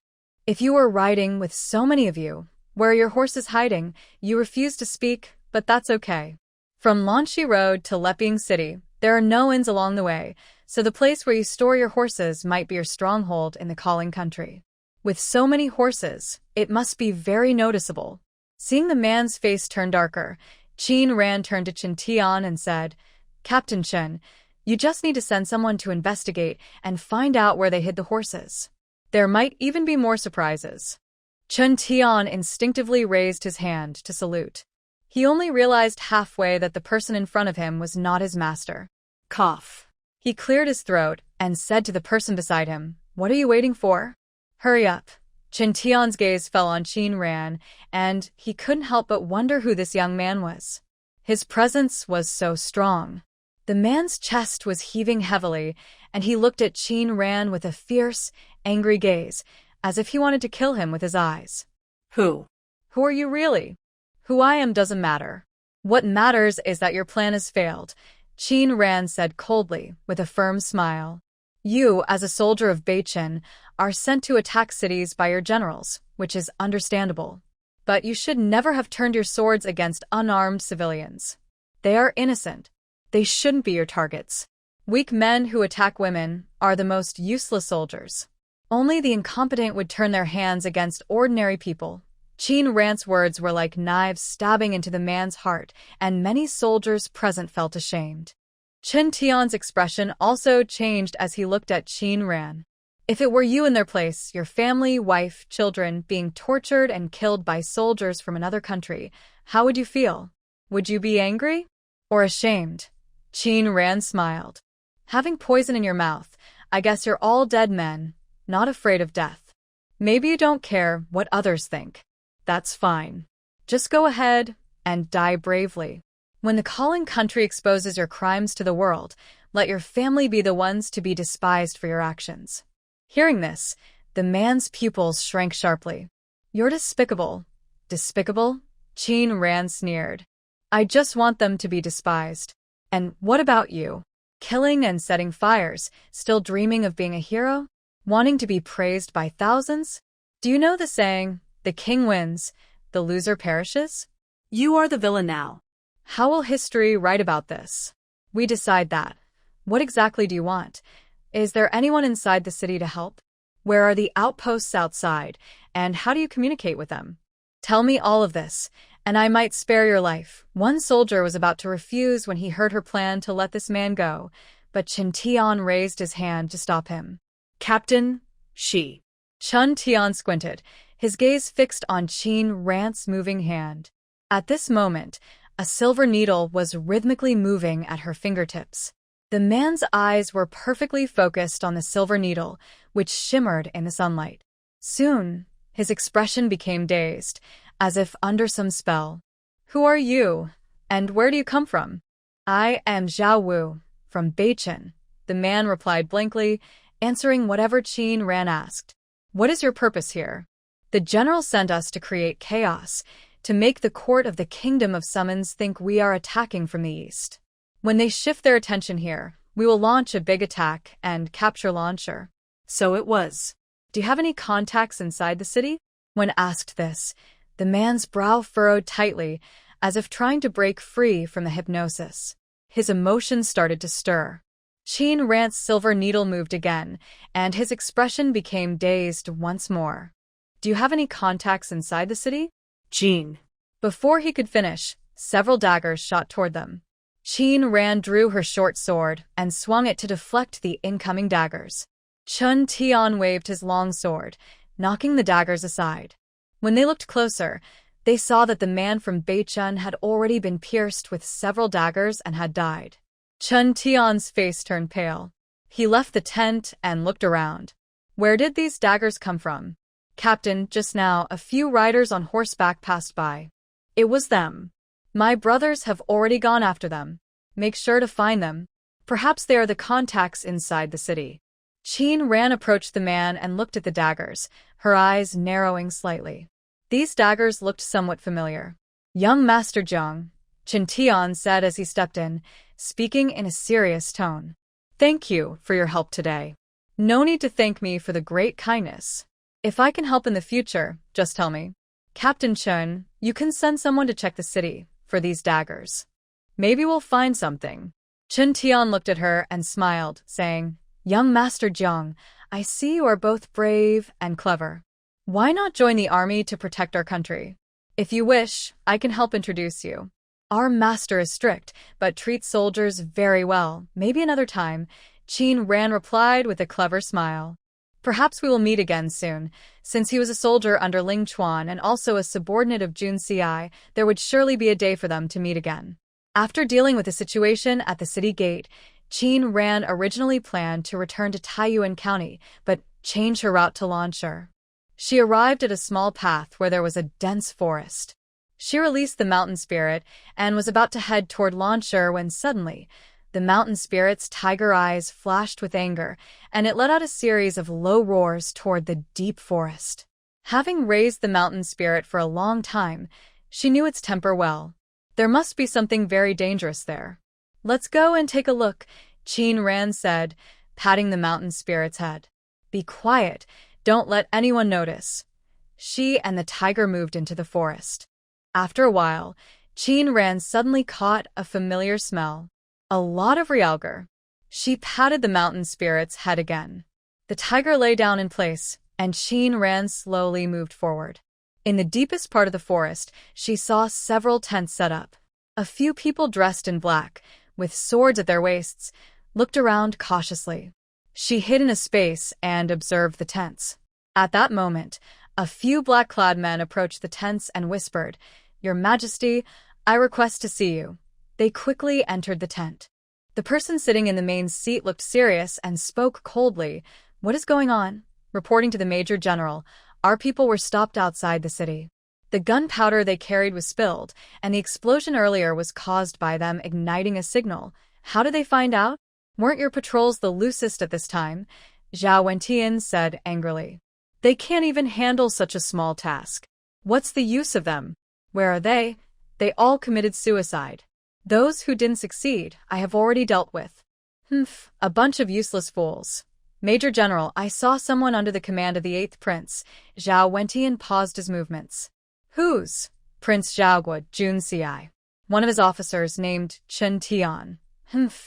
If you were riding with so many of you, where are your horses hiding?" "You refuse to speak, but that's okay. From Lanchi Road to Leping City, there are no inns along the way, so the place where you store your horses might be your stronghold in the calling country. With so many horses, it must be very noticeable." Seeing the man's face turn darker, Qin Ran turned to Chen Tian and said, "Captain Chen, you just need to send someone to investigate and find out where they hid the horses. There might even be more surprises." Chen Tian instinctively raised his hand to salute. He only realized halfway that the person in front of him was not his master. Cough. He cleared his throat and said to the person beside him, "What are you waiting for? Hurry up." Chen Tian's gaze fell on Qin Ran, and he couldn't help but wonder who this young man was. His presence was so strong. The man's chest was heaving heavily, and he looked at Qin Ran with a fierce, angry gaze, as if he wanted to kill him with his eyes. Who? Who are you really? Who I am doesn't matter. What matters is that your plan has failed, Qin Ran said coldly, with a firm smile. You, as a soldier of Beichen, are sent to attack cities by your generals, which is understandable. But you should never have turned your swords against unarmed civilians. They are innocent. They shouldn't be your targets. Weak men who attack women are the most useless soldiers. Only the incompetent would turn their hands against ordinary people. Qin Ran's words were like knives stabbing into the man's heart, and many soldiers present felt ashamed. Chen Tian's expression also changed as he looked at Qin Ran. If it were you in their place, your family, wife, children, being tortured and killed by soldiers from another country, how would you feel? Would you be angry? Or ashamed? Qin Ran smiled. Having poison in your mouth, I guess you're all dead men, not afraid of death. Maybe you don't care what others think. That's fine. Just go ahead and die bravely. When the calling country exposes your crimes to the world, let your family be the ones to be despised for your actions. Hearing this, the man's pupils shrank sharply. You're despicable. Despicable? Qin Ran sneered. I just want them to be despised. And what about you? Killing and setting fires, still dreaming of being a hero? Wanting to be praised by thousands? Do you know the saying, the king wins, the loser perishes? You are the villain now. How will history write about this? We decide that. What exactly do you want? Is there anyone inside the city to help? Where are the outposts outside, and how do you communicate with them? Tell me all of this, and I might spare your life. One soldier was about to refuse when he heard her plan to let this man go, but Chen Tian raised his hand to stop him. Captain, She. Chen Tian squinted, his gaze fixed on Qin Ran's moving hand. At this moment, a silver needle was rhythmically moving at her fingertips. The man's eyes were perfectly focused on the silver needle, which shimmered in the sunlight. Soon, his expression became dazed, as if under some spell. Who are you, and where do you come from? I am Zhao Wu, from Beichen, the man replied blankly, answering whatever Qin Ran asked. What is your purpose here? The general sent us to create chaos, to make the court of the Kingdom of Summons think we are attacking from the east. When they shift their attention here, we will launch a big attack and capture Launcher. So it was. Do you have any contacts inside the city? When asked this, the man's brow furrowed tightly, as if trying to break free from the hypnosis. His emotions started to stir. Qin Ran's silver needle moved again, and his expression became dazed once more. Do you have any contacts inside the city? Jean. Before he could finish, several daggers shot toward them. Qin Ran drew her short sword and swung it to deflect the incoming daggers. Chen Tian waved his long sword, knocking the daggers aside. When they looked closer, they saw that the man from Beichen had already been pierced with several daggers and had died. Chen Tian's face turned pale. He left the tent and looked around. Where did these daggers come from? Captain, just now, a few riders on horseback passed by. It was them. My brothers have already gone after them. Make sure to find them. Perhaps they are the contacts inside the city. Qin Ran approached the man and looked at the daggers, her eyes narrowing slightly. These daggers looked somewhat familiar. Young Master Zhang, Chen Tian said as he stepped in, speaking in a serious tone. Thank you for your help today. No need to thank me for the great kindness. If I can help in the future, just tell me. Captain Chen, you can send someone to check the city for these daggers. Maybe we'll find something. Chen Tian looked at her and smiled, saying, Young Master Zhang, I see you are both brave and clever. Why not join the army to protect our country? If you wish, I can help introduce you. Our master is strict, but treats soldiers very well. Maybe another time, Qin Ran replied with a clever smile. Perhaps we will meet again soon. Since he was a soldier under Ling Chuan and also a subordinate of Jun Ci, there would surely be a day for them to meet again. After dealing with the situation at the city gate, Qin Ran originally planned to return to Taiyuan County, but change her route to Lansha. She arrived at a small path where there was a dense forest. She released the mountain spirit and was about to head toward Lansha when suddenly, the mountain spirit's tiger eyes flashed with anger, and it let out a series of low roars toward the deep forest. Having raised the mountain spirit for a long time, she knew its temper well. There must be something very dangerous there. Let's go and take a look, Qin Ran said, patting the mountain spirit's head. Be quiet, don't let anyone notice. She and the tiger moved into the forest. After a while, Qin Ran suddenly caught a familiar smell. A lot of realgar. She patted the mountain spirit's head again. The tiger lay down in place, and Qin Ran slowly moved forward. In the deepest part of the forest, she saw several tents set up. A few people dressed in black, with swords at their waists, looked around cautiously. She hid in a space and observed the tents. At that moment, a few black-clad men approached the tents and whispered, "Your Majesty, I request to see you." They quickly entered the tent. The person sitting in the main seat looked serious and spoke coldly. "What is going on?" Reporting to the Major General, "Our people were stopped outside the city. The gunpowder they carried was spilled, and the explosion earlier was caused by them igniting a signal. How did they find out? Weren't your patrols the loosest at this time?" Zhao Wentian said angrily. "They can't even handle such a small task. What's the use of them? Where are they? They all committed suicide. Those who didn't succeed, I have already dealt with." A bunch of useless fools." "Major General, I saw someone under the command of the 8th Prince." Zhao Wentian paused his movements. "Whose?" "Prince Zhaoguo Junxiai. One of his officers named Chen Tian."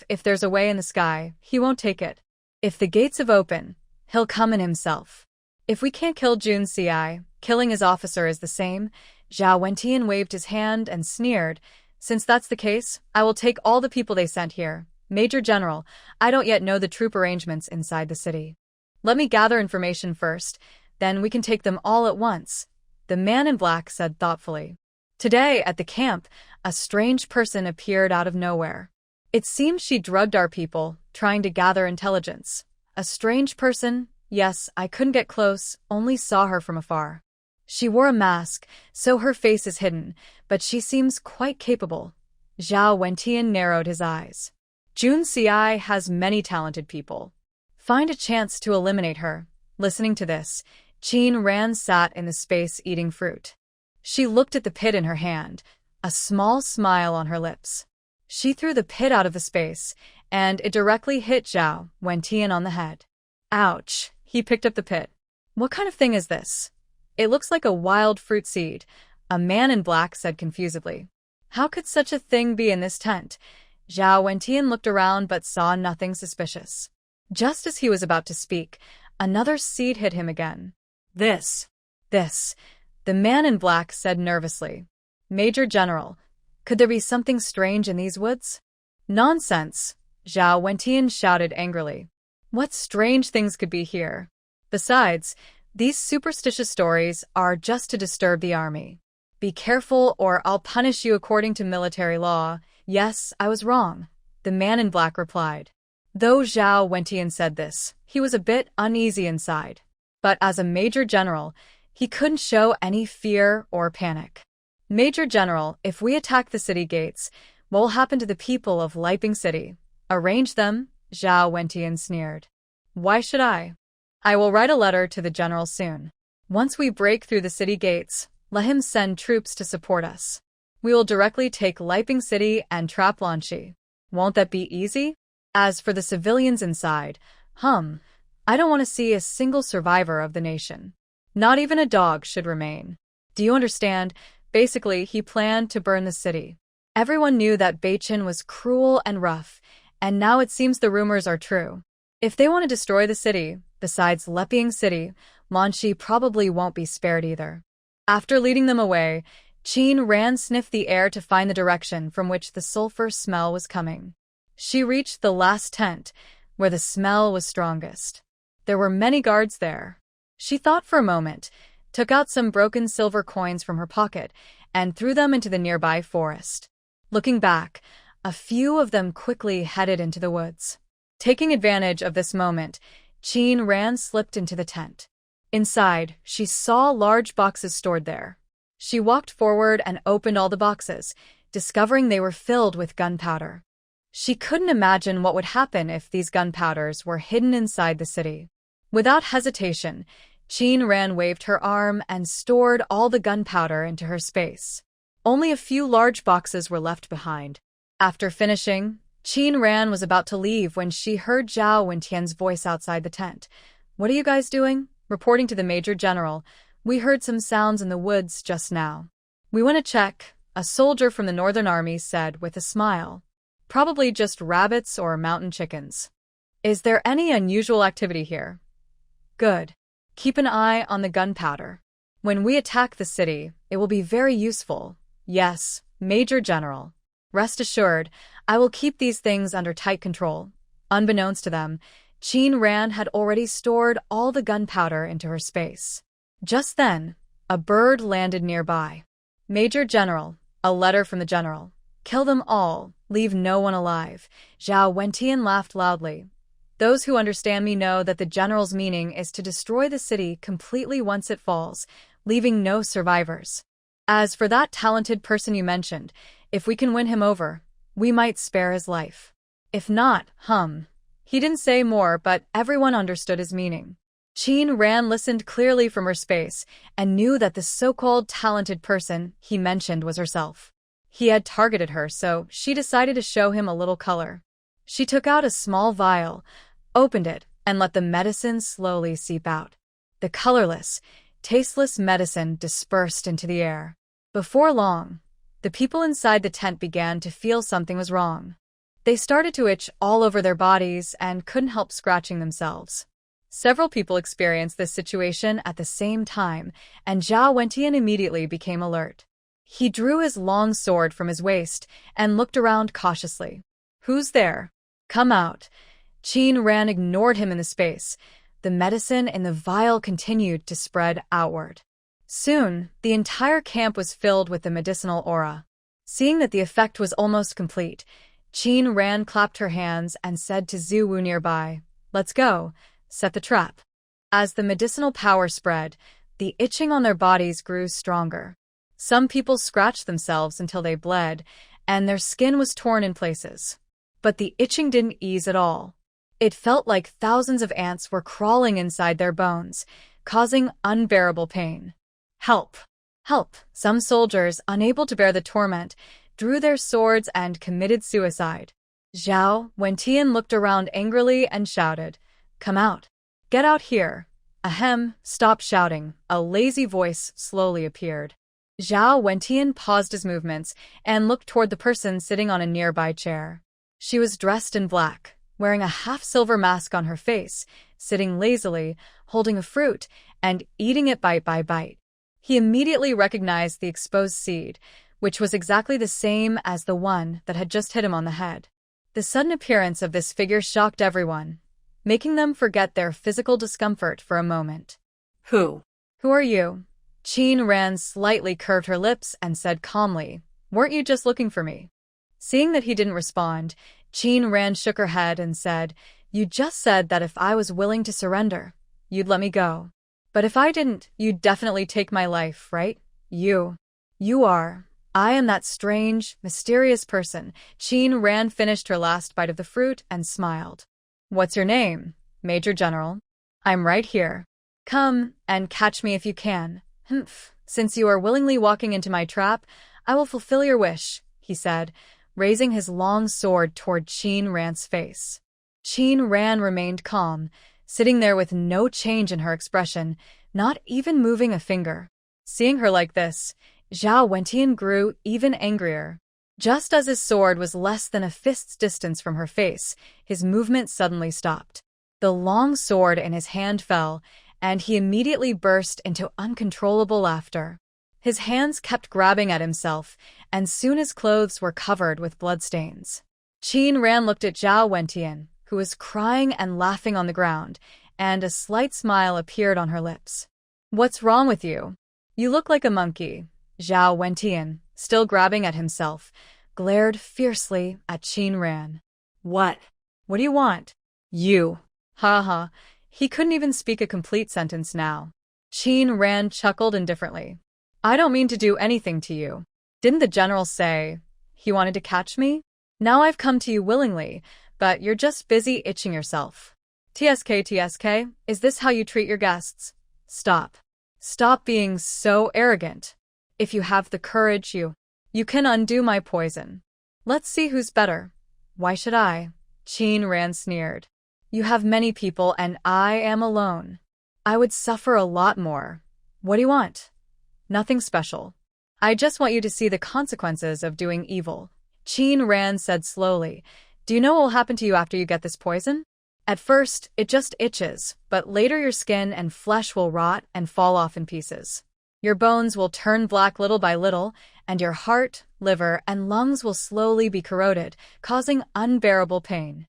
If there's a way in the sky, he won't take it. If the gates have opened, he'll come in himself. If we can't kill Junxiai, killing his officer is the same." Zhao Wentian waved his hand and sneered. "Since that's the case, I will take all the people they sent here. Major General, I don't yet know the troop arrangements inside the city. Let me gather information first, then we can take them all at once," the man in black said thoughtfully. "Today, at the camp, a strange person appeared out of nowhere. It seems she drugged our people, trying to gather intelligence. A strange person? Yes, I couldn't get close, only saw her from afar. She wore a mask, so her face is hidden, but she seems quite capable." Zhao Wentian narrowed his eyes. "Junxiai has many talented people. Find a chance to eliminate her." Listening to this, Qin Ran sat in the space eating fruit. She looked at the pit in her hand, a small smile on her lips. She threw the pit out of the space, and it directly hit Zhao Wentian on the head. "Ouch," he picked up the pit. "What kind of thing is this?" "It looks like a wild fruit seed," a man in black said confusedly. "How could such a thing be in this tent?" Zhao Wentian looked around but saw nothing suspicious. Just as he was about to speak, another seed hit him again. This, the man in black said nervously. "Major General, could there be something strange in these woods?" "Nonsense," Zhao Wentian shouted angrily. "What strange things could be here? Besides, these superstitious stories are just to disturb the army. Be careful or I'll punish you according to military law." "Yes, I was wrong," the man in black replied. Though Zhao Wentian said this, he was a bit uneasy inside. But as a Major General, he couldn't show any fear or panic. "Major General, if we attack the city gates, what will happen to the people of Leping City?" "Arrange them," Zhao Wentian sneered. "Why should I? I will write a letter to the general soon. Once we break through the city gates, let him send troops to support us. We will directly take Leping City and trap Lanchi. Won't that be easy? As for the civilians inside, I don't want to see a single survivor of the nation. Not even a dog should remain. Do you understand?" Basically, he planned to burn the city. Everyone knew that Beichin was cruel and rough, and now it seems the rumors are true. If they want to destroy the city, besides Leping City, Lanchi probably won't be spared either. After leading them away, Qin Ran sniffed the air to find the direction from which the sulfur smell was coming. She reached the last tent, where the smell was strongest. There were many guards there. She thought for a moment, took out some broken silver coins from her pocket, and threw them into the nearby forest. Looking back, a few of them quickly headed into the woods. Taking advantage of this moment, Qin Ran slipped into the tent. Inside, she saw large boxes stored there. She walked forward and opened all the boxes, discovering they were filled with gunpowder. She couldn't imagine what would happen if these gunpowders were hidden inside the city. Without hesitation, Qin Ran waved her arm and stored all the gunpowder into her space. Only a few large boxes were left behind. After finishing, Qin Ran was about to leave when she heard Zhao Wentian's voice outside the tent. "What are you guys doing?" Reporting to the Major General, "We heard some sounds in the woods just now." "We want to check," a soldier from the Northern Army said with a smile. "Probably just rabbits or mountain chickens." "Is there any unusual activity here?" "Good. Keep an eye on the gunpowder. When we attack the city, it will be very useful." "Yes, Major General. Rest assured, I will keep these things under tight control." Unbeknownst to them, Qin Ran had already stored all the gunpowder into her space. Just then, a bird landed nearby. "Major General, a letter from the general. Kill them all, leave no one alive." Zhao Wentian laughed loudly. "Those who understand me know that the general's meaning is to destroy the city completely once it falls, leaving no survivors. As for that talented person you mentioned, if we can win him over, we might spare his life. If not, He didn't say more, but everyone understood his meaning. Qin Ran listened clearly from her space and knew that the so-called talented person he mentioned was herself. He had targeted her, so she decided to show him a little color. She took out a small vial, opened it, and let the medicine slowly seep out. The colorless, tasteless medicine dispersed into the air. Before long, the people inside the tent began to feel something was wrong. They started to itch all over their bodies and couldn't help scratching themselves. Several people experienced this situation at the same time, and Zhao Wentian immediately became alert. He drew his long sword from his waist and looked around cautiously. "Who's there? Come out." Qin Ran ignored him in the space. The medicine in the vial continued to spread outward. Soon, the entire camp was filled with the medicinal aura. Seeing that the effect was almost complete, Qin Ran clapped her hands and said to Zhu Wu nearby, "Let's go, set the trap." As the medicinal power spread, the itching on their bodies grew stronger. Some people scratched themselves until they bled, and their skin was torn in places. But the itching didn't ease at all. It felt like thousands of ants were crawling inside their bones, causing unbearable pain. "Help! Help!" Some soldiers, unable to bear the torment, drew their swords and committed suicide. Zhao Wentian looked around angrily and shouted, "Come out! Get out here!" "Ahem, stop shouting," a lazy voice slowly appeared. Zhao Wentian paused his movements and looked toward the person sitting on a nearby chair. She was dressed in black, wearing a half-silver mask on her face, sitting lazily, holding a fruit, and eating it bite by bite. He immediately recognized the exposed seed, which was exactly the same as the one that had just hit him on the head. The sudden appearance of this figure shocked everyone, making them forget their physical discomfort for a moment. Who are you?" Qin Ran slightly curved her lips and said calmly, "Weren't you just looking for me?" Seeing that he didn't respond, Qin Ran shook her head and said, "You just said that if I was willing to surrender, you'd let me go. But if I didn't, you'd definitely take my life, right? You are. I am that strange, mysterious person." Qin Ran finished her last bite of the fruit and smiled. "What's your name, Major General?" "I'm right here. Come and catch me if you can." "Since you are willingly walking into my trap, I will fulfill your wish," he said, raising his long sword toward Qin Ran's face. Qin Ran remained calm, sitting there with no change in her expression, not even moving a finger. Seeing her like this, Zhao Wentian grew even angrier. Just as his sword was less than a fist's distance from her face, his movement suddenly stopped. The long sword in his hand fell, and he immediately burst into uncontrollable laughter. His hands kept grabbing at himself, and soon his clothes were covered with bloodstains. Qin Ran looked at Zhao Wentian, who was crying and laughing on the ground, and a slight smile appeared on her lips. "What's wrong with you? You look like a monkey." Zhao Wentian, still grabbing at himself, glared fiercely at Qin Ran. What do you want?" "You." Ha. He couldn't even speak a complete sentence now. Qin Ran chuckled indifferently. "I don't mean to do anything to you. Didn't the general say he wanted to catch me? Now I've come to you willingly, but you're just busy itching yourself." TSK, is this how you treat your guests?" Stop. Stop being so arrogant. If you have the courage, you can undo my poison. Let's see who's better. Why should I? Qin Ran sneered. You have many people and I am alone. I would suffer a lot more. What do you want? Nothing special. I just want you to see the consequences of doing evil. Qin Ran said slowly. Do you know what will happen to you after you get this poison? At first, it just itches, but later your skin and flesh will rot and fall off in pieces. Your bones will turn black little by little, and your heart, liver, and lungs will slowly be corroded, causing unbearable pain.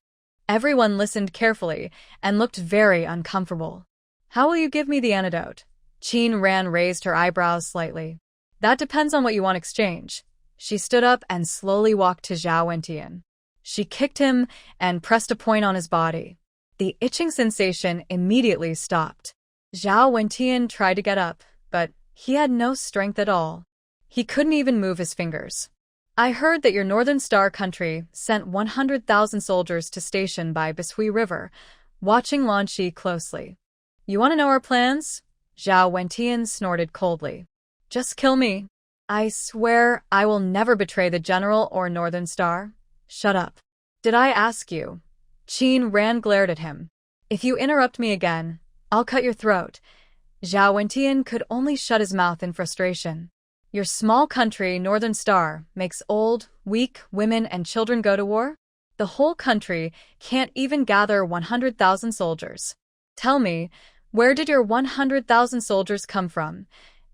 Everyone listened carefully and looked very uncomfortable. How will you give me the antidote? Qin Ran raised her eyebrows slightly. That depends on what you want exchange. She stood up and slowly walked to Zhao Wentian. She kicked him and pressed a point on his body. The itching sensation immediately stopped. Zhao Wentian tried to get up, but he had no strength at all. He couldn't even move his fingers. I heard that your Northern Star country sent 100,000 soldiers to station by Bishui River, watching Lan Shi closely. You want to know our plans? Zhao Wentian snorted coldly. Just kill me. I swear I will never betray the General or Northern Star. Shut up. Did I ask you? Qin Ran glared at him. If you interrupt me again, I'll cut your throat. Zhao Wentian could only shut his mouth in frustration. Your small country, Northern Star, makes old, weak women and children go to war? The whole country can't even gather 100,000 soldiers. Tell me, where did your 100,000 soldiers come from?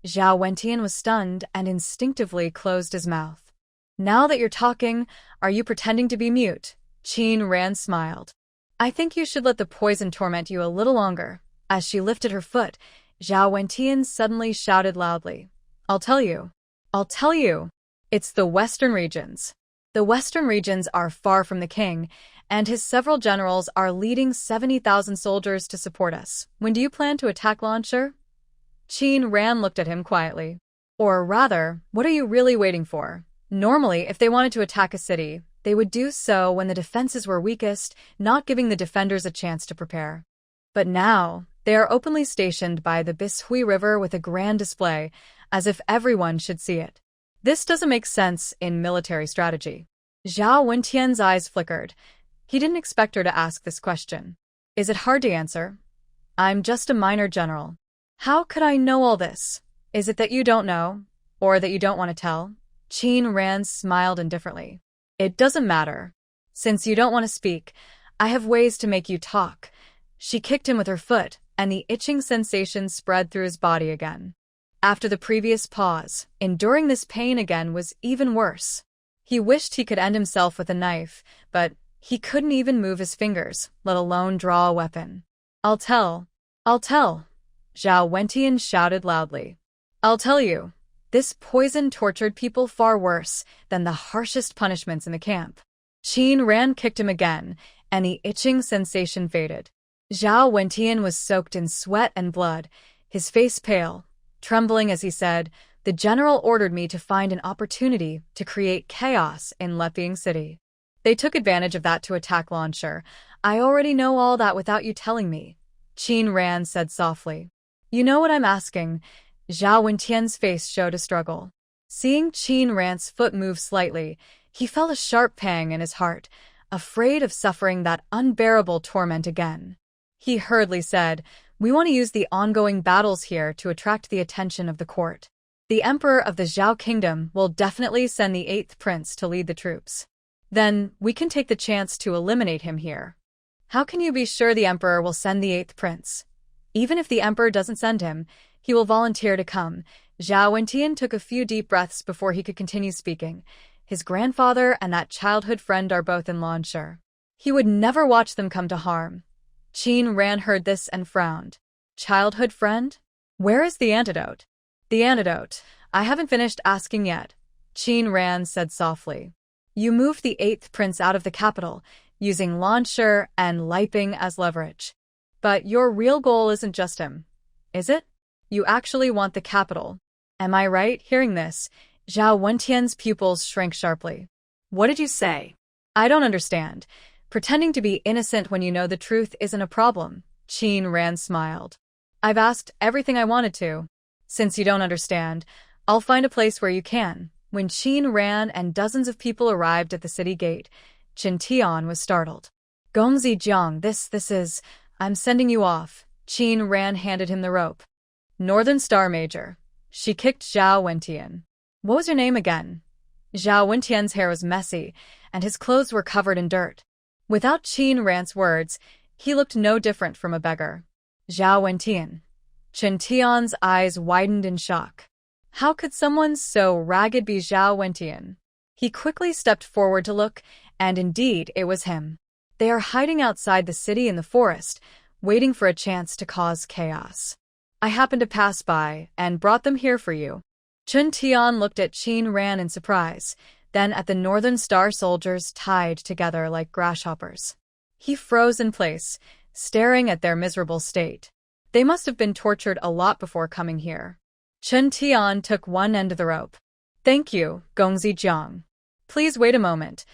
Zhao Wentian was stunned and instinctively closed his mouth. Now that you're talking, are you pretending to be mute? Qin Ran smiled. I think you should let the poison torment you a little longer. As she lifted her foot, Zhao Wentian suddenly shouted loudly. I'll tell you. I'll tell you. It's the Western regions. The Western regions are far from the king, and his several generals are leading 70,000 soldiers to support us. When do you plan to attack Lan Shi? Qin Ran looked at him quietly. Or rather, what are you really waiting for? Normally, if they wanted to attack a city, they would do so when the defenses were weakest, not giving the defenders a chance to prepare. But now, they are openly stationed by the Bishui River with a grand display, as if everyone should see it. This doesn't make sense in military strategy. Zhao Wentian's eyes flickered. He didn't expect her to ask this question. Is it hard to answer? I'm just a minor general. How could I know all this? Is it that you don't know, or that you don't want to tell? Qin Ran smiled indifferently. It doesn't matter. Since you don't want to speak, I have ways to make you talk. She kicked him with her foot, and the itching sensation spread through his body again. After the previous pause, enduring this pain again was even worse. He wished he could end himself with a knife, but he couldn't even move his fingers, let alone draw a weapon. I'll tell. I'll tell. Zhao Wentian shouted loudly. I'll tell you. This poison tortured people far worse than the harshest punishments in the camp. Qin Ran kicked him again, and the itching sensation faded. Zhao Wentian was soaked in sweat and blood, his face pale, trembling as he said, "The general ordered me to find an opportunity to create chaos in Leping City. They took advantage of that to attack Lan Shi. I already know all that without you telling me," Qin Ran said softly. You know what I'm asking? Zhao Wentian's face showed a struggle. Seeing Qin Ran's foot move slightly, he felt a sharp pang in his heart, afraid of suffering that unbearable torment again. He hurriedly said, "We want to use the ongoing battles here to attract the attention of the court. The Emperor of the Zhao Kingdom will definitely send the 8th Prince to lead the troops. Then, we can take the chance to eliminate him here." "How can you be sure the Emperor will send the 8th Prince?" "Even if the Emperor doesn't send him, he will volunteer to come." Zhao Wentian took a few deep breaths before he could continue speaking. His grandfather and that childhood friend are both in Lan Shi. He would never watch them come to harm. Qin Ran heard this and frowned. Childhood friend? Where is the antidote? The antidote. I haven't finished asking yet. Qin Ran said softly. You moved the 8th Prince out of the capital, using Lan Shi and Leping as leverage. But your real goal isn't just him, is it? You actually want the capital. Am I right hearing this? Zhao Wentian's pupils shrank sharply. What did you say? I don't understand. Pretending to be innocent when you know the truth isn't a problem. Qin Ran smiled. I've asked everything I wanted to. Since you don't understand, I'll find a place where you can. When Qin ran and dozens of people arrived at the city gate, Qin Tian was startled. Gongzi Jiang, this is… I'm sending you off. Qin ran handed him the rope. Northern Star Major. She kicked Zhao Wentian. What was your name again? Zhao Wentian's hair was messy, and his clothes were covered in dirt. Without Qin Ran's words, he looked no different from a beggar. Zhao Wentian. Qin Tian's eyes widened in shock. How could someone so ragged be Zhao Wentian? He quickly stepped forward to look, and indeed it was him. They are hiding outside the city in the forest, waiting for a chance to cause chaos. I happened to pass by and brought them here for you. Qin Tian looked at Qin Ran in surprise, then at the Northern Star soldiers tied together like grasshoppers. He froze in place, staring at their miserable state. They must have been tortured a lot before coming here. Qin Tian took one end of the rope. Thank you, Gongzi Jiang. Please wait a moment.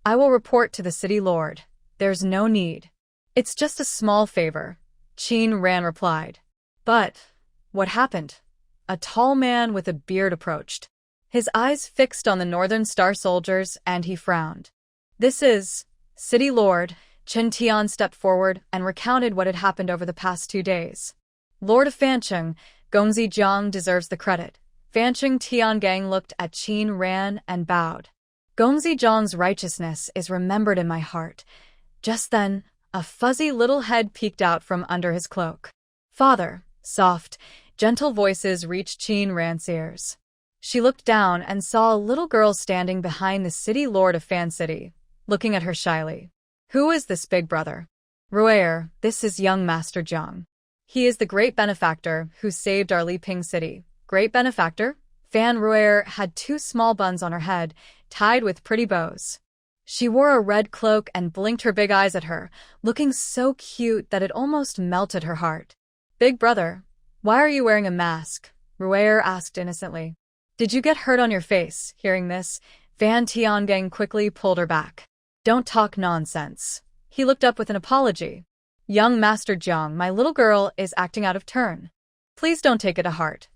I will report to the city lord. There's no need. It's just a small favor, Qin Ran replied. But what happened? A tall man with a beard approached. His eyes fixed on the Northern Star soldiers, and he frowned. This is… City Lord. Qin Tian stepped forward and recounted what had happened over the past 2 days. Lord of Fancheng, Gongzi Jiang deserves the credit. Fancheng Tiangang looked at Qin Ran and bowed. Gongzi Jiang's righteousness is remembered in my heart. Just then, a fuzzy little head peeked out from under his cloak. Father, soft, gentle voices reached Qin Ran's ears. She looked down and saw a little girl standing behind the city lord of Fan City, looking at her shyly. Who is this big brother? Ruer, this is young Master Jiang. He is the great benefactor who saved our Leping city. Great benefactor? Fan Ruer had 2 small buns on her head, tied with pretty bows. She wore a red cloak and blinked her big eyes at her, looking so cute that it almost melted her heart. Big brother, why are you wearing a mask? Ruer asked innocently. Did you get hurt on your face? Hearing this, Fan Tiangang quickly pulled her back. Don't talk nonsense. He looked up with an apology. Young Master Jiang, my little girl is acting out of turn. Please don't take it to heart.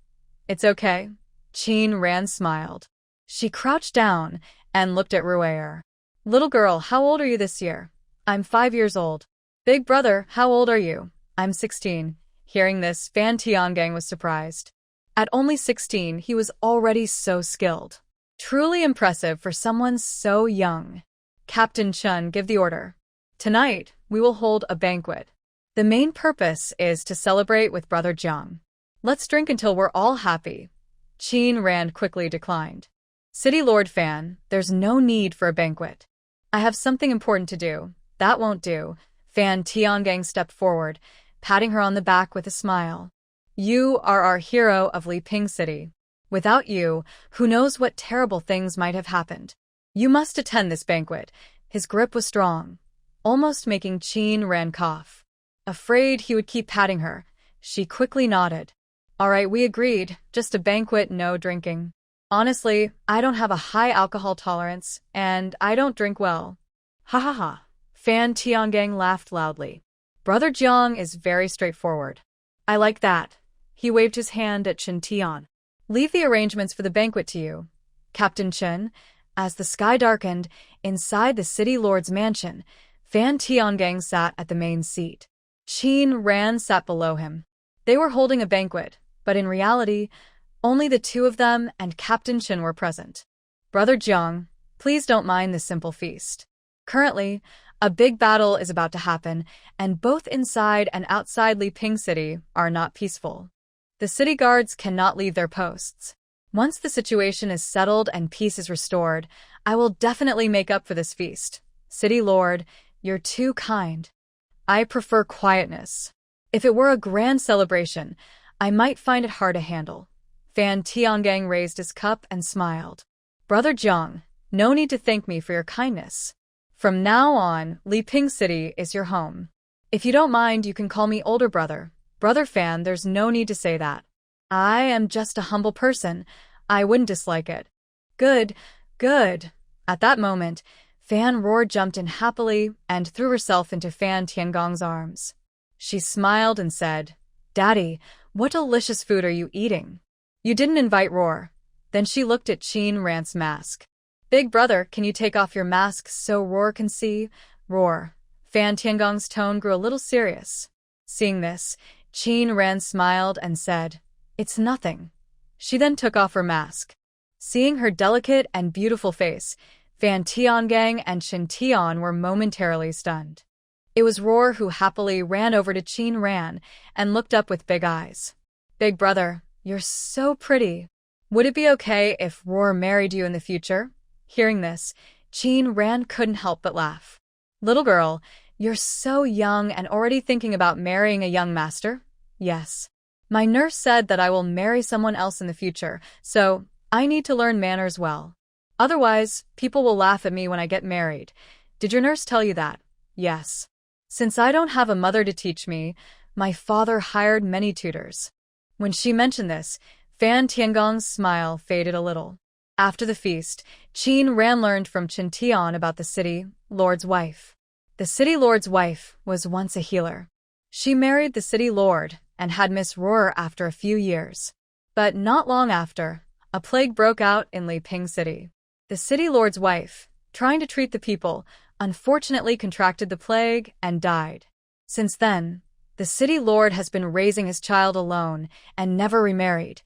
It's okay. Qin Ran smiled. She crouched down and looked at Ruer. Little girl, how old are you this year? I'm 5 years old. Big brother, how old are you? I'm 16. Hearing this, Fan Tiangang was surprised. At only 16, he was already so skilled. Truly impressive for someone so young. Captain Chun, give the order. Tonight, we will hold a banquet. The main purpose is to celebrate with Brother Jiang. Let's drink until we're all happy. Qin Ran quickly declined. City Lord Fan, there's no need for a banquet. I have something important to do. That won't do. Fan Tiangang stepped forward, patting her on the back with a smile. You are our hero of Leping City. Without you, who knows what terrible things might have happened. You must attend this banquet. His grip was strong, almost making Qin Ran cough. Afraid he would keep patting her, she quickly nodded. All right, we agreed. Just a banquet, no drinking. Honestly, I don't have a high alcohol tolerance, and I don't drink well. Ha ha ha. Fan Tiangang laughed loudly. Brother Jiang is very straightforward. I like that. He waved his hand at Qin Tian. Leave the arrangements for the banquet to you, Captain Chen. As the sky darkened, inside the city lord's mansion, Fan Tiangang sat at the main seat. Qin Ran sat below him. They were holding a banquet, but in reality, only the 2 of them and Captain Chen were present. Brother Jiang, please don't mind this simple feast. Currently, a big battle is about to happen, and both inside and outside Leping City are not peaceful. The city guards cannot leave their posts. Once the situation is settled and peace is restored, I will definitely make up for this feast. City Lord, you're too kind. I prefer quietness. If it were a grand celebration, I might find it hard to handle. Fan Tiangang raised his cup and smiled. Brother Jiang, no need to thank me for your kindness. From now on, Leping City is your home. If you don't mind, you can call me older brother. Brother Fan, there's no need to say that. I am just a humble person. I wouldn't dislike it. Good, good. At that moment, Fan Roar jumped in happily and threw herself into Fan Tiangong's arms. She smiled and said, Daddy, what delicious food are you eating? You didn't invite Roar. Then she looked at Qin Ran's mask. Big brother, can you take off your mask so Roar can see? Roar. Fan Tiangong's tone grew a little serious. Seeing this, Qin Ran smiled and said, "It's nothing." She then took off her mask. Seeing her delicate and beautiful face, Fan Tiangang and Shin Tian were momentarily stunned. It was Roar who happily ran over to Qin Ran and looked up with big eyes. "Big brother, you're so pretty. Would it be okay if Roar married you in the future?" Hearing this, Qin Ran couldn't help but laugh. "Little girl, you're so young and already thinking about marrying a young master?" "Yes. My nurse said that I will marry someone else in the future, so I need to learn manners well. Otherwise, people will laugh at me when I get married. Did your nurse tell you that?" "Yes. Since I don't have a mother to teach me, my father hired many tutors." When she mentioned this, Fan Tiangong's smile faded a little. After the feast, Qin Ran learned from Qin Tian about the city lord's wife. The city lord's wife was once a healer. She married the city lord and had Miss Roar after a few years. But not long after, a plague broke out in Leping city. The city lord's wife, trying to treat the people, unfortunately contracted the plague and died. Since then, the city lord has been raising his child alone and never remarried.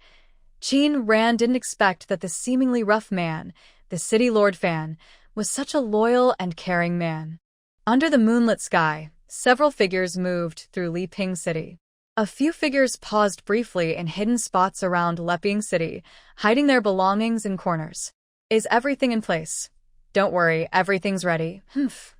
Qin Ran didn't expect that the seemingly rough man, the city lord Fan, was such a loyal and caring man. Under the moonlit sky, several figures moved through Leping city. A few figures paused briefly in hidden spots around Leping city, hiding their belongings in corners. "Is everything in place?" "Don't worry, everything's ready."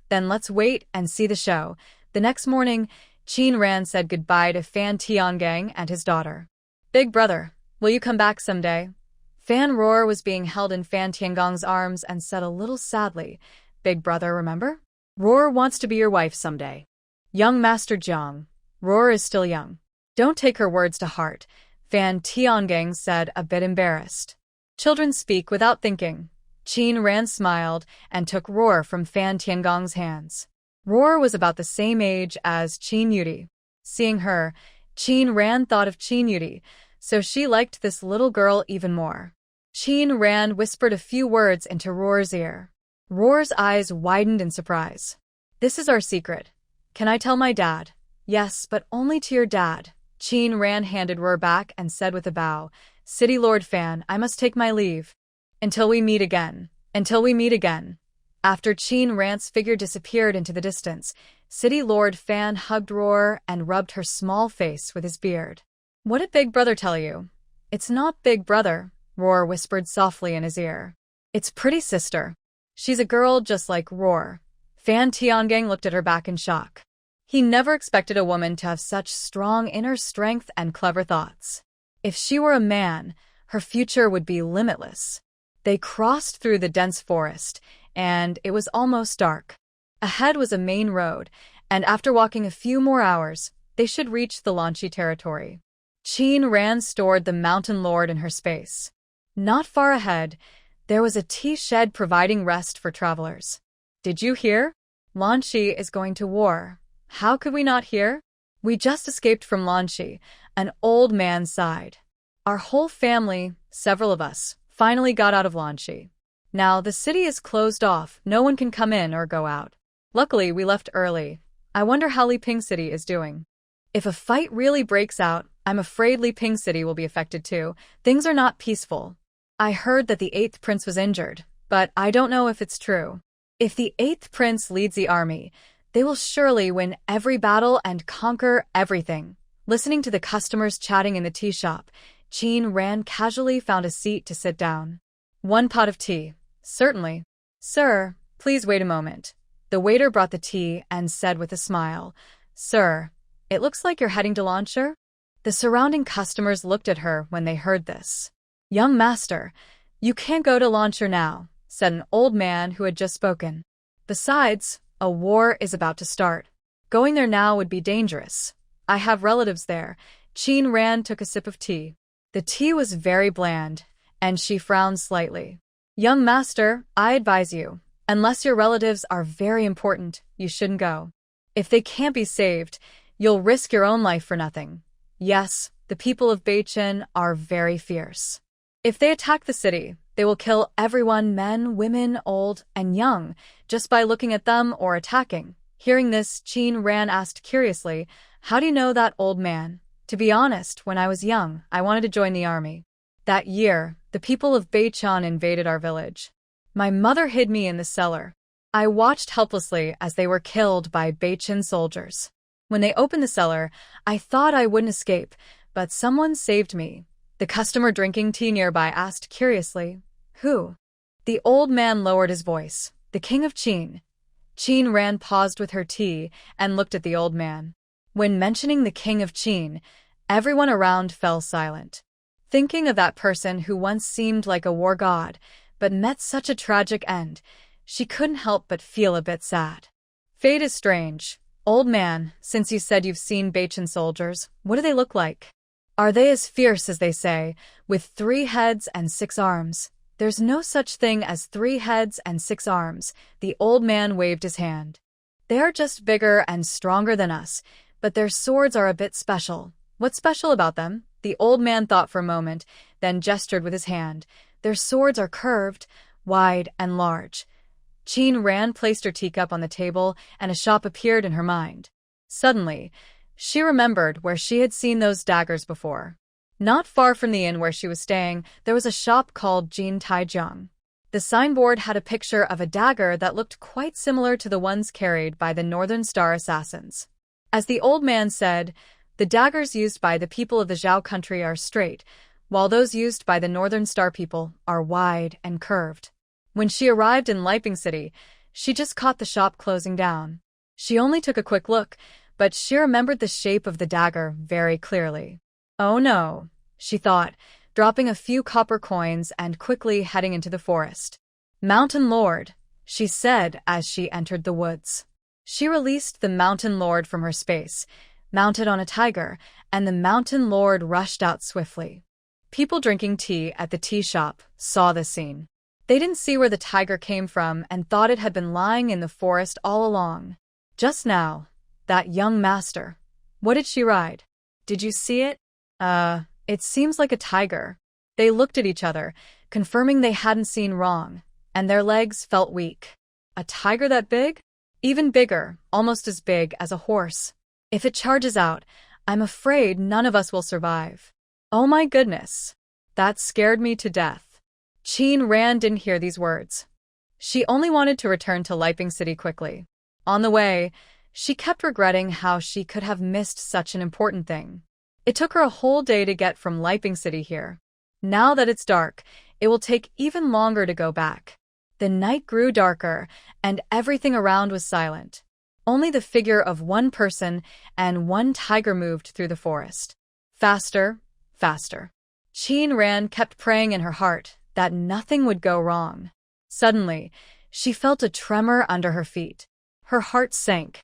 "Then let's wait and see the show." The next morning, Qin Ran said goodbye to Fan Tiangang and his daughter. "Big brother, will you come back someday?" Fan Roar was being held in Fan Tiangong's arms and said a little sadly, "Big brother, remember? Roar wants to be your wife someday." "Young Master Jiang, Roar is still young. Don't take her words to heart," Fan Tiangang said, a bit embarrassed. "Children speak without thinking." Qin Ran smiled and took Roar from Fan Tiangong's hands. Roar was about the same age as Qin Yudi. Seeing her, Qin Ran thought of Qin Yudi, so she liked this little girl even more. Qin Ran whispered a few words into Roar's ear. Roar's eyes widened in surprise. "This is our secret. Can I tell my dad?" "Yes, but only to your dad." Qin Ran handed Roar back and said with a bow, "City Lord Fan, I must take my leave. Until we meet again. Until we meet again." After Qin Ran's figure disappeared into the distance, City Lord Fan hugged Roar and rubbed her small face with his beard. "What did Big Brother tell you?" "It's not Big Brother," Roar whispered softly in his ear. "It's Pretty Sister. She's a girl just like Roar." Fan Tiangang looked at her back in shock. He never expected a woman to have such strong inner strength and clever thoughts. If she were a man, her future would be limitless. They crossed through the dense forest, and it was almost dark. Ahead was a main road, and after walking a few more hours, they should reach the Lanchi territory. Qin Ran stored the mountain lord in her space. Not far ahead, there was a tea shed providing rest for travelers. "Did you hear? Lanchi is going to war." "How could we not hear? We just escaped from Lanchi," an old man sighed. "Our whole family, several of us, finally got out of Lanchi. Now the city is closed off, no one can come in or go out. Luckily, we left early. I wonder how Leping City is doing. If a fight really breaks out, I'm afraid Leping City will be affected too. Things are not peaceful. I heard that the 8th prince was injured, but I don't know if it's true. If the 8th prince leads the army, they will surely win every battle and conquer everything." Listening to the customers chatting in the tea shop, Qin Ran casually found a seat to sit down. "1 pot of tea." "Certainly." "Sir, please wait a moment." The waiter brought the tea and said with a smile, "Sir, it looks like you're heading to Launcher." The surrounding customers looked at her when they heard this. "Young master, you can't go to Launcher now," said an old man who had just spoken. "Besides, a war is about to start. Going there now would be dangerous. I have relatives there." Qin Ran took a sip of tea. The tea was very bland, and she frowned slightly. "Young master, I advise you, unless your relatives are very important, you shouldn't go. If they can't be saved, you'll risk your own life for nothing." Yes, the people of Beichin are very fierce. If they attack the city, they will kill everyone, men, women, old, and young, just by looking at them or attacking. Hearing this, Qin Ran asked curiously, "How do you know that, old man?" "To be honest, when I was young, I wanted to join the army. That year, the people of Beichan invaded our village. My mother hid me in the cellar. I watched helplessly as they were killed by Beichan soldiers. When they opened the cellar, I thought I wouldn't escape, but someone saved me." The customer drinking tea nearby asked curiously, "Who?" The old man lowered his voice, "The king of Qin." Qin Ran paused with her tea and looked at the old man. When mentioning the king of Qin, everyone around fell silent. Thinking of that person who once seemed like a war god, but met such a tragic end, she couldn't help but feel a bit sad. "Fate is strange. Old man, since you said you've seen Beichan soldiers, what do they look like? Are they as fierce as they say, with 3 heads and 6 arms? "There's no such thing as 3 heads and 6 arms, the old man waved his hand. "They are just bigger and stronger than us, but their swords are a bit special." "What's special about them?" The old man thought for a moment, then gestured with his hand. "Their swords are curved, wide, and large." Qin Ran placed her teacup on the table, and a shop appeared in her mind. Suddenly, she remembered where she had seen those daggers before. Not far from the inn where she was staying, there was a shop called Jin Taijiang. The signboard had a picture of a dagger that looked quite similar to the ones carried by the Northern Star assassins. As the old man said, the daggers used by the people of the Zhao country are straight, while those used by the Northern Star people are wide and curved. When she arrived in Leping City, she just caught the shop closing down. She only took a quick look, but she remembered the shape of the dagger very clearly. "Oh no," she thought, dropping a few copper coins and quickly heading into the forest. "Mountain Lord," she said as she entered the woods. She released the Mountain Lord from her space, mounted on a tiger, and the Mountain Lord rushed out swiftly. People drinking tea at the tea shop saw this scene. They didn't see where the tiger came from and thought it had been lying in the forest all along. Just now, that young master. What did she ride? Did you see it? It seems like a tiger." They looked at each other, confirming they hadn't seen wrong, and their legs felt weak. "A tiger that big?" "Even bigger, almost as big as a horse. If it charges out, I'm afraid none of us will survive." "Oh my goodness. That scared me to death." Qin Ran didn't hear these words. She only wanted to return to Leping City quickly. On the way, she kept regretting how she could have missed such an important thing. It took her a whole day to get from Leping City here. Now that it's dark, it will take even longer to go back. The night grew darker, and everything around was silent. Only the figure of one person and one tiger moved through the forest. Faster, faster. Qin Ran kept praying in her heart that nothing would go wrong. Suddenly, she felt a tremor under her feet. Her heart sank.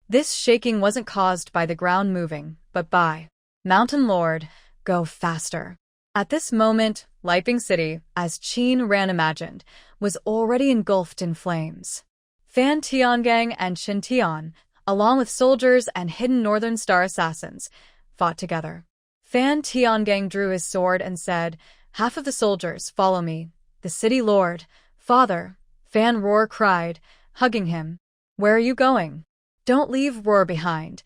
This shaking wasn't caused by the ground moving, but by Mountain Lord, go faster. At this moment, Leping City, as Qin Ran imagined, was already engulfed in flames. Fan Tiangang and Shin Tian, along with soldiers and hidden Northern Star assassins, fought together. Fan Tiangang drew his sword and said, "Half of the soldiers, follow me." "The city lord, father," Fan Roar cried, hugging him. "Where are you going?" "Don't leave Roar behind."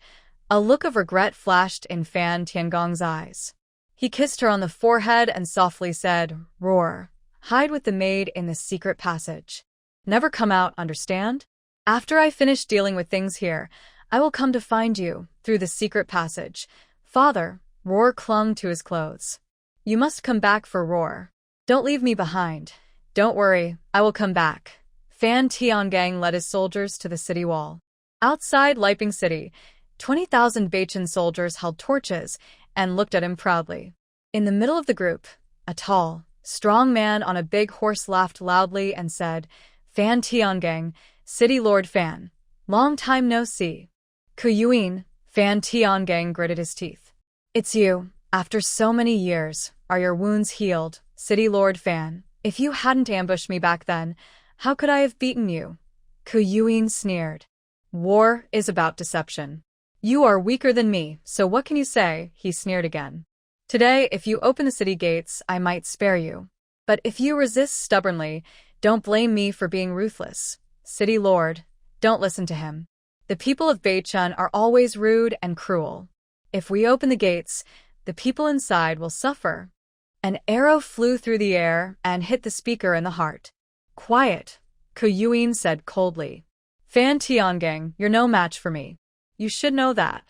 A look of regret flashed in Fan Tiangong's eyes. He kissed her on the forehead and softly said, "Roar, hide with the maid in the secret passage. Never come out, understand? After I finish dealing with things here, I will come to find you, through the secret passage." "Father," Roar clung to his clothes. "You must come back for Roar. Don't leave me behind." "Don't worry, I will come back." Fan Tiangang led his soldiers to the city wall. Outside Leping City, 20,000 Beichan soldiers held torches and looked at him proudly. In the middle of the group, a tall, strong man on a big horse laughed loudly and said, "Fan Tiangang, City Lord Fan. Long time no see." "Kuyuin," Fan Tiangang gritted his teeth. "It's you. After so many years, are your wounds healed, City Lord Fan? If you hadn't ambushed me back then, how could I have beaten you?" Kuyuin sneered. "War is about deception. You are weaker than me, so what can you say? He sneered again. Today, if you open the city gates, I might spare you. But if you resist stubbornly, don't blame me for being ruthless. City Lord, don't listen to him. The people of Beichun are always rude and cruel. If we open the gates, the people inside will suffer. An arrow flew through the air and hit the speaker in the heart. Quiet, Kuyuin said coldly. Fan Tiangang, you're no match for me. You should know that.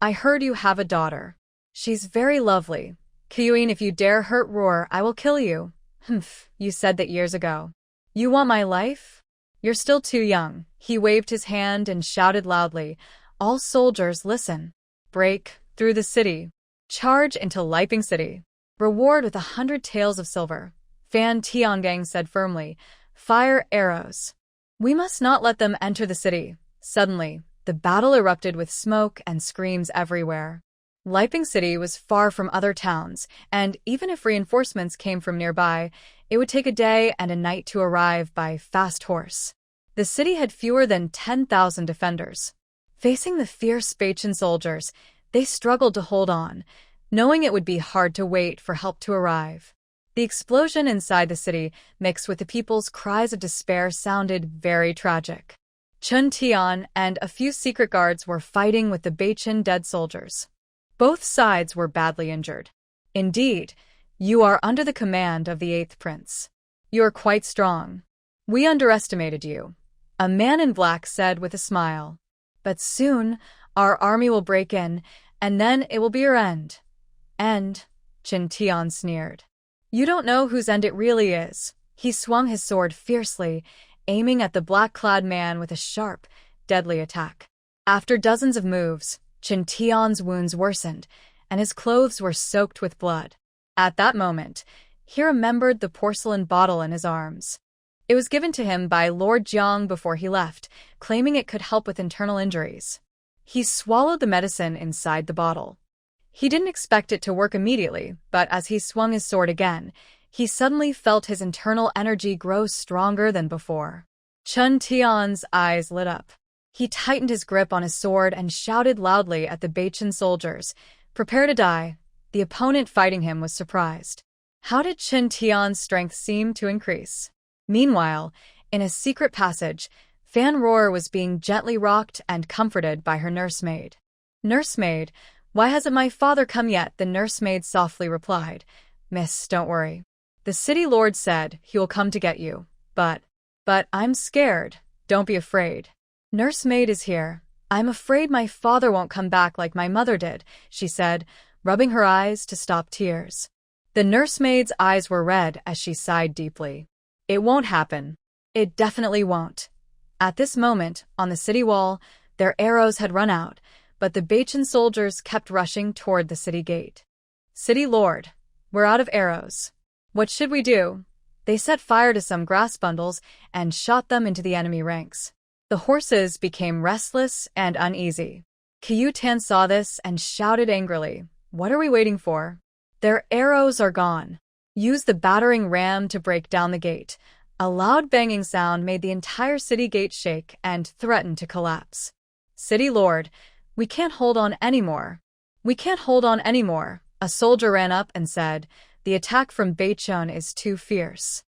I heard you have a daughter. She's very lovely. Kuyuin, if you dare hurt Roar, I will kill you. Humph, you said that years ago. You want my life? You're still too young. He waved his hand and shouted loudly. All soldiers, listen. Break through the city. Charge into Leping City. Reward with 100 taels of silver. Fan Tiangang said firmly. Fire arrows. We must not let them enter the city. Suddenly, the battle erupted with smoke and screams everywhere. Leping City was far from other towns, and even if reinforcements came from nearby, it would take a day and a night to arrive by fast horse. The city had fewer than 10,000 defenders. Facing the fierce Beichun soldiers, they struggled to hold on, knowing it would be hard to wait for help to arrive. The explosion inside the city, mixed with the people's cries of despair, sounded very tragic. Chun Tian and a few secret guards were fighting with the Beichun dead soldiers. Both sides were badly injured. Indeed, you are under the command of the 8th Prince. You are quite strong. We underestimated you, a man in black said with a smile. But soon, our army will break in, and then it will be your end. End, Chin Tian sneered. You don't know whose end it really is. He swung his sword fiercely, aiming at the black-clad man with a sharp, deadly attack. After dozens of moves, Chin Tian's wounds worsened, and his clothes were soaked with blood. At that moment, he remembered the porcelain bottle in his arms. It was given to him by Lord Jiang before he left, claiming it could help with internal injuries. He swallowed the medicine inside the bottle. He didn't expect it to work immediately, but as he swung his sword again, he suddenly felt his internal energy grow stronger than before. Chun Tian's eyes lit up. He tightened his grip on his sword and shouted loudly at the Beichun soldiers, "Prepare to die." The opponent fighting him was surprised. How did Chin Tian's strength seem to increase? Meanwhile, in a secret passage, Fan Roar was being gently rocked and comforted by her nursemaid. "Nursemaid, why hasn't my father come yet?" the nursemaid softly replied. "Miss, don't worry. The city lord said he will come to get you. But I'm scared. Don't be afraid. Nursemaid is here. I'm afraid my father won't come back like my mother did," she said, rubbing her eyes to stop tears. The nursemaid's eyes were red as she sighed deeply. "It won't happen. It definitely won't." At this moment, on the city wall, their arrows had run out, but the Beichun soldiers kept rushing toward the city gate. "City Lord, we're out of arrows. What should we do?" They set fire to some grass bundles and shot them into the enemy ranks. The horses became restless and uneasy. Qiu Tan saw this and shouted angrily, "What are we waiting for? Their arrows are gone. Use the battering ram to break down the gate." A loud banging sound made the entire city gate shake and threatened to collapse. "City Lord, we can't hold on anymore. We can't hold on anymore," a soldier ran up and said. "The attack from Beichun is too fierce.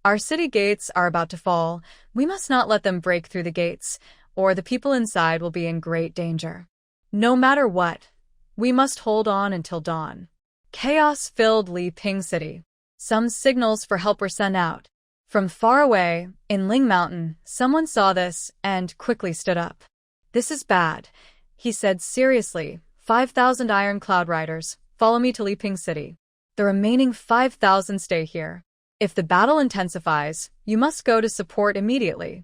Our city gates are about to fall. We must not let them break through the gates, or the people inside will be in great danger. No matter what, we must hold on until dawn." Chaos filled Leping City. Some signals for help were sent out. From far away, in Ling Mountain, someone saw this and quickly stood up. "This is bad," he said seriously. 5,000 Iron Cloud Riders, follow me to Leping City. The remaining 5,000 stay here. If the battle intensifies, you must go to support immediately."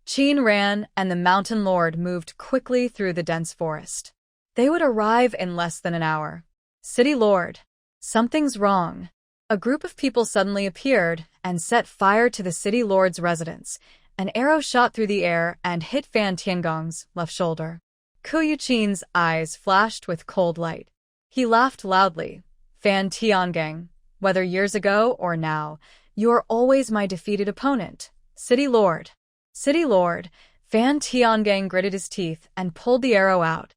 Qin ran, and the Mountain Lord moved quickly through the dense forest. They would arrive in less than an hour. "City Lord, something's wrong." A group of people suddenly appeared and set fire to the city lord's residence. An arrow shot through the air and hit Fan Tiangong's left shoulder. Kuyu Qin's eyes flashed with cold light. He laughed loudly. "Fan Tiangang, whether years ago or now, you are always my defeated opponent. City Lord." "City Lord," Fan Tiangang gritted his teeth and pulled the arrow out.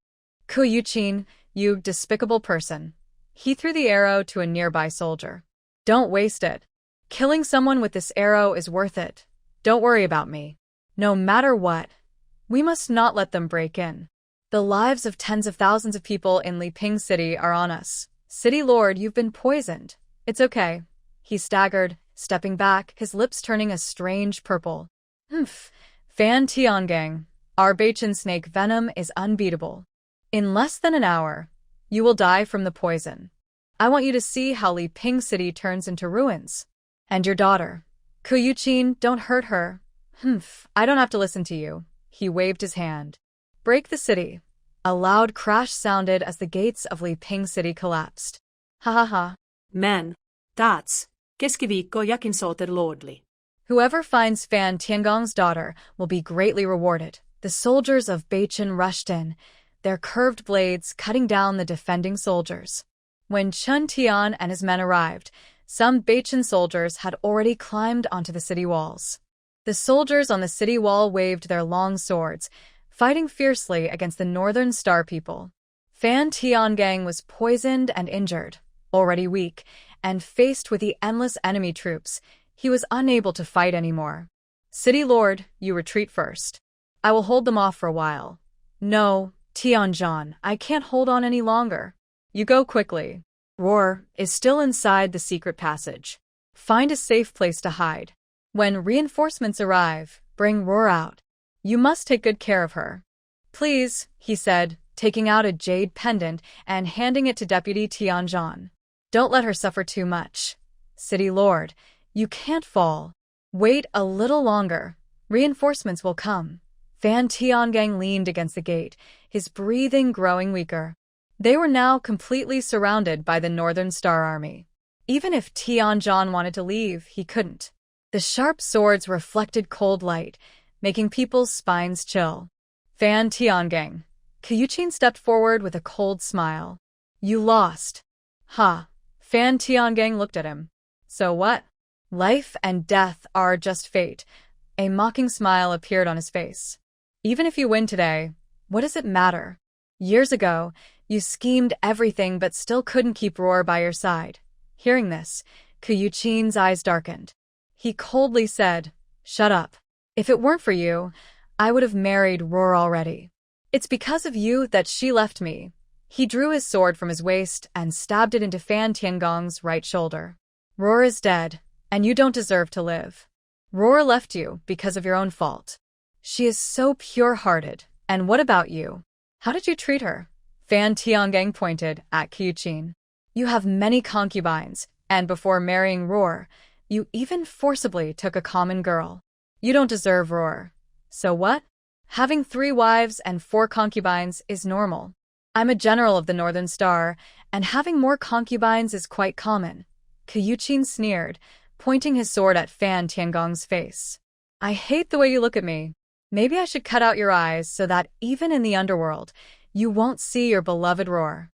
Ku Yuqin, you despicable person. He threw the arrow to a nearby soldier. Don't waste it. Killing someone with this arrow is worth it. Don't worry about me. No matter what, we must not let them break in. The lives of tens of thousands of people in Leping City are on us. City Lord, you've been poisoned. It's okay. He staggered, stepping back, his lips turning a strange purple. Fan Tiangang, our Beichin snake venom is unbeatable. In less than an hour, you will die from the poison. I want you to see how Leping City turns into ruins. And your daughter. Ku Yuqin, don't hurt her. I don't have to listen to you. He waved his hand. Break the city. A loud crash sounded as the gates of Leping City collapsed. Ha ha ha. Men, that's keskiviikko jakin soter lordly. Whoever finds Fan Tiangong's daughter will be greatly rewarded. The soldiers of Beichin rushed in, their curved blades cutting down the defending soldiers. When Chun Tian and his men arrived, some Beichin soldiers had already climbed onto the city walls. The soldiers on the city wall waved their long swords, fighting fiercely against the Northern Star people. Fan Tiangang was poisoned and injured, already weak, and faced with the endless enemy troops, he was unable to fight anymore. City Lord, you retreat first. I will hold them off for a while. No, Tianjan, I can't hold on any longer. You go quickly. Roar is still inside the secret passage. Find a safe place to hide. When reinforcements arrive, bring Roar out. You must take good care of her. Please, he said, taking out a jade pendant and handing it to Deputy Tianjan. Don't let her suffer too much. City Lord, you can't fall. Wait a little longer. Reinforcements will come. Fan Tiangang leaned against the gate, his breathing growing weaker. They were now completely surrounded by the Northern Star Army. Even if Tianjan wanted to leave, he couldn't. The sharp swords reflected cold light, making people's spines chill. Fan Tiangang. Ku Yuqin stepped forward with a cold smile. You lost. Ha. Fan Tiangang looked at him. So what? Life and death are just fate. A mocking smile appeared on his face. Even if you win today, what does it matter? Years ago, you schemed everything but still couldn't keep Roar by your side. Hearing this, Ku Yuqin's eyes darkened. He coldly said, Shut up. If it weren't for you, I would have married Roar already. It's because of you that she left me. He drew his sword from his waist and stabbed it into Fan Tiangong's right shoulder. Roar is dead, and you don't deserve to live. Roar left you because of your own fault. She is so pure-hearted, and what about you? How did you treat her? Fan Tiangang pointed at Ku Yuqin. You have many concubines, and before marrying Roar, you even forcibly took a common girl. You don't deserve Roar. So what? Having 3 wives and 4 concubines is normal. I'm a general of the Northern Star, and having more concubines is quite common. Ku Yuqin sneered, pointing his sword at Fan Tiangong's face. I hate the way you look at me. Maybe I should cut out your eyes so that even in the underworld, you won't see your beloved Roar.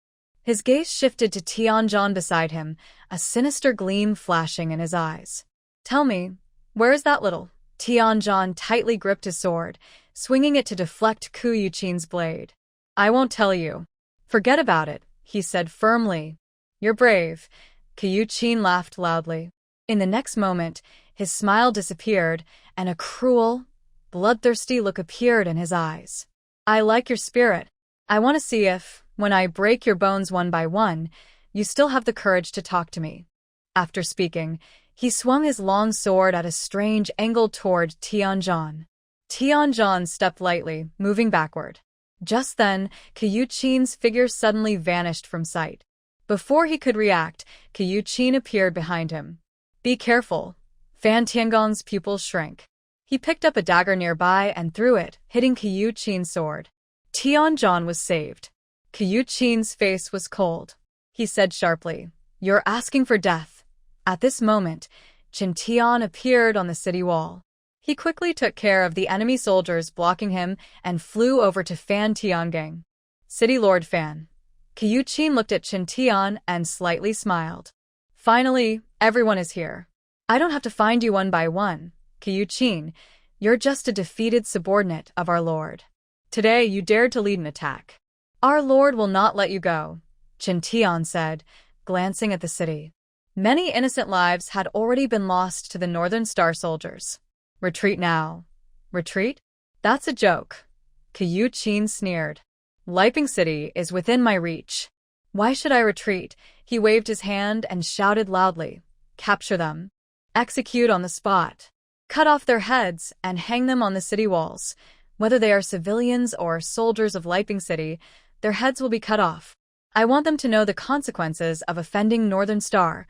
His gaze shifted to Tianjan beside him, a sinister gleam flashing in his eyes. Tell me, where is that little? Tianjan tightly gripped his sword, swinging it to deflect Ku Yuqin's blade. I won't tell you. Forget about it, he said firmly. You're brave. Ku Yuqin laughed loudly. In the next moment, his smile disappeared, and a cruel, bloodthirsty look appeared in his eyes. I like your spirit. I want to see if, when I break your bones one by one, you still have the courage to talk to me. After speaking, he swung his long sword at a strange angle toward Tianjan. Tianjan stepped lightly, moving backward. Just then, Ku Yuqin's figure suddenly vanished from sight. Before he could react, Ku Yuqin appeared behind him. Be careful. Fan Tiangong's pupils shrank. He picked up a dagger nearby and threw it, hitting Ku Yuqin's sword. Tianjan was saved. Ku Yuqin's face was cold. He said sharply, You're asking for death. At this moment, Qin Tian appeared on the city wall. He quickly took care of the enemy soldiers blocking him and flew over to Fan Tiangang. City Lord Fan. Ku Yuqin looked at Qin Tian and slightly smiled. Finally, everyone is here. I don't have to find you one by one. Ku Yuqin, you're just a defeated subordinate of our lord. Today you dared to lead an attack. Our lord will not let you go, Chen Tian said, glancing at the city. Many innocent lives had already been lost to the Northern Star soldiers. Retreat now. Retreat? That's a joke. Qiu Qin sneered. Leping City is within my reach. Why should I retreat? He waved his hand and shouted loudly. Capture them. Execute on the spot. Cut off their heads and hang them on the city walls. Whether they are civilians or soldiers of Leping City, their heads will be cut off. I want them to know the consequences of offending Northern Star.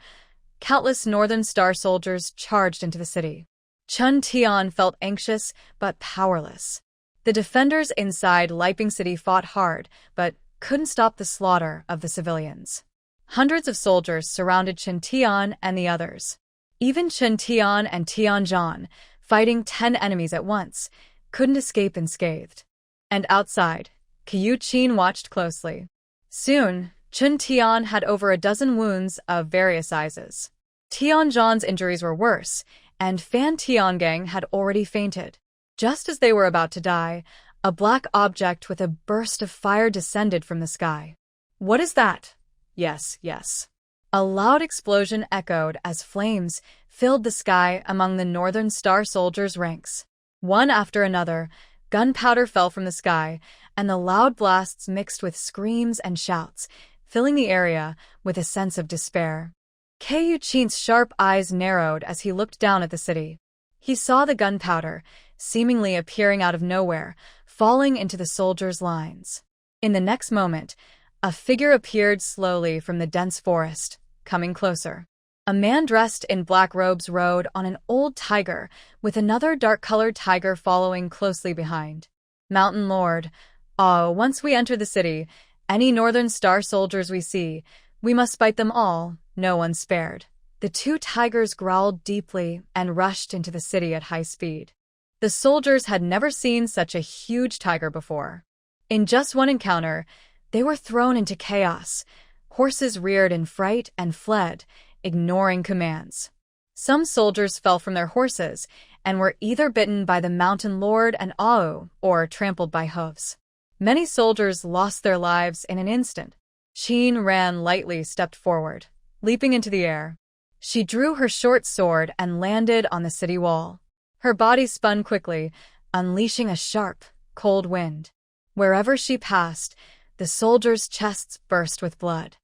Countless Northern Star soldiers charged into the city. Chen Tian felt anxious but powerless. The defenders inside Leping City fought hard, but couldn't stop the slaughter of the civilians. Hundreds of soldiers surrounded Chen Tian and the others. Even Chen Tian and Tian Zhan, fighting 10 enemies at once, couldn't escape unscathed. And outside, Qiu Qin watched closely. Soon, Chen Tian had over a dozen wounds of various sizes. Tian Zhan's injuries were worse, and Fan Tiangang had already fainted. Just as they were about to die, a black object with a burst of fire descended from the sky. What is that? Yes, yes. A loud explosion echoed as flames filled the sky among the Northern Star soldiers' ranks. One after another, gunpowder fell from the sky, and the loud blasts mixed with screams and shouts, filling the area with a sense of despair. Qiu Qin's sharp eyes narrowed as he looked down at the city. He saw the gunpowder, seemingly appearing out of nowhere, falling into the soldiers' lines. In the next moment, a figure appeared slowly from the dense forest, coming closer. A man dressed in black robes rode on an old tiger, with another dark-colored tiger following closely behind. Mountain Lord, once we enter the city, any Northern Star soldiers we see, we must fight them all, no one spared. The two tigers growled deeply and rushed into the city at high speed. The soldiers had never seen such a huge tiger before. In just one encounter, they were thrown into chaos. Horses reared in fright and fled, ignoring commands. Some soldiers fell from their horses and were either bitten by the Mountain Lord and Ao or trampled by hooves. Many soldiers lost their lives in an instant. Qin Ran lightly stepped forward, leaping into the air. She drew her short sword and landed on the city wall. Her body spun quickly, unleashing a sharp, cold wind. Wherever she passed, the soldiers' chests burst with blood.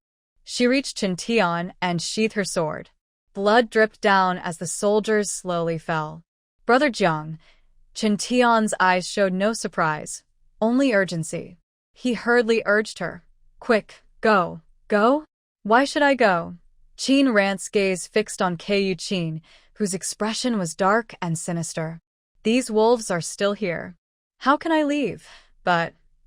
She reached Chen Tian and sheathed her sword. Blood dripped down as the soldiers slowly fell. Brother Jiang, Chen Tian's eyes showed no surprise, only urgency. He hurriedly urged her. Quick, go, go? Why should I go? Qin Ran's gaze fixed on Qiu Qin, whose expression was dark and sinister. These wolves are still here. How can I leave?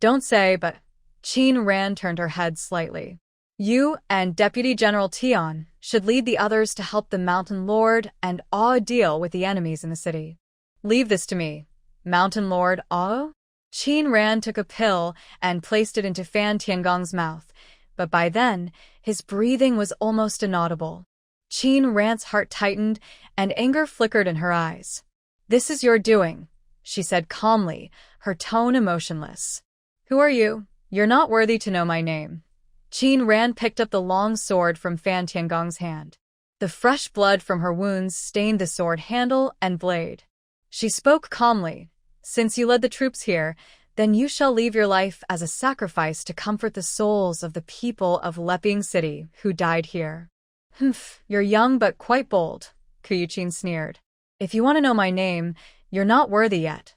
Don't say but. Qin Ran turned her head slightly. You and Deputy General Tian should lead the others to help the Mountain Lord and Ao deal with the enemies in the city. Leave this to me. Mountain Lord Ao? Qin Ran took a pill and placed it into Fan Tiangong's mouth, but by then, his breathing was almost inaudible. Qin Ran's heart tightened and anger flickered in her eyes. This is your doing, she said calmly, her tone emotionless. Who are you? You're not worthy to know my name. Qin Ran picked up the long sword from Fan Tiangong's hand. The fresh blood from her wounds stained the sword handle and blade. She spoke calmly. Since you led the troops here, then you shall leave your life as a sacrifice to comfort the souls of the people of Leping City who died here. Humph, you're young but quite bold, Qiu Qin sneered. If you want to know my name, you're not worthy yet.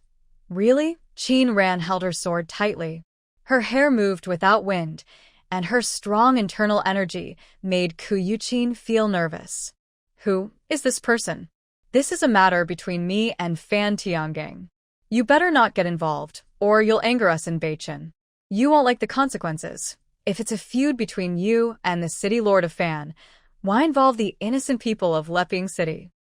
Really? Qin Ran held her sword tightly. Her hair moved without wind, and her strong internal energy made Qiu Qin feel nervous. Who is this person? This is a matter between me and Fan Tiangang. You better not get involved, or you'll anger us in Beichen. You won't like the consequences. If it's a feud between you and the city lord of Fan, why involve the innocent people of Leping City?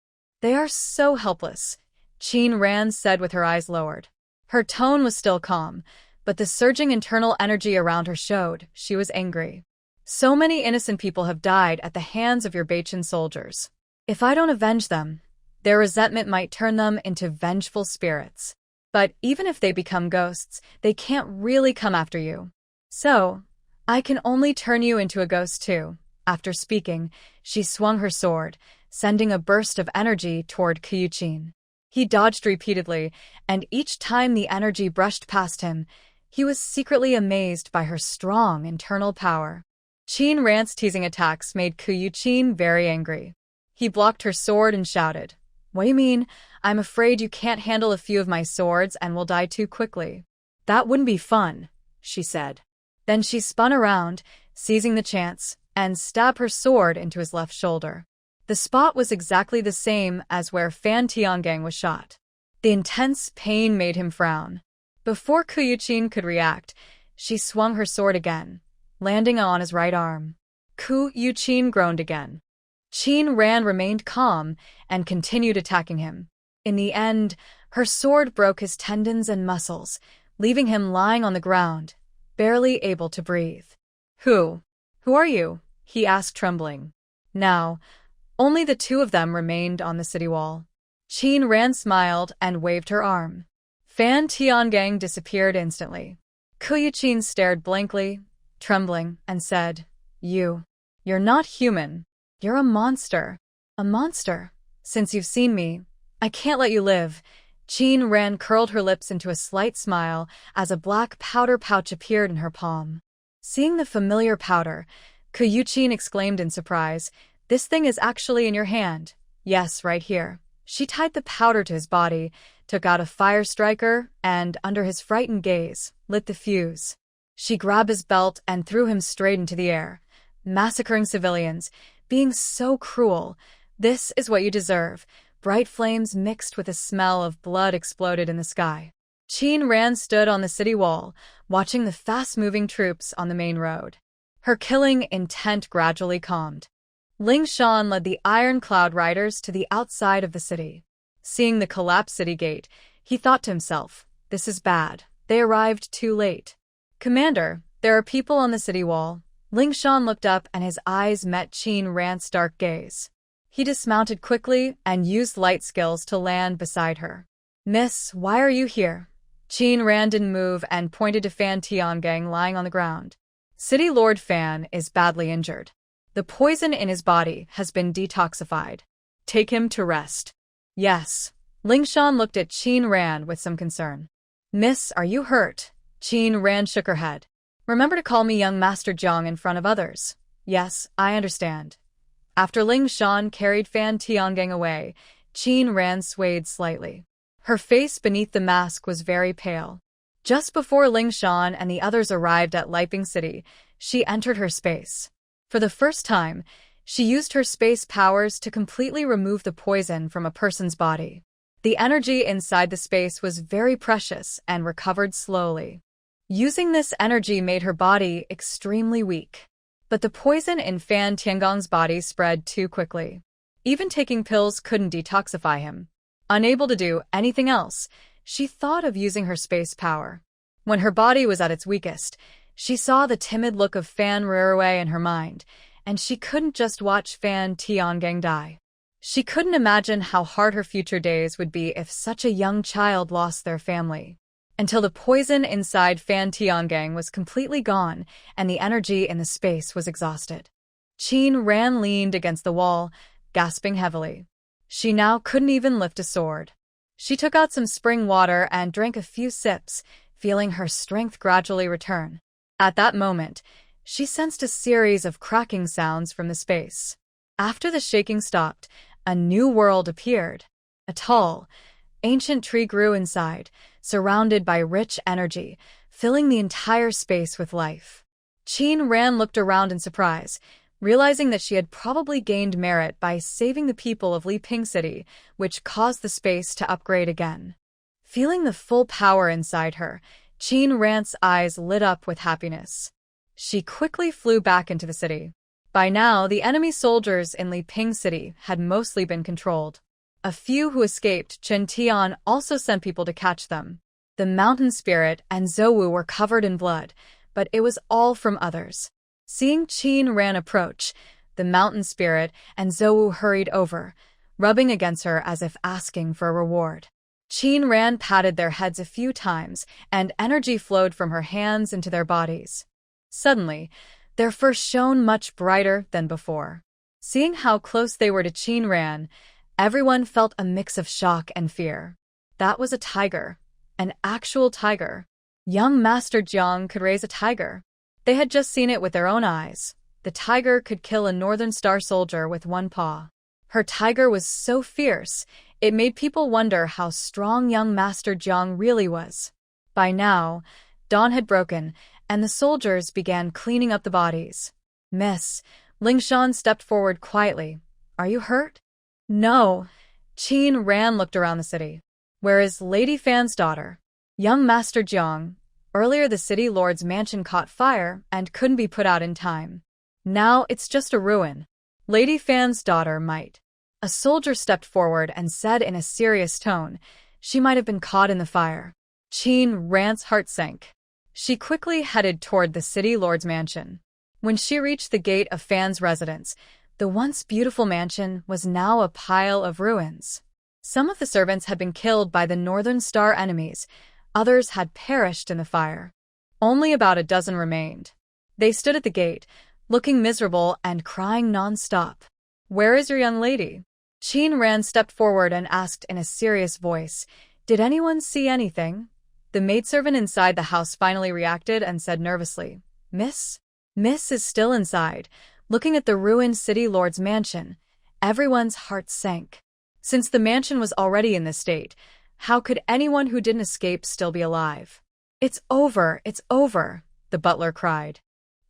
They are so helpless, Qin Ran said with her eyes lowered. Her tone was still calm, but the surging internal energy around her showed she was angry. So many innocent people have died at the hands of your Beichen soldiers. If I don't avenge them, their resentment might turn them into vengeful spirits. But even if they become ghosts, they can't really come after you. So, I can only turn you into a ghost too. After speaking, she swung her sword, sending a burst of energy toward Kyuchin. He dodged repeatedly, and each time the energy brushed past him, he was secretly amazed by her strong internal power. Qin Ran's teasing attacks made Kyuchin very angry. He blocked her sword and shouted, "What do you mean? I'm afraid you can't handle a few of my swords and will die too quickly." That wouldn't be fun, she said. Then she spun around, seizing the chance, and stabbed her sword into his left shoulder. The spot was exactly the same as where Fan Tiangang was shot. The intense pain made him frown. Before Kyuchin could react, she swung her sword again, landing on his right arm. Kyuchin groaned again. Qin Ran remained calm and continued attacking him. In the end, her sword broke his tendons and muscles, leaving him lying on the ground, barely able to breathe. Who are you?" he asked, trembling. Now, only the two of them remained on the city wall. Qin Ran smiled and waved her arm. Fan Tiangang disappeared instantly. Kyuchin stared blankly, trembling, and said, You're not human. You're a monster. A monster. Since you've seen me, I can't let you live." Qin Ran curled her lips into a slight smile as a black powder pouch appeared in her palm. Seeing the familiar powder, Kyuchin exclaimed in surprise, "This thing is actually in your hand." "Yes, right here." She tied the powder to his body, took out a fire striker, and, under his frightened gaze, lit the fuse. She grabbed his belt and threw him straight into the air, massacring civilians, being so cruel. "This is what you deserve." Bright flames mixed with a smell of blood exploded in the sky. Qin Ran stood on the city wall, watching the fast-moving troops on the main road. Her killing intent gradually calmed. Ling Shan led the ironclad riders to the outside of the city. Seeing the collapsed city gate, he thought to himself, "This is bad. They arrived too late." "Commander, there are people on the city wall." Ling Shan looked up and his eyes met Qin Ran's dark gaze. He dismounted quickly and used light skills to land beside her. "Miss, why are you here?" Qin Ran didn't move and pointed to Fan Tiangang lying on the ground. "City Lord Fan is badly injured. The poison in his body has been detoxified. Take him to rest." "Yes." Ling Shan looked at Qin Ran with some concern. "Miss, are you hurt?" Qin Ran shook her head. "Remember to call me young Master Jiang in front of others." "Yes, I understand." After Ling Shan carried Fan Tiangang away, Qin Ran swayed slightly. Her face beneath the mask was very pale. Just before Ling Shan and the others arrived at Leping City, she entered her space. For the first time, she used her space powers to completely remove the poison from a person's body. The energy inside the space was very precious and recovered slowly. Using this energy made her body extremely weak. But the poison in Fan Tiangong's body spread too quickly. Even taking pills couldn't detoxify him. Unable to do anything else, she thought of using her space power. When her body was at its weakest, she saw the timid look of Fan Runaway in her mind, and she couldn't just watch Fan Tiangang die. She couldn't imagine how hard her future days would be if such a young child lost their family. Until the poison inside Fan Tiangang was completely gone and the energy in the space was exhausted. Qin Ran leaned against the wall, gasping heavily. She now couldn't even lift a sword. She took out some spring water and drank a few sips, feeling her strength gradually return. At that moment, she sensed a series of cracking sounds from the space. After the shaking stopped, a new world appeared. A tall, ancient tree grew inside, surrounded by rich energy, filling the entire space with life. Qin Ran looked around in surprise, realizing that she had probably gained merit by saving the people of Leping City, which caused the space to upgrade again. Feeling the full power inside her, Qin Ran's eyes lit up with happiness. She quickly flew back into the city. By now, the enemy soldiers in Leping City had mostly been controlled. A few who escaped Chen Tian also sent people to catch them. The mountain spirit and Zhou were covered in blood, but it was all from others. Seeing Qin Ran approach, the mountain spirit and Zhou hurried over, rubbing against her as if asking for a reward. Qin Ran patted their heads a few times, and energy flowed from her hands into their bodies. Suddenly, their fur shone much brighter than before. Seeing how close they were to Qin Ran, everyone felt a mix of shock and fear. That was a tiger. An actual tiger. Young Master Jiang could raise a tiger. They had just seen it with their own eyes. The tiger could kill a Northern Star soldier with one paw. Her tiger was so fierce, it made people wonder how strong young Master Jiang really was. By now, dawn had broken, and the soldiers began cleaning up the bodies. "Miss," Lingshan stepped forward quietly. "Are you hurt?" "No." Qin Ran looked around the city. "Where is Lady Fan's daughter?" "Young Master Jiang. Earlier the city lord's mansion caught fire and couldn't be put out in time. Now it's just a ruin. Lady Fan's daughter might." A soldier stepped forward and said in a serious tone, "She might have been caught in the fire." Qin Ran's heart sank. She quickly headed toward the city lord's mansion. When she reached the gate of Fan's residence, the once beautiful mansion was now a pile of ruins. Some of the servants had been killed by the Northern Star enemies, others had perished in the fire. Only about a dozen remained. They stood at the gate, looking miserable and crying non-stop. "Where is your young lady?" Qin Ran stepped forward and asked in a serious voice, "Did anyone see anything?" The maidservant inside the house finally reacted and said nervously, "Miss?" Miss is still inside, looking at the ruined city lord's mansion. Everyone's heart sank. Since the mansion was already in this state, how could anyone who didn't escape still be alive? It's over, the butler cried.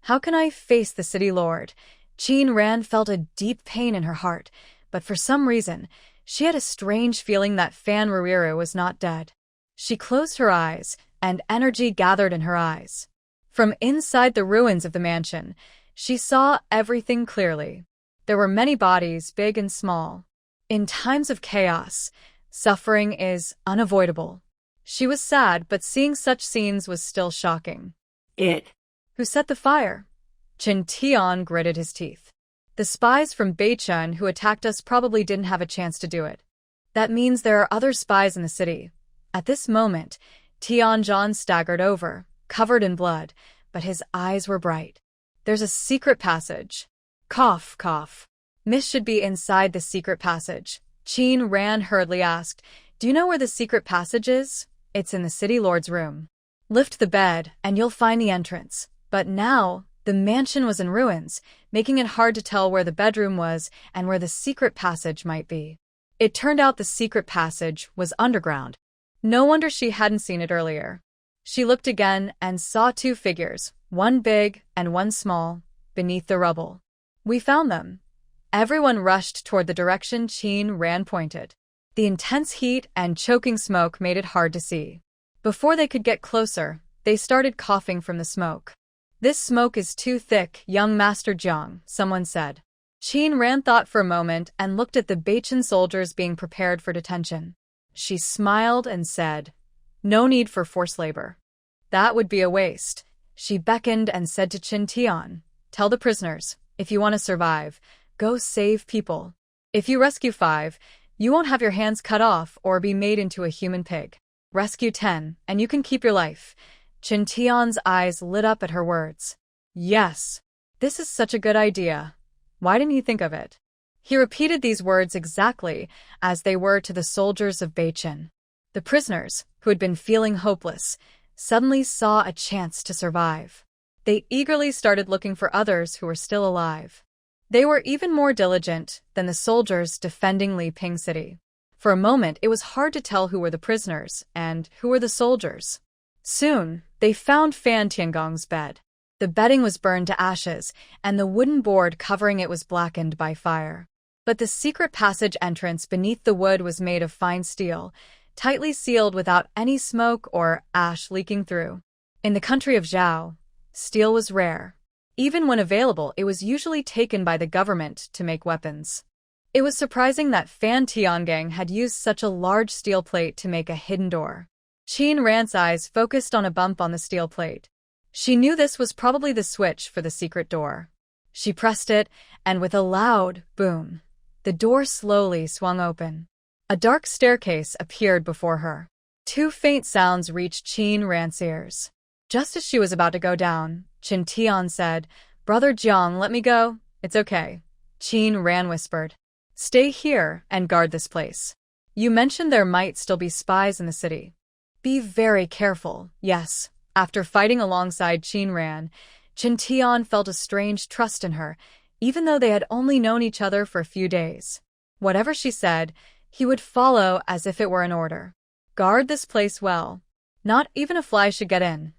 "How can I face the city lord?" Qin Ran felt a deep pain in her heart, but for some reason, she had a strange feeling that Fan Ruriru was not dead. She closed her eyes, and energy gathered in her eyes. From inside the ruins of the mansion, she saw everything clearly. There were many bodies, big and small. In times of chaos, suffering is unavoidable. She was sad, but seeing such scenes was still shocking. Who set the fire? Chen Tian gritted his teeth. "The spies from Beichun who attacked us probably didn't have a chance to do it. That means there are other spies in the city." At this moment, Tianzhan staggered over, covered in blood, but his eyes were bright. "There's a secret passage." Cough, cough. "Miss should be inside the secret passage." Qin Ran hurriedly asked, "Do you know where the secret passage is?" "It's in the city lord's room. Lift the bed, and you'll find the entrance." But now, the mansion was in ruins, making it hard to tell where the bedroom was and where the secret passage might be. It turned out the secret passage was underground. No wonder she hadn't seen it earlier. She looked again and saw two figures, one big and one small, beneath the rubble. "We found them." Everyone rushed toward the direction Qin Ran pointed. The intense heat and choking smoke made it hard to see. Before they could get closer, they started coughing from the smoke. "This smoke is too thick, young Master Jiang," someone said. Qin Ran thought for a moment and looked at the Beichun soldiers being prepared for detention. She smiled and said, "No need for forced labor. That would be a waste." She beckoned and said to Qin Tian, "Tell the prisoners, if you want to survive, go save people. If you rescue 5, you won't have your hands cut off or be made into a human pig. Rescue 10, and you can keep your life." Qin Tian's eyes lit up at her words. "Yes, this is such a good idea. Why didn't you think of it?" He repeated these words exactly as they were to the soldiers of Beichun. The prisoners, who had been feeling hopeless, suddenly saw a chance to survive. They eagerly started looking for others who were still alive. They were even more diligent than the soldiers defending Leping City. For a moment, it was hard to tell who were the prisoners and who were the soldiers. Soon, they found Fan Tiangong's bed. The bedding was burned to ashes, and the wooden board covering it was blackened by fire. But the secret passage entrance beneath the wood was made of fine steel, tightly sealed without any smoke or ash leaking through. In the country of Zhao, steel was rare. Even when available, it was usually taken by the government to make weapons. It was surprising that Fan Tiangang had used such a large steel plate to make a hidden door. Qin Ran's eyes focused on a bump on the steel plate. She knew this was probably the switch for the secret door. She pressed it, and with a loud boom, the door slowly swung open. A dark staircase appeared before her. Two faint sounds reached Qin Ran's ears. Just as she was about to go down, Qin Tian said. Brother Jiang, let me go. It's okay. Qin Ran whispered. Stay here and guard this place. You mentioned there might still be spies in the city. Be very careful, yes. After fighting alongside Qin Ran, Qin Tian felt a strange trust in her, even though they had only known each other for a few days. Whatever she said, he would follow as if it were an order. Guard this place well. Not even a fly should get in.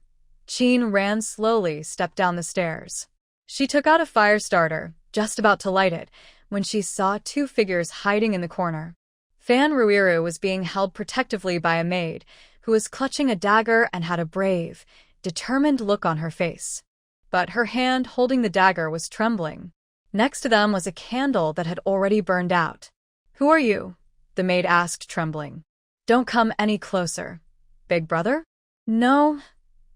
Qin Ran slowly stepped down the stairs. She took out a fire starter, just about to light it, when she saw two figures hiding in the corner. Fan Ruiru was being held protectively by a maid, who was clutching a dagger and had a brave, determined look on her face. But her hand holding the dagger was trembling. Next to them was a candle that had already burned out. Who are you? The maid asked, trembling. Don't come any closer. Big brother? No.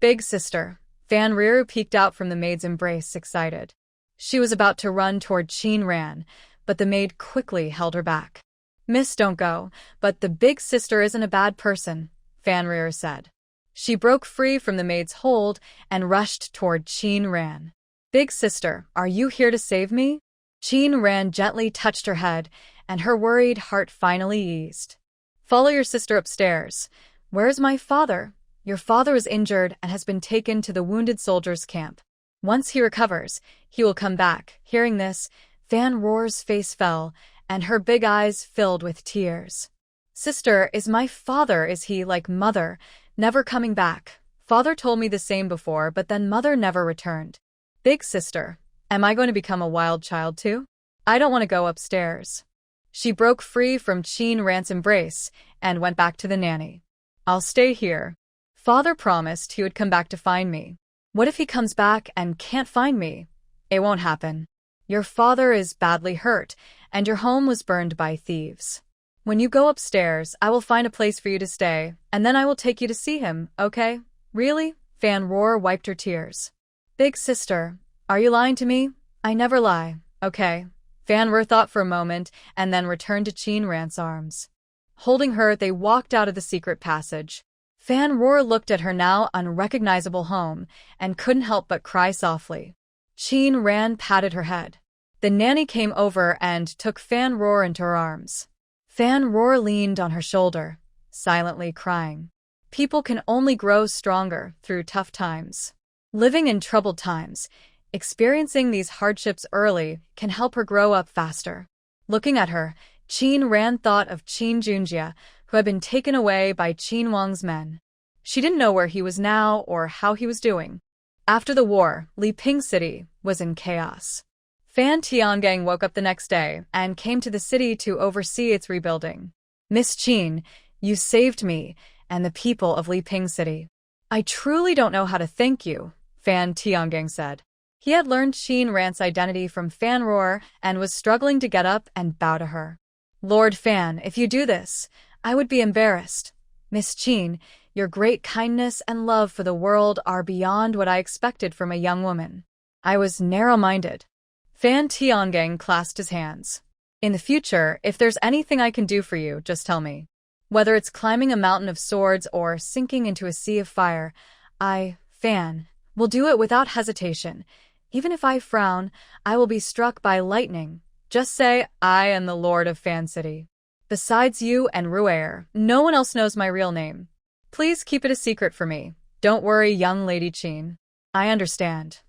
Big sister. Fan Ruiru peeked out from the maid's embrace, excited. She was about to run toward Qin Ran, but the maid quickly held her back. Miss, don't go, but the big sister isn't a bad person, Fan Ruiru said. She broke free from the maid's hold and rushed toward Qin Ran. Big sister, are you here to save me? Qin Ran gently touched her head, and her worried heart finally eased. Follow your sister upstairs. Where's my father? Your father is injured and has been taken to the wounded soldiers' camp. Once he recovers, he will come back. Hearing this, Fan Roar's face fell, and her big eyes filled with tears. Sister, is my father, is he like mother, never coming back? Father told me the same before, but then mother never returned. Big sister, am I going to become a wild child too? I don't want to go upstairs. She broke free from Qin Ran's embrace and went back to the nanny. I'll stay here. Father promised he would come back to find me. What if he comes back and can't find me? It won't happen. Your father is badly hurt, and your home was burned by thieves. When you go upstairs, I will find a place for you to stay, and then I will take you to see him, okay? Really? Fan Roar wiped her tears. Big sister, are you lying to me? I never lie, okay? Fan Roar thought for a moment, and then returned to Qin Ran's arms. Holding her, they walked out of the secret passage. Fan Roar looked at her now unrecognizable home, and couldn't help but cry softly. Qin Ran patted her head. The nanny came over and took Fan Roar into her arms. Fan Roar leaned on her shoulder, silently crying. People can only grow stronger through tough times. Living in troubled times, experiencing these hardships early can help her grow up faster. Looking at her, Qin Ran thought of Qin Junjie, who had been taken away by Qin Wang's men. She didn't know where he was now or how he was doing. After the war, Leping City was in chaos. Fan Tiangang woke up the next day and came to the city to oversee its rebuilding. Miss Qin, you saved me and the people of Leping City. I truly don't know how to thank you, Fan Tiangang said. He had learned Qin Ran's identity from Fan Roar and was struggling to get up and bow to her. Lord Fan, if you do this, I would be embarrassed. Miss Qin, your great kindness and love for the world are beyond what I expected from a young woman. I was narrow-minded. Fan Tiangang clasped his hands. In the future, if there's anything I can do for you, just tell me. Whether it's climbing a mountain of swords or sinking into a sea of fire, I, Fan, will do it without hesitation. Even if I frown, I will be struck by lightning. Just say, I am the Lord of Fan City. Besides you and Ruair, no one else knows my real name. Please keep it a secret for me. Don't worry, young Lady Qin. I understand.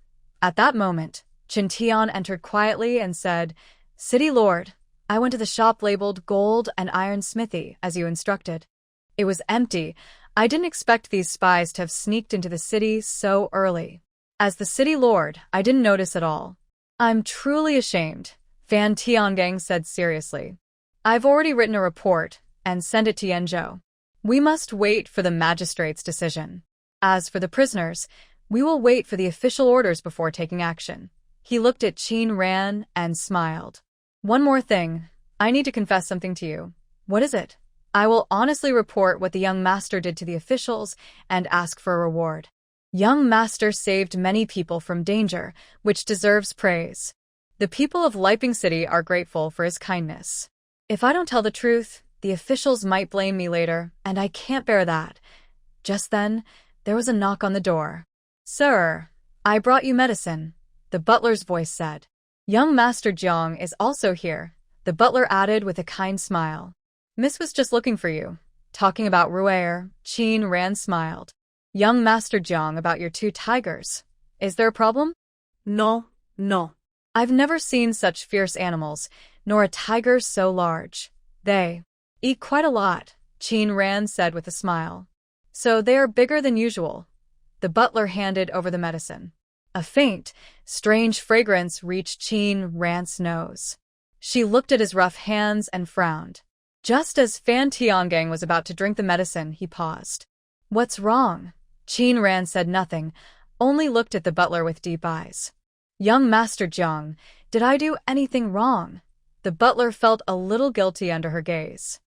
At that moment, Qin Tian entered quietly and said, City Lord, I went to the shop labeled Gold and Iron Smithy, as you instructed. It was empty. I didn't expect these spies to have sneaked into the city so early. As the city lord, I didn't notice at all. I'm truly ashamed, Fan Tiangang said seriously. I've already written a report and sent it to Yanzhou. We must wait for the magistrate's decision. As for the prisoners, we will wait for the official orders before taking action. He looked at Qin Ran and smiled. One more thing. I need to confess something to you. What is it? I will honestly report what the young master did to the officials and ask for a reward. Young master saved many people from danger, which deserves praise. The people of Leping City are grateful for his kindness. If I don't tell the truth, the officials might blame me later, and I can't bear that. Just then, there was a knock on the door. Sir, I brought you medicine, the butler's voice said. Young Master Jiang is also here, the butler added with a kind smile. Miss was just looking for you. Talking about Ruer, Qin Ran smiled. Young Master Jiang, about your 2 tigers. Is there a problem? No, no. I've never seen such fierce animals, nor a tiger so large. They eat quite a lot, Qin Ran said with a smile. So they are bigger than usual. The butler handed over the medicine. A faint, strange fragrance reached Qin Ran's nose. She looked at his rough hands and frowned. Just as Fan Tiangang was about to drink the medicine, he paused. What's wrong? Qin Ran said nothing, only looked at the butler with deep eyes. Young Master Jiang, did I do anything wrong? The butler felt a little guilty under her gaze.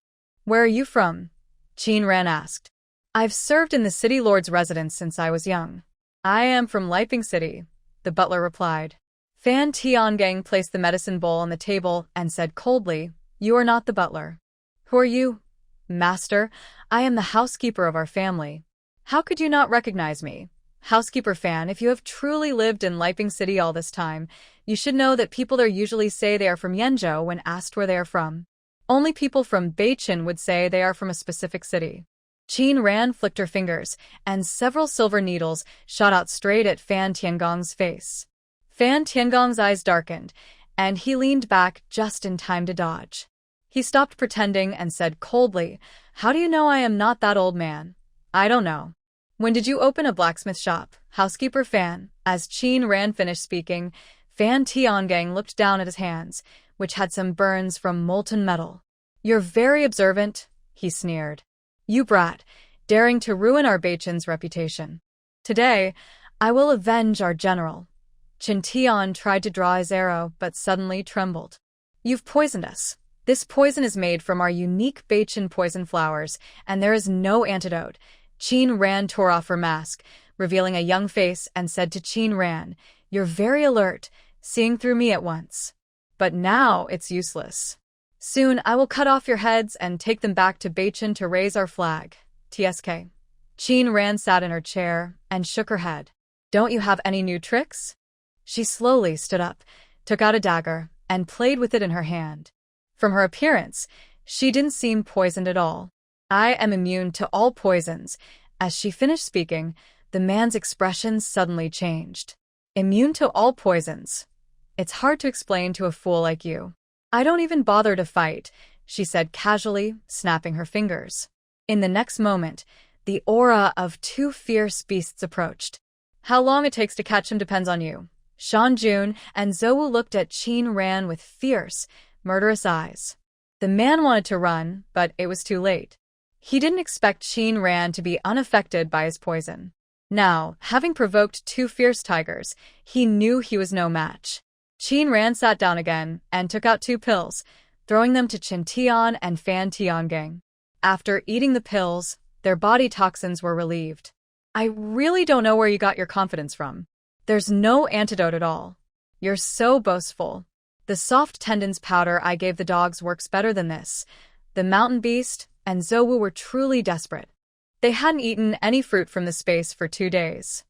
Where are you from? Qin Ran asked. I've served in the city lord's residence since I was young. I am from Leping City, the butler replied. Fan Tiangang placed the medicine bowl on the table and said coldly, You are not the butler. Who are you? Master, I am the housekeeper of our family. How could you not recognize me? Housekeeper Fan, if you have truly lived in Leping City all this time, you should know that people there usually say they are from Yenzhou when asked where they are from. Only people from Beichin would say they are from a specific city. Qin Ran flicked her fingers, and several silver needles shot out straight at Fan Tiangong's face. Fan Tiangong's eyes darkened, and he leaned back just in time to dodge. He stopped pretending and said coldly, How do you know I am not that old man? I don't know. When did you open a blacksmith shop, housekeeper Fan? As Qin Ran finished speaking, Fan Tiangang looked down at his hands, which had some burns from molten metal. You're very observant, he sneered. You brat, daring to ruin our Beichin's reputation. Today, I will avenge our general. Qin Tian tried to draw his arrow, but suddenly trembled. You've poisoned us. This poison is made from our unique Beichin poison flowers, and there is no antidote. Qin Ran tore off her mask, revealing a young face, and said to Qin Ran, You're very alert, seeing through me at once. But now it's useless. Soon I will cut off your heads and take them back to Beichin to raise our flag. TSK. Qin Ran sat in her chair and shook her head. Don't you have any new tricks? She slowly stood up, took out a dagger, and played with it in her hand. From her appearance, she didn't seem poisoned at all. I am immune to all poisons. As she finished speaking, the man's expression suddenly changed. Immune to all poisons. It's hard to explain to a fool like you. I don't even bother to fight, she said casually, snapping her fingers. In the next moment, the aura of 2 fierce beasts approached. How long it takes to catch him depends on you. Shan Jun and Zhou looked at Qin Ran with fierce, murderous eyes. The man wanted to run, but it was too late. He didn't expect Qin Ran to be unaffected by his poison. Now, having provoked 2 fierce tigers, he knew he was no match. Qin Ran sat down again and took out 2 pills, throwing them to Qin Tian and Fan Tiangang. After eating the pills, their body toxins were relieved. I really don't know where you got your confidence from. There's no antidote at all. You're so boastful. The soft tendons powder I gave the dogs works better than this. The mountain beast and Zhou were truly desperate. They hadn't eaten any fruit from the space for 2 days.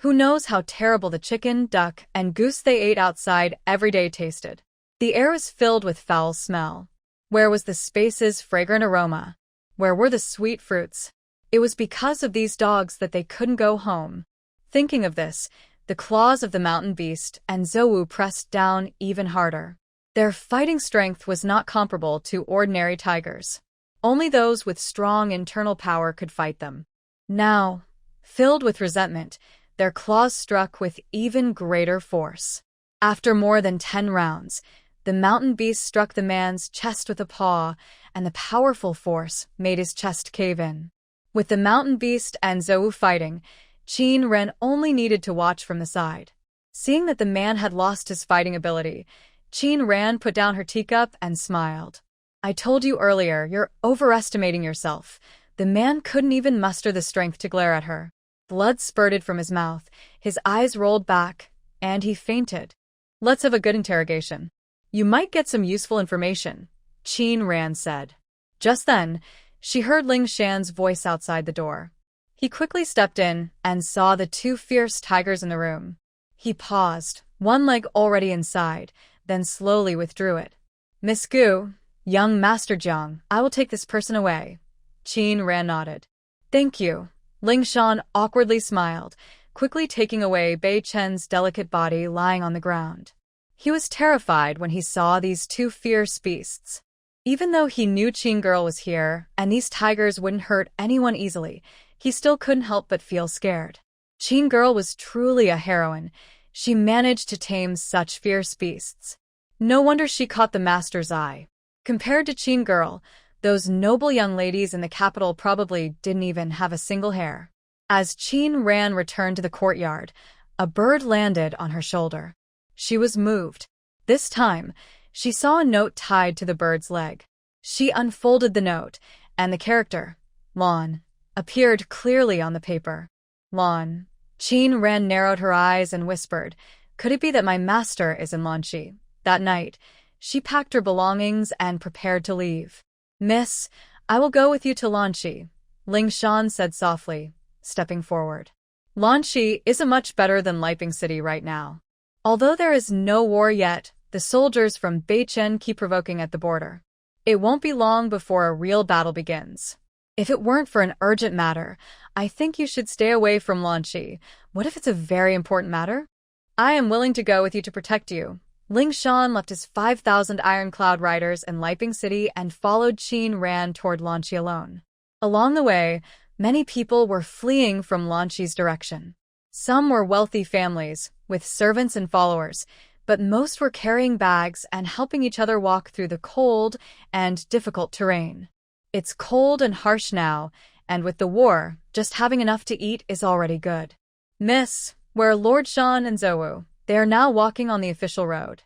Who knows how terrible the chicken, duck, and goose they ate outside every day tasted. The air was filled with foul smell. Where was the space's fragrant aroma? Where were the sweet fruits? It was because of these dogs that they couldn't go home. Thinking of this, the claws of the mountain beast and Zhou pressed down even harder. Their fighting strength was not comparable to ordinary tigers. Only those with strong internal power could fight them. Now, filled with resentment, their claws struck with even greater force. After more than 10 rounds, the mountain beast struck the man's chest with a paw, and the powerful force made his chest cave in. With the mountain beast and Zhou fighting, Qin Ran only needed to watch from the side. Seeing that the man had lost his fighting ability, Qin Ran put down her teacup and smiled. I told you earlier, you're overestimating yourself. The man couldn't even muster the strength to glare at her. Blood spurted from his mouth, his eyes rolled back, and he fainted. Let's have a good interrogation. You might get some useful information, Qin Ran said. Just then, she heard Ling Shan's voice outside the door. He quickly stepped in and saw the 2 fierce tigers in the room. He paused, one leg already inside, then slowly withdrew it. Miss Gu, young Master Jiang, I will take this person away. Qin Ran nodded. Thank you. Ling Shan awkwardly smiled, quickly taking away Bei Chen's delicate body lying on the ground. He was terrified when he saw these two fierce beasts. Even though he knew Qin Girl was here, and these tigers wouldn't hurt anyone easily, he still couldn't help but feel scared. Qin Girl was truly a heroine. She managed to tame such fierce beasts. No wonder she caught the master's eye. Compared to Qin Girl, those noble young ladies in the capital probably didn't even have a single hair. As Qin Ran returned to the courtyard, a bird landed on her shoulder. She was moved. This time, she saw a note tied to the bird's leg. She unfolded the note, and the character, Lan, appeared clearly on the paper. Lan. Qin Ran narrowed her eyes and whispered, "Could it be that my master is in Lanchi?" That night, she packed her belongings and prepared to leave. "Miss, I will go with you to Lanchi," Ling Shan said softly, stepping forward. Lanchi isn't much better than Leping City right now. Although there is no war yet, the soldiers from Beichen keep provoking at the border. It won't be long before a real battle begins. If it weren't for an urgent matter, I think you should stay away from Lanchi. What if it's a very important matter? I am willing to go with you to protect you. Ling Shan left his 5,000 Ironclad riders in Leping City and followed Qin Ran toward Lanchi alone. Along the way, many people were fleeing from Lanchi's direction. Some were wealthy families, with servants and followers, but most were carrying bags and helping each other walk through the cold and difficult terrain. It's cold and harsh now, and with the war, just having enough to eat is already good. Miss, where Lord Shan and Zhou, they are now walking on the official road.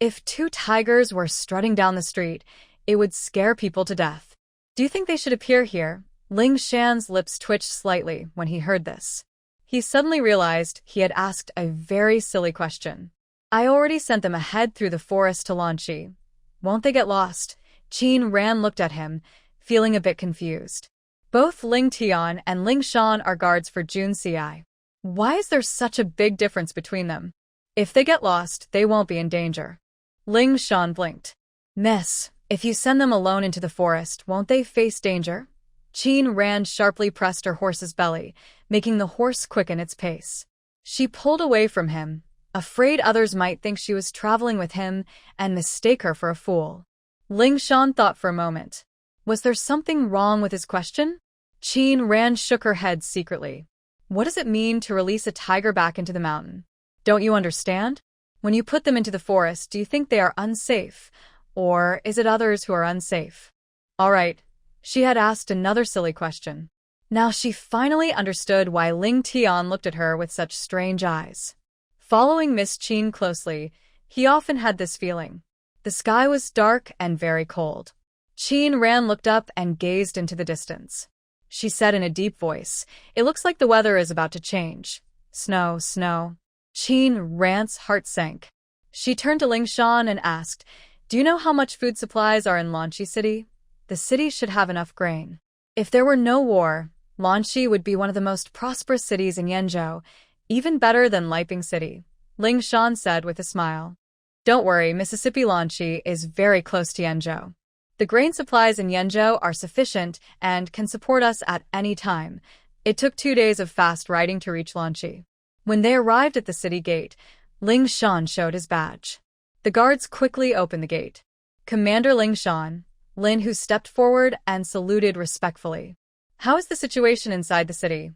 If two tigers were strutting down the street, it would scare people to death. Do you think they should appear here? Ling Shan's lips twitched slightly when he heard this. He suddenly realized he had asked a very silly question. I already sent them ahead through the forest to Lanchi. Won't they get lost? Qin Ran looked at him, feeling a bit confused. Both Ling Tian and Ling Shan are guards for Jun Ci. Why is there such a big difference between them? If they get lost, they won't be in danger. Ling Shan blinked. Miss, if you send them alone into the forest, won't they face danger? Qin Ran sharply pressed her horse's belly, making the horse quicken its pace. She pulled away from him, afraid others might think she was traveling with him and mistake her for a fool. Ling Shan thought for a moment. Was there something wrong with his question? Qin Ran shook her head secretly. What does it mean to release a tiger back into the mountain? Don't you understand? When you put them into the forest, do you think they are unsafe? Or is it others who are unsafe? All right. She had asked another silly question. Now she finally understood why Ling Tian looked at her with such strange eyes. Following Miss Qin closely, he often had this feeling. The sky was dark and very cold. Qin Ran looked up and gazed into the distance. She said in a deep voice, "It looks like the weather is about to change. Snow, snow." Qin Ran's heart sank. She turned to Ling Shan and asked, "Do you know how much food supplies are in Lanchi City? The city should have enough grain. If there were no war, Lanchi would be one of the most prosperous cities in Yanzhou, even better than Leping City," Ling Shan said with a smile. "Don't worry, Mississippi Lanchi is very close to Yanzhou. The grain supplies in Yanzhou are sufficient and can support us at any time." It took 2 days of fast riding to reach Lanchi. When they arrived at the city gate, Ling Shan showed his badge. The guards quickly opened the gate. Commander Ling Shan, Lin, who stepped forward and saluted respectfully. "How is the situation inside the city?"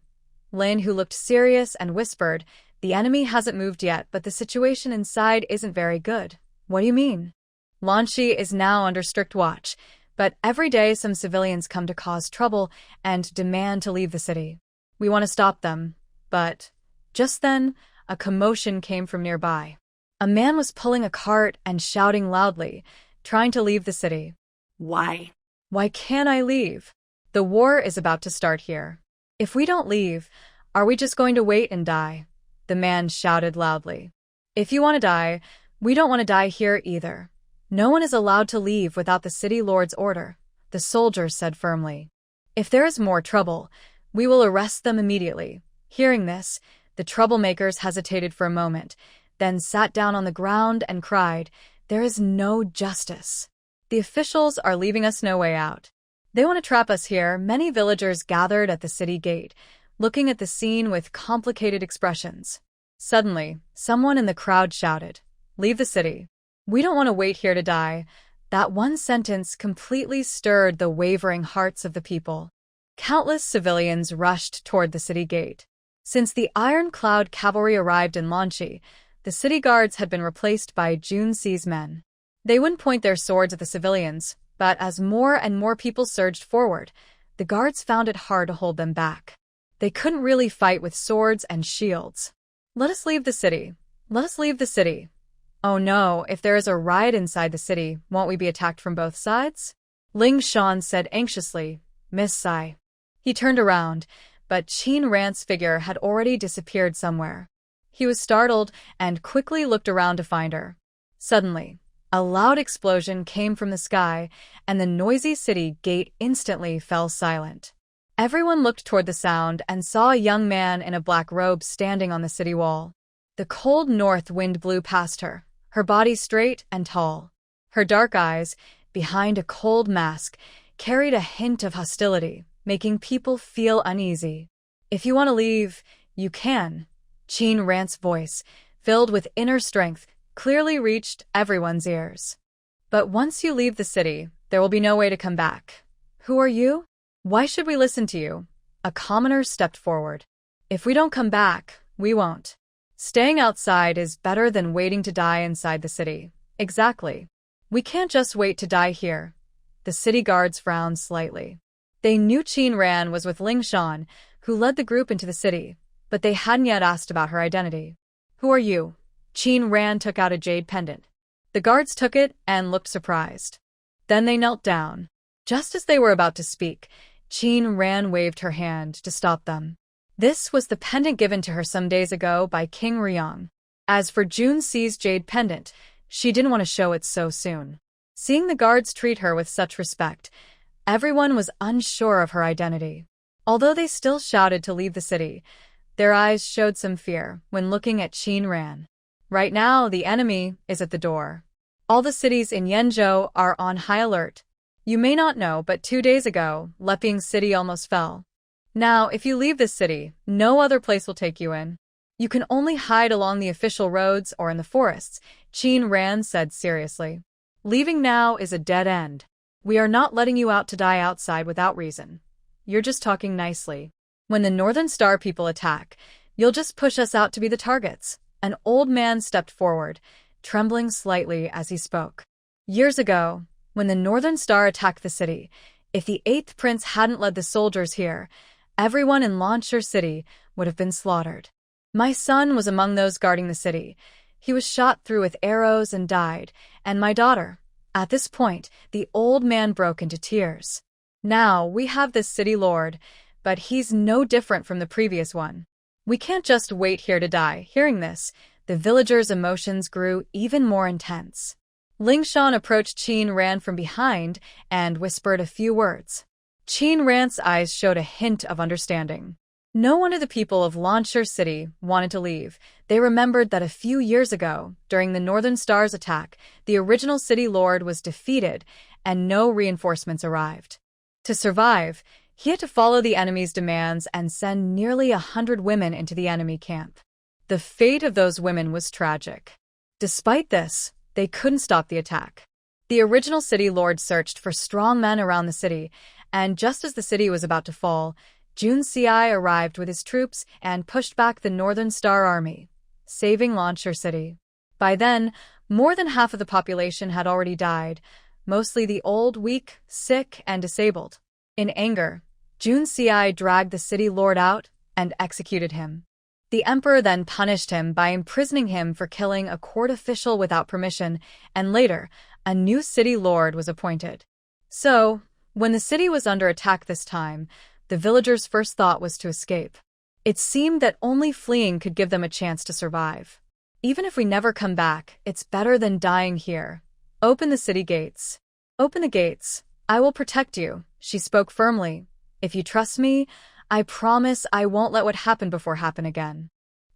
Lin, who looked serious, and whispered, "The enemy hasn't moved yet, but the situation inside isn't very good." "What do you mean?" "Lanchi is now under strict watch, but every day some civilians come to cause trouble and demand to leave the city. We want to stop them, but..." Just then, a commotion came from nearby. A man was pulling a cart and shouting loudly, trying to leave the city. Why? "Why can't I leave? The war is about to start here. If we don't leave, are we just going to wait and die?" The man shouted loudly. "If you want to die, we don't want to die here either. No one is allowed to leave without the city lord's order," the soldier said firmly. "If there is more trouble, we will arrest them immediately." Hearing this, The troublemakers hesitated for a moment, then sat down on the ground and cried, "There is no justice. The officials are leaving us no way out. They want to trap us here." Many villagers gathered at the city gate, looking at the scene with complicated expressions. Suddenly, someone in the crowd shouted, "Leave the city. We don't want to wait here to die." That one sentence completely stirred the wavering hearts of the people. Countless civilians rushed toward the city gate. Since the ironclad cavalry arrived in Lanchi, the city guards had been replaced by Junsi's men. They wouldn't point their swords at the civilians, but as more and more people surged forward, the guards found it hard to hold them back. They couldn't really fight with swords and shields. "Let us leave the city. Let us leave the city." "Oh no, if there is a riot inside the city, won't we be attacked from both sides?" Ling Shan said anxiously, "Miss Sai." He turned around, but Qin Ran's figure had already disappeared somewhere. He was startled and quickly looked around to find her. Suddenly, a loud explosion came from the sky, and the noisy city gate instantly fell silent. Everyone looked toward the sound and saw a young man in a black robe standing on the city wall. The cold north wind blew past her body straight and tall. Her dark eyes, behind a cold mask, carried a hint of hostility, making people feel uneasy. "If you want to leave, you can." Qin Ran's voice, filled with inner strength, clearly reached everyone's ears. "But once you leave the city, there will be no way to come back." "Who are you? Why should we listen to you?" A commoner stepped forward. "If we don't come back, we won't. Staying outside is better than waiting to die inside the city." "Exactly. We can't just wait to die here." The city guards frowned slightly. They knew Qin Ran was with Ling Shan, who led the group into the city, but they hadn't yet asked about her identity. "Who are you?" Qin Ran took out a jade pendant. The guards took it and looked surprised. Then they knelt down. Just as they were about to speak, Qin Ran waved her hand to stop them. This was the pendant given to her some days ago by King Ryong. As for Junsi's jade pendant, she didn't want to show it so soon. Seeing the guards treat her with such respect, everyone was unsure of her identity. Although they still shouted to leave the city, their eyes showed some fear when looking at Qin Ran. Right now, the enemy is at the door. All the cities in Yenzhou are on high alert. You may not know, but 2 days ago, Leping city almost fell. Now, if you leave this city, no other place will take you in. You can only hide along the official roads or in the forests, Qin Ran said seriously. Leaving now is a dead end. We are not letting you out to die outside without reason. You're just talking nicely. When the Northern Star people attack, you'll just push us out to be the targets. An old man stepped forward, trembling slightly as he spoke. Years ago, when the Northern Star attacked the city, if the 8th Prince hadn't led the soldiers here, everyone in Lanchi City would have been slaughtered. My son was among those guarding the city. He was shot through with arrows and died, and my daughter. At this point, the old man broke into tears. Now, we have this city lord, but he's no different from the previous one. We can't just wait here to die. Hearing this, the villagers' emotions grew even more intense. Ling Shan approached Qin Ran from behind and whispered a few words. Qin Ran's eyes showed a hint of understanding. No wonder the people of Lanchi City wanted to leave. They remembered that a few years ago, during the Northern Star's attack, the original city lord was defeated and no reinforcements arrived. To survive, he had to follow the enemy's demands and send nearly 100 women into the enemy camp. The fate of those women was tragic. Despite this, they couldn't stop the attack. The original city lord searched for strong men around the city, and just as the city was about to fall, Junsi arrived with his troops and pushed back the Northern Star Army, saving Lanchi City. By then, more than half of the population had already died, mostly the old, weak, sick, and disabled. In anger, Junsi dragged the city lord out and executed him. The emperor then punished him by imprisoning him for killing a court official without permission, and later, a new city lord was appointed. So, when the city was under attack this time, the villagers' first thought was to escape. It seemed that only fleeing could give them a chance to survive. Even if we never come back, it's better than dying here. Open the city gates. Open the gates. I will protect you, she spoke firmly. If you trust me, I promise I won't let what happened before happen again.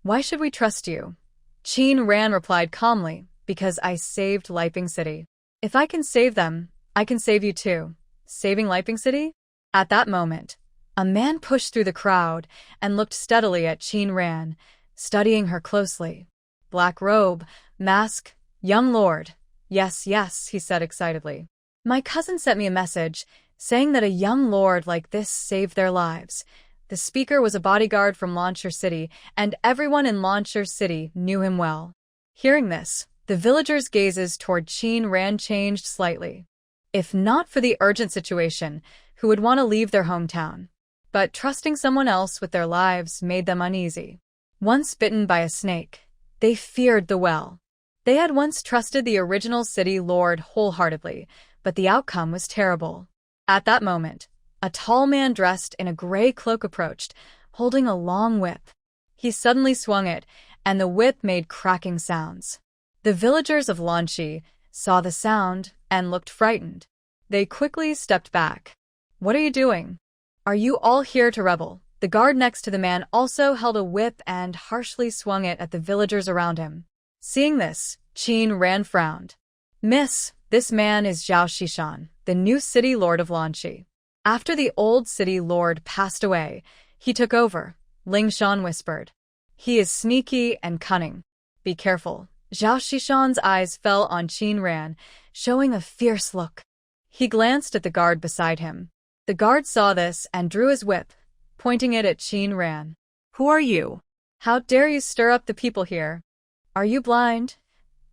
Why should we trust you? Qin Ran replied calmly, because I saved Leping City. If I can save them, I can save you too. Saving Leping City? At that moment, a man pushed through the crowd and looked steadily at Qin Ran, studying her closely. Black robe, mask, young lord. Yes, yes, he said excitedly. My cousin sent me a message saying that a young lord like this saved their lives. The speaker was a bodyguard from Launcher City, and everyone in Launcher City knew him well. Hearing this, the villagers' gazes toward Qin Ran changed slightly. If not for the urgent situation, who would want to leave their hometown? But trusting someone else with their lives made them uneasy. Once bitten by a snake, they feared the well. They had once trusted the original city lord wholeheartedly, but the outcome was terrible. At that moment, a tall man dressed in a gray cloak approached, holding a long whip. He suddenly swung it, and the whip made cracking sounds. The villagers of Lanchi saw the sound and looked frightened. They quickly stepped back. What are you doing? Are you all here to rebel? The guard next to the man also held a whip and harshly swung it at the villagers around him. Seeing this, Qin Ran frowned. Miss, this man is Zhao Shishan, the new city lord of Lanchi. After the old city lord passed away, he took over, Ling Shan whispered. He is sneaky and cunning. Be careful. Zhao Shishan's eyes fell on Qin Ran, showing a fierce look. He glanced at the guard beside him. The guard saw this and drew his whip, pointing it at Qin Ran. Who are you? How dare you stir up the people here? Are you blind?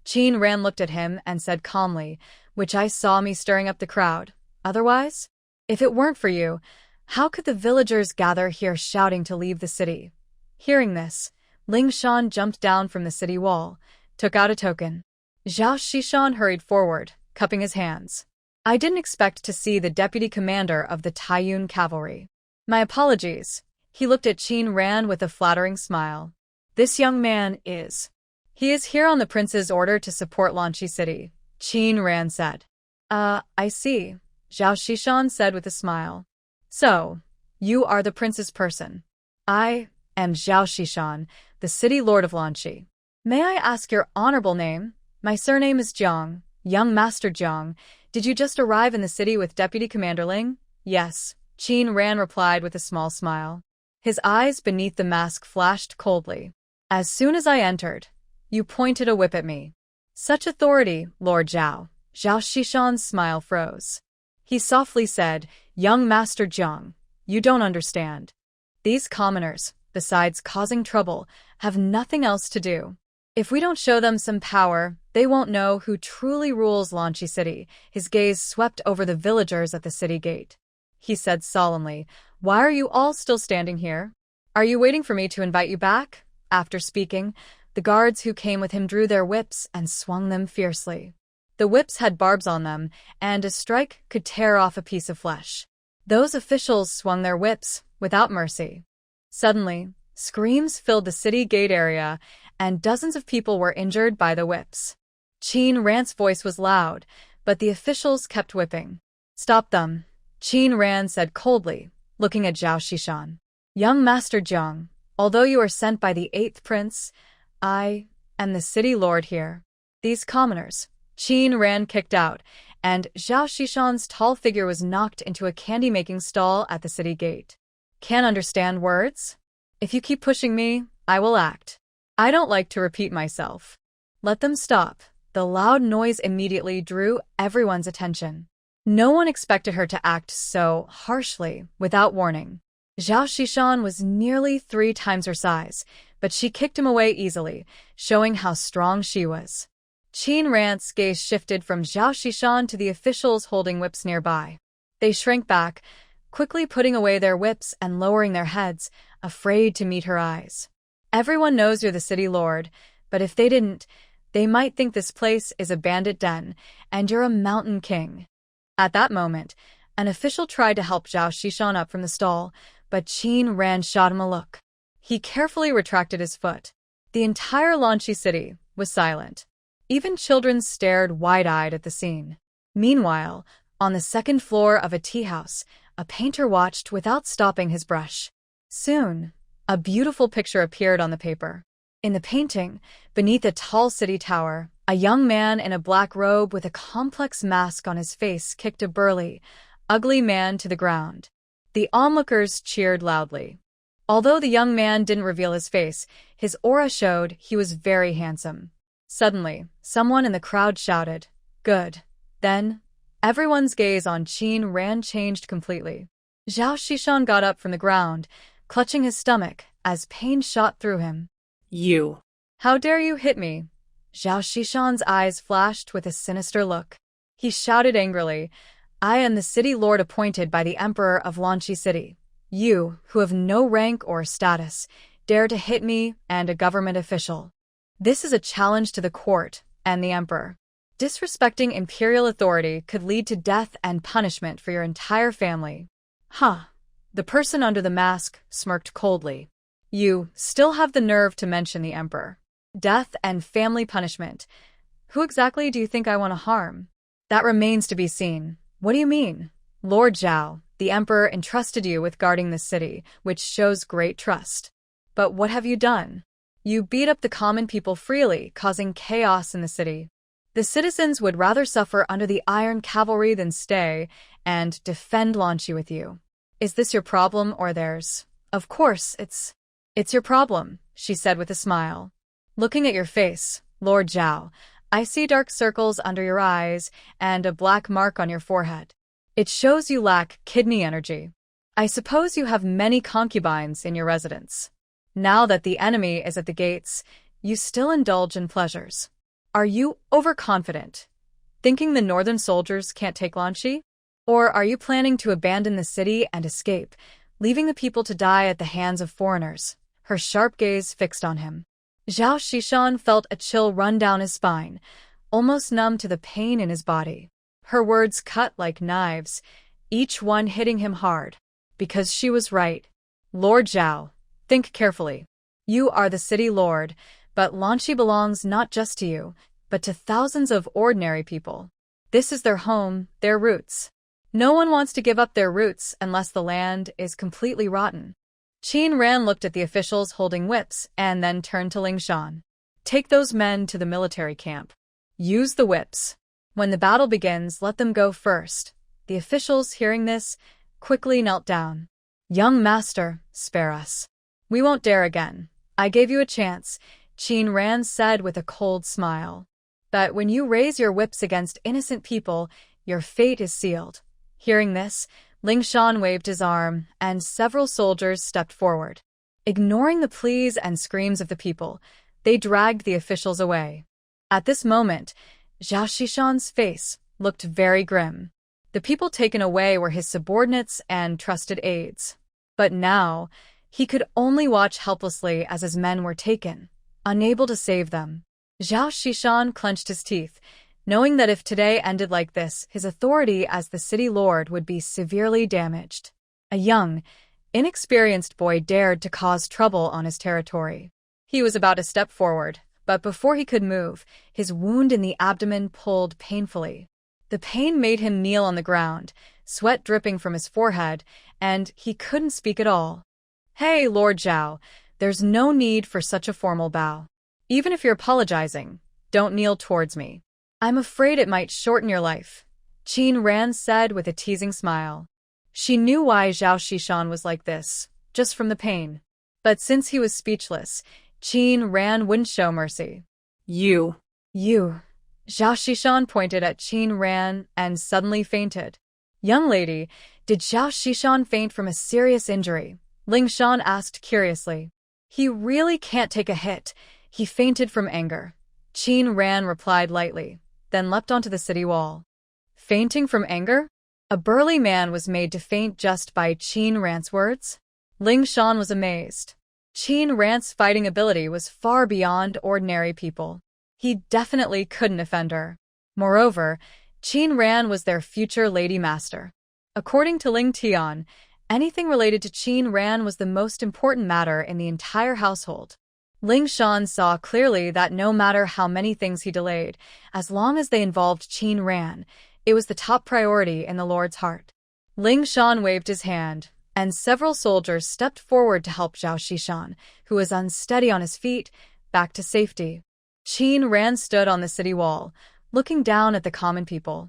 Qin Ran looked at him and said calmly, which I saw me stirring up the crowd. Otherwise? If it weren't for you, how could the villagers gather here shouting to leave the city? Hearing this, Ling Shan jumped down from the city wall, took out a token. Zhao Shishan hurried forward, cupping his hands. I didn't expect to see the deputy commander of the Taiyun cavalry. My apologies. He looked at Qin Ran with a flattering smile. This young man is. He is here on the prince's order to support Lanchi City, Qin Ran said. I see, Zhao Shishan said with a smile. So, you are the prince's person. I am Zhao Shishan, the city lord of Lanchi. May I ask your honorable name? My surname is Jiang, young master Jiang. Did you just arrive in the city with Deputy Commander Ling? Yes, Qin Ran replied with a small smile. His eyes beneath the mask flashed coldly. As soon as I entered, you pointed a whip at me. Such authority, Lord Zhao. Zhao Shishan's smile froze. He softly said, Young Master Jiang, you don't understand. These commoners, besides causing trouble, have nothing else to do. If we don't show them some power, they won't know who truly rules Lanchi City. His gaze swept over the villagers at the city gate. He said solemnly, Why are you all still standing here? Are you waiting for me to invite you back? After speaking, the guards who came with him drew their whips and swung them fiercely. The whips had barbs on them, and a strike could tear off a piece of flesh. Those officials swung their whips without mercy. Suddenly, screams filled the city gate area, and dozens of people were injured by the whips. Qin Ran's voice was loud, but the officials kept whipping. Stop them, Qin Ran said coldly, looking at Zhao Shishan. Young Master Jiang, although you are sent by the 8th prince, I am the city lord here. These commoners, Qin Ran kicked out, and Zhao Shishan's tall figure was knocked into a candy-making stall at the city gate. Can't understand words? If you keep pushing me, I will act. I don't like to repeat myself. Let them stop. The loud noise immediately drew everyone's attention. No one expected her to act so harshly, without warning. Zhao Shishan was nearly 3 times her size, but she kicked him away easily, showing how strong she was. Qin Ran's gaze shifted from Zhao Shishan to the officials holding whips nearby. They shrank back, quickly putting away their whips and lowering their heads, afraid to meet her eyes. Everyone knows you're the city lord, but if they didn't, they might think this place is a bandit den, and you're a mountain king. At that moment, an official tried to help Zhao Shishan up from the stall, but Qin Ran shot him a look. He carefully retracted his foot. The entire Lanchi city was silent. Even children stared wide-eyed at the scene. Meanwhile, on the 2nd floor of a tea house, a painter watched without stopping his brush. Soon, a beautiful picture appeared on the paper. In the painting, beneath a tall city tower, a young man in a black robe with a complex mask on his face kicked a burly, ugly man to the ground. The onlookers cheered loudly. Although the young man didn't reveal his face, his aura showed he was very handsome. Suddenly, someone in the crowd shouted, "Good." Then, everyone's gaze on Qin Ran changed completely. Zhao Xishan got up from the ground, clutching his stomach as pain shot through him. You. "How dare you hit me?" Zhao Xishan's eyes flashed with a sinister look. He shouted angrily, "I am the city lord appointed by the emperor of Lanqi City. You, who have no rank or status, dare to hit me and a government official. This is a challenge to the court and the emperor. Disrespecting imperial authority could lead to death and punishment for your entire family." "Huh." The person under the mask smirked coldly. "You still have the nerve to mention the emperor. Death and family punishment. Who exactly do you think I want to harm?" "That remains to be seen." "What do you mean?" "Lord Zhao, the emperor entrusted you with guarding the city, which shows great trust. But what have you done? You beat up the common people freely, causing chaos in the city. The citizens would rather suffer under the iron cavalry than stay and defend Lanqi with you. Is this your problem or theirs?" "Of course, it's your problem," she said with a smile. "Looking at your face, Lord Zhao, I see dark circles under your eyes and a black mark on your forehead. It shows you lack kidney energy. I suppose you have many concubines in your residence. Now that the enemy is at the gates, you still indulge in pleasures. Are you overconfident, thinking the northern soldiers can't take Lanqi? Or are you planning to abandon the city and escape, leaving the people to die at the hands of foreigners?" Her sharp gaze fixed on him. Zhao Xishan felt a chill run down his spine, almost numb to the pain in his body. Her words cut like knives, each one hitting him hard. Because she was right. "Lord Zhao, think carefully. You are the city lord, but Lanqi belongs not just to you, but to thousands of ordinary people. This is their home, their roots. No one wants to give up their roots unless the land is completely rotten." Qin Ran looked at the officials holding whips and then turned to Ling Shan. "Take those men to the military camp. Use the whips. When the battle begins, let them go first." The officials, hearing this, quickly knelt down. "Young master, spare us. We won't dare again. I gave you a chance," Qin Ran said with a cold smile. "But when you raise your whips against innocent people, your fate is sealed." Hearing this, Ling Shan waved his arm, and several soldiers stepped forward. Ignoring the pleas and screams of the people, they dragged the officials away. At this moment, Zhao Xishan's face looked very grim. The people taken away were his subordinates and trusted aides. But now, he could only watch helplessly as his men were taken, unable to save them. Zhao Xishan clenched his teeth, knowing that if today ended like this, his authority as the city lord would be severely damaged. A young, inexperienced boy dared to cause trouble on his territory. He was about to step forward, but before he could move, his wound in the abdomen pulled painfully. The pain made him kneel on the ground, sweat dripping from his forehead, and he couldn't speak at all. "Hey, Lord Zhao, there's no need for such a formal bow. Even if you're apologizing, don't kneel towards me. I'm afraid it might shorten your life," Qin Ran said with a teasing smile. She knew why Zhao Xishan was like this, just from the pain. But since he was speechless, Qin Ran wouldn't show mercy. You. Zhao Xishan pointed at Qin Ran and suddenly fainted. "Young lady, did Zhao Xishan faint from a serious injury?" Ling Shan asked curiously. "He really can't take a hit. He fainted from anger," Qin Ran replied lightly, then leapt onto the city wall. Fainting from anger? A burly man was made to faint just by Qin Ran's words? Ling Shan was amazed. Qin Ran's fighting ability was far beyond ordinary people. He definitely couldn't offend her. Moreover, Qin Ran was their future lady master. According to Ling Tian, anything related to Qin Ran was the most important matter in the entire household. Ling Shan saw clearly that no matter how many things he delayed, as long as they involved Qin Ran, it was the top priority in the Lord's heart. Ling Shan waved his hand, and several soldiers stepped forward to help Zhao Xishan, who was unsteady on his feet, back to safety. Qin Ran stood on the city wall, looking down at the common people.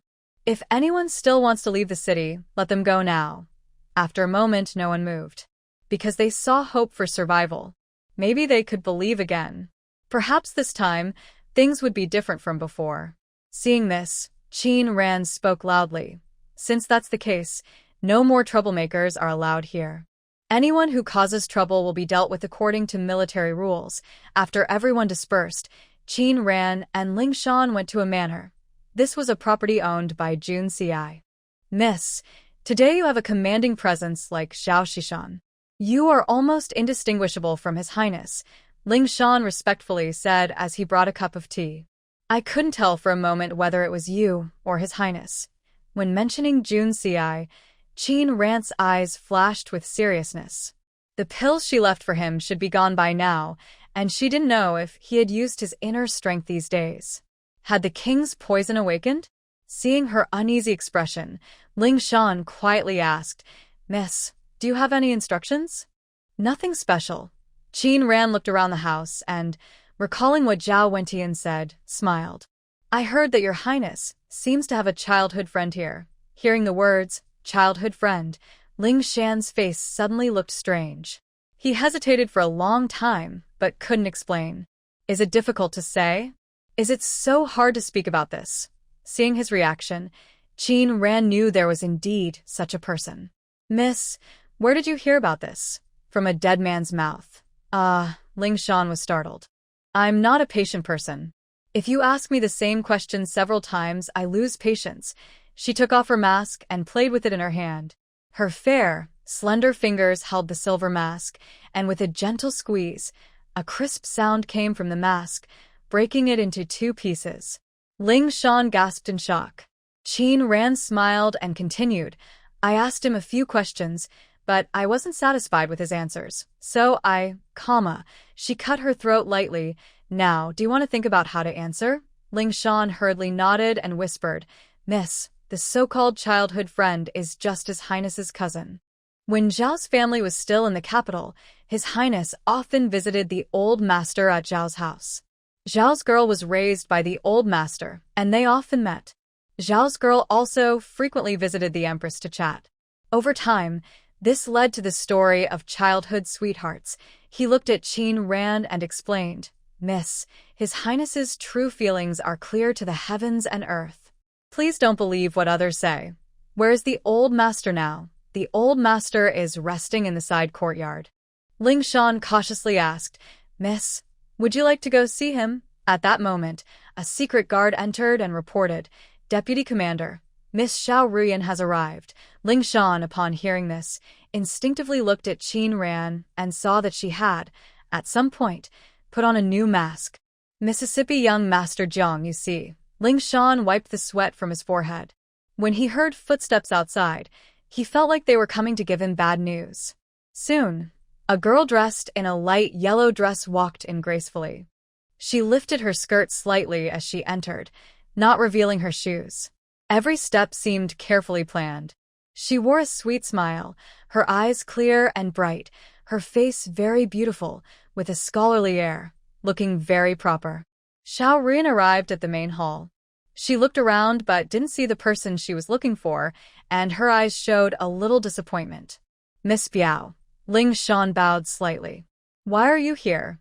If anyone still wants to leave the city, let them go now. After a moment, no one moved. Because they saw hope for survival. Maybe they could believe again. Perhaps this time, things would be different from before. Seeing this, Qin Ran spoke loudly. Since that's the case, no more troublemakers are allowed here. Anyone who causes trouble will be dealt with according to military rules. After everyone dispersed, Qin Ran and Ling Shan went to a manor. This was a property owned by Jun Ci. Miss, today you have a commanding presence like Xiao Shishan. You are almost indistinguishable from His Highness, Ling Shan respectfully said as he brought a cup of tea. I couldn't tell for a moment whether it was you or His Highness. When mentioning Jun Ci, Qin Ran's eyes flashed with seriousness. The pills she left for him should be gone by now, and she didn't know if he had used his inner strength these days. Had the king's poison awakened? Seeing her uneasy expression, Ling Shan quietly asked, Miss, do you have any instructions? Nothing special. Qin Ran looked around the house and, recalling what Zhao Wentian said, smiled. I heard that Your Highness seems to have a childhood friend here. Hearing the words, childhood friend, Ling Shan's face suddenly looked strange. He hesitated for a long time, but couldn't explain. Is it difficult to say? Is it so hard to speak about this? Seeing his reaction, Qin Ran knew there was indeed such a person. Miss, where did you hear about this? From a dead man's mouth. Ling Shan was startled. I'm not a patient person. If you ask me the same question several times, I lose patience. She took off her mask and played with it in her hand. Her fair, slender fingers held the silver mask, and with a gentle squeeze, a crisp sound came from the mask, breaking it into two pieces. Ling Shan gasped in shock. Qin Ran smiled and continued. I asked him a few questions, but I wasn't satisfied with his answers. So she cut her throat lightly. Now, do you want to think about how to answer? Ling Shan hurriedly nodded and whispered, Miss, the so-called childhood friend is just His Highness's cousin. When Zhao's family was still in the capital, His Highness often visited the old master at Zhao's house. Zhao's girl was raised by the old master, and they often met. Zhao's girl also frequently visited the Empress to chat. Over time, this led to the story of childhood sweethearts. He looked at Qin Ran and explained, Miss, His Highness's true feelings are clear to the heavens and earth. Please don't believe what others say. Where is the old master now? The old master is resting in the side courtyard. Ling Shan cautiously asked, Miss, would you like to go see him? At that moment, a secret guard entered and reported, Deputy Commander, Miss Xiao Ruyan has arrived. Ling Shan, upon hearing this, instinctively looked at Qin Ran and saw that she had, at some point, put on a new mask. Mississippi young Master Jiang, you see. Ling Shan wiped the sweat from his forehead. When he heard footsteps outside, he felt like they were coming to give him bad news. Soon, a girl dressed in a light yellow dress walked in gracefully. She lifted her skirt slightly as she entered, not revealing her shoes. Every step seemed carefully planned. She wore a sweet smile, her eyes clear and bright, her face very beautiful, with a scholarly air, looking very proper. Xiao Ruyan arrived at the main hall. She looked around but didn't see the person she was looking for, and her eyes showed a little disappointment. Miss Biao. Ling Shan bowed slightly. Why are you here?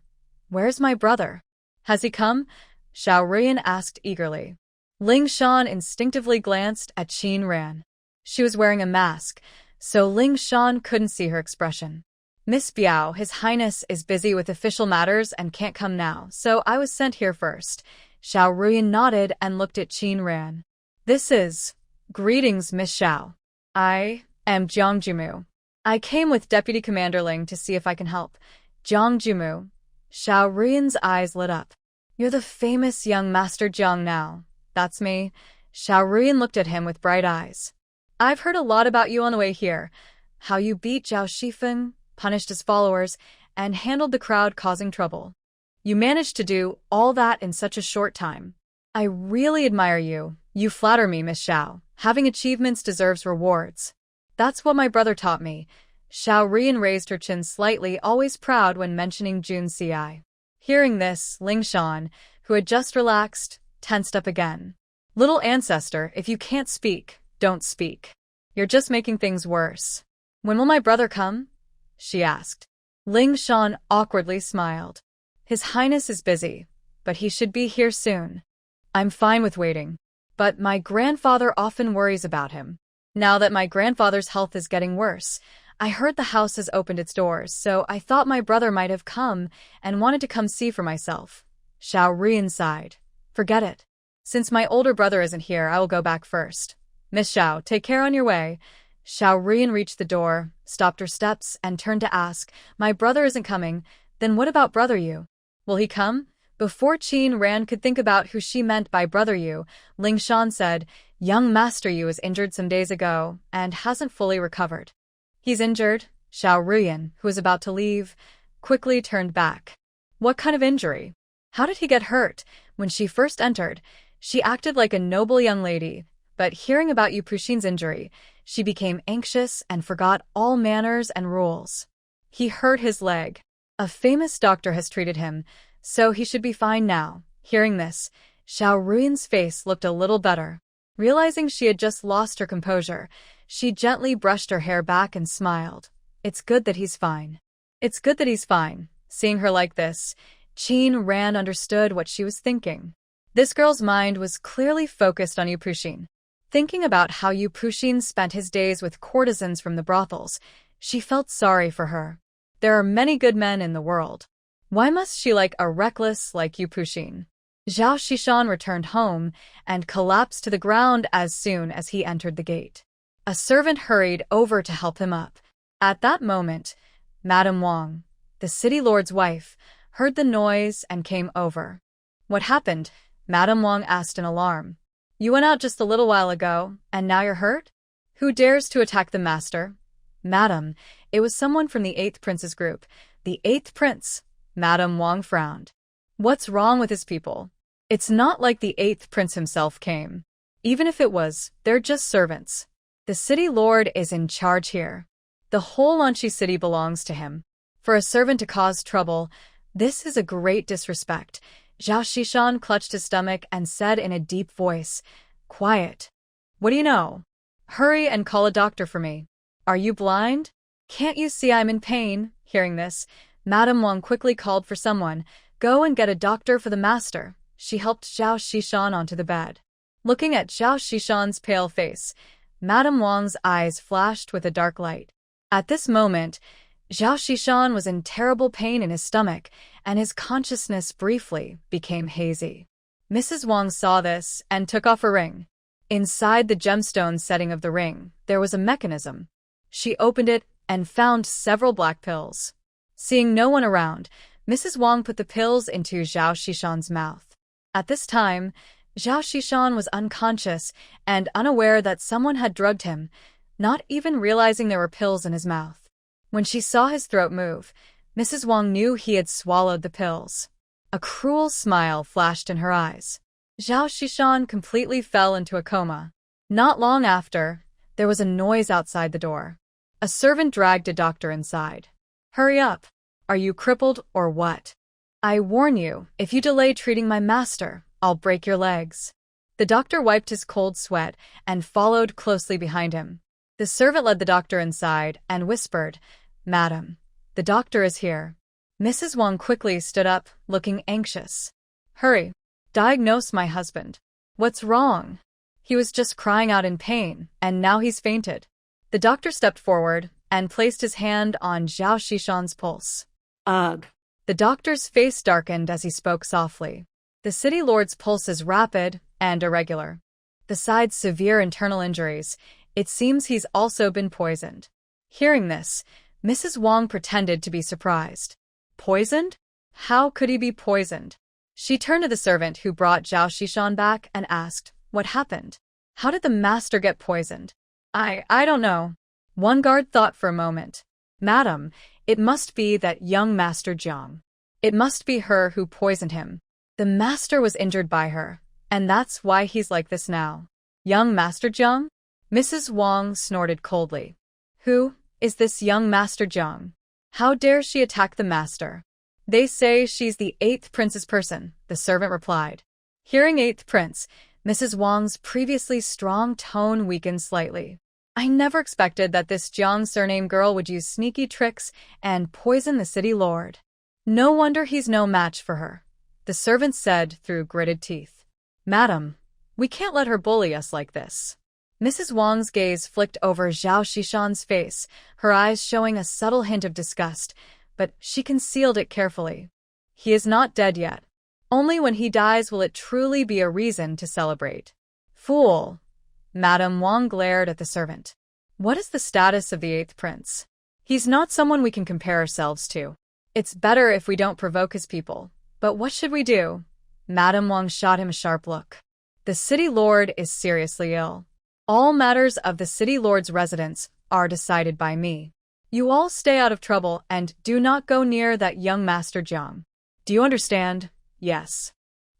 Where's my brother? Has he come? Xiao Ruyan asked eagerly. Ling Shan instinctively glanced at Qin Ran. She was wearing a mask, so Ling Shan couldn't see her expression. Miss Biao, His Highness is busy with official matters and can't come now, so I was sent here first. Xiao Ruyan nodded and looked at Qin Ran. This is... Greetings, Miss Xiao. I am Jiang Jumu. I came with Deputy Commander Ling to see if I can help. Jiang Jumu. Xiao Ruyan's eyes lit up. You're the famous young Master Jiang now. That's me. Xiao Ruyan looked at him with bright eyes. I've heard a lot about you on the way here. How you beat Zhao Shifeng, punished his followers, and handled the crowd causing trouble. You managed to do all that in such a short time. I really admire you. You flatter me, Miss Xiao. Having achievements deserves rewards. That's what my brother taught me. Xiao Ruyan raised her chin slightly, always proud when mentioning Jun Ci. Hearing this, Ling Shan, who had just relaxed, tensed up again. Little ancestor, if you can't speak, don't speak. You're just making things worse. When will my brother come? She asked. Ling Shan awkwardly smiled. His Highness is busy, but he should be here soon. I'm fine with waiting. But my grandfather often worries about him. Now that my grandfather's health is getting worse, I heard the house has opened its doors, so I thought my brother might have come and wanted to come see for myself. Xiao Rian sighed. Forget it. Since my older brother isn't here, I will go back first. Miss Xiao, take care on your way. Xiao Rian reached the door, stopped her steps, and turned to ask, My brother isn't coming, then what about brother Yu? Will he come? Before Qin Ran could think about who she meant by brother Yu, Ling Shan said, Young Master Yu was injured some days ago and hasn't fully recovered. He's injured? Xiao Rian, who was about to leave, quickly turned back. What kind of injury? How did he get hurt? When she first entered, she acted like a noble young lady, but hearing about Yu Puxin's injury, she became anxious and forgot all manners and rules. He hurt his leg. A famous doctor has treated him, so he should be fine now. Hearing this, Xiao Rian's face looked a little better. Realizing she had just lost her composure, she gently brushed her hair back and smiled. It's good that he's fine. It's good that he's fine. Seeing her like this, Qin Ran understood what she was thinking. This girl's mind was clearly focused on Yu Puxin. Thinking about how Yu Puxin spent his days with courtesans from the brothels, she felt sorry for her. There are many good men in the world. Why must she like a reckless like Yu Puxin? Zhao Xishan returned home and collapsed to the ground as soon as he entered the gate. A servant hurried over to help him up. At that moment, Madame Wang, the city lord's wife, heard the noise and came over. What happened? Madame Wang asked in alarm. You went out just a little while ago, and now you're hurt? Who dares to attack the master? Madam, it was someone from the 8th Prince's group. The 8th Prince? Madame Wang frowned. What's wrong with his people? It's not like the 8th Prince himself came. Even if it was, they're just servants. The city lord is in charge here. The whole Lanchi city belongs to him. For a servant to cause trouble, this is a great disrespect. Zhao Xishan clutched his stomach and said in a deep voice, Quiet. What do you know? Hurry and call a doctor for me. Are you blind? Can't you see I'm in pain? Hearing this, Madame Wang quickly called for someone. Go and get a doctor for the master. She helped Zhao Xishan onto the bed. Looking at Zhao Xishan's pale face, Madame Wang's eyes flashed with a dark light. At this moment, Zhao Xishan was in terrible pain in his stomach, and his consciousness briefly became hazy. Mrs. Wang saw this and took off her ring. Inside the gemstone setting of the ring, there was a mechanism. She opened it and found several black pills. Seeing no one around, Mrs. Wang put the pills into Zhao Xishan's mouth. At this time, Zhao Xishan was unconscious and unaware that someone had drugged him, not even realizing there were pills in his mouth. When she saw his throat move, Mrs. Wang knew he had swallowed the pills. A cruel smile flashed in her eyes. Zhao Xishan completely fell into a coma. Not long after, there was a noise outside the door. A servant dragged a doctor inside. Hurry up. Are you crippled or what? I warn you, if you delay treating my master, I'll break your legs. The doctor wiped his cold sweat and followed closely behind him. The servant led the doctor inside and whispered, Madam, the doctor is here. Mrs. Wang quickly stood up, looking anxious. Hurry. Diagnose my husband. What's wrong? He was just crying out in pain, and now he's fainted. The doctor stepped forward and placed his hand on Zhao Xishan's pulse. Ugh. The doctor's face darkened as he spoke softly. The city lord's pulse is rapid and irregular. Besides severe internal injuries, it seems he's also been poisoned. Hearing this, Mrs. Wang pretended to be surprised. Poisoned? How could he be poisoned? She turned to the servant who brought Zhao Xishan back and asked, What happened? How did the master get poisoned? I don't know. One guard thought for a moment. Madam, it must be that young Master Jiang. It must be her who poisoned him. The master was injured by her, and that's why he's like this now. Young Master Jiang? Mrs. Wang snorted coldly. Who is this young Master Jiang? How dare she attack the master? They say she's the 8th prince's person, the servant replied. Hearing 8th prince, Mrs. Wang's previously strong tone weakened slightly. I never expected that this Jiang surname girl would use sneaky tricks and poison the city lord. No wonder he's no match for her, the servant said through gritted teeth. Madam, we can't let her bully us like this. Mrs. Wang's gaze flicked over Zhao Xishan's face, her eyes showing a subtle hint of disgust, but she concealed it carefully. He is not dead yet. Only when he dies will it truly be a reason to celebrate. Fool! Madame Wang glared at the servant. What is the status of the 8th prince? He's not someone we can compare ourselves to. It's better if we don't provoke his people. But what should we do? Madame Wang shot him a sharp look. The city lord is seriously ill. All matters of the city lord's residence are decided by me. You all stay out of trouble and do not go near that young Master Jiang. Do you understand? Yes.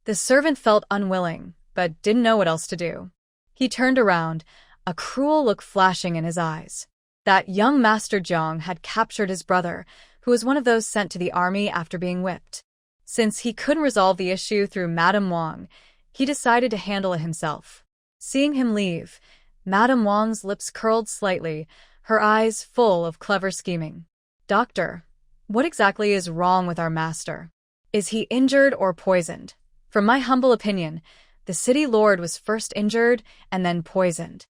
The servant felt unwilling, but didn't know what else to do. He turned around, a cruel look flashing in his eyes. That young Master Jiang had captured his brother, who was one of those sent to the army after being whipped. Since he couldn't resolve the issue through Madame Wang, he decided to handle it himself. Seeing him leave, Madame Wang's lips curled slightly, her eyes full of clever scheming. Doctor, what exactly is wrong with our master? Is he injured or poisoned? From my humble opinion, the city lord was first injured and then poisoned.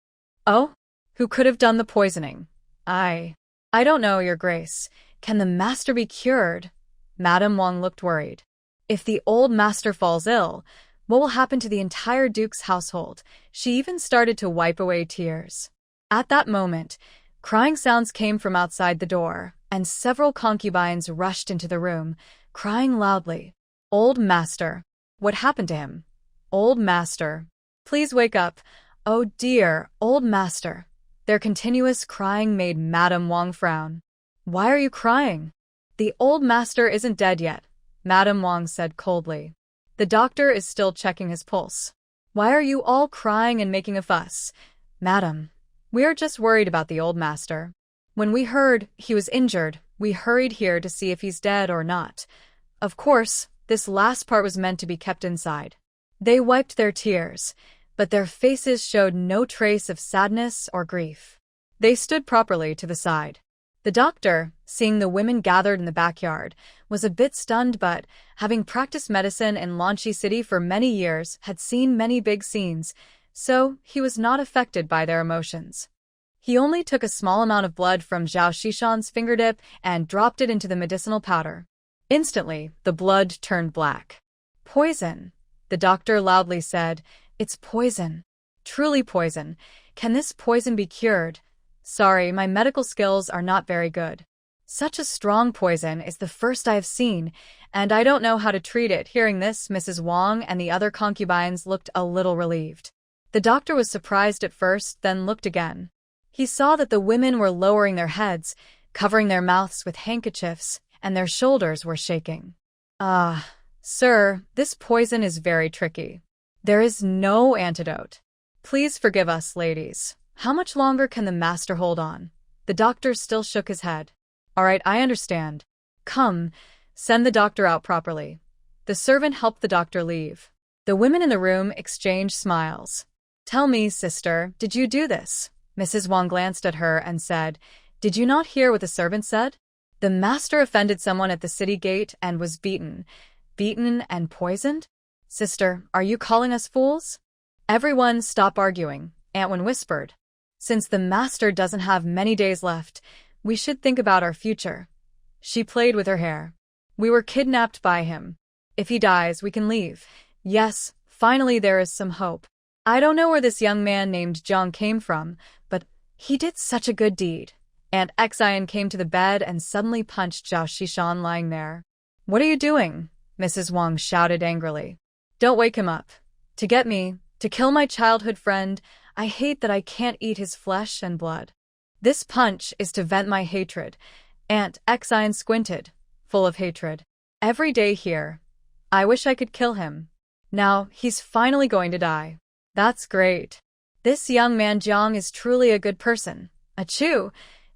Oh? Who could have done the poisoning? I don't know, Your Grace. Can the master be cured? Madame Wang looked worried. If the old master falls ill, what will happen to the entire duke's household? She even started to wipe away tears. At that moment, crying sounds came from outside the door, and several concubines rushed into the room, crying loudly. Old master. What happened to him? Old master. Please wake up. Oh dear, old master. Their continuous crying made Madame Wang frown. Why are you crying? The old master isn't dead yet, Madame Wang said coldly. The doctor is still checking his pulse. Why are you all crying and making a fuss? Madam, we are just worried about the old master. When we heard he was injured, we hurried here to see if he's dead or not. Of course, this last part was meant to be kept inside. They wiped their tears, but their faces showed no trace of sadness or grief. They stood properly to the side. The doctor, seeing the women gathered in the backyard, was a bit stunned but, having practiced medicine in Lanchi City for many years, had seen many big scenes, so he was not affected by their emotions. He only took a small amount of blood from Zhao Xishan's fingertip and dropped it into the medicinal powder. Instantly, the blood turned black. Poison, the doctor loudly said. It's poison. Truly poison. Can this poison be cured? Sorry, my medical skills are not very good. Such a strong poison is the first I have seen, and I don't know how to treat it. Hearing this, Mrs. Wang and the other concubines looked a little relieved. The doctor was surprised at first, then looked again. He saw that the women were lowering their heads, covering their mouths with handkerchiefs, and their shoulders were shaking. Sir, this poison is very tricky. There is no antidote. Please forgive us, ladies. How much longer can the master hold on? The doctor still shook his head. All right, I understand. Come, send the doctor out properly. The servant helped the doctor leave. The women in the room exchanged smiles. Tell me, sister, did you do this? Mrs. Wang glanced at her and said, Did you not hear what the servant said? The master offended someone at the city gate and was beaten. Beaten and poisoned? Sister, are you calling us fools? Everyone stop arguing, Antwin whispered. Since the master doesn't have many days left, we should think about our future. She played with her hair. We were kidnapped by him. If he dies, we can leave. Yes, finally there is some hope. I don't know where this young man named Jiang came from, but he did such a good deed. Aunt Xian came to the bed and suddenly punched Zhao Xishan lying there. What are you doing? Mrs. Wang shouted angrily. Don't wake him up. To get me, to kill my childhood friend, I hate that I can't eat his flesh and blood. This punch is to vent my hatred. Aunt Xian squinted, full of hatred. Every day here. I wish I could kill him. Now, he's finally going to die. That's great. This young man Jiang is truly a good person. Achoo!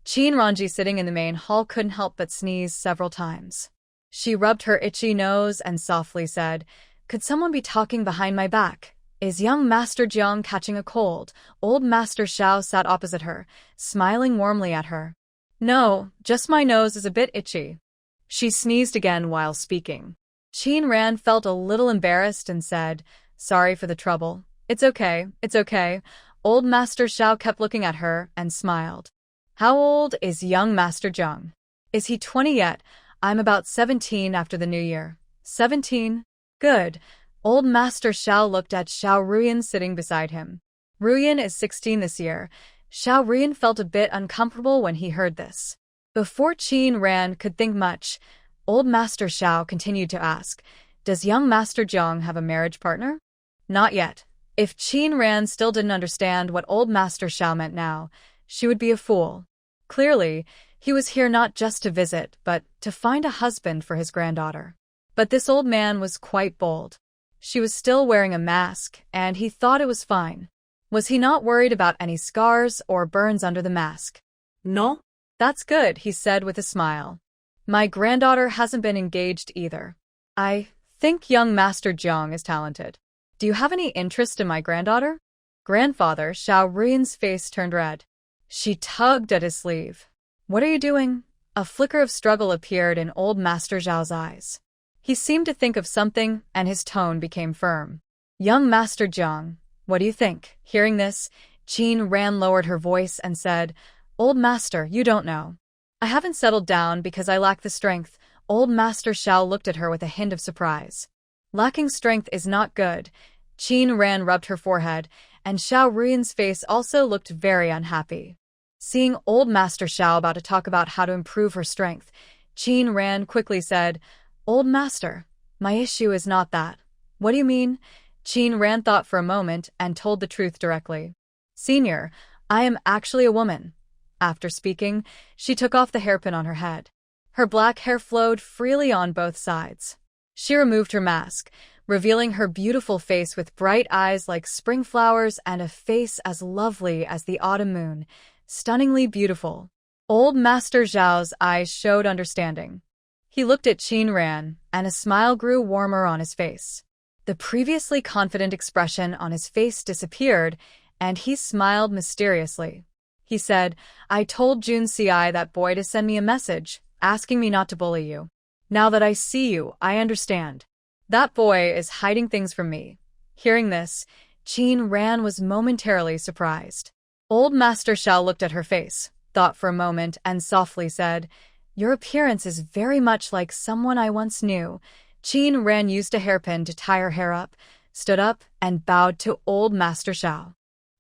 Qin Ranji sitting in the main hall couldn't help but sneeze several times. She rubbed her itchy nose and softly said, "Could someone be talking behind my back? Is young Master Jiang catching a cold?" Old Master Xiao sat opposite her, smiling warmly at her. "No, just my nose is a bit itchy." She sneezed again while speaking. Qin Ran felt a little embarrassed and said, "Sorry for the trouble. It's okay, it's okay." Old Master Xiao kept looking at her and smiled. "How old is young Master Jiang? Is he 20 yet? I'm about 17 after the new year." 17? Good. Old Master Xiao looked at Xiao Ruyan sitting beside him. Ruyan is 16 this year. Xiao Ruyan felt a bit uncomfortable when he heard this. Before Qin Ran could think much, Old Master Xiao continued to ask, "Does young Master Jiang have a marriage partner?" Not yet. If Qin Ran still didn't understand what Old Master Xiao meant now, she would be a fool. Clearly, he was here not just to visit, but to find a husband for his granddaughter. But this old man was quite bold. She was still wearing a mask, and he thought it was fine. Was he not worried about any scars or burns under the mask? No? "That's good," he said with a smile. "My granddaughter hasn't been engaged either. I think young Master Jiang is talented. Do you have any interest in my granddaughter?" Grandfather Xiao Ruyan's face turned red. She tugged at his sleeve. "What are you doing?" A flicker of struggle appeared in Old Master Zhao's eyes. He seemed to think of something, and his tone became firm. "Young Master Jiang, what do you think?" Hearing this, Qin Ran lowered her voice and said, "Old Master, you don't know. I haven't settled down because I lack the strength." Old Master Xiao looked at her with a hint of surprise. Lacking strength is not good. Qin Ran rubbed her forehead, and Xiao Ruyan's face also looked very unhappy. Seeing Old Master Xiao about to talk about how to improve her strength, Qin Ran quickly said, "Old Master, my issue is not that." "What do you mean?" Qin Ran thought for a moment and told the truth directly. "Senior, I am actually a woman." After speaking, she took off the hairpin on her head. Her black hair flowed freely on both sides. She removed her mask, revealing her beautiful face with bright eyes like spring flowers and a face as lovely as the autumn moon. Stunningly beautiful. Old Master Zhao's eyes showed understanding. He looked at Qin Ran, and a smile grew warmer on his face. The previously confident expression on his face disappeared, and he smiled mysteriously. He said, "I told Jun Si, that boy, to send me a message, asking me not to bully you. Now that I see you, I understand. That boy is hiding things from me." Hearing this, Qin Ran was momentarily surprised. Old Master Xiao looked at her face, thought for a moment, and softly said, "Your appearance is very much like someone I once knew." Qin Ran used a hairpin to tie her hair up, stood up, and bowed to Old Master Xiao.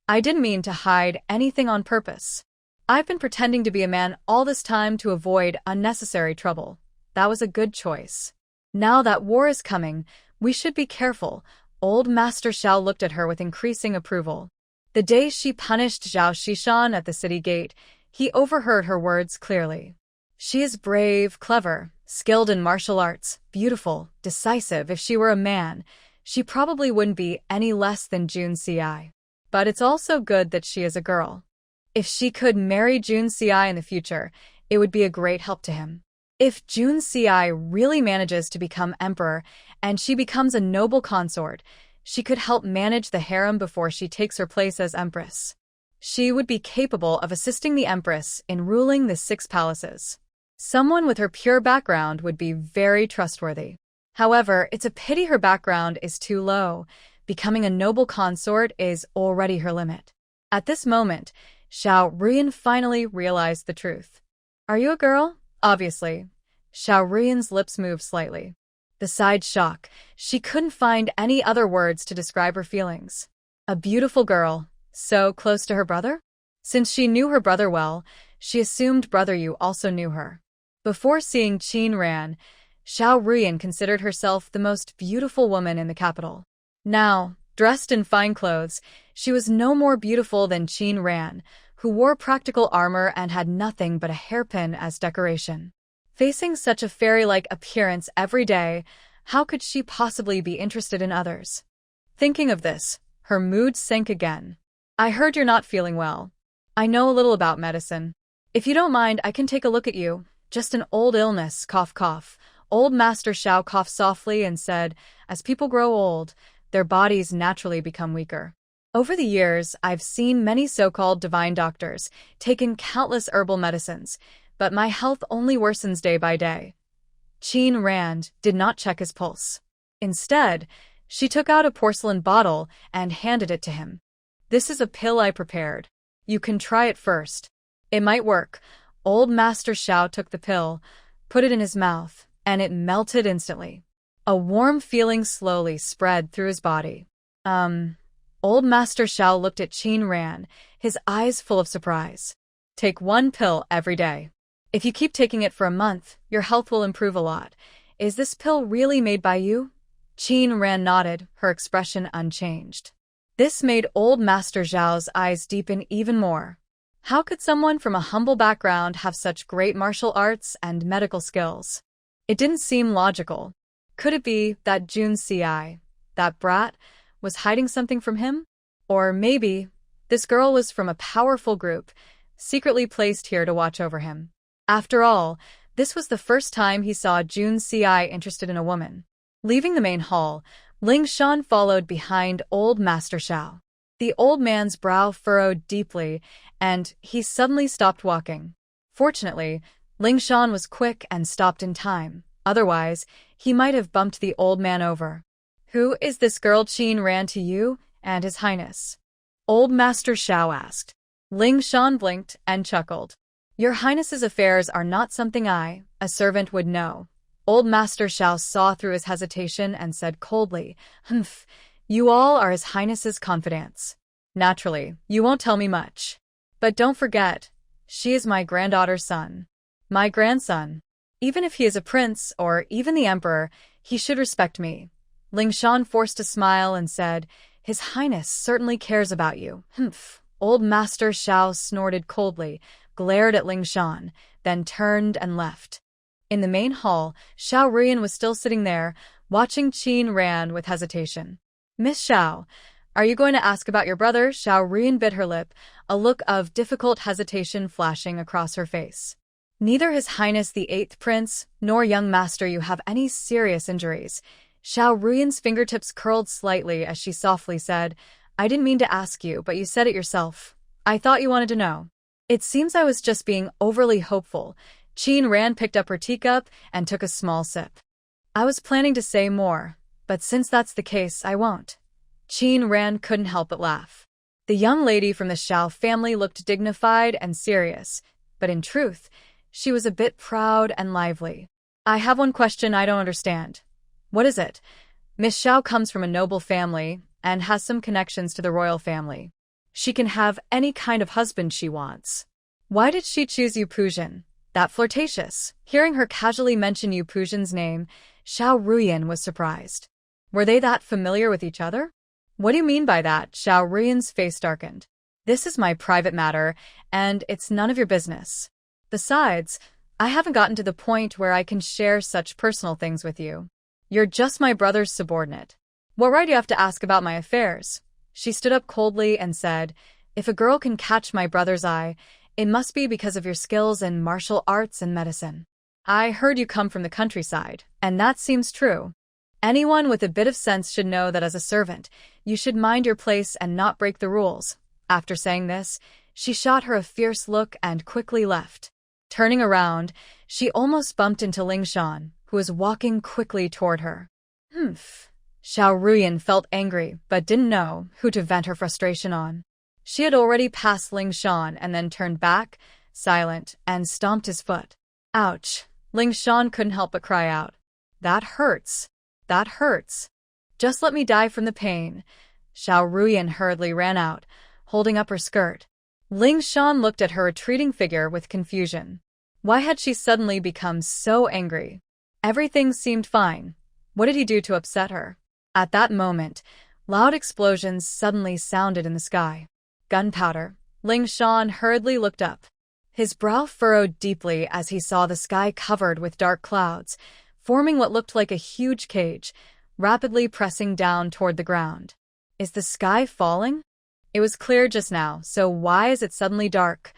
"I didn't mean to hide anything on purpose. I've been pretending to be a man all this time to avoid unnecessary trouble. That was a good choice. Now that war is coming, we should be careful." Old Master Xiao looked at her with increasing approval. The day she punished Zhao Xishan at the city gate, he overheard her words clearly. "She is brave, clever, skilled in martial arts, beautiful, decisive. If she were a man, she probably wouldn't be any less than Jun Si. But it's also good that she is a girl. If she could marry Jun Si in the future, it would be a great help to him. If Jun Si really manages to become emperor and she becomes a noble consort, she could help manage the harem before she takes her place as empress. She would be capable of assisting the empress in ruling the 6 palaces. Someone with her pure background would be very trustworthy. However, it's a pity her background is too low. Becoming a noble consort is already her limit." At this moment, Xiao Ruyan finally realized the truth. "Are you a girl?" "Obviously." Xiao Ruyan's lips moved slightly. Besides shock, she couldn't find any other words to describe her feelings. A beautiful girl, so close to her brother? Since she knew her brother well, she assumed Brother Yu also knew her. Before seeing Qin Ran, Xiao Ruyan considered herself the most beautiful woman in the capital. Now, dressed in fine clothes, she was no more beautiful than Qin Ran, who wore practical armor and had nothing but a hairpin as decoration. Facing such a fairy-like appearance every day, how could she possibly be interested in others? Thinking of this, her mood sank again. "I heard you're not feeling well. I know a little about medicine. If you don't mind, I can take a look at you. Just an old illness, cough cough." Old Master Shao coughed softly and said, "As people grow old, their bodies naturally become weaker. Over the years, I've seen many so-called divine doctors, taken countless herbal medicines, but my health only worsens day by day." Qin Rand did not check his pulse. Instead, she took out a porcelain bottle and handed it to him. "This is a pill I prepared. You can try it first. It might work." Old Master Shao took the pill, put it in his mouth, and it melted instantly. A warm feeling slowly spread through his body. Old Master Shao looked at Qin Ran, his eyes full of surprise. "Take one pill every day. If you keep taking it for a month, your health will improve a lot. Is this pill really made by you?" Qin Ran nodded, her expression unchanged. This made Old Master Zhao's eyes deepen even more. How could someone from a humble background have such great martial arts and medical skills? It didn't seem logical. Could it be that Jun Ci, that brat, was hiding something from him? Or maybe this girl was from a powerful group, secretly placed here to watch over him. After all, this was the first time he saw Jun Ci interested in a woman. Leaving the main hall, Ling Shan followed behind Old Master Shao. The old man's brow furrowed deeply, and he suddenly stopped walking. Fortunately, Ling Shan was quick and stopped in time. Otherwise, he might have bumped the old man over. "Who is this girl Qin Ran to you and His Highness?" Old Master Shao asked. Ling Shan blinked and chuckled. "Your Highness's affairs are not something I, a servant, would know." Old Master Shao saw through his hesitation and said coldly, "Humph, you all are His Highness's confidants. Naturally, you won't tell me much. But don't forget, she is my granddaughter's son. My grandson. Even if he is a prince or even the emperor, he should respect me." Ling Shan forced a smile and said, "His Highness certainly cares about you." "Humph." Old Master Shao snorted coldly, glared at Ling Shan, then turned and left. In the main hall, Shao Ruyan was still sitting there, watching Qin Ran with hesitation. "Miss Shao, are you going to ask about your brother?" Shao Ruyan bit her lip, a look of difficult hesitation flashing across her face. "Neither His Highness the Eighth Prince nor young master you have any serious injuries." Shao Ruyan's fingertips curled slightly as she softly said, "I didn't mean to ask you, but you said it yourself. I thought you wanted to know." "It seems I was just being overly hopeful." Qin Ran picked up her teacup and took a small sip. "I was planning to say more, but since that's the case, I won't." Qin Ran couldn't help but laugh. The young lady from the Shao family looked dignified and serious, but in truth, she was a bit proud and lively. "I have one question I don't understand." "What is it?" "Miss Shao comes from a noble family and has some connections to the royal family. She can have any kind of husband she wants. Why did she choose Yu Pujin? That flirtatious." Hearing her casually mention Yu Pujin's name, Shao Ruyan was surprised. Were they that familiar with each other? "What do you mean by that?" Shao Ruyan's face darkened. "This is my private matter, and it's none of your business. Besides, I haven't gotten to the point where I can share such personal things with you. You're just my brother's subordinate. What right do you have to ask about my affairs?" She stood up coldly and said, "If a girl can catch my brother's eye, it must be because of your skills in martial arts and medicine. I heard you come from the countryside, and that seems true. Anyone with a bit of sense should know that as a servant, you should mind your place and not break the rules." After saying this, she shot her a fierce look and quickly left. Turning around, she almost bumped into Ling Shan, who was walking quickly toward her. "Humph." Shao Ruyan felt angry, but didn't know who to vent her frustration on. She had already passed Ling Shan and then turned back, silent, and stomped his foot. "Ouch." Ling Shan couldn't help but cry out. "That hurts. That hurts. Just let me die from the pain." Shao Ruyan hurriedly ran out, holding up her skirt. Ling Shan looked at her retreating figure with confusion. Why had she suddenly become so angry? Everything seemed fine. What did he do to upset her? At that moment, loud explosions suddenly sounded in the sky. "Gunpowder." Ling Shan hurriedly looked up. His brow furrowed deeply as he saw the sky covered with dark clouds, forming what looked like a huge cage, rapidly pressing down toward the ground. Is the sky falling? It was clear just now, so why is it suddenly dark?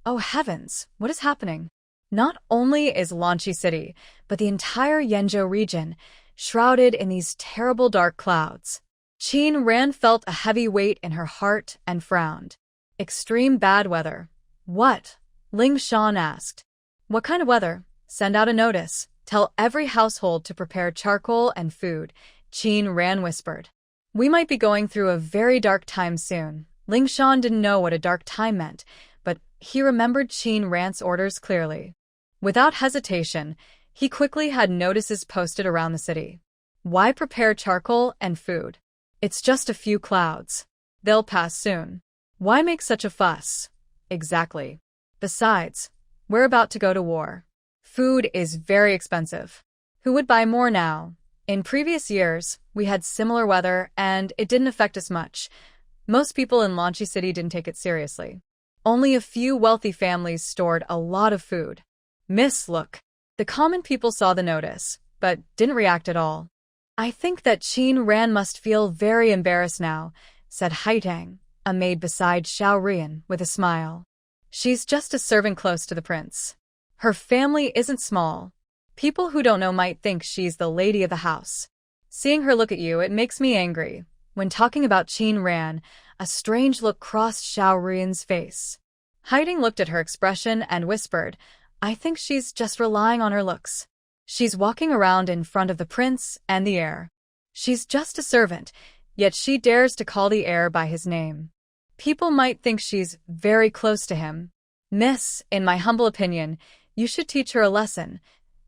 Oh heavens, what is happening? Not only is Lanchi City, but the entire Yenzhou region shrouded in these terrible dark clouds. Qin Ran felt a heavy weight in her heart and frowned. Extreme bad weather. What? Ling Shan asked. What kind of weather? Send out a notice. Tell every household to prepare charcoal and food, Qin Ran whispered. We might be going through a very dark time soon. Ling Shan didn't know what a dark time meant, but he remembered Qin Ran's orders clearly. Without hesitation, he quickly had notices posted around the city. Why prepare charcoal and food? It's just a few clouds. They'll pass soon. Why make such a fuss? Exactly. Besides, we're about to go to war. Food is very expensive. Who would buy more now? In previous years, we had similar weather and it didn't affect us much. Most people in Lanchi City didn't take it seriously. Only a few wealthy families stored a lot of food. Miss, look. The common people saw the notice, but didn't react at all. I think that Qin Ran must feel very embarrassed now, said Haitang, a maid beside Xiao Rian, with a smile. She's just a servant close to the prince. Her family isn't small. People who don't know might think she's the lady of the house. Seeing her look at you, it makes me angry. When talking about Qin Ran, a strange look crossed Xiao Rian's face. Haitang looked at her expression and whispered, I think she's just relying on her looks. She's walking around in front of the prince and the heir. She's just a servant, yet she dares to call the heir by his name. People might think she's very close to him. Miss, in my humble opinion, you should teach her a lesson.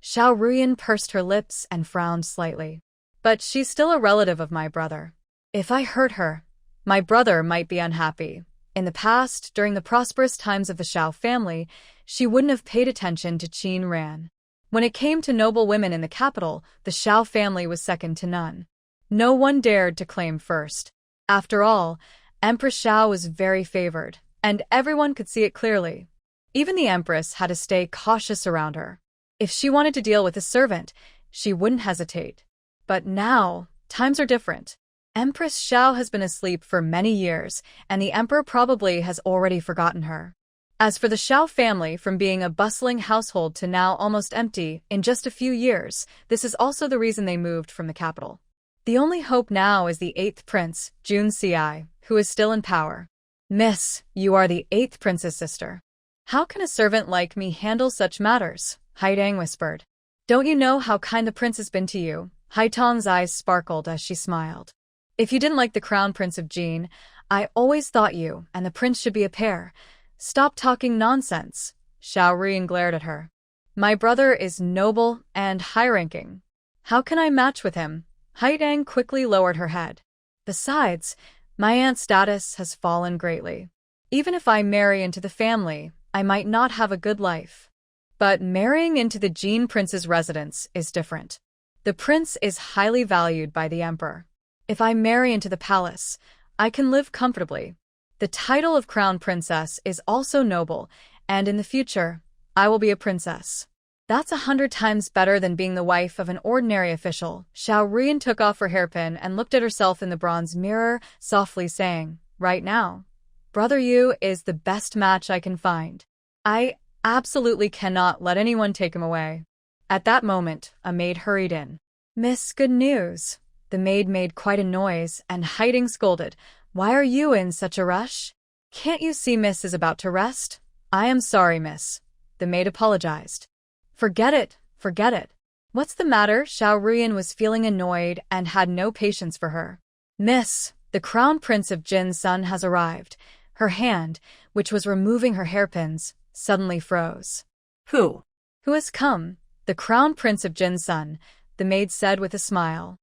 Xiao Ruyan pursed her lips and frowned slightly. But she's still a relative of my brother. If I hurt her, my brother might be unhappy. In the past, during the prosperous times of the Xiao family, she wouldn't have paid attention to Qin Ran. When it came to noble women in the capital, the Xiao family was second to none. No one dared to claim first. After all, Empress Xiao was very favored, and everyone could see it clearly. Even the Empress had to stay cautious around her. If she wanted to deal with a servant, she wouldn't hesitate. But now, times are different. Empress Xiao has been asleep for many years, and the Emperor probably has already forgotten her. As for the Xiao family, from being a bustling household to now almost empty in just a few years, this is also the reason they moved from the capital. The only hope now is the 8th prince, Jun Ci, who is still in power. Miss, you are the 8th prince's sister. How can a servant like me handle such matters? Haitang whispered. Don't you know how kind the prince has been to you? Haitang's eyes sparkled as she smiled. If you didn't like the crown prince of Jin, I always thought you and the prince should be a pair. Stop talking nonsense. Xiao Rian glared at her. My brother is noble and high-ranking. How can I match with him? Haitang quickly lowered her head. Besides, my aunt's status has fallen greatly. Even if I marry into the family, I might not have a good life. But marrying into the Jin prince's residence is different. The prince is highly valued by the emperor. If I marry into the palace, I can live comfortably. The title of crown princess is also noble, and in the future, I will be a princess. That's 100 times better than being the wife of an ordinary official. Xiao Rian took off her hairpin and looked at herself in the bronze mirror, softly saying, Right now, Brother Yu is the best match I can find. I absolutely cannot let anyone take him away. At that moment, a maid hurried in. Miss, good news. The maid made quite a noise, and Haitang scolded, Why are you in such a rush? Can't you see Miss is about to rest? I am sorry, Miss. The maid apologized. Forget it, forget it. What's the matter? Xiao Rian was feeling annoyed and had no patience for her. Miss, the crown prince of Jin's son has arrived. Her hand, which was removing her hairpins, suddenly froze. Who? Who has come? The crown prince of Jin's son, the maid said with a smile.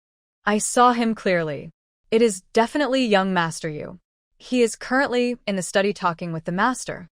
I saw him clearly. It is definitely young Master Yu. He is currently in the study talking with the master.